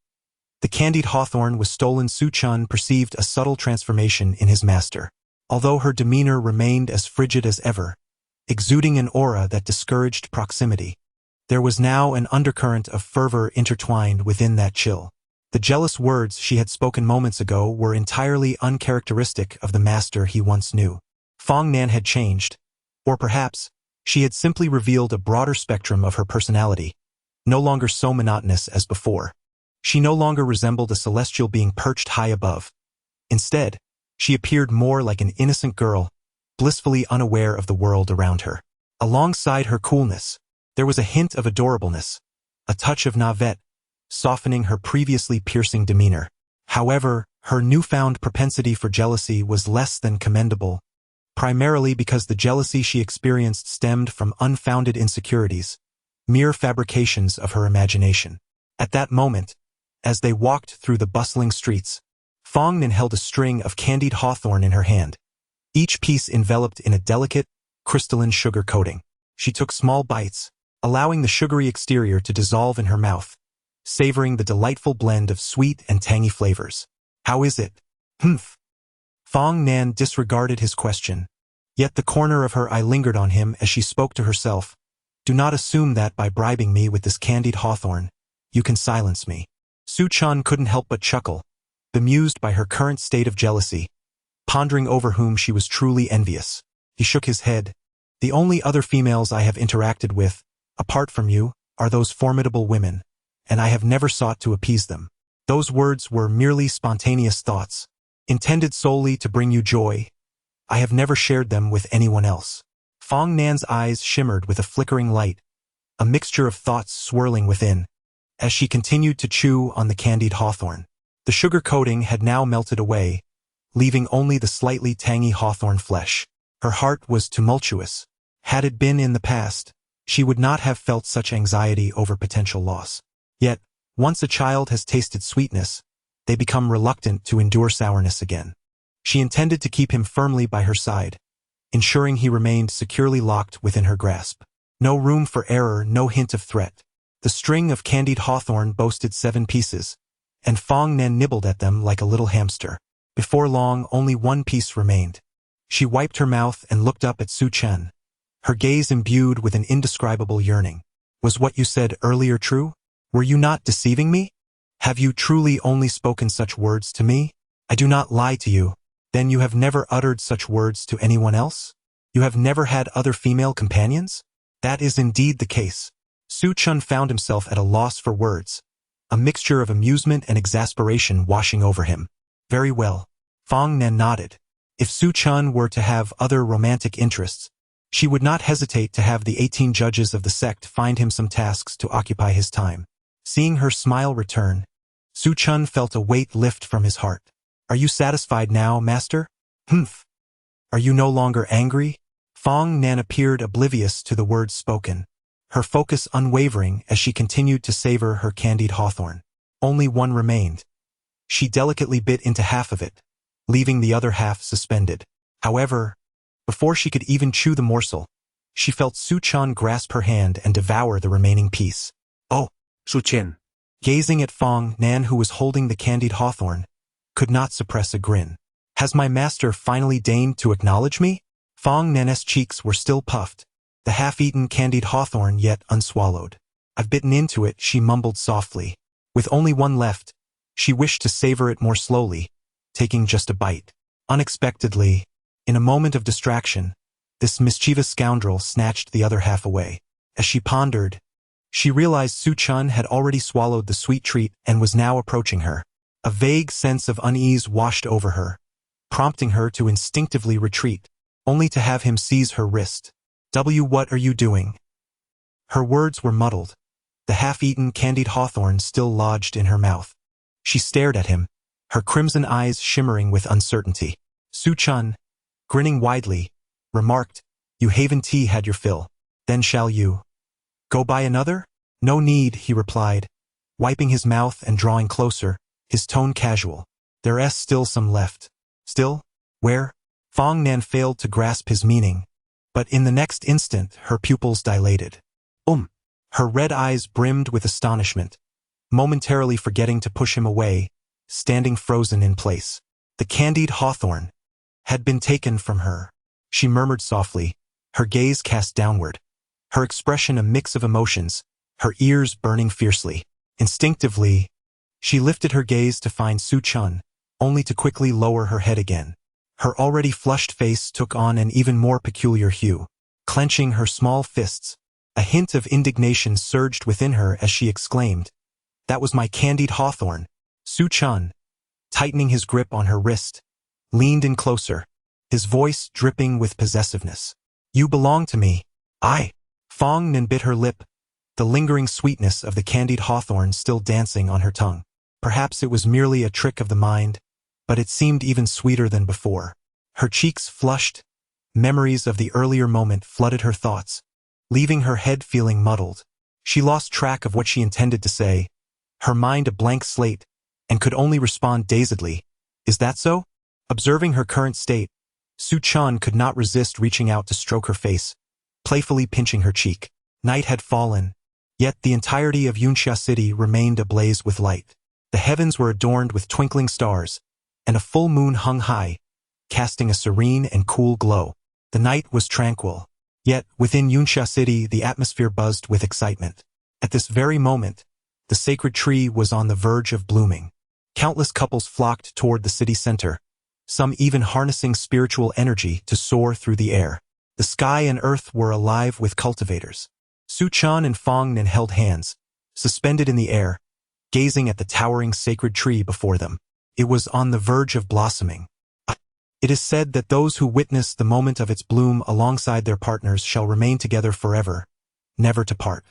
The candied hawthorn was stolen. Su Chen perceived a subtle transformation in his master. Although her demeanor remained as frigid as ever, exuding an aura that discouraged proximity, there was now an undercurrent of fervor intertwined within that chill. The jealous words she had spoken moments ago were entirely uncharacteristic of the master he once knew. Fong Nan had changed, or perhaps, she had simply revealed a broader spectrum of her personality, no longer so monotonous as before. She no longer resembled a celestial being perched high above. Instead, she appeared more like an innocent girl, blissfully unaware of the world around her. Alongside her coolness, there was a hint of adorableness, a touch of navet, softening her previously piercing demeanor. However, her newfound propensity for jealousy was less than commendable, primarily because the jealousy she experienced stemmed from unfounded insecurities, mere fabrications of her imagination. At that moment, as they walked through the bustling streets, Fong Nan held a string of candied hawthorn in her hand, each piece enveloped in a delicate, crystalline sugar coating. She took small bites, allowing the sugary exterior to dissolve in her mouth, savoring the delightful blend of sweet and tangy flavors. How is it? Humph. Fong Nan disregarded his question, yet the corner of her eye lingered on him as she spoke to herself. Do not assume that by bribing me with this candied hawthorn, you can silence me. Su Chen couldn't help but chuckle, bemused by her current state of jealousy, pondering over whom she was truly envious. He shook his head. The only other females I have interacted with, apart from you, are those formidable women, and I have never sought to appease them. Those words were merely spontaneous thoughts, intended solely to bring you joy. I have never shared them with anyone else. Fong Nan's eyes shimmered with a flickering light, a mixture of thoughts swirling within, as she continued to chew on the candied hawthorn. The sugar coating had now melted away, leaving only the slightly tangy hawthorn flesh. Her heart was tumultuous. Had it been in the past, she would not have felt such anxiety over potential loss. Yet, once a child has tasted sweetness, they become reluctant to endure sourness again. She intended to keep him firmly by her side, ensuring he remained securely locked within her grasp. No room for error, no hint of threat. The string of candied hawthorn boasted 7 pieces, and Fong Nan nibbled at them like a little hamster. Before long, only one piece remained. She wiped her mouth and looked up at Su Chen, her gaze imbued with an indescribable yearning. Was what you said earlier true? Were you not deceiving me? Have you truly only spoken such words to me? I do not lie to you. Then you have never uttered such words to anyone else? You have never had other female companions? That is indeed the case. Su Chen found himself at a loss for words, a mixture of amusement and exasperation washing over him. Very well. Fong Nan nodded. If Su Chen were to have other romantic interests, she would not hesitate to have the 18 judges of the sect find him some tasks to occupy his time. Seeing her smile return, Su Chen felt a weight lift from his heart. Are you satisfied now, master? Humph. Are you no longer angry? Fong Nan appeared oblivious to the words spoken, her focus unwavering as she continued to savor her candied hawthorn. Only one remained. She delicately bit into half of it, leaving the other half suspended. However, before she could even chew the morsel, she felt Su Chen grasp her hand and devour the remaining piece. Oh, Su Chen, gazing at Fong Nan, who was holding the candied hawthorn, could not suppress a grin. Has my master finally deigned to acknowledge me? Fong Nan's cheeks were still puffed, the half-eaten candied hawthorn yet unswallowed. I've bitten into it, she mumbled softly. With only one left, she wished to savor it more slowly, taking just a bite. Unexpectedly, in a moment of distraction, This mischievous scoundrel snatched the other half away. As she pondered, she realized Su Chun had already swallowed the sweet treat and was now approaching her. A vague sense of unease washed over her, prompting her to instinctively retreat, only to have him seize her wrist. What are you doing?" Her words were muddled, the half-eaten candied hawthorn still lodged in her mouth. She stared at him, her crimson eyes shimmering with uncertainty. Su Chun, grinning widely, remarked, "You haven't had your fill. Then shall you go buy another?" "No need," he replied, wiping his mouth and drawing closer, his tone casual. "There's still some left." "Still? Where?" Fong Nan failed to grasp his meaning, but in the next instant her pupils dilated. Her red eyes brimmed with astonishment, momentarily forgetting to push him away, standing frozen in place. The candied hawthorn had been taken from her. She murmured softly, her gaze cast downward, her expression a mix of emotions, her ears burning fiercely. Instinctively, she lifted her gaze to find Su Chun, only to quickly lower her head again. Her already flushed face took on an even more peculiar hue. Clenching her small fists, a hint of indignation surged within her as she exclaimed, "That was my candied hawthorn." Su Chun, tightening his grip on her wrist, leaned in closer, his voice dripping with possessiveness. "You belong to me." "I." Fong Nan bit her lip, the lingering sweetness of the candied hawthorn still dancing on her tongue. Perhaps it was merely a trick of the mind, but it seemed even sweeter than before. Her cheeks flushed, memories of the earlier moment flooded her thoughts, leaving her head feeling muddled. She lost track of what she intended to say, her mind a blank slate, and could only respond dazedly, "Is that so?" Observing her current state, Su Chun could not resist reaching out to stroke her face, playfully pinching her cheek. Night had fallen, yet the entirety of Yunxia City remained ablaze with light. The heavens were adorned with twinkling stars, and a full moon hung high, casting a serene and cool glow. The night was tranquil, yet within Yunxia City the atmosphere buzzed with excitement. At this very moment, the sacred tree was on the verge of blooming. Countless couples flocked toward the city center, some even harnessing spiritual energy to soar through the air. The sky and earth were alive with cultivators. Su Chun and Fong Nan held hands, suspended in the air, gazing at the towering sacred tree before them. It was on the verge of blossoming. It is said that those who witness the moment of its bloom alongside their partners shall remain together forever, never to part.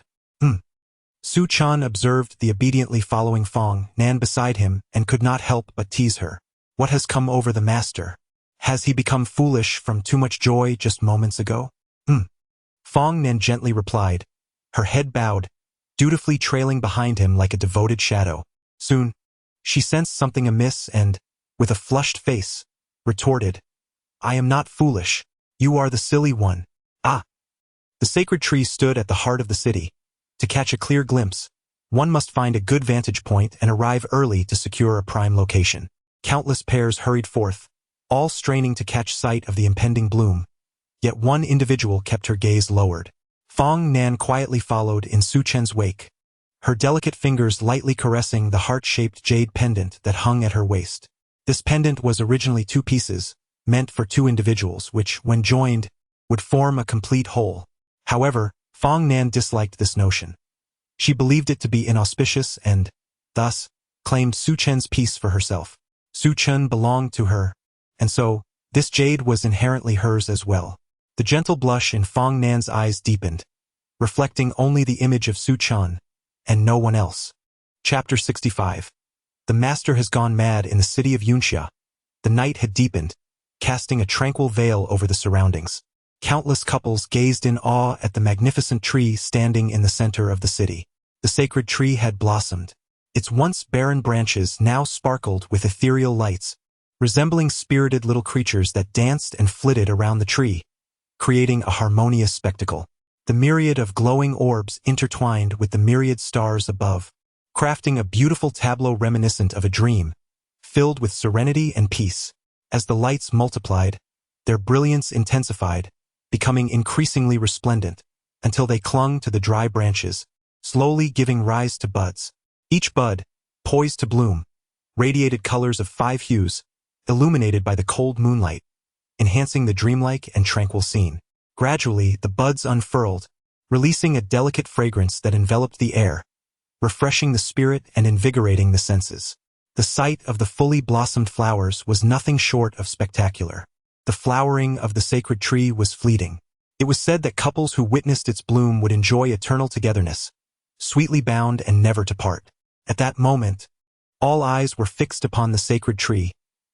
Su Chun observed the obediently following Fong Nan beside him and could not help but tease her. What has come over the master? Has he become foolish from too much joy just moments ago? Fong Nan gently replied, her head bowed, dutifully trailing behind him like a devoted shadow. Soon, she sensed something amiss and, with a flushed face, retorted, "I am not foolish. You are the silly one." The sacred tree stood at the heart of the city. To catch a clear glimpse, one must find a good vantage point and arrive early to secure a prime location. Countless pairs hurried forth, all straining to catch sight of the impending bloom, yet one individual kept her gaze lowered. Fong Nan quietly followed in Su Chun's wake, her delicate fingers lightly caressing the heart-shaped jade pendant that hung at her waist. This pendant was originally 2 pieces, meant for 2 individuals, which, when joined, would form a complete whole. However, Fong Nan disliked this notion. She believed it to be inauspicious and, thus, claimed Su Chun's piece for herself. Su Chun belonged to her, and so, this jade was inherently hers as well. The gentle blush in Fong Nan's eyes deepened, reflecting only the image of Su Chun, and no one else. Chapter 65. The master has gone mad in the city of Yunxia. The night had deepened, casting a tranquil veil over the surroundings. Countless couples gazed in awe at the magnificent tree standing in the center of the city. The sacred tree had blossomed. Its once barren branches now sparkled with ethereal lights, resembling spirited little creatures that danced and flitted around the tree, creating a harmonious spectacle. The myriad of glowing orbs intertwined with the myriad stars above, crafting a beautiful tableau reminiscent of a dream, filled with serenity and peace. As the lights multiplied, their brilliance intensified, becoming increasingly resplendent, until they clung to the dry branches, slowly giving rise to buds. Each bud, poised to bloom, radiated colors of 5 hues, illuminated by the cold moonlight, enhancing the dreamlike and tranquil scene. Gradually, the buds unfurled, releasing a delicate fragrance that enveloped the air, refreshing the spirit and invigorating the senses. The sight of the fully blossomed flowers was nothing short of spectacular. The flowering of the sacred tree was fleeting. It was said that couples who witnessed its bloom would enjoy eternal togetherness, sweetly bound and never to part. At that moment, all eyes were fixed upon the sacred tree,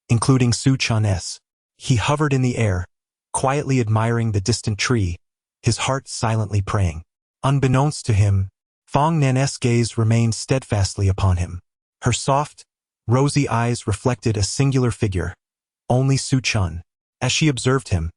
including Su Chen's. He hovered in the air, quietly admiring the distant tree, his heart silently praying. Unbeknownst to him, Fong Nan's gaze remained steadfastly upon him. Her soft, rosy eyes reflected a singular figure, only Su Chen. As she observed him,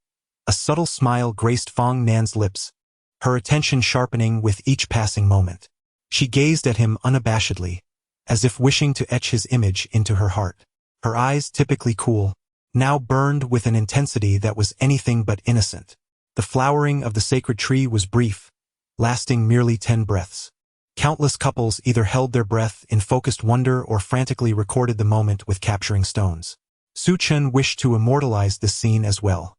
a subtle smile graced Fong Nan's lips, her attention sharpening with each passing moment. She gazed at him unabashedly, as if wishing to etch his image into her heart. Her eyes, typically cool, now burned with an intensity that was anything but innocent. The flowering of the sacred tree was brief, lasting merely 10 breaths. Countless couples either held their breath in focused wonder or frantically recorded the moment with capturing stones. Su Chen wished to immortalize this scene as well.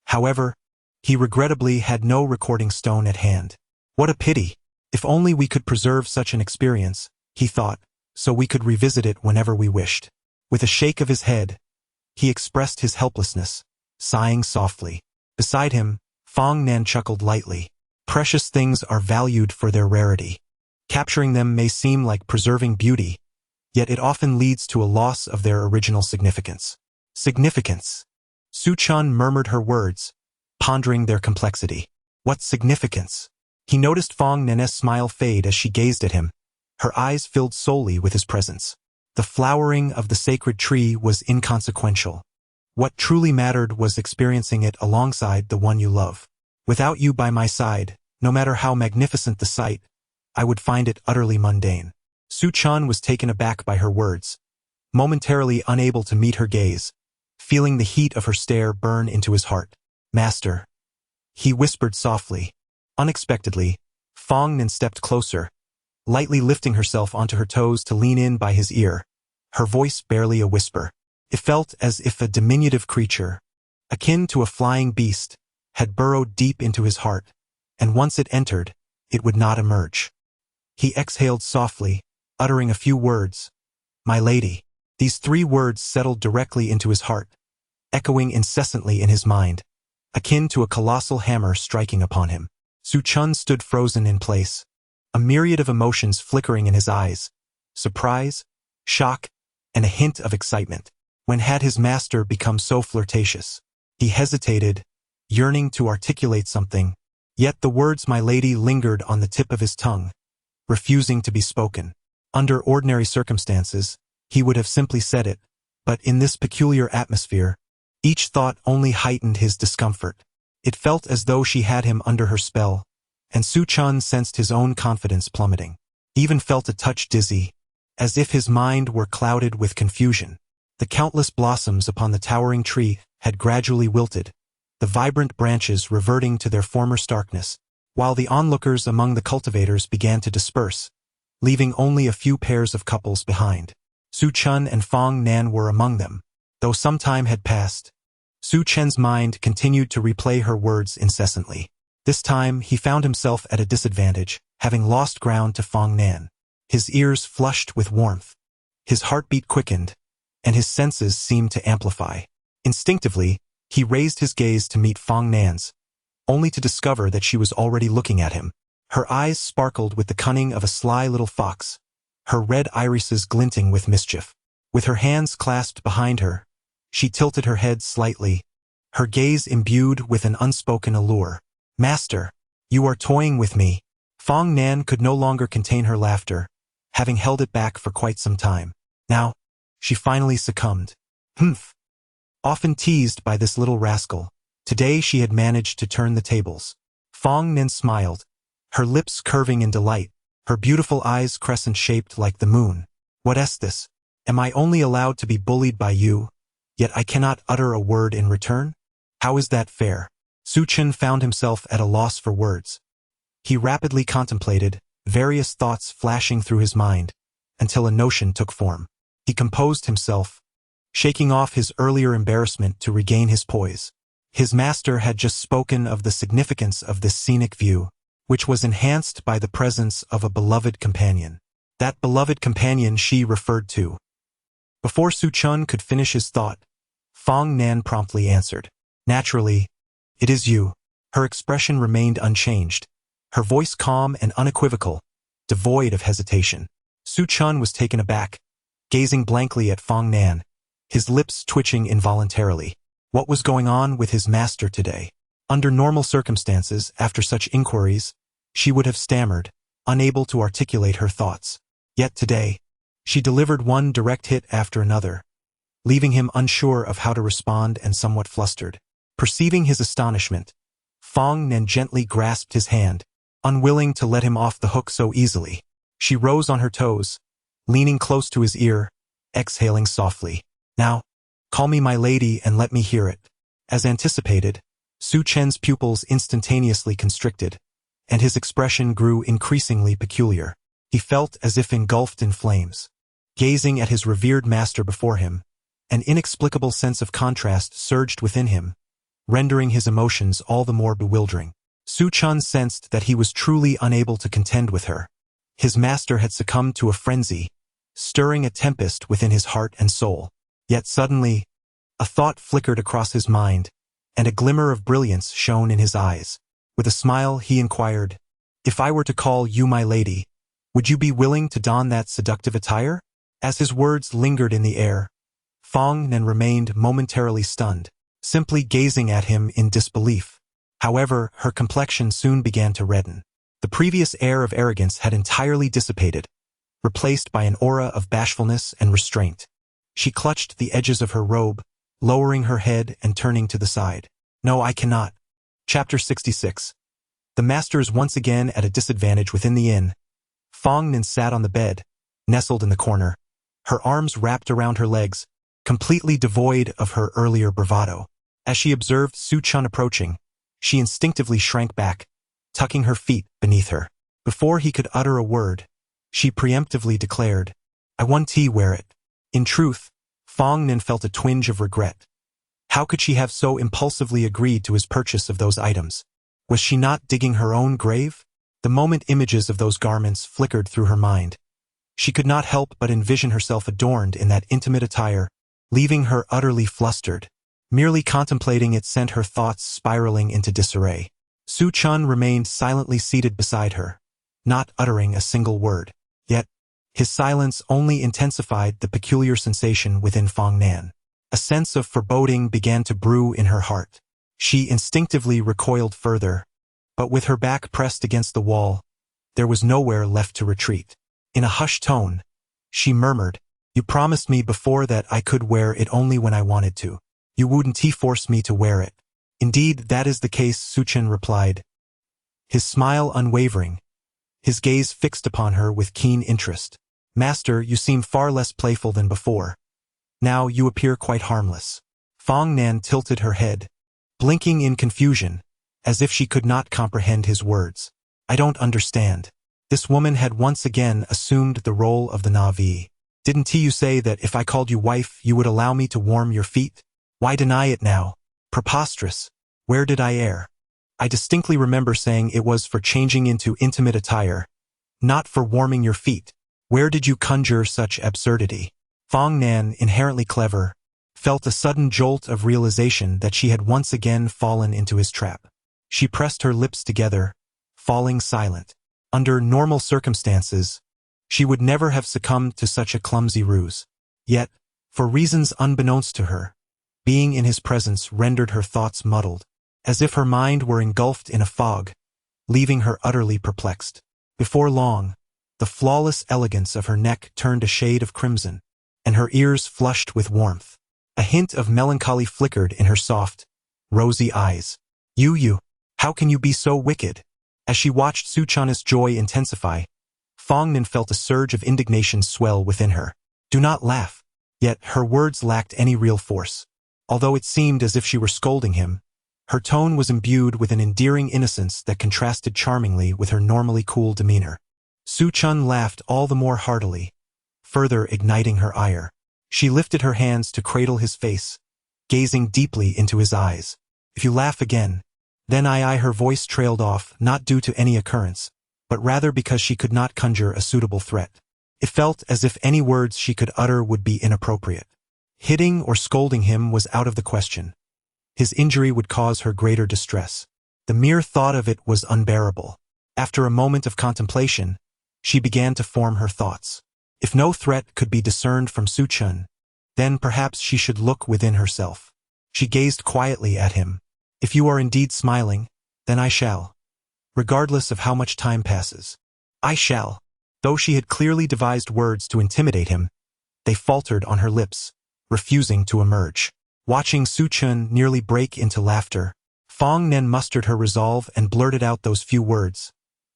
However, he regrettably had no recording stone at hand. What a pity! If only we could preserve such an experience, he thought, so we could revisit it whenever we wished. With a shake of his head, he expressed his helplessness, sighing softly. Beside him, Fong Nan chuckled lightly. Precious things are valued for their rarity. Capturing them may seem like preserving beauty, yet it often leads to a loss of their original significance. Significance. Su Chen murmured her words, pondering their complexity. What significance? He noticed Fong Nan's smile fade as she gazed at him, her eyes filled solely with his presence. The flowering of the sacred tree was inconsequential. What truly mattered was experiencing it alongside the one you love. Without you by my side, no matter how magnificent the sight, I would find it utterly mundane. Su Chen was taken aback by her words, momentarily unable to meet her gaze, feeling the heat of her stare burn into his heart. Master, he whispered softly. Unexpectedly, Fong Nan stepped closer, lightly lifting herself onto her toes to lean in by his ear, her voice barely a whisper. It felt as if a diminutive creature, akin to a flying beast, had burrowed deep into his heart, and once it entered, it would not emerge. He exhaled softly, uttering a few words. My lady. These 3 words settled directly into his heart, echoing incessantly in his mind, akin to a colossal hammer striking upon him. Su Chen stood frozen in place, a myriad of emotions flickering in his eyes, surprise, shock, and a hint of excitement. When had his master become so flirtatious? He hesitated, yearning to articulate something, yet the words my lady lingered on the tip of his tongue, refusing to be spoken. Under ordinary circumstances, he would have simply said it, but in this peculiar atmosphere, each thought only heightened his discomfort. It felt as though she had him under her spell, and Su Chen sensed his own confidence plummeting. He even felt a touch dizzy, as if his mind were clouded with confusion. The countless blossoms upon the towering tree had gradually wilted, the vibrant branches reverting to their former starkness, while the onlookers among the cultivators began to disperse, leaving only a few pairs of couples behind. Su Chen and Fong Nan were among them. Though some time had passed, Su Chen's mind continued to replay her words incessantly. This time, he found himself at a disadvantage, having lost ground to Fong Nan. His ears flushed with warmth. His heartbeat quickened, and his senses seemed to amplify. Instinctively, he raised his gaze to meet Fong Nan's, only to discover that she was already looking at him. Her eyes sparkled with the cunning of a sly little fox, her red irises glinting with mischief. With her hands clasped behind her, she tilted her head slightly, her gaze imbued with an unspoken allure. Master, you are toying with me. Fong Nan could no longer contain her laughter, having held it back for quite some time. Now, she finally succumbed. Humph. Often teased by this little rascal, today she had managed to turn the tables. Fong Nan smiled, her lips curving in delight, her beautiful eyes crescent-shaped like the moon. What is this? Am I only allowed to be bullied by you, yet I cannot utter a word in return? How is that fair? Su Chen found himself at a loss for words. He rapidly contemplated, various thoughts flashing through his mind, until a notion took form. He composed himself, shaking off his earlier embarrassment to regain his poise. His master had just spoken of the significance of this scenic view, which was enhanced by the presence of a beloved companion. That beloved companion she referred to. Before Su Chun could finish his thought, Fong Nan promptly answered. Naturally, it is you. Her expression remained unchanged, her voice calm and unequivocal, devoid of hesitation. Su Chun was taken aback, gazing blankly at Fong Nan, his lips twitching involuntarily. What was going on with his master today? Under normal circumstances, after such inquiries, she would have stammered, unable to articulate her thoughts. Yet today, she delivered one direct hit after another, leaving him unsure of how to respond and somewhat flustered. Perceiving his astonishment, Fong Nan gently grasped his hand, unwilling to let him off the hook so easily. She rose on her toes, leaning close to his ear, exhaling softly. Now, call me my lady and let me hear it. As anticipated, Su Chen's pupils instantaneously constricted, and his expression grew increasingly peculiar. He felt as if engulfed in flames. Gazing at his revered master before him, an inexplicable sense of contrast surged within him, rendering his emotions all the more bewildering. Su Chun sensed that he was truly unable to contend with her. His master had succumbed to a frenzy, stirring a tempest within his heart and soul. Yet suddenly, a thought flickered across his mind, and a glimmer of brilliance shone in his eyes. With a smile, he inquired, "If I were to call you my lady, would you be willing to don that seductive attire?" As his words lingered in the air, Fong Nan remained momentarily stunned, simply gazing at him in disbelief. However, her complexion soon began to redden. The previous air of arrogance had entirely dissipated, replaced by an aura of bashfulness and restraint. She clutched the edges of her robe, lowering her head and turning to the side. "No, I cannot." Chapter 66. The master is once again at a disadvantage within the inn. Fong Nan sat on the bed, nestled in the corner, her arms wrapped around her legs, completely devoid of her earlier bravado. As she observed Su Chun approaching, she instinctively shrank back, tucking her feet beneath her. Before he could utter a word, she preemptively declared, "I want tea, wear it." In truth, Fong Nan felt a twinge of regret. How could she have so impulsively agreed to his purchase of those items? Was she not digging her own grave? The moment images of those garments flickered through her mind, she could not help but envision herself adorned in that intimate attire, leaving her utterly flustered. Merely contemplating it sent her thoughts spiraling into disarray. Su Chun remained silently seated beside her, not uttering a single word. Yet, his silence only intensified the peculiar sensation within Fong Nan. A sense of foreboding began to brew in her heart. She instinctively recoiled further, but with her back pressed against the wall, there was nowhere left to retreat. In a hushed tone, she murmured, "You promised me before that I could wear it only when I wanted to. You wouldn't force me to wear it." "Indeed, that is the case," Su Chun replied, his smile unwavering, his gaze fixed upon her with keen interest. "Master, you seem far less playful than before. Now you appear quite harmless." Fong Nan tilted her head, blinking in confusion, as if she could not comprehend his words. "I don't understand." This woman had once again assumed the role of the Na'vi. "Didn't you say that if I called you wife you would allow me to warm your feet? Why deny it now? Preposterous. Where did I err? I distinctly remember saying it was for changing into intimate attire, not for warming your feet. Where did you conjure such absurdity?" Fong Nan, inherently clever, felt a sudden jolt of realization that she had once again fallen into his trap. She pressed her lips together, falling silent. Under normal circumstances, she would never have succumbed to such a clumsy ruse. Yet, for reasons unbeknownst to her, being in his presence rendered her thoughts muddled, as if her mind were engulfed in a fog, leaving her utterly perplexed. Before long, the flawless elegance of her neck turned a shade of crimson, and her ears flushed with warmth. A hint of melancholy flickered in her soft, rosy eyes. You, how can you be so wicked?" As she watched Su Chun's joy intensify, Fong Nan felt a surge of indignation swell within her. "Do not laugh." Yet her words lacked any real force. Although it seemed as if she were scolding him, her tone was imbued with an endearing innocence that contrasted charmingly with her normally cool demeanor. Su Chun laughed all the more heartily, further igniting her ire. She lifted her hands to cradle his face, gazing deeply into his eyes. If you laugh again, then her voice trailed off, not due to any occurrence, but rather because she could not conjure a suitable threat. It felt as if any words she could utter would be inappropriate. Hitting or scolding him was out of the question. His injury would cause her greater distress. The mere thought of it was unbearable. After a moment of contemplation, she began to form her thoughts. If no threat could be discerned from Su-chun, then perhaps she should look within herself. She gazed quietly at him. If you are indeed smiling, then I shall. Regardless of how much time passes. I shall. Though she had clearly devised words to intimidate him, they faltered on her lips, refusing to emerge. Watching Su-chun nearly break into laughter, Fong Nen mustered her resolve and blurted out those few words.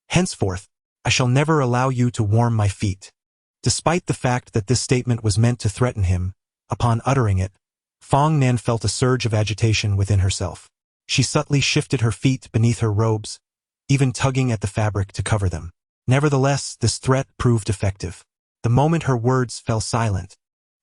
Henceforth, I shall never allow you to warm my feet. Despite the fact that this statement was meant to threaten him, upon uttering it, Fong Nen felt a surge of agitation within herself. She subtly shifted her feet beneath her robes, even tugging at the fabric to cover them. Nevertheless, this threat proved effective. The moment her words fell silent,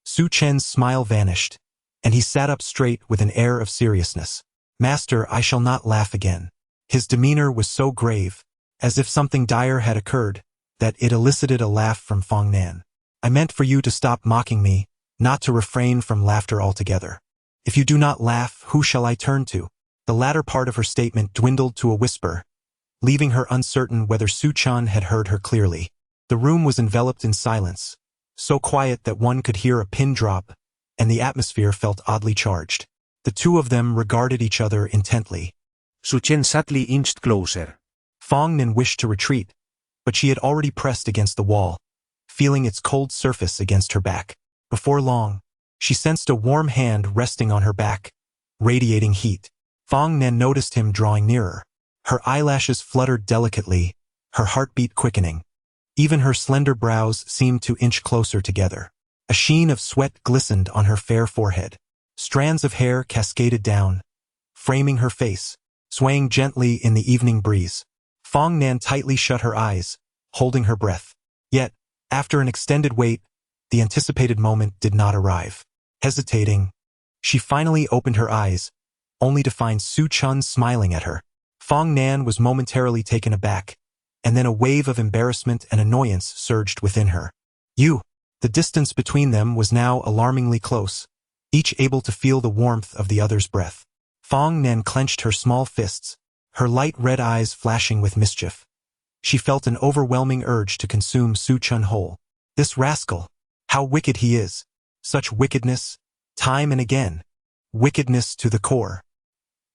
Su-chen's smile vanished, and he sat up straight with an air of seriousness. Master, I shall not laugh again. His demeanor was so grave, as if something dire had occurred, that it elicited a laugh from Fong Nan. I meant for you to stop mocking me, not to refrain from laughter altogether. If you do not laugh, who shall I turn to? The latter part of her statement dwindled to a whisper, leaving her uncertain whether Su-chan had heard her clearly. The room was enveloped in silence, so quiet that one could hear a pin drop, and the atmosphere felt oddly charged. The two of them regarded each other intently. Su-chen subtly inched closer. Fong Nen wished to retreat, but she had already pressed against the wall, feeling its cold surface against her back. Before long, she sensed a warm hand resting on her back, radiating heat. Fong Nen noticed him drawing nearer. Her eyelashes fluttered delicately, her heartbeat quickening. Even her slender brows seemed to inch closer together. A sheen of sweat glistened on her fair forehead. Strands of hair cascaded down, framing her face, swaying gently in the evening breeze. Fong Nan tightly shut her eyes, holding her breath. Yet, after an extended wait, the anticipated moment did not arrive. Hesitating, she finally opened her eyes, only to find Su-chun smiling at her. Fong Nan was momentarily taken aback, and then a wave of embarrassment and annoyance surged within her. The distance between them was now alarmingly close, each able to feel the warmth of the other's breath. Fong Nan clenched her small fists, her light red eyes flashing with mischief. She felt an overwhelming urge to consume Su-chun whole. This rascal! How wicked he is! Such wickedness, time and again. Wickedness to the core.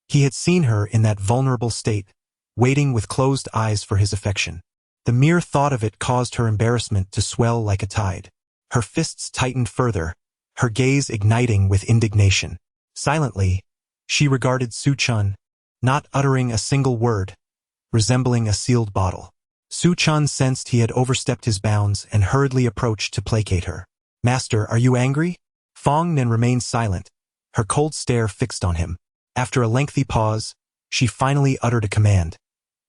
He had seen her in that vulnerable state, waiting with closed eyes for his affection. The mere thought of it caused her embarrassment to swell like a tide. Her fists tightened further, her gaze igniting with indignation. Silently, she regarded Su-chun, not uttering a single word, resembling a sealed bottle. Su-chun sensed he had overstepped his bounds and hurriedly approached to placate her. Master, are you angry? Fong Nen remained silent, her cold stare fixed on him. After a lengthy pause, she finally uttered a command.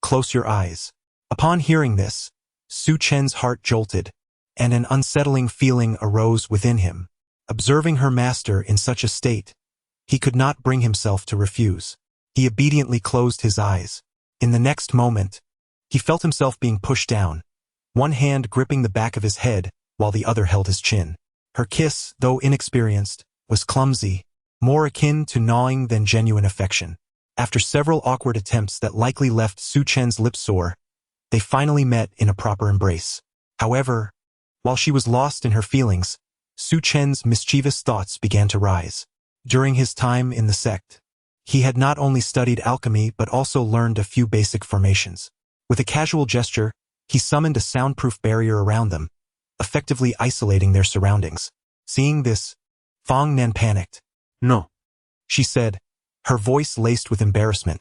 Close your eyes. Upon hearing this, Su-chen's heart jolted, and an unsettling feeling arose within him. Observing her master in such a state, he could not bring himself to refuse. He obediently closed his eyes. In the next moment, he felt himself being pushed down, one hand gripping the back of his head while the other held his chin. Her kiss, though inexperienced, was clumsy, more akin to gnawing than genuine affection. After several awkward attempts that likely left Su-chen's lips sore, they finally met in a proper embrace. However, while she was lost in her feelings, Su-chen's mischievous thoughts began to rise. During his time in the sect, he had not only studied alchemy but also learned a few basic formations. With a casual gesture, he summoned a soundproof barrier around them, effectively isolating their surroundings. Seeing this, Fong Nan panicked. No. She said, her voice laced with embarrassment.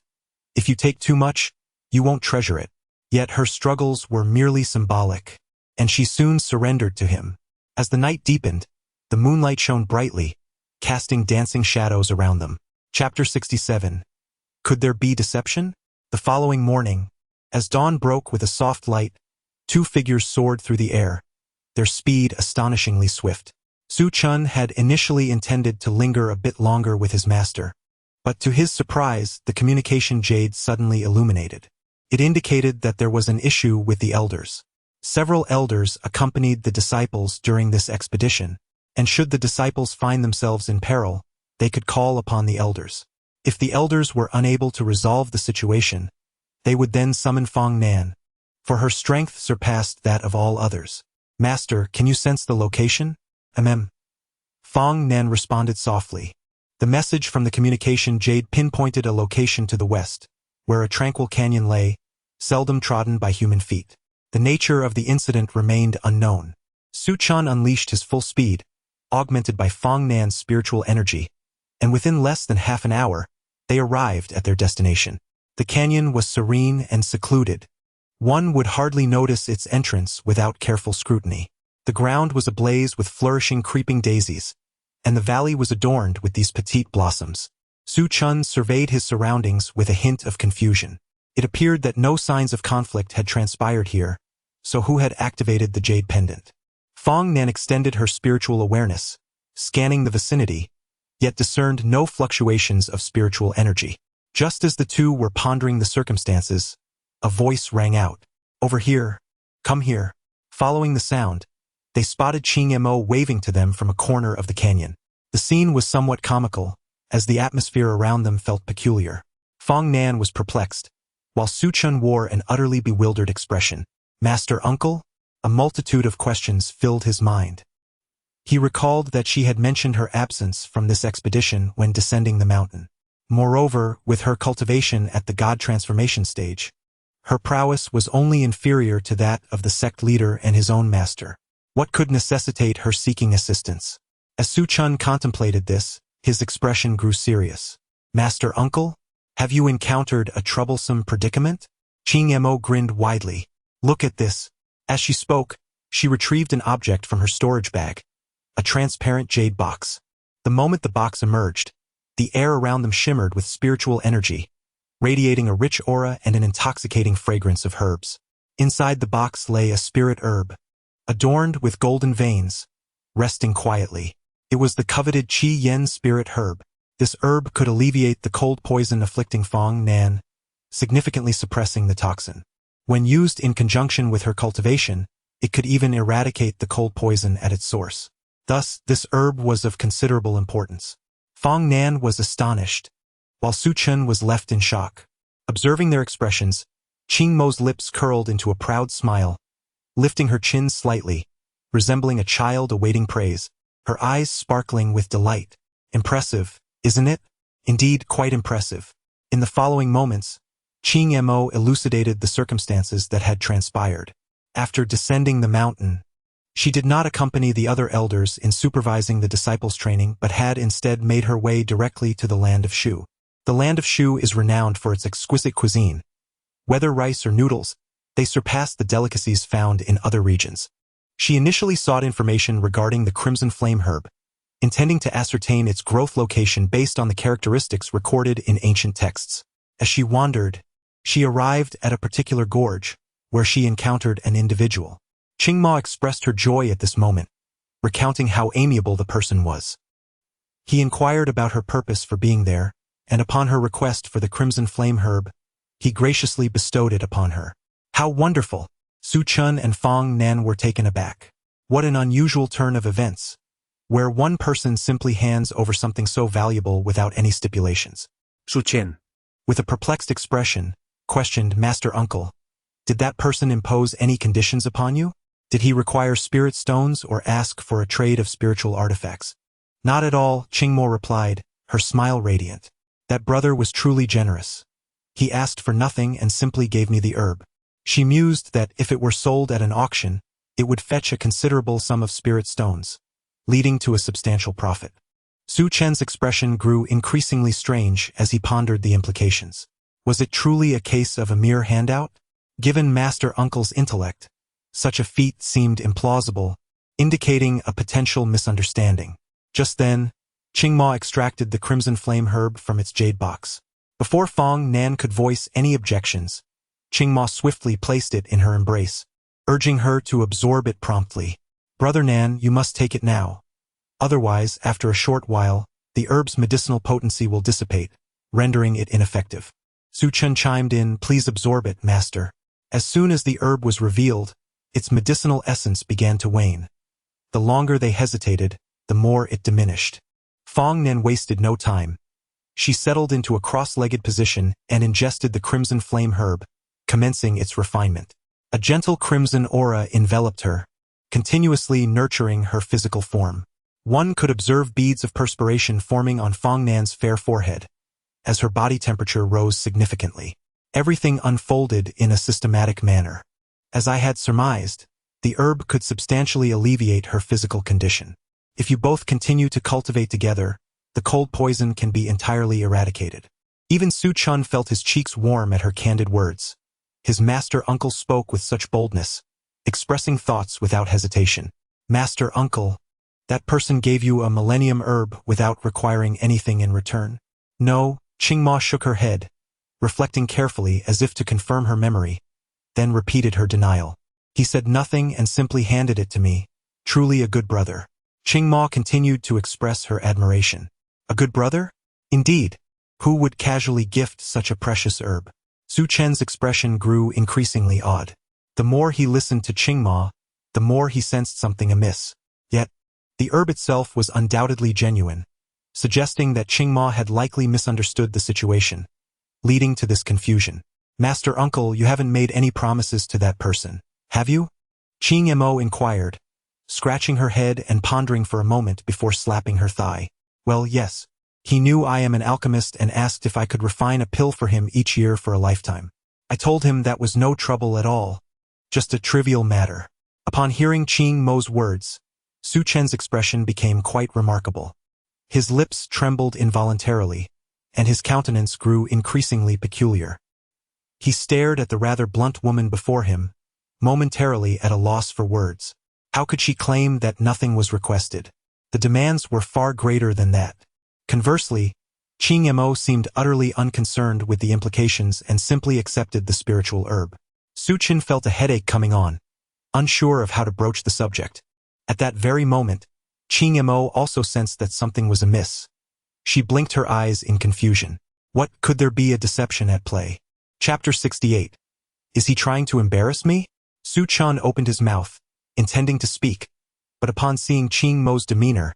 If you take too much, you won't treasure it. Yet her struggles were merely symbolic, and she soon surrendered to him. As the night deepened, the moonlight shone brightly, casting dancing shadows around them. Chapter 67. Could there be deception? The following morning, as dawn broke with a soft light, two figures soared through the air, their speed astonishingly swift. Su-chun had initially intended to linger a bit longer with his master, But to his surprise, the communication jade suddenly illuminated. It indicated that there was an issue with the elders. Several elders accompanied the disciples during this expedition, and should the disciples find themselves in peril, they could call upon the elders. If the elders were unable to resolve the situation, they would then summon Fong Nan, for her strength surpassed that of all others. Master, can you sense the location? Fong Nan responded softly. The message from the communication jade pinpointed a location to the west, where a tranquil canyon lay, seldom trodden by human feet. The nature of the incident remained unknown. Su Chen unleashed his full speed, augmented by Fong Nan's spiritual energy, and within less than half an hour, they arrived at their destination. The canyon was serene and secluded. One would hardly notice its entrance without careful scrutiny. The ground was ablaze with flourishing creeping daisies, and the valley was adorned with these petite blossoms. Su Chen surveyed his surroundings with a hint of confusion. It appeared that no signs of conflict had transpired here, so who had activated the jade pendant? Fong Nan extended her spiritual awareness, scanning the vicinity, yet discerned no fluctuations of spiritual energy. Just as the two were pondering the circumstances, a voice rang out. Over here. Come here. Following the sound, they spotted Qing Mo waving to them from a corner of the canyon. The scene was somewhat comical, as the atmosphere around them felt peculiar. Fong Nan was perplexed, while Su Chen wore an utterly bewildered expression. Master Uncle? A multitude of questions filled his mind. He recalled that she had mentioned her absence from this expedition when descending the mountain. Moreover, with her cultivation at the God transformation stage, her prowess was only inferior to that of the sect leader and his own master. What could necessitate her seeking assistance? As Su Chen contemplated this, his expression grew serious. Master Uncle? Have you encountered a troublesome predicament? Qing Mo grinned widely. Look at this. As she spoke, she retrieved an object from her storage bag, a transparent jade box. The moment the box emerged, the air around them shimmered with spiritual energy, radiating a rich aura and an intoxicating fragrance of herbs. Inside the box lay a spirit herb, adorned with golden veins, resting quietly. It was the coveted Qi Yen spirit herb. This herb could alleviate the cold poison afflicting Fong Nan, significantly suppressing the toxin. When used in conjunction with her cultivation, it could even eradicate the cold poison at its source. Thus, this herb was of considerable importance. Fong Nan was astonished, while Su Chen was left in shock. Observing their expressions, Qing Mo's lips curled into a proud smile, lifting her chin slightly, resembling a child awaiting praise, her eyes sparkling with delight. Impressive, isn't it? Indeed, quite impressive. In the following moments, Qing Mo elucidated the circumstances that had transpired. After descending the mountain, she did not accompany the other elders in supervising the disciples' training but had instead made her way directly to the land of Shu. The land of Shu is renowned for its exquisite cuisine. Whether rice or noodles, they surpass the delicacies found in other regions. She initially sought information regarding the crimson flame herb, intending to ascertain its growth location based on the characteristics recorded in ancient texts. As she wandered, she arrived at a particular gorge, where she encountered an individual. Qing Ma expressed her joy at this moment, recounting how amiable the person was. He inquired about her purpose for being there, and upon her request for the crimson flame herb, he graciously bestowed it upon her. How wonderful! Su Chen and Fong Nan were taken aback. What an unusual turn of events, where one person simply hands over something so valuable without any stipulations. Su Chen, With a perplexed expression, questioned Master Uncle, did that person impose any conditions upon you? Did he require spirit stones or ask for a trade of spiritual artifacts? Not at all, Qing Mo replied, her smile radiant. That brother was truly generous. He asked for nothing and simply gave me the herb. She mused that if it were sold at an auction, it would fetch a considerable sum of spirit stones, leading to a substantial profit. Su Chen's expression grew increasingly strange as he pondered the implications. Was it truly a case of a mere handout? Given Master Uncle's intellect, such a feat seemed implausible, indicating a potential misunderstanding. Just then, Qing Ma extracted the crimson flame herb from its jade box. Before Fong Nan could voice any objections, Qing Ma swiftly placed it in her embrace, urging her to absorb it promptly. Brother Nan, you must take it now. Otherwise, after a short while, the herb's medicinal potency will dissipate, rendering it ineffective. Su Chen chimed in, "Please absorb it, master." As soon as the herb was revealed, its medicinal essence began to wane. The longer they hesitated, the more it diminished. Fong Nen wasted no time. She settled into a cross-legged position and ingested the crimson flame herb, commencing its refinement. A gentle crimson aura enveloped her, continuously nurturing her physical form. One could observe beads of perspiration forming on Fong Nan's fair forehead, as her body temperature rose significantly. Everything unfolded in a systematic manner. As I had surmised, the herb could substantially alleviate her physical condition. If you both continue to cultivate together, the cold poison can be entirely eradicated. Even Su Chun felt his cheeks warm at her candid words. His master uncle spoke with such boldness, expressing thoughts without hesitation. "Master uncle, that person gave you a millennium herb without requiring anything in return?" "No," Qingma shook her head, reflecting carefully as if to confirm her memory, then repeated her denial. "He said nothing and simply handed it to me. Truly a good brother." Qingma continued to express her admiration. "A good brother? Indeed. Who would casually gift such a precious herb?" Su Chen's expression grew increasingly odd. The more he listened to Qingma, the more he sensed something amiss. Yet, the herb itself was undoubtedly genuine, suggesting that Qingma had likely misunderstood the situation, leading to this confusion. "Master uncle, you haven't made any promises to that person, have you?" Qing Mo inquired, scratching her head and pondering for a moment before slapping her thigh. "Well, yes. He knew I am an alchemist and asked if I could refine a pill for him each year for a lifetime. I told him that was no trouble at all, just a trivial matter." Upon hearing Qing Mo's words, Su Chen's expression became quite remarkable. His lips trembled involuntarily, and his countenance grew increasingly peculiar. He stared at the rather blunt woman before him, momentarily at a loss for words. How could she claim that nothing was requested? The demands were far greater than that. Conversely, Qing Mo seemed utterly unconcerned with the implications and simply accepted the spiritual herb. Su Chen felt a headache coming on, unsure of how to broach the subject. At that very moment, Qing Mo also sensed that something was amiss. She blinked her eyes in confusion. What could there be a deception at play? Chapter 68. Is he trying to embarrass me? Su Chun opened his mouth, intending to speak, but upon seeing Qing Mo's demeanor,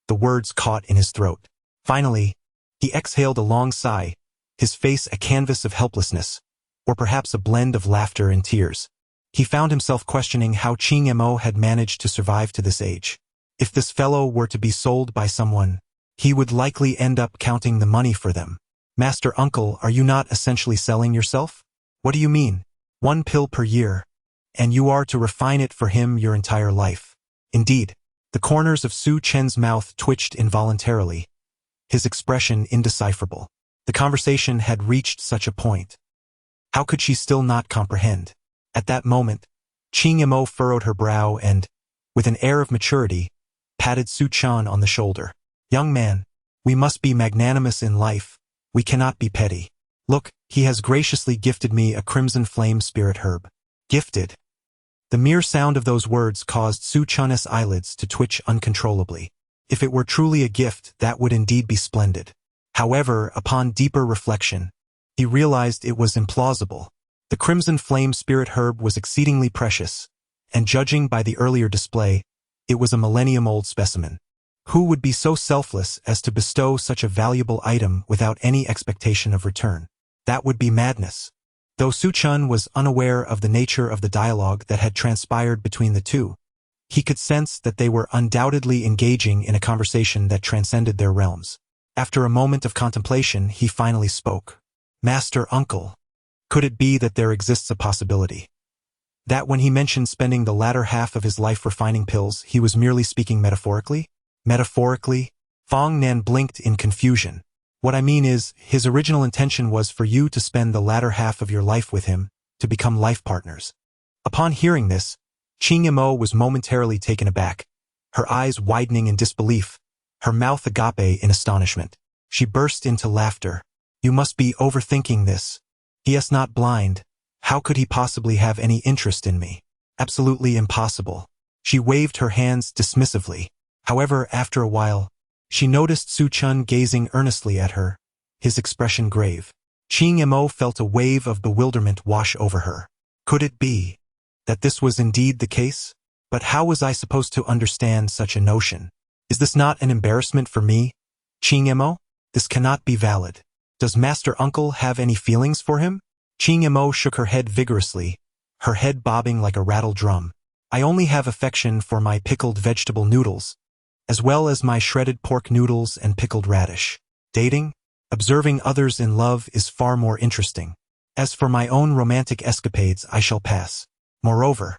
the words caught in his throat. Finally, he exhaled a long sigh, his face a canvas of helplessness, or perhaps a blend of laughter and tears. He found himself questioning how Qing Mo had managed to survive to this age. If this fellow were to be sold by someone, he would likely end up counting the money for them. "Master uncle, are you not essentially selling yourself?" "What do you mean? 1 pill per year, and you are to refine it for him your entire life." Indeed, the corners of Su Chen's mouth twitched involuntarily, his expression indecipherable. The conversation had reached such a point. How could she still not comprehend? At that moment, Qing Mo furrowed her brow and, with an air of maturity, patted Su Chen on the shoulder. "Young man, we must be magnanimous in life. We cannot be petty. Look, he has graciously gifted me a crimson flame spirit herb." Gifted. The mere sound of those words caused Su Chen's eyelids to twitch uncontrollably. If it were truly a gift, that would indeed be splendid. However, upon deeper reflection, he realized it was implausible. The crimson flame spirit herb was exceedingly precious, and judging by the earlier display, it was a millennium-old specimen. Who would be so selfless as to bestow such a valuable item without any expectation of return? That would be madness. Though Su Chen was unaware of the nature of the dialogue that had transpired between the two, he could sense that they were undoubtedly engaging in a conversation that transcended their realms. After a moment of contemplation, he finally spoke. "Master uncle, could it be that there exists a possibility that when he mentioned spending the latter half of his life refining pills, he was merely speaking metaphorically?" "Metaphorically?" Fong Nan blinked in confusion. "What I mean is, his original intention was for you to spend the latter half of your life with him, to become life partners." Upon hearing this, Qing Mo was momentarily taken aback, her eyes widening in disbelief, her mouth agape in astonishment. She burst into laughter. "You must be overthinking this. He is not blind. How could he possibly have any interest in me? Absolutely impossible." She waved her hands dismissively. However, after a while, she noticed Su Chen gazing earnestly at her, his expression grave. Qing Mo felt a wave of bewilderment wash over her. Could it be that this was indeed the case? But how was I supposed to understand such a notion? Is this not an embarrassment for me, Qing Mo? This cannot be valid. Does Master Uncle have any feelings for him? Qing Mo shook her head vigorously, her head bobbing like a rattle drum. I only have affection for my pickled vegetable noodles, as well as my shredded pork noodles and pickled radish. Dating? Observing others in love is far more interesting. As for my own romantic escapades, I shall pass. Moreover,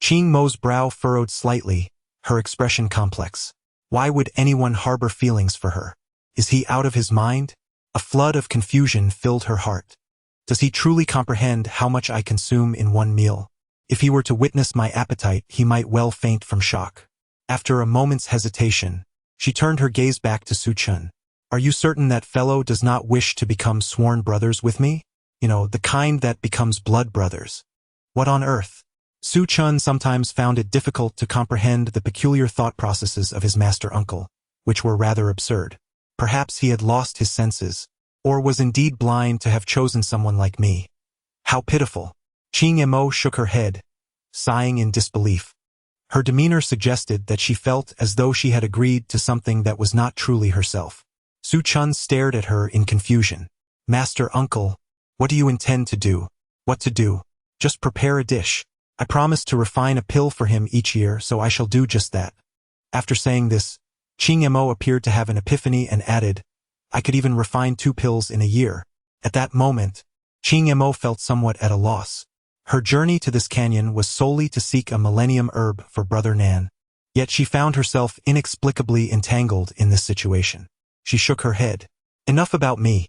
Qing Mo's brow furrowed slightly, her expression complex. Why would anyone harbor feelings for her? Is he out of his mind? A flood of confusion filled her heart. Does he truly comprehend how much I consume in one meal? If he were to witness my appetite, he might well faint from shock. After a moment's hesitation, she turned her gaze back to Su Chun. Are you certain that fellow does not wish to become sworn brothers with me? You know, the kind that becomes blood brothers. What on earth? Su Chun sometimes found it difficult to comprehend the peculiar thought processes of his master uncle, which were rather absurd. Perhaps he had lost his senses, or was indeed blind to have chosen someone like me. How pitiful. Qing Mo shook her head, sighing in disbelief. Her demeanor suggested that she felt as though she had agreed to something that was not truly herself. Su Chun stared at her in confusion. Master Uncle, what do you intend to do? What to do? Just prepare a dish. I promised to refine a pill for him each year, so I shall do just that. After saying this, Qing Mo appeared to have an epiphany and added, I could even refine 2 pills in a year. At that moment, Qing Mo felt somewhat at a loss. Her journey to this canyon was solely to seek a millennium herb for Brother Nan. Yet she found herself inexplicably entangled in this situation. She shook her head. Enough about me.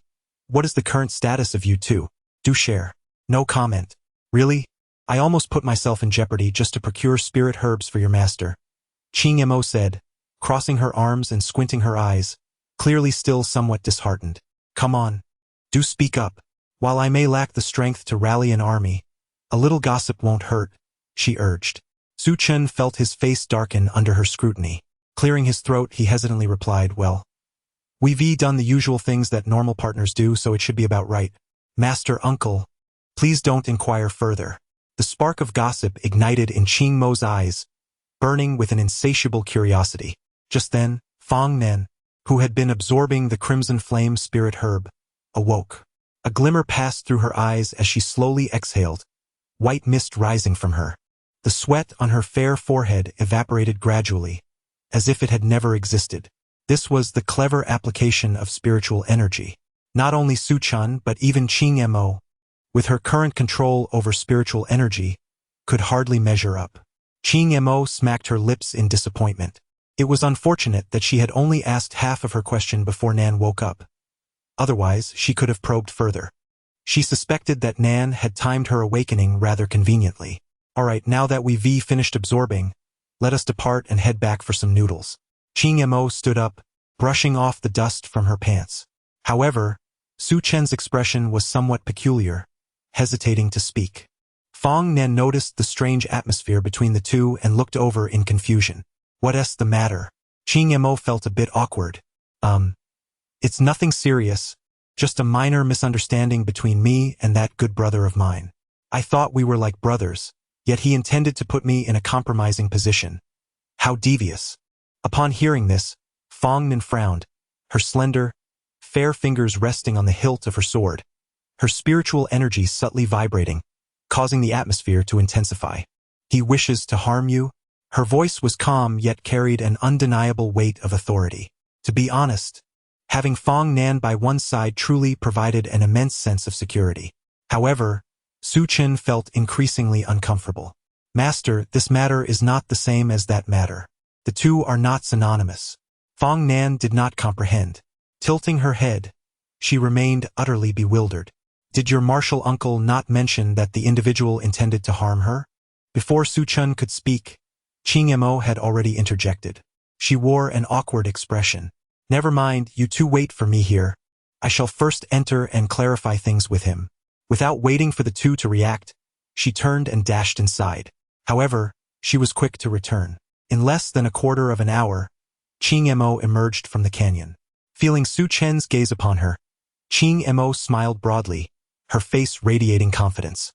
What is the current status of you two? Do share. No comment. Really? I almost put myself in jeopardy just to procure spirit herbs for your master. Qing Mo said, crossing her arms and squinting her eyes, clearly still somewhat disheartened. Come on. Do speak up. While I may lack the strength to rally an army, a little gossip won't hurt, she urged. Su Chun felt his face darken under her scrutiny. Clearing his throat, he hesitantly replied, well, we've done the usual things that normal partners do, so it should be about right. Master Uncle, please don't inquire further. The spark of gossip ignited in Qing Mo's eyes, burning with an insatiable curiosity. Just then, Fong Nen, who had been absorbing the crimson flame spirit herb, awoke. A glimmer passed through her eyes as she slowly exhaled, white mist rising from her. The sweat on her fair forehead evaporated gradually, as if it had never existed. This was the clever application of spiritual energy. Not only Su Chun, but even Qing Mo, with her current control over spiritual energy, could hardly measure up. Qing Mo smacked her lips in disappointment. It was unfortunate that she had only asked half of her question before Nan woke up. Otherwise, she could have probed further. She suspected that Nan had timed her awakening rather conveniently. All right, now that we've finished absorbing, let us depart and head back for some noodles. Qing Mo stood up, brushing off the dust from her pants. However, Su Chen's expression was somewhat peculiar, hesitating to speak. Fong Nen noticed the strange atmosphere between the two and looked over in confusion. What's the matter? Qing Mo felt a bit awkward. It's nothing serious, just a minor misunderstanding between me and that good brother of mine. I thought we were like brothers, yet he intended to put me in a compromising position. How devious. Upon hearing this, Fong Nen frowned, her slender, fair fingers resting on the hilt of her sword, her spiritual energy subtly vibrating, causing the atmosphere to intensify. He wishes to harm you? Her voice was calm yet carried an undeniable weight of authority. To be honest, having Fong Nan by one side truly provided an immense sense of security. However, Su Chun felt increasingly uncomfortable. Master, this matter is not the same as that matter. The two are not synonymous. Fong Nan did not comprehend. Tilting her head, she remained utterly bewildered. Did your martial uncle not mention that the individual intended to harm her? Before Su Chun could speak, Qing Mo had already interjected. She wore an awkward expression. Never mind, you two wait for me here. I shall first enter and clarify things with him. Without waiting for the two to react, she turned and dashed inside. However, she was quick to return. In less than a quarter of an hour, Qing Mo emerged from the canyon. Feeling Su Chen's gaze upon her, Ching Mo smiled broadly, her face radiating confidence.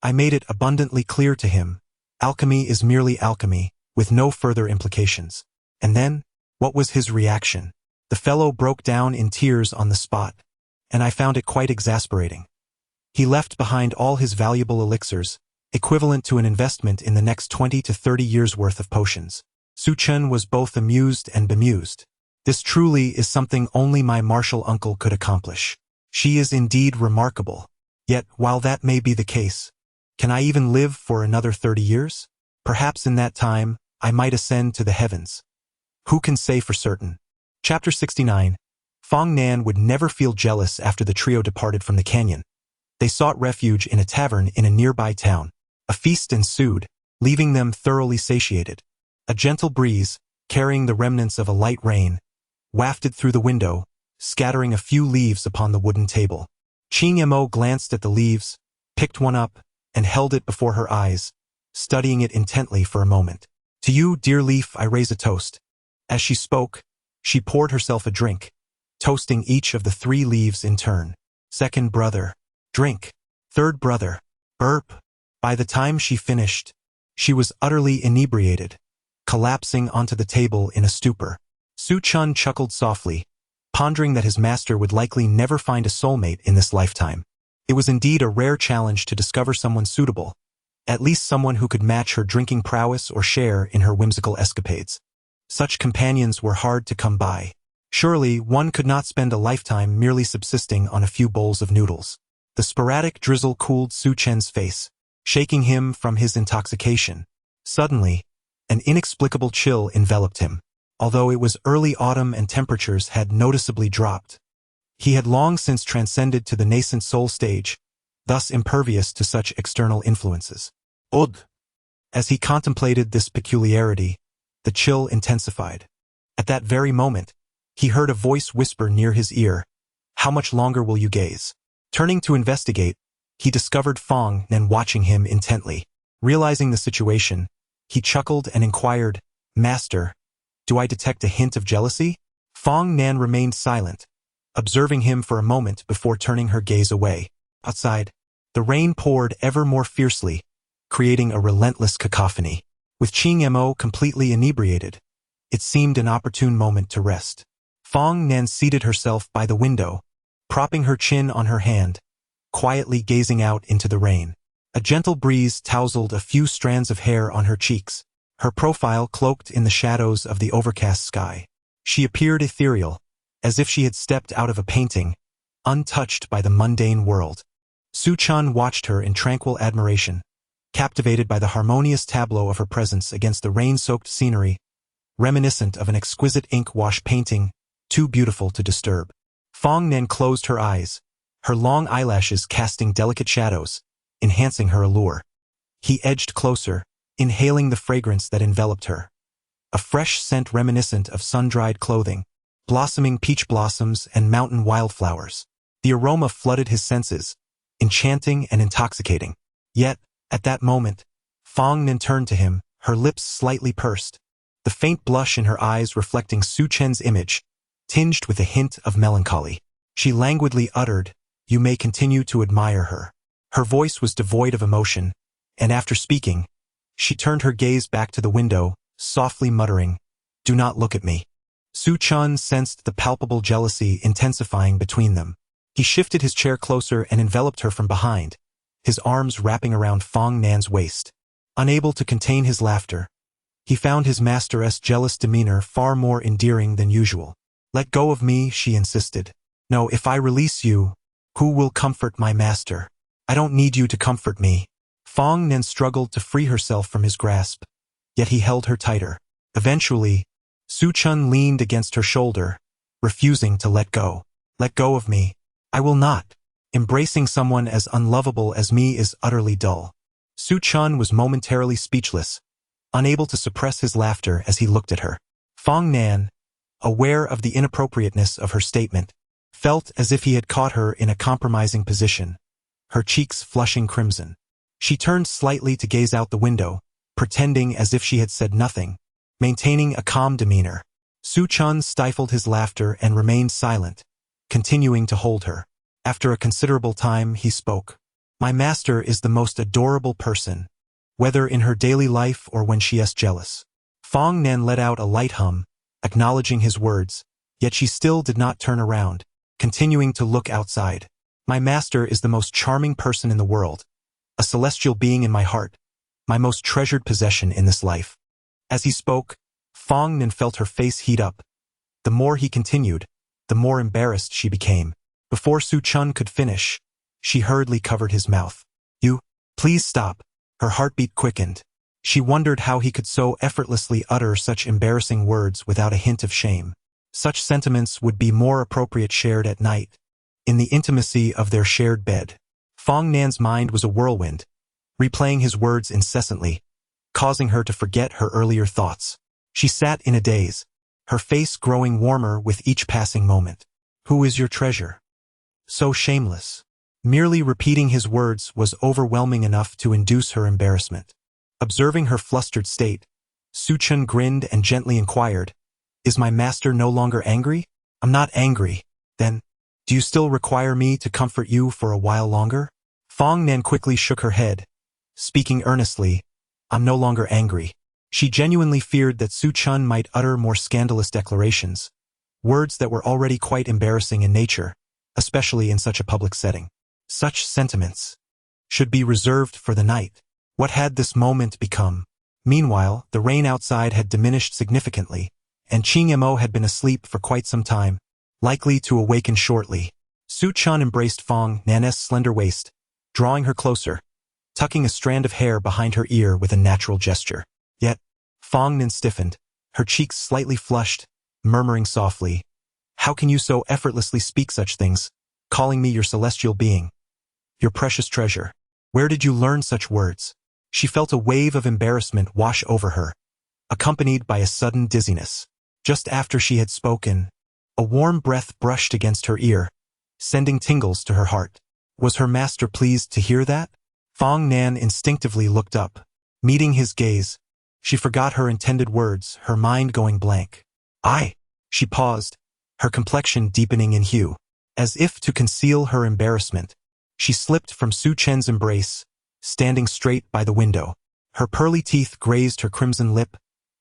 I made it abundantly clear to him, alchemy is merely alchemy, with no further implications. And then, what was his reaction? The fellow broke down in tears on the spot, and I found it quite exasperating. He left behind all his valuable elixirs, equivalent to an investment in the next 20 to 30 years' worth of potions. Su Chen was both amused and bemused. This truly is something only my martial uncle could accomplish. She is indeed remarkable. Yet, while that may be the case, can I even live for another 30 years? Perhaps in that time, I might ascend to the heavens. Who can say for certain? Chapter 69. Fong Nan would never feel jealous after the trio departed from the canyon. They sought refuge in a tavern in a nearby town. A feast ensued, leaving them thoroughly satiated. A gentle breeze, carrying the remnants of a light rain, wafted through the window, scattering a few leaves upon the wooden table. Ching Mo glanced at the leaves, picked one up, and held it before her eyes, studying it intently for a moment. To you, dear leaf, I raise a toast. As she spoke, she poured herself a drink, toasting each of the 3 leaves in turn. Second brother. Drink. Third brother. Burp. By the time she finished, she was utterly inebriated, collapsing onto the table in a stupor. Su Chen chuckled softly, pondering that his master would likely never find a soulmate in this lifetime. It was indeed a rare challenge to discover someone suitable, at least someone who could match her drinking prowess or share in her whimsical escapades. Such companions were hard to come by. Surely, one could not spend a lifetime merely subsisting on a few bowls of noodles. The sporadic drizzle cooled Su Chen's face, shaking him from his intoxication. Suddenly, an inexplicable chill enveloped him. Although it was early autumn and temperatures had noticeably dropped, he had long since transcended to the nascent soul stage, thus impervious to such external influences. Odd! As he contemplated this peculiarity, the chill intensified. At that very moment, he heard a voice whisper near his ear, "How much longer will you gaze?" Turning to investigate, he discovered Fong Nan watching him intently. Realizing the situation, he chuckled and inquired, "Master, do I detect a hint of jealousy?" Fong Nan remained silent, observing him for a moment before turning her gaze away. Outside, the rain poured ever more fiercely, creating a relentless cacophony. With Ching Mo completely inebriated, it seemed an opportune moment to rest. Fong Nan seated herself by the window, propping her chin on her hand, quietly gazing out into the rain. A gentle breeze tousled a few strands of hair on her cheeks, her profile cloaked in the shadows of the overcast sky. She appeared ethereal, as if she had stepped out of a painting, untouched by the mundane world. Su Chen watched her in tranquil admiration, captivated by the harmonious tableau of her presence against the rain-soaked scenery, reminiscent of an exquisite ink-wash painting, too beautiful to disturb. Fong Nan closed her eyes, her long eyelashes casting delicate shadows, enhancing her allure. He edged closer, inhaling the fragrance that enveloped her. A fresh scent reminiscent of sun-dried clothing, blossoming peach blossoms and mountain wildflowers. The aroma flooded his senses, enchanting and intoxicating. Yet, at that moment, Fong Nan turned to him, her lips slightly pursed, the faint blush in her eyes reflecting Su Chen's image, tinged with a hint of melancholy. She languidly uttered, "You may continue to admire her." Her voice was devoid of emotion, and after speaking, she turned her gaze back to the window, softly muttering, "Do not look at me." Su Chen sensed the palpable jealousy intensifying between them. He shifted his chair closer and enveloped her from behind, his arms wrapping around Fong Nan's waist. Unable to contain his laughter, he found his master's jealous demeanor far more endearing than usual. "Let go of me," she insisted. "No, if I release you, who will comfort my master? I don't need you to comfort me." Fong Nan struggled to free herself from his grasp, yet he held her tighter. Eventually, Su Chen leaned against her shoulder, refusing to let go. "Let go of me. I will not. Embracing someone as unlovable as me is utterly dull." Su Chen was momentarily speechless, unable to suppress his laughter as he looked at her. Fong Nan, aware of the inappropriateness of her statement, felt as if he had caught her in a compromising position, her cheeks flushing crimson. She turned slightly to gaze out the window, pretending as if she had said nothing, maintaining a calm demeanor. Su Chen stifled his laughter and remained silent, continuing to hold her. After a considerable time, he spoke. My master is the most adorable person, whether in her daily life or when she is jealous. Fong Nan let out a light hum, acknowledging his words, yet she still did not turn around, continuing to look outside. My master is the most charming person in the world, a celestial being in my heart, my most treasured possession in this life. As he spoke, Fong Nan felt her face heat up. The more he continued, the more embarrassed she became. Before Su Chun could finish, she hurriedly covered his mouth. You, please stop. Her heartbeat quickened. She wondered how he could so effortlessly utter such embarrassing words without a hint of shame. Such sentiments would be more appropriate shared at night, in the intimacy of their shared bed. Fong Nan's mind was a whirlwind, replaying his words incessantly, causing her to forget her earlier thoughts. She sat in a daze, her face growing warmer with each passing moment. Who is your treasure? So shameless. Merely repeating his words was overwhelming enough to induce her embarrassment. Observing her flustered state, Su Chun grinned and gently inquired, Is my master no longer angry? I'm not angry. Then, do you still require me to comfort you for a while longer? Fong Nan quickly shook her head, speaking earnestly, I'm no longer angry. She genuinely feared that Su Chun might utter more scandalous declarations, words that were already quite embarrassing in nature, especially in such a public setting. Such sentiments should be reserved for the night. What had this moment become? Meanwhile, the rain outside had diminished significantly, and Qing Mo had been asleep for quite some time, likely to awaken shortly. Su Chun embraced Fong Nan's slender waist, drawing her closer, tucking a strand of hair behind her ear with a natural gesture. Yet, Fong Nan stiffened, her cheeks slightly flushed, murmuring softly, How can you so effortlessly speak such things, calling me your celestial being, your precious treasure? Where did you learn such words? She felt a wave of embarrassment wash over her, accompanied by a sudden dizziness. Just after she had spoken, a warm breath brushed against her ear, sending tingles to her heart. Was her master pleased to hear that? Fong Nan instinctively looked up. Meeting his gaze, she forgot her intended words, her mind going blank. She paused, her complexion deepening in hue. As if to conceal her embarrassment, she slipped from Su Chen's embrace, standing straight by the window. Her pearly teeth grazed her crimson lip,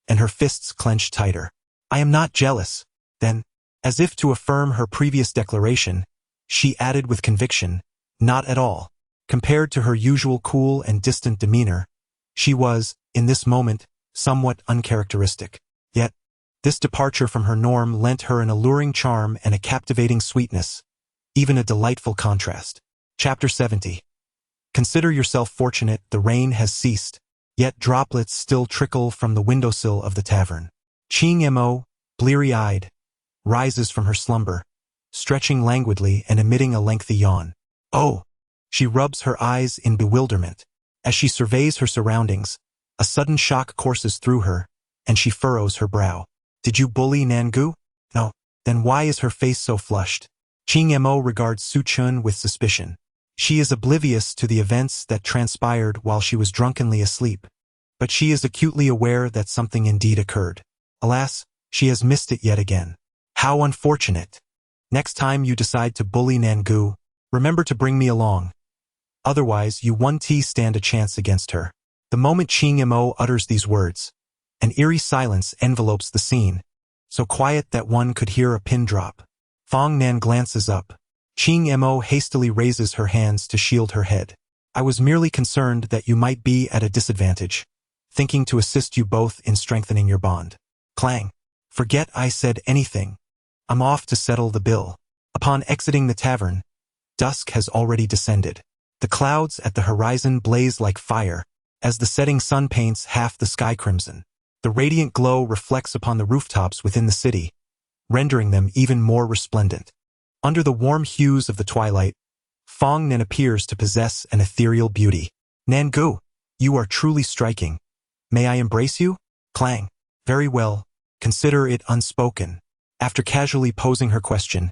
and her fists clenched tighter. I am not jealous. Then, as if to affirm her previous declaration, she added with conviction, Not at all. Compared to her usual cool and distant demeanor, she was, in this moment, somewhat uncharacteristic. Yet, this departure from her norm lent her an alluring charm and a captivating sweetness, even a delightful contrast. Chapter 70. Consider yourself fortunate the rain has ceased, yet droplets still trickle from the windowsill of the tavern. Qing Mo, bleary-eyed, rises from her slumber, stretching languidly and emitting a lengthy yawn. Oh! She rubs her eyes in bewilderment. As she surveys her surroundings, a sudden shock courses through her, and she furrows her brow. Did you bully Nangu? No. Then why is her face so flushed? Qing Mo regards Su Chun with suspicion. She is oblivious to the events that transpired while she was drunkenly asleep, but she is acutely aware that something indeed occurred. Alas, she has missed it yet again. How unfortunate. Next time you decide to bully Nangu, remember to bring me along. Otherwise, you 1T stand a chance against her. The moment Qing Mo utters these words, an eerie silence envelopes the scene, so quiet that one could hear a pin drop. Fong Nan glances up. Qing Mo hastily raises her hands to shield her head. I was merely concerned that you might be at a disadvantage, thinking to assist you both in strengthening your bond. Clang. Forget I said anything. I'm off to settle the bill. Upon exiting the tavern, dusk has already descended. The clouds at the horizon blaze like fire, as the setting sun paints half the sky crimson. The radiant glow reflects upon the rooftops within the city, rendering them even more resplendent. Under the warm hues of the twilight, Fong Nan appears to possess an ethereal beauty. Nangu, you are truly striking. May I embrace you? Clang. Very well. Consider it unspoken. After casually posing her question,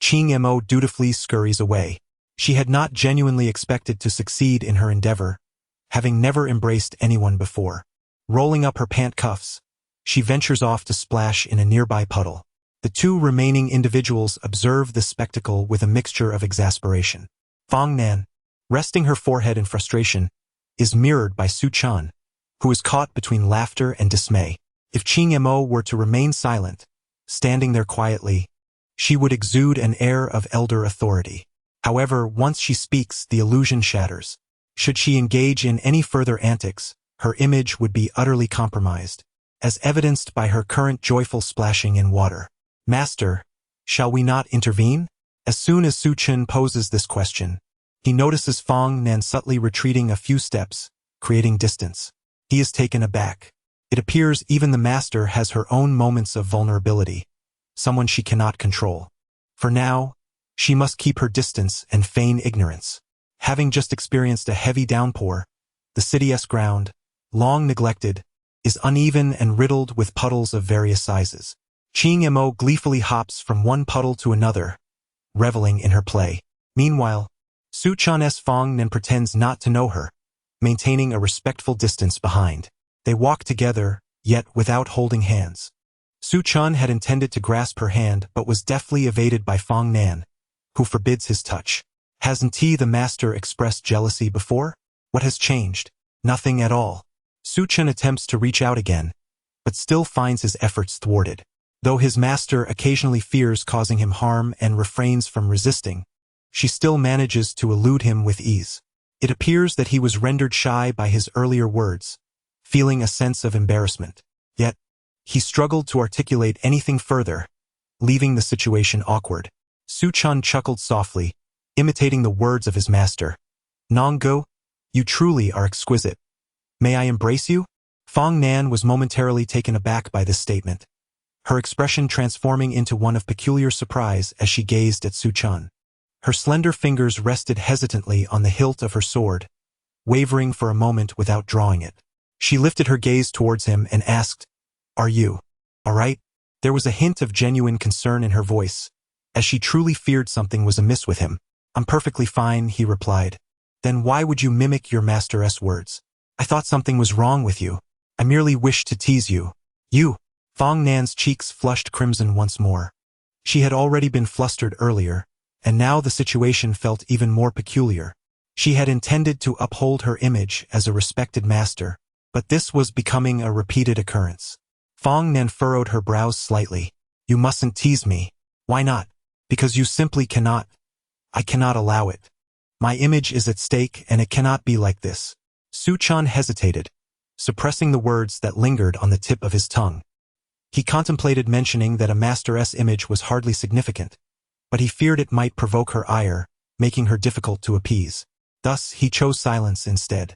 Qing Mo dutifully scurries away. She had not genuinely expected to succeed in her endeavor, having never embraced anyone before. Rolling up her pant cuffs, she ventures off to splash in a nearby puddle. The two remaining individuals observe the spectacle with a mixture of exasperation. Fong Nan, resting her forehead in frustration, is mirrored by Su Chan, who is caught between laughter and dismay. If Ching Mo were to remain silent, standing there quietly, she would exude an air of elder authority. However, once she speaks, the illusion shatters. Should she engage in any further antics, her image would be utterly compromised, as evidenced by her current joyful splashing in water. Master, shall we not intervene? As soon as Su Chen poses this question, he notices Fong Nan subtly retreating a few steps, creating distance. He is taken aback. It appears even the master has her own moments of vulnerability, someone she cannot control. For now, she must keep her distance and feign ignorance. Having just experienced a heavy downpour, the city's ground, long neglected, is uneven and riddled with puddles of various sizes. Ching Mo gleefully hops from one puddle to another, reveling in her play. Meanwhile, Su Chan's Fong Nan pretends not to know her, maintaining a respectful distance behind. They walk together, yet without holding hands. Su Chan had intended to grasp her hand but was deftly evaded by Fong Nan, who forbids his touch. Hasn't the master expressed jealousy before? What has changed? Nothing at all. Su Chan attempts to reach out again, but still finds his efforts thwarted. Though his master occasionally fears causing him harm and refrains from resisting, she still manages to elude him with ease. It appears that he was rendered shy by his earlier words, feeling a sense of embarrassment. Yet, he struggled to articulate anything further, leaving the situation awkward. Su Chan chuckled softly, imitating the words of his master. Nonggo, you truly are exquisite. May I embrace you? Fong Nan was momentarily taken aback by this statement, her expression transforming into one of peculiar surprise as she gazed at Su Chan. Her slender fingers rested hesitantly on the hilt of her sword, wavering for a moment without drawing it. She lifted her gaze towards him and asked, "Are you all right?" There was a hint of genuine concern in her voice, as she truly feared something was amiss with him. "I'm perfectly fine," he replied. "Then why would you mimic your master's words? I thought something was wrong with you. I merely wished to tease you." "You?" Fong Nan's cheeks flushed crimson once more. She had already been flustered earlier, and now the situation felt even more peculiar. She had intended to uphold her image as a respected master, but this was becoming a repeated occurrence. Fong Nan furrowed her brows slightly. "You mustn't tease me." "Why not?" "Because you simply cannot. I cannot allow it. My image is at stake and it cannot be like this." Su Chan hesitated, suppressing the words that lingered on the tip of his tongue. He contemplated mentioning that a master's image was hardly significant, but he feared it might provoke her ire, making her difficult to appease. Thus, he chose silence instead.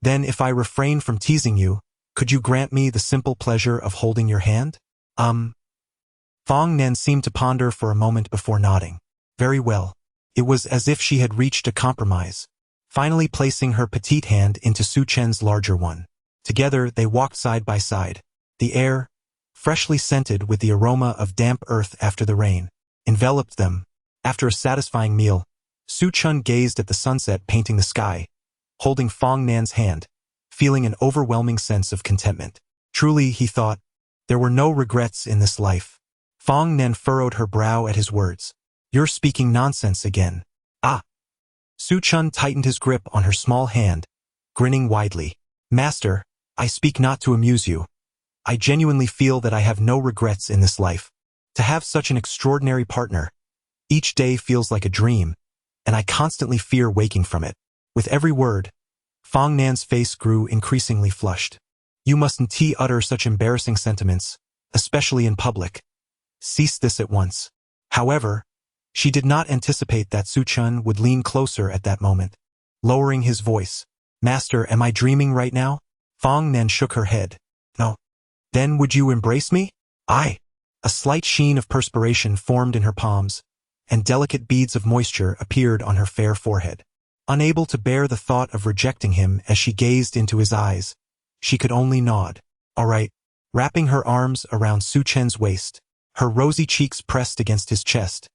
"Then if I refrain from teasing you, could you grant me the simple pleasure of holding your hand?" Fong Nan seemed to ponder for a moment before nodding. "Very well." It was as if she had reached a compromise, finally placing her petite hand into Su Chen's larger one. Together, they walked side by side. The air, freshly scented with the aroma of damp earth after the rain, enveloped them. After a satisfying meal, Su Chan gazed at the sunset painting the sky, holding Fong Nan's hand, feeling an overwhelming sense of contentment. Truly, he thought, there were no regrets in this life. Fong Nan furrowed her brow at his words. "You're speaking nonsense again." "Ah." Su Chan tightened his grip on her small hand, grinning widely. "Master, I speak not to amuse you. I genuinely feel that I have no regrets in this life. To have such an extraordinary partner, each day feels like a dream, and I constantly fear waking from it." With every word, Fong Nan's face grew increasingly flushed. "You mustn't utter such embarrassing sentiments, especially in public. Cease this at once." However, she did not anticipate that Su Chan would lean closer at that moment, lowering his voice. "Master, am I dreaming right now?" Fong Nan shook her head. "No." "Then would you embrace me?" "I." A slight sheen of perspiration formed in her palms, and delicate beads of moisture appeared on her fair forehead. Unable to bear the thought of rejecting him as she gazed into his eyes, she could only nod. "All right." Wrapping her arms around Su Chen's waist, her rosy cheeks pressed against his chest,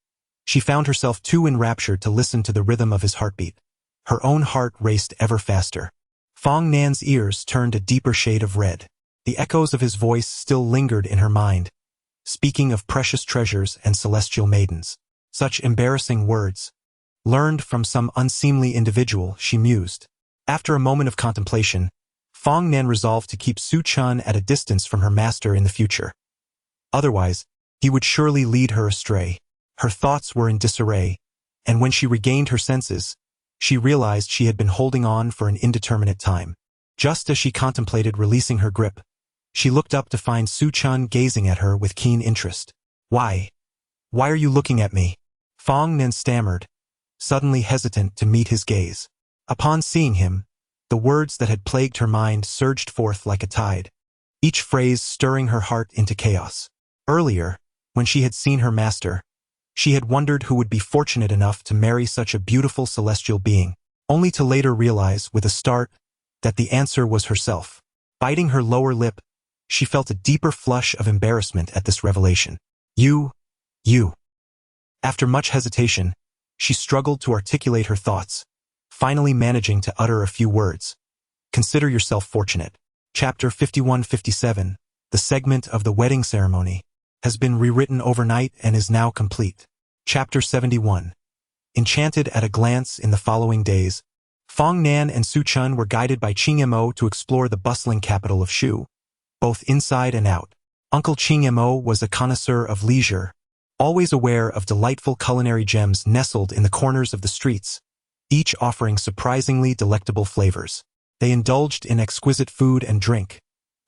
she found herself too enraptured to listen to the rhythm of his heartbeat. Her own heart raced ever faster. Fong Nan's ears turned a deeper shade of red. The echoes of his voice still lingered in her mind, speaking of precious treasures and celestial maidens. Such embarrassing words. Learned from some unseemly individual, she mused. After a moment of contemplation, Fong Nan resolved to keep Su Chun at a distance from her master in the future. Otherwise, he would surely lead her astray. Her thoughts were in disarray, and when she regained her senses, she realized she had been holding on for an indeterminate time. Just as she contemplated releasing her grip, she looked up to find Su Chun gazing at her with keen interest. Why? Why are you looking at me? Fong Nan stammered, suddenly hesitant to meet his gaze. Upon seeing him, the words that had plagued her mind surged forth like a tide, each phrase stirring her heart into chaos. Earlier, when she had seen her master, she had wondered who would be fortunate enough to marry such a beautiful celestial being, only to later realize, with a start, that the answer was herself. Biting her lower lip, she felt a deeper flush of embarrassment at this revelation. You. After much hesitation, she struggled to articulate her thoughts, finally managing to utter a few words. Consider yourself fortunate. Chapter 51-57, the segment of the wedding ceremony, has been rewritten overnight and is now complete. Chapter 71. Enchanted at a glance in the following days, Fong Nan and Su Chun were guided by Qing Mo to explore the bustling capital of Shu, both inside and out. Uncle Qing Mo was a connoisseur of leisure, always aware of delightful culinary gems nestled in the corners of the streets, each offering surprisingly delectable flavors. They indulged in exquisite food and drink,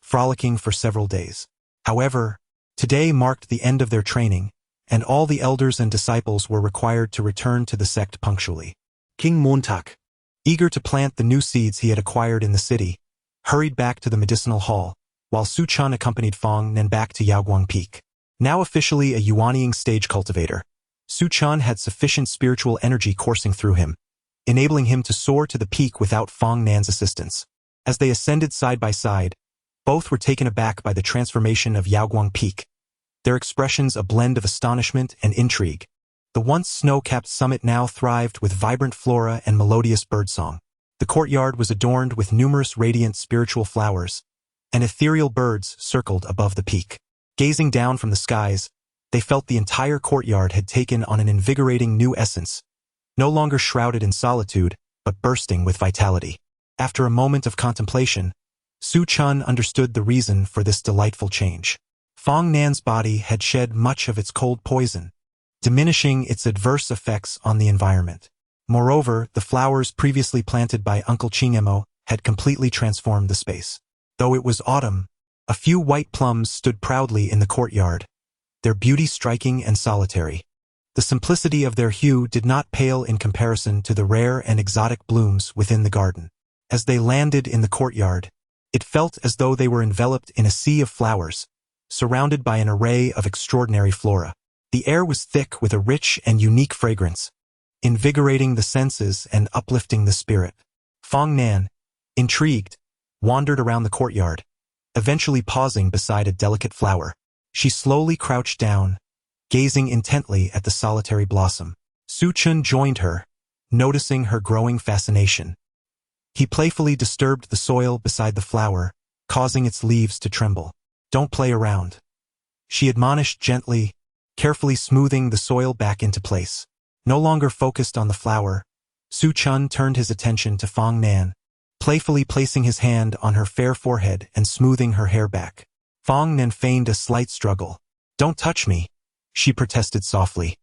frolicking for several days. However, today marked the end of their training, and all the elders and disciples were required to return to the sect punctually. King Montak, eager to plant the new seeds he had acquired in the city, hurried back to the medicinal hall, while Su Chun accompanied Fong Nan back to Yaoguang Peak. Now officially a Yuanying stage cultivator, Su Chun had sufficient spiritual energy coursing through him, enabling him to soar to the peak without Fong Nan's assistance. As they ascended side by side, both were taken aback by the transformation of Yaoguang Peak, their expressions a blend of astonishment and intrigue. The once snow-capped summit now thrived with vibrant flora and melodious birdsong. The courtyard was adorned with numerous radiant spiritual flowers, and ethereal birds circled above the peak. Gazing down from the skies, they felt the entire courtyard had taken on an invigorating new essence, no longer shrouded in solitude, but bursting with vitality. After a moment of contemplation, Su Chun understood the reason for this delightful change. Fong Nan's body had shed much of its cold poison, diminishing its adverse effects on the environment. Moreover, the flowers previously planted by Uncle Qing Mo had completely transformed the space. Though it was autumn, a few white plums stood proudly in the courtyard, their beauty striking and solitary. The simplicity of their hue did not pale in comparison to the rare and exotic blooms within the garden. As they landed in the courtyard, it felt as though they were enveloped in a sea of flowers, surrounded by an array of extraordinary flora. The air was thick with a rich and unique fragrance, invigorating the senses and uplifting the spirit. Fong Nan, intrigued, wandered around the courtyard, eventually pausing beside a delicate flower. She slowly crouched down, gazing intently at the solitary blossom. Su Chun joined her, noticing her growing fascination. He playfully disturbed the soil beside the flower, causing its leaves to tremble. "Don't play around," she admonished gently, carefully smoothing the soil back into place. No longer focused on the flower, Su Chun turned his attention to Fong Nan, playfully placing his hand on her fair forehead and smoothing her hair back. Fong Nan feigned a slight struggle. "Don't touch me," she protested softly.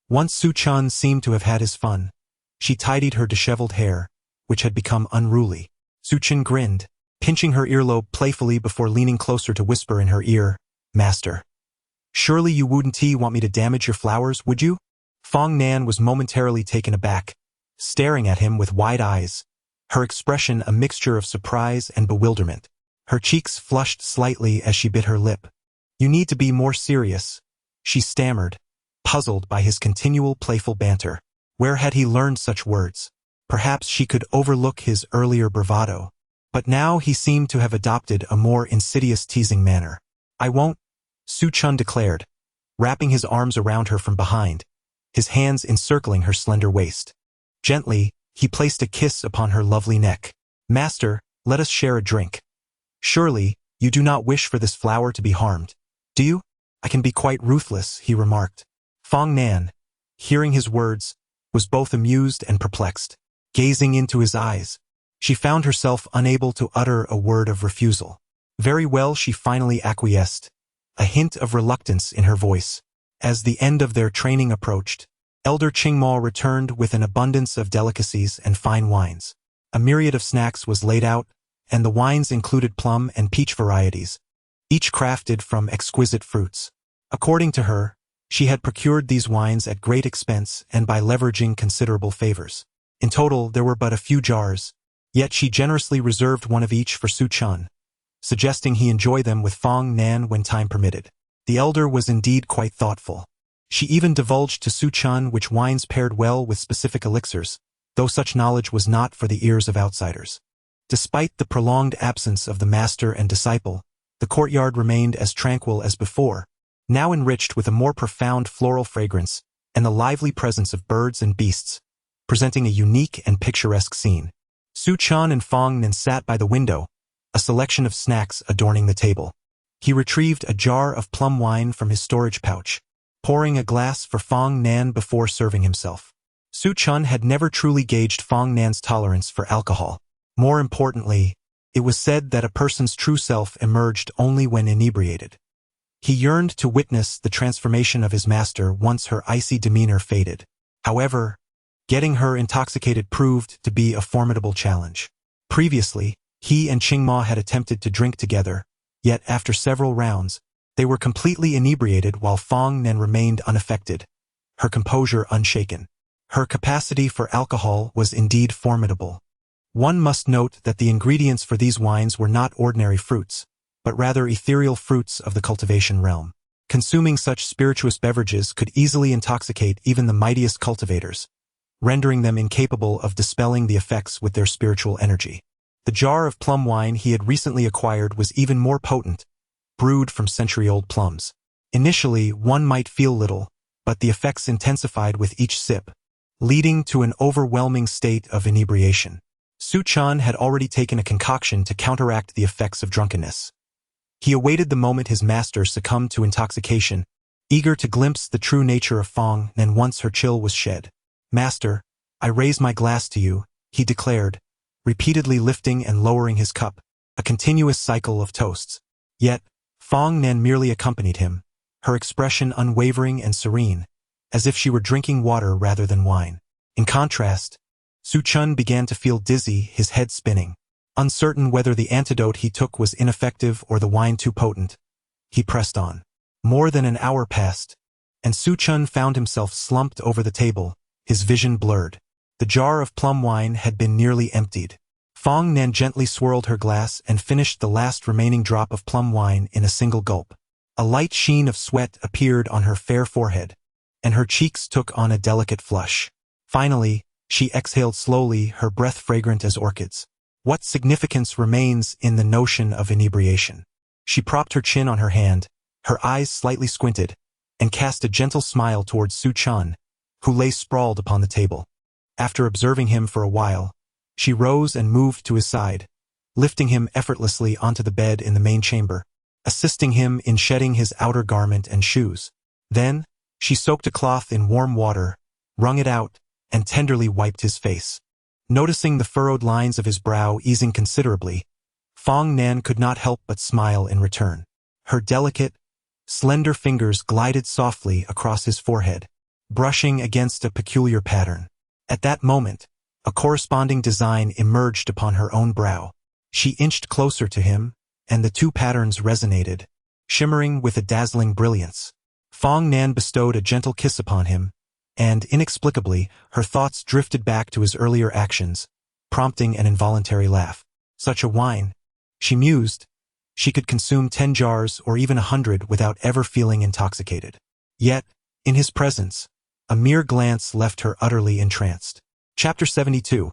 Once Su Chun seemed to have had his fun. She tidied her disheveled hair, which had become unruly. Su Chun grinned, pinching her earlobe playfully before leaning closer to whisper in her ear, "Master, surely you wouldn't want me to damage your flowers, would you?" Fong Nan was momentarily taken aback, staring at him with wide eyes, her expression a mixture of surprise and bewilderment. Her cheeks flushed slightly as she bit her lip. "You need to be more serious," she stammered, puzzled by his continual playful banter. Where had he learned such words? Perhaps she could overlook his earlier bravado, but now he seemed to have adopted a more insidious teasing manner. "I won't," Su Chun declared, wrapping his arms around her from behind, his hands encircling her slender waist. Gently, he placed a kiss upon her lovely neck. "Master, let us share a drink. Surely, you do not wish for this flower to be harmed, do you?" I can be quite ruthless, he remarked. Fong Nan, hearing his words, was both amused and perplexed. Gazing into his eyes, she found herself unable to utter a word of refusal. Very well, she finally acquiesced, a hint of reluctance in her voice. As the end of their training approached, Elder Qingmao returned with an abundance of delicacies and fine wines. A myriad of snacks was laid out, and the wines included plum and peach varieties, each crafted from exquisite fruits. According to her, she had procured these wines at great expense and by leveraging considerable favors. In total, there were but a few jars, yet she generously reserved one of each for Su Chun, suggesting he enjoy them with Fong Nan when time permitted. The elder was indeed quite thoughtful. She even divulged to Su Chun which wines paired well with specific elixirs, though such knowledge was not for the ears of outsiders. Despite the prolonged absence of the master and disciple, the courtyard remained as tranquil as before, now enriched with a more profound floral fragrance and the lively presence of birds and beasts, presenting a unique and picturesque scene. Su Chun and Fong Nan sat by the window, a selection of snacks adorning the table. He retrieved a jar of plum wine from his storage pouch, pouring a glass for Fong Nan before serving himself. Su Chun had never truly gauged Fong Nan's tolerance for alcohol. More importantly, it was said that a person's true self emerged only when inebriated. He yearned to witness the transformation of his master once her icy demeanor faded. However, getting her intoxicated proved to be a formidable challenge. Previously, he and Qingmao had attempted to drink together, yet after several rounds, they were completely inebriated while Fong Nan remained unaffected, her composure unshaken. Her capacity for alcohol was indeed formidable. One must note that the ingredients for these wines were not ordinary fruits, but rather ethereal fruits of the cultivation realm. Consuming such spirituous beverages could easily intoxicate even the mightiest cultivators, rendering them incapable of dispelling the effects with their spiritual energy. The jar of plum wine he had recently acquired was even more potent, brewed from century-old plums. Initially, one might feel little, but the effects intensified with each sip, leading to an overwhelming state of inebriation. Su Chun had already taken a concoction to counteract the effects of drunkenness. He awaited the moment his master succumbed to intoxication, eager to glimpse the true nature of Fong Nan once her chill was shed. "Master, I raise my glass to you," he declared, repeatedly lifting and lowering his cup, a continuous cycle of toasts. Yet, Fong Nan merely accompanied him, her expression unwavering and serene, as if she were drinking water rather than wine. In contrast, Su Chun began to feel dizzy, his head spinning. Uncertain whether the antidote he took was ineffective or the wine too potent, he pressed on. More than an hour passed, and Su Chun found himself slumped over the table, his vision blurred. The jar of plum wine had been nearly emptied. Fong Nan gently swirled her glass and finished the last remaining drop of plum wine in a single gulp. A light sheen of sweat appeared on her fair forehead, and her cheeks took on a delicate flush. Finally, she exhaled slowly, her breath fragrant as orchids. What significance remains in the notion of inebriation? She propped her chin on her hand, her eyes slightly squinted, and cast a gentle smile towards Su Chun, who lay sprawled upon the table. After observing him for a while, she rose and moved to his side, lifting him effortlessly onto the bed in the main chamber, assisting him in shedding his outer garment and shoes. Then, she soaked a cloth in warm water, wrung it out, and tenderly wiped his face. Noticing the furrowed lines of his brow easing considerably, Fong Nan could not help but smile in return. Her delicate, slender fingers glided softly across his forehead, brushing against a peculiar pattern. At that moment, a corresponding design emerged upon her own brow. She inched closer to him, and the two patterns resonated, shimmering with a dazzling brilliance. Fong Nan bestowed a gentle kiss upon him, and, inexplicably, her thoughts drifted back to his earlier actions, prompting an involuntary laugh. Such a wine, she mused, she could consume 10 jars or even 100 without ever feeling intoxicated. Yet, in his presence, a mere glance left her utterly entranced. Chapter 72.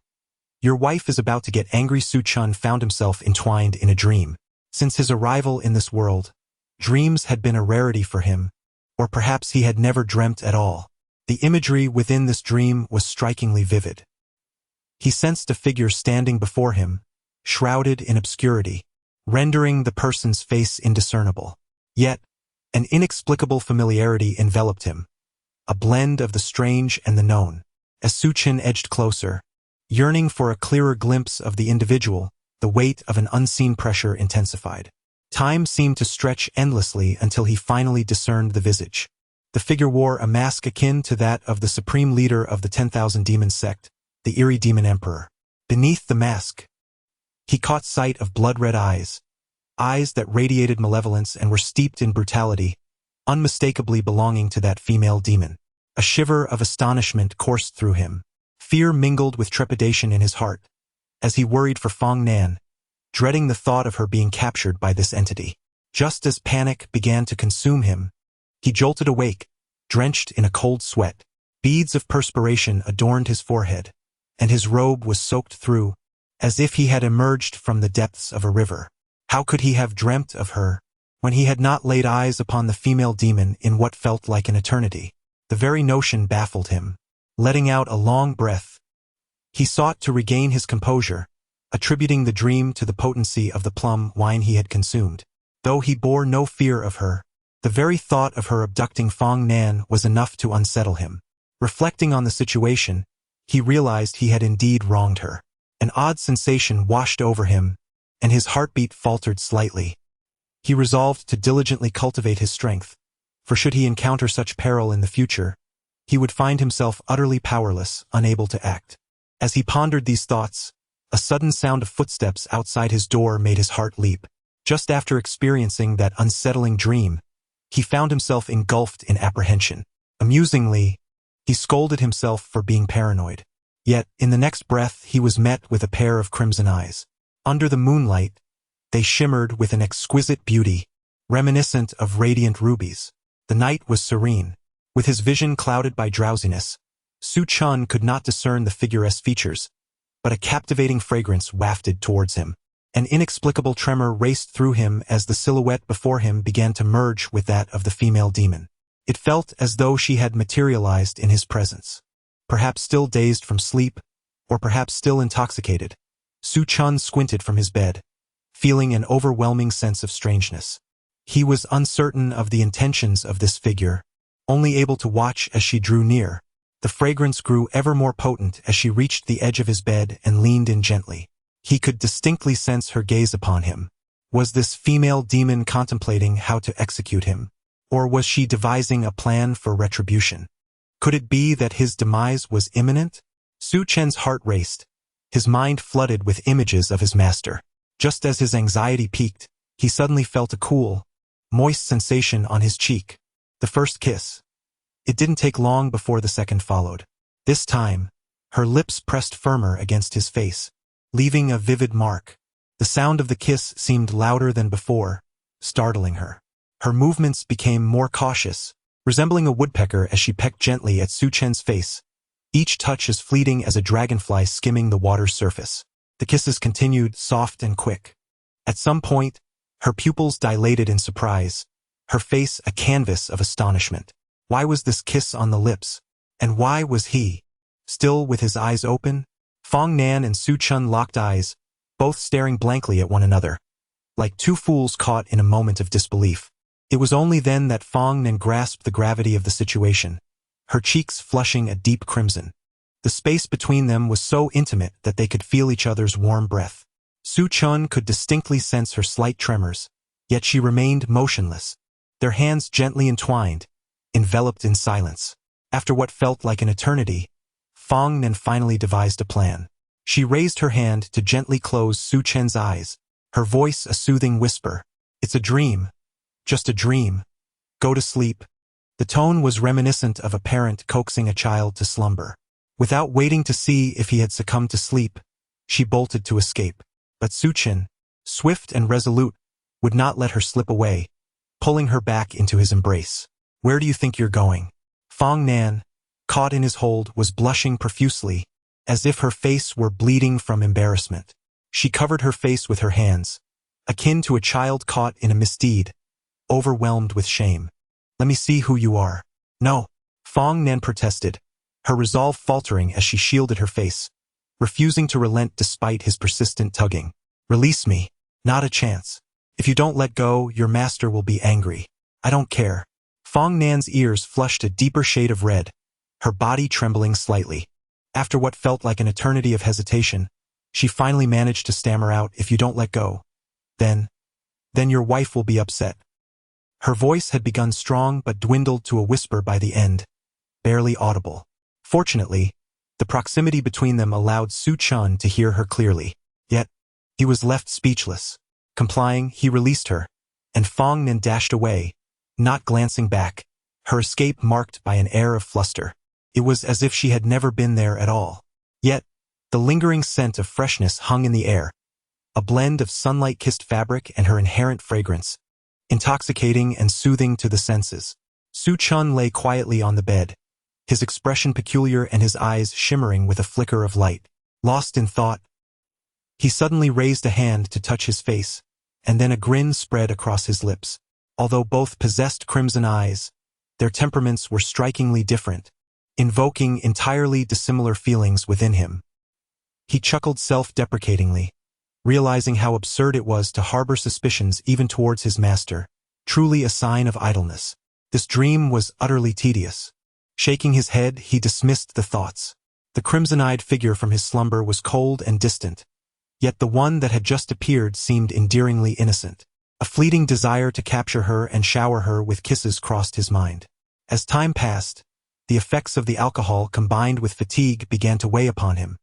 Your wife is about to get angry. Su Chun found himself entwined in a dream. Since his arrival in this world, dreams had been a rarity for him, or perhaps he had never dreamt at all. The imagery within this dream was strikingly vivid. He sensed a figure standing before him, shrouded in obscurity, rendering the person's face indiscernible. Yet, An inexplicable familiarity enveloped him, a blend of the strange and the known. As Su Chen edged closer, yearning for a clearer glimpse of the individual, the weight of an unseen pressure intensified. Time seemed to stretch endlessly until he finally discerned the visage. The figure wore a mask akin to that of the supreme leader of the 10,000 Demon sect, the Eerie Demon Emperor. Beneath the mask, he caught sight of blood-red eyes that radiated malevolence and were steeped in brutality, unmistakably belonging to that female demon. A shiver of astonishment coursed through him. Fear mingled with trepidation in his heart, as he worried for Fong Nan, dreading the thought of her being captured by this entity. Just as panic began to consume him, he jolted awake, drenched in a cold sweat. Beads of perspiration adorned his forehead, and his robe was soaked through, as if he had emerged from the depths of a river. How could he have dreamt of her, when he had not laid eyes upon the female demon in what felt like an eternity? The very notion baffled him. Letting out a long breath, he sought to regain his composure, attributing the dream to the potency of the plum wine he had consumed. Though he bore no fear of her, the very thought of her abducting Fong Nan was enough to unsettle him. Reflecting on the situation, he realized he had indeed wronged her. An odd sensation washed over him, and his heartbeat faltered slightly. He resolved to diligently cultivate his strength, for should he encounter such peril in the future, he would find himself utterly powerless, unable to act. As he pondered these thoughts, a sudden sound of footsteps outside his door made his heart leap. Just after experiencing that unsettling dream, he found himself engulfed in apprehension. Amusingly, he scolded himself for being paranoid. Yet, in the next breath, he was met with a pair of crimson eyes. Under the moonlight, they shimmered with an exquisite beauty, reminiscent of radiant rubies. The night was serene. With his vision clouded by drowsiness, Su Chen could not discern the figure's features, but a captivating fragrance wafted towards him. An inexplicable tremor raced through him as the silhouette before him began to merge with that of the female demon. It felt as though she had materialized in his presence. Perhaps still dazed from sleep, or perhaps still intoxicated, Su Chen squinted from his bed, feeling an overwhelming sense of strangeness. He was uncertain of the intentions of this figure, only able to watch as she drew near. The fragrance grew ever more potent as she reached the edge of his bed and leaned in gently. He could distinctly sense her gaze upon him. Was this female demon contemplating how to execute him? Or was she devising a plan for retribution? Could it be that his demise was imminent? Su Chen's heart raced, his mind flooded with images of his master. Just as his anxiety peaked, he suddenly felt a cool, moist sensation on his cheek. The first kiss. It didn't take long before the second followed. This time, her lips pressed firmer against his face, leaving a vivid mark. The sound of the kiss seemed louder than before, startling her. Her movements became more cautious, resembling a woodpecker as she pecked gently at Su Chen's face, each touch as fleeting as a dragonfly skimming the water's surface. The kisses continued, soft and quick. At some point, her pupils dilated in surprise, her face a canvas of astonishment. Why was this kiss on the lips? And why was he, still with his eyes open? Fong Nan and Su Chen locked eyes, both staring blankly at one another, like two fools caught in a moment of disbelief. It was only then that Fong Nan grasped the gravity of the situation, her cheeks flushing a deep crimson. The space between them was so intimate that they could feel each other's warm breath. Su Chen could distinctly sense her slight tremors, yet she remained motionless, their hands gently entwined, enveloped in silence. After what felt like an eternity, Fong Nan finally devised a plan. She raised her hand to gently close Su Chen's eyes, her voice a soothing whisper. "It's a dream. Just a dream. Go to sleep." The tone was reminiscent of a parent coaxing a child to slumber. Without waiting to see if he had succumbed to sleep, she bolted to escape. But Su Chen, swift and resolute, would not let her slip away, pulling her back into his embrace. "Where do you think you're going?" Fong Nan, caught in his hold, was blushing profusely, as if her face were bleeding from embarrassment. She covered her face with her hands, akin to a child caught in a misdeed, overwhelmed with shame. "Let me see who you are." "No," Fong Nan protested, her resolve faltering as she shielded her face, refusing to relent despite his persistent tugging. "Release me." "Not a chance. If you don't let go, your master will be angry." I don't care. Fong Nan's ears flushed a deeper shade of red, her body trembling slightly. After what felt like an eternity of hesitation, she finally managed to stammer out, if you don't let go, then your wife will be upset. Her voice had begun strong but dwindled to a whisper by the end, barely audible. Fortunately, the proximity between them allowed Su Chun to hear her clearly. Yet, he was left speechless. Complying, he released her, and Fong Nan dashed away, not glancing back, her escape marked by an air of fluster. It was as if she had never been there at all. Yet, the lingering scent of freshness hung in the air, a blend of sunlight-kissed fabric and her inherent fragrance, intoxicating and soothing to the senses. Su Chun lay quietly on the bed, his expression peculiar and his eyes shimmering with a flicker of light. Lost in thought, he suddenly raised a hand to touch his face, and then a grin spread across his lips. Although both possessed crimson eyes, their temperaments were strikingly different, invoking entirely dissimilar feelings within him. He chuckled self-deprecatingly, realizing how absurd it was to harbor suspicions even towards his master, truly a sign of idleness. This dream was utterly tedious. Shaking his head, he dismissed the thoughts. The crimson-eyed figure from his slumber was cold and distant, yet the one that had just appeared seemed endearingly innocent. A fleeting desire to capture her and shower her with kisses crossed his mind. As time passed, the effects of the alcohol combined with fatigue began to weigh upon him,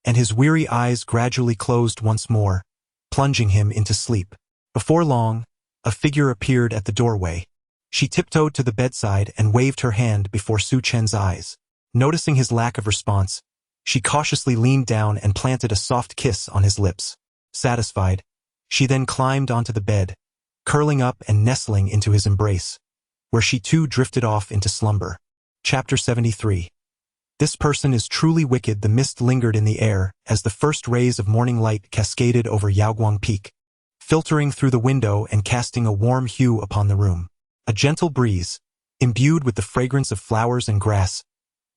and his weary eyes gradually closed once more, plunging him into sleep. Before long, a figure appeared at the doorway. She tiptoed to the bedside and waved her hand before Su Chen's eyes. Noticing his lack of response, she cautiously leaned down and planted a soft kiss on his lips. Satisfied, she then climbed onto the bed, curling up and nestling into his embrace, where she too drifted off into slumber. Chapter 73. This person is truly wicked. The mist lingered in the air as the first rays of morning light cascaded over Yaoguang Peak, filtering through the window and casting a warm hue upon the room. A gentle breeze, imbued with the fragrance of flowers and grass,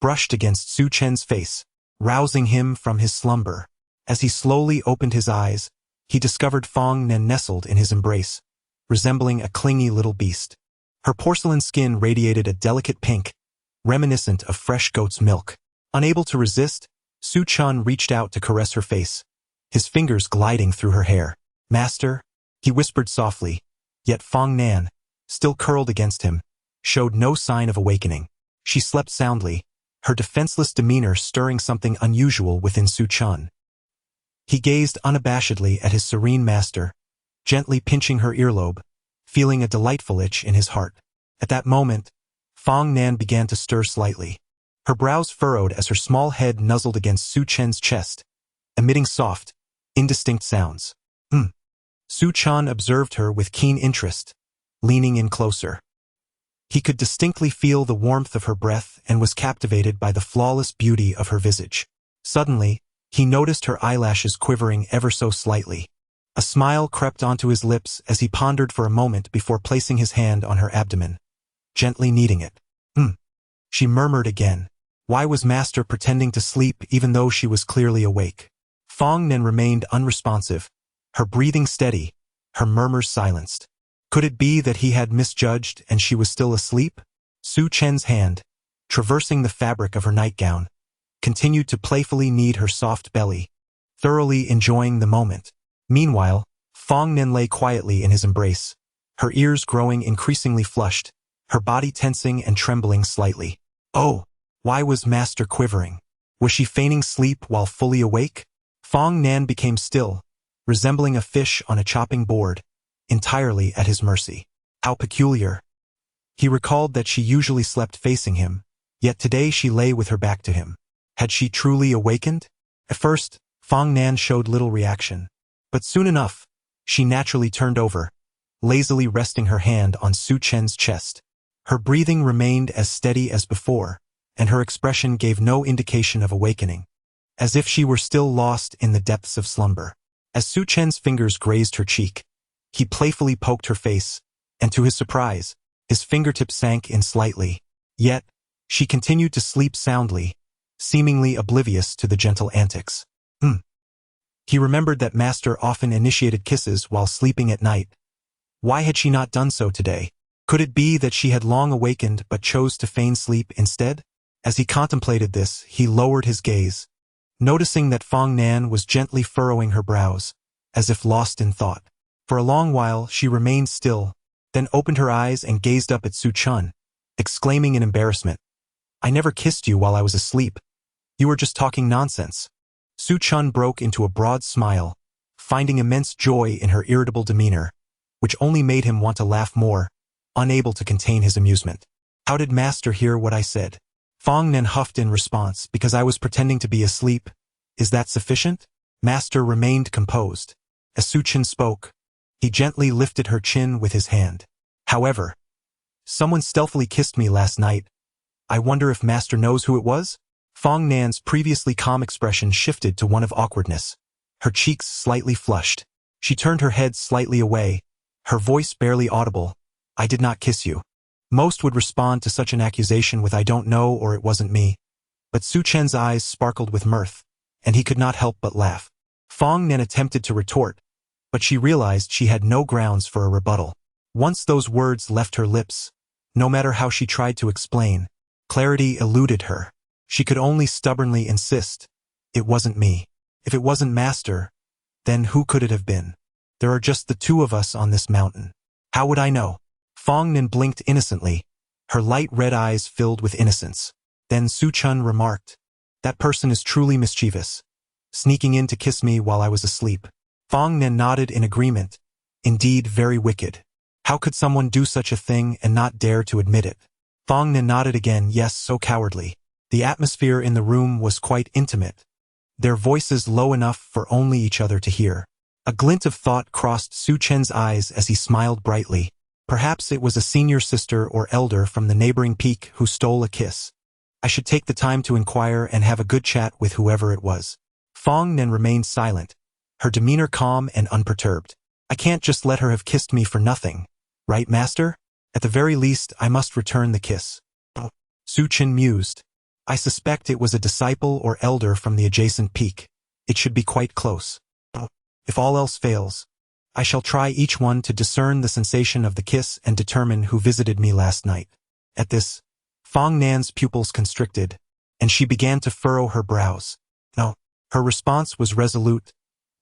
brushed against Su Chen's face, rousing him from his slumber. As he slowly opened his eyes, he discovered Fong Nan nestled in his embrace, resembling a clingy little beast. Her porcelain skin radiated a delicate pink, reminiscent of fresh goat's milk. Unable to resist, Su Chun reached out to caress her face, his fingers gliding through her hair. "Master," he whispered softly, yet Fong Nan, still curled against him, showed no sign of awakening. She slept soundly, her defenseless demeanor stirring something unusual within Su Chun. He gazed unabashedly at his serene master, gently pinching her earlobe, feeling a delightful itch in his heart. At that moment, Fong Nan began to stir slightly. Her brows furrowed as her small head nuzzled against Su Chen's chest, emitting soft, indistinct sounds. Su Chun observed her with keen interest, leaning in closer. He could distinctly feel the warmth of her breath and was captivated by the flawless beauty of her visage. Suddenly, he noticed her eyelashes quivering ever so slightly. A smile crept onto his lips as he pondered for a moment before placing his hand on her abdomen, gently kneading it. She murmured again. Why was Master pretending to sleep even though she was clearly awake? Fong Nan remained unresponsive, her breathing steady, her murmurs silenced. Could it be that he had misjudged and she was still asleep? Su Chen's hand, traversing the fabric of her nightgown, continued to playfully knead her soft belly, thoroughly enjoying the moment. Meanwhile, Fong Nan lay quietly in his embrace, her ears growing increasingly flushed, her body tensing and trembling slightly. Oh, why was Master quivering? Was she feigning sleep while fully awake? Fong Nan became still, resembling a fish on a chopping board, entirely at his mercy. How peculiar. He recalled that she usually slept facing him, yet today she lay with her back to him. Had she truly awakened? At first, Fong Nan showed little reaction, but soon enough, she naturally turned over, lazily resting her hand on Su Chen's chest. Her breathing remained as steady as before, and her expression gave no indication of awakening, as if she were still lost in the depths of slumber. As Su Chen's fingers grazed her cheek, he playfully poked her face, and to his surprise, his fingertips sank in slightly. Yet, she continued to sleep soundly, seemingly oblivious to the gentle antics. He remembered that Master often initiated kisses while sleeping at night. Why had she not done so today? Could it be that she had long awakened but chose to feign sleep instead? As he contemplated this, he lowered his gaze, noticing that Fong Nan was gently furrowing her brows, as if lost in thought. For a long while she remained still, then opened her eyes and gazed up at Su Chun, exclaiming in embarrassment, "I never kissed you while I was asleep. You were just talking nonsense." Su Chun broke into a broad smile, finding immense joy in her irritable demeanor, which only made him want to laugh more, unable to contain his amusement. "How did Master hear what I said?" Fong Nan huffed in response, "Because I was pretending to be asleep. Is that sufficient?" Master remained composed. As Su Chun spoke, he gently lifted her chin with his hand. "However, someone stealthily kissed me last night. I wonder if Master knows who it was?" Fong Nan's previously calm expression shifted to one of awkwardness. Her cheeks slightly flushed. She turned her head slightly away, her voice barely audible. "I did not kiss you." Most would respond to such an accusation with "I don't know" or "it wasn't me." But Su Chen's eyes sparkled with mirth, and he could not help but laugh. Fong Nan attempted to retort, but she realized she had no grounds for a rebuttal. Once those words left her lips, no matter how she tried to explain, clarity eluded her. She could only stubbornly insist, "It wasn't me." If it wasn't Master, then who could it have been? There are just the two of us on this mountain. How would I know? Fong Nan blinked innocently, her light red eyes filled with innocence. Then Su Chun remarked, "That person is truly mischievous, sneaking in to kiss me while I was asleep." Fong Nan nodded in agreement. "Indeed, very wicked. How could someone do such a thing and not dare to admit it?" Fong Nan nodded again. "Yes, so cowardly." The atmosphere in the room was quite intimate, their voices low enough for only each other to hear. A glint of thought crossed Su Chen's eyes as he smiled brightly. Perhaps it was a senior sister or elder from the neighboring peak who stole a kiss. I should take the time to inquire and have a good chat with whoever it was. Fong Nan remained silent, her demeanor calm and unperturbed. "I can't just let her have kissed me for nothing, right, Master? At the very least, I must return the kiss." Su Chun mused. "I suspect it was a disciple or elder from the adjacent peak. It should be quite close. If all else fails, I shall try each one to discern the sensation of the kiss and determine who visited me last night." At this, Fong Nan's pupils constricted, and she began to furrow her brows. No, her response was resolute,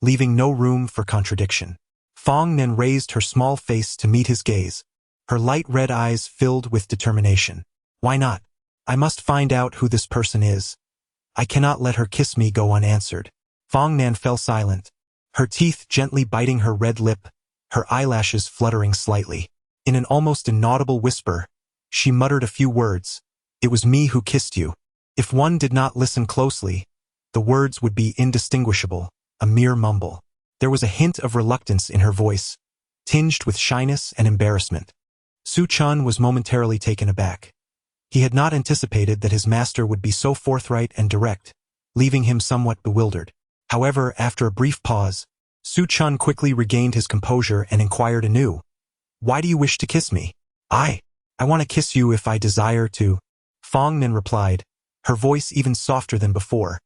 leaving no room for contradiction. Fong Nan raised her small face to meet his gaze, her light red eyes filled with determination. "Why not? I must find out who this person is. I cannot let her kiss me go unanswered." Fong Nan fell silent, her teeth gently biting her red lip, her eyelashes fluttering slightly. In an almost inaudible whisper, she muttered a few words. "It was me who kissed you." If one did not listen closely, the words would be indistinguishable, a mere mumble. There was a hint of reluctance in her voice, tinged with shyness and embarrassment. Su Chun was momentarily taken aback. He had not anticipated that his master would be so forthright and direct, leaving him somewhat bewildered. However, after a brief pause, Su Chun quickly regained his composure and inquired anew, "Why do you wish to kiss me?" I want to kiss you if I desire to," Fong Nan replied, her voice even softer than before,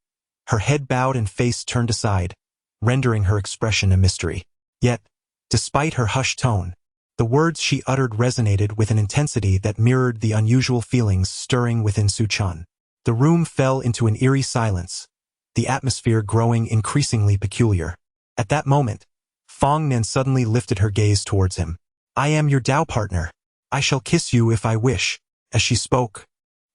her head bowed and face turned aside, rendering her expression a mystery. Yet, despite her hushed tone, the words she uttered resonated with an intensity that mirrored the unusual feelings stirring within Su Chun. The room fell into an eerie silence, the atmosphere growing increasingly peculiar. At that moment, Fong Nan suddenly lifted her gaze towards him. "I am your Dao partner. I shall kiss you if I wish." As she spoke,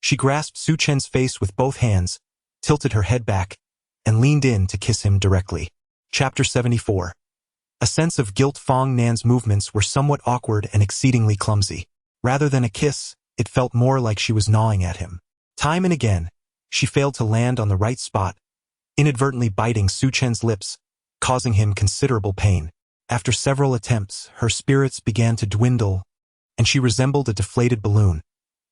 she grasped Su Chen's face with both hands, tilted her head back, and leaned in to kiss him directly. Chapter 74. A sense of guilt. Fong Nan's movements were somewhat awkward and exceedingly clumsy. Rather than a kiss, it felt more like she was gnawing at him. Time and again, she failed to land on the right spot, inadvertently biting Su Chen's lips, causing him considerable pain. After several attempts, her spirits began to dwindle, and she resembled a deflated balloon,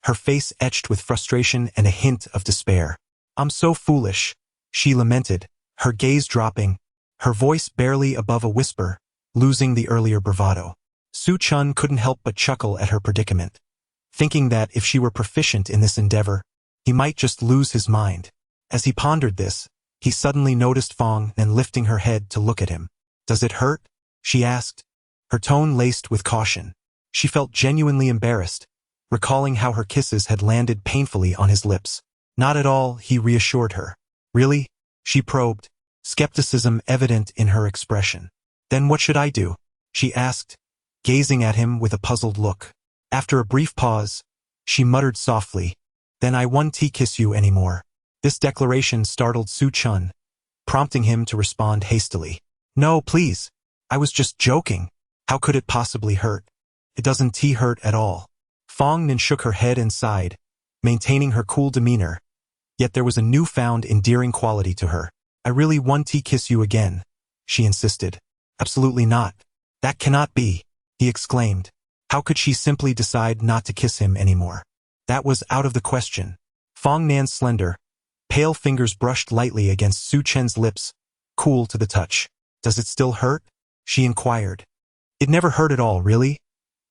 her face etched with frustration and a hint of despair. "I'm so foolish," she lamented, her gaze dropping, her voice barely above a whisper, losing the earlier bravado. Su Chun couldn't help but chuckle at her predicament, thinking that if she were proficient in this endeavor, he might just lose his mind. As he pondered this, he suddenly noticed Fong Nan lifting her head to look at him. "Does it hurt?" she asked, her tone laced with caution. She felt genuinely embarrassed, recalling how her kisses had landed painfully on his lips. Not at all, he reassured her. Really? She probed, skepticism evident in her expression. Then what should I do? She asked, gazing at him with a puzzled look. After a brief pause, she muttered softly, "Then I won't kiss you anymore." This declaration startled Su Chun, prompting him to respond hastily. "No, please. I was just joking. How could it possibly hurt? It doesn't hurt at all." Fong Nin shook her head and sighed, maintaining her cool demeanor. Yet there was a newfound endearing quality to her. "I really want to kiss you again," she insisted. "Absolutely not. That cannot be," he exclaimed. How could she simply decide not to kiss him anymore? That was out of the question. Fong Nan's slender, pale fingers brushed lightly against Su Chen's lips, cool to the touch. "Does it still hurt?" she inquired. "It never hurt at all, really.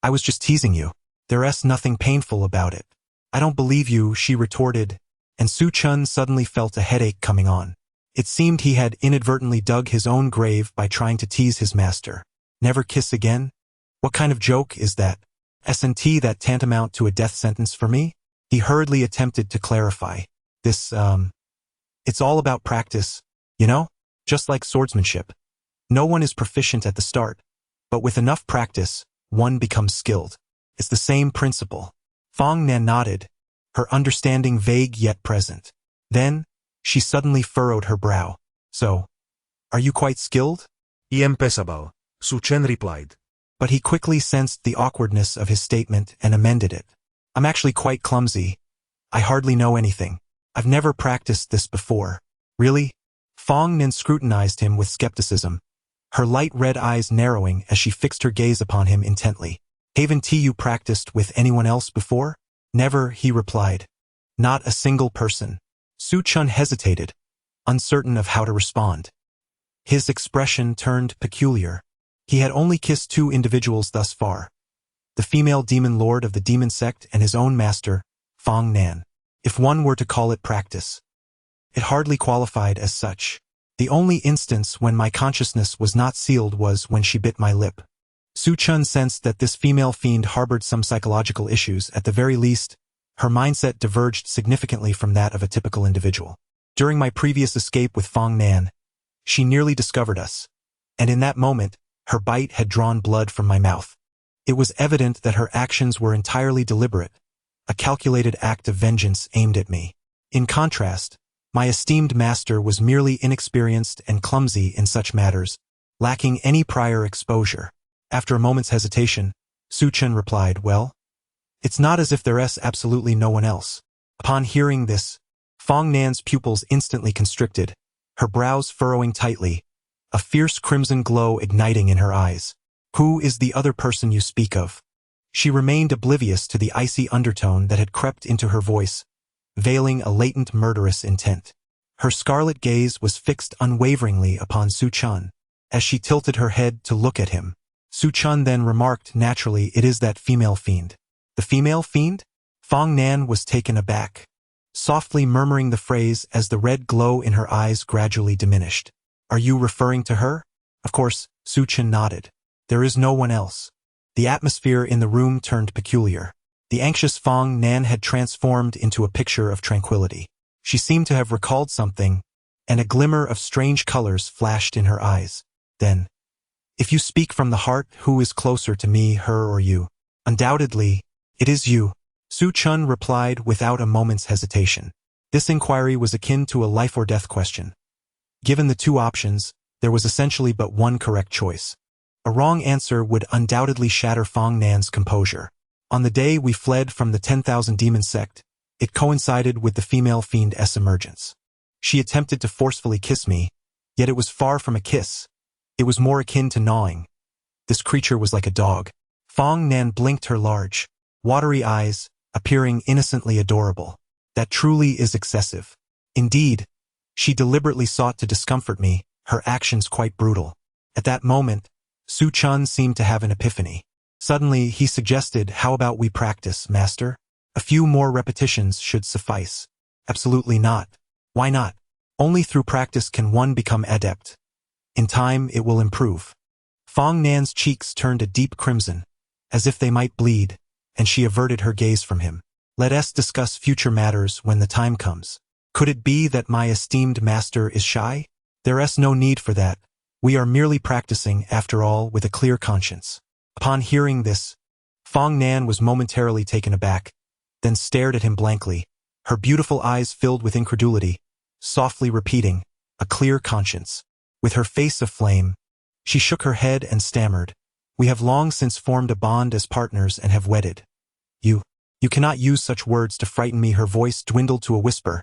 I was just teasing you. There's nothing painful about it." "I don't believe you," she retorted, and Su Chun suddenly felt a headache coming on. It seemed he had inadvertently dug his own grave by trying to tease his master. Never kiss again? What kind of joke is that? Isn't that tantamount to a death sentence for me? He hurriedly attempted to clarify. It's all about practice, you know? Just like swordsmanship. No one is proficient at the start, but with enough practice, one becomes skilled. It's the same principle. Fong Nan nodded, her understanding vague yet present. Then, she suddenly furrowed her brow. "So, are you quite skilled?" Empezable, Su Chen replied. But he quickly sensed the awkwardness of his statement and amended it. "I'm actually quite clumsy. I hardly know anything. I've never practiced this before." "Really?" Fong Nin scrutinized him with skepticism, her light red eyes narrowing as she fixed her gaze upon him intently. "Haven't you practiced with anyone else before?" "Never," he replied. "Not a single person." Su Chun hesitated, uncertain of how to respond. His expression turned peculiar. He had only kissed 2 individuals thus far, the female demon lord of the demon sect and his own master, Fong Nan. If one were to call it practice, it hardly qualified as such. The only instance when my consciousness was not sealed was when she bit my lip. Su Chun sensed that this female fiend harbored some psychological issues. At the very least, her mindset diverged significantly from that of a typical individual. During my previous escape with Fong Nan, she nearly discovered us, and in that moment, her bite had drawn blood from my mouth. It was evident that her actions were entirely deliberate, a calculated act of vengeance aimed at me. In contrast, my esteemed master was merely inexperienced and clumsy in such matters, lacking any prior exposure. After a moment's hesitation, Su Chun replied, "Well, it's not as if there's absolutely no one else." Upon hearing this, Fong Nan's pupils instantly constricted, her brows furrowing tightly, a fierce crimson glow igniting in her eyes. "Who is the other person you speak of?" She remained oblivious to the icy undertone that had crept into her voice, veiling a latent murderous intent. Her scarlet gaze was fixed unwaveringly upon Su Chun, as she tilted her head to look at him. Su Chun then remarked naturally, "It is that female fiend." "The female fiend?" Fong Nan was taken aback, softly murmuring the phrase as the red glow in her eyes gradually diminished. "Are you referring to her?" Of course, Su Chun nodded. "There is no one else." The atmosphere in the room turned peculiar. The anxious Fong Nan had transformed into a picture of tranquility. She seemed to have recalled something, and a glimmer of strange colors flashed in her eyes. Then, "If you speak from the heart, who is closer to me, her or you?" "Undoubtedly, it is you," Su Chun replied without a moment's hesitation. This inquiry was akin to a life or death question. Given the 2 options, there was essentially but one correct choice. A wrong answer would undoubtedly shatter Fong Nan's composure. On the day we fled from the 10,000 Demon Sect, it coincided with the female fiend's emergence. She attempted to forcefully kiss me, yet it was far from a kiss. It was more akin to gnawing. This creature was like a dog. Fong Nan blinked her large, watery eyes, appearing innocently adorable. That truly is excessive. Indeed, she deliberately sought to discomfort me, her actions quite brutal. At that moment, Su Chun seemed to have an epiphany. Suddenly, he suggested, "How about we practice, master? A few more repetitions should suffice." "Absolutely not." "Why not?" "Only through practice can one become adept. In time, it will improve." Fong Nan's cheeks turned a deep crimson, as if they might bleed, and she averted her gaze from him. Let us discuss future matters when the time comes. Could it be that my esteemed master is shy? There is no need for that. We are merely practicing, after all, with a clear conscience. Upon hearing this, Fong Nan was momentarily taken aback, then stared at him blankly, her beautiful eyes filled with incredulity, softly repeating, "A clear conscience." With her face aflame, she shook her head and stammered, "We have long since formed a bond as partners and have wedded. You cannot use such words to frighten me." Her voice dwindled to a whisper,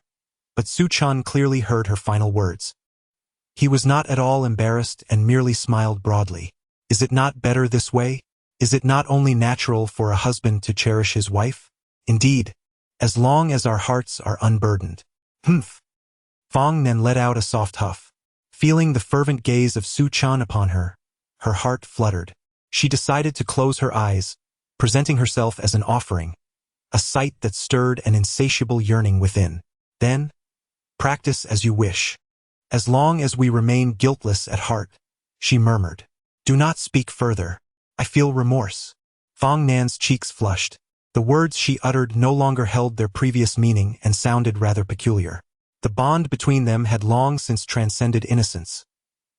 but Su Chan clearly heard her final words. He was not at all embarrassed and merely smiled broadly. Is it not better this way? Is it not only natural for a husband to cherish his wife? Indeed, as long as our hearts are unburdened. Humph. Fong Nan let out a soft huff. Feeling the fervent gaze of Su Chan upon her, her heart fluttered. She decided to close her eyes, presenting herself as an offering, a sight that stirred an insatiable yearning within. Then, practice as you wish. As long as we remain guiltless at heart, she murmured. Do not speak further. I feel remorse. Fong Nan's cheeks flushed. The words she uttered no longer held their previous meaning and sounded rather peculiar. The bond between them had long since transcended innocence.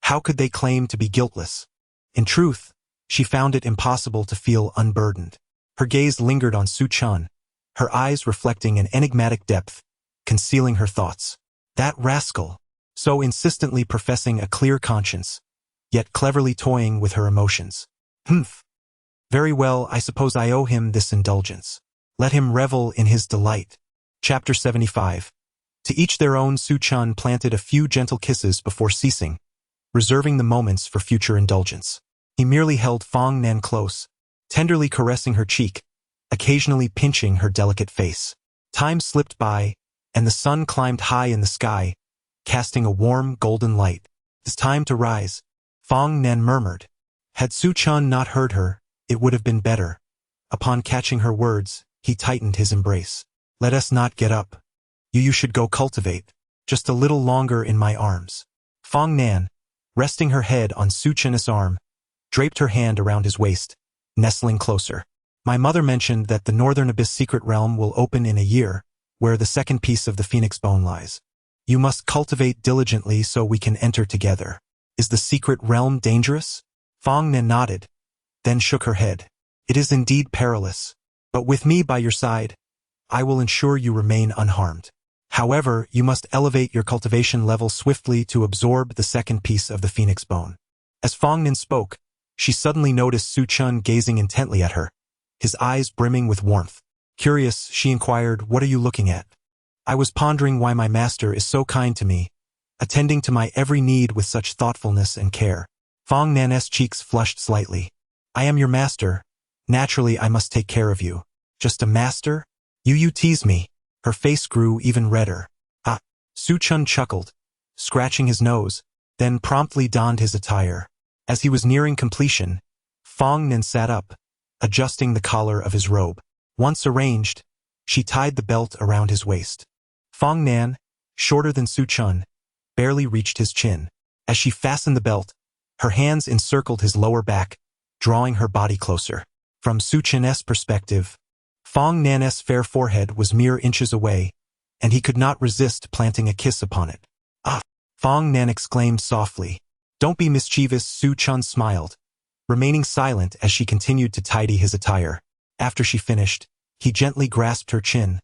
How could they claim to be guiltless? In truth, she found it impossible to feel unburdened. Her gaze lingered on Su Chan, her eyes reflecting an enigmatic depth, concealing her thoughts. That rascal, so insistently professing a clear conscience, yet cleverly toying with her emotions. Humph. Very well, I suppose I owe him this indulgence. Let him revel in his delight. Chapter 75. To each their own. Su Chan planted a few gentle kisses before ceasing, reserving the moments for future indulgence. He merely held Fong Nan close, tenderly caressing her cheek, occasionally pinching her delicate face. Time slipped by, and the sun climbed high in the sky, casting a warm golden light. It's time to rise, Fong Nan murmured. Had Su Chan not heard her, it would have been better. Upon catching her words, he tightened his embrace. Let us not get up. You should go cultivate, just a little longer in my arms. Fong Nan, resting her head on Su Chan's arm, draped her hand around his waist, nestling closer. My mother mentioned that the Northern Abyss secret realm will open in a year, where the second piece of the phoenix bone lies. You must cultivate diligently so we can enter together. Is the secret realm dangerous? Fong Nan nodded, then shook her head. It is indeed perilous, but with me by your side, I will ensure you remain unharmed. However, you must elevate your cultivation level swiftly to absorb the second piece of the phoenix bone. As Fong Nan spoke, she suddenly noticed Su Chan gazing intently at her, his eyes brimming with warmth. Curious, she inquired, "What are you looking at?" I was pondering why my master is so kind to me, attending to my every need with such thoughtfulness and care. Fong Nan's cheeks flushed slightly. I am your master. Naturally, I must take care of you. Just a master? You tease me. Her face grew even redder. Ah, Su Chan chuckled, scratching his nose, then promptly donned his attire. As he was nearing completion, Fong Nan sat up, adjusting the collar of his robe. Once arranged, she tied the belt around his waist. Fong Nan, shorter than Su Chan, barely reached his chin. As she fastened the belt, her hands encircled his lower back, drawing her body closer. From Su Chan's perspective, Fong Nan's fair forehead was mere inches away, and he could not resist planting a kiss upon it. Ah! Fong Nan exclaimed softly. Don't be mischievous. Su Chan smiled, remaining silent as she continued to tidy his attire. After she finished, he gently grasped her chin,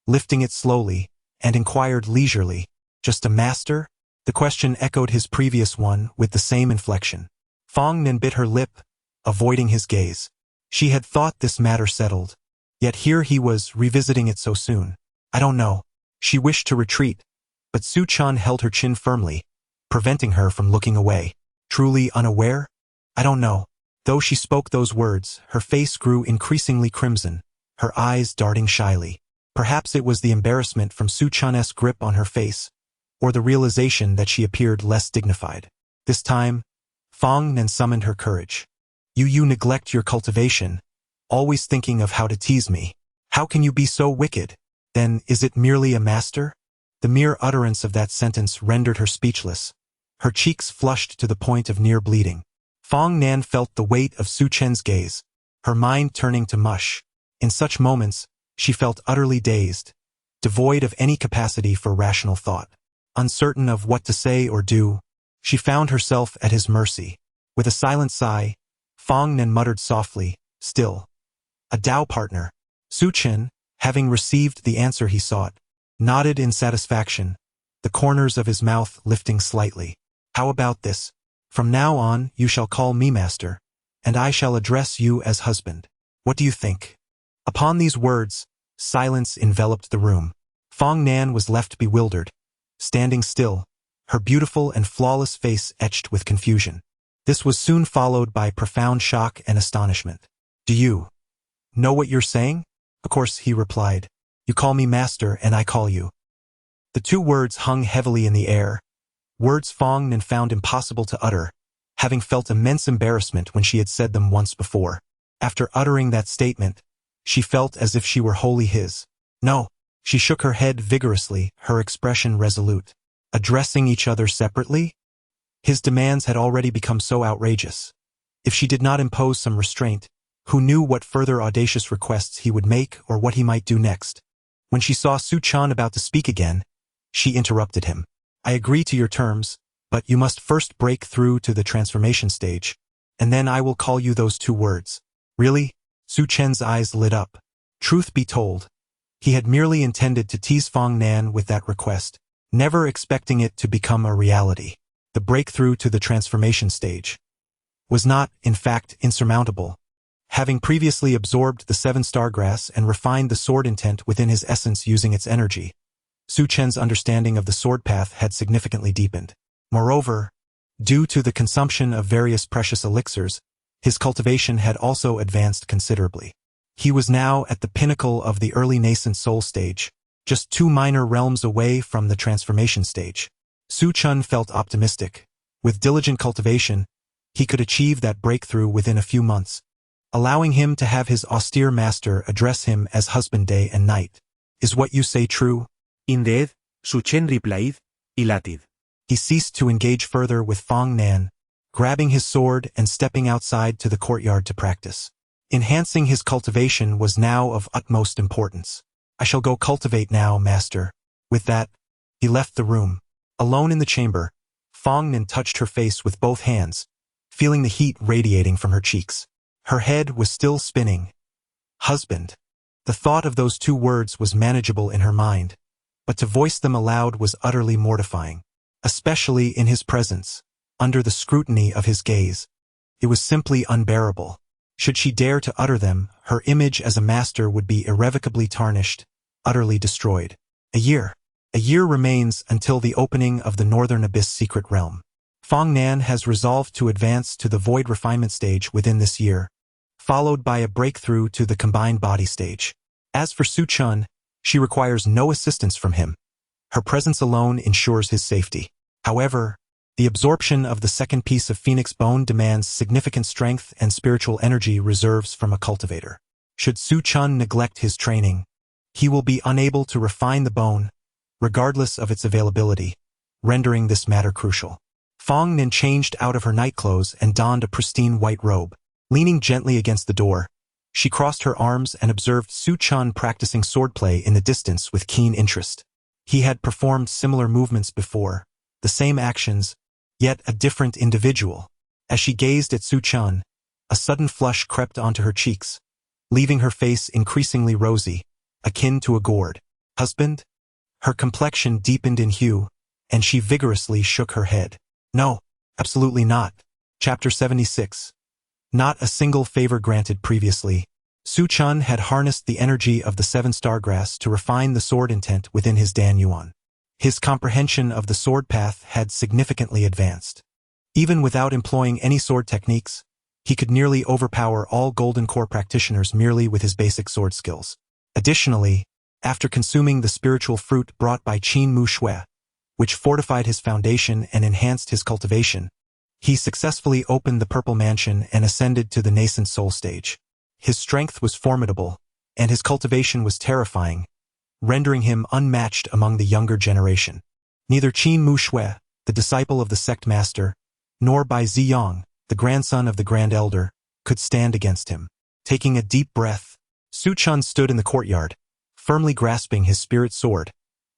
lifting it slowly, and inquired leisurely, "Just a master?" The question echoed his previous one with the same inflection. Fong Nan bit her lip, avoiding his gaze. She had thought this matter settled, yet here he was revisiting it so soon. I don't know. She wished to retreat, but Su Chan held her chin firmly, preventing her from looking away. Truly unaware? I don't know. Though she spoke those words, her face grew increasingly crimson, her eyes darting shyly. Perhaps it was the embarrassment from Su Chan's grip on her face, or the realization that she appeared less dignified. This time, Fong Nan summoned her courage. You neglect your cultivation, always thinking of how to tease me. How can you be so wicked? Then, is it merely a master? The mere utterance of that sentence rendered her speechless. Her cheeks flushed to the point of near bleeding. Fong Nan felt the weight of Su Chan's gaze, her mind turning to mush. In such moments, she felt utterly dazed, devoid of any capacity for rational thought. Uncertain of what to say or do, she found herself at his mercy. With a silent sigh, Fong Nen muttered softly, "Still. A Dao partner." Su Chen, having received the answer he sought, nodded in satisfaction, the corners of his mouth lifting slightly. "How about this? From now on you shall call me master, and I shall address you as husband. What do you think?" Upon these words, silence enveloped the room. Fong Nan was left bewildered, standing still, her beautiful and flawless face etched with confusion. This was soon followed by profound shock and astonishment. "Do you know what you're saying?" "Of course," he replied. "You call me master and I call you." The two words hung heavily in the air, words Fong Nan found impossible to utter, having felt immense embarrassment when she had said them once before. After uttering that statement, she felt as if she were wholly his. "No." She shook her head vigorously, her expression resolute. Addressing each other separately? His demands had already become so outrageous. If she did not impose some restraint, who knew what further audacious requests he would make or what he might do next? When she saw Su Chan about to speak again, she interrupted him. "I agree to your terms, but you must first break through to the transformation stage, and then I will call you those two words." "Really?" Su Chen's eyes lit up. Truth be told, he had merely intended to tease Fong Nan with that request, never expecting it to become a reality. The breakthrough to the transformation stage was not, in fact, insurmountable. Having previously absorbed the 7-star grass and refined the sword intent within his essence using its energy, Su Chen's understanding of the sword path had significantly deepened. Moreover, due to the consumption of various precious elixirs, his cultivation had also advanced considerably. He was now at the pinnacle of the early nascent soul stage, just 2 minor realms away from the transformation stage. Su Chen felt optimistic. With diligent cultivation, he could achieve that breakthrough within a few months, allowing him to have his austere master address him as husband day and night. "Is what you say true?" Indeed, Su Chen replied, elated. He ceased to engage further with Fong Nan, grabbing his sword and stepping outside to the courtyard to practice. Enhancing his cultivation was now of utmost importance. "I shall go cultivate now, master." With that, he left the room. Alone in the chamber, Fong Nan touched her face with both hands, feeling the heat radiating from her cheeks. Her head was still spinning. Husband. The thought of those 2 words was manageable in her mind, but to voice them aloud was utterly mortifying, especially in his presence, under the scrutiny of his gaze. It was simply unbearable. Should she dare to utter them, her image as a master would be irrevocably tarnished, utterly destroyed. A year remains until the opening of the Northern Abyss secret realm. Fong Nan has resolved to advance to the void refinement stage within this year, followed by a breakthrough to the combined body stage. As for Su Chen, she requires no assistance from him. Her presence alone ensures his safety. However, the absorption of the second piece of phoenix bone demands significant strength and spiritual energy reserves from a cultivator. Should Su Chen neglect his training, he will be unable to refine the bone, regardless of its availability, rendering this matter crucial. Fong Nin changed out of her nightclothes and donned a pristine white robe. Leaning gently against the door, she crossed her arms and observed Su Chen practicing swordplay in the distance with keen interest. He had performed similar movements before, the same actions, yet a different individual. As she gazed at Su Chen, a sudden flush crept onto her cheeks, leaving her face increasingly rosy, akin to a gourd. "Husband?" Her complexion deepened in hue, and she vigorously shook her head. "No, absolutely not." Chapter 76. Not a single favor granted previously. Su Chen had harnessed the energy of the 7-star grass to refine the sword intent within his Dan Yuan. His comprehension of the sword path had significantly advanced. Even without employing any sword techniques, he could nearly overpower all Golden Core practitioners merely with his basic sword skills. Additionally, after consuming the spiritual fruit brought by Qin Mu Shui, which fortified his foundation and enhanced his cultivation, he successfully opened the Purple Mansion and ascended to the nascent soul stage. His strength was formidable, and his cultivation was terrifying, rendering him unmatched among the younger generation. Neither Qin Mu Shui, the disciple of the sect master, nor Bai Ziyang, the grandson of the Grand Elder, could stand against him. Taking a deep breath, Su Chun stood in the courtyard, firmly grasping his spirit sword,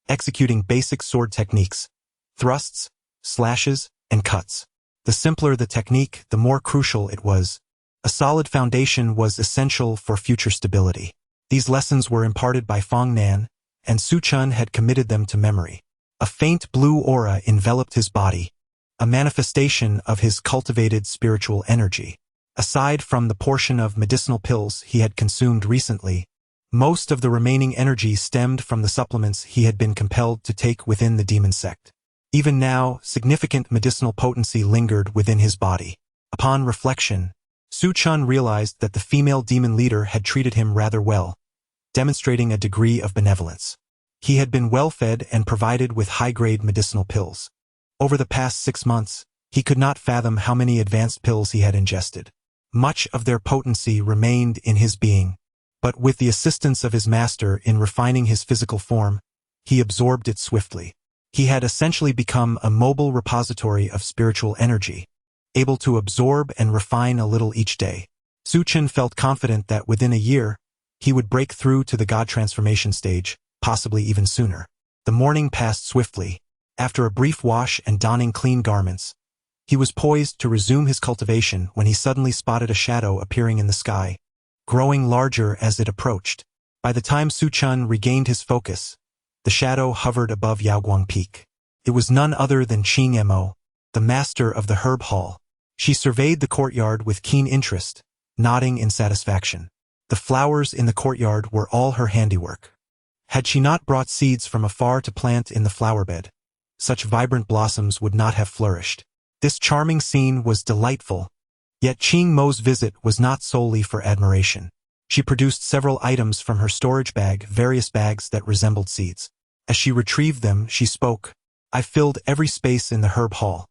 executing basic sword techniques, thrusts, slashes, and cuts. The simpler the technique, the more crucial it was. A solid foundation was essential for future stability. These lessons were imparted by Fong Nan, and Su Chun had committed them to memory. A faint blue aura enveloped his body, a manifestation of his cultivated spiritual energy. Aside from the portion of medicinal pills he had consumed recently, most of the remaining energy stemmed from the supplements he had been compelled to take within the demon sect. Even now, significant medicinal potency lingered within his body. Upon reflection, Su Chun realized that the female demon leader had treated him rather well, demonstrating a degree of benevolence. He had been well-fed and provided with high-grade medicinal pills. Over the past 6 months, he could not fathom how many advanced pills he had ingested. Much of their potency remained in his being, but with the assistance of his master in refining his physical form, he absorbed it swiftly. He had essentially become a mobile repository of spiritual energy, able to absorb and refine a little each day. Su Chun felt confident that within a year, he would break through to the God transformation stage, possibly even sooner. The morning passed swiftly. After a brief wash and donning clean garments, he was poised to resume his cultivation when he suddenly spotted a shadow appearing in the sky, growing larger as it approached. By the time Su Chun regained his focus, the shadow hovered above Yaoguang Peak. It was none other than Qing Mo, the master of the herb hall. She surveyed the courtyard with keen interest, nodding in satisfaction. The flowers in the courtyard were all her handiwork. Had she not brought seeds from afar to plant in the flowerbed, such vibrant blossoms would not have flourished. This charming scene was delightful, yet Qing Mo's visit was not solely for admiration. She produced several items from her storage bag, various bags that resembled seeds. As she retrieved them, she spoke, "I filled every space in the herb hall.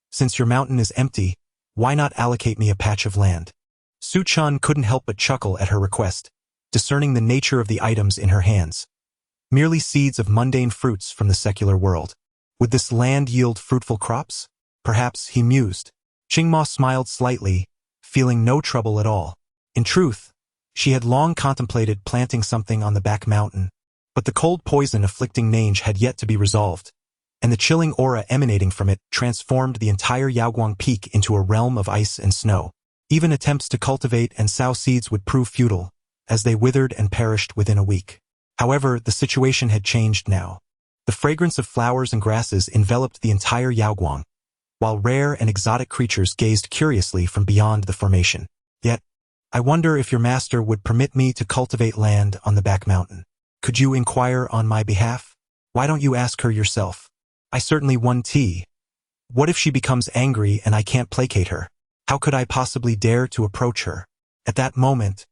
Since your mountain is empty, why not allocate me a patch of land?" Su Chun couldn't help but chuckle at her request, discerning the nature of the items in her hands. Merely seeds of mundane fruits from the secular world. Would this land yield fruitful crops? Perhaps, he mused. Qing Mo smiled slightly, feeling no trouble at all. In truth, she had long contemplated planting something on the back mountain, but the cold poison afflicting Nange had yet to be resolved, and the chilling aura emanating from it transformed the entire Yaoguang Peak into a realm of ice and snow. Even attempts to cultivate and sow seeds would prove futile, as they withered and perished within a week. However, the situation had changed now. The fragrance of flowers and grasses enveloped the entire Yaoguang, while rare and exotic creatures gazed curiously from beyond the formation. Yet, I wonder if your master would permit me to cultivate land on the back mountain. Could you inquire on my behalf? Why don't you ask her yourself? I certainly won tea. What if she becomes angry and I can't placate her? How could I possibly dare to approach her? At that moment,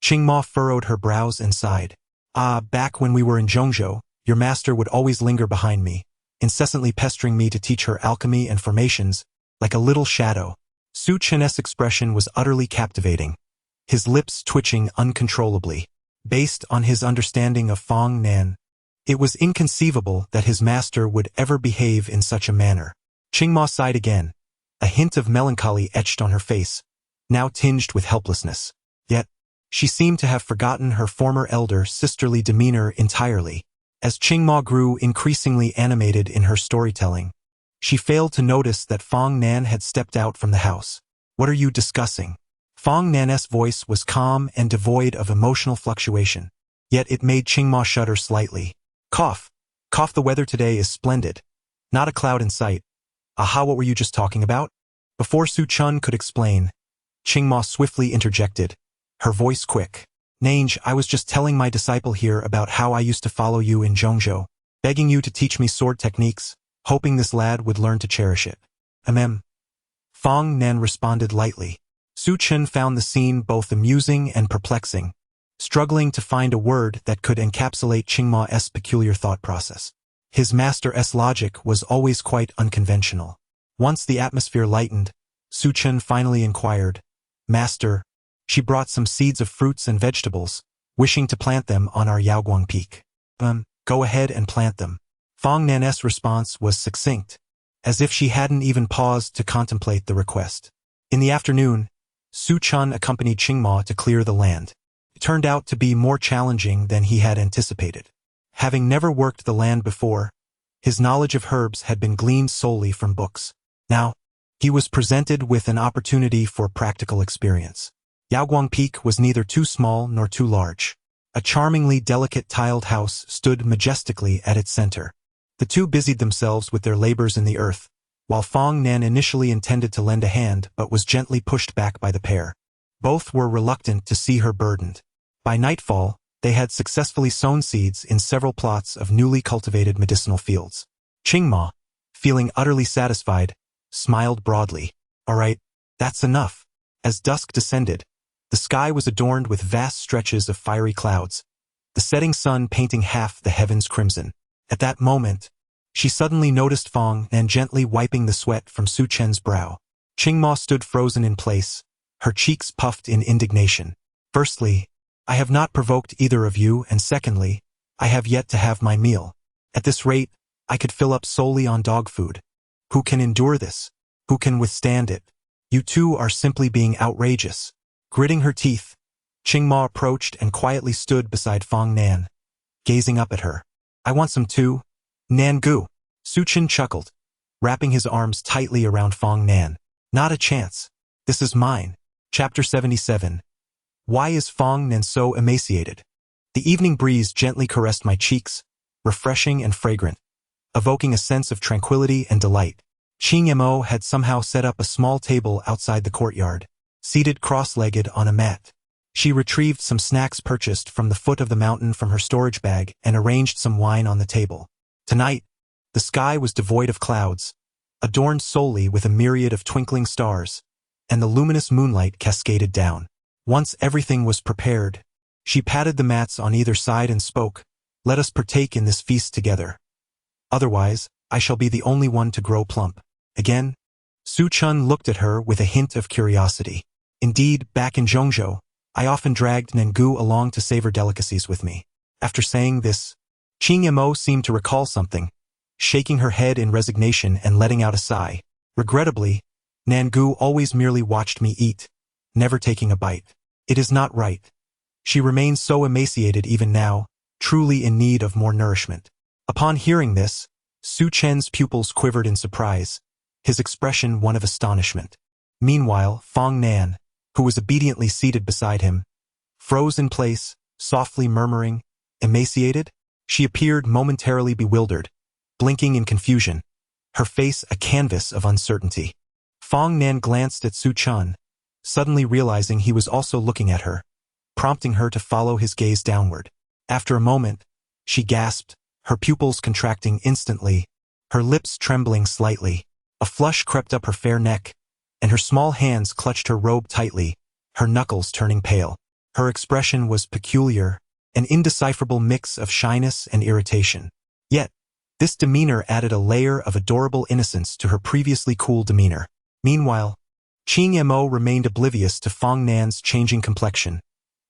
Qing Mo furrowed her brows and sighed. Back when we were in Zhongzhou, your master would always linger behind me, incessantly pestering me to teach her alchemy and formations, like a little shadow. Su Chun's expression was utterly captivating, his lips twitching uncontrollably. Based on his understanding of Fong Nan, it was inconceivable that his master would ever behave in such a manner. Qing Mo sighed again, a hint of melancholy etched on her face, now tinged with helplessness. Yet, she seemed to have forgotten her former elder sisterly demeanor entirely. As Qing Mo grew increasingly animated in her storytelling, she failed to notice that Fong Nan had stepped out from the house. "What are you discussing?" Fong Nan's voice was calm and devoid of emotional fluctuation, yet it made Qing Mo shudder slightly. Cough. The weather today is splendid. Not a cloud in sight. Aha, what were you just talking about? Before Su Chun could explain, Qing Mo swiftly interjected, her voice quick. "Nange, I was just telling my disciple here about how I used to follow you in Zhongzhou, begging you to teach me sword techniques, hoping this lad would learn to cherish it." Fong Nan responded lightly. Su Chun found the scene both amusing and perplexing, struggling to find a word that could encapsulate Qing Mo's peculiar thought process. His master's logic was always quite unconventional. Once the atmosphere lightened, Su Chun finally inquired, "Master," she brought some seeds of fruits and vegetables, wishing to plant them on our Yaoguang Peak. Go ahead and plant them." Fong Nan's response was succinct, as if she hadn't even paused to contemplate the request. In the afternoon, Su Chun accompanied Qingma to clear the land. It turned out to be more challenging than he had anticipated. Having never worked the land before, his knowledge of herbs had been gleaned solely from books. Now, he was presented with an opportunity for practical experience. Yaoguang Peak was neither too small nor too large. A charmingly delicate tiled house stood majestically at its center. The two busied themselves with their labors in the earth, while Fong Nan initially intended to lend a hand but was gently pushed back by the pair. Both were reluctant to see her burdened. By nightfall, they had successfully sown seeds in several plots of newly cultivated medicinal fields. Qingma, feeling utterly satisfied, smiled broadly. "All right, that's enough." As dusk descended, the sky was adorned with vast stretches of fiery clouds, the setting sun painting half the heavens crimson. At that moment, she suddenly noticed Fong Nan gently wiping the sweat from Su Chen's brow. Qingma stood frozen in place, her cheeks puffed in indignation. "Firstly, I have not provoked either of you, and secondly, I have yet to have my meal. At this rate, I could fill up solely on dog food. Who can endure this? Who can withstand it? You two are simply being outrageous." Gritting her teeth, Qingma approached and quietly stood beside Fong Nan, gazing up at her. "I want some too, Nan Gu." Su Chen chuckled, wrapping his arms tightly around Fong Nan. "Not a chance. This is mine." Chapter 77. Why is Fong Nan so emaciated? The evening breeze gently caressed my cheeks, refreshing and fragrant, evoking a sense of tranquility and delight. Qing Mo had somehow set up a small table outside the courtyard, seated cross-legged on a mat. She retrieved some snacks purchased from the foot of the mountain from her storage bag and arranged some wine on the table. Tonight, the sky was devoid of clouds, adorned solely with a myriad of twinkling stars, and the luminous moonlight cascaded down. Once everything was prepared, she patted the mats on either side and spoke, "Let us partake in this feast together. Otherwise, I shall be the only one to grow plump." Again, Su Chun looked at her with a hint of curiosity. Indeed, back in Zhongzhou, I often dragged Nengu along to savor delicacies with me. After saying this, Qing Mo seemed to recall something, shaking her head in resignation and letting out a sigh. Regrettably, Nangu always merely watched me eat, never taking a bite. It is not right. She remains so emaciated even now, truly in need of more nourishment. Upon hearing this, Su Chen's pupils quivered in surprise, his expression one of astonishment. Meanwhile, Fong Nan, who was obediently seated beside him, froze in place, softly murmuring, "Emaciated?" She appeared momentarily bewildered, blinking in confusion, her face a canvas of uncertainty. Fong Nan glanced at Su Chun, suddenly realizing he was also looking at her, prompting her to follow his gaze downward. After a moment, she gasped, her pupils contracting instantly, her lips trembling slightly. A flush crept up her fair neck, and her small hands clutched her robe tightly, her knuckles turning pale. Her expression was peculiar, an indecipherable mix of shyness and irritation. Yet, this demeanor added a layer of adorable innocence to her previously cool demeanor. Meanwhile, Qing Mo remained oblivious to Fong Nan's changing complexion,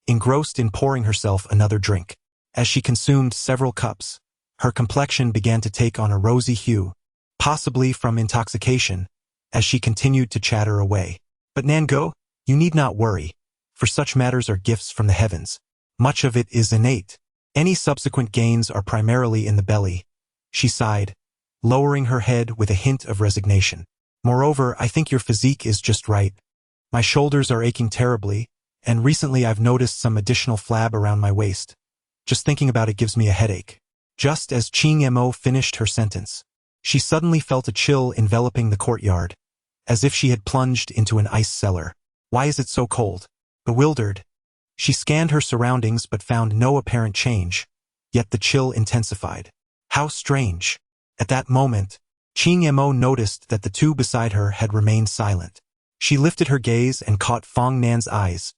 engrossed in pouring herself another drink. As she consumed several cups, her complexion began to take on a rosy hue, possibly from intoxication, as she continued to chatter away. "But Nango, you need not worry, for such matters are gifts from the heavens. Much of it is innate. Any subsequent gains are primarily in the belly," she sighed, lowering her head with a hint of resignation. "Moreover, I think your physique is just right. My shoulders are aching terribly, and recently I've noticed some additional flab around my waist. Just thinking about it gives me a headache." Just as Qing Mo finished her sentence, she suddenly felt a chill enveloping the courtyard, as if she had plunged into an ice cellar. "Why is it so cold?" Bewildered, she scanned her surroundings but found no apparent change, yet the chill intensified. How strange! At that moment, Qing Mo noticed that the two beside her had remained silent. She lifted her gaze and caught Fong Nan's eyes,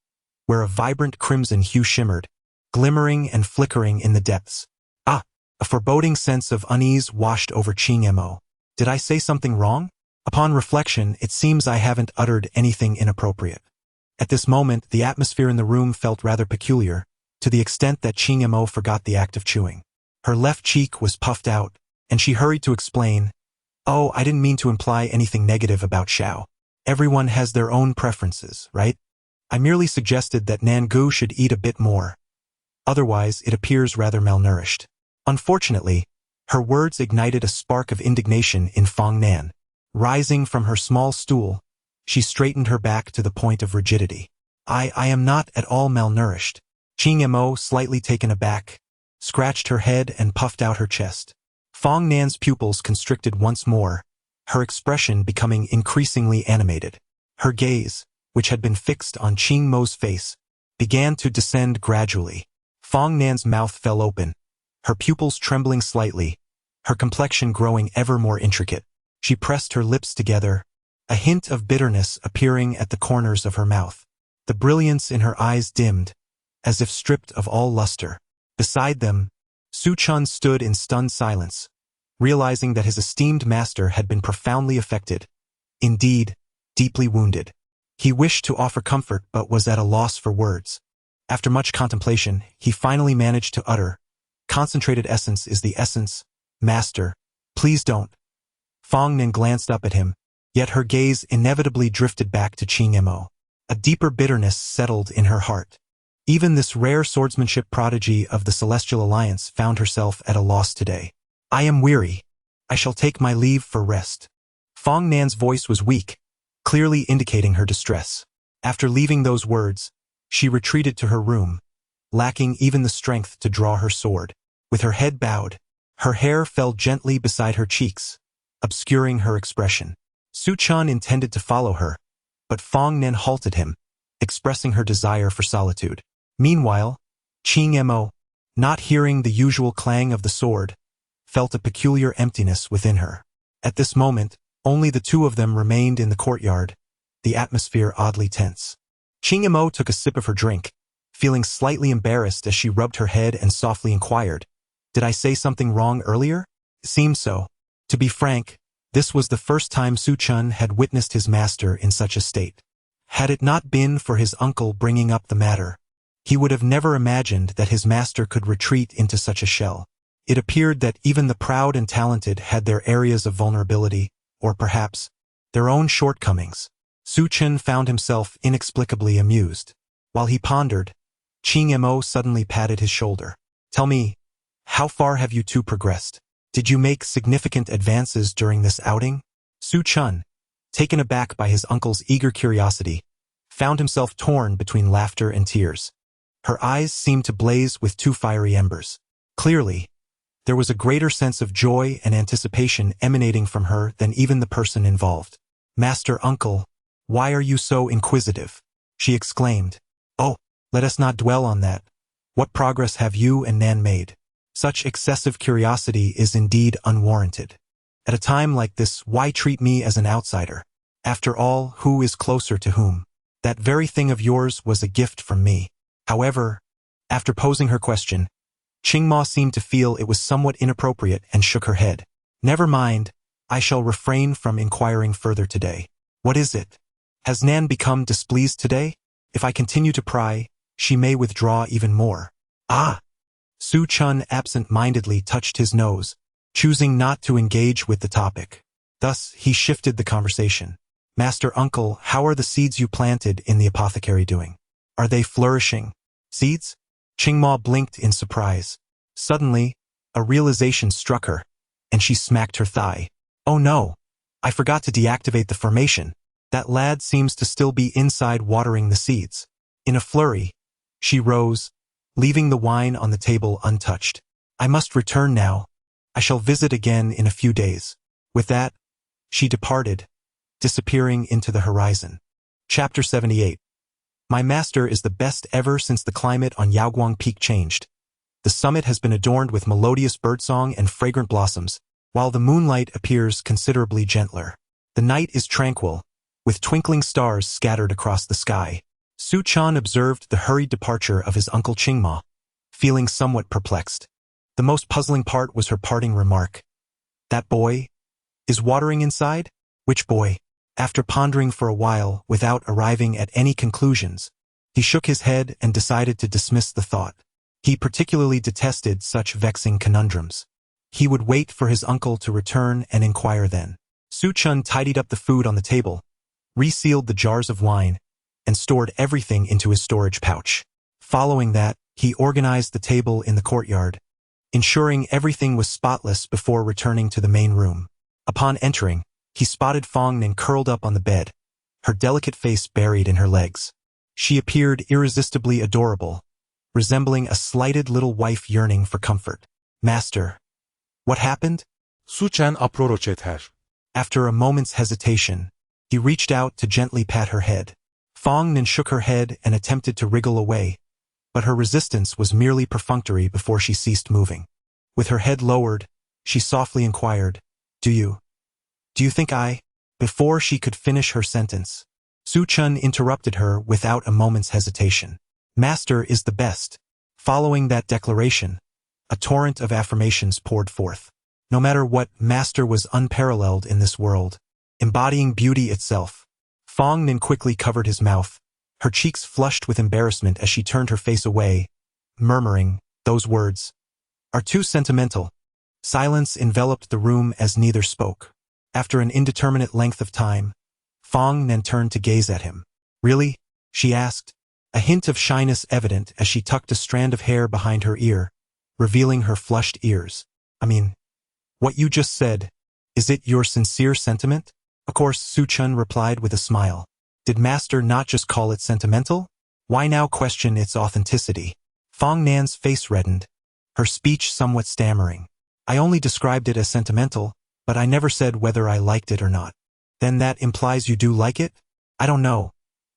where a vibrant crimson hue shimmered, glimmering and flickering in the depths. Ah! A foreboding sense of unease washed over Qing Mo. Did I say something wrong? Upon reflection, it seems I haven't uttered anything inappropriate. At this moment, the atmosphere in the room felt rather peculiar, to the extent that Qing Mo forgot the act of chewing. Her left cheek was puffed out, and she hurried to explain, "Oh, I didn't mean to imply anything negative about Xiao. Everyone has their own preferences, right? I merely suggested that Nangu should eat a bit more. Otherwise, it appears rather malnourished. Unfortunately, her words ignited a spark of indignation in Fong Nan. Rising from her small stool, she straightened her back to the point of rigidity. I am not at all malnourished. Ching Mo, slightly taken aback, scratched her head and puffed out her chest. Fong Nan's pupils constricted once more, her expression becoming increasingly animated. Her gaze, which had been fixed on Ching Mo's face, began to descend gradually. Fong Nan's mouth fell open, her pupils trembling slightly, her complexion growing ever more intricate. She pressed her lips together, a hint of bitterness appearing at the corners of her mouth. The brilliance in her eyes dimmed, as if stripped of all luster. Beside them, Su Chun stood in stunned silence, realizing that his esteemed master had been profoundly affected, indeed, deeply wounded. He wished to offer comfort but was at a loss for words. After much contemplation, he finally managed to utter, "Concentrated essence is the essence, master. Please don't." Fong Nan glanced up at him, yet her gaze inevitably drifted back to Ching Mo. A deeper bitterness settled in her heart. Even this rare swordsmanship prodigy of the Celestial Alliance found herself at a loss today. "I am weary. I shall take my leave for rest." Fong Nan's voice was weak, clearly indicating her distress. After leaving those words, she retreated to her room, lacking even the strength to draw her sword. With her head bowed, her hair fell gently beside her cheeks, obscuring her expression. Su Chun intended to follow her, but Fong Nan halted him, expressing her desire for solitude. Meanwhile, Ching Mo, not hearing the usual clang of the sword, felt a peculiar emptiness within her. At this moment, only the two of them remained in the courtyard, the atmosphere oddly tense. Ching Mo took a sip of her drink, feeling slightly embarrassed as she rubbed her head and softly inquired, "Did I say something wrong earlier?" It seemed so. To be frank, this was the first time Su Chun had witnessed his master in such a state. Had it not been for his uncle bringing up the matter, he would have never imagined that his master could retreat into such a shell. It appeared that even the proud and talented had their areas of vulnerability, or perhaps, their own shortcomings. Su Chun found himself inexplicably amused. While he pondered, Ching Mo suddenly patted his shoulder. "Tell me, how far have you two progressed? Did you make significant advances during this outing?" Su Chun, taken aback by his uncle's eager curiosity, found himself torn between laughter and tears. Her eyes seemed to blaze with two fiery embers. Clearly, there was a greater sense of joy and anticipation emanating from her than even the person involved. "Master Uncle, why are you so inquisitive?" she exclaimed. "Oh, let us not dwell on that. What progress have you and Nan made? Such excessive curiosity is indeed unwarranted. At a time like this, why treat me as an outsider? After all, who is closer to whom? That very thing of yours was a gift from me." However, after posing her question, Ching Ma seemed to feel it was somewhat inappropriate and shook her head. "Never mind, I shall refrain from inquiring further today. What is it? Has Nan become displeased today? If I continue to pry, she may withdraw even more." "Ah!" Su Chun absent-mindedly touched his nose, choosing not to engage with the topic. Thus, he shifted the conversation. "Master Uncle, how are the seeds you planted in the apothecary doing? Are they flourishing?" "Seeds?" Ching Ma blinked in surprise. Suddenly, a realization struck her, and she smacked her thigh. "Oh no! I forgot to deactivate the formation. That lad seems to still be inside watering the seeds." In a flurry, she rose, leaving the wine on the table untouched. "I must return now. I shall visit again in a few days." With that, she departed, disappearing into the horizon. Chapter 78. My master is the best ever since the climate on Yaoguang Peak changed. The summit has been adorned with melodious birdsong and fragrant blossoms, while the moonlight appears considerably gentler. The night is tranquil, with twinkling stars scattered across the sky. Su Chun observed the hurried departure of his uncle Ching Ma, feeling somewhat perplexed. The most puzzling part was her parting remark. "That boy is watering inside?" "Which boy?" After pondering for a while without arriving at any conclusions, he shook his head and decided to dismiss the thought. He particularly detested such vexing conundrums. He would wait for his uncle to return and inquire then. Su Chun tidied up the food on the table, resealed the jars of wine, and stored everything into his storage pouch. Following that, he organized the table in the courtyard, ensuring everything was spotless before returning to the main room. Upon entering, he spotted Fong Nin curled up on the bed, her delicate face buried in her legs. She appeared irresistibly adorable, resembling a slighted little wife yearning for comfort. Master, what happened? Su Chen aproroçet her. After a moment's hesitation, he reached out to gently pat her head. Fong Nin shook her head and attempted to wriggle away, but her resistance was merely perfunctory before she ceased moving. With her head lowered, she softly inquired, Do you think I? Before she could finish her sentence, Su Chen interrupted her without a moment's hesitation. Master is the best. Following that declaration, a torrent of affirmations poured forth. No matter what, Master was unparalleled in this world, embodying beauty itself. Fong Nin quickly covered his mouth, her cheeks flushed with embarrassment as she turned her face away, murmuring, Those words are too sentimental. Silence enveloped the room as neither spoke. After an indeterminate length of time, Fong Nin turned to gaze at him. Really? She asked, a hint of shyness evident as she tucked a strand of hair behind her ear, revealing her flushed ears. I mean, what you just said, is it your sincere sentiment? Of course, Su Chen replied with a smile. Did Master not just call it sentimental? Why now question its authenticity? Fong Nan's face reddened, her speech somewhat stammering. I only described it as sentimental, but I never said whether I liked it or not. Then that implies you do like it? I don't know.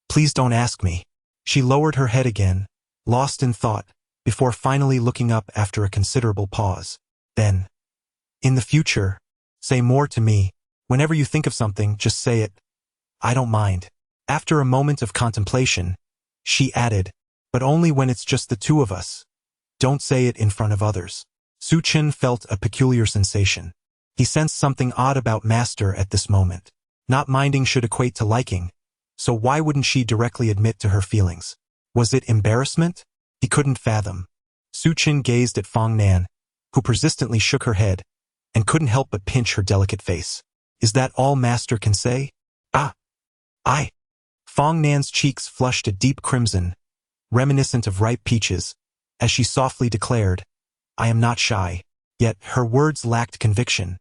Please don't ask me. She lowered her head again, lost in thought, before finally looking up after a considerable pause. Then, in the future, say more to me. Whenever you think of something, just say it. I don't mind. After a moment of contemplation, she added, but only when it's just the two of us. Don't say it in front of others. Su Chen felt a peculiar sensation. He sensed something odd about Master at this moment. Not minding should equate to liking, so why wouldn't she directly admit to her feelings? Was it embarrassment? He couldn't fathom. Su Chen gazed at Fong Nan, who persistently shook her head, and couldn't help but pinch her delicate face. Is that all Master can say? Fong Nan's cheeks flushed a deep crimson, reminiscent of ripe peaches, as she softly declared, I am not shy. Yet her words lacked conviction,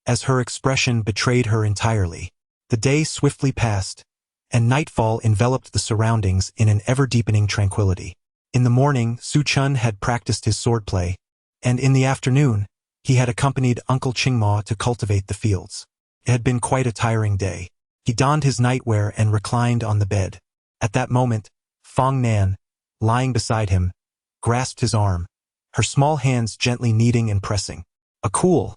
as her expression betrayed her entirely. The day swiftly passed, and nightfall enveloped the surroundings in an ever-deepening tranquility. In the morning, Su Chen had practiced his swordplay, and in the afternoon, he had accompanied Uncle Qingma to cultivate the fields. It had been quite a tiring day. He donned his nightwear and reclined on the bed. At that moment, Fong Nan, lying beside him, grasped his arm, her small hands gently kneading and pressing. A cool,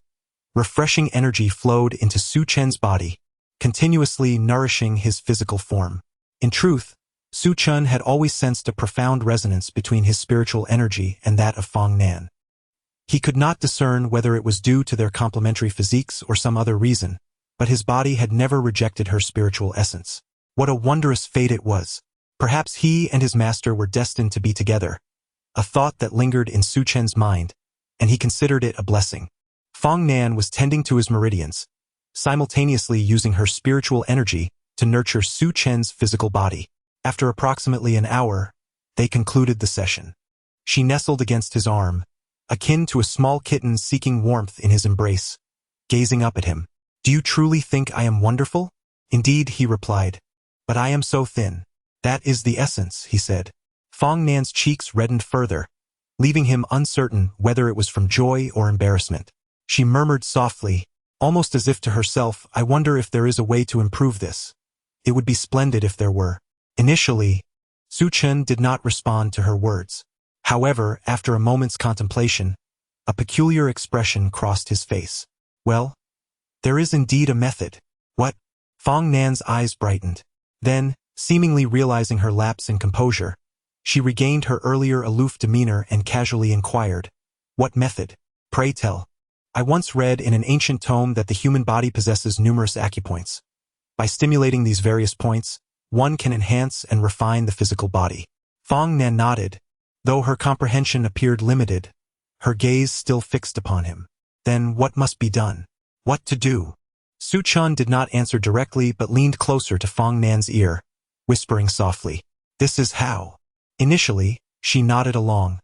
refreshing energy flowed into Su Chen's body, continuously nourishing his physical form. In truth, Su Chen had always sensed a profound resonance between his spiritual energy and that of Fong Nan. He could not discern whether it was due to their complementary physiques or some other reason, but his body had never rejected her spiritual essence. What a wondrous fate it was. Perhaps he and his master were destined to be together, a thought that lingered in Su Chen's mind, and he considered it a blessing. Fong Nan was tending to his meridians, simultaneously using her spiritual energy to nurture Su Chen's physical body. After approximately an hour, they concluded the session. She nestled against his arm, akin to a small kitten seeking warmth in his embrace, gazing up at him. Do you truly think I am wonderful? Indeed, he replied. But I am so thin. That is the essence, he said. Fong Nan's cheeks reddened further, leaving him uncertain whether it was from joy or embarrassment. She murmured softly, almost as if to herself, I wonder if there is a way to improve this. It would be splendid if there were. Initially, Su Chen did not respond to her words. However, after a moment's contemplation, a peculiar expression crossed his face. Well, there is indeed a method. What? Fong Nan's eyes brightened. Then, seemingly realizing her lapse in composure, she regained her earlier aloof demeanor and casually inquired, What method? Pray tell. I once read in an ancient tome that the human body possesses numerous acupoints. By stimulating these various points, one can enhance and refine the physical body. Fong Nan nodded, though her comprehension appeared limited, her gaze still fixed upon him. Then what must be done? What to do? Su Chen did not answer directly but leaned closer to Fong Nan's ear, whispering softly. This is how. Initially, she nodded along,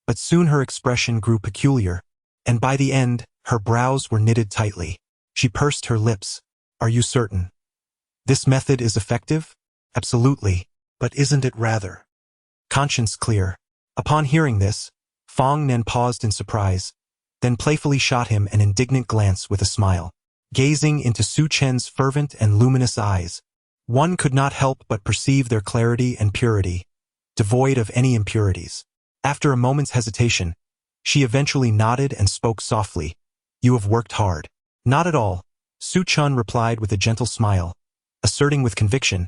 but soon her expression grew peculiar, and by the end, her brows were knitted tightly. She pursed her lips. Are you certain? This method is effective? Absolutely, but isn't it rather? Conscience clear. Upon hearing this, Fong Nen paused in surprise, then playfully shot him an indignant glance with a smile. Gazing into Su Chen's fervent and luminous eyes, one could not help but perceive their clarity and purity, devoid of any impurities. After a moment's hesitation, she eventually nodded and spoke softly. You have worked hard. Not at all, Su Chun replied with a gentle smile, asserting with conviction,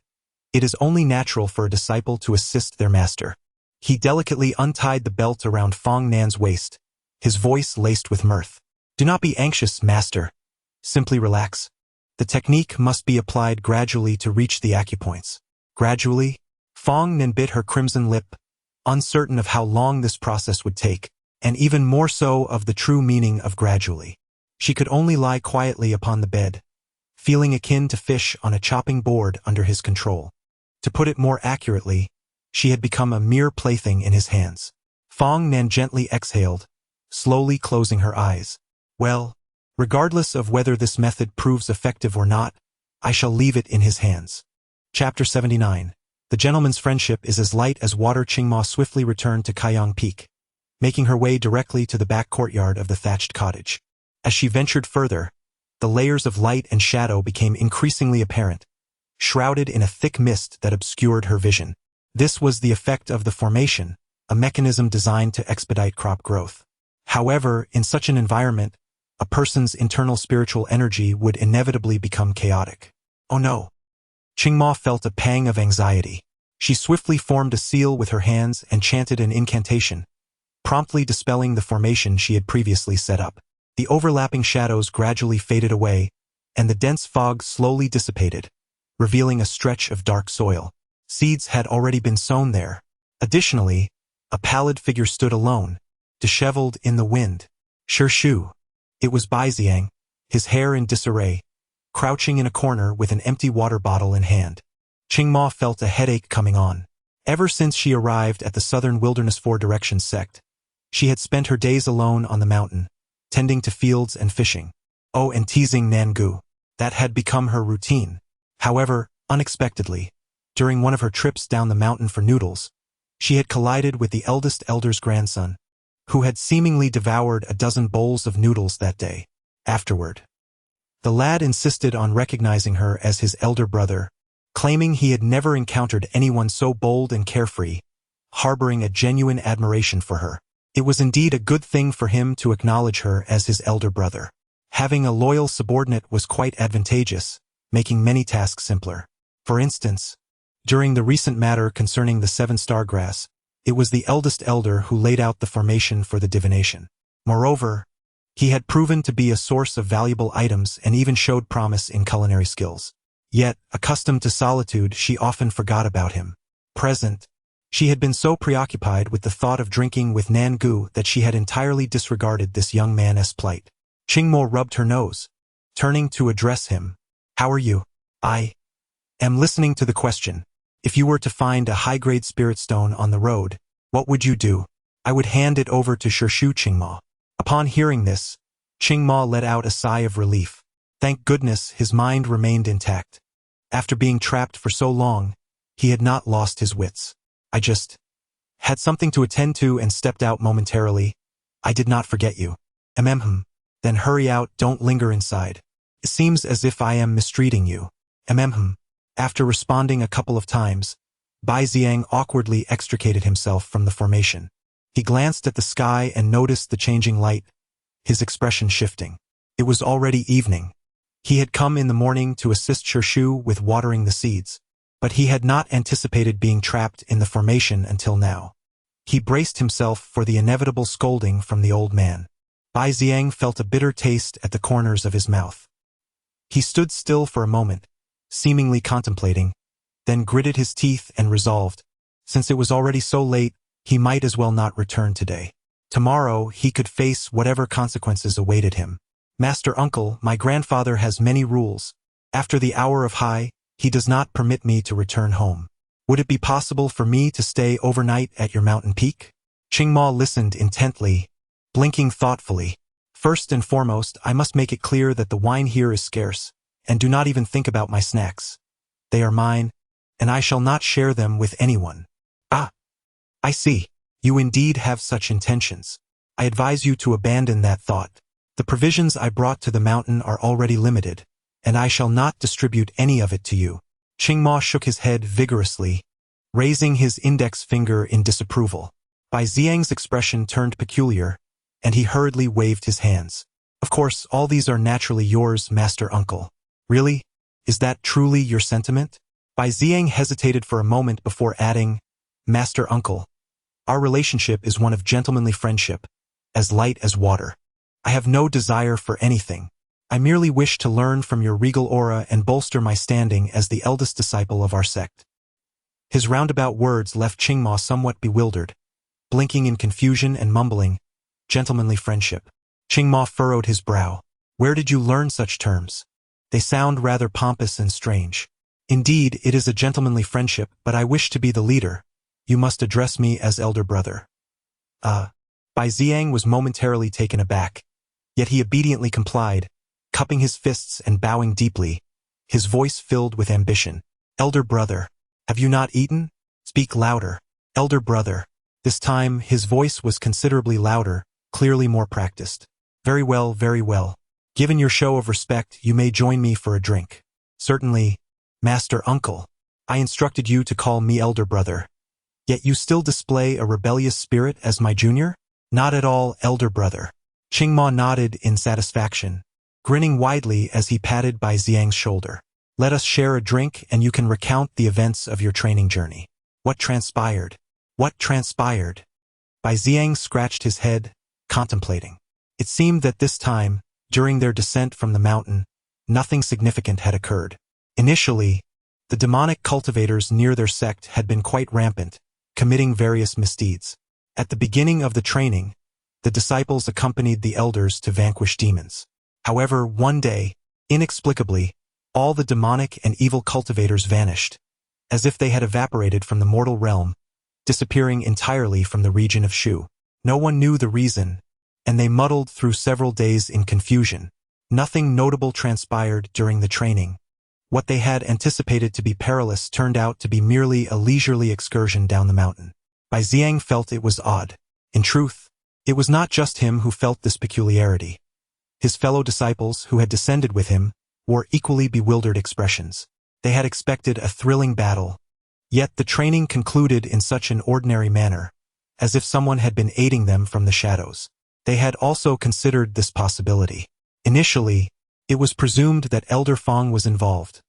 it is only natural for a disciple to assist their master. He delicately untied the belt around Fong Nan's waist, his voice laced with mirth. Do not be anxious, master. Simply relax. The technique must be applied gradually to reach the acupoints. Gradually? Fong Nan bit her crimson lip, uncertain of how long this process would take, and even more so of the true meaning of gradually. She could only lie quietly upon the bed, feeling akin to fish on a chopping board under his control. To put it more accurately, she had become a mere plaything in his hands. Fong Nan gently exhaled, slowly closing her eyes. Well, regardless of whether this method proves effective or not, I shall leave it in his hands. Chapter 79. The gentleman's friendship is as light as water. Qingma swiftly returned to Kaiyang Peak, making her way directly to the back courtyard of the thatched cottage. As she ventured further, the layers of light and shadow became increasingly apparent, shrouded in a thick mist that obscured her vision. This was the effect of the formation, a mechanism designed to expedite crop growth. However, in such an environment, a person's internal spiritual energy would inevitably become chaotic. Oh no! Qingma felt a pang of anxiety. She swiftly formed a seal with her hands and chanted an incantation, promptly dispelling the formation she had previously set up. The overlapping shadows gradually faded away, and the dense fog slowly dissipated, revealing a stretch of dark soil. Seeds had already been sown there. Additionally, a pallid figure stood alone, disheveled in the wind. Shu. It was Bai Xiang, his hair in disarray, crouching in a corner with an empty water bottle in hand. Qingma felt a headache coming on. Ever since she arrived at the Southern Wilderness Four Directions sect, she had spent her days alone on the mountain, tending to fields and fishing. Oh, and teasing Nangu. That had become her routine. However, unexpectedly, during one of her trips down the mountain for noodles, she had collided with the eldest elder's grandson, who had seemingly devoured a dozen bowls of noodles that day. Afterward, the lad insisted on recognizing her as his elder brother, claiming he had never encountered anyone so bold and carefree, harboring a genuine admiration for her. It was indeed a good thing for him to acknowledge her as his elder brother. Having a loyal subordinate was quite advantageous, making many tasks simpler. For instance, during the recent matter concerning the 7-star grass, it was the eldest elder who laid out the formation for the divination. Moreover, he had proven to be a source of valuable items and even showed promise in culinary skills. Yet, accustomed to solitude, she often forgot about him. Present, she had been so preoccupied with the thought of drinking with Nangu that she had entirely disregarded this young man's plight. Qingmo rubbed her nose, turning to address him. How are you? I am listening to the question. If you were to find a high-grade spirit stone on the road, what would you do? I would hand it over to Shu Qingma. Upon hearing this, Qingma let out a sigh of relief. Thank goodness his mind remained intact. After being trapped for so long, he had not lost his wits. I just had something to attend to and stepped out momentarily. I did not forget you. Then hurry out, don't linger inside. It seems as if I am mistreating you. After responding a couple of times, Bai Xiang awkwardly extricated himself from the formation. He glanced at the sky and noticed the changing light, his expression shifting. It was already evening. He had come in the morning to assist Shu with watering the seeds, but he had not anticipated being trapped in the formation until now. He braced himself for the inevitable scolding from the old man. Bai Xiang felt a bitter taste at the corners of his mouth. He stood still for a moment, seemingly contemplating, then gritted his teeth and resolved, since it was already so late, he might as well not return today. Tomorrow he could face whatever consequences awaited him. Master Uncle, my grandfather has many rules. After the hour of high, he does not permit me to return home. Would it be possible for me to stay overnight at your mountain peak? Qingma listened intently, blinking thoughtfully. First and foremost, I must make it clear that the wine here is scarce, and do not even think about my snacks. They are mine, and I shall not share them with anyone. Ah, I see. You indeed have such intentions. I advise you to abandon that thought. The provisions I brought to the mountain are already limited, and I shall not distribute any of it to you. Qingma shook his head vigorously, raising his index finger in disapproval. Bai Xiang's expression turned peculiar, and he hurriedly waved his hands. Of course, all these are naturally yours, Master Uncle. Really? Is that truly your sentiment? Bai Xiang hesitated for a moment before adding, Master Uncle, our relationship is one of gentlemanly friendship, as light as water. I have no desire for anything. I merely wish to learn from your regal aura and bolster my standing as the eldest disciple of our sect. His roundabout words left Qingma somewhat bewildered, blinking in confusion and mumbling, gentlemanly friendship. Qingma furrowed his brow. Where did you learn such terms? They sound rather pompous and strange. Indeed, it is a gentlemanly friendship, but I wish to be the leader. You must address me as elder brother. Bai Xiang was momentarily taken aback, yet he obediently complied, cupping his fists and bowing deeply, his voice filled with ambition. Elder brother, have you not eaten? Speak louder. Elder brother. This time, his voice was considerably louder, clearly more practiced. Very well, very well. Given your show of respect, you may join me for a drink. Certainly, Master Uncle. I instructed you to call me elder brother. Yet you still display a rebellious spirit as my junior? Not at all, elder brother. Qingma nodded in satisfaction, grinning widely as he patted Bai Xiang's shoulder. Let us share a drink and you can recount the events of your training journey. What transpired? What transpired? Bai Xiang scratched his head, contemplating. It seemed that this time, during their descent from the mountain, nothing significant had occurred. Initially, the demonic cultivators near their sect had been quite rampant, committing various misdeeds. At the beginning of the training, the disciples accompanied the elders to vanquish demons. However, one day, inexplicably, all the demonic and evil cultivators vanished, as if they had evaporated from the mortal realm, disappearing entirely from the region of Shu. No one knew the reason, and they muddled through several days in confusion. Nothing notable transpired during the training. What they had anticipated to be perilous turned out to be merely a leisurely excursion down the mountain. Bai Xiang felt it was odd. In truth, it was not just him who felt this peculiarity. His fellow disciples who had descended with him wore equally bewildered expressions. They had expected a thrilling battle, yet the training concluded in such an ordinary manner, as if someone had been aiding them from the shadows. They had also considered this possibility. Initially, it was presumed that Elder Fong was involved.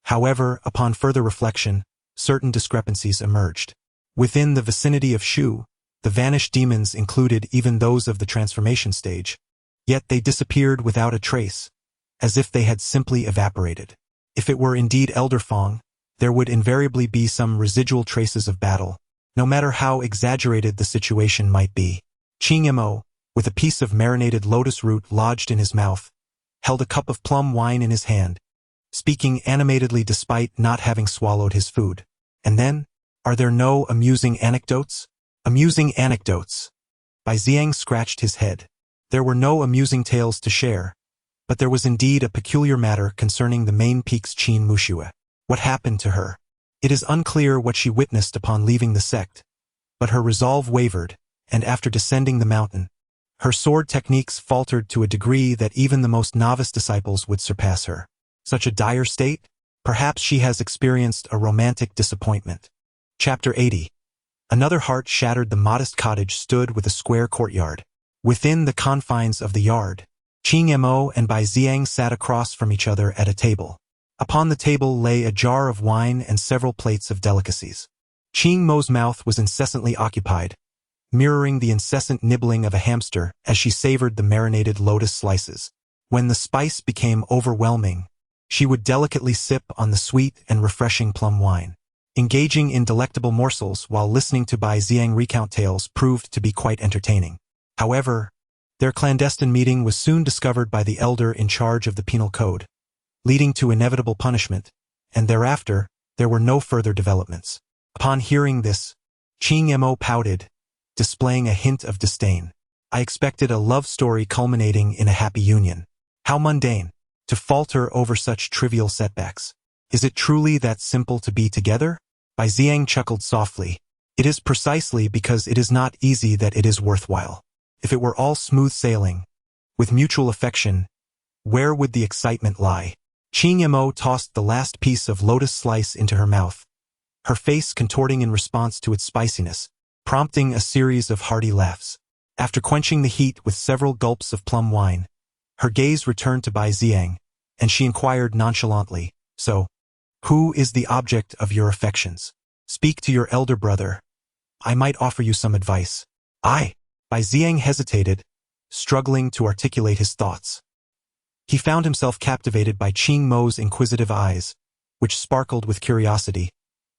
However, upon further reflection, certain discrepancies emerged. Within the vicinity of Shu, the vanished demons included even those of the transformation stage, yet they disappeared without a trace, as if they had simply evaporated. If it were indeed Elder Fong, there would invariably be some residual traces of battle, no matter how exaggerated the situation might be. Qingmo, with a piece of marinated lotus root lodged in his mouth, held a cup of plum wine in his hand, speaking animatedly despite not having swallowed his food. And then, are there no amusing anecdotes? Amusing anecdotes. Bai Xiang scratched his head. There were no amusing tales to share, but there was indeed a peculiar matter concerning the main peak's Qin Muxue. What happened to her? It is unclear what she witnessed upon leaving the sect, but her resolve wavered, and after descending the mountain, her sword techniques faltered to a degree that even the most novice disciples would surpass her. Such a dire state? Perhaps she has experienced a romantic disappointment. Chapter 80. Another heart-shattered. The modest cottage stood with a square courtyard. Within the confines of the yard, Qingmo and Bai Xiang sat across from each other at a table. Upon the table lay a jar of wine and several plates of delicacies. Qingmo's mouth was incessantly occupied, mirroring the incessant nibbling of a hamster as she savored the marinated lotus slices. When the spice became overwhelming, she would delicately sip on the sweet and refreshing plum wine. Engaging in delectable morsels while listening to Bai Xiang recount tales proved to be quite entertaining. However, their clandestine meeting was soon discovered by the elder in charge of the penal code, leading to inevitable punishment, and thereafter, there were no further developments. Upon hearing this, Qing Mo pouted, displaying a hint of disdain. I expected a love story culminating in a happy union. How mundane, to falter over such trivial setbacks. Is it truly that simple to be together? Bai Ziang chuckled softly. It is precisely because it is not easy that it is worthwhile. If it were all smooth sailing, with mutual affection, where would the excitement lie? Qing Mo tossed the last piece of lotus slice into her mouth, her face contorting in response to its spiciness, prompting a series of hearty laughs. After quenching the heat with several gulps of plum wine, her gaze returned to Bai Ziang, and she inquired nonchalantly, "So, who is the object of your affections? Speak to your elder brother. I might offer you some advice." "I." Bai Ziang hesitated, struggling to articulate his thoughts. He found himself captivated by Qing Mo's inquisitive eyes, which sparkled with curiosity,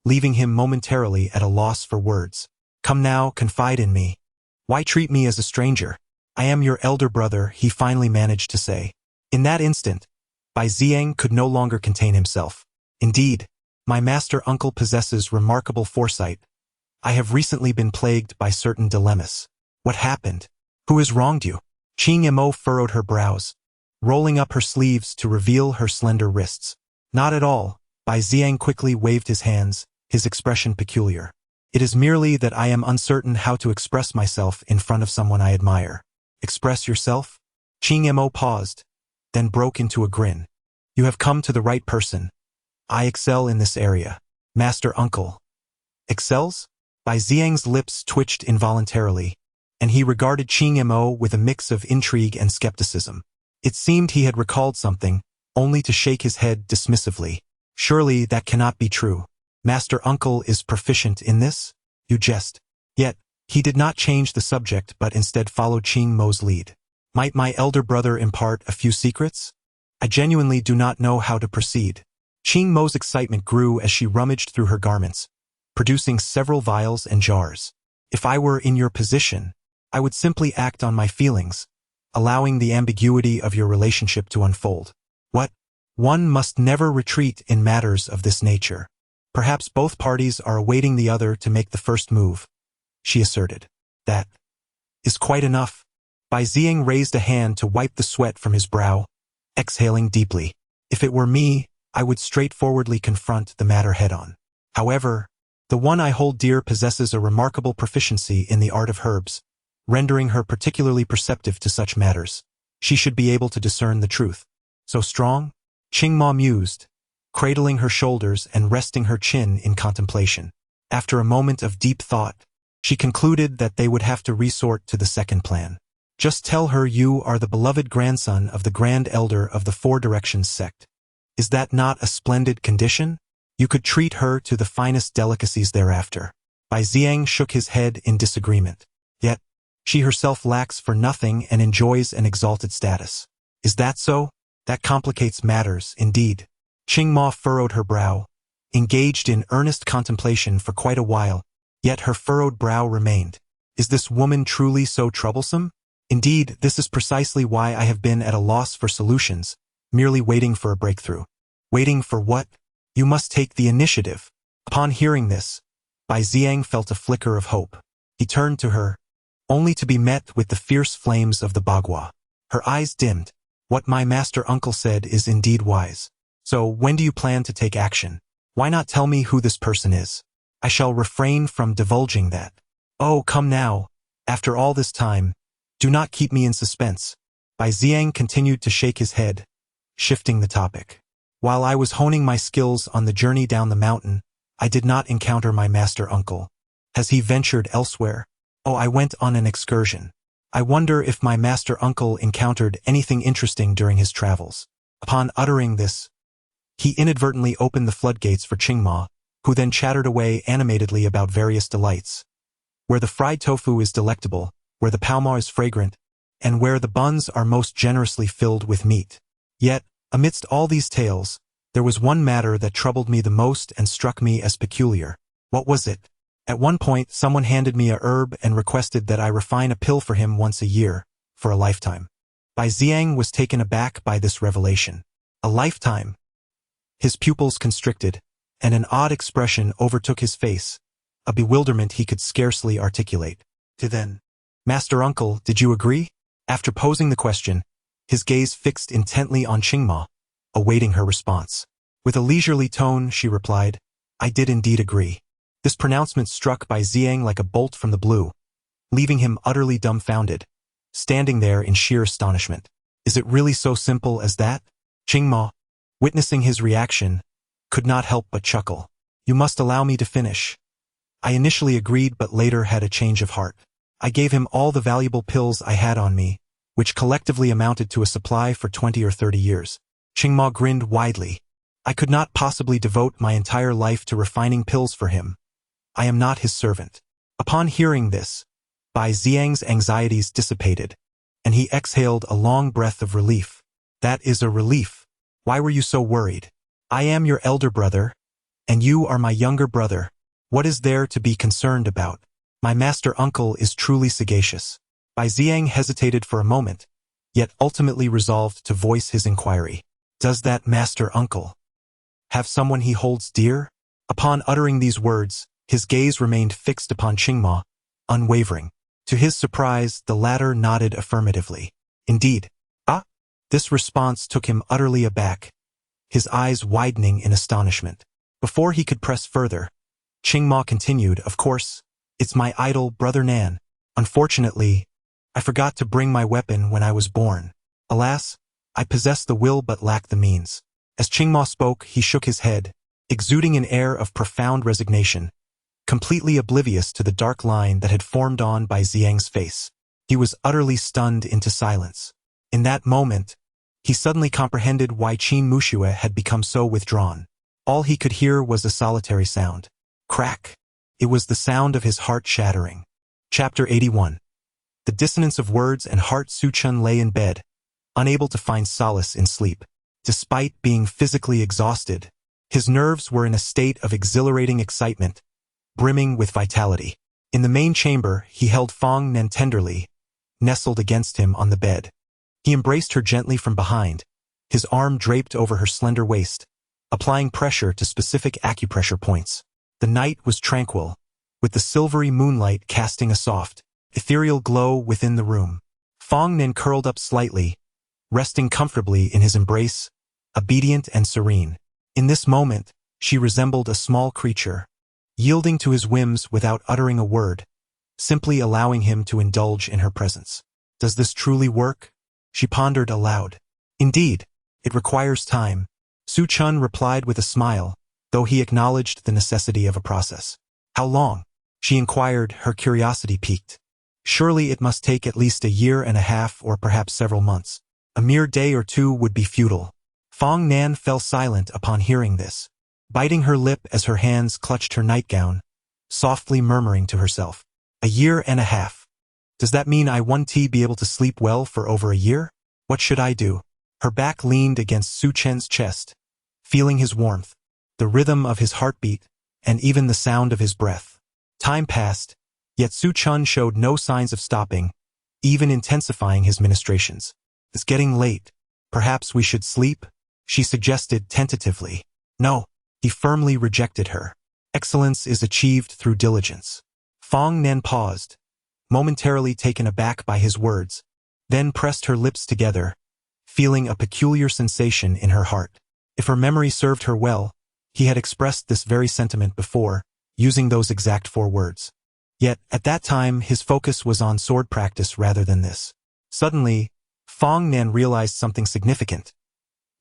leaving him momentarily at a loss for words. "Come now, confide in me. Why treat me as a stranger? I am your elder brother," he finally managed to say. In that instant, Bai Ziang could no longer contain himself. "Indeed, my master uncle possesses remarkable foresight. I have recently been plagued by certain dilemmas." "What happened? Who has wronged you?" Qing Mo furrowed her brows, rolling up her sleeves to reveal her slender wrists. "Not at all," Bai Ziang quickly waved his hands, his expression peculiar. "It is merely that I am uncertain how to express myself in front of someone I admire." "Express yourself?" Qing Mo paused, then broke into a grin. "You have come to the right person. I excel in this area." "Master uncle." "Excels?" Bai Ziang's lips twitched involuntarily, and he regarded Qing Mo with a mix of intrigue and skepticism. It seemed he had recalled something, only to shake his head dismissively. "Surely that cannot be true. Master uncle is proficient in this? You jest." Yet, he did not change the subject but instead followed Qing Mo's lead. "Might my elder brother impart a few secrets? I genuinely do not know how to proceed." Qing Mo's excitement grew as she rummaged through her garments, producing several vials and jars. "If I were in your position, I would simply act on my feelings, allowing the ambiguity of your relationship to unfold." "What? One must never retreat in matters of this nature. Perhaps both parties are awaiting the other to make the first move," she asserted. "That is quite enough." Bai Ziang raised a hand to wipe the sweat from his brow, exhaling deeply. "If it were me, I would straightforwardly confront the matter head-on. However, the one I hold dear possesses a remarkable proficiency in the art of herbs, rendering her particularly perceptive to such matters. She should be able to discern the truth." "So strong?" Qing Mo mused, cradling her shoulders and resting her chin in contemplation. After a moment of deep thought, she concluded that they would have to resort to the second plan. "Just tell her you are the beloved grandson of the Grand Elder of the Four Directions sect. Is that not a splendid condition? You could treat her to the finest delicacies thereafter." Bai Ziang shook his head in disagreement. "Yet, she herself lacks for nothing and enjoys an exalted status." "Is that so? That complicates matters, indeed." Qing Mo furrowed her brow, engaged in earnest contemplation for quite a while, yet her furrowed brow remained. "Is this woman truly so troublesome? Indeed, this is precisely why I have been at a loss for solutions, merely waiting for a breakthrough." "Waiting for what? You must take the initiative." Upon hearing this, Bai Ziang felt a flicker of hope. He turned to her, only to be met with the fierce flames of the Bagua. Her eyes dimmed. "What my master uncle said is indeed wise. So when do you plan to take action? Why not tell me who this person is? I shall refrain from divulging that." "Oh, come now. After all this time, do not keep me in suspense." Bai Ziang continued to shake his head, shifting the topic. "While I was honing my skills on the journey down the mountain, I did not encounter my master uncle. Has he ventured elsewhere?" "Oh, I went on an excursion. I wonder if my master uncle encountered anything interesting during his travels." Upon uttering this, he inadvertently opened the floodgates for Qing Mo, who then chattered away animatedly about various delights. Where the fried tofu is delectable, where the palma is fragrant, and where the buns are most generously filled with meat. Yet, amidst all these tales, there was one matter that troubled me the most and struck me as peculiar. What was it? At one point, someone handed me a herb and requested that I refine a pill for him once a year, for a lifetime. Bai Ziang was taken aback by this revelation. A lifetime? His pupils constricted, and an odd expression overtook his face, a bewilderment he could scarcely articulate. To then, Master Uncle, did you agree? After posing the question, his gaze fixed intently on Qingma, awaiting her response. With a leisurely tone, she replied, I did indeed agree. This pronouncement struck Bai Ziang like a bolt from the blue, leaving him utterly dumbfounded, standing there in sheer astonishment. Is it really so simple as that? Qingma, witnessing his reaction, could not help but chuckle. You must allow me to finish. I initially agreed but later had a change of heart. I gave him all the valuable pills I had on me, which collectively amounted to a supply for 20 or 30 years. Qingma grinned widely. I could not possibly devote my entire life to refining pills for him. I am not his servant. Upon hearing this, Bai Ziang's anxieties dissipated, and he exhaled a long breath of relief. That is a relief. Why were you so worried? I am your elder brother, and you are my younger brother. What is there to be concerned about? My master uncle is truly sagacious. Bai Ziang hesitated for a moment, yet ultimately resolved to voice his inquiry. Does that master uncle have someone he holds dear? Upon uttering these words, his gaze remained fixed upon Qingma, unwavering. To his surprise, the latter nodded affirmatively. Indeed. Ah! This response took him utterly aback, his eyes widening in astonishment. Before he could press further, Qingma continued, Of course, it's my idol, Brother Nan. Unfortunately, I forgot to bring my weapon when I was born. Alas, I possess the will but lack the means. As Qingma spoke, he shook his head, exuding an air of profound resignation, completely oblivious to the dark line that had formed on Bai Ziang's face. He was utterly stunned into silence. In that moment, he suddenly comprehended why Qin Muxue had become so withdrawn. All he could hear was a solitary sound. Crack. It was the sound of his heart shattering. Chapter 81. The dissonance of words and heart. Su Chun lay in bed, unable to find solace in sleep. Despite being physically exhausted, his nerves were in a state of exhilarating excitement, brimming with vitality. In the main chamber, he held Fong Nen tenderly, nestled against him on the bed. He embraced her gently from behind, his arm draped over her slender waist, applying pressure to specific acupressure points. The night was tranquil, with the silvery moonlight casting a soft, ethereal glow within the room. Fong Nen curled up slightly, resting comfortably in his embrace, obedient and serene. In this moment, she resembled a small creature, yielding to his whims without uttering a word, simply allowing him to indulge in her presence. Does this truly work? She pondered aloud. Indeed, it requires time. Su Chun replied with a smile, though he acknowledged the necessity of a process. How long? She inquired, her curiosity piqued. Surely it must take at least a year and a half or perhaps several months. A mere day or two would be futile. Fong Nan fell silent upon hearing this, biting her lip as her hands clutched her nightgown, softly murmuring to herself. A year and a half. Does that mean I won't be able to sleep well for over a year? What should I do? Her back leaned against Su Chen's chest, feeling his warmth, the rhythm of his heartbeat, and even the sound of his breath. Time passed, yet Su Chun showed no signs of stopping, even intensifying his ministrations. It's getting late. Perhaps we should sleep? She suggested tentatively. No, he firmly rejected her. Excellence is achieved through diligence. Fong Nen paused, momentarily taken aback by his words, then pressed her lips together, feeling a peculiar sensation in her heart. If her memory served her well, he had expressed this very sentiment before, using those exact 4 words. Yet, at that time, his focus was on sword practice rather than this. Suddenly, Fong Nen realized something significant.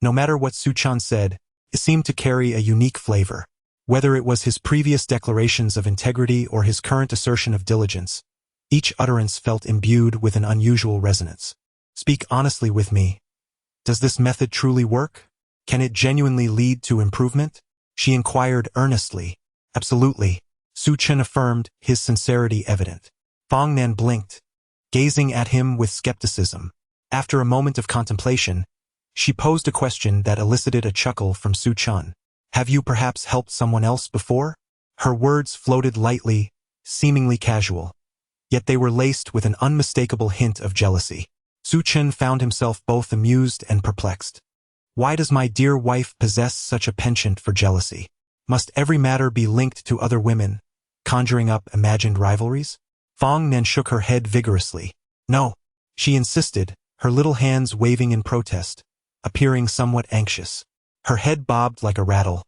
No matter what Su Chun said, it seemed to carry a unique flavor. Whether it was his previous declarations of integrity or his current assertion of diligence, each utterance felt imbued with an unusual resonance. Speak honestly with me. Does this method truly work? Can it genuinely lead to improvement? She inquired earnestly. Absolutely. Su Chun affirmed, his sincerity evident. Fong Nen blinked, gazing at him with skepticism. After a moment of contemplation, she posed a question that elicited a chuckle from Su Chun. Have you perhaps helped someone else before? Her words floated lightly, seemingly casual, yet they were laced with an unmistakable hint of jealousy. Su Chun found himself both amused and perplexed. Why does my dear wife possess such a penchant for jealousy? Must every matter be linked to other women, conjuring up imagined rivalries? Fong Nan shook her head vigorously. No, she insisted, her little hands waving in protest, appearing somewhat anxious. Her head bobbed like a rattle,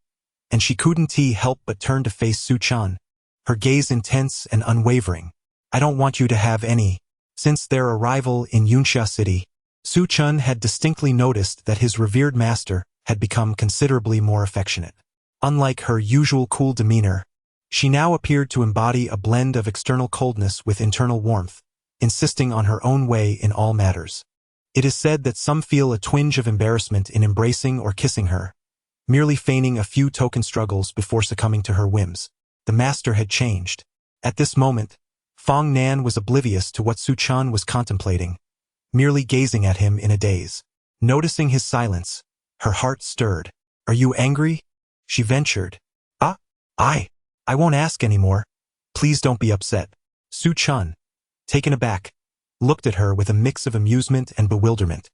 and she couldn't help but turn to face Su Chan, her gaze intense and unwavering. I don't want you to have any. Since their arrival in Yunxia City, Su Chan had distinctly noticed that his revered master had become considerably more affectionate. Unlike her usual cool demeanor, she now appeared to embody a blend of external coldness with internal warmth, insisting on her own way in all matters. It is said that some feel a twinge of embarrassment in embracing or kissing her, merely feigning a few token struggles before succumbing to her whims. The master had changed. At this moment, Fong Nan was oblivious to what Su Chan was contemplating, merely gazing at him in a daze. Noticing his silence, her heart stirred. Are you angry? She ventured. I won't ask anymore. Please don't be upset. Su Chan, taken aback, looked at her with a mix of amusement and bewilderment.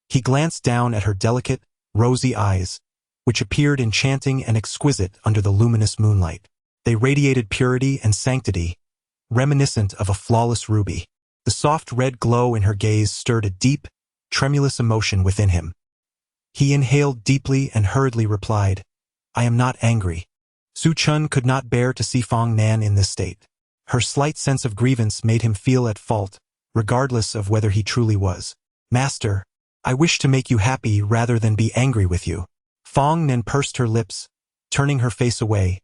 He glanced down at her delicate, rosy eyes, which appeared enchanting and exquisite under the luminous moonlight. They radiated purity and sanctity, reminiscent of a flawless ruby. The soft red glow in her gaze stirred a deep, tremulous emotion within him. He inhaled deeply and hurriedly replied, I am not angry. Su Chan could not bear to see Fong Nan in this state. Her slight sense of grievance made him feel at fault, regardless of whether he truly was. Master, I wish to make you happy rather than be angry with you. Fong Nan pursed her lips, turning her face away,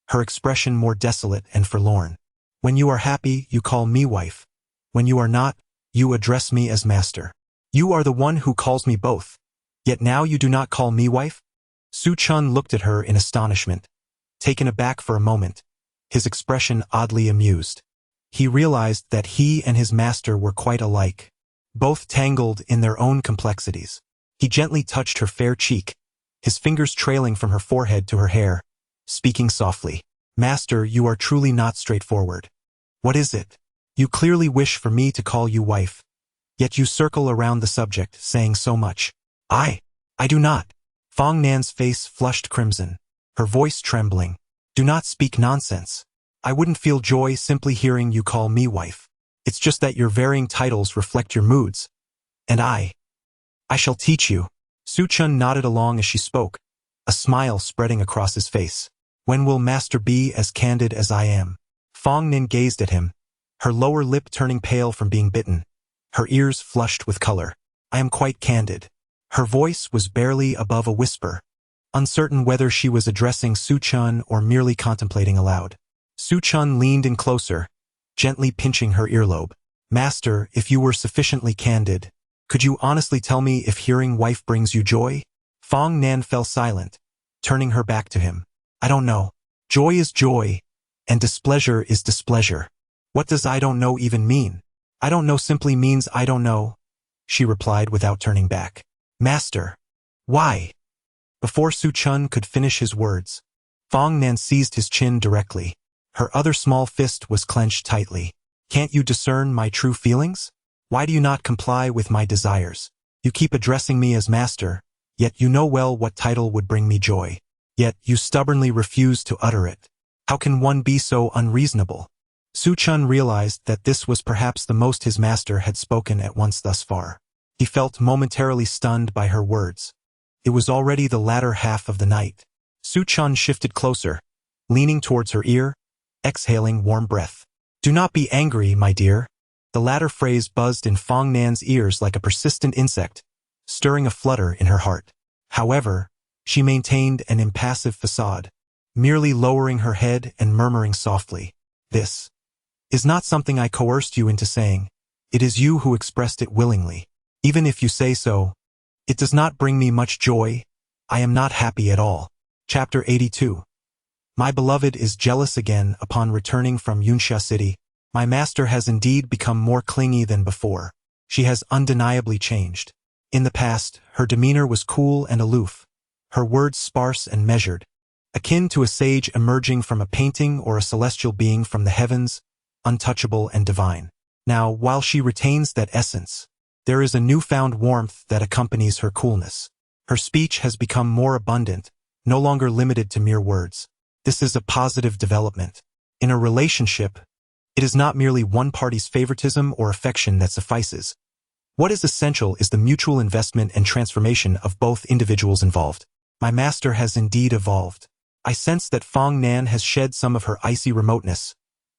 her expression more desolate and forlorn. When you are happy, you call me wife. When you are not, you address me as master. You are the one who calls me both. Yet now you do not call me wife? Su Chan looked at her in astonishment, taken aback for a moment, his expression oddly amused. He realized that he and his master were quite alike, both tangled in their own complexities. He gently touched her fair cheek, his fingers trailing from her forehead to her hair, speaking softly. Master, you are truly not straightforward. What is it? You clearly wish for me to call you wife, yet you circle around the subject, saying so much. I do not. Fong Nan's face flushed crimson, her voice trembling. Do not speak nonsense. I wouldn't feel joy simply hearing you call me wife. It's just that your varying titles reflect your moods. And I shall teach you. Su Chan nodded along as she spoke, a smile spreading across his face. When will master be as candid as I am? Fong Nan gazed at him, her lower lip turning pale from being bitten, her ears flushed with color. I am quite candid. Her voice was barely above a whisper, uncertain whether she was addressing Su Chan or merely contemplating aloud. Su Chan leaned in closer, gently pinching her earlobe. Master, if you were sufficiently candid, could you honestly tell me if hearing wife brings you joy? Fong Nan fell silent, turning her back to him. I don't know. Joy is joy, and displeasure is displeasure. What does I don't know even mean? I don't know simply means I don't know, she replied without turning back. Master. Why? Before Su Chan could finish his words, Fong Nan seized his chin directly. Her other small fist was clenched tightly. Can't you discern my true feelings? Why do you not comply with my desires? You keep addressing me as master, yet you know well what title would bring me joy. Yet you stubbornly refuse to utter it. How can one be so unreasonable? Su Chan realized that this was perhaps the most his master had spoken at once thus far. He felt momentarily stunned by her words. It was already the latter half of the night. Su Chan shifted closer, leaning towards her ear, exhaling warm breath. Do not be angry, my dear. The latter phrase buzzed in Fong Nan's ears like a persistent insect, stirring a flutter in her heart. However, she maintained an impassive facade, merely lowering her head and murmuring softly, This is not something I coerced you into saying. It is you who expressed it willingly. Even if you say so, it does not bring me much joy. I am not happy at all. Chapter 82. My beloved is jealous again upon returning from Yunxia City. My master has indeed become more clingy than before. She has undeniably changed. In the past, her demeanor was cool and aloof, her words sparse and measured, akin to a sage emerging from a painting or a celestial being from the heavens, untouchable and divine. Now, while she retains that essence, there is a newfound warmth that accompanies her coolness. Her speech has become more abundant, no longer limited to mere words. This is a positive development. In a relationship, it is not merely one party's favoritism or affection that suffices. What is essential is the mutual investment and transformation of both individuals involved. My master has indeed evolved. I sense that Fong Nan has shed some of her icy remoteness,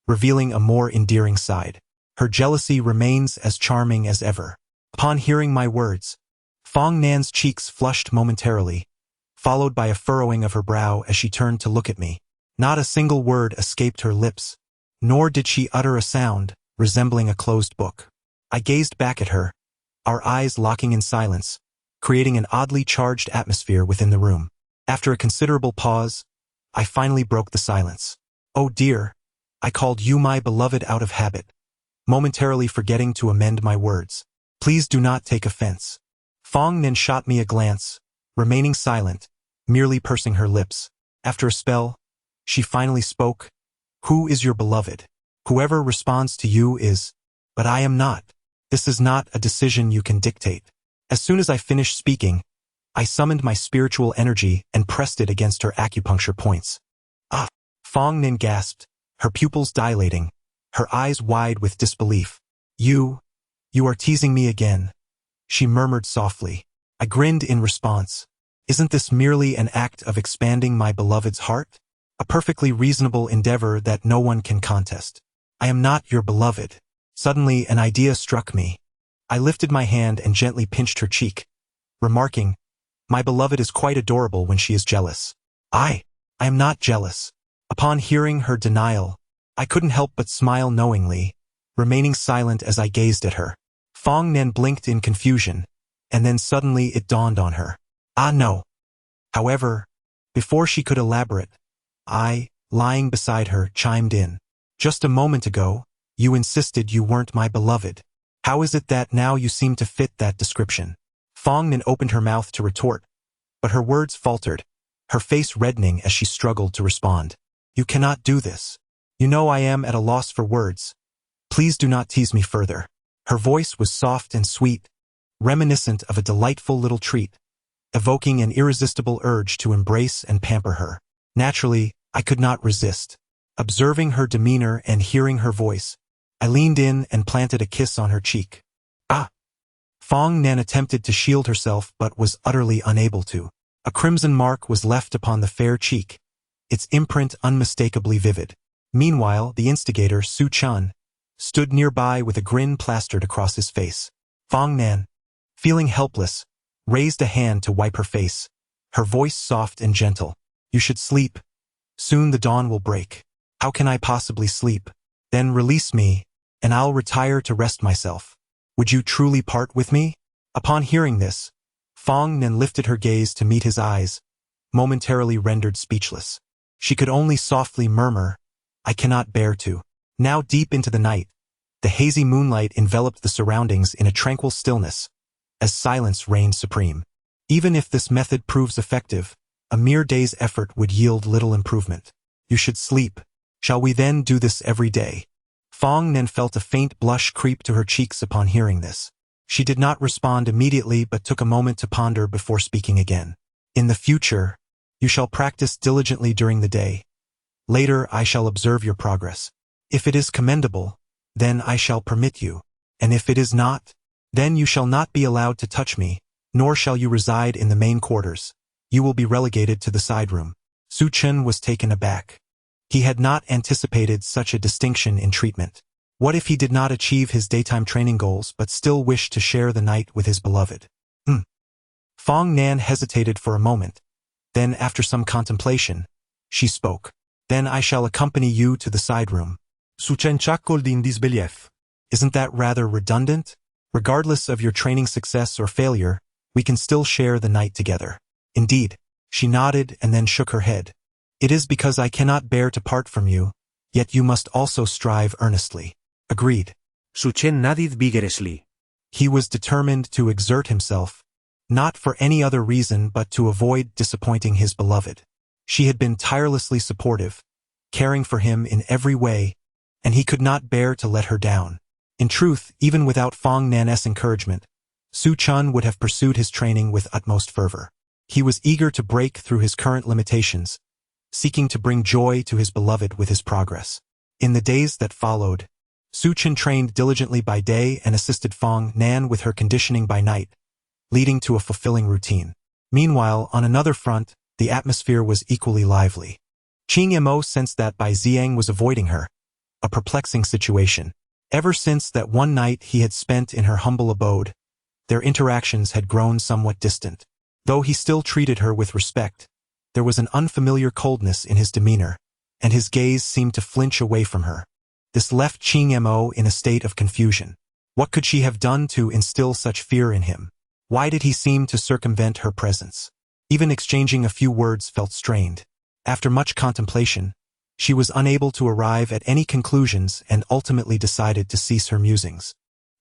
revealing a more endearing side. Her jealousy remains as charming as ever. Upon hearing my words, Fong Nan's cheeks flushed momentarily, followed by a furrowing of her brow as she turned to look at me. Not a single word escaped her lips, nor did she utter a sound resembling a closed book. I gazed back at her, our eyes locking in silence, creating an oddly charged atmosphere within the room. After a considerable pause, I finally broke the silence. "Oh dear, I called you my beloved out of habit," momentarily forgetting to amend my words. "Please do not take offense." Fong Nan shot me a glance, remaining silent, merely pursing her lips. After a spell, she finally spoke. "Who is your beloved? Whoever responds to you is, but I am not. This is not a decision you can dictate." As soon as I finished speaking, I summoned my spiritual energy and pressed it against her acupuncture points. "Ah!" Fong Nan gasped, her pupils dilating, her eyes wide with disbelief. You are teasing me again," she murmured softly. I grinned in response. "Isn't this merely an act of expanding my beloved's heart? A perfectly reasonable endeavor that no one can contest. I am not your beloved." Suddenly, an idea struck me. I lifted my hand and gently pinched her cheek, remarking, "My beloved is quite adorable when she is jealous." I am not jealous." Upon hearing her denial, I couldn't help but smile knowingly, remaining silent as I gazed at her. Fong Nan blinked in confusion, and then suddenly it dawned on her. "Ah, no." However, before she could elaborate, I, lying beside her, chimed in. "Just a moment ago, you insisted you weren't my beloved. How is it that now you seem to fit that description?" Fong Nan opened her mouth to retort, but her words faltered, her face reddening as she struggled to respond. "You cannot do this. You know I am at a loss for words. Please do not tease me further." Her voice was soft and sweet, reminiscent of a delightful little treat, evoking an irresistible urge to embrace and pamper her. Naturally, I could not resist. Observing her demeanor and hearing her voice, I leaned in and planted a kiss on her cheek. "Ah!" Fong Nan attempted to shield herself but was utterly unable to. A crimson mark was left upon the fair cheek, its imprint unmistakably vivid. Meanwhile, the instigator, Su Chun, stood nearby with a grin plastered across his face. Fong Nan, feeling helpless, raised a hand to wipe her face, her voice soft and gentle. "You should sleep. Soon the dawn will break." "How can I possibly sleep?" "Then release me, and I'll retire to rest myself." "Would you truly part with me?" Upon hearing this, Fong Nan lifted her gaze to meet his eyes, momentarily rendered speechless. She could only softly murmur, "I cannot bear to." Now deep into the night, the hazy moonlight enveloped the surroundings in a tranquil stillness, as silence reigned supreme. Even if this method proves effective, a mere day's effort would yield little improvement. "You should sleep. Shall we then do this every day?" Fong Nan felt a faint blush creep to her cheeks upon hearing this. She did not respond immediately but took a moment to ponder before speaking again. "In the future, you shall practice diligently during the day. Later I shall observe your progress. If it is commendable, then I shall permit you, and if it is not, then you shall not be allowed to touch me, nor shall you reside in the main quarters. You will be relegated to the side room." Su Chun was taken aback. He had not anticipated such a distinction in treatment. What if he did not achieve his daytime training goals but still wished to share the night with his beloved? Fong Nan hesitated for a moment. Then, after some contemplation, she spoke. "Then I shall accompany you to the side room." Su Chen chuckled in disbelief. "Isn't that rather redundant? Regardless of your training success or failure, we can still share the night together." "Indeed." She nodded and then shook her head. "It is because I cannot bear to part from you, yet you must also strive earnestly." "Agreed." Su Chen nodded vigorously. He was determined to exert himself, not for any other reason but to avoid disappointing his beloved. She had been tirelessly supportive, caring for him in every way, and he could not bear to let her down. In truth, even without Fong Nan's encouragement, Su Chun would have pursued his training with utmost fervor. He was eager to break through his current limitations, seeking to bring joy to his beloved with his progress. In the days that followed, Su Chen trained diligently by day and assisted Fong Nan with her conditioning by night, leading to a fulfilling routine. Meanwhile, on another front, the atmosphere was equally lively. Qing Mo sensed that Bai Ziang was avoiding her, a perplexing situation. Ever since that one night he had spent in her humble abode, their interactions had grown somewhat distant. Though he still treated her with respect, there was an unfamiliar coldness in his demeanor, and his gaze seemed to flinch away from her. This left Qing Mo in a state of confusion. What could she have done to instill such fear in him? Why did he seem to circumvent her presence? Even exchanging a few words felt strained. After much contemplation, she was unable to arrive at any conclusions and ultimately decided to cease her musings.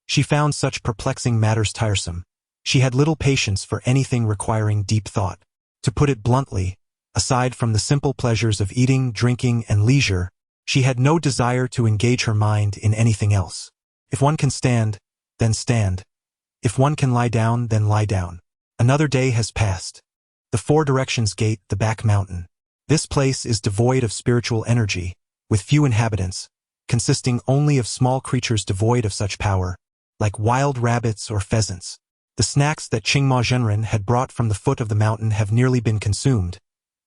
She found such perplexing matters tiresome. She had little patience for anything requiring deep thought. To put it bluntly, aside from the simple pleasures of eating, drinking, and leisure, she had no desire to engage her mind in anything else. If one can stand, then stand. If one can lie down, then lie down. Another day has passed. The Four Directions Gate, the back mountain. This place is devoid of spiritual energy, with few inhabitants, consisting only of small creatures devoid of such power, like wild rabbits or pheasants. The snacks that Qingma Zhenren had brought from the foot of the mountain have nearly been consumed,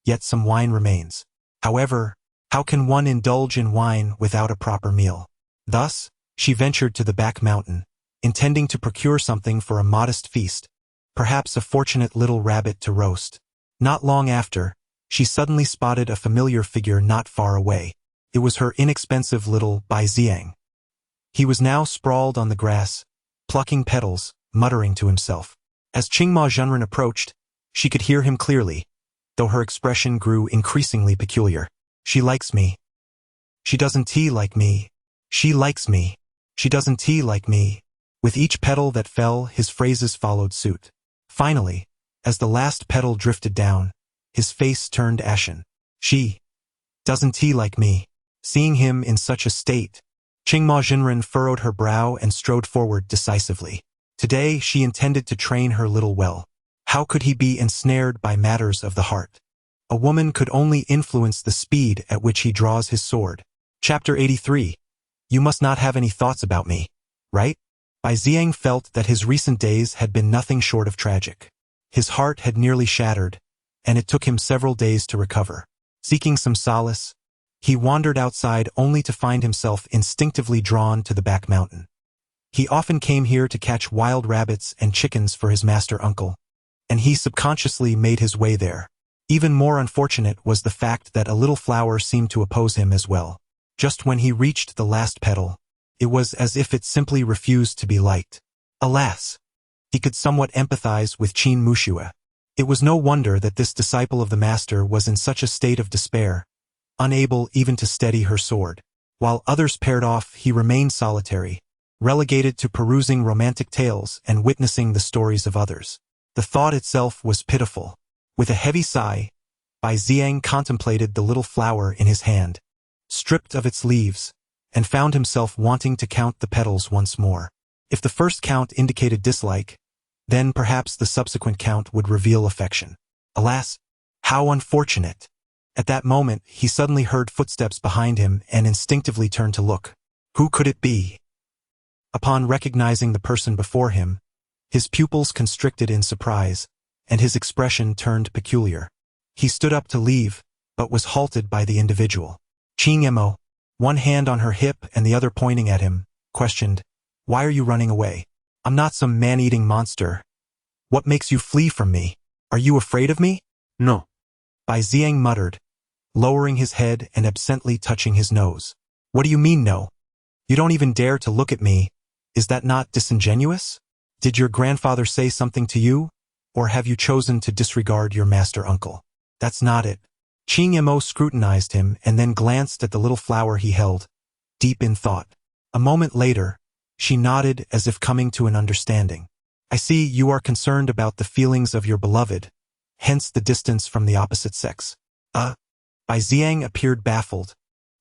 yet some wine remains. However, how can one indulge in wine without a proper meal? Thus, she ventured to the back mountain, intending to procure something for a modest feast, perhaps a fortunate little rabbit to roast. Not long after, she suddenly spotted a familiar figure not far away. It was her inexpensive little Bai Ziang. He was now sprawled on the grass, plucking petals, muttering to himself. As Qingma Zhenren approached, she could hear him clearly, though her expression grew increasingly peculiar. She likes me. She doesn't like me. She likes me. She doesn't like me. With each petal that fell, his phrases followed suit. Finally, as the last petal drifted down, his face turned ashen. She doesn't like me. Seeing him in such a state, Qingma Zhenren furrowed her brow and strode forward decisively. Today she intended to train her little well. How could he be ensnared by matters of the heart? A woman could only influence the speed at which he draws his sword. Chapter 83. You must not have any thoughts about me, right? Bai Ziang felt that his recent days had been nothing short of tragic. His heart had nearly shattered, and it took him several days to recover. Seeking some solace, he wandered outside only to find himself instinctively drawn to the back mountain. He often came here to catch wild rabbits and chickens for his master uncle, and he subconsciously made his way there. Even more unfortunate was the fact that a little flower seemed to oppose him as well. Just when he reached the last petal, it was as if it simply refused to be liked. Alas! He could somewhat empathize with Qin Muxue. It was no wonder that this disciple of the master was in such a state of despair, unable even to steady her sword. While others paired off, he remained solitary, relegated to perusing romantic tales and witnessing the stories of others. The thought itself was pitiful. With a heavy sigh, Bai Ziang contemplated the little flower in his hand, stripped of its leaves, and found himself wanting to count the petals once more. If the first count indicated dislike, then perhaps the subsequent count would reveal affection. Alas, how unfortunate! At that moment, he suddenly heard footsteps behind him and instinctively turned to look. Who could it be? Upon recognizing the person before him, his pupils constricted in surprise, and his expression turned peculiar. He stood up to leave, but was halted by the individual. Qing Mo, one hand on her hip and the other pointing at him, questioned, "Why are you running away? I'm not some man-eating monster. What makes you flee from me? Are you afraid of me?" No. Bai Ziang muttered, lowering his head and absently touching his nose. "What do you mean, no? You don't even dare to look at me. Is that not disingenuous? Did your grandfather say something to you? Or have you chosen to disregard your master uncle?" "That's not it." Qing Mo scrutinized him and then glanced at the little flower he held, deep in thought. A moment later, she nodded as if coming to an understanding. "I see you are concerned about the feelings of your beloved, hence the distance from the opposite sex." Bai Ziang appeared baffled,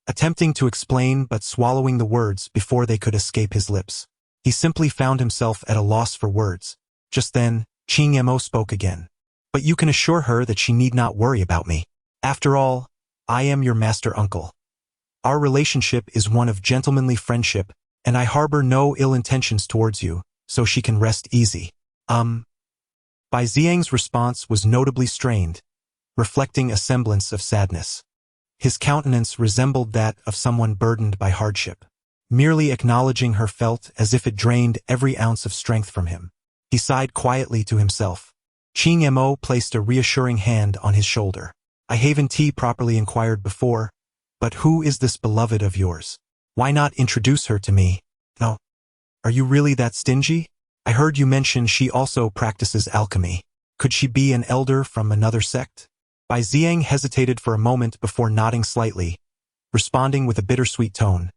attempting to explain but swallowing the words before they could escape his lips. He simply found himself at a loss for words. Just then, Qing Mo spoke again. but you can assure her that she need not worry about me. After all, I am your master uncle. Our relationship is one of gentlemanly friendship, and I harbor no ill intentions towards you, so she can rest easy. Bai Xiang's response was notably strained, reflecting a semblance of sadness. His countenance resembled that of someone burdened by hardship. Merely acknowledging her felt as if it drained every ounce of strength from him. He sighed quietly to himself. Qing Mo placed a reassuring hand on his shoulder. I haven't properly inquired before, but who is this beloved of yours? Why not introduce her to me? No. Are you really that stingy? I heard you mention she also practices alchemy. Could she be an elder from another sect? Bai Xiang hesitated for a moment before nodding slightly, responding with a bittersweet tone.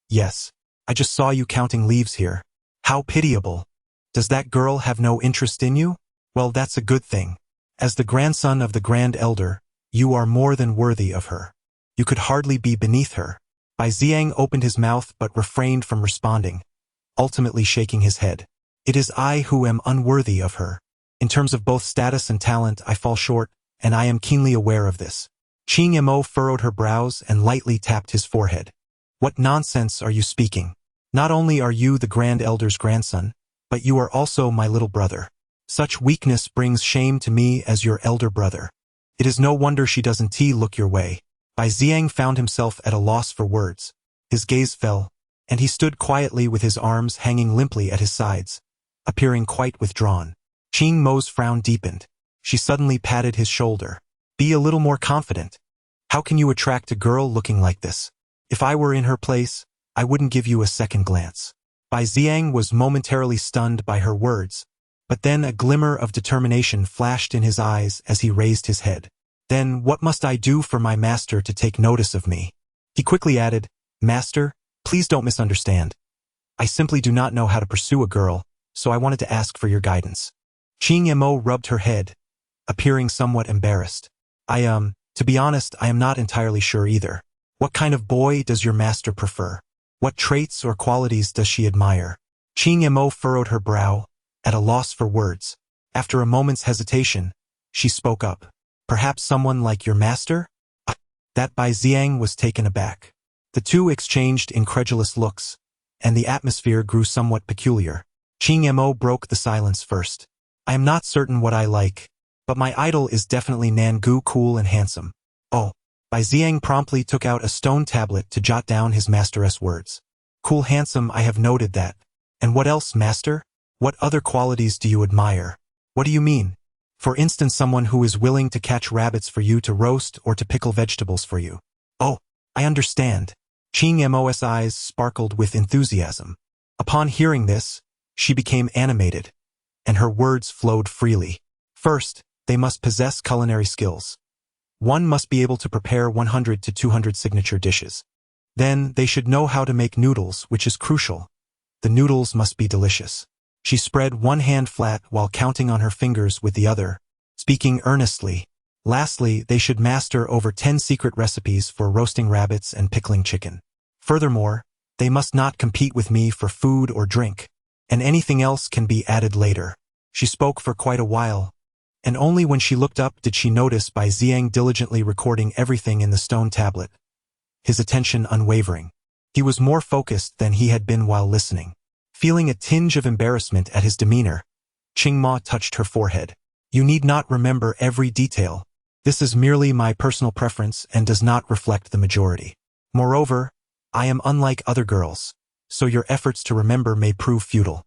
Yes, I just saw you counting leaves here. How pitiable. Does that girl have no interest in you? Well, that's a good thing. As the grandson of the Grand Elder, you are more than worthy of her. You could hardly be beneath her. Bai Xiang opened his mouth but refrained from responding, ultimately shaking his head. It is I who am unworthy of her. In terms of both status and talent, I fall short, and I am keenly aware of this. Qing Mo furrowed her brows and lightly tapped his forehead. What nonsense are you speaking? Not only are you the Grand Elder's grandson, but you are also my little brother. Such weakness brings shame to me as your elder brother. It is no wonder she doesn't look your way. Bai Xiang found himself at a loss for words. His gaze fell, and he stood quietly with his arms hanging limply at his sides, appearing quite withdrawn. Qing Mo's frown deepened. She suddenly patted his shoulder. Be a little more confident. How can you attract a girl looking like this? If I were in her place, I wouldn't give you a second glance. Bai Xiang was momentarily stunned by her words, but then a glimmer of determination flashed in his eyes as he raised his head. Then what must I do for my master to take notice of me? He quickly added, Master, please don't misunderstand. I simply do not know how to pursue a girl, so I wanted to ask for your guidance. Qing Mo rubbed her head, appearing somewhat embarrassed. To be honest, I am not entirely sure either. What kind of boy does your master prefer? What traits or qualities does she admire? Qing Mo furrowed her brow, at a loss for words. After a moment's hesitation, she spoke up. Perhaps someone like your master? That Bai Xiang was taken aback. The two exchanged incredulous looks, and the atmosphere grew somewhat peculiar. Qing Mo broke the silence first. I am not certain what I like, but my idol is definitely Nangu cool and handsome. Oh. Bai Xiang promptly took out a stone tablet to jot down his master's words. Cool handsome, I have noted that. And what else, master? What other qualities do you admire? What do you mean? For instance, someone who is willing to catch rabbits for you to roast or to pickle vegetables for you. Oh, I understand. Qing Mo's eyes sparkled with enthusiasm. Upon hearing this, she became animated, and her words flowed freely. First, they must possess culinary skills. One must be able to prepare 100 to 200 signature dishes. Then, they should know how to make noodles, which is crucial. The noodles must be delicious. She spread one hand flat while counting on her fingers with the other, speaking earnestly. Lastly, they should master over 10 secret recipes for roasting rabbits and pickling chicken. Furthermore, they must not compete with me for food or drink, and anything else can be added later. She spoke for quite a while, and only when she looked up did she notice Bai Xiang diligently recording everything in the stone tablet, his attention unwavering. He was more focused than he had been while listening. Feeling a tinge of embarrassment at his demeanor, Qing Mo touched her forehead. You need not remember every detail. This is merely my personal preference and does not reflect the majority. Moreover, I am unlike other girls, so your efforts to remember may prove futile.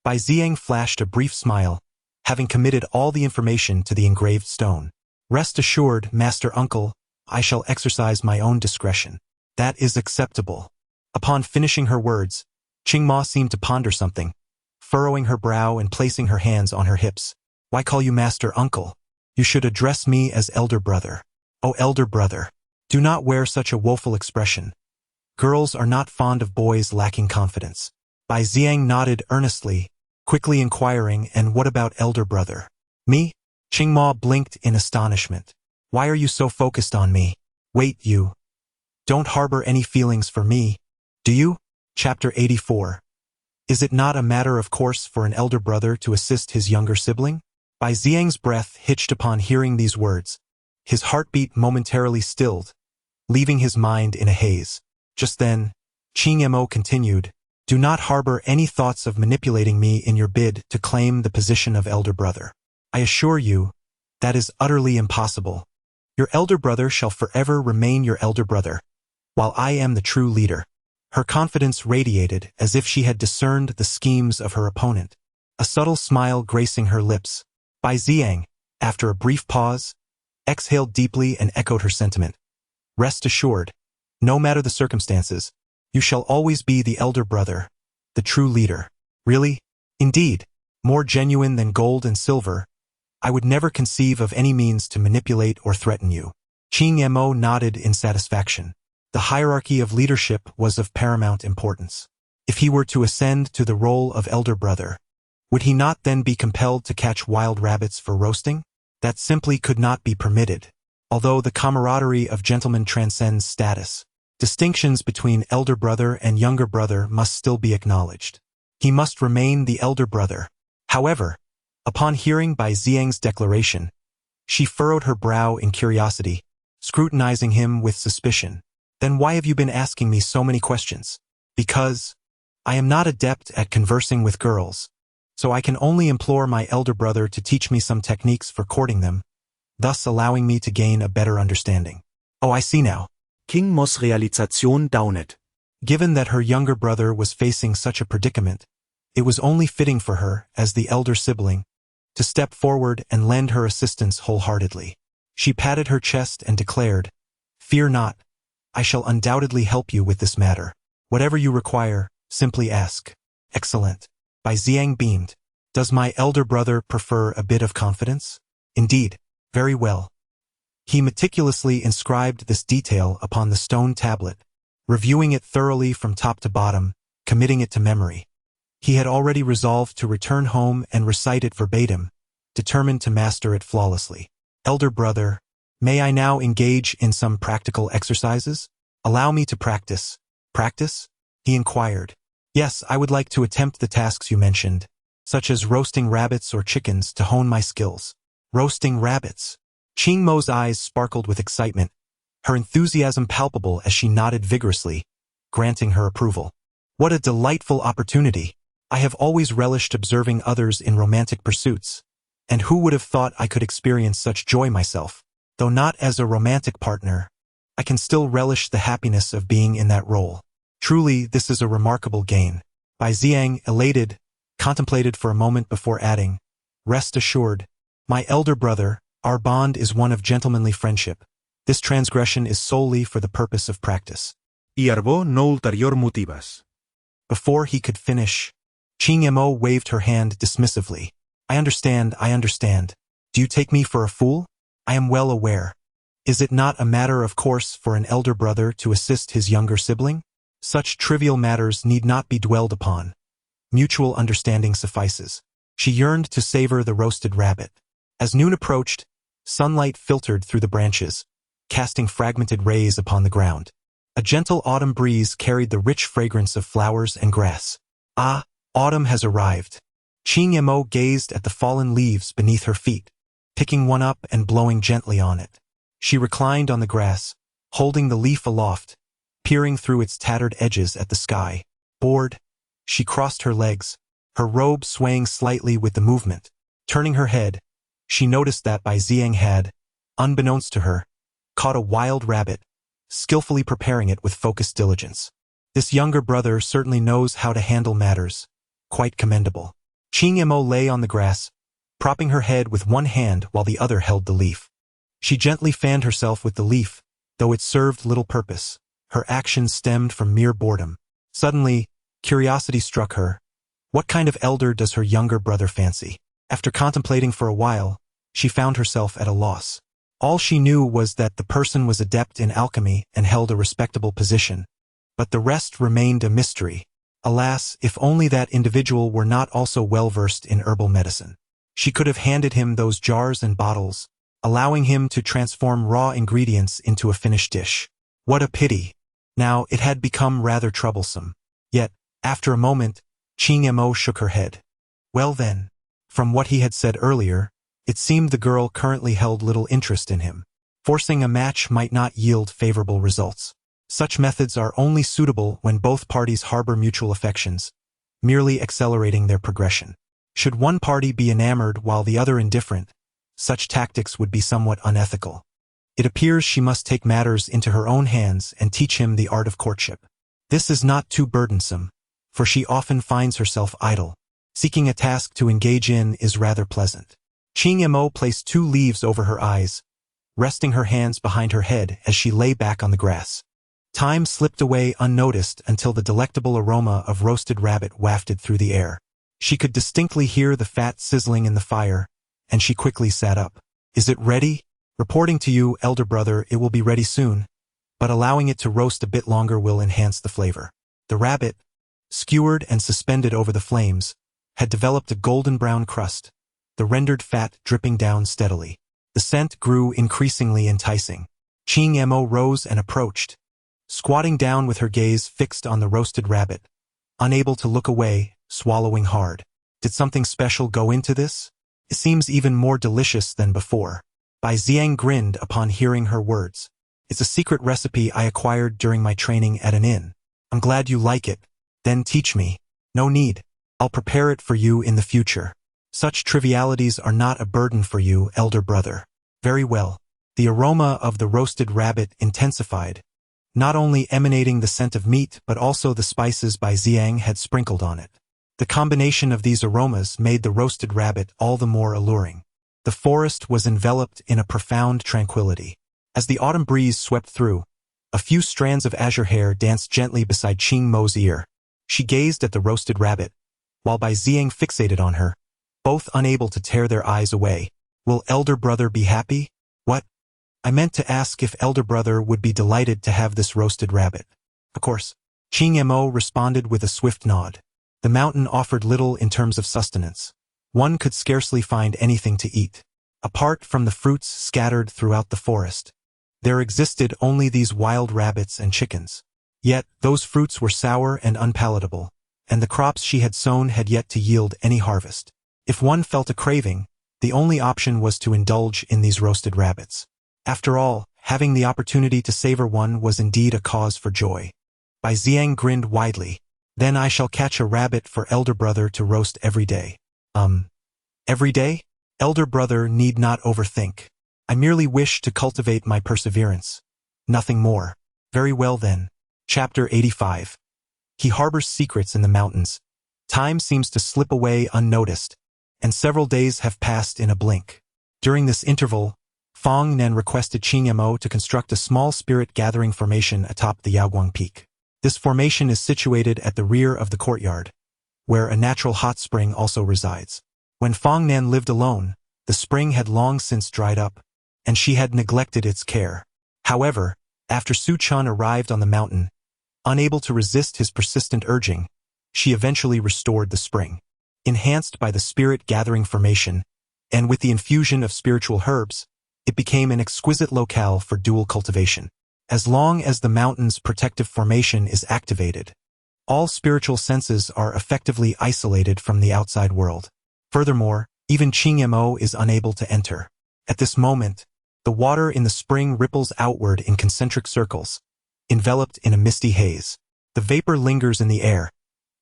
Bai Xiang flashed a brief smile, having committed all the information to the engraved stone. Rest assured, Master Uncle, I shall exercise my own discretion. That is acceptable. Upon finishing her words, Qing Mo seemed to ponder something, furrowing her brow and placing her hands on her hips. Why call you Master Uncle? You should address me as elder brother. Oh, elder brother, do not wear such a woeful expression. Girls are not fond of boys lacking confidence. Bai Xiang nodded earnestly, quickly inquiring, and what about elder brother? Me? Qing Mo blinked in astonishment. Why are you so focused on me? Wait, you don't harbor any feelings for me, do you? Chapter 84. Is it not a matter of course for an elder brother to assist his younger sibling? Bai Xiang's breath hitched upon hearing these words. His heartbeat momentarily stilled, leaving his mind in a haze. Just then, Qing Mo continued, "Do not harbor any thoughts of manipulating me in your bid to claim the position of elder brother. I assure you, that is utterly impossible. Your elder brother shall forever remain your elder brother, while I am the true leader." Her confidence radiated as if she had discerned the schemes of her opponent, a subtle smile gracing her lips. Bai Xiang, after a brief pause, exhaled deeply and echoed her sentiment. "Rest assured, no matter the circumstances, you shall always be the elder brother, the true leader." "Really? Indeed, more genuine than gold and silver. I would never conceive of any means to manipulate or threaten you." Qing Mo nodded in satisfaction. The hierarchy of leadership was of paramount importance. If he were to ascend to the role of elder brother, would he not then be compelled to catch wild rabbits for roasting? That simply could not be permitted. Although the camaraderie of gentlemen transcends status, distinctions between elder brother and younger brother must still be acknowledged. He must remain the elder brother. However, upon hearing Bai Xiang's declaration, she furrowed her brow in curiosity, scrutinizing him with suspicion. "Then why have you been asking me so many questions?" "Because I am not adept at conversing with girls, so I can only implore my elder brother to teach me some techniques for courting them, thus allowing me to gain a better understanding." "Oh, I see now." King Mo's Realisation dawned. Given that her younger brother was facing such a predicament, it was only fitting for her, as the elder sibling, to step forward and lend her assistance wholeheartedly. She patted her chest and declared, "Fear not. I shall undoubtedly help you with this matter. Whatever you require, simply ask." "Excellent." Bai Xiang beamed. "Does my elder brother prefer a bit of confidence?" "Indeed. Very well." He meticulously inscribed this detail upon the stone tablet, reviewing it thoroughly from top to bottom, committing it to memory. He had already resolved to return home and recite it verbatim, determined to master it flawlessly. "Elder brother, may I now engage in some practical exercises? Allow me to practice." "Practice?" he inquired. "Yes, I would like to attempt the tasks you mentioned, such as roasting rabbits or chickens to hone my skills." "Roasting rabbits?" Qing Mo's eyes sparkled with excitement, her enthusiasm palpable as she nodded vigorously, granting her approval. "What a delightful opportunity! I have always relished observing others in romantic pursuits, and who would have thought I could experience such joy myself? Though not as a romantic partner, I can still relish the happiness of being in that role. Truly, this is a remarkable gain." Bai Xiang, elated, contemplated for a moment before adding, "Rest assured, my elder brother, our bond is one of gentlemanly friendship. This transgression is solely for the purpose of practice." Iarbo no ulterior motivas. Before he could finish, Qing Mo waved her hand dismissively. I understand. Do you take me for a fool? I am well aware. Is it not a matter of course for an elder brother to assist his younger sibling? Such trivial matters need not be dwelled upon. Mutual understanding suffices. She yearned to savor the roasted rabbit. As noon approached, sunlight filtered through the branches, casting fragmented rays upon the ground. A gentle autumn breeze carried the rich fragrance of flowers and grass. Ah, autumn has arrived. Qing Mo gazed at the fallen leaves beneath her feet, picking one up and blowing gently on it. She reclined on the grass, holding the leaf aloft, peering through its tattered edges at the sky. Bored, she crossed her legs, her robe swaying slightly with the movement. Turning her head, she noticed that Bai Xiang had, unbeknownst to her, caught a wild rabbit, skillfully preparing it with focused diligence. This younger brother certainly knows how to handle matters. Quite commendable. Qing Mo lay on the grass, propping her head with one hand while the other held the leaf. She gently fanned herself with the leaf, though it served little purpose. Her action stemmed from mere boredom. Suddenly, curiosity struck her. What kind of elder does her younger brother fancy? After contemplating for a while, she found herself at a loss. All she knew was that the person was adept in alchemy and held a respectable position. But the rest remained a mystery. Alas, if only that individual were not also well-versed in herbal medicine. She could have handed him those jars and bottles, allowing him to transform raw ingredients into a finished dish. What a pity! Now, it had become rather troublesome. Yet, after a moment, Qing Mo shook her head. Well then, from what he had said earlier, It seemed the girl currently held little interest in him. Forcing a match might not yield favorable results. Such methods are only suitable when both parties harbor mutual affections, merely accelerating their progression. Should one party be enamored while the other indifferent, such tactics would be somewhat unethical. It appears she must take matters into her own hands and teach him the art of courtship. This is not too burdensome, for she often finds herself idle. Seeking a task to engage in is rather pleasant. Qing Mo placed 2 leaves over her eyes, resting her hands behind her head as she lay back on the grass. Time slipped away unnoticed until the delectable aroma of roasted rabbit wafted through the air. She could distinctly hear the fat sizzling in the fire, and she quickly sat up. "Is it ready?" "Reporting to you, elder brother, it will be ready soon, but allowing it to roast a bit longer will enhance the flavor." The rabbit, skewered and suspended over the flames, had developed a golden brown crust, the rendered fat dripping down steadily. The scent grew increasingly enticing. Qing Mo rose and approached, squatting down with her gaze fixed on the roasted rabbit, unable to look away, swallowing hard. Did something special go into this? It seems even more delicious than before. Bai Xiang grinned upon hearing her words. "It's a secret recipe I acquired during my training at an inn. I'm glad you like it. Then teach me." "No need. I'll prepare it for you in the future. Such trivialities are not a burden for you, elder brother." "Very well." The aroma of the roasted rabbit intensified, not only emanating the scent of meat but also the spices Bai Xiang had sprinkled on it. The combination of these aromas made the roasted rabbit all the more alluring. The forest was enveloped in a profound tranquility. As the autumn breeze swept through, a few strands of azure hair danced gently beside Qing Mo's ear. She gazed at the roasted rabbit, while Bai Xiang fixated on her, both unable to tear their eyes away. "Will elder brother be happy?" "What?" "I meant to ask if elder brother would be delighted to have this roasted rabbit." "Of course." Qing Mo responded with a swift nod. The mountain offered little in terms of sustenance. One could scarcely find anything to eat. Apart from the fruits scattered throughout the forest, there existed only these wild rabbits and chickens. Yet those fruits were sour and unpalatable, and the crops she had sown had yet to yield any harvest. If one felt a craving, the only option was to indulge in these roasted rabbits. After all, having the opportunity to savor one was indeed a cause for joy. Bai Xiang grinned widely. "Then I shall catch a rabbit for elder brother to roast every day." Every day? Elder brother need not overthink. I merely wish to cultivate my perseverance. Nothing more. Very well then. Chapter 85. He harbors secrets in the mountains. Time seems to slip away unnoticed, and several days have passed in a blink. During this interval, Fong Nen requested Qing Mo to construct a small spirit gathering formation atop the Yaoguang Peak. This formation is situated at the rear of the courtyard, where a natural hot spring also resides. When Fong Nen lived alone, the spring had long since dried up, and she had neglected its care. However, after Su Chun arrived on the mountain, unable to resist his persistent urging, she eventually restored the spring. Enhanced by the spirit gathering formation, and with the infusion of spiritual herbs, it became an exquisite locale for dual cultivation. As long as the mountain's protective formation is activated, all spiritual senses are effectively isolated from the outside world. Furthermore, even Qing Mo is unable to enter. At this moment, the water in the spring ripples outward in concentric circles, enveloped in a misty haze. The vapor lingers in the air,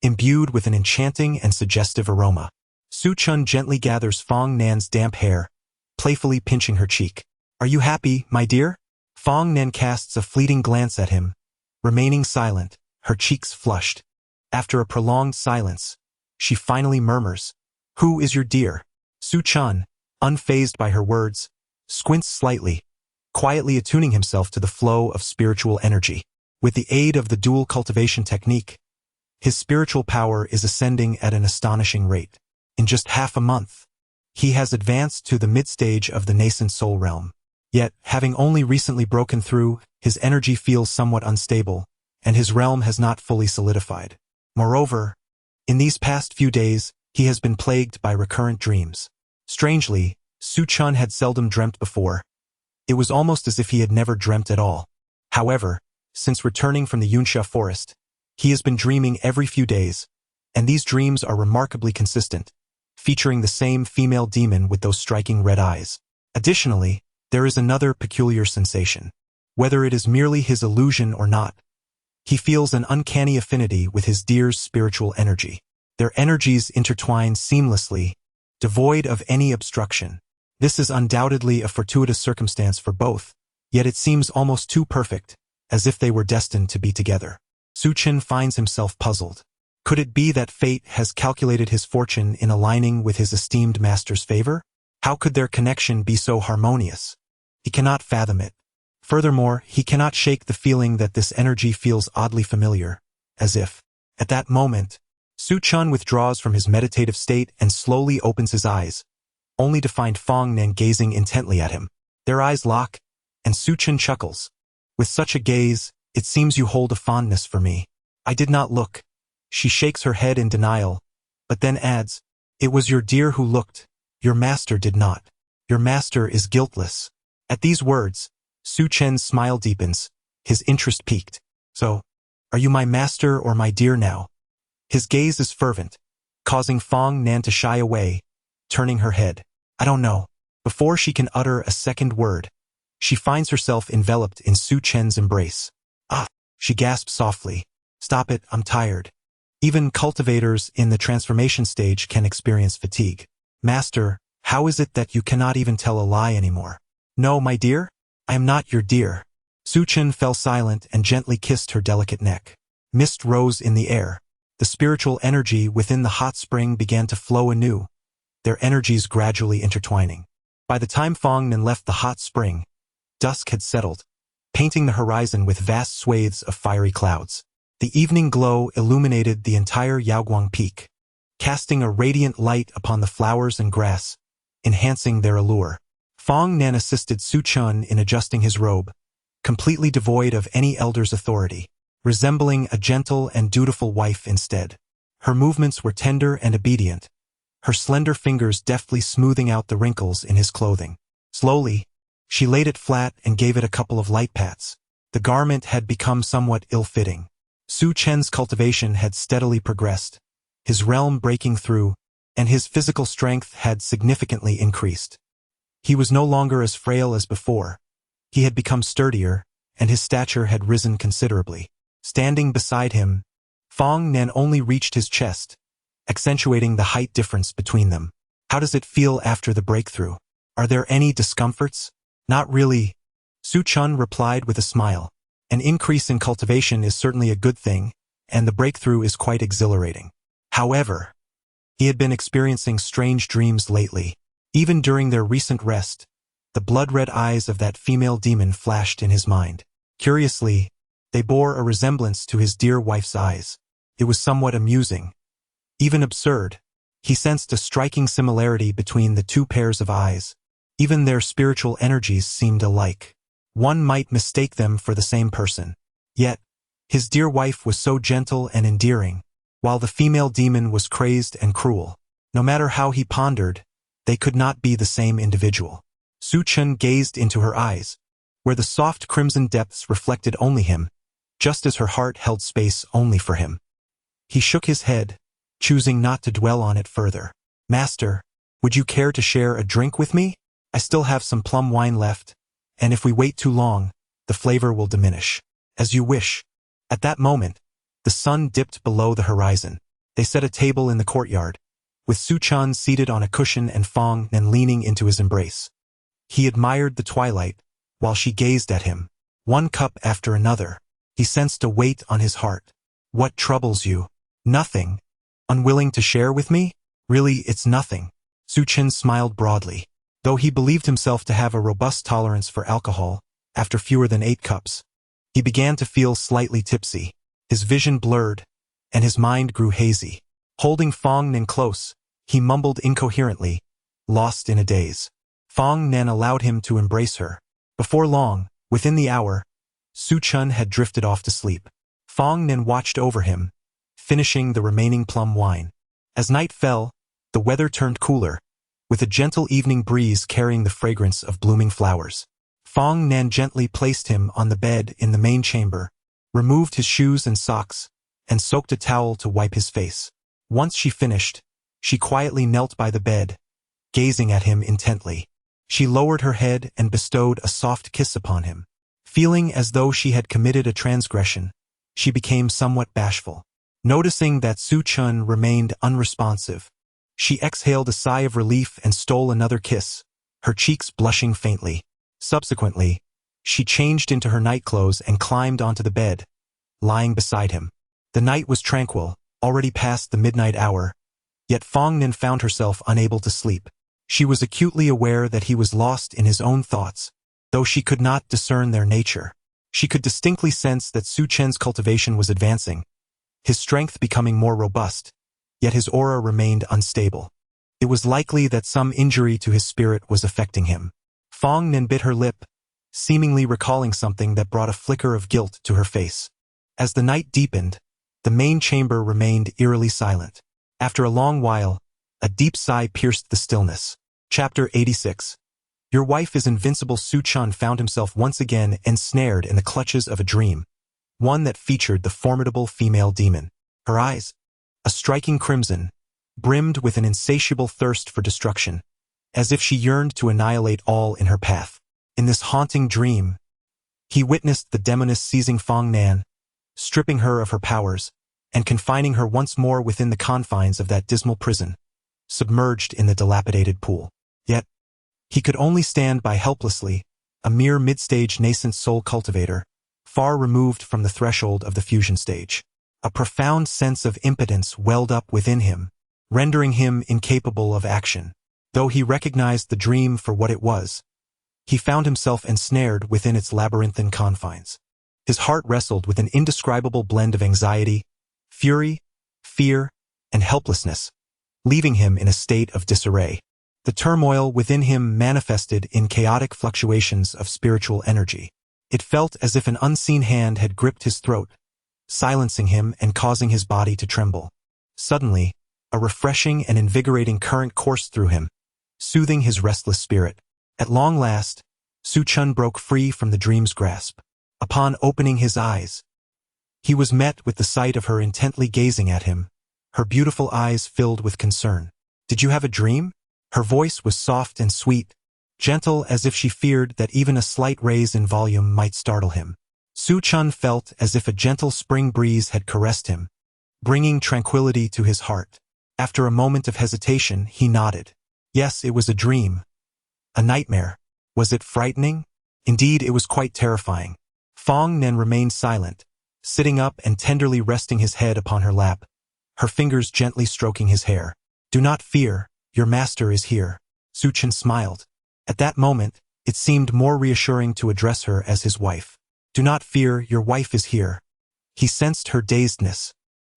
imbued with an enchanting and suggestive aroma. Su Chun gently gathers Fong Nan's damp hair, playfully pinching her cheek. "Are you happy, my dear?" Fong Nan casts a fleeting glance at him, remaining silent, her cheeks flushed. After a prolonged silence, she finally murmurs, "Who is your dear?" Su Chun, unfazed by her words, squints slightly, quietly attuning himself to the flow of spiritual energy. With the aid of the dual cultivation technique, his spiritual power is ascending at an astonishing rate. In just half a month, he has advanced to the mid-stage of the nascent soul realm. Yet, having only recently broken through, his energy feels somewhat unstable, and his realm has not fully solidified. Moreover, in these past few days, he has been plagued by recurrent dreams. Strangely, Su Chun had seldom dreamt before. It was almost as if he had never dreamt at all. However, since returning from the Yunsha forest, he has been dreaming every few days, and these dreams are remarkably consistent, featuring the same female demon with those striking red eyes. Additionally, there is another peculiar sensation. Whether it is merely his illusion or not, he feels an uncanny affinity with his dear's spiritual energy. Their energies intertwine seamlessly, devoid of any obstruction. This is undoubtedly a fortuitous circumstance for both, yet it seems almost too perfect, as if they were destined to be together. Su Chen finds himself puzzled. Could it be that fate has calculated his fortune in aligning with his esteemed master's favor? How could their connection be so harmonious? He cannot fathom it. Furthermore, he cannot shake the feeling that this energy feels oddly familiar, as if, at that moment, Su Chen withdraws from his meditative state and slowly opens his eyes, only to find Fong Nen gazing intently at him. Their eyes lock, and Su Chen chuckles. With such a gaze, it seems you hold a fondness for me. I did not look. She shakes her head in denial, but then adds, it was your dear who looked. Your master did not. Your master is guiltless. At these words, Su Chen's smile deepens, his interest piqued. So, are you my master or my dear now? His gaze is fervent, causing Fong Nan to shy away, turning her head. I don't know. Before she can utter a second word, she finds herself enveloped in Su Chen's embrace. Ah, she gasps softly. Stop it, I'm tired. Even cultivators in the transformation stage can experience fatigue. Master, how is it that you cannot even tell a lie anymore? No, my dear? I am not your dear. Su Chen fell silent and gently kissed her delicate neck. Mist rose in the air. The spiritual energy within the hot spring began to flow anew, their energies gradually intertwining. By the time Fong Nan left the hot spring, dusk had settled, painting the horizon with vast swathes of fiery clouds. The evening glow illuminated the entire Yaoguang Peak, casting a radiant light upon the flowers and grass, enhancing their allure. Fong Nan assisted Su Chen in adjusting his robe, completely devoid of any elder's authority, resembling a gentle and dutiful wife instead. Her movements were tender and obedient, her slender fingers deftly smoothing out the wrinkles in his clothing. Slowly, she laid it flat and gave it a couple of light pats. The garment had become somewhat ill-fitting. Su Chen's cultivation had steadily progressed, his realm breaking through, and his physical strength had significantly increased. He was no longer as frail as before. He had become sturdier, and his stature had risen considerably. Standing beside him, Fong Nan only reached his chest, accentuating the height difference between them. How does it feel after the breakthrough? Are there any discomforts? Not really, Su Chen replied with a smile. An increase in cultivation is certainly a good thing, and the breakthrough is quite exhilarating. However, he had been experiencing strange dreams lately. Even during their recent rest, the blood-red eyes of that female demon flashed in his mind. Curiously, they bore a resemblance to his dear wife's eyes. It was somewhat amusing, even absurd. He sensed a striking similarity between the two pairs of eyes. Even their spiritual energies seemed alike. One might mistake them for the same person. Yet, his dear wife was so gentle and endearing, while the female demon was crazed and cruel. No matter how he pondered, they could not be the same individual. Su Chen gazed into her eyes, where the soft crimson depths reflected only him, just as her heart held space only for him. He shook his head, choosing not to dwell on it further. Master, would you care to share a drink with me? I still have some plum wine left, and if we wait too long, the flavor will diminish. As you wish. At that moment, the sun dipped below the horizon. They set a table in the courtyard, with Su Chen seated on a cushion and Fong Nan leaning into his embrace. He admired the twilight, while she gazed at him. One cup after another, he sensed a weight on his heart. What troubles you? Nothing. Unwilling to share with me? Really, it's nothing. Su Chen smiled broadly. Though he believed himself to have a robust tolerance for alcohol, after fewer than 8 cups, he began to feel slightly tipsy. His vision blurred, and his mind grew hazy. Holding Fong Nan close, he mumbled incoherently, lost in a daze. Fong Nan allowed him to embrace her. Before long, within the hour, Su Chen had drifted off to sleep. Fong Nan watched over him, finishing the remaining plum wine. As night fell, the weather turned cooler, with a gentle evening breeze carrying the fragrance of blooming flowers. Fong Nan gently placed him on the bed in the main chamber, removed his shoes and socks, and soaked a towel to wipe his face. Once she finished, She quietly knelt by the bed, gazing at him intently. She lowered her head and bestowed a soft kiss upon him. Feeling as though she had committed a transgression, she became somewhat bashful. Noticing that Su Chun remained unresponsive, she exhaled a sigh of relief and stole another kiss, her cheeks blushing faintly. Subsequently, she changed into her nightclothes and climbed onto the bed, lying beside him. The night was tranquil, already past the midnight hour, yet Fong Nin found herself unable to sleep. She was acutely aware that he was lost in his own thoughts, though she could not discern their nature. She could distinctly sense that Su Chen's cultivation was advancing, his strength becoming more robust, yet his aura remained unstable. It was likely that some injury to his spirit was affecting him. Fong Nin bit her lip, seemingly recalling something that brought a flicker of guilt to her face. As the night deepened, the main chamber remained eerily silent. After a long while, a deep sigh pierced the stillness. Chapter 86. Your wife is invincible. Su Chun found himself once again ensnared in the clutches of a dream, one that featured the formidable female demon. Her eyes, a striking crimson, brimmed with an insatiable thirst for destruction, as if she yearned to annihilate all in her path. In this haunting dream, he witnessed the demoness seizing Fong Nan, stripping her of her powers, and confining her once more within the confines of that dismal prison, submerged in the dilapidated pool. Yet, he could only stand by helplessly, a mere mid-stage nascent soul cultivator, far removed from the threshold of the fusion stage. A profound sense of impotence welled up within him, rendering him incapable of action. Though he recognized the dream for what it was, he found himself ensnared within its labyrinthine confines. His heart wrestled with an indescribable blend of anxiety, fury, fear, and helplessness, leaving him in a state of disarray. The turmoil within him manifested in chaotic fluctuations of spiritual energy. It felt as if an unseen hand had gripped his throat, silencing him and causing his body to tremble. Suddenly, a refreshing and invigorating current coursed through him, soothing his restless spirit. At long last, Su Chun broke free from the dream's grasp. Upon opening his eyes, he was met with the sight of her intently gazing at him, her beautiful eyes filled with concern. "Did you have a dream?" Her voice was soft and sweet, gentle as if she feared that even a slight raise in volume might startle him. Su Chun felt as if a gentle spring breeze had caressed him, bringing tranquility to his heart. After a moment of hesitation, he nodded. Yes, it was a dream. A nightmare. Was it frightening? Indeed, it was quite terrifying. Fong Nen remained silent, sitting up and tenderly resting his head upon her lap, her fingers gently stroking his hair. "Do not fear. Your master is here." Su Chun smiled. At that moment, it seemed more reassuring to address her as his wife. "Do not fear, your wife is here." He sensed her dazedness,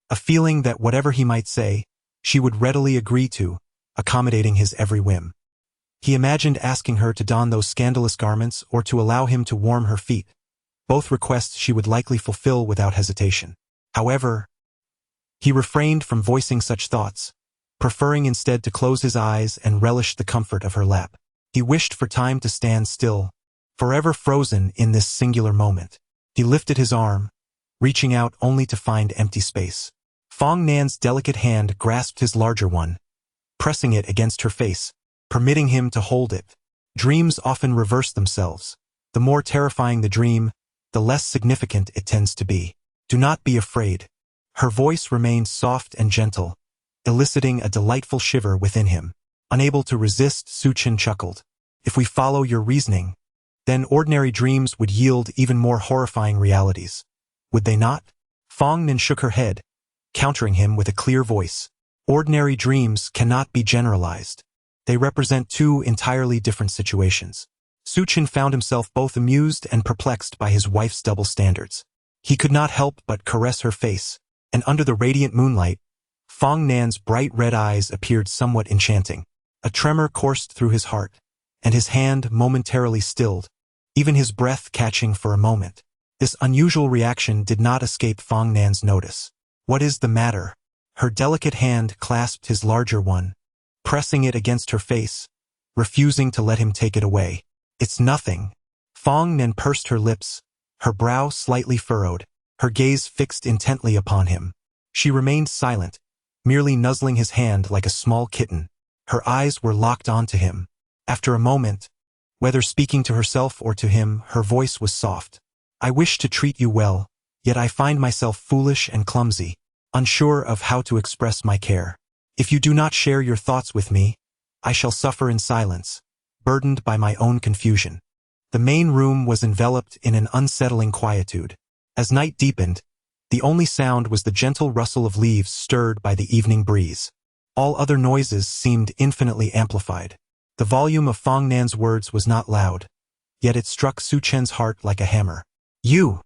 a feeling that whatever he might say, she would readily agree to, accommodating his every whim. He imagined asking her to don those scandalous garments or to allow him to warm her feet, both requests she would likely fulfill without hesitation. However, he refrained from voicing such thoughts, preferring instead to close his eyes and relish the comfort of her lap. He wished for time to stand still, forever frozen in this singular moment. He lifted his arm, reaching out only to find empty space. Fong Nan's delicate hand grasped his larger one, pressing it against her face, permitting him to hold it. Dreams often reverse themselves. The more terrifying the dream, the less significant it tends to be. "Do not be afraid." Her voice remained soft and gentle, eliciting a delightful shiver within him. Unable to resist, Su Chun chuckled. "If we follow your reasoning, then ordinary dreams would yield even more horrifying realities. Would they not?" Fong Nin shook her head, countering him with a clear voice. "Ordinary dreams cannot be generalized. They represent two entirely different situations." Su Chun found himself both amused and perplexed by his wife's double standards. He could not help but caress her face, and under the radiant moonlight, Fong Nan's bright red eyes appeared somewhat enchanting. A tremor coursed through his heart, and his hand momentarily stilled, even his breath catching for a moment. This unusual reaction did not escape Fong Nan's notice. "What is the matter?" Her delicate hand clasped his larger one, pressing it against her face, refusing to let him take it away. "It's nothing." Fong Nan pursed her lips, her brow slightly furrowed, her gaze fixed intently upon him. She remained silent, merely nuzzling his hand like a small kitten. Her eyes were locked onto him. After a moment, whether speaking to herself or to him, her voice was soft. I wish to treat you well, yet I find myself foolish and clumsy, unsure of how to express my care. If you do not share your thoughts with me, I shall suffer in silence, burdened by my own confusion. The main room was enveloped in an unsettling quietude. As night deepened, the only sound was the gentle rustle of leaves stirred by the evening breeze. All other noises seemed infinitely amplified. The volume of Fong Nan's words was not loud, yet it struck Su Chen's heart like a hammer. You!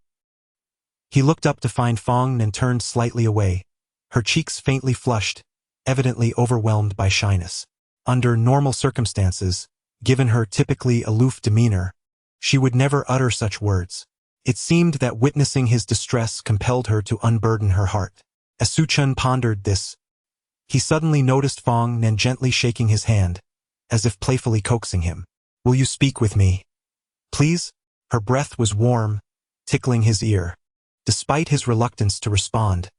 He looked up to find Fong Nan turned slightly away, her cheeks faintly flushed, evidently overwhelmed by shyness. Under normal circumstances, given her typically aloof demeanor, she would never utter such words. It seemed that witnessing his distress compelled her to unburden her heart. As Su Chen pondered this, he suddenly noticed Fong Nan gently shaking his hand, as if playfully coaxing him. Will you speak with me? Please? Her breath was warm, tickling his ear. Despite his reluctance to respond,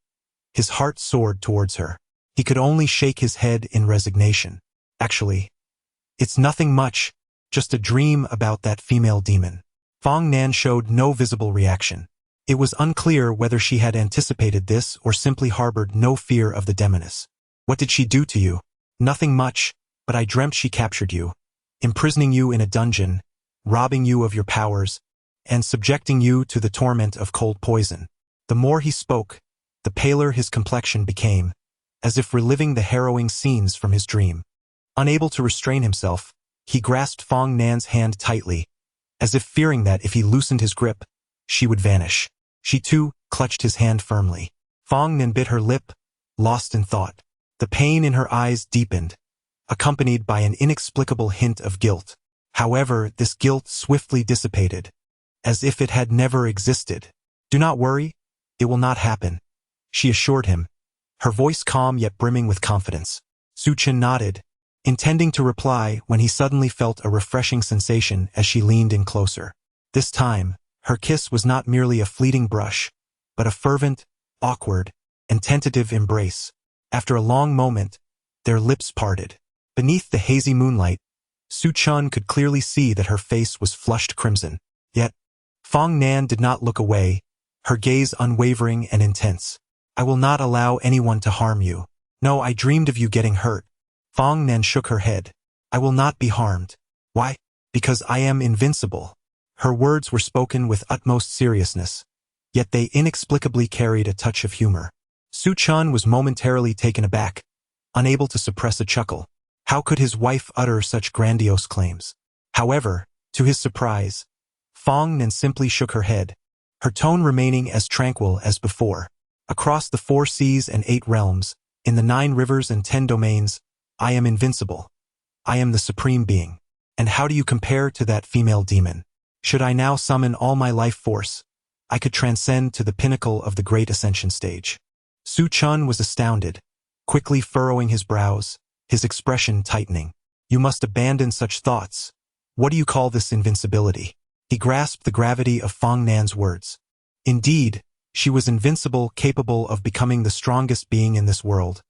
his heart soared towards her. He could only shake his head in resignation. Actually, it's nothing much, just a dream about that female demon. Fong Nan showed no visible reaction. It was unclear whether she had anticipated this or simply harbored no fear of the demoness. What did she do to you? Nothing much, but I dreamt she captured you, imprisoning you in a dungeon, robbing you of your powers, and subjecting you to the torment of cold poison. The more he spoke, the paler his complexion became, as if reliving the harrowing scenes from his dream. Unable to restrain himself, he grasped Fong Nan's hand tightly, as if fearing that if he loosened his grip, she would vanish. She too clutched his hand firmly. Fong Nan bit her lip, lost in thought. The pain in her eyes deepened, accompanied by an inexplicable hint of guilt. However, this guilt swiftly dissipated, as if it had never existed. Do not worry, it will not happen, she assured him, her voice calm yet brimming with confidence. Su Chen nodded, intending to reply when he suddenly felt a refreshing sensation as she leaned in closer. This time, her kiss was not merely a fleeting brush, but a fervent, awkward, and tentative embrace. After a long moment, their lips parted. Beneath the hazy moonlight, Su Chen could clearly see that her face was flushed crimson. Yet, Fong Nan did not look away, her gaze unwavering and intense. I will not allow anyone to harm you. No, I dreamed of you getting hurt. Fong Nan shook her head. I will not be harmed. Why? Because I am invincible. Her words were spoken with utmost seriousness, yet they inexplicably carried a touch of humor. Su Chen was momentarily taken aback, unable to suppress a chuckle. How could his wife utter such grandiose claims? However, to his surprise, Fong Nan simply shook her head, her tone remaining as tranquil as before. Across the 4 seas and 8 realms, in the 9 rivers and 10 domains, I am invincible. I am the supreme being. And how do you compare to that female demon? Should I now summon all my life force, I could transcend to the pinnacle of the great ascension stage. Su Chen was astounded, quickly furrowing his brows, his expression tightening. You must abandon such thoughts. What do you call this invincibility? He grasped the gravity of Fong Nan's words. Indeed, she was invincible, capable of becoming the strongest being in this world,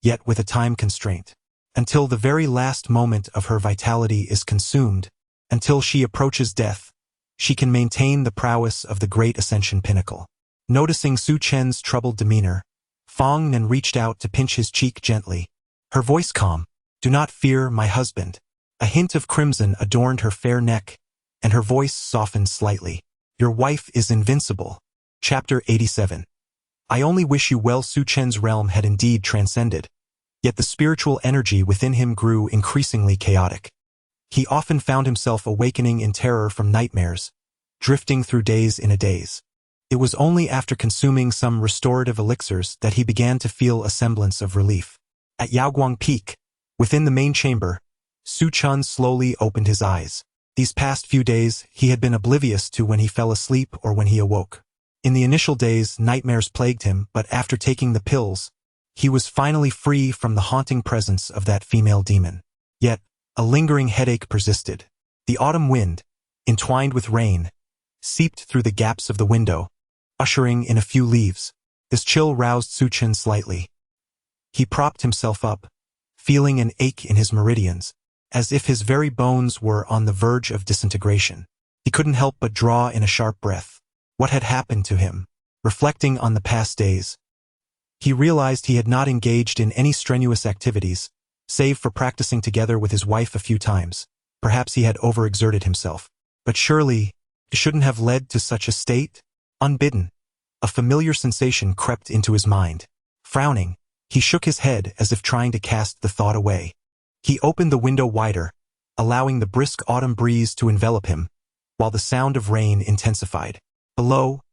yet with a time constraint. Until the very last moment of her vitality is consumed, until she approaches death, she can maintain the prowess of the great ascension pinnacle. Noticing Su Chen's troubled demeanor, Fong Nan reached out to pinch his cheek gently. Her voice calm. Do not fear, my husband. A hint of crimson adorned her fair neck, and her voice softened slightly. Your wife is invincible. Chapter 87. I only wish you well. Su Chen's realm had indeed transcended, yet the spiritual energy within him grew increasingly chaotic. He often found himself awakening in terror from nightmares, drifting through days in a daze. It was only after consuming some restorative elixirs that he began to feel a semblance of relief. At Yaoguang Peak, within the main chamber, Su Chen slowly opened his eyes. These past few days he had been oblivious to when he fell asleep or when he awoke. In the initial days, nightmares plagued him, but after taking the pills, he was finally free from the haunting presence of that female demon. Yet, a lingering headache persisted. The autumn wind, entwined with rain, seeped through the gaps of the window, ushering in a few leaves. This chill roused Su Chen slightly. He propped himself up, feeling an ache in his meridians, as if his very bones were on the verge of disintegration. He couldn't help but draw in a sharp breath. What had happened to him? Reflecting on the past days, he realized he had not engaged in any strenuous activities, save for practicing together with his wife a few times. Perhaps he had overexerted himself. But surely, it shouldn't have led to such a state? Unbidden, a familiar sensation crept into his mind. Frowning, he shook his head as if trying to cast the thought away. He opened the window wider, allowing the brisk autumn breeze to envelop him, while the sound of rain intensified. Below,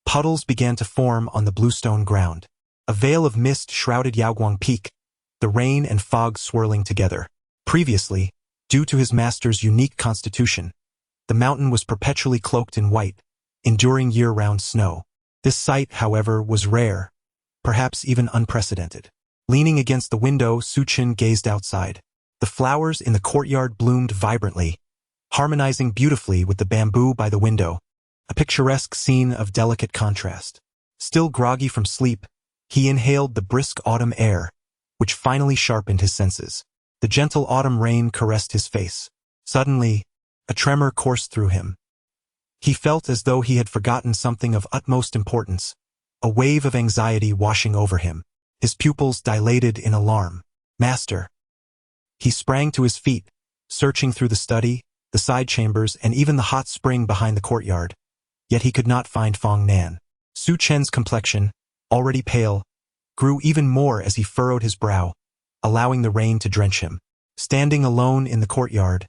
puddles began to form on the bluestone ground. A veil of mist shrouded Yaoguang Peak, the rain and fog swirling together. Previously, due to his master's unique constitution, the mountain was perpetually cloaked in white, enduring year-round snow. This sight, however, was rare, perhaps even unprecedented. Leaning against the window, Su Chen gazed outside. The flowers in the courtyard bloomed vibrantly, harmonizing beautifully with the bamboo by the window, a picturesque scene of delicate contrast. Still groggy from sleep, he inhaled the brisk autumn air, which finally sharpened his senses. The gentle autumn rain caressed his face. Suddenly, a tremor coursed through him. He felt as though he had forgotten something of utmost importance, a wave of anxiety washing over him. His pupils dilated in alarm. "Master!" He sprang to his feet, searching through the study, the side chambers, and even the hot spring behind the courtyard. Yet he could not find Fong Nan. Su Chen's complexion, already pale, grew even more as he furrowed his brow, allowing the rain to drench him. Standing alone in the courtyard,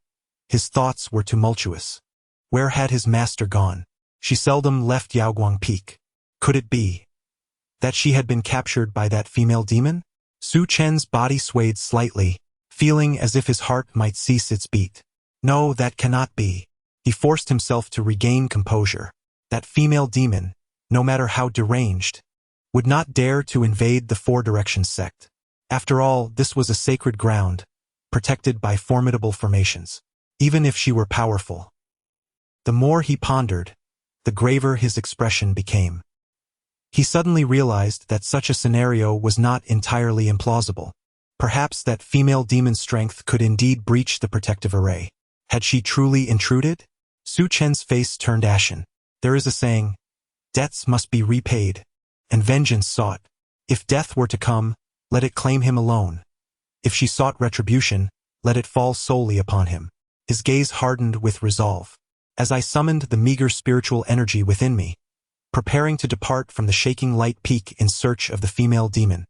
his thoughts were tumultuous. Where had his master gone? She seldom left Yaoguang Peak. Could it be that she had been captured by that female demon? Su Chen's body swayed slightly, feeling as if his heart might cease its beat. No, that cannot be. He forced himself to regain composure. That female demon, no matter how deranged, would not dare to invade the Four Directions sect. After all, this was a sacred ground, protected by formidable formations. Even if she were powerful. The more he pondered, the graver his expression became. He suddenly realized that such a scenario was not entirely implausible. Perhaps that female demon's strength could indeed breach the protective array. Had she truly intruded? Su Chen's face turned ashen. There is a saying, debts must be repaid, and vengeance sought. If death were to come, let it claim him alone. If she sought retribution, let it fall solely upon him. His gaze hardened with resolve. As I summoned the meager spiritual energy within me, preparing to depart from the shaking light peak in search of the female demon,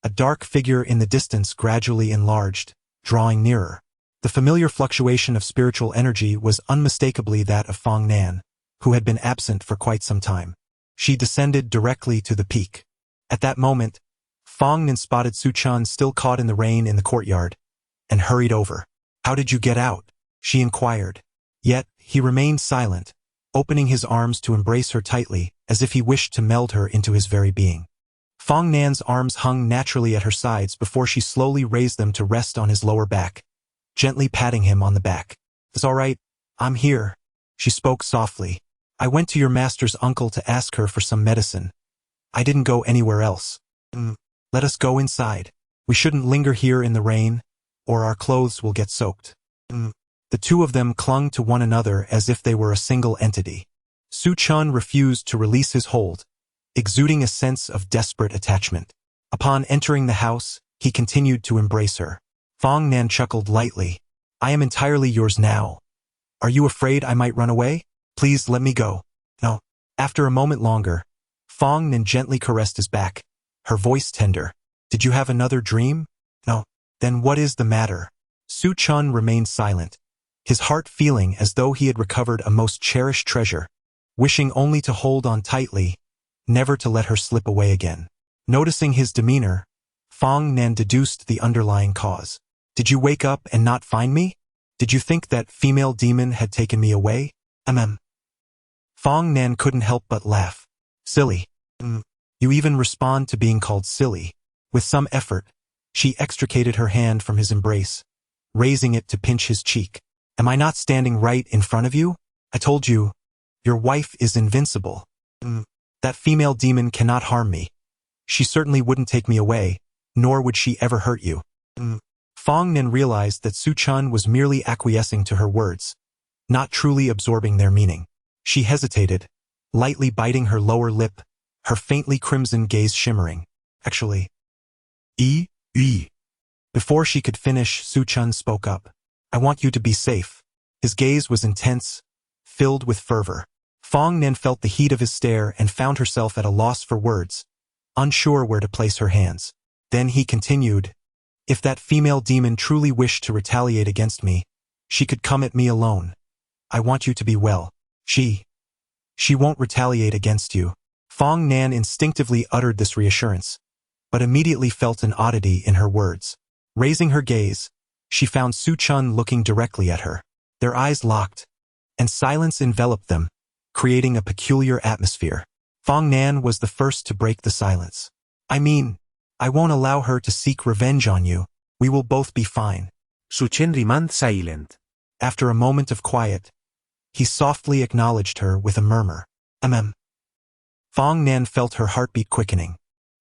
a dark figure in the distance gradually enlarged, drawing nearer. The familiar fluctuation of spiritual energy was unmistakably that of Fong Nan, who had been absent for quite some time. She descended directly to the peak. At that moment, Fong Nan spotted Su Chen still caught in the rain in the courtyard, and hurried over. "How did you get out?" she inquired. Yet, he remained silent, opening his arms to embrace her tightly, as if he wished to meld her into his very being. Fong Nan's arms hung naturally at her sides before she slowly raised them to rest on his lower back, gently patting him on the back. "It's all right, I'm here," she spoke softly. "I went to your master's uncle to ask her for some medicine. I didn't go anywhere else. Let us go inside. We shouldn't linger here in the rain, or our clothes will get soaked." The two of them clung to one another as if they were a single entity. Su Chen refused to release his hold, exuding a sense of desperate attachment. Upon entering the house, he continued to embrace her. Fong Nan chuckled lightly. "I am entirely yours now. Are you afraid I might run away? Please let me go." "No." After a moment longer, Fong Nan gently caressed his back, her voice tender. "Did you have another dream?" "No." "Then what is the matter?" Su Chen remained silent, his heart feeling as though he had recovered a most cherished treasure, wishing only to hold on tightly, never to let her slip away again. Noticing his demeanor, Fong Nan deduced the underlying cause. "Did you wake up and not find me? Did you think that female demon had taken me away?" Fong Nan couldn't help but laugh. "Silly. You even respond to being called silly." With some effort, she extricated her hand from his embrace, raising it to pinch his cheek. "Am I not standing right in front of you? I told you, your wife is invincible. That female demon cannot harm me. She certainly wouldn't take me away, nor would she ever hurt you. Fong Nen realized that Su Chun was merely acquiescing to her words, not truly absorbing their meaning. She hesitated, lightly biting her lower lip, her faintly crimson gaze shimmering. Actually, Before she could finish, Su Chun spoke up. I want you to be safe. His gaze was intense, filled with fervor. Fong Nen felt the heat of his stare and found herself at a loss for words, unsure where to place her hands. Then he continued, if that female demon truly wished to retaliate against me, she could come at me alone. I want you to be well. She won't retaliate against you. Fong Nan instinctively uttered this reassurance, but immediately felt an oddity in her words. Raising her gaze, she found Su Chun looking directly at her. Their eyes locked, and silence enveloped them, creating a peculiar atmosphere. Fong Nan was the first to break the silence. I won't allow her to seek revenge on you. We will both be fine. Su Chen remained silent. After a moment of quiet, he softly acknowledged her with a murmur. Fong Nan felt her heartbeat quickening.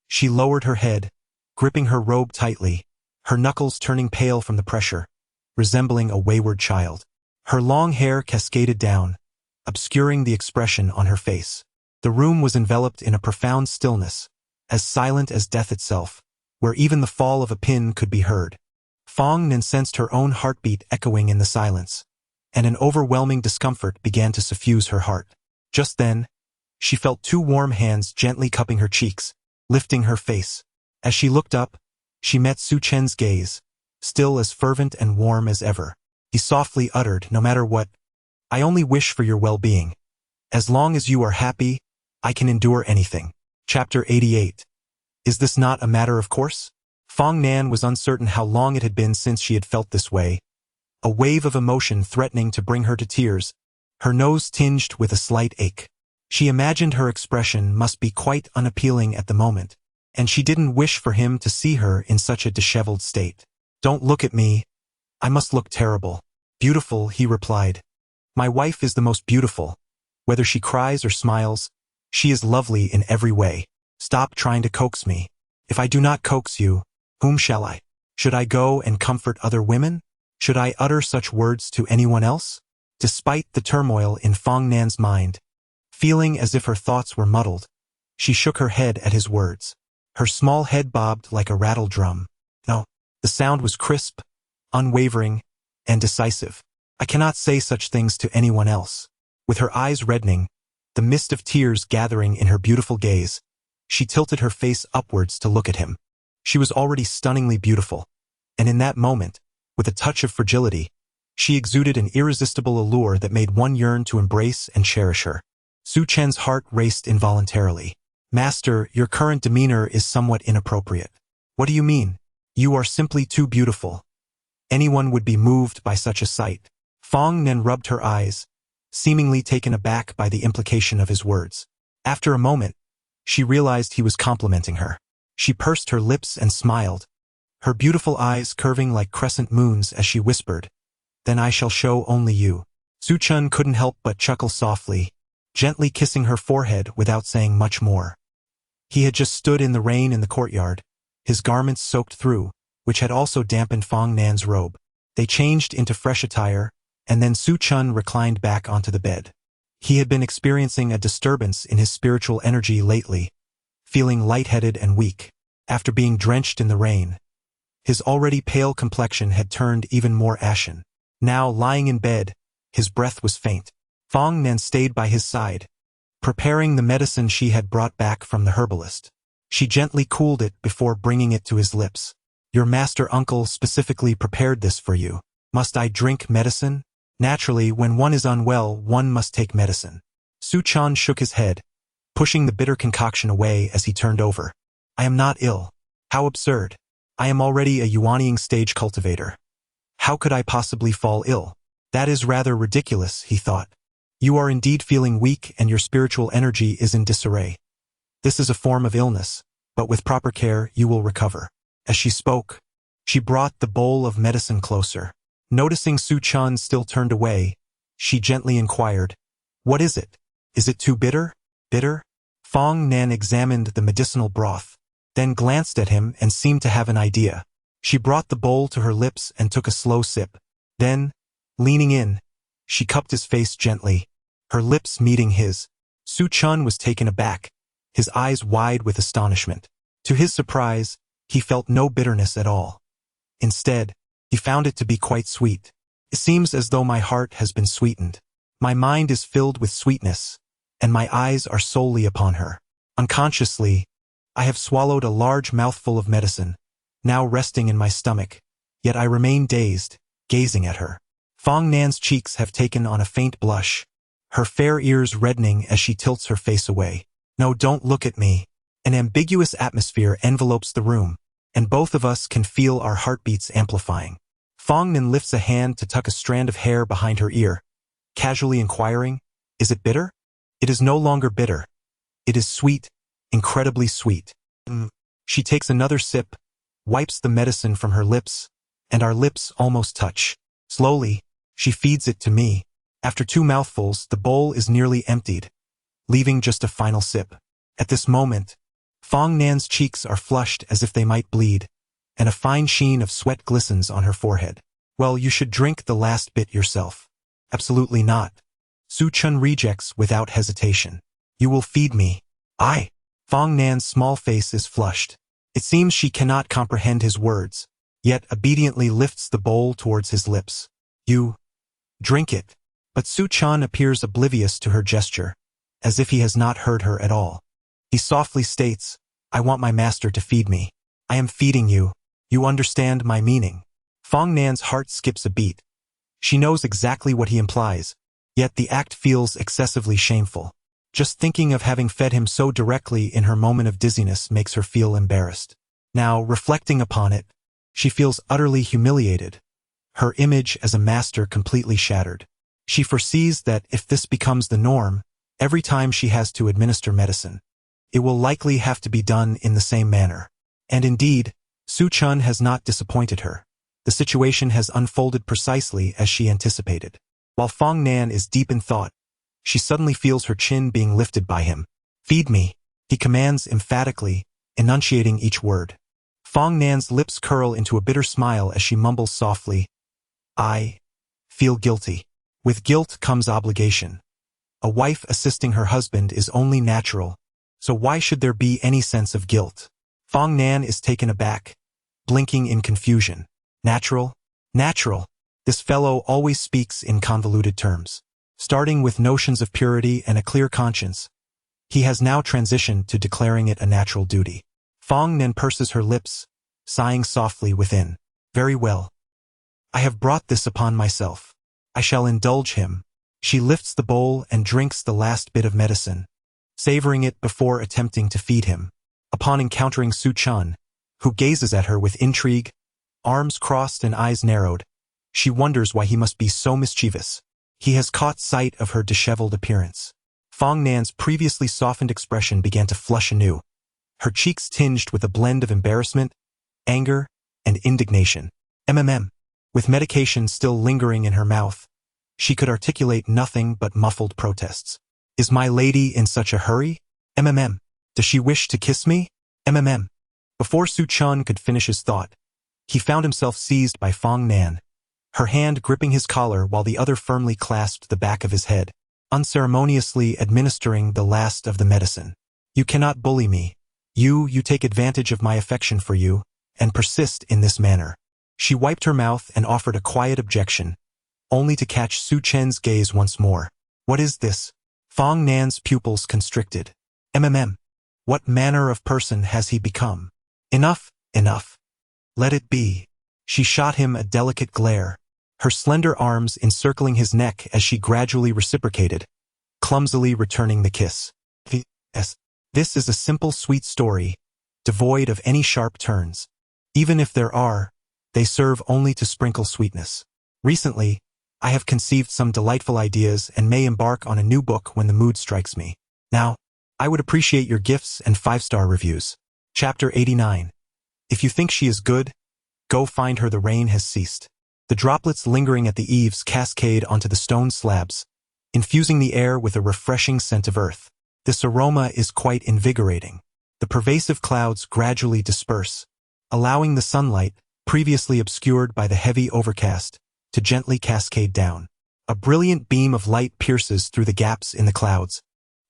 She lowered her head, gripping her robe tightly, her knuckles turning pale from the pressure, resembling a wayward child. Her long hair cascaded down, obscuring the expression on her face. The room was enveloped in a profound stillness, as silent as death itself, where even the fall of a pin could be heard. Fong Nan sensed her own heartbeat echoing in the silence, and an overwhelming discomfort began to suffuse her heart. Just then, she felt two warm hands gently cupping her cheeks, lifting her face. As she looked up, she met Su Chen's gaze, still as fervent and warm as ever. He softly uttered, no matter what, I only wish for your well-being. As long as you are happy, I can endure anything. Chapter 88. Is this not a matter of course? Fong Nan was uncertain how long it had been since she had felt this way, a wave of emotion threatening to bring her to tears, her nose tinged with a slight ache. She imagined her expression must be quite unappealing at the moment, and she didn't wish for him to see her in such a disheveled state. Don't look at me. I must look terrible. Beautiful, he replied. My wife is the most beautiful. Whether she cries or smiles, she is lovely in every way. Stop trying to coax me. If I do not coax you, whom shall I? Should I go and comfort other women? Should I utter such words to anyone else? Despite the turmoil in Fong Nan's mind, feeling as if her thoughts were muddled, she shook her head at his words. Her small head bobbed like a rattle drum. No, the sound was crisp, unwavering, and decisive. I cannot say such things to anyone else. With her eyes reddening, the mist of tears gathering in her beautiful gaze, she tilted her face upwards to look at him. She was already stunningly beautiful, and in that moment, with a touch of fragility, she exuded an irresistible allure that made one yearn to embrace and cherish her. Su Chen's heart raced involuntarily. Master, your current demeanor is somewhat inappropriate. What do you mean? You are simply too beautiful. Anyone would be moved by such a sight. Fong Nan rubbed her eyes, seemingly taken aback by the implication of his words. After a moment, she realized he was complimenting her. She pursed her lips and smiled, her beautiful eyes curving like crescent moons as she whispered, Then I shall show only you. Su Chun couldn't help but chuckle softly, gently kissing her forehead without saying much more. He had just stood in the rain in the courtyard, his garments soaked through, which had also dampened Fong Nan's robe. They changed into fresh attire, and then Su Chun reclined back onto the bed. He had been experiencing a disturbance in his spiritual energy lately, feeling lightheaded and weak. After being drenched in the rain, his already pale complexion had turned even more ashen. Now, lying in bed, his breath was faint. Fong Nan stayed by his side, preparing the medicine she had brought back from the herbalist. She gently cooled it before bringing it to his lips. Your master uncle specifically prepared this for you. Must I drink medicine? Naturally, when one is unwell, one must take medicine. Su Chun shook his head, pushing the bitter concoction away as he turned over. I am not ill. How absurd. I am already a Yuanying stage cultivator. How could I possibly fall ill? That is rather ridiculous, he thought. You are indeed feeling weak and your spiritual energy is in disarray. This is a form of illness, but with proper care you will recover. As she spoke, she brought the bowl of medicine closer. Noticing Su Chun still turned away, she gently inquired, What is it? Is it too bitter? Bitter? Fong Nan examined the medicinal broth, then glanced at him and seemed to have an idea. She brought the bowl to her lips and took a slow sip. Then, leaning in, she cupped his face gently, her lips meeting his. Su Chun was taken aback, his eyes wide with astonishment. To his surprise, he felt no bitterness at all. Instead, he found it to be quite sweet. It seems as though my heart has been sweetened. My mind is filled with sweetness, and my eyes are solely upon her. Unconsciously, I have swallowed a large mouthful of medicine, now resting in my stomach, yet I remain dazed, gazing at her. Fong Nan's cheeks have taken on a faint blush, her fair ears reddening as she tilts her face away. No, don't look at me. An ambiguous atmosphere envelopes the room, and both of us can feel our heartbeats amplifying. Fong Nan lifts a hand to tuck a strand of hair behind her ear, casually inquiring, "Is it bitter?" It is no longer bitter. It is sweet, incredibly sweet. She takes another sip, wipes the medicine from her lips, and our lips almost touch. Slowly, she feeds it to me. After 2 mouthfuls, the bowl is nearly emptied, leaving just a final sip. At this moment, Fong Nan's cheeks are flushed as if they might bleed, and a fine sheen of sweat glistens on her forehead. "Well, you should drink the last bit yourself." "Absolutely not." Su Chun rejects without hesitation. "You will feed me." "I." Fong Nan's small face is flushed. It seems she cannot comprehend his words, yet obediently lifts the bowl towards his lips. "You drink it." But Su Chun appears oblivious to her gesture, as if he has not heard her at all. He softly states, "I want my master to feed me. I am feeding you. You understand my meaning." Fong Nan's heart skips a beat. She knows exactly what he implies, yet the act feels excessively shameful. Just thinking of having fed him so directly in her moment of dizziness makes her feel embarrassed. Now, reflecting upon it, she feels utterly humiliated, her image as a master completely shattered. She foresees that if this becomes the norm, every time she has to administer medicine, it will likely have to be done in the same manner. And indeed, Su Chun has not disappointed her. The situation has unfolded precisely as she anticipated. While Fong Nan is deep in thought, she suddenly feels her chin being lifted by him. "Feed me," he commands emphatically, enunciating each word. Fong Nan's lips curl into a bitter smile as she mumbles softly, "I feel guilty." With guilt comes obligation. A wife assisting her husband is only natural, so why should there be any sense of guilt? Fong Nan is taken aback, blinking in confusion. Natural? Natural. This fellow always speaks in convoluted terms. Starting with notions of purity and a clear conscience, he has now transitioned to declaring it a natural duty. Fong Nan purses her lips, sighing softly within. "Very well. I have brought this upon myself. I shall indulge him." She lifts the bowl and drinks the last bit of medicine, savoring it before attempting to feed him. Upon encountering Su Chun, who gazes at her with intrigue, arms crossed and eyes narrowed, she wonders why he must be so mischievous. He has caught sight of her disheveled appearance. Fong Nan's previously softened expression began to flush anew, her cheeks tinged with a blend of embarrassment, anger, and indignation. With medication still lingering in her mouth, she could articulate nothing but muffled protests. "Is my lady in such a hurry? Does she wish to kiss me? Before Su Chun could finish his thought, he found himself seized by Fong Nan, her hand gripping his collar while the other firmly clasped the back of his head, unceremoniously administering the last of the medicine. "You cannot bully me. You take advantage of my affection for you, and persist in this manner." She wiped her mouth and offered a quiet objection, only to catch Su Chen's gaze once more. "What is this?" Fong Nan's pupils constricted. What manner of person has he become? Enough. Let it be." She shot him a delicate glare, her slender arms encircling his neck as she gradually reciprocated, clumsily returning the kiss. This is a simple sweet story, devoid of any sharp turns. Even if there are, they serve only to sprinkle sweetness. Recently, I have conceived some delightful ideas and may embark on a new book when the mood strikes me. Now, I would appreciate your gifts and 5-star reviews. Chapter 89. If you think she is good, go find her. The rain has ceased. The droplets lingering at the eaves cascade onto the stone slabs, infusing the air with a refreshing scent of earth. This aroma is quite invigorating. The pervasive clouds gradually disperse, allowing the sunlight, previously obscured by the heavy overcast, to gently cascade down. A brilliant beam of light pierces through the gaps in the clouds,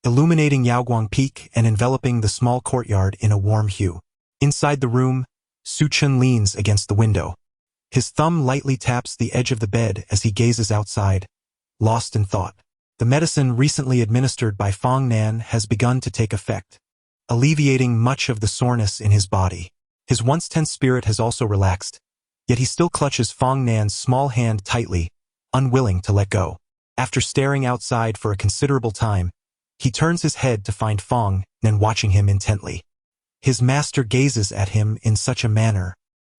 illuminating Yaoguang Peak and enveloping the small courtyard in a warm hue. Inside the room, Su Chen leans against the window. His thumb lightly taps the edge of the bed as he gazes outside, lost in thought. The medicine recently administered by Fong Nan has begun to take effect, alleviating much of the soreness in his body. His once tense spirit has also relaxed, yet he still clutches Fong Nan's small hand tightly, unwilling to let go. After staring outside for a considerable time, he turns his head to find Fong Nan watching him intently. His master gazes at him in such a manner,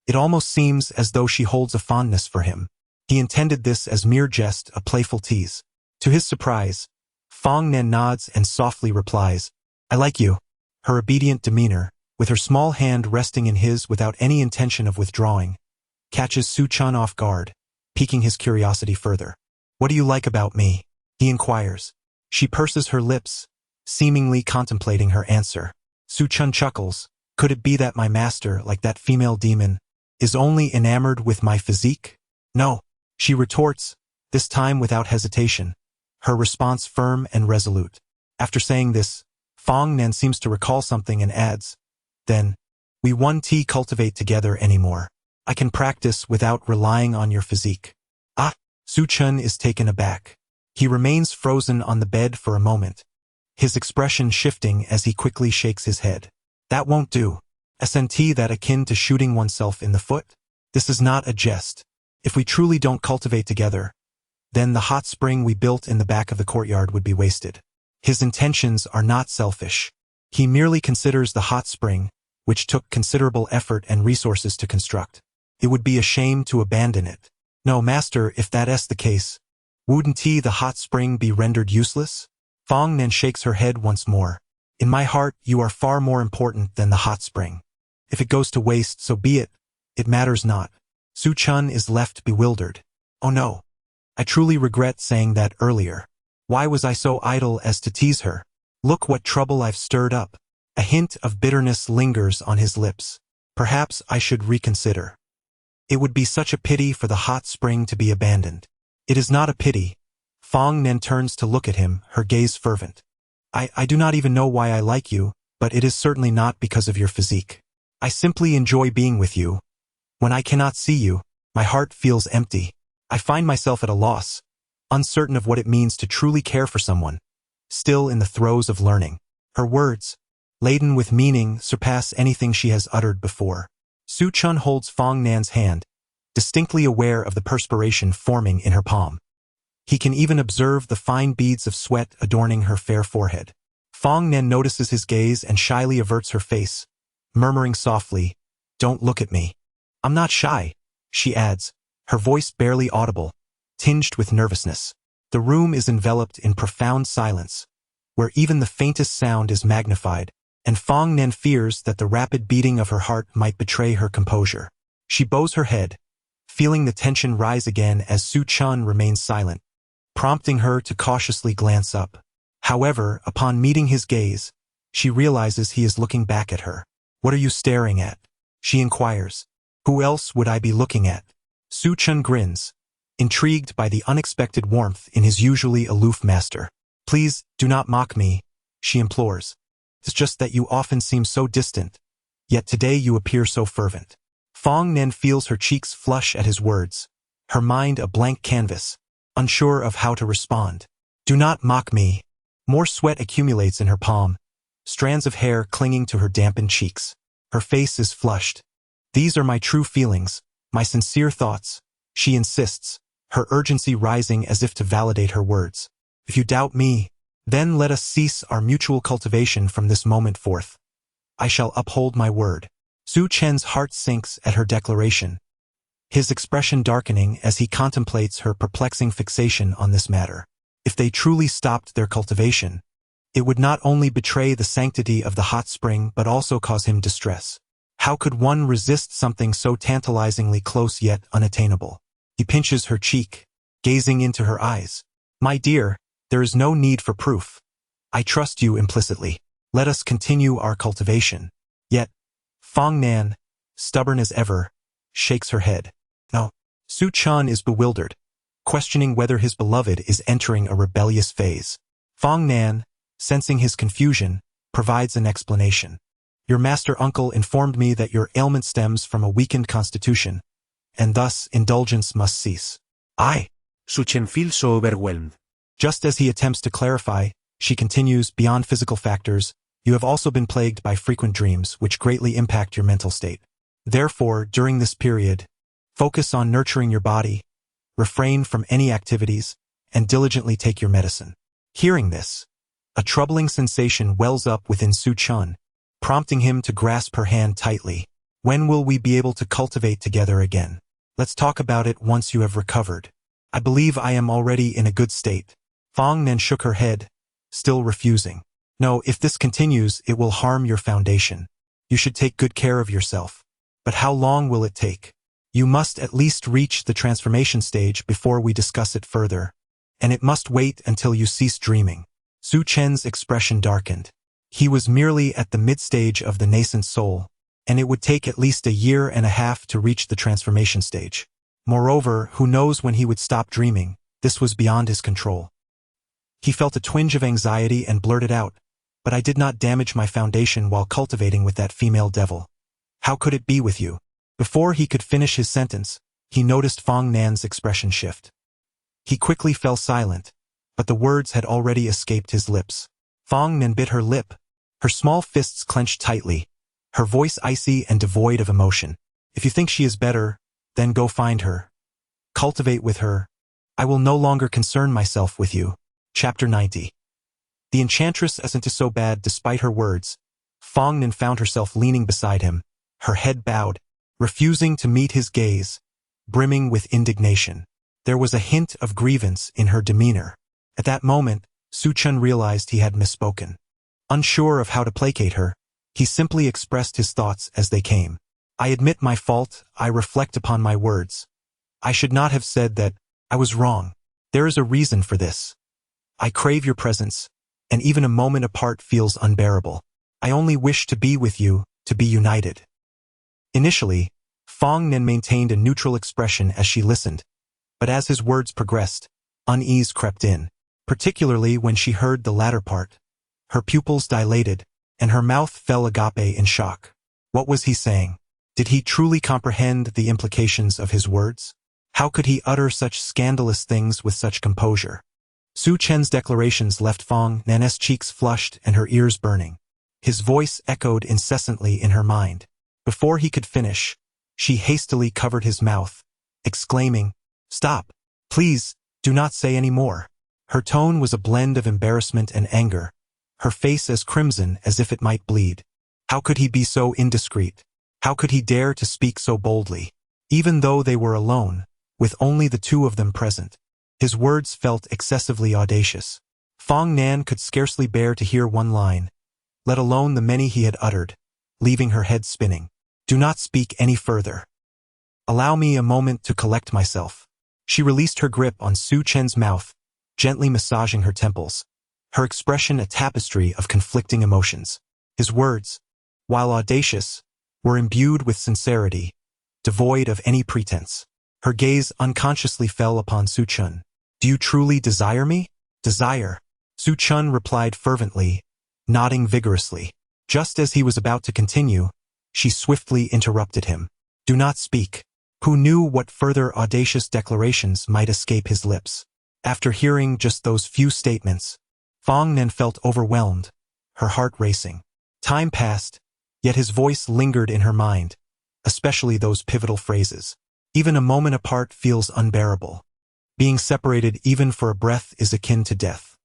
it almost seems as though she holds a fondness for him. He intended this as mere jest, a playful tease. To his surprise, Fong Nan nods and softly replies, "I like you." Her obedient demeanor, with her small hand resting in his without any intention of withdrawing, catches Su Chen off guard, piquing his curiosity further. "What do you like about me?" he inquires. She purses her lips, seemingly contemplating her answer. Su Chen chuckles. "Could it be that my master, like that female demon, is only enamored with my physique?" "No," she retorts, this time without hesitation, her response firm and resolute. After saying this, Fong Nan seems to recall something and adds, "Then, we won't cultivate together anymore. I can practice without relying on your physique." "Ah!" Su Chen is taken aback. He remains frozen on the bed for a moment, his expression shifting as he quickly shakes his head. "That won't do. Isn't that akin to shooting oneself in the foot? This is not a jest. If we truly don't cultivate together, then the hot spring we built in the back of the courtyard would be wasted." His intentions are not selfish. He merely considers the hot spring, which took considerable effort and resources to construct. It would be a shame to abandon it. "No, master, if that is the case, wouldn't the hot spring be rendered useless?" Fong Nan shakes her head once more. "In my heart, you are far more important than the hot spring. If it goes to waste, so be it. It matters not." Su Chen is left bewildered. "Oh no. I truly regret saying that earlier. Why was I so idle as to tease her? Look what trouble I've stirred up." A hint of bitterness lingers on his lips. "Perhaps I should reconsider. It would be such a pity for the hot spring to be abandoned." "It is not a pity." Fong Nan turns to look at him, her gaze fervent. I do not even know why I like you, but it is certainly not because of your physique. I simply enjoy being with you. When I cannot see you, my heart feels empty. I find myself at a loss, uncertain of what it means to truly care for someone, still in the throes of learning." Her words, laden with meaning, surpass anything she has uttered before. Su Chen holds Fong Nan's hand, distinctly aware of the perspiration forming in her palm. He can even observe the fine beads of sweat adorning her fair forehead. Fong Nan notices his gaze and shyly averts her face, murmuring softly, "Don't look at me." "I'm not shy," she adds, her voice barely audible, tinged with nervousness. The room is enveloped in profound silence, where even the faintest sound is magnified, and Fong Nan fears that the rapid beating of her heart might betray her composure. She bows her head, feeling the tension rise again as Su Chen remains silent, prompting her to cautiously glance up. However, upon meeting his gaze, she realizes he is looking back at her. "What are you staring at?" she inquires. "Who else would I be looking at?" Su Chen grins, intrigued by the unexpected warmth in his usually aloof master. "Please, do not mock me," she implores. "It's just that you often seem so distant, yet today you appear so fervent." Fong Nan feels her cheeks flush at his words, her mind a blank canvas, unsure of how to respond. "Do not mock me." More sweat accumulates in her palm, strands of hair clinging to her dampened cheeks. Her face is flushed. "These are my true feelings, my sincere thoughts," she insists, her urgency rising as if to validate her words. "If you doubt me, then let us cease our mutual cultivation from this moment forth. I shall uphold my word." Su Chen's heart sinks at her declaration, his expression darkening as he contemplates her perplexing fixation on this matter. If they truly stopped their cultivation, it would not only betray the sanctity of the hot spring but also cause him distress. How could one resist something so tantalizingly close yet unattainable? He pinches her cheek, gazing into her eyes. "My dear, there is no need for proof. I trust you implicitly." Let us continue our cultivation. Yet, Fong Nan, stubborn as ever, shakes her head. No. Su Chun is bewildered, questioning whether his beloved is entering a rebellious phase. Fong Nan, sensing his confusion, provides an explanation. Your master uncle informed me that your ailment stems from a weakened constitution, and thus indulgence must cease. Su Chen feels so overwhelmed. Just as he attempts to clarify, she continues, beyond physical factors, you have also been plagued by frequent dreams which greatly impact your mental state. Therefore, during this period, focus on nurturing your body, refrain from any activities, and diligently take your medicine. Hearing this, a troubling sensation wells up within Su Chun, prompting him to grasp her hand tightly. When will we be able to cultivate together again? Let's talk about it once you have recovered. I believe I am already in a good state. Fong Nan shook her head, still refusing. No, if this continues, it will harm your foundation. You should take good care of yourself. But how long will it take? You must at least reach the transformation stage before we discuss it further. And it must wait until you cease dreaming. Su Chen's expression darkened. He was merely at the mid-stage of the nascent soul, and it would take at least 1.5 years to reach the transformation stage. Moreover, who knows when he would stop dreaming? This was beyond his control. He felt a twinge of anxiety and blurted out, but I did not damage my foundation while cultivating with that female devil. How could it be with you? Before he could finish his sentence, he noticed Fong Nan's expression shift. He quickly fell silent, but the words had already escaped his lips. Fong Nan bit her lip, her small fists clenched tightly, her voice icy and devoid of emotion. If you think she is better, then go find her. Cultivate with her. I will no longer concern myself with you. Chapter 90. The enchantress isn't so bad despite her words. Fong Nan found herself leaning beside him, her head bowed, refusing to meet his gaze, brimming with indignation. There was a hint of grievance in her demeanor. At that moment, Su Chun realized he had misspoken. Unsure of how to placate her, he simply expressed his thoughts as they came. I admit my fault, I reflect upon my words. I should not have said that. I was wrong. There is a reason for this. I crave your presence, and even a moment apart feels unbearable. I only wish to be with you, to be united. Initially, Fong Nan maintained a neutral expression as she listened, but as his words progressed, unease crept in, particularly when she heard the latter part. Her pupils dilated, and her mouth fell agape in shock. What was he saying? Did he truly comprehend the implications of his words? How could he utter such scandalous things with such composure? Su Chen's declarations left Fong Nan's cheeks flushed and her ears burning. His voice echoed incessantly in her mind. Before he could finish, she hastily covered his mouth, exclaiming, "Stop! Please, do not say any more." Her tone was a blend of embarrassment and anger, her face as crimson as if it might bleed. How could he be so indiscreet? How could he dare to speak so boldly? Even though they were alone, with only the two of them present, his words felt excessively audacious. Fong Nan could scarcely bear to hear one line, let alone the many he had uttered, leaving her head spinning. Do not speak any further. Allow me a moment to collect myself. She released her grip on Su Chen's mouth, gently massaging her temples, her expression a tapestry of conflicting emotions. His words, while audacious, were imbued with sincerity, devoid of any pretense. Her gaze unconsciously fell upon Su Chun. Do you truly desire me? Desire. Su Chun replied fervently, nodding vigorously. Just as he was about to continue, she swiftly interrupted him. Do not speak. Who knew what further audacious declarations might escape his lips? After hearing just those few statements, Fong Nan felt overwhelmed, her heart racing. Time passed, yet his voice lingered in her mind, especially those pivotal phrases. Even a moment apart feels unbearable. Being separated even for a breath is akin to death.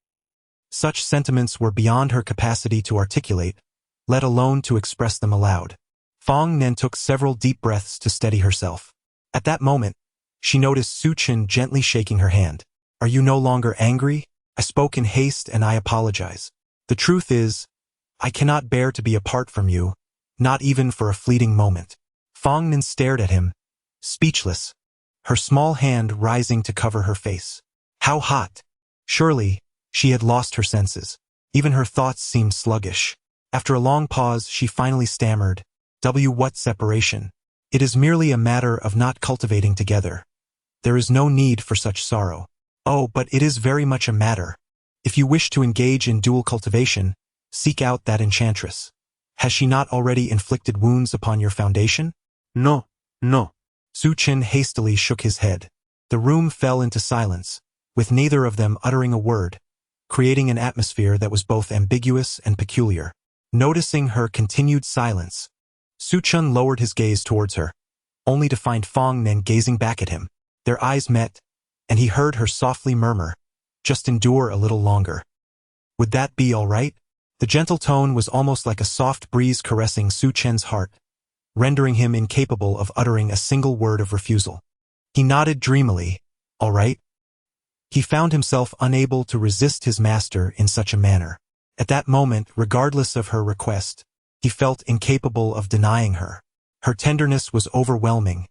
Such sentiments were beyond her capacity to articulate, let alone to express them aloud. Fong Nan took several deep breaths to steady herself. At that moment, she noticed Su Chun gently shaking her hand. Are you no longer angry? I spoke in haste and I apologize. The truth is, I cannot bear to be apart from you, not even for a fleeting moment. Fong Nan stared at him, speechless, her small hand rising to cover her face. How hot! Surely, she had lost her senses. Even her thoughts seemed sluggish. After a long pause, she finally stammered, What separation? It is merely a matter of not cultivating together. There is no need for such sorrow. Oh, but it is very much a matter. If you wish to engage in dual cultivation, seek out that enchantress. Has she not already inflicted wounds upon your foundation? No, no. Su Chen hastily shook his head. The room fell into silence, with neither of them uttering a word, creating an atmosphere that was both ambiguous and peculiar. Noticing her continued silence, Su Chen lowered his gaze towards her, only to find Fong Nen gazing back at him. Their eyes met, and he heard her softly murmur, just endure a little longer. Would that be all right? The gentle tone was almost like a soft breeze caressing Su Chen's heart, rendering him incapable of uttering a single word of refusal. He nodded dreamily, all right. He found himself unable to resist his master in such a manner. At that moment, regardless of her request, he felt incapable of denying her. Her tenderness was overwhelming,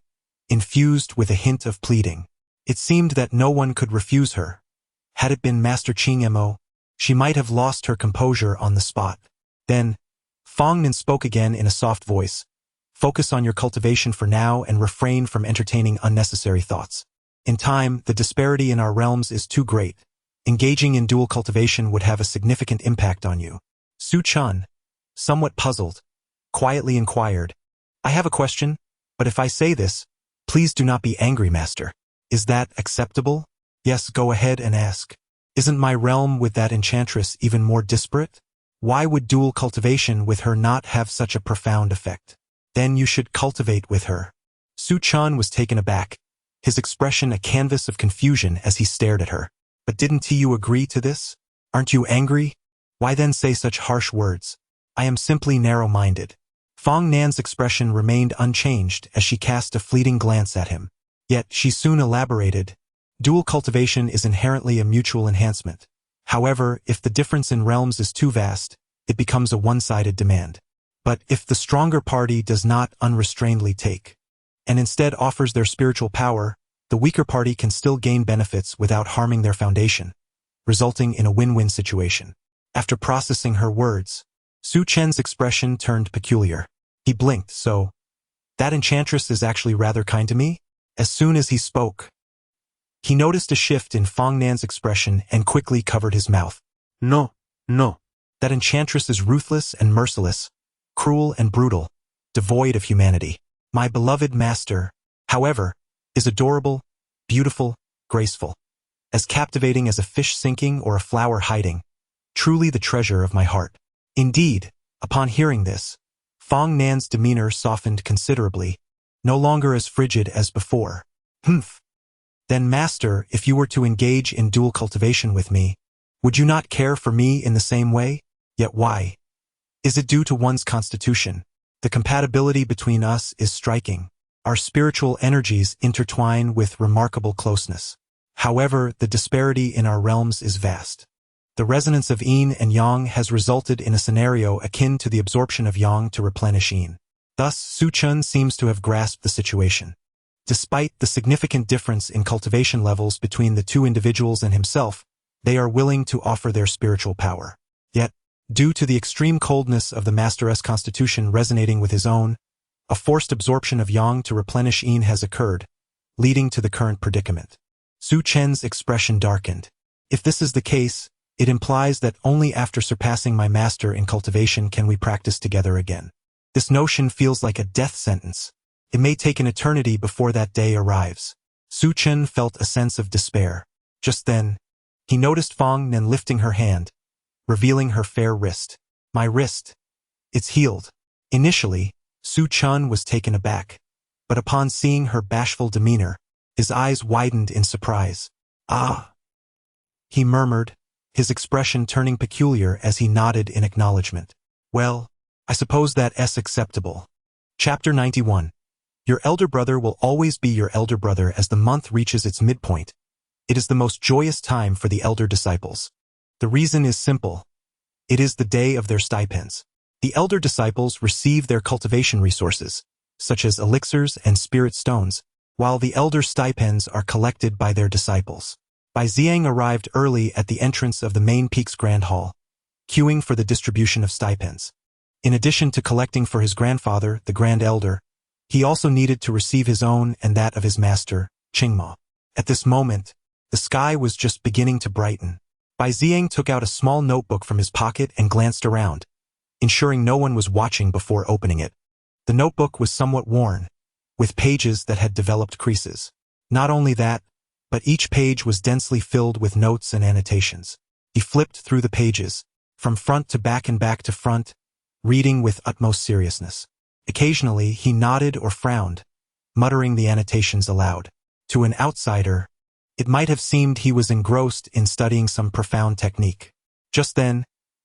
infused with a hint of pleading. It seemed that no one could refuse her. Had it been Master Ching Mo, she might have lost her composure on the spot. Then, Fong Nen spoke again in a soft voice. Focus on your cultivation for now and refrain from entertaining unnecessary thoughts. In time, the disparity in our realms is too great. Engaging in dual cultivation would have a significant impact on you. Su Chen, somewhat puzzled, quietly inquired, I have a question, but if I say this, please do not be angry, Master. Is that acceptable? Yes, go ahead and ask. Isn't my realm with that enchantress even more disparate? Why would dual cultivation with her not have such a profound effect? Then you should cultivate with her. Su Chen was taken aback, his expression a canvas of confusion as he stared at her. But didn't you agree to this? Aren't you angry? Why then say such harsh words? I am simply narrow-minded. Fong Nan's expression remained unchanged as she cast a fleeting glance at him. Yet she soon elaborated, dual cultivation is inherently a mutual enhancement. However, if the difference in realms is too vast, it becomes a one-sided demand. But if the stronger party does not unrestrainedly take, and instead offers their spiritual power, the weaker party can still gain benefits without harming their foundation, resulting in a win-win situation. After processing her words, Su Chen's expression turned peculiar. He blinked, so, that enchantress is actually rather kind to me? As soon as he spoke, he noticed a shift in Fong Nan's expression and quickly covered his mouth. No, no. That enchantress is ruthless and merciless, cruel and brutal, devoid of humanity. My beloved master, however, is adorable, beautiful, graceful, as captivating as a fish sinking or a flower hiding, truly the treasure of my heart. Indeed, upon hearing this, Fong Nan's demeanor softened considerably, no longer as frigid as before. Humph. Then, master, if you were to engage in dual cultivation with me, would you not care for me in the same way? Yet why? Is it due to one's constitution? The compatibility between us is striking. Our spiritual energies intertwine with remarkable closeness. However, the disparity in our realms is vast. The resonance of yin and yang has resulted in a scenario akin to the absorption of yang to replenish yin. Thus, Su Chen seems to have grasped the situation. Despite the significant difference in cultivation levels between the two individuals and himself, they are willing to offer their spiritual power. Yet, due to the extreme coldness of the Master's constitution resonating with his own, a forced absorption of yang to replenish yin has occurred, leading to the current predicament. Su Chen's expression darkened. If this is the case, it implies that only after surpassing my master in cultivation can we practice together again. This notion feels like a death sentence. It may take an eternity before that day arrives. Su Chen felt a sense of despair. Just then, he noticed Fong Nen lifting her hand, revealing her fair wrist. My wrist. It's healed. Initially, Su Chen was taken aback, but upon seeing her bashful demeanor, his eyes widened in surprise. Ah! He murmured, his expression turning peculiar as he nodded in acknowledgement. Well, I suppose that's acceptable. Chapter 91. Your elder brother will always be your elder brother as the month reaches its midpoint. It is the most joyous time for the elder disciples. The reason is simple. It is the day of their stipends. The elder disciples receive their cultivation resources, such as elixirs and spirit stones, while the elder stipends are collected by their disciples. Bai Xiang arrived early at the entrance of the main peak's grand hall, queuing for the distribution of stipends. In addition to collecting for his grandfather, the Grand Elder, he also needed to receive his own and that of his master, Qingma. At this moment, the sky was just beginning to brighten. Bai Ziang took out a small notebook from his pocket and glanced around, ensuring no one was watching before opening it. The notebook was somewhat worn, with pages that had developed creases. Not only that, but each page was densely filled with notes and annotations. He flipped through the pages, from front to back and back to front, reading with utmost seriousness. Occasionally, he nodded or frowned, muttering the annotations aloud. To an outsider, it might have seemed he was engrossed in studying some profound technique. Just then,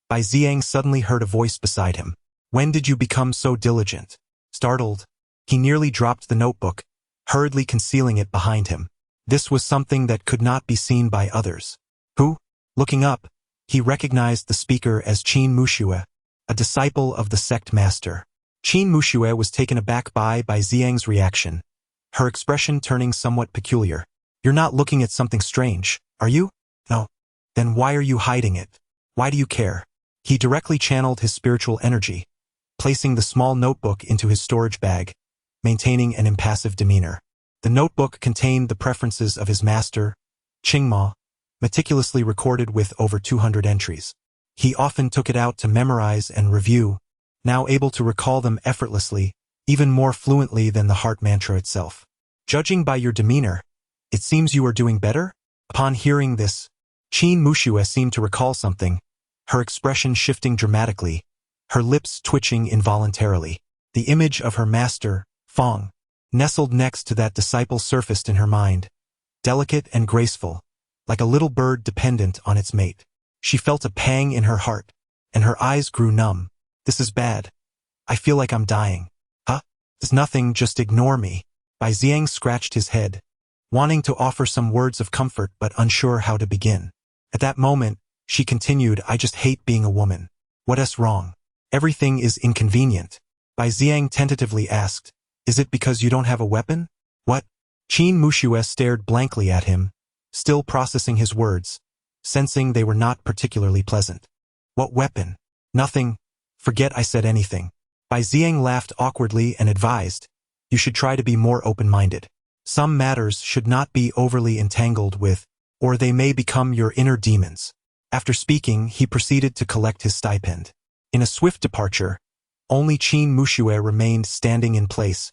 Bai Ziang suddenly heard a voice beside him. "When did you become so diligent?" Startled, he nearly dropped the notebook, hurriedly concealing it behind him. This was something that could not be seen by others. Who? Looking up, he recognized the speaker as Qin Muxue, a disciple of the sect master. Qin Muxue was taken aback by Ziang's reaction, her expression turning somewhat peculiar. "You're not looking at something strange, are you?" "No." "Then why are you hiding it? Why do you care?" He directly channeled his spiritual energy, placing the small notebook into his storage bag, maintaining an impassive demeanor. The notebook contained the preferences of his master, Qingma, meticulously recorded with over 200 entries. He often took it out to memorize and review, now able to recall them effortlessly, even more fluently than the heart mantra itself. "Judging by your demeanor, it seems you are doing better?" Upon hearing this, Qin Muxue seemed to recall something, her expression shifting dramatically, her lips twitching involuntarily. The image of her master, Feng, nestled next to that disciple surfaced in her mind, delicate and graceful, like a little bird dependent on its mate. She felt a pang in her heart, and her eyes grew numb. "This is bad. I feel like I'm dying." "Huh? It's nothing, just ignore me." Bai Ziang scratched his head, wanting to offer some words of comfort but unsure how to begin. At that moment, she continued, "I just hate being a woman." "What's wrong?" "Everything is inconvenient." Bai Ziang tentatively asked, "Is it because you don't have a weapon?" "What?" Qin Muxue stared blankly at him, still processing his words, sensing they were not particularly pleasant. "What weapon?" "Nothing. Forget I said anything." Bai Ziang laughed awkwardly and advised, "You should try to be more open-minded. Some matters should not be overly entangled with, or they may become your inner demons." After speaking, he proceeded to collect his stipend. In a swift departure, only Qin Muxue remained standing in place,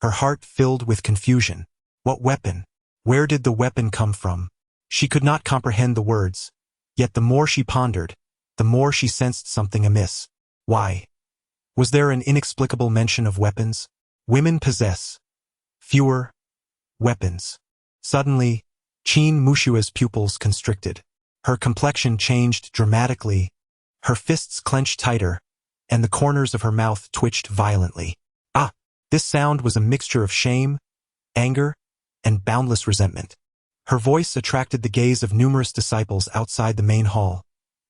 her heart filled with confusion. What weapon? Where did the weapon come from? She could not comprehend the words, yet the more she pondered, the more she sensed something amiss. Why? Was there an inexplicable mention of weapons? Women possess fewer weapons. Suddenly, Qin Mushue's pupils constricted. Her complexion changed dramatically, her fists clenched tighter, and the corners of her mouth twitched violently. Ah! This sound was a mixture of shame, anger, and boundless resentment. Her voice attracted the gaze of numerous disciples outside the main hall,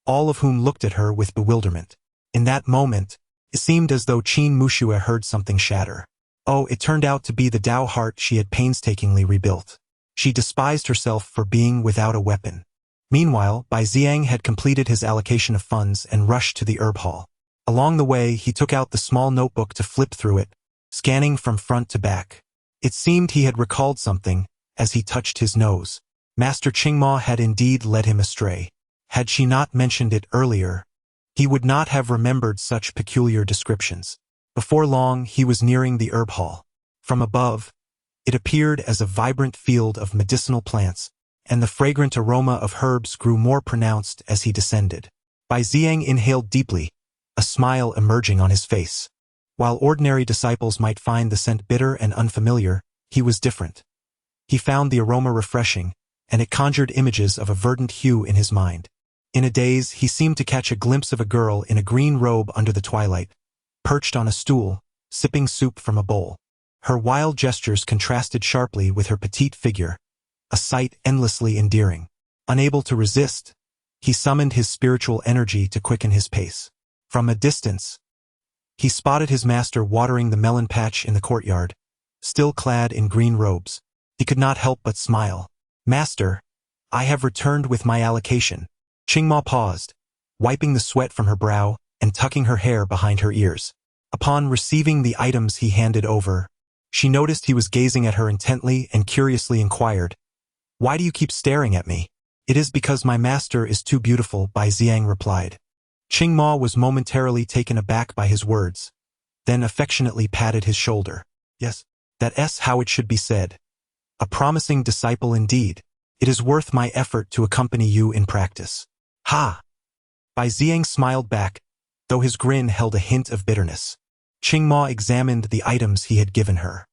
all of whom looked at her with bewilderment. In that moment, it seemed as though Qin Muxue heard something shatter. Oh, it turned out to be the Tao heart she had painstakingly rebuilt. She despised herself for being without a weapon. Meanwhile, Bai Ziang had completed his allocation of funds and rushed to the herb hall. Along the way, he took out the small notebook to flip through it, scanning from front to back. It seemed he had recalled something, as he touched his nose. Master Qingma had indeed led him astray. Had she not mentioned it earlier, he would not have remembered such peculiar descriptions. Before long, he was nearing the herb hall. From above, it appeared as a vibrant field of medicinal plants, and the fragrant aroma of herbs grew more pronounced as he descended. Bai Ziang inhaled deeply, a smile emerging on his face. While ordinary disciples might find the scent bitter and unfamiliar, he was different. He found the aroma refreshing, and it conjured images of a verdant hue in his mind. In a daze, he seemed to catch a glimpse of a girl in a green robe under the twilight, perched on a stool, sipping soup from a bowl. Her wild gestures contrasted sharply with her petite figure, a sight endlessly endearing. Unable to resist, he summoned his spiritual energy to quicken his pace. From a distance, he spotted his master watering the melon patch in the courtyard, still clad in green robes. He could not help but smile. "Master, I have returned with my allocation." Qingma paused, wiping the sweat from her brow, and tucking her hair behind her ears. Upon receiving the items he handed over, she noticed he was gazing at her intently and curiously inquired, "Why do you keep staring at me?" "It is because my master is too beautiful," Bai Ziang replied. Qing Ma was momentarily taken aback by his words, then affectionately patted his shoulder. "Yes, that's how it should be said. A promising disciple indeed. It is worth my effort to accompany you in practice." "Ha!" Bai Ziang smiled back, though his grin held a hint of bitterness. Qing Ma examined the items he had given her.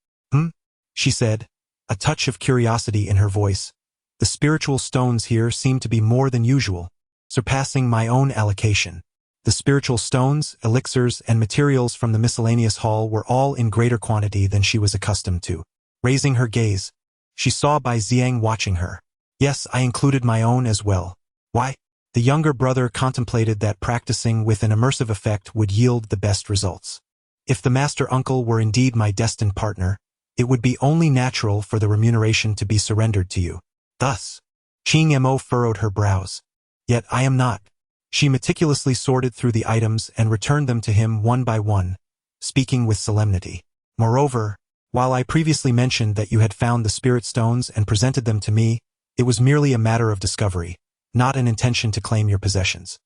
She said, a touch of curiosity in her voice. "The spiritual stones here seem to be more than usual, surpassing my own allocation." The spiritual stones, elixirs, and materials from the miscellaneous hall were all in greater quantity than she was accustomed to. Raising her gaze, she saw Bai Ziang watching her. "Yes, I included my own as well." "Why?" The younger brother contemplated that practicing with an immersive effect would yield the best results. "If the master uncle were indeed my destined partner, it would be only natural for the remuneration to be surrendered to you. Thus, Qing Mo furrowed her brows. "Yet I am not." She meticulously sorted through the items and returned them to him one by one, speaking with solemnity. "Moreover, while I previously mentioned that you had found the spirit stones and presented them to me, it was merely a matter of discovery, not an intention to claim your possessions."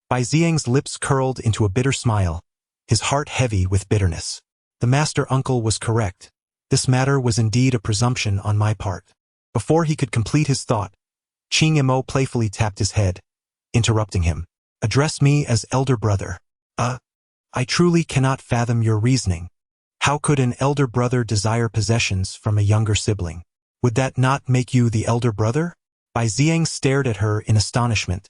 Bai Ziang's lips curled into a bitter smile, his heart heavy with bitterness. The master uncle was correct. This matter was indeed a presumption on my part. Before he could complete his thought, Qing Mo playfully tapped his head, interrupting him. "Address me as elder brother." I truly cannot fathom your reasoning. How could an elder brother desire possessions from a younger sibling? Would that not make you the elder brother?" Bai Ziang stared at her in astonishment,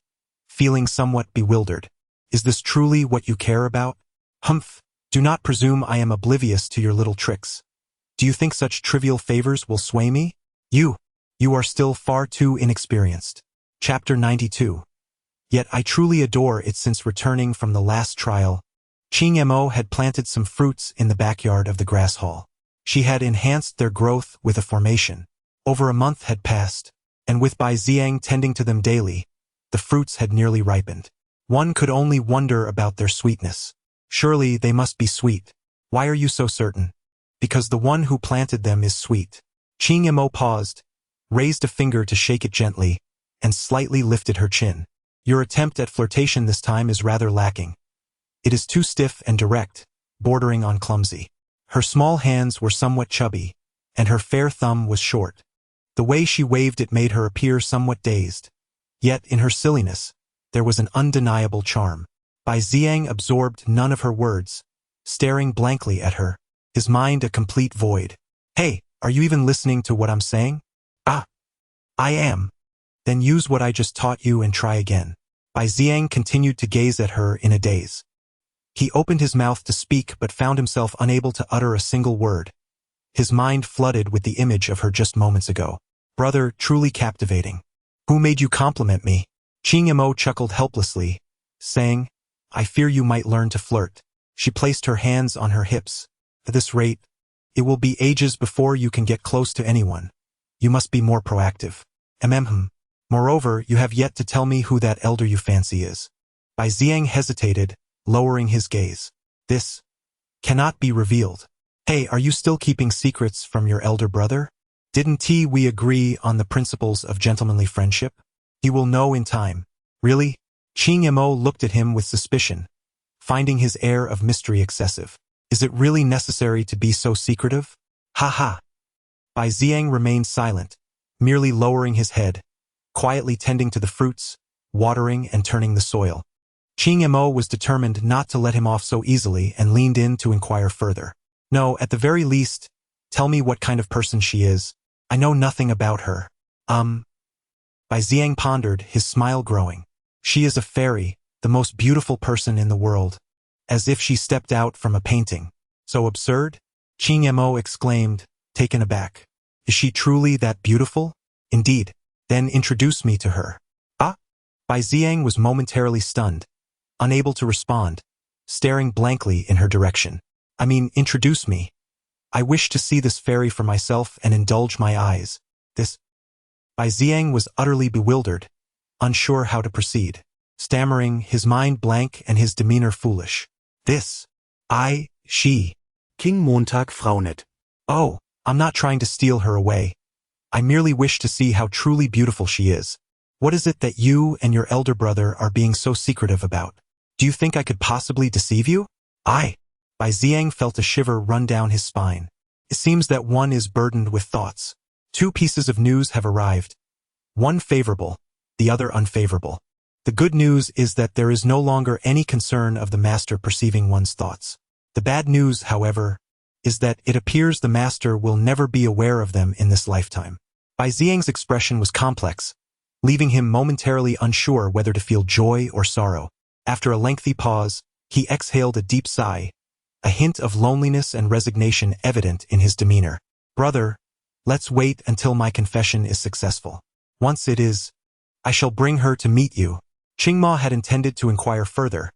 feeling somewhat bewildered. "Is this truly what you care about?" "Humph, do not presume I am oblivious to your little tricks. Do you think such trivial favors will sway me? You are still far too inexperienced." Chapter 92. Yet I truly adore it. Since returning from the last trial, Qing Mo had planted some fruits in the backyard of the grass hall. She had enhanced their growth with a formation. Over a month had passed, and with Bai Ziang tending to them daily, the fruits had nearly ripened. One could only wonder about their sweetness. Surely they must be sweet. "Why are you so certain?" "Because the one who planted them is sweet." Qing Mo paused, raised a finger to shake it gently, and slightly lifted her chin. "Your attempt at flirtation this time is rather lacking. It is too stiff and direct, bordering on clumsy." Her small hands were somewhat chubby, and her fair thumb was short. The way she waved it made her appear somewhat dazed. Yet in her silliness, there was an undeniable charm. Bai Ziang absorbed none of her words, staring blankly at her, his mind a complete void. "Hey, are you even listening to what I'm saying?" I am." "Then use what I just taught you and try again." Bai Ziang continued to gaze at her in a daze. He opened his mouth to speak but found himself unable to utter a single word. His mind flooded with the image of her just moments ago. "Brother, truly captivating. Who made you compliment me?" Qing Mo chuckled helplessly, saying, "I fear you might learn to flirt." She placed her hands on her hips. "At this rate, it will be ages before you can get close to anyone. You must be more proactive." Moreover, you have yet to tell me who that elder you fancy is." Bai Ziang hesitated, lowering his gaze. "This cannot be revealed." "Hey, are you still keeping secrets from your elder brother? Didn't we agree on the principles of gentlemanly friendship?" "He will know in time." "Really?" Qing Mo looked at him with suspicion, finding his air of mystery excessive. "Is it really necessary to be so secretive?" "Ha ha." Bai Ziang remained silent, merely lowering his head, quietly tending to the fruits, watering and turning the soil. Qing Mo was determined not to let him off so easily and leaned in to inquire further. "No, at the very least, tell me what kind of person she is. I know nothing about her." Bai Ziang pondered, his smile growing. "She is a fairy, the most beautiful person in the world. As if she stepped out from a painting." "So absurd?" Qing Mo exclaimed, taken aback. "Is she truly that beautiful?" "Indeed." "Then introduce me to her." Bai Ziang was momentarily stunned, unable to respond, staring blankly in her direction. Introduce me. I wish to see this fairy for myself and indulge my eyes." Bai Ziang was utterly bewildered, unsure how to proceed. stammering, his mind blank and his demeanor foolish. This. She. King Montag frownet. Oh, I'm not trying to steal her away. I merely wish to see how truly beautiful she is. What is it that you and your elder brother are being so secretive about? Do you think I could possibly deceive you? Bai Xiang felt a shiver run down his spine. It seems that one is burdened with thoughts. Two pieces of news have arrived. One favorable, the other unfavorable. The good news is that there is no longer any concern of the master perceiving one's thoughts. The bad news, however, is that it appears the master will never be aware of them in this lifetime. Bai Xiang's expression was complex, leaving him momentarily unsure whether to feel joy or sorrow. After a lengthy pause, he exhaled a deep sigh, a hint of loneliness and resignation evident in his demeanor. Brother, let's wait until my confession is successful. Once it is, I shall bring her to meet you. Qingma had intended to inquire further,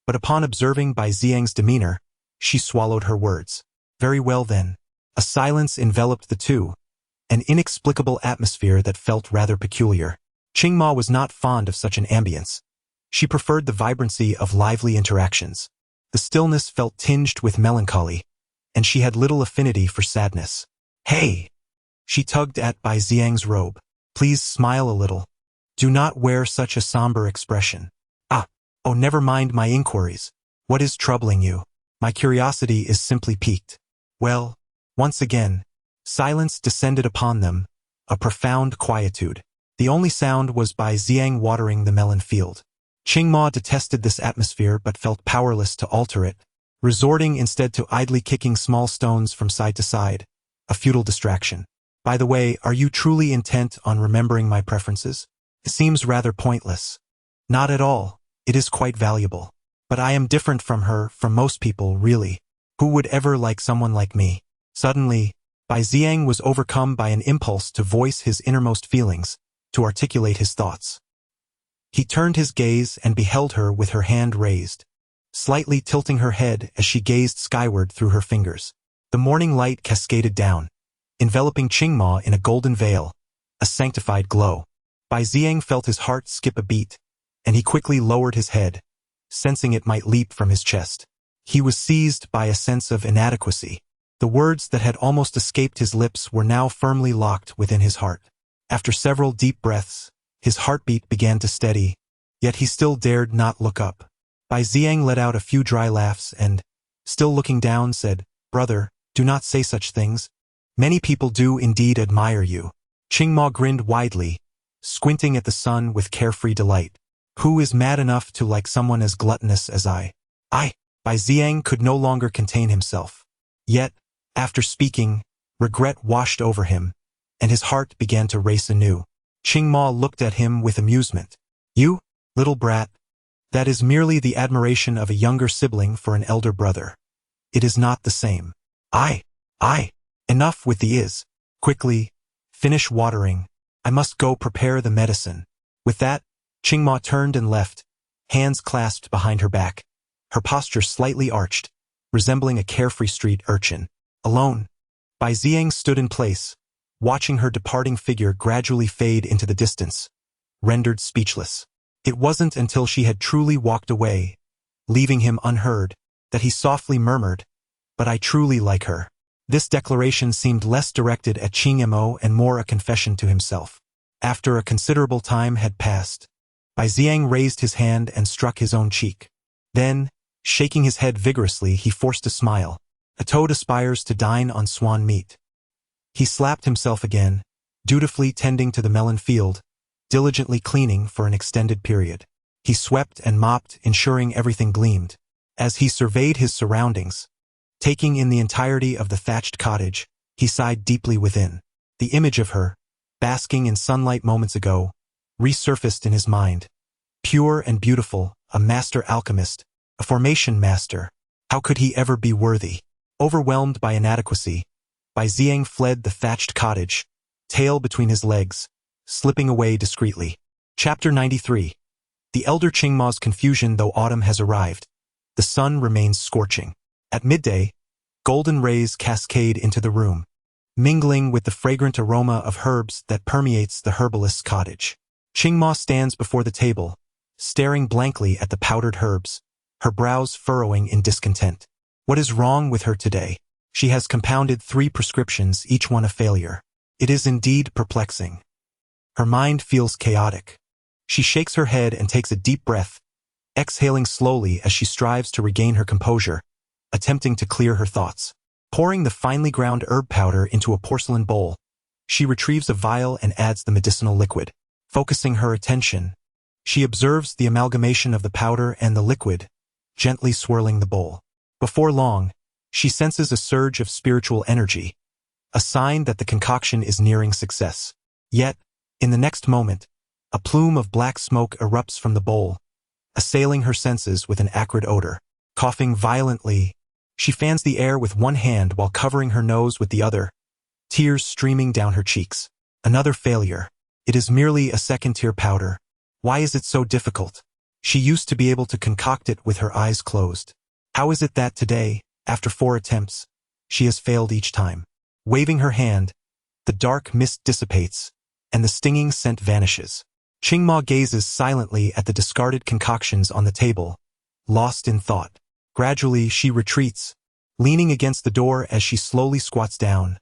but upon observing Bai Xiang's demeanor, she swallowed her words. Very well then. A silence enveloped the two, an inexplicable atmosphere that felt rather peculiar. Qingma was not fond of such an ambience. She preferred the vibrancy of lively interactions. The stillness felt tinged with melancholy, and she had little affinity for sadness. Hey! She tugged at Bai Xiang's robe. Please smile a little. Do not wear such a somber expression. Oh, never mind my inquiries. What is troubling you? My curiosity is simply piqued. Well, once again, silence descended upon them, a profound quietude. The only sound was Bai Xiang watering the melon field. Qingma detested this atmosphere but felt powerless to alter it, resorting instead to idly kicking small stones from side to side, a futile distraction. By the way, are you truly intent on remembering my preferences? It seems rather pointless. Not at all. It is quite valuable. But I am different from her, from most people, really. Who would ever like someone like me? Suddenly, Bai Xiang was overcome by an impulse to voice his innermost feelings, to articulate his thoughts. He turned his gaze and beheld her with her hand raised, slightly tilting her head as she gazed skyward through her fingers. The morning light cascaded down, enveloping Qingma in a golden veil, a sanctified glow. Bai Xiang felt his heart skip a beat, and he quickly lowered his head, sensing it might leap from his chest. He was seized by a sense of inadequacy. The words that had almost escaped his lips were now firmly locked within his heart. After several deep breaths, his heartbeat began to steady, yet he still dared not look up. Bai Xiang let out a few dry laughs and, still looking down, said, Brother, do not say such things. Many people do indeed admire you. Qingma grinned widely, squinting at the sun with carefree delight. Who is mad enough to like someone as gluttonous as I? Bai Xiang could no longer contain himself. Yet, after speaking, regret washed over him, and his heart began to race anew. Qingma looked at him with amusement. You, little brat, that is merely the admiration of a younger sibling for an elder brother. It is not the same. Enough with the is. Quickly, finish watering. I must go prepare the medicine. With that, Qingma turned and left, hands clasped behind her back, her posture slightly arched, resembling a carefree street urchin. Alone, Bai Xiang stood in place, watching her departing figure gradually fade into the distance, rendered speechless. It wasn't until she had truly walked away, leaving him unheard, that he softly murmured, But I truly like her. This declaration seemed less directed at Qing Mo and more a confession to himself. After a considerable time had passed, Bai Xiang raised his hand and struck his own cheek. Then, shaking his head vigorously, he forced a smile. A toad aspires to dine on swan meat. He slapped himself again, dutifully tending to the melon field, diligently cleaning for an extended period. He swept and mopped, ensuring everything gleamed. As he surveyed his surroundings, taking in the entirety of the thatched cottage, he sighed deeply within. The image of her, basking in sunlight moments ago, resurfaced in his mind. Pure and beautiful, a master alchemist, a formation master. How could he ever be worthy? Overwhelmed by inadequacy, Bai Xiang fled the thatched cottage, tail between his legs, slipping away discreetly. Chapter 93. The elder Qingma's confusion. Though autumn has arrived, the sun remains scorching. At midday, golden rays cascade into the room, mingling with the fragrant aroma of herbs that permeates the herbalist's cottage. Qingma stands before the table, staring blankly at the powdered herbs, her brows furrowing in discontent. What is wrong with her today? She has compounded 3 prescriptions, each one a failure. It is indeed perplexing. Her mind feels chaotic. She shakes her head and takes a deep breath, exhaling slowly as she strives to regain her composure, attempting to clear her thoughts. Pouring the finely ground herb powder into a porcelain bowl, she retrieves a vial and adds the medicinal liquid. Focusing her attention, she observes the amalgamation of the powder and the liquid, gently swirling the bowl. Before long, she senses a surge of spiritual energy, a sign that the concoction is nearing success. Yet, in the next moment, a plume of black smoke erupts from the bowl, assailing her senses with an acrid odor. Coughing violently, she fans the air with one hand while covering her nose with the other, tears streaming down her cheeks. Another failure. It is merely a second-tier powder. Why is it so difficult? She used to be able to concoct it with her eyes closed. How is it that today, after 4 attempts, she has failed each time? Waving her hand, the dark mist dissipates, and the stinging scent vanishes. Qingma gazes silently at the discarded concoctions on the table, lost in thought. Gradually, she retreats, leaning against the door as she slowly squats down,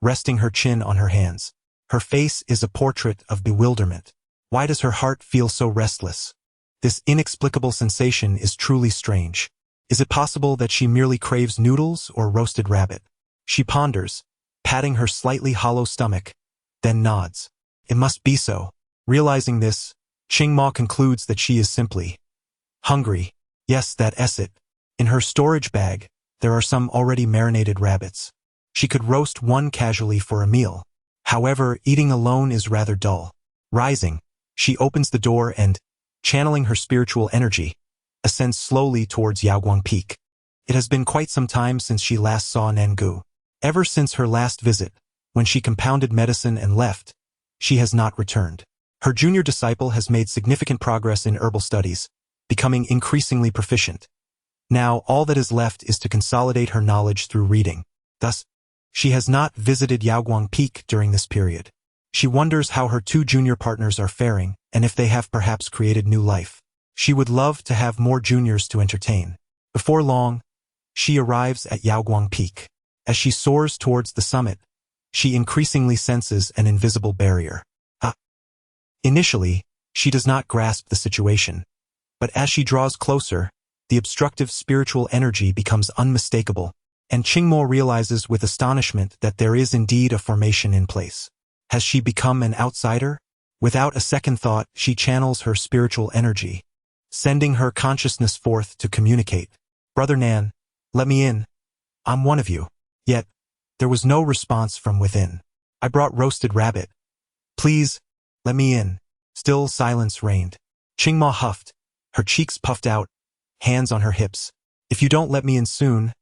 resting her chin on her hands. Her face is a portrait of bewilderment. Why does her heart feel so restless? This inexplicable sensation is truly strange. Is it possible that she merely craves noodles or roasted rabbit? She ponders, patting her slightly hollow stomach, then nods. It must be so. Realizing this, Qingma concludes that she is simply hungry. Yes, that's it. In her storage bag, there are some already marinated rabbits. She could roast one casually for a meal. However, eating alone is rather dull. Rising, she opens the door and, channeling her spiritual energy, ascends slowly towards Yaoguang Peak. It has been quite some time since she last saw Nangu. Ever since her last visit, when she compounded medicine and left, she has not returned. Her junior disciple has made significant progress in herbal studies, becoming increasingly proficient. Now, all that is left is to consolidate her knowledge through reading. Thus, she has not visited Yaoguang Peak during this period. She wonders how her 2 junior partners are faring, and if they have perhaps created new life. She would love to have more juniors to entertain. Before long, she arrives at Yaoguang Peak. As she soars towards the summit, she increasingly senses an invisible barrier. Initially, she does not grasp the situation, but as she draws closer, the obstructive spiritual energy becomes unmistakable, and Qingmo realizes with astonishment that there is indeed a formation in place. Has she become an outsider? Without a second thought, she channels her spiritual energy, sending her consciousness forth to communicate. Brother Nan, let me in. I'm one of you. Yet, there was no response from within. I brought roasted rabbit. Please, let me in. Still silence reigned. Qingma huffed, her cheeks puffed out, hands on her hips. If you don't let me in soon,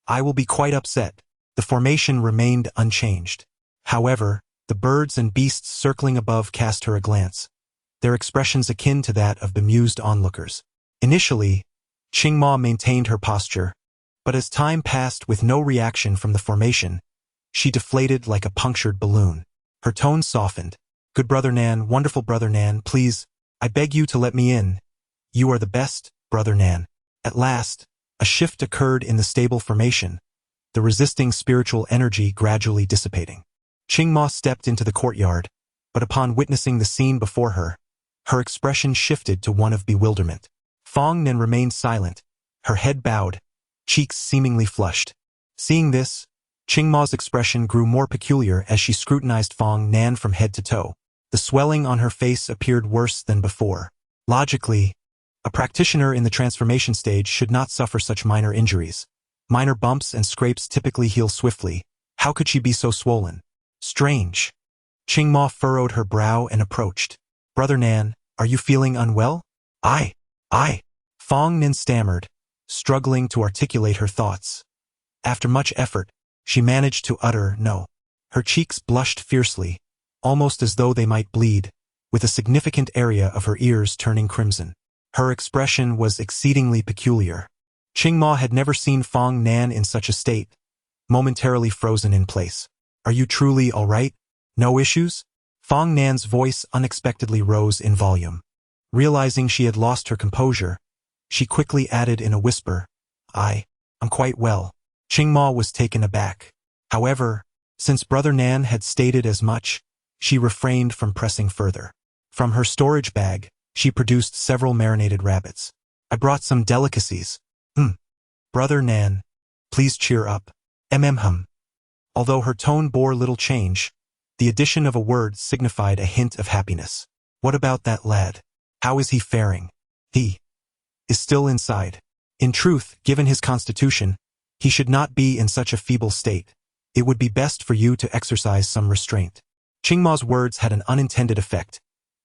I will be quite upset. The formation remained unchanged. However, the birds and beasts circling above cast her a glance, their expressions akin to that of bemused onlookers. Initially, Qingma maintained her posture, but as time passed with no reaction from the formation, she deflated like a punctured balloon. Her tone softened. Good Brother Nan, wonderful Brother Nan, please, I beg you to let me in. You are the best, Brother Nan. At last, a shift occurred in the stable formation, the resisting spiritual energy gradually dissipating. Qingma stepped into the courtyard, but upon witnessing the scene before her, her expression shifted to one of bewilderment. Fong Nan remained silent, her head bowed, cheeks seemingly flushed. Seeing this, Qingma's expression grew more peculiar as she scrutinized Fong Nan from head to toe. The swelling on her face appeared worse than before. Logically, a practitioner in the transformation stage should not suffer such minor injuries. Minor bumps and scrapes typically heal swiftly. How could she be so swollen? Strange. Qingma furrowed her brow and approached. Brother Nan, are you feeling unwell? I. Fong Nan stammered, struggling to articulate her thoughts. After much effort, she managed to utter no. Her cheeks blushed fiercely, almost as though they might bleed, with a significant area of her ears turning crimson. Her expression was exceedingly peculiar. Qingma had never seen Fong Nan in such a state, momentarily frozen in place. Are you truly all right? No issues? Fong Nan's voice unexpectedly rose in volume. Realizing she had lost her composure, she quickly added in a whisper, I'm quite well. Qingma was taken aback. However, since Brother Nan had stated as much, she refrained from pressing further. From her storage bag, she produced several marinated rabbits. I brought some delicacies. Brother Nan, please cheer up. Although her tone bore little change, the addition of a word signified a hint of happiness. What about that lad? How is he faring? He is still inside. In truth, given his constitution, he should not be in such a feeble state. It would be best for you to exercise some restraint. Qingma's words had an unintended effect.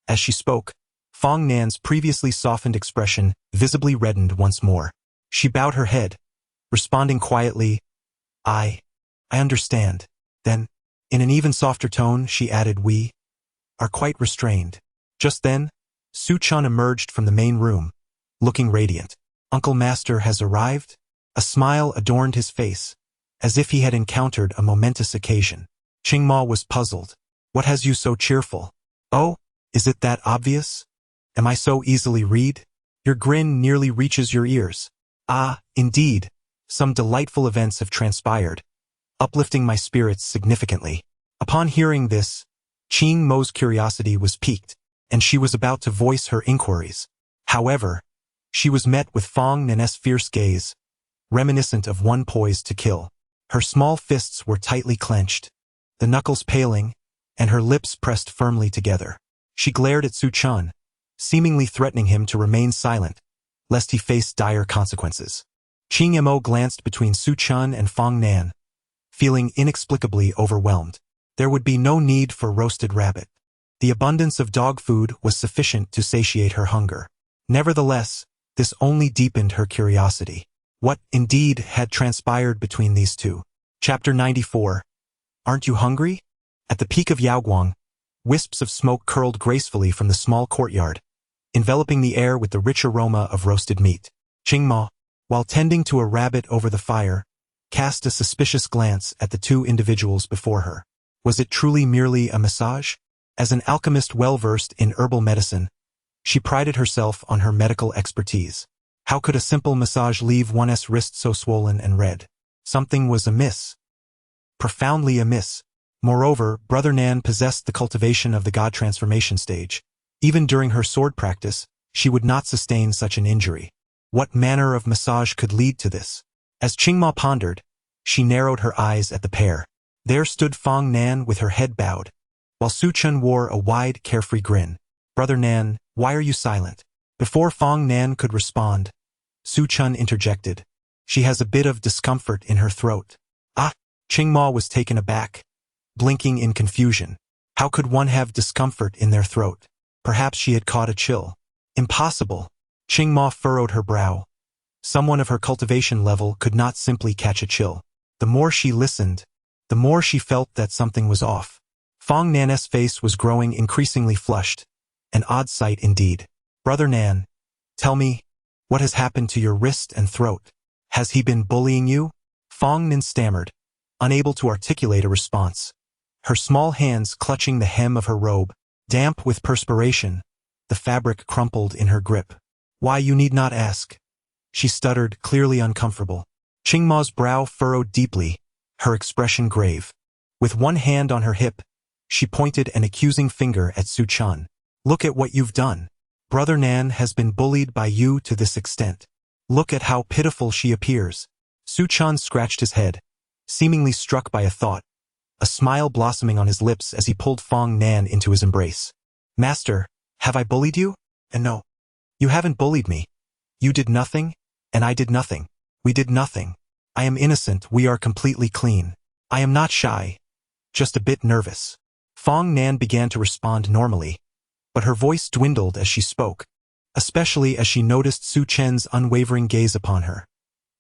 As she spoke, Fong Nan's previously softened expression visibly reddened once more. She bowed her head, responding quietly, I understand. Then, in an even softer tone, she added, we are quite restrained. Just then, Su Chun emerged from the main room, looking radiant. Uncle Master has arrived? A smile adorned his face, as if he had encountered a momentous occasion. Qingma was puzzled. What has you so cheerful? Oh, is it that obvious? Am I so easily read? Your grin nearly reaches your ears. Ah, indeed, some delightful events have transpired, uplifting my spirits significantly. Upon hearing this, Qing Mo's curiosity was piqued, and she was about to voice her inquiries. However, she was met with Fong Nan's fierce gaze, reminiscent of one poised to kill. Her small fists were tightly clenched, the knuckles paling, and her lips pressed firmly together. She glared at Su Chun, seemingly threatening him to remain silent, lest he face dire consequences. Qing Mo glanced between Su Chun and Fong Nan, feeling inexplicably overwhelmed. There would be no need for roasted rabbit. The abundance of dog food was sufficient to satiate her hunger. Nevertheless, this only deepened her curiosity. What, indeed, had transpired between these two? Chapter 94. Aren't you hungry? At the peak of Yaoguang, wisps of smoke curled gracefully from the small courtyard, enveloping the air with the rich aroma of roasted meat. Qingma, while tending to a rabbit over the fire, cast a suspicious glance at the two individuals before her. Was it truly merely a massage? As an alchemist well-versed in herbal medicine, she prided herself on her medical expertise. How could a simple massage leave one's wrist so swollen and red? Something was amiss. Profoundly amiss. Moreover, Brother Nan possessed the cultivation of the God transformation stage. Even during her sword practice, she would not sustain such an injury. What manner of massage could lead to this? As Qingma pondered, she narrowed her eyes at the pair. There stood Fong Nan with her head bowed, while Su Chun wore a wide, carefree grin. Brother Nan, why are you silent? Before Fong Nan could respond, Su Chun interjected. She has a bit of discomfort in her throat. Ah! Qingma was taken aback, blinking in confusion. How could one have discomfort in their throat? Perhaps she had caught a chill. Impossible. Qingma furrowed her brow. Someone of her cultivation level could not simply catch a chill. The more she listened, the more she felt that something was off. Fong Nan's face was growing increasingly flushed. An odd sight indeed. Brother Nan, tell me, what has happened to your wrist and throat? Has he been bullying you? Fong Nan stammered, unable to articulate a response. Her small hands clutching the hem of her robe, damp with perspiration, the fabric crumpled in her grip. Why, you need not ask. She stuttered, clearly uncomfortable. Qingma's brow furrowed deeply, her expression grave. With one hand on her hip, she pointed an accusing finger at Su Chun. Look at what you've done. Brother Nan has been bullied by you to this extent. Look at how pitiful she appears. Su Chun scratched his head, seemingly struck by a thought, a smile blossoming on his lips as he pulled Fong Nan into his embrace. Master, have I bullied you? And no, you haven't bullied me. You did nothing, and I did nothing. We did nothing. I am innocent, we are completely clean. I am not shy, just a bit nervous. Fong Nan began to respond normally, but her voice dwindled as she spoke, especially as she noticed Su Chen's unwavering gaze upon her,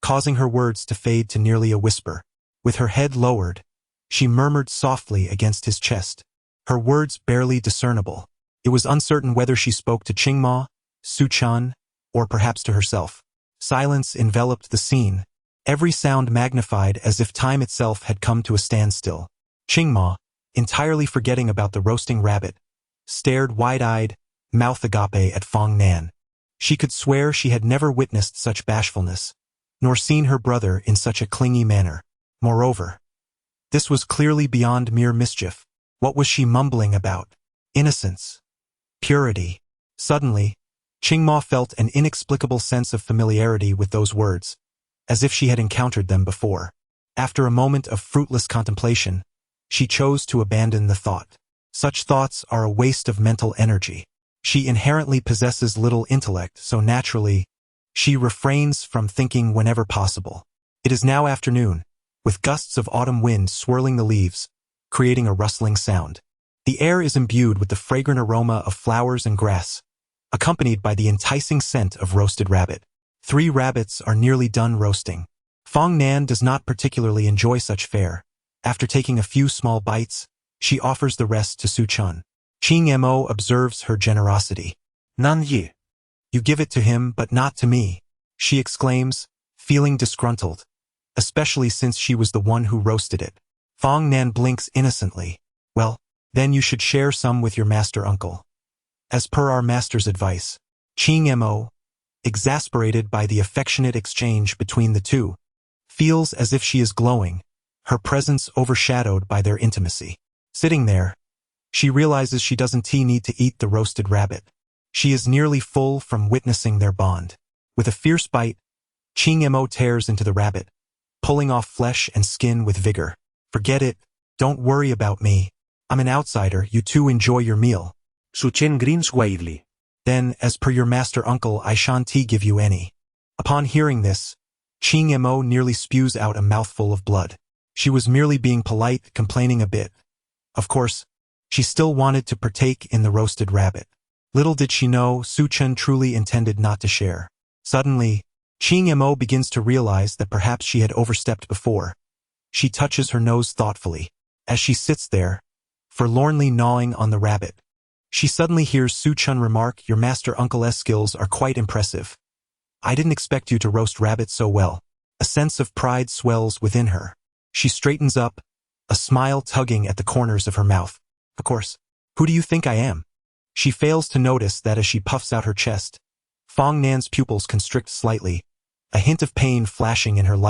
causing her words to fade to nearly a whisper. With her head lowered, she murmured softly against his chest, her words barely discernible. It was uncertain whether she spoke to Qingma, Su Chun, or perhaps to herself. Silence enveloped the scene, every sound magnified as if time itself had come to a standstill. Qingma, entirely forgetting about the roasting rabbit, stared wide-eyed, mouth agape at Fong Nan. She could swear she had never witnessed such bashfulness, nor seen her brother in such a clingy manner. Moreover, this was clearly beyond mere mischief. What was she mumbling about? Innocence. Purity. Suddenly, Qingma felt an inexplicable sense of familiarity with those words, as if she had encountered them before. After a moment of fruitless contemplation, she chose to abandon the thought. Such thoughts are a waste of mental energy. She inherently possesses little intellect, so naturally, she refrains from thinking whenever possible. It is now afternoon, with gusts of autumn wind swirling the leaves, creating a rustling sound. The air is imbued with the fragrant aroma of flowers and grass, accompanied by the enticing scent of roasted rabbit. 3 rabbits are nearly done roasting. Fong Nan does not particularly enjoy such fare. After taking a few small bites, she offers the rest to Su Chun. Qing Mo observes her generosity. Nan Yi. You give it to him but not to me, she exclaims, feeling disgruntled, especially since she was the one who roasted it. Fong Nan blinks innocently. Well, then you should share some with your master uncle. As per our master's advice. Qing Mo, exasperated by the affectionate exchange between the two, feels as if she is glowing, her presence overshadowed by their intimacy. Sitting there, she realizes she doesn't need to eat the roasted rabbit. She is nearly full from witnessing their bond. With a fierce bite, Qing Mo tears into the rabbit, pulling off flesh and skin with vigor. Forget it, don't worry about me. I'm an outsider, you two enjoy your meal. Su Chen grins widely. Then, as per your master uncle, I shan't give you any. Upon hearing this, Qing Mo nearly spews out a mouthful of blood. She was merely being polite, complaining a bit. Of course, she still wanted to partake in the roasted rabbit. Little did she know, Su Chen truly intended not to share. Suddenly, Qing Mo begins to realize that perhaps she had overstepped before. She touches her nose thoughtfully. As she sits there, forlornly gnawing on the rabbit, she suddenly hears Su Chun remark, your master uncle's skills are quite impressive. I didn't expect you to roast rabbit so well. A sense of pride swells within her. She straightens up, a smile tugging at the corners of her mouth. Of course, who do you think I am? She fails to notice that as she puffs out her chest, Fong Nan's pupils constrict slightly, a hint of pain flashing in her light.